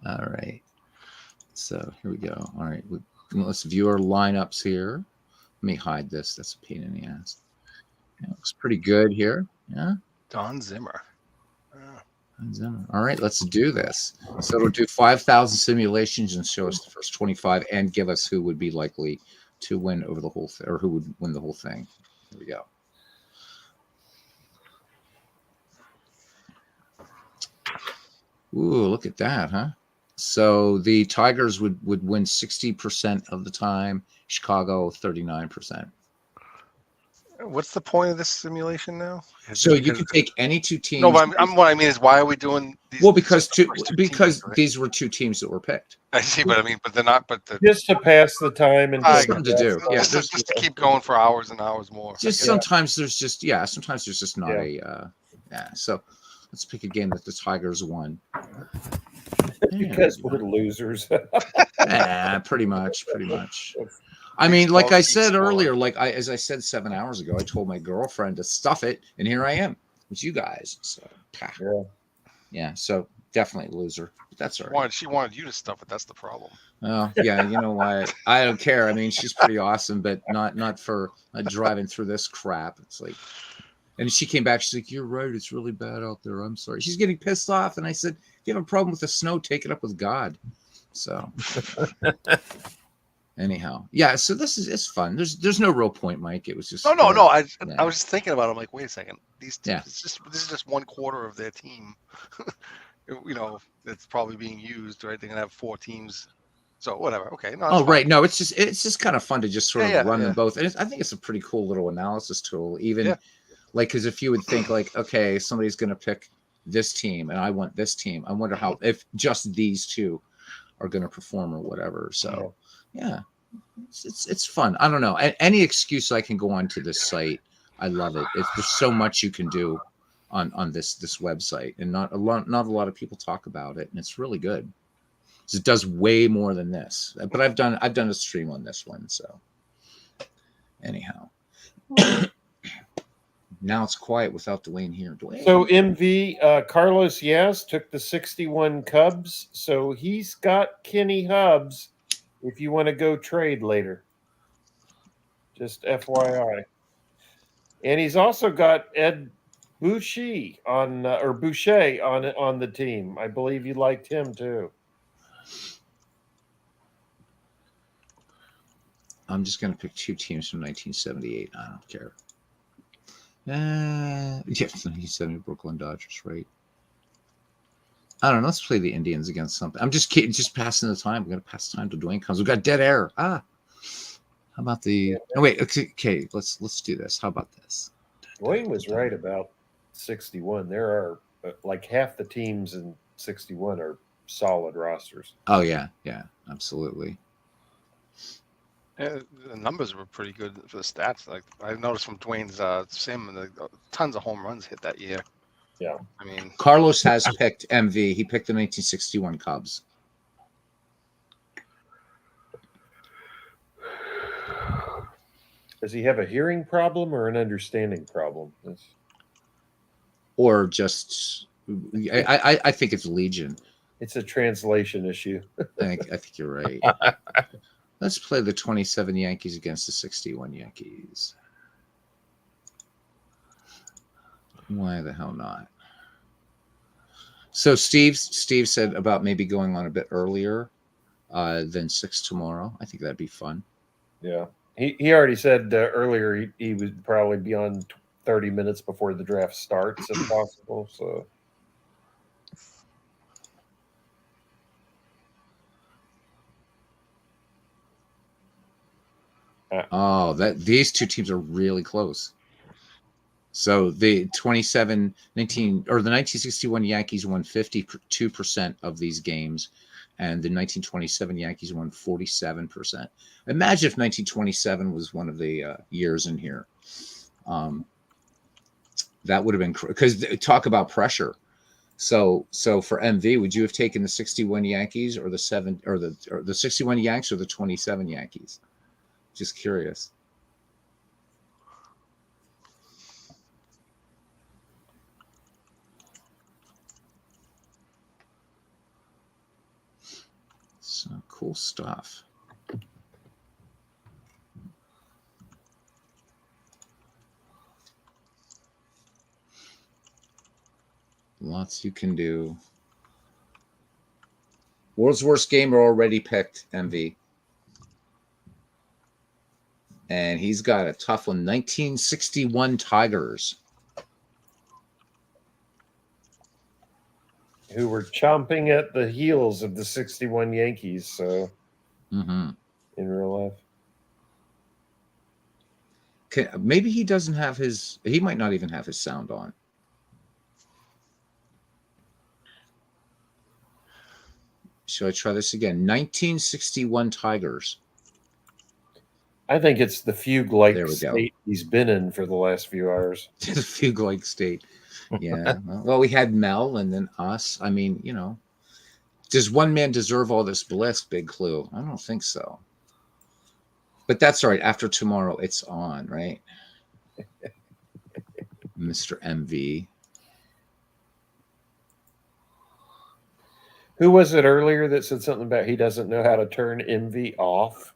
right. So here we go. All right. Let's view our lineups here. Let me hide this. That's a pain in the ass. Yeah, looks pretty good here. Yeah. Don Zimmer. All right, let's do this. So it'll do 5,000 simulations and show us the first 25 and give us who would be likely to win over the whole thing, or who would win the whole thing. Here we go. Ooh, look at that, huh? So the Tigers would win 60% of the time. Chicago 39%. What's the point of this simulation now? So you can take any two teams. No, but what I mean is, why are we doing these? Well, because teams, right? these were two teams that were picked. I see, but I mean, but they're not. But just to pass the time and something to do. Yeah, just to keep going for hours and hours more. Just sometimes there's just sometimes there's just not a So let's pick a game that the Tigers won. Because we're losers. Pretty much. I mean, like I said earlier, as I said 7 hours ago, I told my girlfriend to stuff it, and here I am with you guys. So yeah, so definitely loser. But that's all right. She wanted you to stuff it. That's the problem. Oh yeah, you know why? I don't care. I mean, she's pretty awesome, but not for driving through this crap. It's like, and she came back. She's like, "You're right. It's really bad out there. I'm sorry." She's getting pissed off, and I said, "If you have a problem with the snow, take it up with God." So. Anyhow, yeah. So it's fun. There's no real point, Mike. It was just no. I was just thinking about it. I'm like, wait a second. These teams, this is just one quarter of their team. That's probably being used, right? They're gonna have 4 teams. So whatever. Okay. No. Right. No, it's just kind of fun to just sort of run them both, and I think it's a pretty cool little analysis tool. Even because if you would think like, okay, somebody's gonna pick this team, and I want this team. I wonder if just these two are gonna perform or whatever. So. Yeah, it's fun. I don't know. Any excuse I can go onto this site, I love it. There's so much you can do on this website, and not a lot of people talk about it, and it's really good. It does way more than this. But I've done a stream on this one, so anyhow. Now it's quiet without Dwayne here. Dwayne. So MV Carlos took the 61 Cubs, so he's got Kenny Hubbs. If you want to go trade later, just FYI. And he's also got Ed Boucher on the team. I believe you liked him too. I'm just going to pick 2 teams from 1978. I don't care. 1970 Brooklyn Dodgers, right? I don't know. Let's play the Indians against something. I'm just passing the time. We're going to pass the time to Dwayne comes. We've got dead air. How about the? Oh wait. Okay. Let's do this. How about this? Dwayne was right about 61. There are like half the teams in 61 are solid rosters. Oh yeah, absolutely. Yeah, the numbers were pretty good for the stats. Like I noticed from Dwayne's sim, and tons of home runs hit that year. Yeah, I mean, Carlos has picked MV. He picked the 1961 Cubs. Does he have a hearing problem or an understanding problem? Or just, I think it's Legion. It's a translation issue. I think you're right. Let's play the 27 Yankees against the 61 Yankees. Why the hell not? So Steve said about maybe going on a bit earlier than 6 tomorrow. I think that'd be fun. Yeah. He already said earlier he would probably be on 30 minutes before the draft starts if possible. So. These two teams are really close. So the 1961 Yankees won 52% of these games, and the 1927 Yankees won 47%. Imagine if 1927 was one of the years in here. That would have been because talk about pressure. So for MV, would you have taken the 61 Yankees or the 61 Yanks or the 27 Yankees? Just curious. So cool stuff. Lots you can do. World's worst gamer already picked, MV. And he's got a tough one. 1961 Tigers. who were chomping at the heels of the 61 Yankees. So in real life. Maybe he doesn't have he might not even have his sound on. Shall I try this again? 1961 Tigers. I think it's the fugue-like state he's been in for the last few hours. The fugue-like state. Yeah. Well, we had Mel and then us. I mean, you know, does one man deserve all this bliss? Big clue. I don't think so. But that's all right. After tomorrow, it's on, right? Mr. MV. Who was it earlier that said something about he doesn't know how to turn MV off?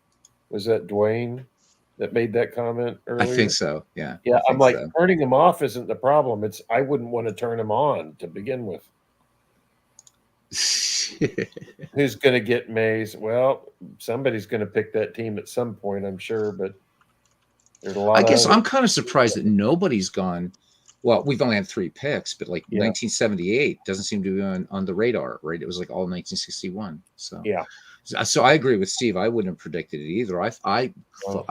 Was that Dwayne that made that comment earlier? I think so. Yeah. Yeah. I'm like, turning him off isn't the problem. It's I wouldn't want to turn him on to begin with. Who's going to get Mays? Well, somebody's going to pick that team at some point, I'm sure. But there's a lot. I guess I'm kind of surprised that nobody's gone. Well, we've only had 3 picks, but like 1978 doesn't seem to be on the radar, right? It was like all 1961. So yeah. So I agree with Steve. I wouldn't have predicted it either. I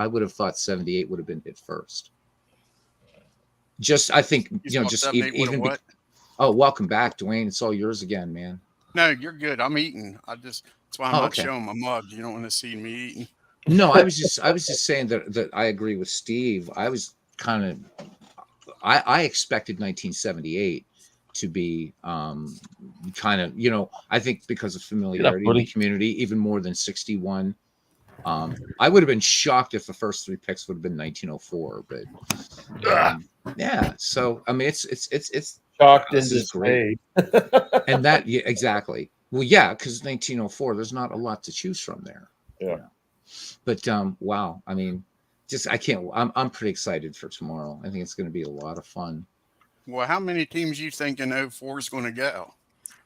would have thought 78 would have been hit first. Just I think just even. Oh, welcome back, Dwayne. It's all yours again, man. No, you're good. I'm eating. That's why I'm not showing my mug. You don't want to see me eating. No, I was just saying that I agree with Steve. I was kind of I expected 1978 to be kind of, you know, I think because of familiarity in the community, even more than 61. I would have been shocked if the first 3 picks would have been 1904, but yeah. So I mean, it's shocked in dismay. And that exactly. Well, yeah, because 1904, there's not a lot to choose from there. Yeah. You know? But wow, I mean, I'm pretty excited for tomorrow. I think it's going to be a lot of fun. Well, how many teams you think in 04 is going to go?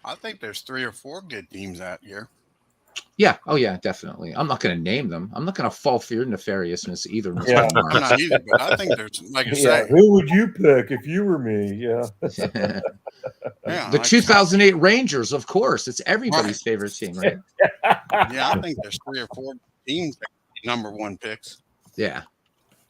I think there's 3 or 4 good teams that year. Yeah. Oh, yeah, definitely. I'm not going to name them. I'm not going to fall for your nefariousness either. Yeah, I'm not either, but I think there's, like I say. Who would you pick if you were me? Yeah. The 2008 Rangers, of course. It's everybody's favorite team, right? Yeah, I think there's 3 or 4 teams that number 1 picks. Yeah.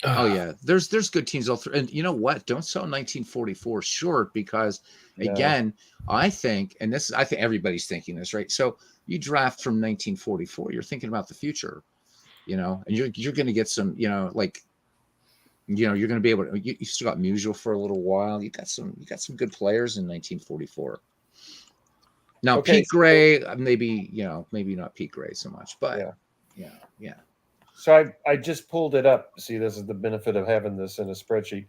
Oh yeah, there's good teams all through, and you know what? Don't sell 1944 short because again, I think everybody's thinking this, right? So you draft from 1944, you're thinking about the future, you know, and you're going to get some, you know, like, you know, you're going to be able to. You still got Musial for a little while. You got some good players in 1944. Now Pete Gray, maybe not Pete Gray so much, but yeah. So I just pulled it up. See, this is the benefit of having this in a spreadsheet.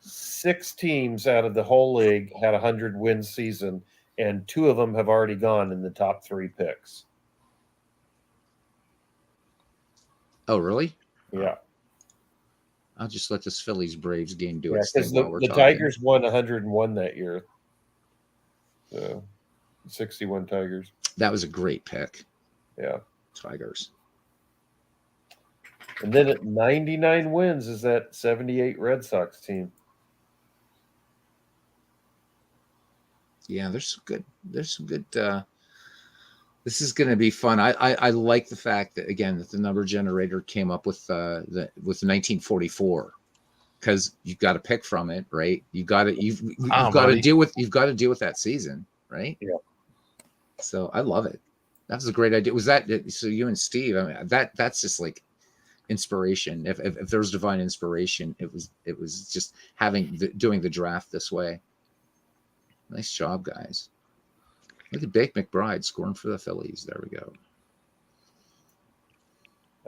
6 teams out of the whole league had a 100-win season, and 2 of them have already gone in the top 3 picks. Oh, really? Yeah. I'll just let this Phillies Braves game do its thing. While we're the Tigers won 101 that year. So 61 Tigers. That was a great pick. Yeah. Tigers. And then at 99 wins is that 78 Red Sox team. Yeah, there's some good this is going to be fun. I like the fact that again that the number generator came up with 1944 because you've got to pick from it, right? You've got to deal with that season, right? Yeah. So I love it. That was a great idea. Was that so? You and Steve, I mean, that's just like inspiration. If there's divine inspiration, it was just doing the draft this way. Nice job, guys. Look at Bake McBride scoring for the Phillies. There we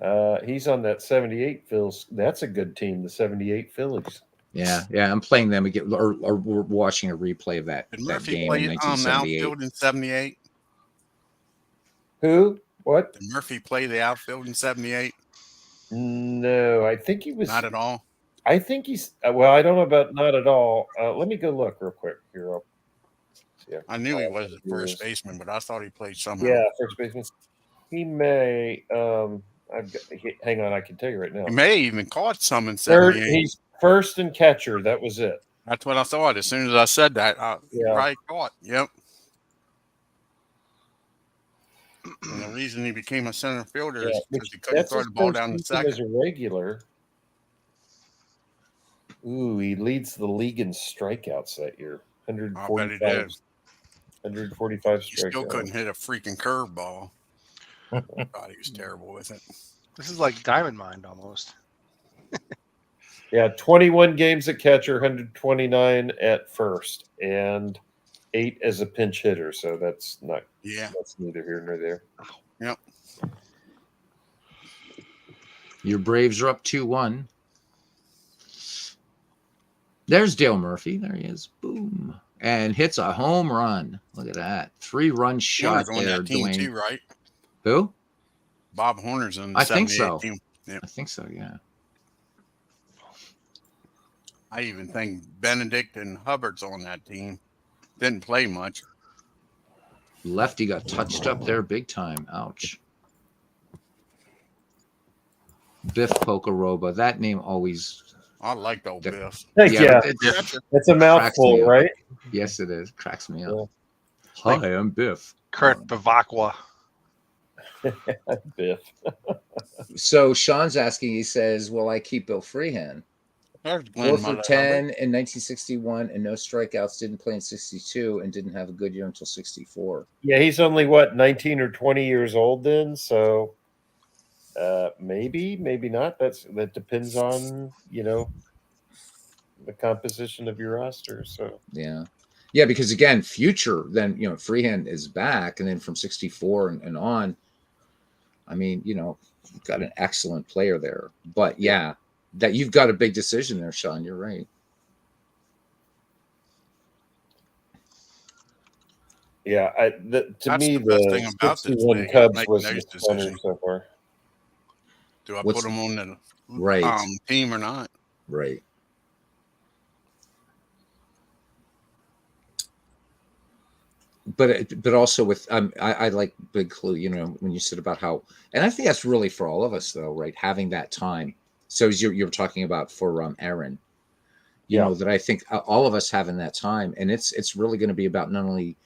go. He's on that 78 Phils. That's a good team, the 78 Phillies. Yeah. I'm playing them again, or we're watching a replay of that game in 1978. Outfield in 78. Who? What? Did Murphy play the outfield in 78? No, I think he was not at all. I think he's well. I don't know about not at all. Let me go look real quick here. Yeah, I knew he was a first baseman, but I thought he played somehow. Yeah, first baseman. He may. Hang on, I can tell you right now. He may even caught some in 78. He's first and catcher. That was it. That's what I thought. As soon as I said that, probably caught. Yep. And the reason he became a center fielder is because he couldn't throw the ball down the second. As a regular. Ooh, he leads the league in strikeouts that year. 145. 145 strikeouts. He still couldn't hit a freaking curveball. God, he was terrible with it. This is like Diamond Mind almost. Yeah, 21 games at catcher, 129 at first, and 8 as a pinch hitter. So that's not. Yeah, that's neither here nor there. Yep. Your Braves are up 2-1. There's Dale Murphy. There he is. Boom. And hits a home run. Look at that. 3-run shot on there, that team Dwayne. too, right? Who? Bob Horner's on the I think so. team. Yep. I think so, yeah. I even think Benedict and Hubbard's on that team. Didn't play much. Lefty got touched up there big time. Ouch. Biff Pocoroba. That name always... I like old Biff. Yeah, it's a mouthful, right? Yes, it is. Cracks me up. Hi, I'm Biff. Kurt Bavacqua. Biff. So Sean's asking, he says, will I keep Bill Freehan? 4 for 10 in 1961 and no strikeouts, didn't play in 62 and didn't have a good year until 64. Yeah, he's only, 19 or 20 years old then, so maybe not. That depends on, the composition of your roster. So yeah, because again, future, then Freehan is back, and then from 64 and on, I mean, you've got an excellent player there. But yeah, that you've got a big decision there, Sean. You're right. Yeah, to me, the thing about 61 Cubs was the decision so far. Do I put them on the team or not? Right. But also with I like Big Clue, when you said about how, and I think that's really for all of us though, right? Having that time. So as you're talking about for Aaron, you know, that I think all of us having that time, and it's really going to be about not only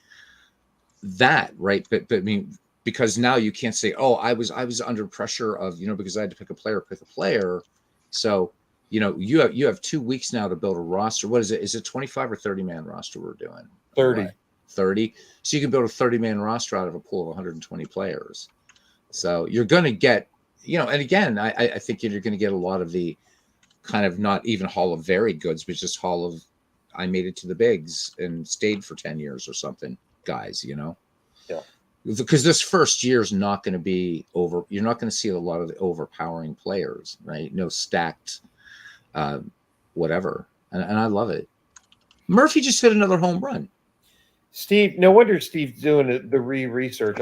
that, right? But I mean, because now you can't say, oh, I was under pressure of, because I had to pick a player. So, you have 2 weeks now to build a roster. What is it? Is it 25 or 30 man roster we're doing? 30. Right. 30. So you can build a 30-man roster out of a pool of 120 players. So you're going to get, and again, I think you're going to get a lot of the kind of not even Hall of Very Goods, but just Hall of I made it to the bigs and stayed for 10 years or something, guys, Yeah. Because this first year is not going to be over. You're not going to see a lot of the overpowering players, right? No stacked whatever. And I love it. Murphy just hit another home run. Steve, no wonder Steve's doing the research.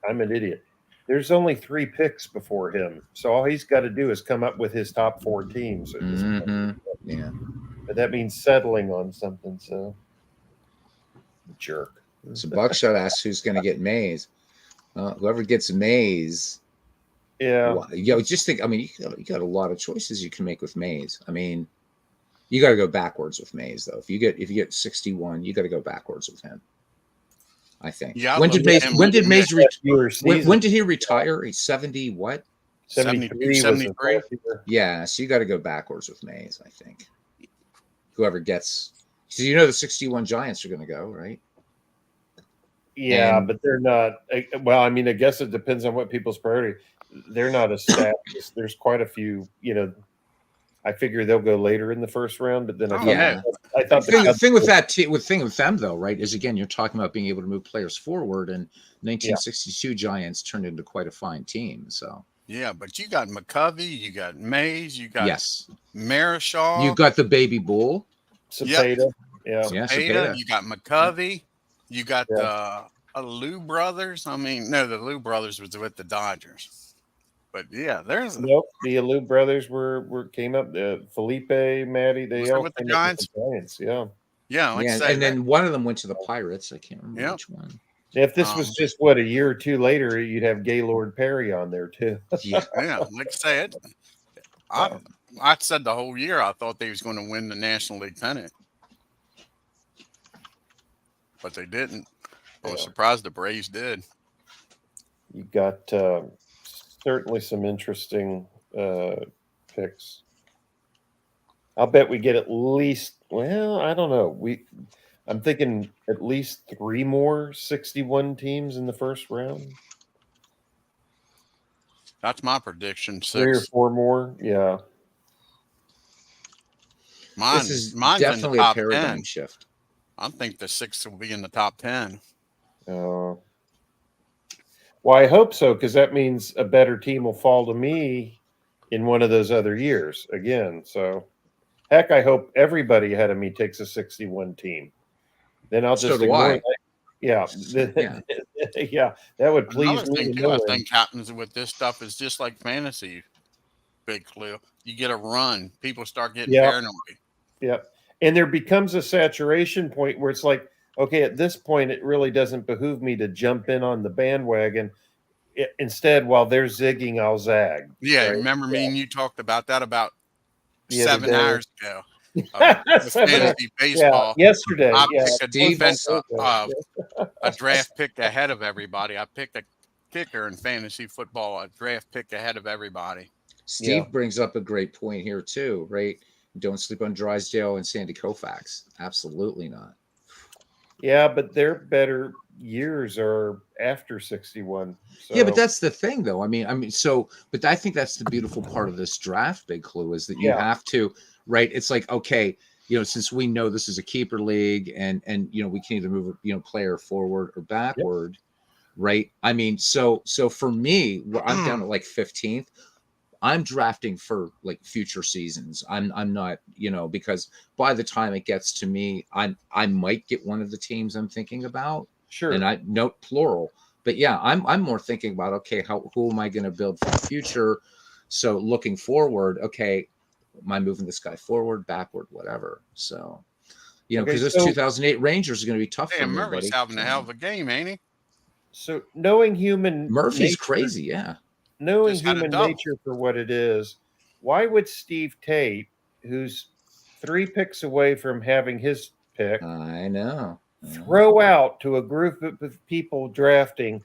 I'm an idiot. There's only 3 picks before him, so all he's got to do is come up with his top 4 teams. Yeah, but that means settling on something. So, jerk. So Buckshot asks who's going to get Mays. Whoever gets Mays. Yeah. Just think. I mean, you got a lot of choices you can make with Mays. I mean. You got to go backwards with Mays, though. If you get 61, you got to go backwards with him. I think. Yeah. When did Mays when did he retire? He's 70 what? 73. Yeah, so you got to go backwards with Mays, I think. Whoever gets. So the 61 Giants are going to go, right? Yeah, but they're not. Well, I mean, I guess it depends on what people's priority. They're not established. There's quite a few, I figure they'll go later in the first round, but then I thought the thing with them though, right, is again you're talking about being able to move players forward, and 1962 Giants turned into quite a fine team. So yeah, but you got McCovey, you got Mays, you got Marichal, you got the baby bull, Cepeda, Cepeda, you got McCovey, you got the Lou brothers. I mean, no, the Lou brothers was with the Dodgers. But yeah, there's the Alou brothers came up. Felipe, Matty, they all with the Giants. Yeah, and then one of them went to the Pirates. I can't remember which one. If this was just a year or two later, you'd have Gaylord Perry on there too. yeah, like I said, I said the whole year I thought they was going to win the National League pennant, but they didn't. I was surprised the Braves did. You got certainly some interesting picks. I'll bet we get at least. Well, I don't know. I'm thinking at least 3 more 61 teams in the first round. That's my prediction. 3 or 4 more. Yeah. Mine's in definitely the top a paradigm 10. shift. I think the 6 will be in the top 10. Well, I hope so, because that means a better team will fall to me in one of those other years again. So, heck, I hope everybody ahead of me takes a 61 team. Then I'll just ignore that. Yeah. Yeah. That would please Another me. thing, too, I think happens with this stuff is just like fantasy, Big Clue. You get a run, people start getting paranoid. Yep. And there becomes a saturation point where it's like, okay, at this point, it really doesn't behoove me to jump in on the bandwagon. Instead, while they're zigging, I'll zag. Yeah, right? Remember me and you talked about that about the 7 hours ago. Fantasy baseball. Yeah, yesterday. I picked a defense, a draft pick ahead of everybody. I picked a kicker in fantasy football, a draft pick ahead of everybody. Steve brings up a great point here too, right? Don't sleep on Drysdale and Sandy Koufax. Absolutely not. Yeah, but their better years are after 61. So. Yeah, but that's the thing, though. I mean, but I think that's the beautiful part of this draft, Big Clue, is that you have to, right? It's like, okay, since we know this is a keeper league, and we can either move player forward or backward, right? I mean, so for me, where I'm down at like 15th. I'm drafting for like future seasons. I'm not, because by the time it gets to me, I might get one of the teams I'm thinking about. Sure. And I note plural, but yeah, I'm more thinking about, okay, who am I going to build for the future? So looking forward, okay, am I moving this guy forward, backward, whatever? So, because those 2008 Rangers are going to be tough for me, Murphy's buddy. having a hell of a game, ain't he? So knowing human Murphy's crazy, yeah. Knowing human nature for what it is, why would Steve Tate, who's 3 picks away from having his pick, I know, throw out to a group of people drafting,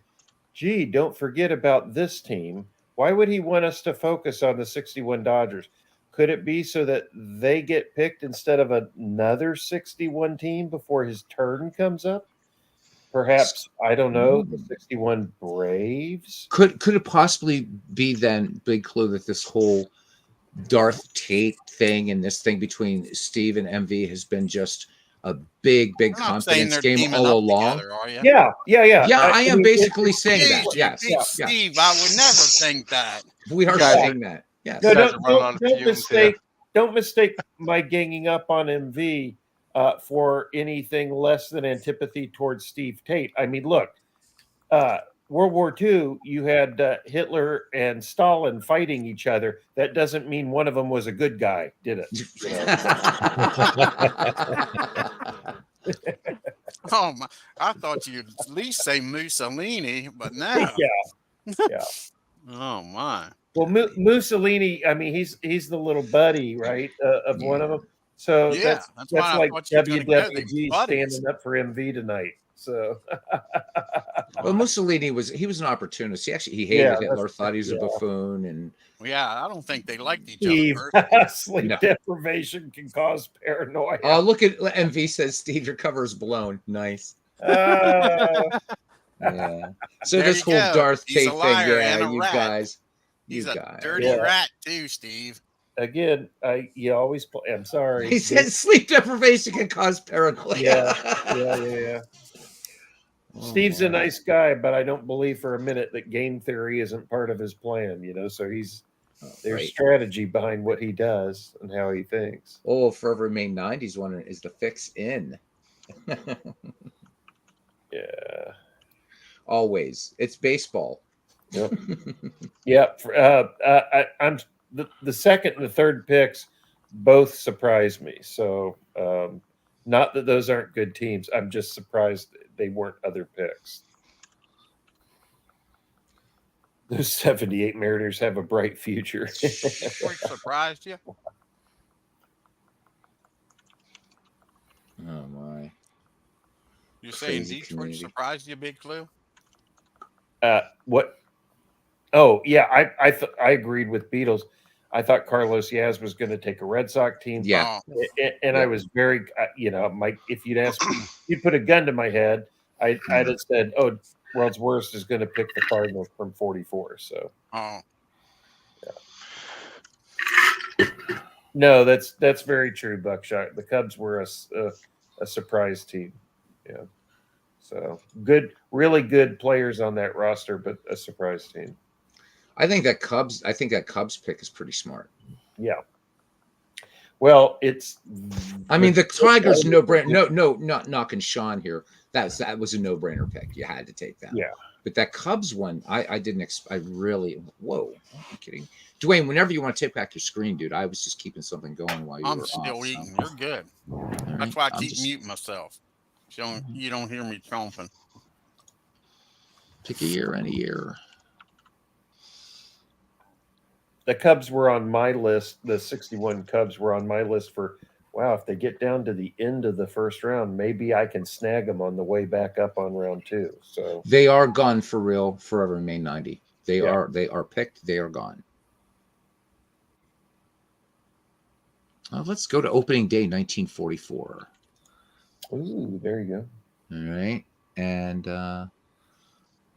gee, don't forget about this team? Why would he want us to focus on the 61 Dodgers? Could it be so that they get picked instead of another 61 team before his turn comes up? Perhaps, I don't know, the 61 Braves? Could it possibly be then, Big Clue, that this whole Darth Tate thing and this thing between Steve and MV has been just a big confidence game all along? Together, yeah. Yeah, I am basically saying that. Yes. Steve, I would never think that. We are saying that. Yes. No, don't mistake my ganging up on MV for anything less than antipathy towards Steve Tate. I mean, look, World War II, you had Hitler and Stalin fighting each other. That doesn't mean one of them was a good guy, did it? Oh my! I thought you'd at least say Mussolini, but now, yeah. Oh my! Well, Mussolini, I mean, he's the little buddy, right, of one of them. So that's like WWG standing up for MV tonight. So, well, Mussolini was an opportunist. He hated Hitler, thought he was a buffoon, and I don't think they liked each other. Sleep deprivation can cause paranoia. Oh, look at MV says Steve, your cover is blown. Nice. Yeah. So this whole Darth Tate thing, you guys. He's a dirty rat too, Steve. Again, you always play. I'm sorry. He said sleep deprivation can cause paranoia. Yeah. Steve's a nice guy, but I don't believe for a minute that game theory isn't part of his plan. So there's strategy behind what he does and how he thinks. Oh, Forever Remain 90s wondering, is the fix in? Yeah. Always. It's baseball. Yep. I'm the second and the third picks both surprised me. So not that those aren't good teams. I'm just surprised they weren't other picks. Those 78 Mariners have a bright future. Detroit surprised you? Oh my! You're saying Detroit surprised you, Big Clue? What? Oh yeah, I agreed with Beatles. I thought Carlos Yaz was going to take a Red Sox team. Yeah, and I was very, Mike. If you'd asked, you'd put a gun to my head, I'd have said, "Oh, world's worst is going to pick the Cardinals from 44." So, yeah. No, that's very true, Buckshot. The Cubs were a surprise team. Yeah. So good, really good players on that roster, but a surprise team. I think that Cubs pick is pretty smart. Yeah. Well, it's. I mean, the Tigers no brainer. No, not knocking Sean here. That was a no brainer pick. You had to take that. Yeah. But that Cubs one, I didn't. I really. Whoa, I'm kidding. Dwayne, whenever you want to take back your screen, dude, I was just keeping something going while you were off. I'm still eating. So. You're good. Right. That's why I keep muting myself. So you don't hear me chomping. Pick a year and a year. The Cubs were on my list. The 61 Cubs were on my list for, wow, if they get down to the end of the first round, maybe I can snag them on the way back up on round 2. So they are gone for real, forever remain 90. They are picked, they are gone. Let's go to opening day 1944. Ooh, there you go. All right. And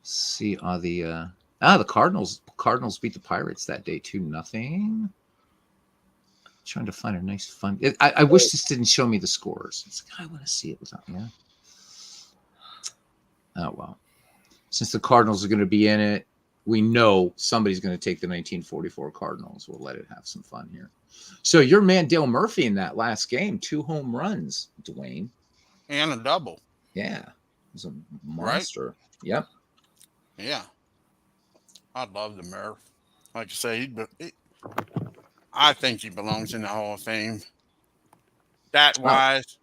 see the Cardinals beat the Pirates that day 2-0. Trying to find a nice fun. I wish this didn't show me the scores. It's I want to see it without. Yeah. Oh well. Since the Cardinals are going to be in it, we know somebody's going to take the 1944 Cardinals. We'll let it have some fun here. So your man Dale Murphy in that last game, 2 home runs, Dwayne, and a double. Yeah, it was a monster. Right? Yep. Yeah. I love the Murph. Like I say, I think he belongs in the Hall of Fame. That wise.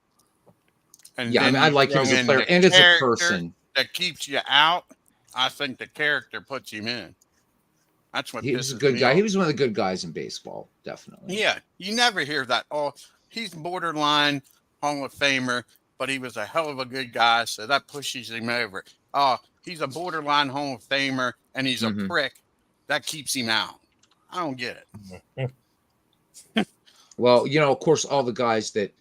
And yeah, I like him as a player and as a person. That keeps you out. I think the character puts him in. That's what he was a good guy. He was one of the good guys in baseball, definitely. Yeah, you never hear that. Oh, he's borderline Hall of Famer, but he was a hell of a good guy, so that pushes him over. Oh, he's a borderline Hall of Famer, and he's a prick. That keeps him out. I don't get it. Well, of course, all the guys that,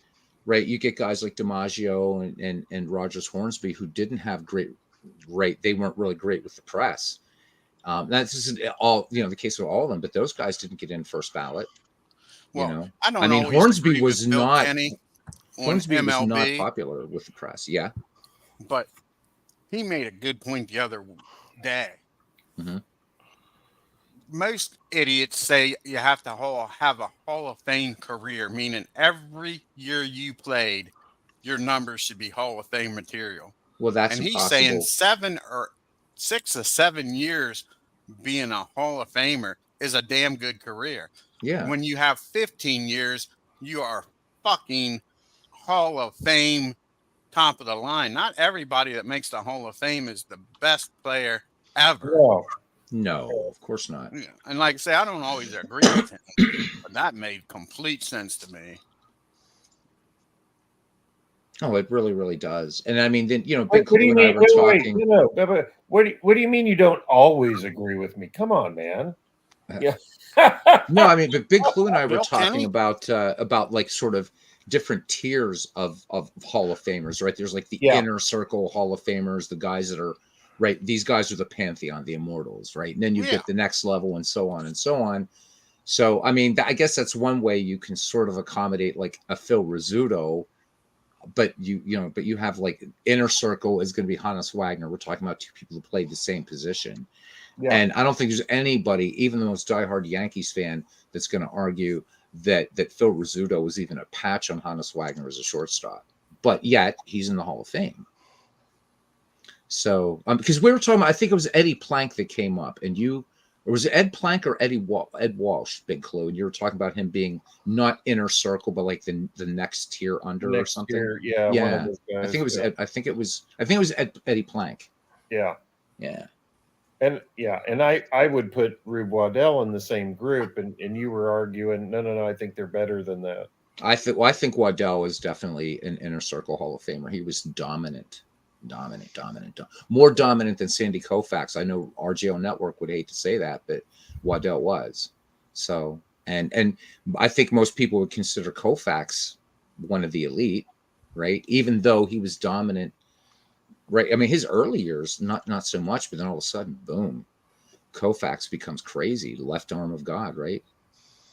right, you get guys like DiMaggio and Rogers Hornsby who didn't have they weren't really great with the press. That's just all, the case of all of them, but those guys didn't get in first ballot. Well, I mean, Hornsby was not popular with the press. Yeah. But he made a good point the other day. Mm-hmm. Most idiots say you have to have a Hall of Fame career, meaning every year you played, your numbers should be Hall of Fame material. Well, that's and impossible. He's saying 6 or 7 years being a Hall of Famer is a damn good career. Yeah. When you have 15 years, you are fucking Hall of Fame, top of the line. Not everybody that makes the Hall of Fame is the best player ever. No, of course not. Yeah. And like I say, I don't always agree with him, but that made complete sense to me. Oh, it really, really does. And I mean, then Big Clue and I were talking. What do you mean you don't always agree with me? Come on, man. Yeah. No, I mean, but Big Clue and I were talking about like sort of different tiers of Hall of Famers, right? There's like the inner circle Hall of Famers, the guys that are right. These guys are the pantheon, the immortals, right? And then you get the next level, and so on and so on. So, I mean, I guess that's one way you can sort of accommodate like a Phil Rizzuto. But you have like inner circle is going to be Hannes Wagner. We're talking about 2 people who played the same position. Yeah. And I don't think there's anybody, even the most diehard Yankees fan, that's going to argue that Phil Rizzuto was even a patch on Hannes Wagner as a shortstop. But yet he's in the Hall of Fame. So because we were talking about, I think it was Eddie Plank that came up, and or was it Ed Plank or Ed Walsh, Big Clue? And you were talking about him being not inner circle, but like the next tier under or something. Yeah. One of those guys, I think it was. I think it was Eddie Plank. Yeah. Yeah. And I would put Rube Waddell in the same group, and you were arguing, no, I think they're better than that. I think Waddell is definitely an inner circle Hall of Famer. He was dominant More dominant than Sandy Koufax. I know RJO Network would hate to say that, but Waddell was. So, and I think most people would consider Koufax one of the elite, right? Even though he was dominant, right? I mean, his early years, not so much, but then all of a sudden, boom, Koufax becomes crazy, left arm of God, right?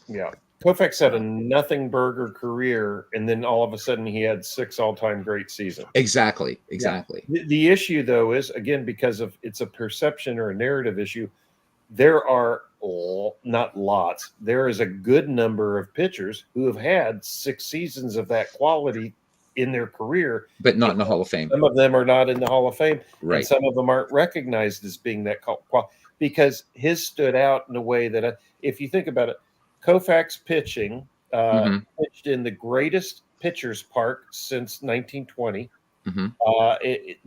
Yeah. Koufax had a nothing burger career, and then all of a sudden he had 6 all-time great seasons. Exactly. Yeah. The issue, though, is, again, because of it's a perception or a narrative issue, there are not lots. There is a good number of pitchers who have had 6 seasons of that quality in their career. But not in the Hall of Fame. Some of them are not in the Hall of Fame. Right. And some of them aren't recognized as being that quality because his stood out in a way that, if you think about it, Koufax pitching pitched in the greatest pitcher's park since 1920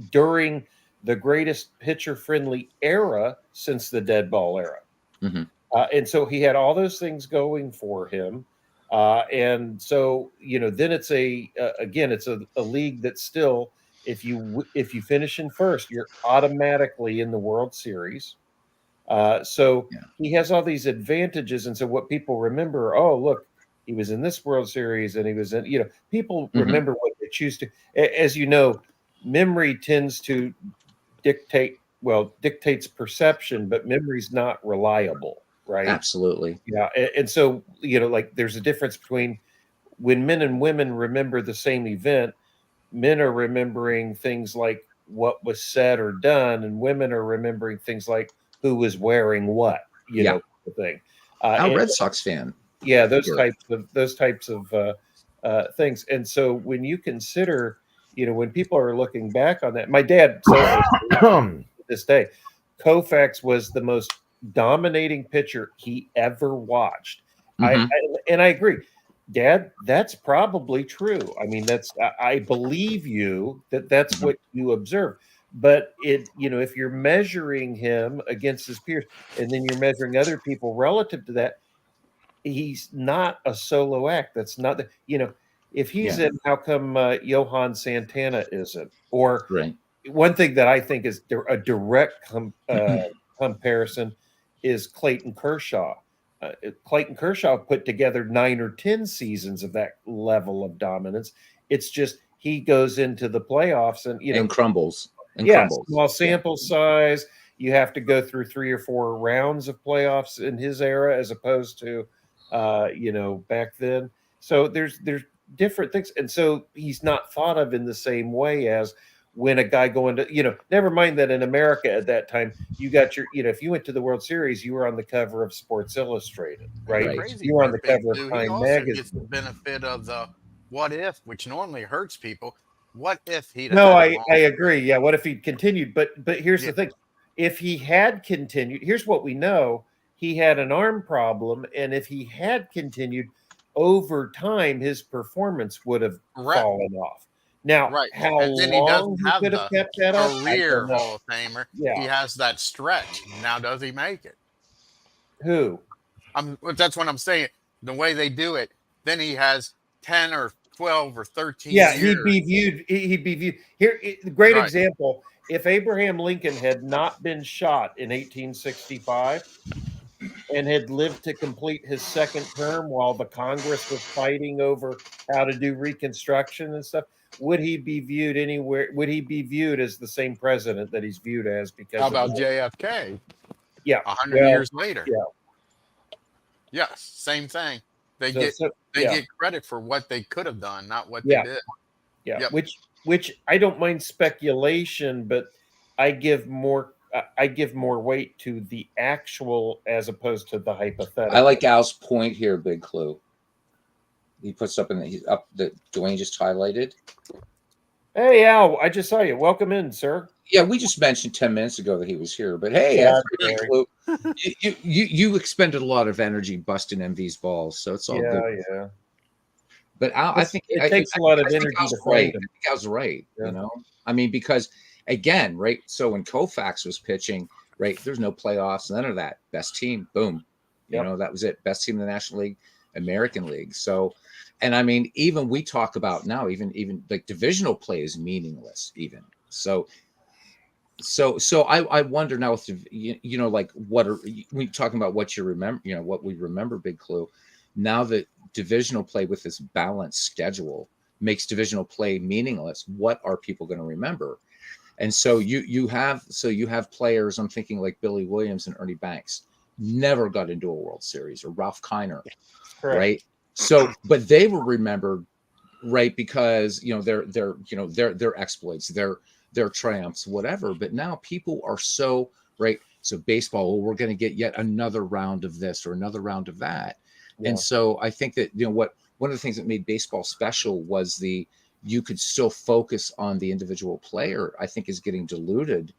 during the greatest pitcher-friendly era since the dead ball era. And so he had all those things going for him. And so, then it's it's a league that still, if you finish in first, you're automatically in the World Series. He has all these advantages. And so what people remember, oh, look, he was in this World Series and he was in, people remember what they choose to, as you know, memory tends to dictates perception, but memory's not reliable, right? Absolutely. Yeah. And so, like there's a difference between when men and women remember the same event, men are remembering things like what was said or done, and women are remembering things like who was wearing what, the thing. I'm a Red Sox fan. Yeah, those types of things. And so when you consider, when people are looking back on that, my dad says to this day, Koufax was the most dominating pitcher he ever watched. I agree, Dad. That's probably true. I mean, I believe you that's what you observe. But if you're measuring him against his peers, and then you're measuring other people relative to that, he's not a solo act. That's not if he's in, how come Johan Santana isn't? Or one thing that I think is a direct comparison is Clayton Kershaw. Clayton Kershaw put together 9 or 10 seasons of that level of dominance. It's just he goes into the playoffs and crumbles. Small sample size. You have to go through 3 or 4 rounds of playoffs in his era, as opposed to back then. So there's different things, and so he's not thought of in the same way as when a guy going to never mind that in America at that time you got your if you went to the World Series, you were on the cover of Sports Illustrated, right? You were on the cover of Time magazine. Gets the benefit of the what if, which normally hurts people. What if he? No, I agree. Yeah, what if he'd continued? But here's the thing: if he had continued, here's what we know: he had an arm problem, and if he had continued over time, his performance would have fallen off. Now, how long he could have kept that up? Career Hall of Famer. Yeah. He has that stretch. Now, does he make it? Who? That's what I'm saying. The way they do it, then he has 10 or 12 or 13 years. He'd be viewed. Here, great example. If Abraham Lincoln had not been shot in 1865 and had lived to complete his second term while the Congress was fighting over how to do Reconstruction and stuff, would he be viewed anywhere? Would he be viewed as the same president that he's viewed as? Because how about JFK? Yeah, 100 years later. Yeah. Yes, same thing. They get credit for what they could have done, not what they did. Yeah, yep. Which I don't mind speculation, but I give more weight to the actual as opposed to the hypothetical. I like Al's point here, Big Clue. He puts up he's up that Dwayne just highlighted. Hey Al, I just saw you. Welcome in, sir. Yeah, we just mentioned 10 minutes ago that he was here, but hey, Big Clue, you expended a lot of energy busting MV's balls, so it's all good. Yeah. But Al, I think it takes a lot of energy to fight. I think Al's right. Yeah. I mean, because again, right. So when Koufax was pitching, right, there's no playoffs, none of that. Best team, boom. That was it. Best team in the National League, American League. So, and I mean, even we talk about now, even like divisional play is meaningless. Even So I wonder now with like what are we talking about? What you remember? What we remember. Big clue. Now that divisional play with this balanced schedule makes divisional play meaningless. What are people going to remember? And so you have players. I'm thinking like Billy Williams and Ernie Banks never got into a World Series, or Ralph Kiner, right? So, but they were remembered, right, because their exploits, their triumphs, whatever. But now people are so right. So baseball, we're going to get yet another round of this or another round of that. Yeah. And so I think that one of the things that made baseball special was you could still focus on the individual player. I think is getting diluted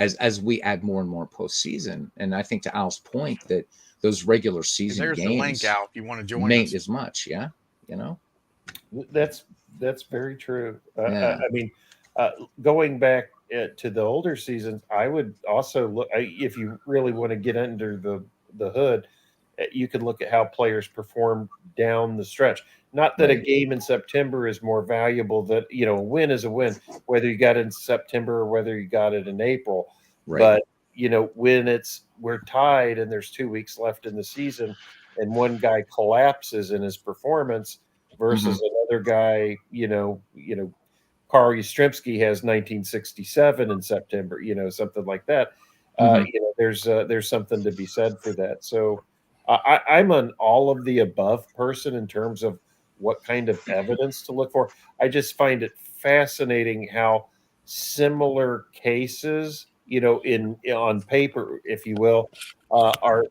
as we add more and more postseason. And I think to Al's point that those regular season there's games the link out. You want to join main as much, yeah. That's very true. I mean, going back to the older seasons, I would also look. If you really want to get under the hood, you could look at how players perform down the stretch. Not that a game in September is more valuable. That a win is a win, whether you got it in September or whether you got it in April. Right. But when we're tied and there's 2 weeks left in the season, and one guy collapses in his performance versus another guy, Carl Yastrzemski has 1967 in September, something like that. There's something to be said for that. So I'm an all of the above person in terms of what kind of evidence to look for. I just find it fascinating how similar cases, on paper, if you will, are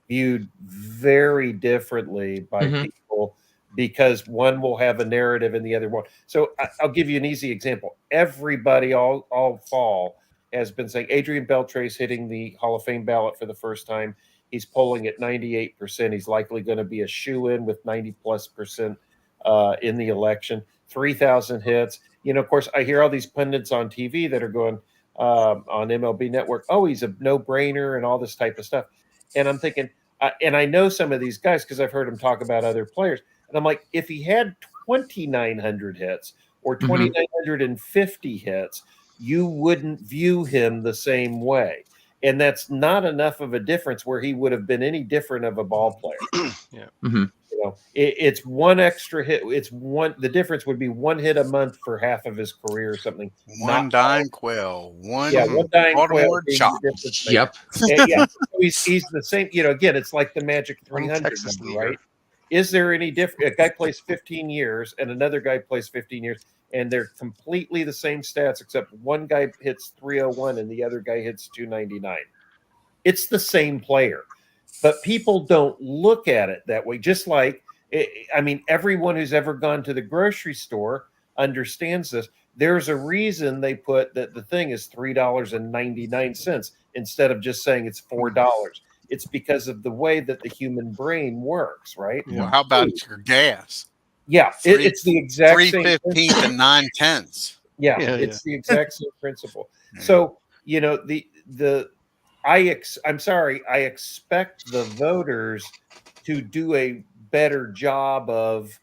viewed very differently by people, because one will have a narrative and the other won't. So I'll give you an easy example. Everybody all fall has been saying Adrian Beltre's hitting the Hall of Fame ballot for the first time. He's polling at 98%. He's likely going to be a shoe-in with 90+% in the election. 3,000 hits. Of course, I hear all these pundits on TV that are going on MLB Network, oh, he's a no-brainer and all this type of stuff. And I'm thinking, and I know some of these guys because I've heard them talk about other players. And I'm like, if he had 2,900 hits or 2,950 hits, you wouldn't view him the same way. And that's not enough of a difference where he would have been any different of a ball player. Yeah. It's one extra hit. The difference would be one hit a month for half of his career or something. One dying quail. One dying Baltimore quail. chop. Yep. Yeah. He's the same. Again, it's like the magic 300 number, right? Is there any difference? A guy plays 15 years and another guy plays 15 years, and they're completely the same stats, except one guy hits 301 and the other guy hits 299. It's the same player. But people don't look at it that way. Just like, everyone who's ever gone to the grocery store understands this. There's a reason they put that the thing is $3.99 instead of just saying it's $4. It's because of the way that the human brain works, right? Well, how about your gas? Yeah, it's the exact same. 3/15 and 9/10. Yeah, it's the exact same principle. So I'm sorry, I expect the voters to do a better job of,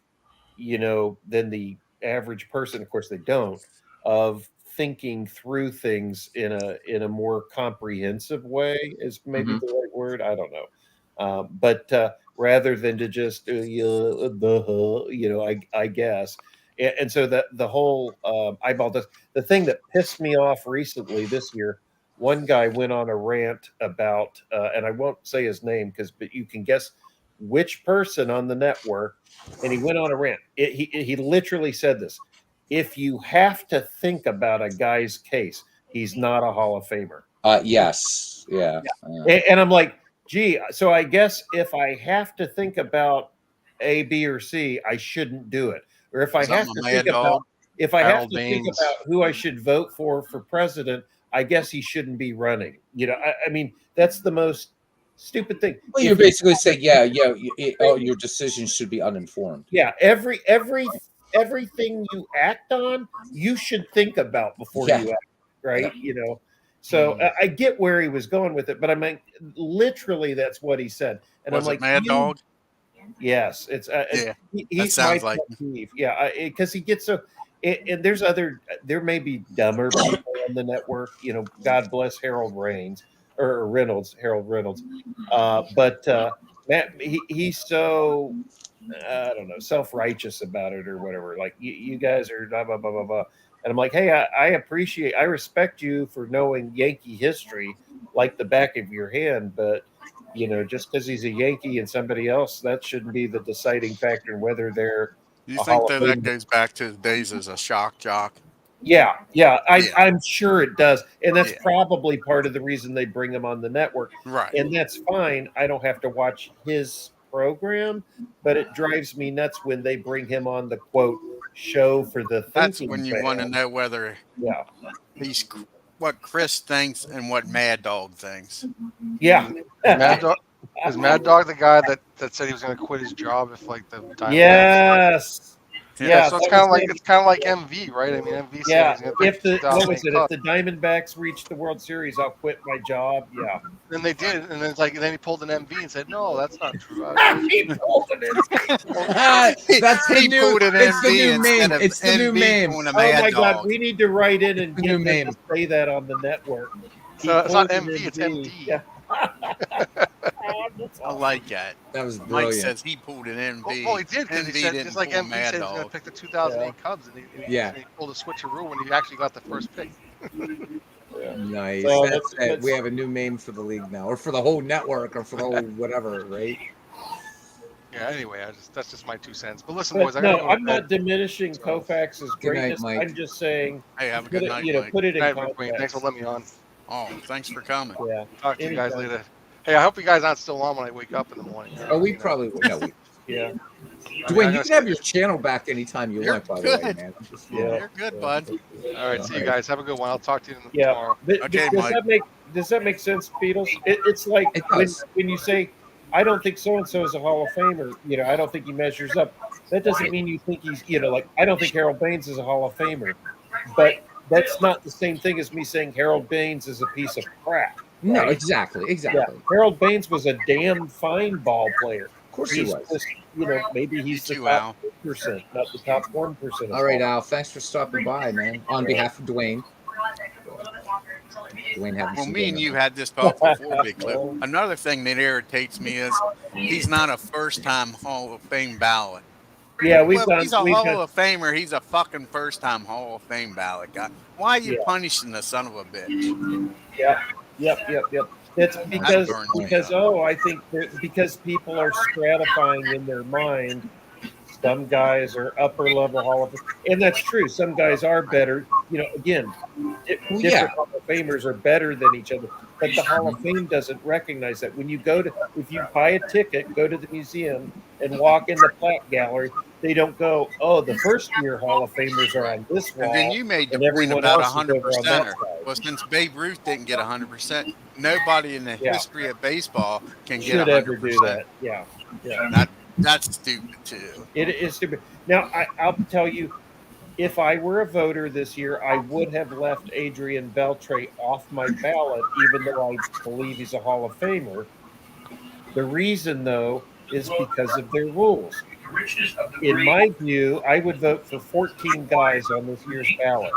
than the average person. Of course, they don't, of thinking through things in a more comprehensive way is maybe the right word. I don't know. But rather than to just, I guess. And so that the whole eyeball does. The thing that pissed me off recently this year, one guy went on a rant about, and I won't say his name but you can guess which person on the network, and he went on a rant. He literally said this: if you have to think about a guy's case, he's not a Hall of Famer. Yes. Yeah. And I'm like, gee, so I guess if I have to think about A, B, or C, I shouldn't do it. Or if I have to think about who I should vote for president, I guess he shouldn't be running. That's the most stupid thing. Well, you're basically saying, your decisions should be uninformed. Yeah, everything you act on, you should think about before you act, right? So I get where he was going with it, but I mean, literally, that's what he said. And Was I'm like, Mad Dog? Yes, it's that sounds like because he gets so. And there may be dumber people on the network. God bless Harold Reynolds. Harold Reynolds. But Matt, he's so I don't know, self-righteous about it or whatever. Like you guys are blah blah blah blah blah. And I'm like, hey, I respect you for knowing Yankee history like the back of your hand, but just because he's a Yankee and somebody else, that shouldn't be the deciding factor in whether they're. You think that goes back to his days as a shock jock? Yeah. I'm sure it does, and that's probably part of the reason they bring him on the network. Right, and that's fine. I don't have to watch his program, but it drives me nuts when they bring him on the quote show for the thinking. That's when you want to know whether he's what Chris thinks and what Mad Dog thinks. Yeah. Is Mad Dog the guy that said he was going to quit his job if like the Diamondbacks? Yes. Yeah, so it's kind of like MV, right? I mean, MV said he's going to if the Diamondbacks reach the World Series, I'll quit my job. Yeah. And they did, and then then he pulled an MV and said, "No, that's not true." He pulled it. That's the new. It's the new meme. It's the new meme. Oh my God, we need to write in and get them to say that on the network. So it's not MV, it's MD. Yeah. I like that. That was brilliant. Mike says he pulled an MV. Well, he did because he said just like MV said he was going to pick the 2008 Cubs, and he pulled a switcheroo when he actually got the first pick. Nice. So that's we have a new name for the league now, or for the whole network, or for the whole whatever, right? Yeah. Anyway, that's just my 2 cents. But listen, boys, I'm not diminishing Koufax's greatness. Mike. I'm just saying. Hey, have a good night, Mike. Put it in context. Thanks for letting me on. Oh, thanks for coming. Yeah. Talk to you guys later. Hey, I hope you guys aren't still on when I wake up in the morning. Oh, we probably will. No, yeah. Dwayne, you can have your channel back anytime you want, by the way, man. You're good, bud. All right, see you guys. Have a good one. I'll talk to you tomorrow. Okay, Mike. Does that make sense, Beatles? It's like when you say, I don't think so-and-so is a Hall of Famer, I don't think he measures up. That doesn't mean you think he's, like, I don't think Harold Baines is a Hall of Famer. But that's not the same thing as me saying Harold Baines is a piece of crap. Right? No, exactly. Yeah. Harold Baines was a damn fine ball player. Of course he was. Just, maybe he's the top 1%, not the top 1%. All right, Al. Thanks for stopping by, man. On behalf of Dwayne. Well, me and you had this talk before, Big Clip. Another thing that irritates me is he's not a first-time Hall of Fame ballot. Yeah, he's a Hall of Famer. He's a fucking first-time Hall of Fame ballot guy. Why are you punishing the son of a bitch? Yep. It's because I think because people are stratifying in their mind. Some guys are upper level Hall of Fame, and that's true. Some guys are better. Again, different Hall of Famers are better than each other. But the Hall of Fame doesn't recognize that. When you if you buy a ticket, go to the museum and walk in the plaque gallery, they don't go, oh, the first year Hall of Famers are on this wall. And then you made the point about 100%. Well, since Babe Ruth didn't get 100%, nobody in the history of baseball can get 100%. Ever do that. Yeah. That's stupid too. It is stupid. Now, I'll tell you, if I were a voter this year, I would have left Adrian Beltre off my ballot, even though I believe he's a Hall of Famer. The reason, though, is because of their rules. In my view, I would vote for 14 guys on this year's ballot.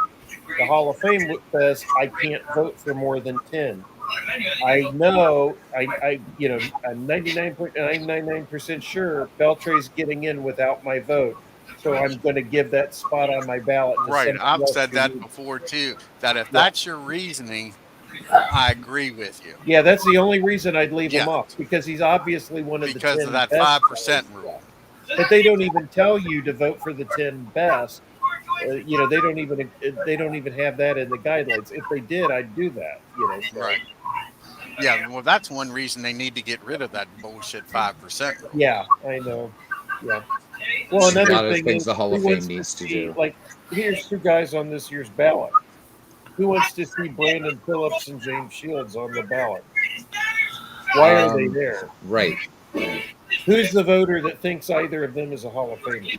The Hall of Fame says I can't vote for more than 10. I know, I'm 99.999% sure Beltre's getting in without my vote. So I'm going to give that spot on my ballot. Right. I've said that before, too, that if that's your reasoning, I agree with you. Yeah, that's the only reason I'd leave him off, because he's obviously one of the 10 because of that 5% rule. But they don't even tell you to vote for the 10 best. They don't even have that in the guidelines. If they did, I'd do that. Right. Yeah, well, that's one reason they need to get rid of that bullshit 5% rule. Yeah, I know. Yeah. Well, another thing is the Hall of Fame needs to do. Like, here's 2 guys on this year's ballot. Who wants to see Brandon Phillips and James Shields on the ballot? Why are they there? Right. Who's the voter that thinks either of them is a Hall of Famer?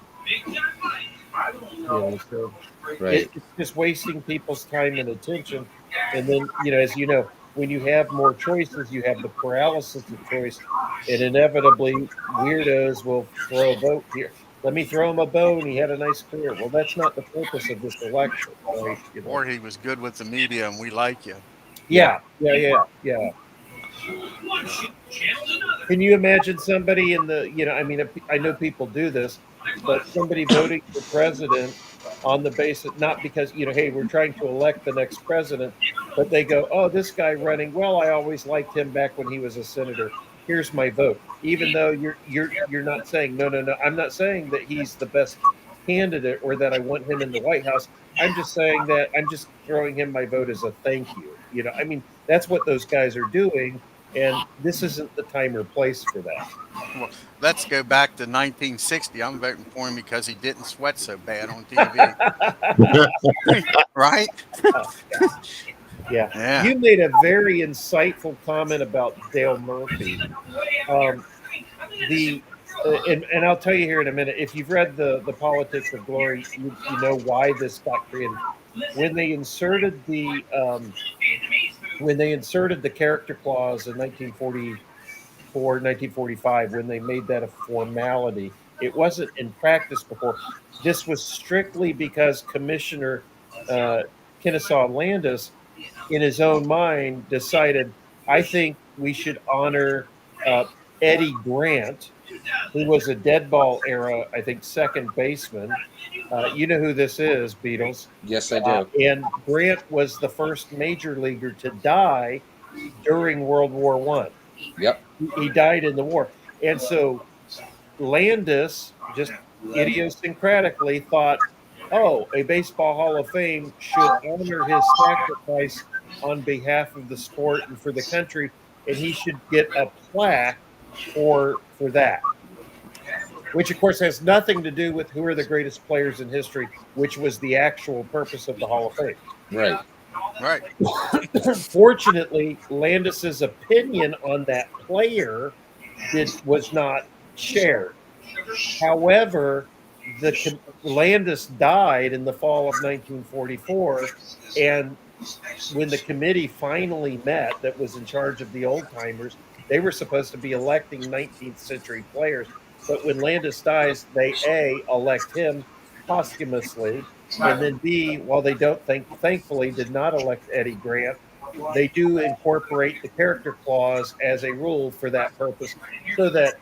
It's just wasting people's time and attention. And then, as you know, when you have more choices, you have the paralysis of choice, and inevitably weirdos will throw a vote here. let me throw him a bone. He had a nice career. Well, that's not the purpose of this election, right? Or he was good with the media and we like you. Yeah. Can you imagine somebody in the, I mean, I know people do this, but somebody voting for president on the basis, not because, hey, we're trying to elect the next president, but they go, oh, this guy running, well, I always liked him back when he was a senator. Here's my vote. Even though you're not saying, no, I'm not saying that he's the best candidate or that I want him in the White House. I'm just saying that I'm just throwing him my vote as a thank you. I mean, that's what those guys are doing. And this isn't the time or place for that. Well, let's go back to 1960. I'm voting for him because he didn't sweat so bad on TV. Right? Yeah. You made a very insightful comment about Dale Murphy. And I'll tell you here in a minute, if you've read the Politics of Glory, you know why this got created. When they inserted the character clause in 1944, 1945, when they made that a formality, it wasn't in practice before. This was strictly because Commissioner Kennesaw Landis, in his own mind, decided, I think we should honor Eddie Grant, who was a dead ball era, I think, second baseman. You know who this is, Beatles? Yes, I do. And Grant was the first major leaguer to die during World War I. Yep. He died in the war. And so Landis, just idiosyncratically, thought, oh, a Baseball Hall of Fame should honor his sacrifice on behalf of the sport and for the country, and he should get a plaque for that. Which, of course, has nothing to do with who are the greatest players in history, which was the actual purpose of the Hall of Fame. Right. Fortunately, Landis's opinion on that player was not shared. However, Landis died in the fall of 1944, and when the committee finally met that was in charge of the old-timers, they were supposed to be electing 19th century players. But when Landis dies, they A, elect him posthumously, and then B, while they thankfully did not elect Eddie Grant, they do incorporate the character clause as a rule for that purpose, so that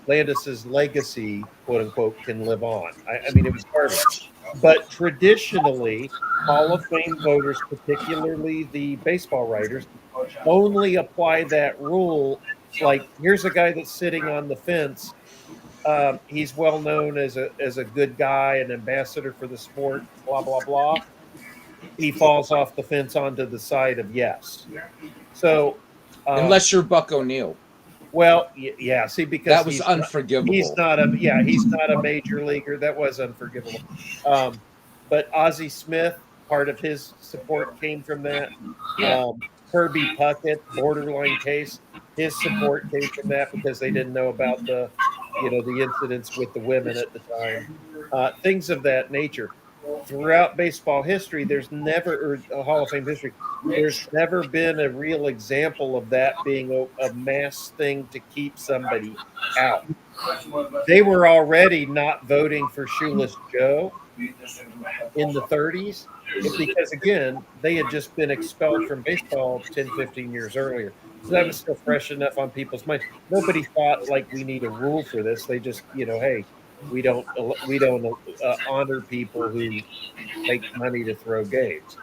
Landis's legacy, quote unquote, can live on. I mean, it was garbage. But traditionally, Hall of Fame voters, particularly the baseball writers, only apply that rule. Like, here's a guy that's sitting on the fence. He's well known as a good guy, an ambassador for the sport, blah, blah, blah. He falls off the fence onto the side of yes. So unless you're Buck O'Neill. Well, yeah. See, because that was unforgivable. He's not a major leaguer. That was unforgivable. But Ozzie Smith, part of his support came from that. Herbie Puckett, borderline case, his support came from that because they didn't know about the incidents with the women at the time. Things of that nature. Throughout baseball history, there's never, or Hall of Fame history, there's never been a real example of that being a mass thing to keep somebody out. They were already not voting for Shoeless Joe in the 30s because, again, they had just been expelled from baseball 10, 15 years earlier. So that was still fresh enough on people's minds. Nobody thought, like, we need a rule for this. They just, hey, we don't honor people who make money to throw games.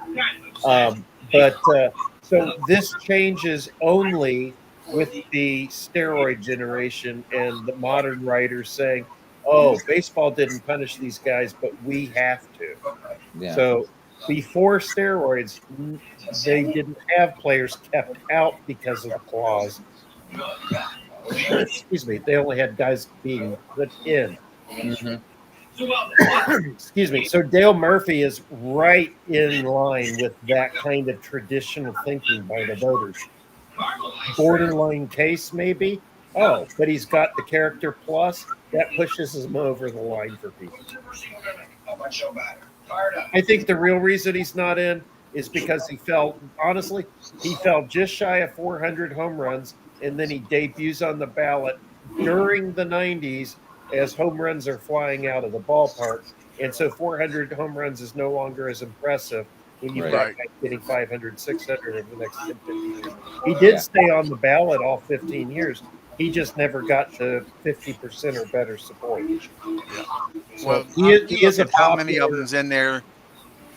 So this changes only with the steroid generation and the modern writers saying, oh, baseball didn't punish these guys, but we have to. Yeah. So before steroids, they didn't have players kept out because of the clause. Excuse me. They only had guys being put in. Mm-hmm. Excuse me. So Dale Murphy is right in line with that kind of traditional thinking by the voters. Borderline case, maybe. Oh, but he's got the character plus. That pushes him over the line for people. I think the real reason he's not in is because he fell just shy of 400 home runs, and then he debuts on the ballot during the 90s as home runs are flying out of the ballpark. And so 400 home runs is no longer as impressive when you've got guys getting 500, 600 over the next 10, 15 years. He did stay on the ballot all 15 years. He just never got to 50% or better support. Yeah. So well, he is a how many of them's in there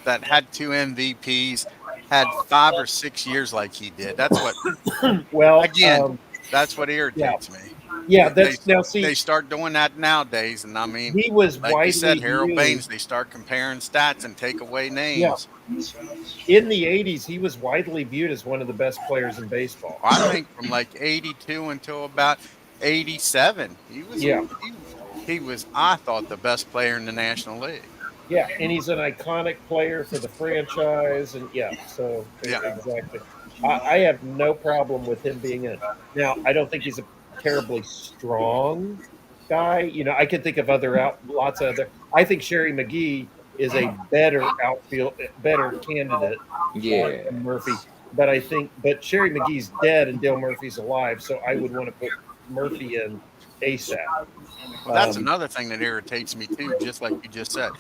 that had 2 MVPs, had 5 or 6 years like he did. That's what. Well, again, that's what irritates me. Yeah, they start doing that nowadays, and I mean, he was like you said, widely Harold viewed. Baines. They start comparing stats and take away names. Yeah. In the 80s, he was widely viewed as one of the best players in baseball. I think from like 82 until about 87, he was. Yeah. He was, I thought, the best player in the National League. Yeah, and he's an iconic player for the franchise, and exactly. I have no problem with him being in. Now, I don't think he's a terribly strong guy. You know, I can think of lots of other. I think Sherry McGee is a better candidate than Murphy. But Sherry McGee's dead and Dale Murphy's alive, so I would want to put Murphy in ASAP. Well, that's another thing that irritates me too, just like you just said.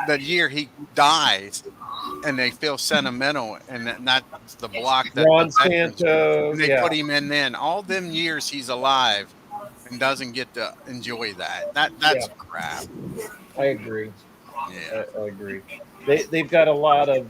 The year he dies, and they feel sentimental, and that's the block that Ron Santo, and they put him in. Then all them years he's alive and doesn't get to enjoy that. That's crap. I agree. Yeah, I agree. They've got a lot of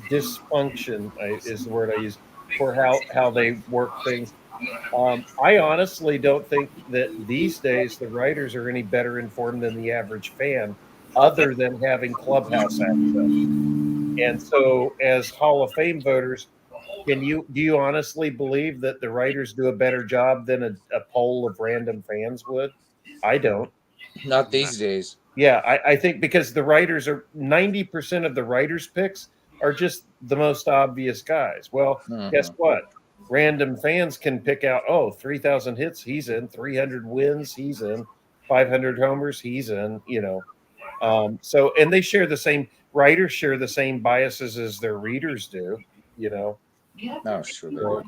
dysfunction is the word I use for how they work things. I honestly don't think that these days the writers are any better informed than the average fan, other than having clubhouse access. And so, as Hall of Fame voters, do you honestly believe that the writers do a better job than a poll of random fans would? I don't. Not these days. Yeah, I think because the writers are 90% of the writers' picks are just the most obvious guys. Well, guess what? Random fans can pick out, 3,000 hits, he's in, 300 wins, he's in, 500 homers, he's in, you know. So, and they writers share the same biases as their readers do, you know. Oh, sure.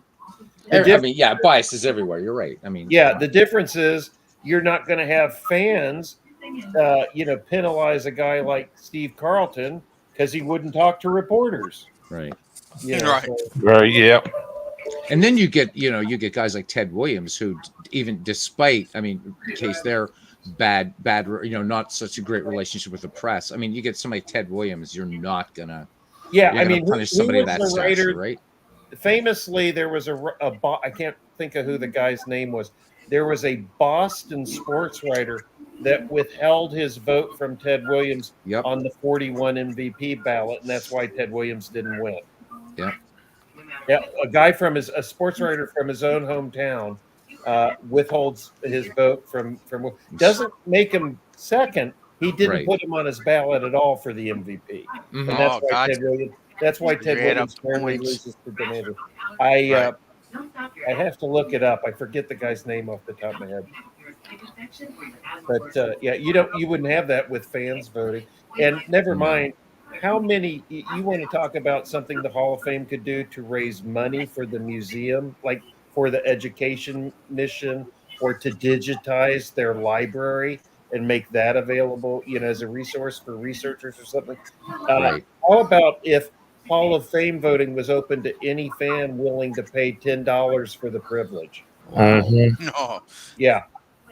I mean, biases everywhere. You're right. I mean, the difference is you're not going to have fans, penalize a guy like Steve Carlton because he wouldn't talk to reporters. Right. Right. Yeah. And then you get guys like Ted Williams, who even despite, in case they're bad, not such a great relationship with the press. I mean, you get somebody Ted Williams, you're not gonna. Punish somebody of that stature, right? Famously, there was I can't think of who the guy's name was. There was a Boston sports writer that withheld his vote from Ted Williams on the 41 MVP ballot, and that's why Ted Williams didn't win. Yeah, a sports writer from his own hometown withholds his vote from doesn't make him second. He didn't put him on his ballot at all for the MVP, and that's why Ted Williams currently loses to Domingo. I have to look it up. I forget the guy's name off the top of my head. But you wouldn't have that with fans voting, and never mind. How many you want to talk about something the Hall of Fame could do to raise money for the museum, like for the education mission, or to digitize their library and make that available, as a resource for researchers or something? How about if Hall of Fame voting was open to any fan willing to pay $10 for the privilege? No. Yeah.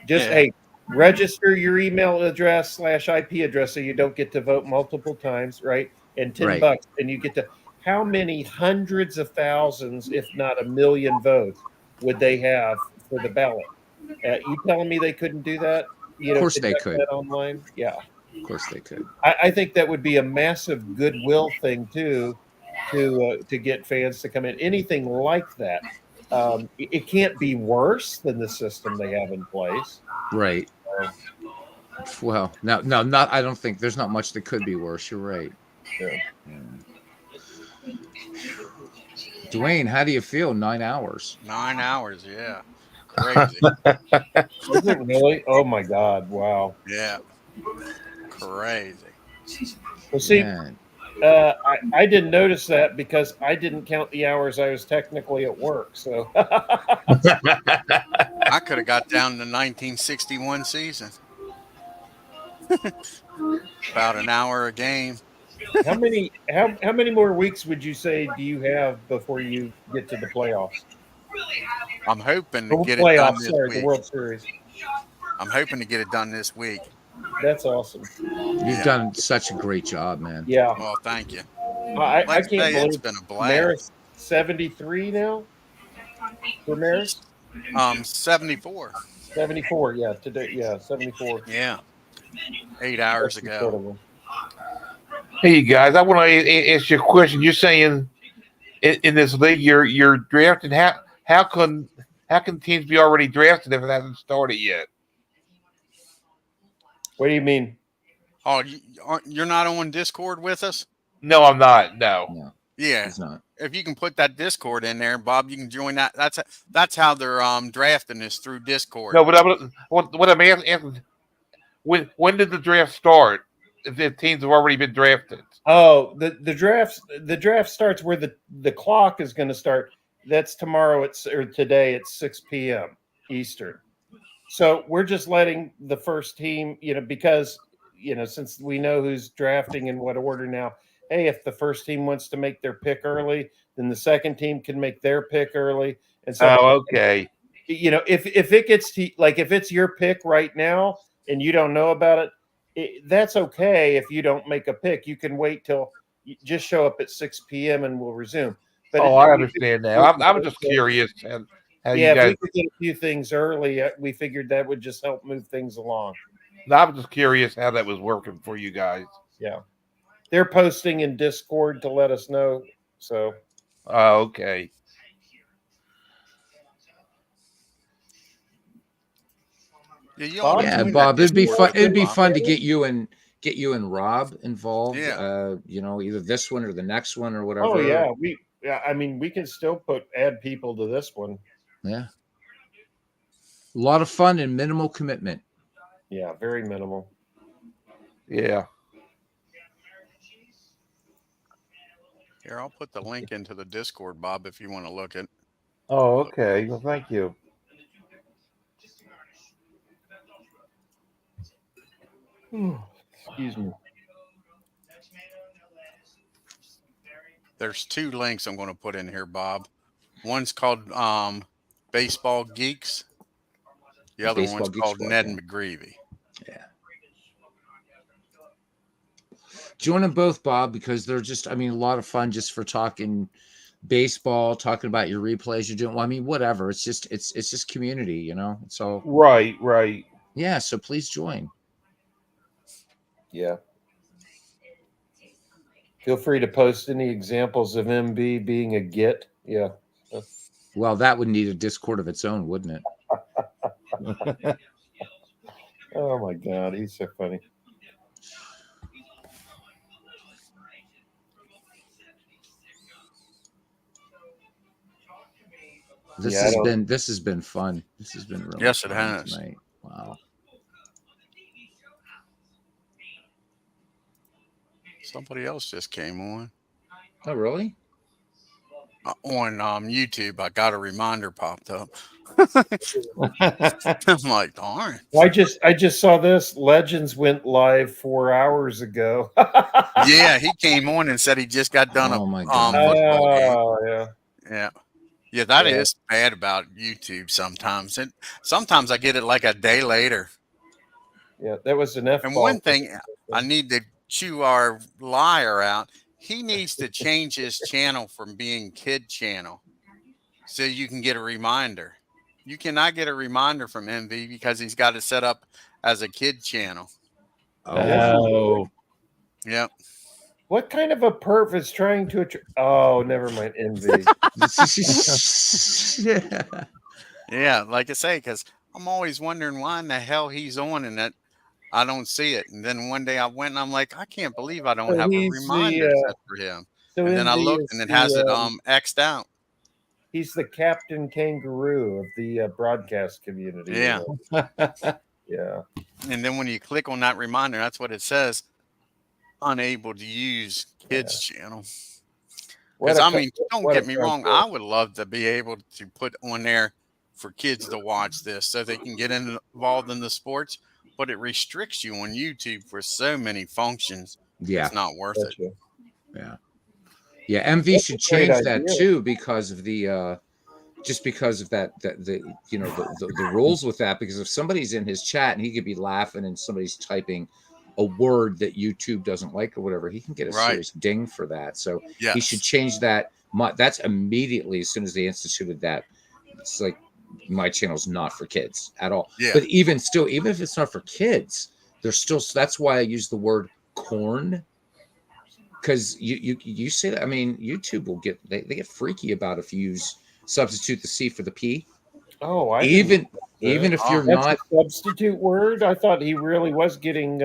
Hey, register your email address /IP address so you don't get to vote multiple times, right? And $10, and you get to. How many hundreds of thousands, if not 1 million votes, would they have for the ballot? You telling me they couldn't do that? Of course they could. That online? Yeah. Of course they could. I think that would be a massive goodwill thing too, to get fans to come in. Anything like that. It can't be worse than the system they have in place. Right. Well, not. I don't think there's not much that could be worse. You're right. Yeah. Dwayne, how do you feel? 9 hours. 9 hours. Yeah. Crazy. Is it really? Oh my God! Wow. Yeah. Crazy. Well, see, I didn't notice that because I didn't count the hours I was technically at work. So I could have got down to 1961 season. About an hour a game. how many more weeks would you say do you have before you get to the playoffs? I'm hoping to The get it done playoffs, this sorry, the week. World Series. I'm hoping to get it done this week. That's awesome. You've done such a great job, man. Yeah. Well, thank you. I Like can't believe it's been a blast. Maris 73 now. For Maris? 74. 74, yeah. Today, yeah, 74. Yeah. 8 hours That's ago. incredible. Hey guys, I want to ask you a question. You're saying in this league you're drafting. How can teams be already drafted if it hasn't started yet? What do you mean? Oh, you're not on Discord with us? No, I'm not. No. Yeah. He's not. If you can put that Discord in there, Bob, you can join that. That's how they're drafting this, through Discord. No, but what I'm asking, when did the draft start? If the teams have already been drafted. Oh, the draft starts where the clock is going to start. That's tomorrow or today at 6 p.m. Eastern. So we're just letting the first team, because since we know who's drafting in what order now. Hey, if the first team wants to make their pick early, then the second team can make their pick early. And so, okay. If it gets to, like, if it's your pick right now and you don't know about it, that's okay. If you don't make a pick, you can wait till you just show up at 6 p.m. and we'll resume. But I understand now. I'm just curious. How you guys... if we could get a few things early, we figured that would just help move things along. No, I'm just curious how that was working for you guys. Yeah. They're posting in Discord to let us know. So. Okay. Yeah, Bob. It'd be fun. It'd be fun to get you and Rob involved. Yeah. Either this one or the next one or whatever. Oh yeah, we can still add people to this one. Yeah. A lot of fun and minimal commitment. Yeah, very minimal. Yeah. Here, I'll put the link into the Discord, Bob, if you want to look at. Oh, okay. Well, thank you. Excuse me. There's 2 links I'm going to put in here, Bob. One's called Baseball Geeks. The other one's called Ned McGreevy. Yeah. Join them both, Bob, because they're just, a lot of fun just for talking baseball, talking about your replays you're doing. Well, whatever. It's just community, So right. Yeah, so please join. Yeah. Feel free to post any examples of MB being a git. Yeah. Well, that would need a Discord of its own, wouldn't it? Oh my God, he's so funny. This has been fun. This has been really yes, fun it has tonight. Wow. Somebody else just came on. Oh, really? On YouTube, I got a reminder popped up. I'm like, darn. I just saw this. Legends went live 4 hours ago. Yeah, he came on and said he just got done Oh, my football God. game. Yeah, that is bad about YouTube sometimes. And sometimes I get it like a day later. Yeah, that was an F-ball. And one thing I need to chew our liar out. He needs to change his channel from being kid channel so you can get a reminder. You cannot get a reminder from MV because he's got it set up as a kid channel. Oh. Yep. What kind of a perv is trying to oh, never mind, MV. Yeah, like I say, because I'm always wondering why in the hell he's on and that I don't see it. And then one day I went and I'm like, I can't believe I don't have a reminder set for him. So and then I looked and it has it X'd out. He's the Captain Kangaroo of the broadcast community. Yeah. Yeah. And then when you click on that reminder, that's what it says. unable to use kids channel. Because I mean, don't get me wrong, I would love to be able to put on there for kids to watch this so they can get involved in the sports, but it restricts you on YouTube for so many functions. Yeah, it's not worth it. Yeah, MV should change that too because of the just because of that the you know the rules with that, because if somebody's in his chat and he could be laughing and somebody's typing a word that YouTube doesn't like or whatever, he can get a serious ding for that. So he should change that. That's immediately as soon as they instituted that. It's like, my channel's not for kids at all. Yeah. But even still, even if it's not for kids, there's still, that's why I use the word corn. Because you say that, I mean, YouTube will get, they get freaky about if you substitute the C for the P. Oh, even if you're that's not a substitute word. I thought he really was getting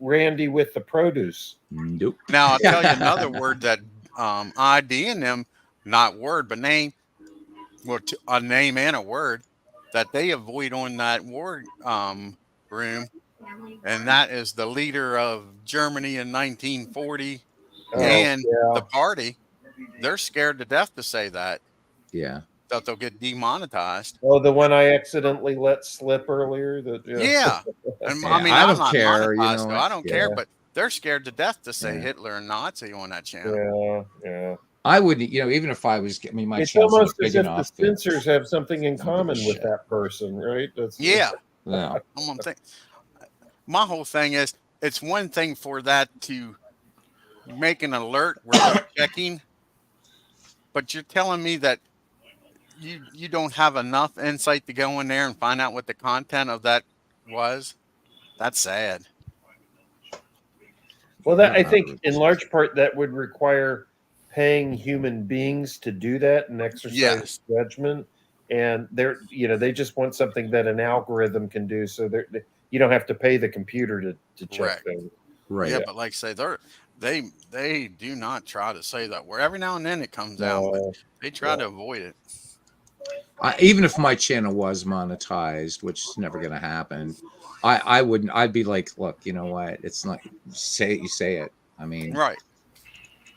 Randy with the produce. Nope. Now I'll tell you another word that ID and them, not word but name, well, a name and a word that they avoid on that word room, and that is the leader of Germany in 1940 and the party. They're scared to death to say that. Yeah. That they'll get demonetized. Oh, the one I accidentally let slip earlier. That yeah. And, Yeah, I mean, I I'm don't not care, you monetized, know, so I don't care, yeah. but they're scared to death to say Yeah. Hitler and Nazi on that channel. Yeah. I wouldn't, you know, even if I was, I mean, my It's channel's almost not as big if the enough. censors have something in common with shit. that person, right? That's Yeah. Yeah. I'm gonna think. My whole thing is, it's one thing for that to make an alert where they're checking, but you're telling me that you don't have enough insight to go in there and find out what the content of that was. That's sad. Well, that I think in large part that would require paying human beings to do that and exercise judgment. And they just want something that an algorithm can do, so you don't have to pay the computer to check things. Right. Yeah, but like I say, they do not try to say that word. Every now and then it comes out, but they try to avoid it. Even if my channel was monetized, which is never going to happen, I wouldn't. I'd be like, look, you know what? It's not, say it, you say it. I mean, right.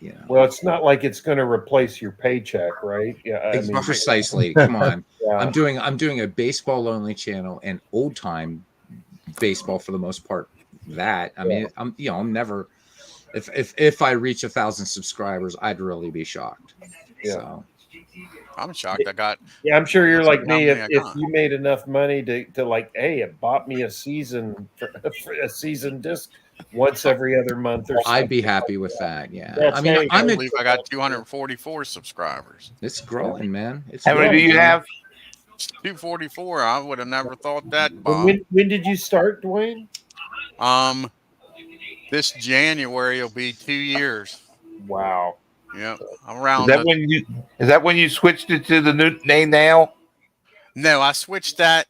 You know. Well, it's not like it's going to replace your paycheck, right? Yeah, I mean, precisely. Come on. Yeah. I'm doing a baseball only channel and old time baseball for the most part. That I mean, I'm never. If I reach 1,000 subscribers, I'd really be shocked. Yeah. So. I'm shocked. I got. Yeah, I'm sure you're like me. If got. you made enough money to like, hey, it bought me a season disc once every other month or something. I'd be happy with that. Yeah. That's I mean, I believe I got 244 subscribers. It's growing, man. It's how many do you have? 244. I would have never thought that, Bob. When did you start, Dwayne? This January will be 2 years. Wow. Yep. Around. Is that when you switched it to the new name now? No, I switched that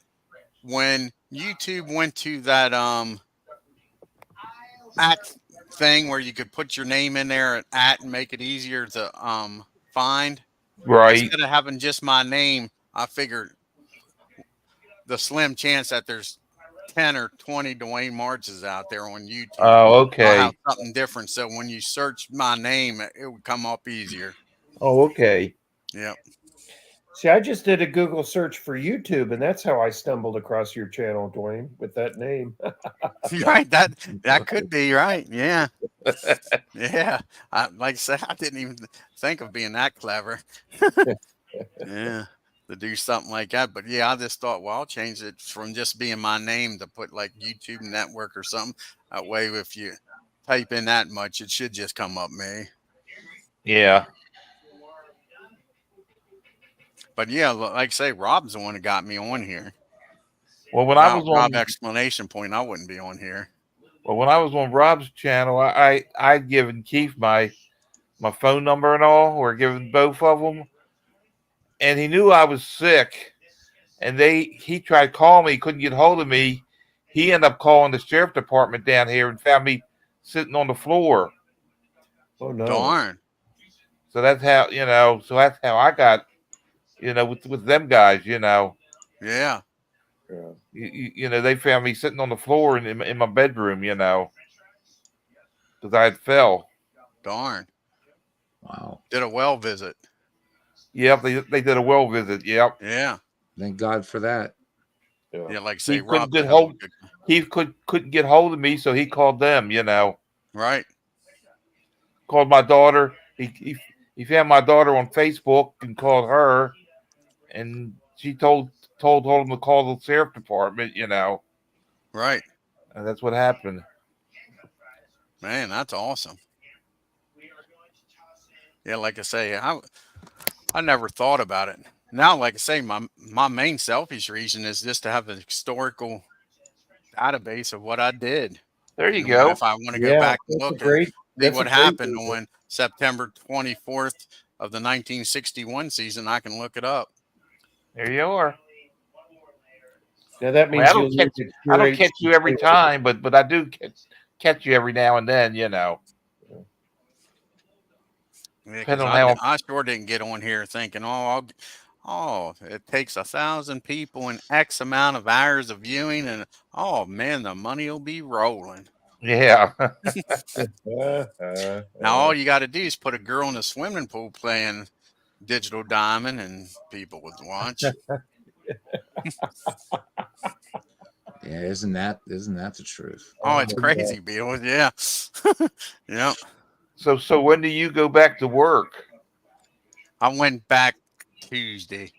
when YouTube went to that at thing where you could put your name in there and make it easier to find. Right. Instead of having just my name, I figured the slim chance that there's 10 or 20 Dwayne Marches out there on YouTube. Oh, okay. I'll have something different. So when you search my name, it would come up easier. Oh, okay. Yep. See, I just did a Google search for YouTube, and that's how I stumbled across your channel, Dwayne, with that name. Right. That could be right. Yeah. Yeah. Like I said, I didn't even think of being that clever. Yeah. To do something like that. But yeah, I just thought, well, I'll change it from just being my name to put like YouTube Network or something. That way, if you type in that much, it should just come up me. Yeah. But yeah, like I say, Rob's the one that got me on here. Well, when I was on Rob exclamation point, I wouldn't be on here. Well, when I was on Rob's channel, I'd given Keith my phone number and all, or given both of them, and he knew I was sick, and he tried to call me, couldn't get hold of me. He ended up calling the sheriff department down here and found me sitting on the floor. Oh no! Darn. So that's how that's how I got, with them guys, Yeah. Yeah. They found me sitting on the floor in my bedroom, because I had fell. Darn. Wow. Did a well visit. Yep, they did a well visit. Yep. Yeah. Thank God for that. Yeah, like say he Rob. couldn't get hold of me, so he called them. Right. Called my daughter. He found my daughter on Facebook and called her, and she told him to call the sheriff department. Right. And that's what happened. Man, that's awesome. Yeah, like I say, I never thought about it. Now, like I say, my main selfish reason is just to have a historical database of what I did. There you go. If I want to go back and look and see what happened reason. on September 24th of the 1961 season, I can look it up. There you are. Now that means I don't catch you every time, but I do catch you every now and then. Yeah, I sure didn't get on here thinking, it takes 1,000 people and X amount of hours of viewing, and man, the money will be rolling. Yeah. Now all you got to do is put a girl in a swimming pool playing Digital Diamond, and people would watch. Yeah, isn't that the truth? Oh, it's crazy, Beatles. Yeah. Yeah. So when do you go back to work? I went back Tuesday.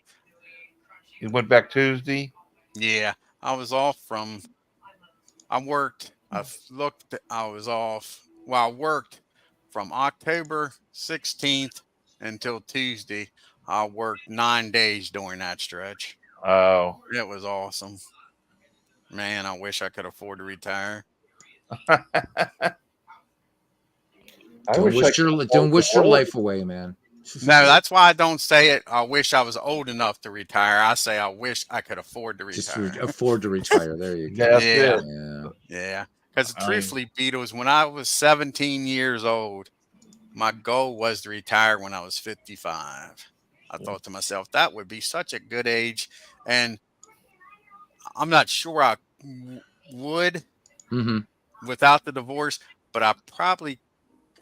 You went back Tuesday? Yeah. I was off from I worked from October 16th until Tuesday. I worked 9 days during that stretch. Oh. It was awesome. Man, I wish I could afford to retire. Don't wish your life away, man. No, that's why I don't say it. I wish I was old enough to retire. I say I wish I could afford to retire. Just afford to retire. There you go. Yeah. Because truthfully, Beatles, when I was 17 years old, my goal was to retire when I was 55. I thought to myself, that would be such a good age. And I'm not sure I would without the divorce, but I probably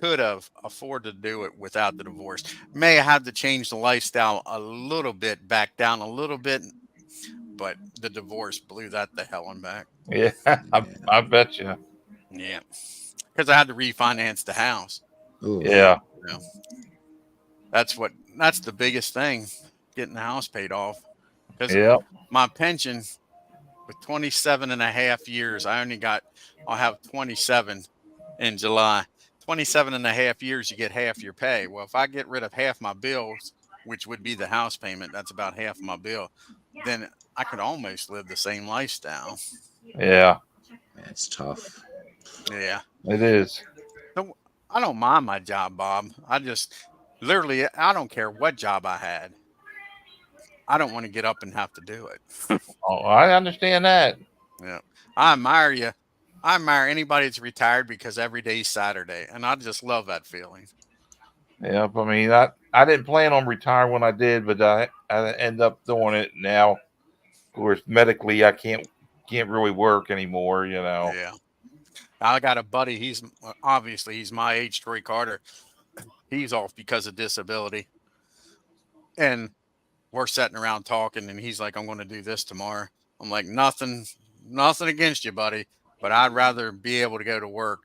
could have afforded to do it without the divorce. May have had to change the lifestyle a little bit, back down a little bit, but the divorce blew that the hell and back. Yeah, I bet you. Yeah, because I had to refinance the house. Ooh. Yeah. That's the biggest thing, getting the house paid off. Because my pension with 27 and a half years, I'll have 27 in July. 27 and a half years, you get half your pay. Well, if I get rid of half my bills, which would be the house payment, that's about half my bill, then I could almost live the same lifestyle. Yeah. It's tough. Yeah. It is. So I don't mind my job, Bob. I just literally, I don't care what job I had. I don't want to get up and have to do it. Oh, I understand that. Yeah. I admire you. I admire anybody that's retired because every day's Saturday, and I just love that feeling. Yeah, I mean, I didn't plan on retiring when I did, but I end up doing it now. Of course, medically, I can't really work anymore. Yeah. I got a buddy. He's my age, Troy Carter. He's off because of disability, and we're sitting around talking, and he's like, "I'm going to do this tomorrow." I'm like, "Nothing against you, buddy, but I'd rather be able to go to work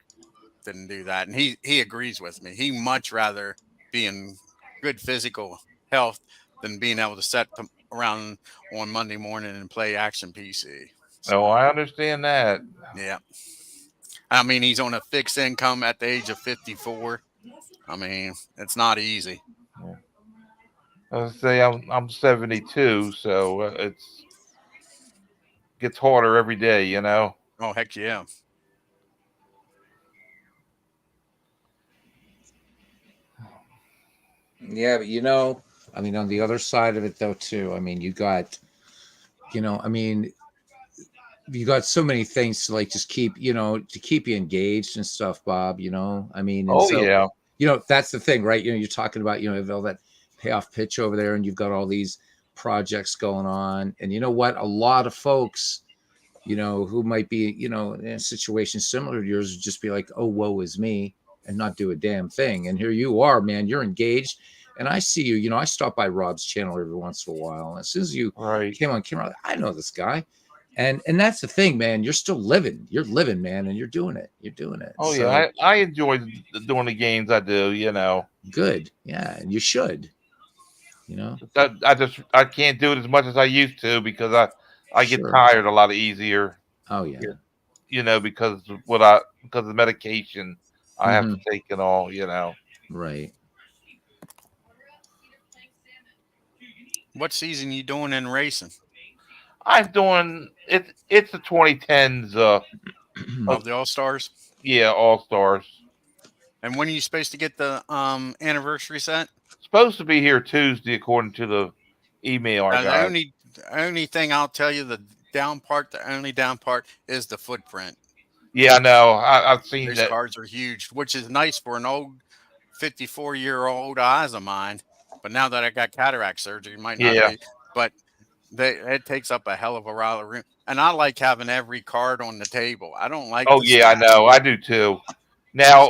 than do that." And he agrees with me. He much rather be in good physical health than being able to sit around on Monday morning and play action PC. So, I understand that. Yeah. I mean, he's on a fixed income at the age of 54. I mean, it's not easy. Yeah. I say I'm 72, so it gets harder every day, Oh, heck yeah. Yeah, but I mean, on the other side of it, though, too, I mean, you got so many things to just keep, to keep you engaged and stuff, Bob, I mean, and yeah. That's the thing, right? You're talking about, all that payoff pitch over there, and you've got all these projects going on. And you know what? A lot of folks, who might be, in a situation similar to yours would just be like, oh, woe is me. and not do a damn thing. And here you are, man. You're engaged. And I see you. You know, I stop by Rob's channel every once in a while. And as soon as you came on camera, I know this guy. And that's the thing, man. You're still living. You're living, man, and you're doing it. You're doing it. Oh, so, yeah. I enjoy doing the games I do, you know. Good. Yeah. And you should. You know, I can't do it as much as I used to because I get tired a lot easier. Oh yeah. You know, because of the medication I have to take and all, you know. Right. What season you doing in racing? I'm doing it. It's the 2010s of the All Stars. Yeah, All Stars. And when are you supposed to get the anniversary set? Supposed to be here Tuesday, according to the email I got. The only thing I'll tell you, the only down part is the footprint. Yeah, I know. I've seen Those that. cars are huge, which is nice for an old 54-year-old eyes of mine. But now that I got cataract surgery, it might not be. But it takes up a hell of a lot of room. And I like having every card on the table. I don't like. Oh yeah, I know. I do too. Now,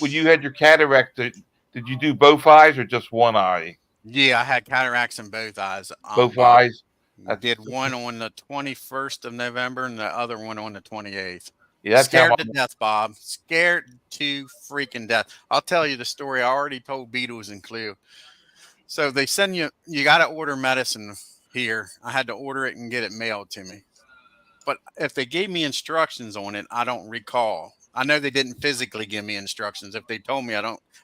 when you had your cataract, did you do both eyes or just one eye? Yeah, I had cataracts in both eyes. Both eyes. I did one on the 21st of November and the other one on the 28th. Yeah, that's scared to death, Bob. Scared to freaking death. I'll tell you the story. I already told Beatles and Clue. So they send you got to order medicine here. I had to order it and get it mailed to me. But if they gave me instructions on it, I don't recall. I know they didn't physically give me instructions. If they told me,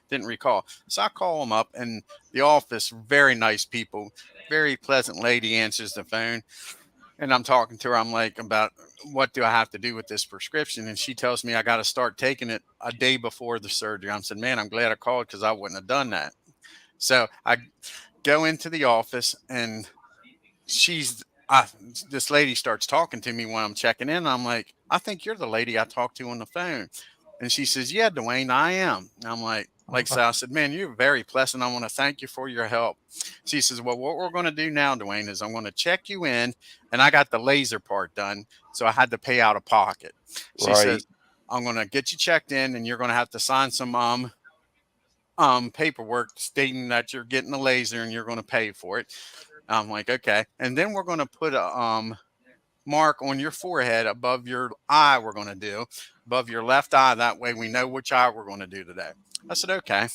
didn't recall. So I call them up, and the office, very nice people, very pleasant lady answers the phone. And I'm talking to her. I'm like, about what do I have to do with this prescription? And she tells me I got to start taking it a day before the surgery. I said, man, I'm glad I called because I wouldn't have done that. So I go into the office, and this lady starts talking to me when I'm checking in. I'm like, I think you're the lady I talked to on the phone. And she says, yeah, Dwayne, I am. And I'm like so I said, man, you're very pleasant. I want to thank you for your help. She says, well, what we're going to do now, Dwayne, is I'm going to check you in. And I got the laser part done, so I had to pay out of pocket. She says, I'm going to get you checked in, and you're going to have to sign some paperwork stating that you're getting the laser and you're going to pay for it. I'm like, okay. And then we're going to put a mark on your forehead above your eye. We're going to do above your left eye. That way we know which eye we're going to do today. I said, okay.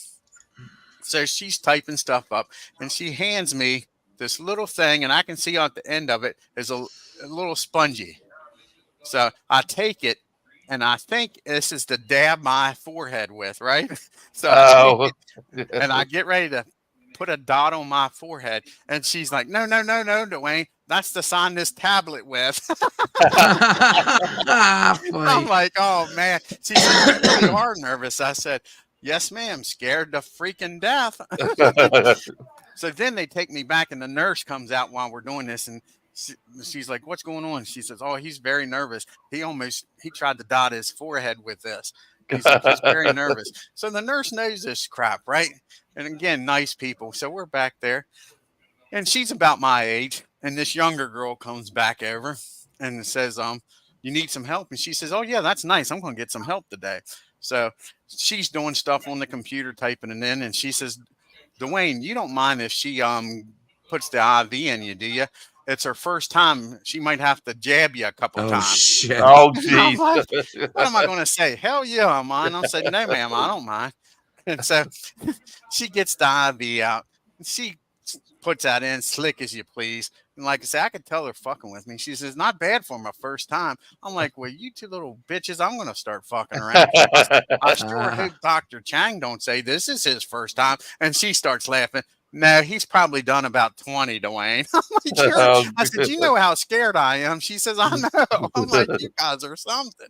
So she's typing stuff up, and she hands me this little thing, and I can see at the end of it is a little spongy. So I take it, and I think this is to dab my forehead with, right? So I take it, and I get ready to put a dot on my forehead, and she's like, no, Dwayne, that's to sign this tablet with. I'm like, oh man. She said, you really are nervous. I said, yes, ma'am, scared to freaking death. So then they take me back, and the nurse comes out while we're doing this, and she's like, what's going on? She says, oh, he's very nervous. He tried to dot his forehead with this. He's like, he's very nervous. So the nurse knows this crap, right? And again, nice people. So we're back there, and she's about my age. And this younger girl comes back over and says, you need some help? And she says, oh yeah, that's nice. I'm going to get some help today. So she's doing stuff on the computer, typing it in. And she says, Dwayne, you don't mind if she puts the IV in you, do you? It's her first time. She might have to jab you a couple times. Shit. Oh, geez. Like, what am I going to say? Hell yeah, I mind. I'll say, no, ma'am, I don't mind. And so she gets the IV out. And she puts that in, slick as you please. And like I say, I could tell her fucking with me. She says, not bad for my first time. I'm like, well, you two little bitches, I'm going to start fucking around. I sure hope Dr. Chang don't say this is his first time. And she starts laughing. No, he's probably done about 20, Dwayne. I'm like, sure. I said, you know how scared I am. She says, I know. I'm like, you guys are something.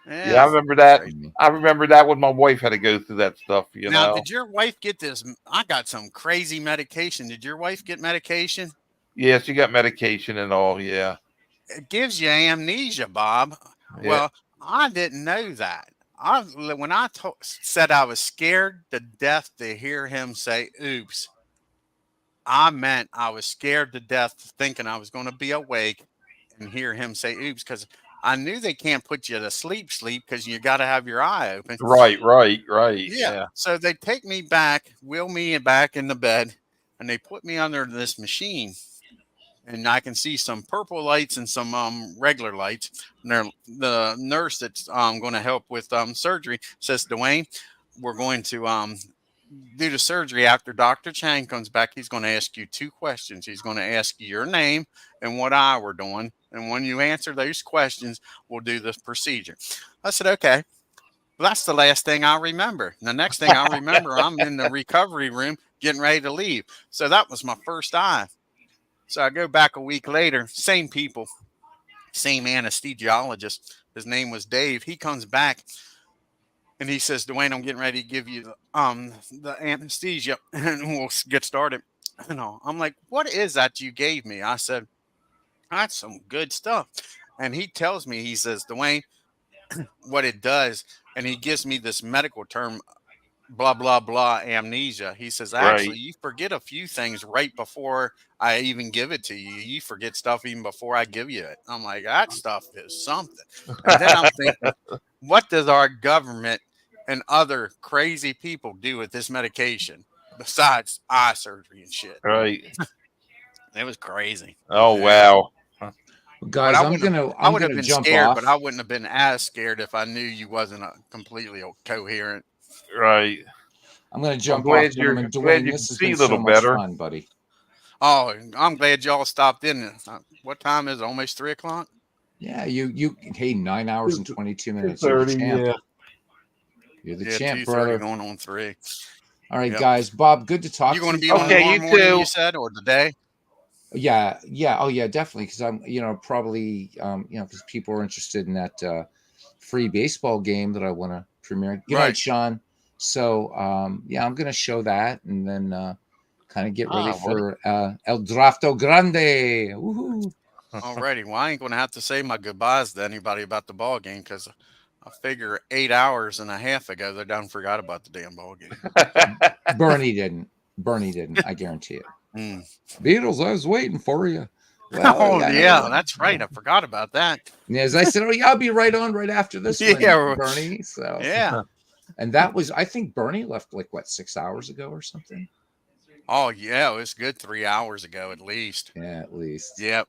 Yeah, I remember that. I remember that when my wife had to go through that stuff. Now, did your wife get this? I got some crazy medication. Did your wife get medication? Yeah, she got medication and all. Yeah. It gives you amnesia, Bob. Yeah. Well, I didn't know that. When I said I was scared to death to hear him say, oops, I meant I was scared to death thinking I was going to be awake and hear him say, oops, because I knew they can't put you to sleep because you got to have your eye open. Right. Yeah. So they take me back, wheel me back in the bed, and they put me under this machine. And I can see some purple lights and some regular lights. And the nurse that's going to help with surgery says, Dwayne, we're going to do the surgery. After Dr. Chang comes back, he's going to ask you 2 questions. He's going to ask you your name and what eye we're doing. And when you answer those questions, we'll do the procedure. I said, okay. Well, that's the last thing I remember. And the next thing I remember, I'm in the recovery room getting ready to leave. So that was my first eye. So I go back a week later, same people, same anesthesiologist. His name was Dave. He comes back and he says, Dwayne, I'm getting ready to give you the anesthesia and we'll get started. I'm like, what is that you gave me? I said, that's some good stuff. And he tells me, he says, Dwayne, what it does, and he gives me this medical term, blah, blah, blah, amnesia. He says, actually, you forget a few things right before I even give it to you. You forget stuff even before I give you it. I'm like, that stuff is something. And then I'm thinking, what does our government and other crazy people do with this medication besides eye surgery and shit? Right. It was crazy. Oh, wow. Guys, I would have been jump scared, off. but I wouldn't have been as scared if I knew you wasn't completely coherent. Right. I'm going to jump off, gentlemen. Dwayne, this has been so much fun, buddy. Oh, I'm glad y'all stopped in. What time is it? Almost 3 o'clock? Yeah, hey, 9 hours and 22 minutes. You're the champ. Yeah. You're the champ, brother. Going on 3. All right, guys. Bob, good to talk to you. You going to be on tomorrow morning, you said, or today? Yeah. Oh, yeah, definitely. Because I'm, probably, because people are interested in that free baseball game that I want to premiere. Good night, Sean. So, I'm going to show that and then kind of get ready for El Drafto Grande. Woohoo! Alrighty. Well, I ain't going to have to say my goodbyes to anybody about the ball game because I figure 8 hours and a half ago they done forgot about the damn ball game. Bernie didn't. I guarantee it. Beatles, I was waiting for you. Well, that's right. I forgot about that. And as I said, I'll be right on right after this one, Bernie. So yeah. And that was, I think Bernie left 6 hours ago or something. Oh yeah, it was good 3 hours ago at least. Yeah, at least. Yep.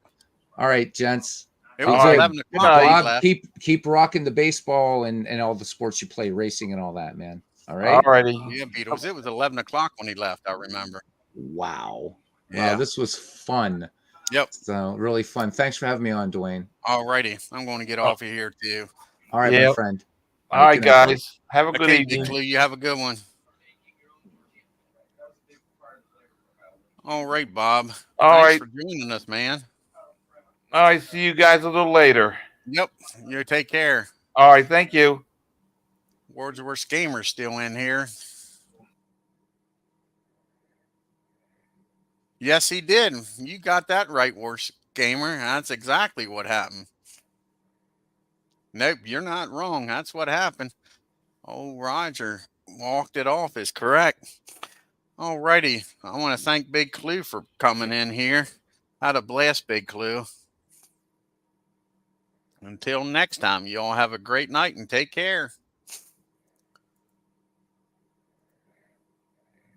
All right, gents. It was 11 o'clock. Bob, keep rocking the baseball and all the sports you play, racing and all that, man. All right. All righty. Yeah, Beatles. It was 11 o'clock when he left. I remember. Wow. Yeah. Wow, this was fun. Yep. So really fun. Thanks for having me on, Dwayne. All righty. I'm going to get off of here too. All right, my friend. All right, guys. Have a good evening. Big Clue, you have a good one. All right, Bob. Thanks for joining us, man. All right. See you guys a little later. Yep. You take care. All right. Thank you. Wordsworth Gamer's still in here. Yes, he did. You got that right, Worst Gamer. That's exactly what happened. Nope, you're not wrong. That's what happened. Oh, Roger walked it off is correct. All righty. I want to thank Big Clue for coming in here. Had a blast, Big Clue. Until next time, you all have a great night and take care.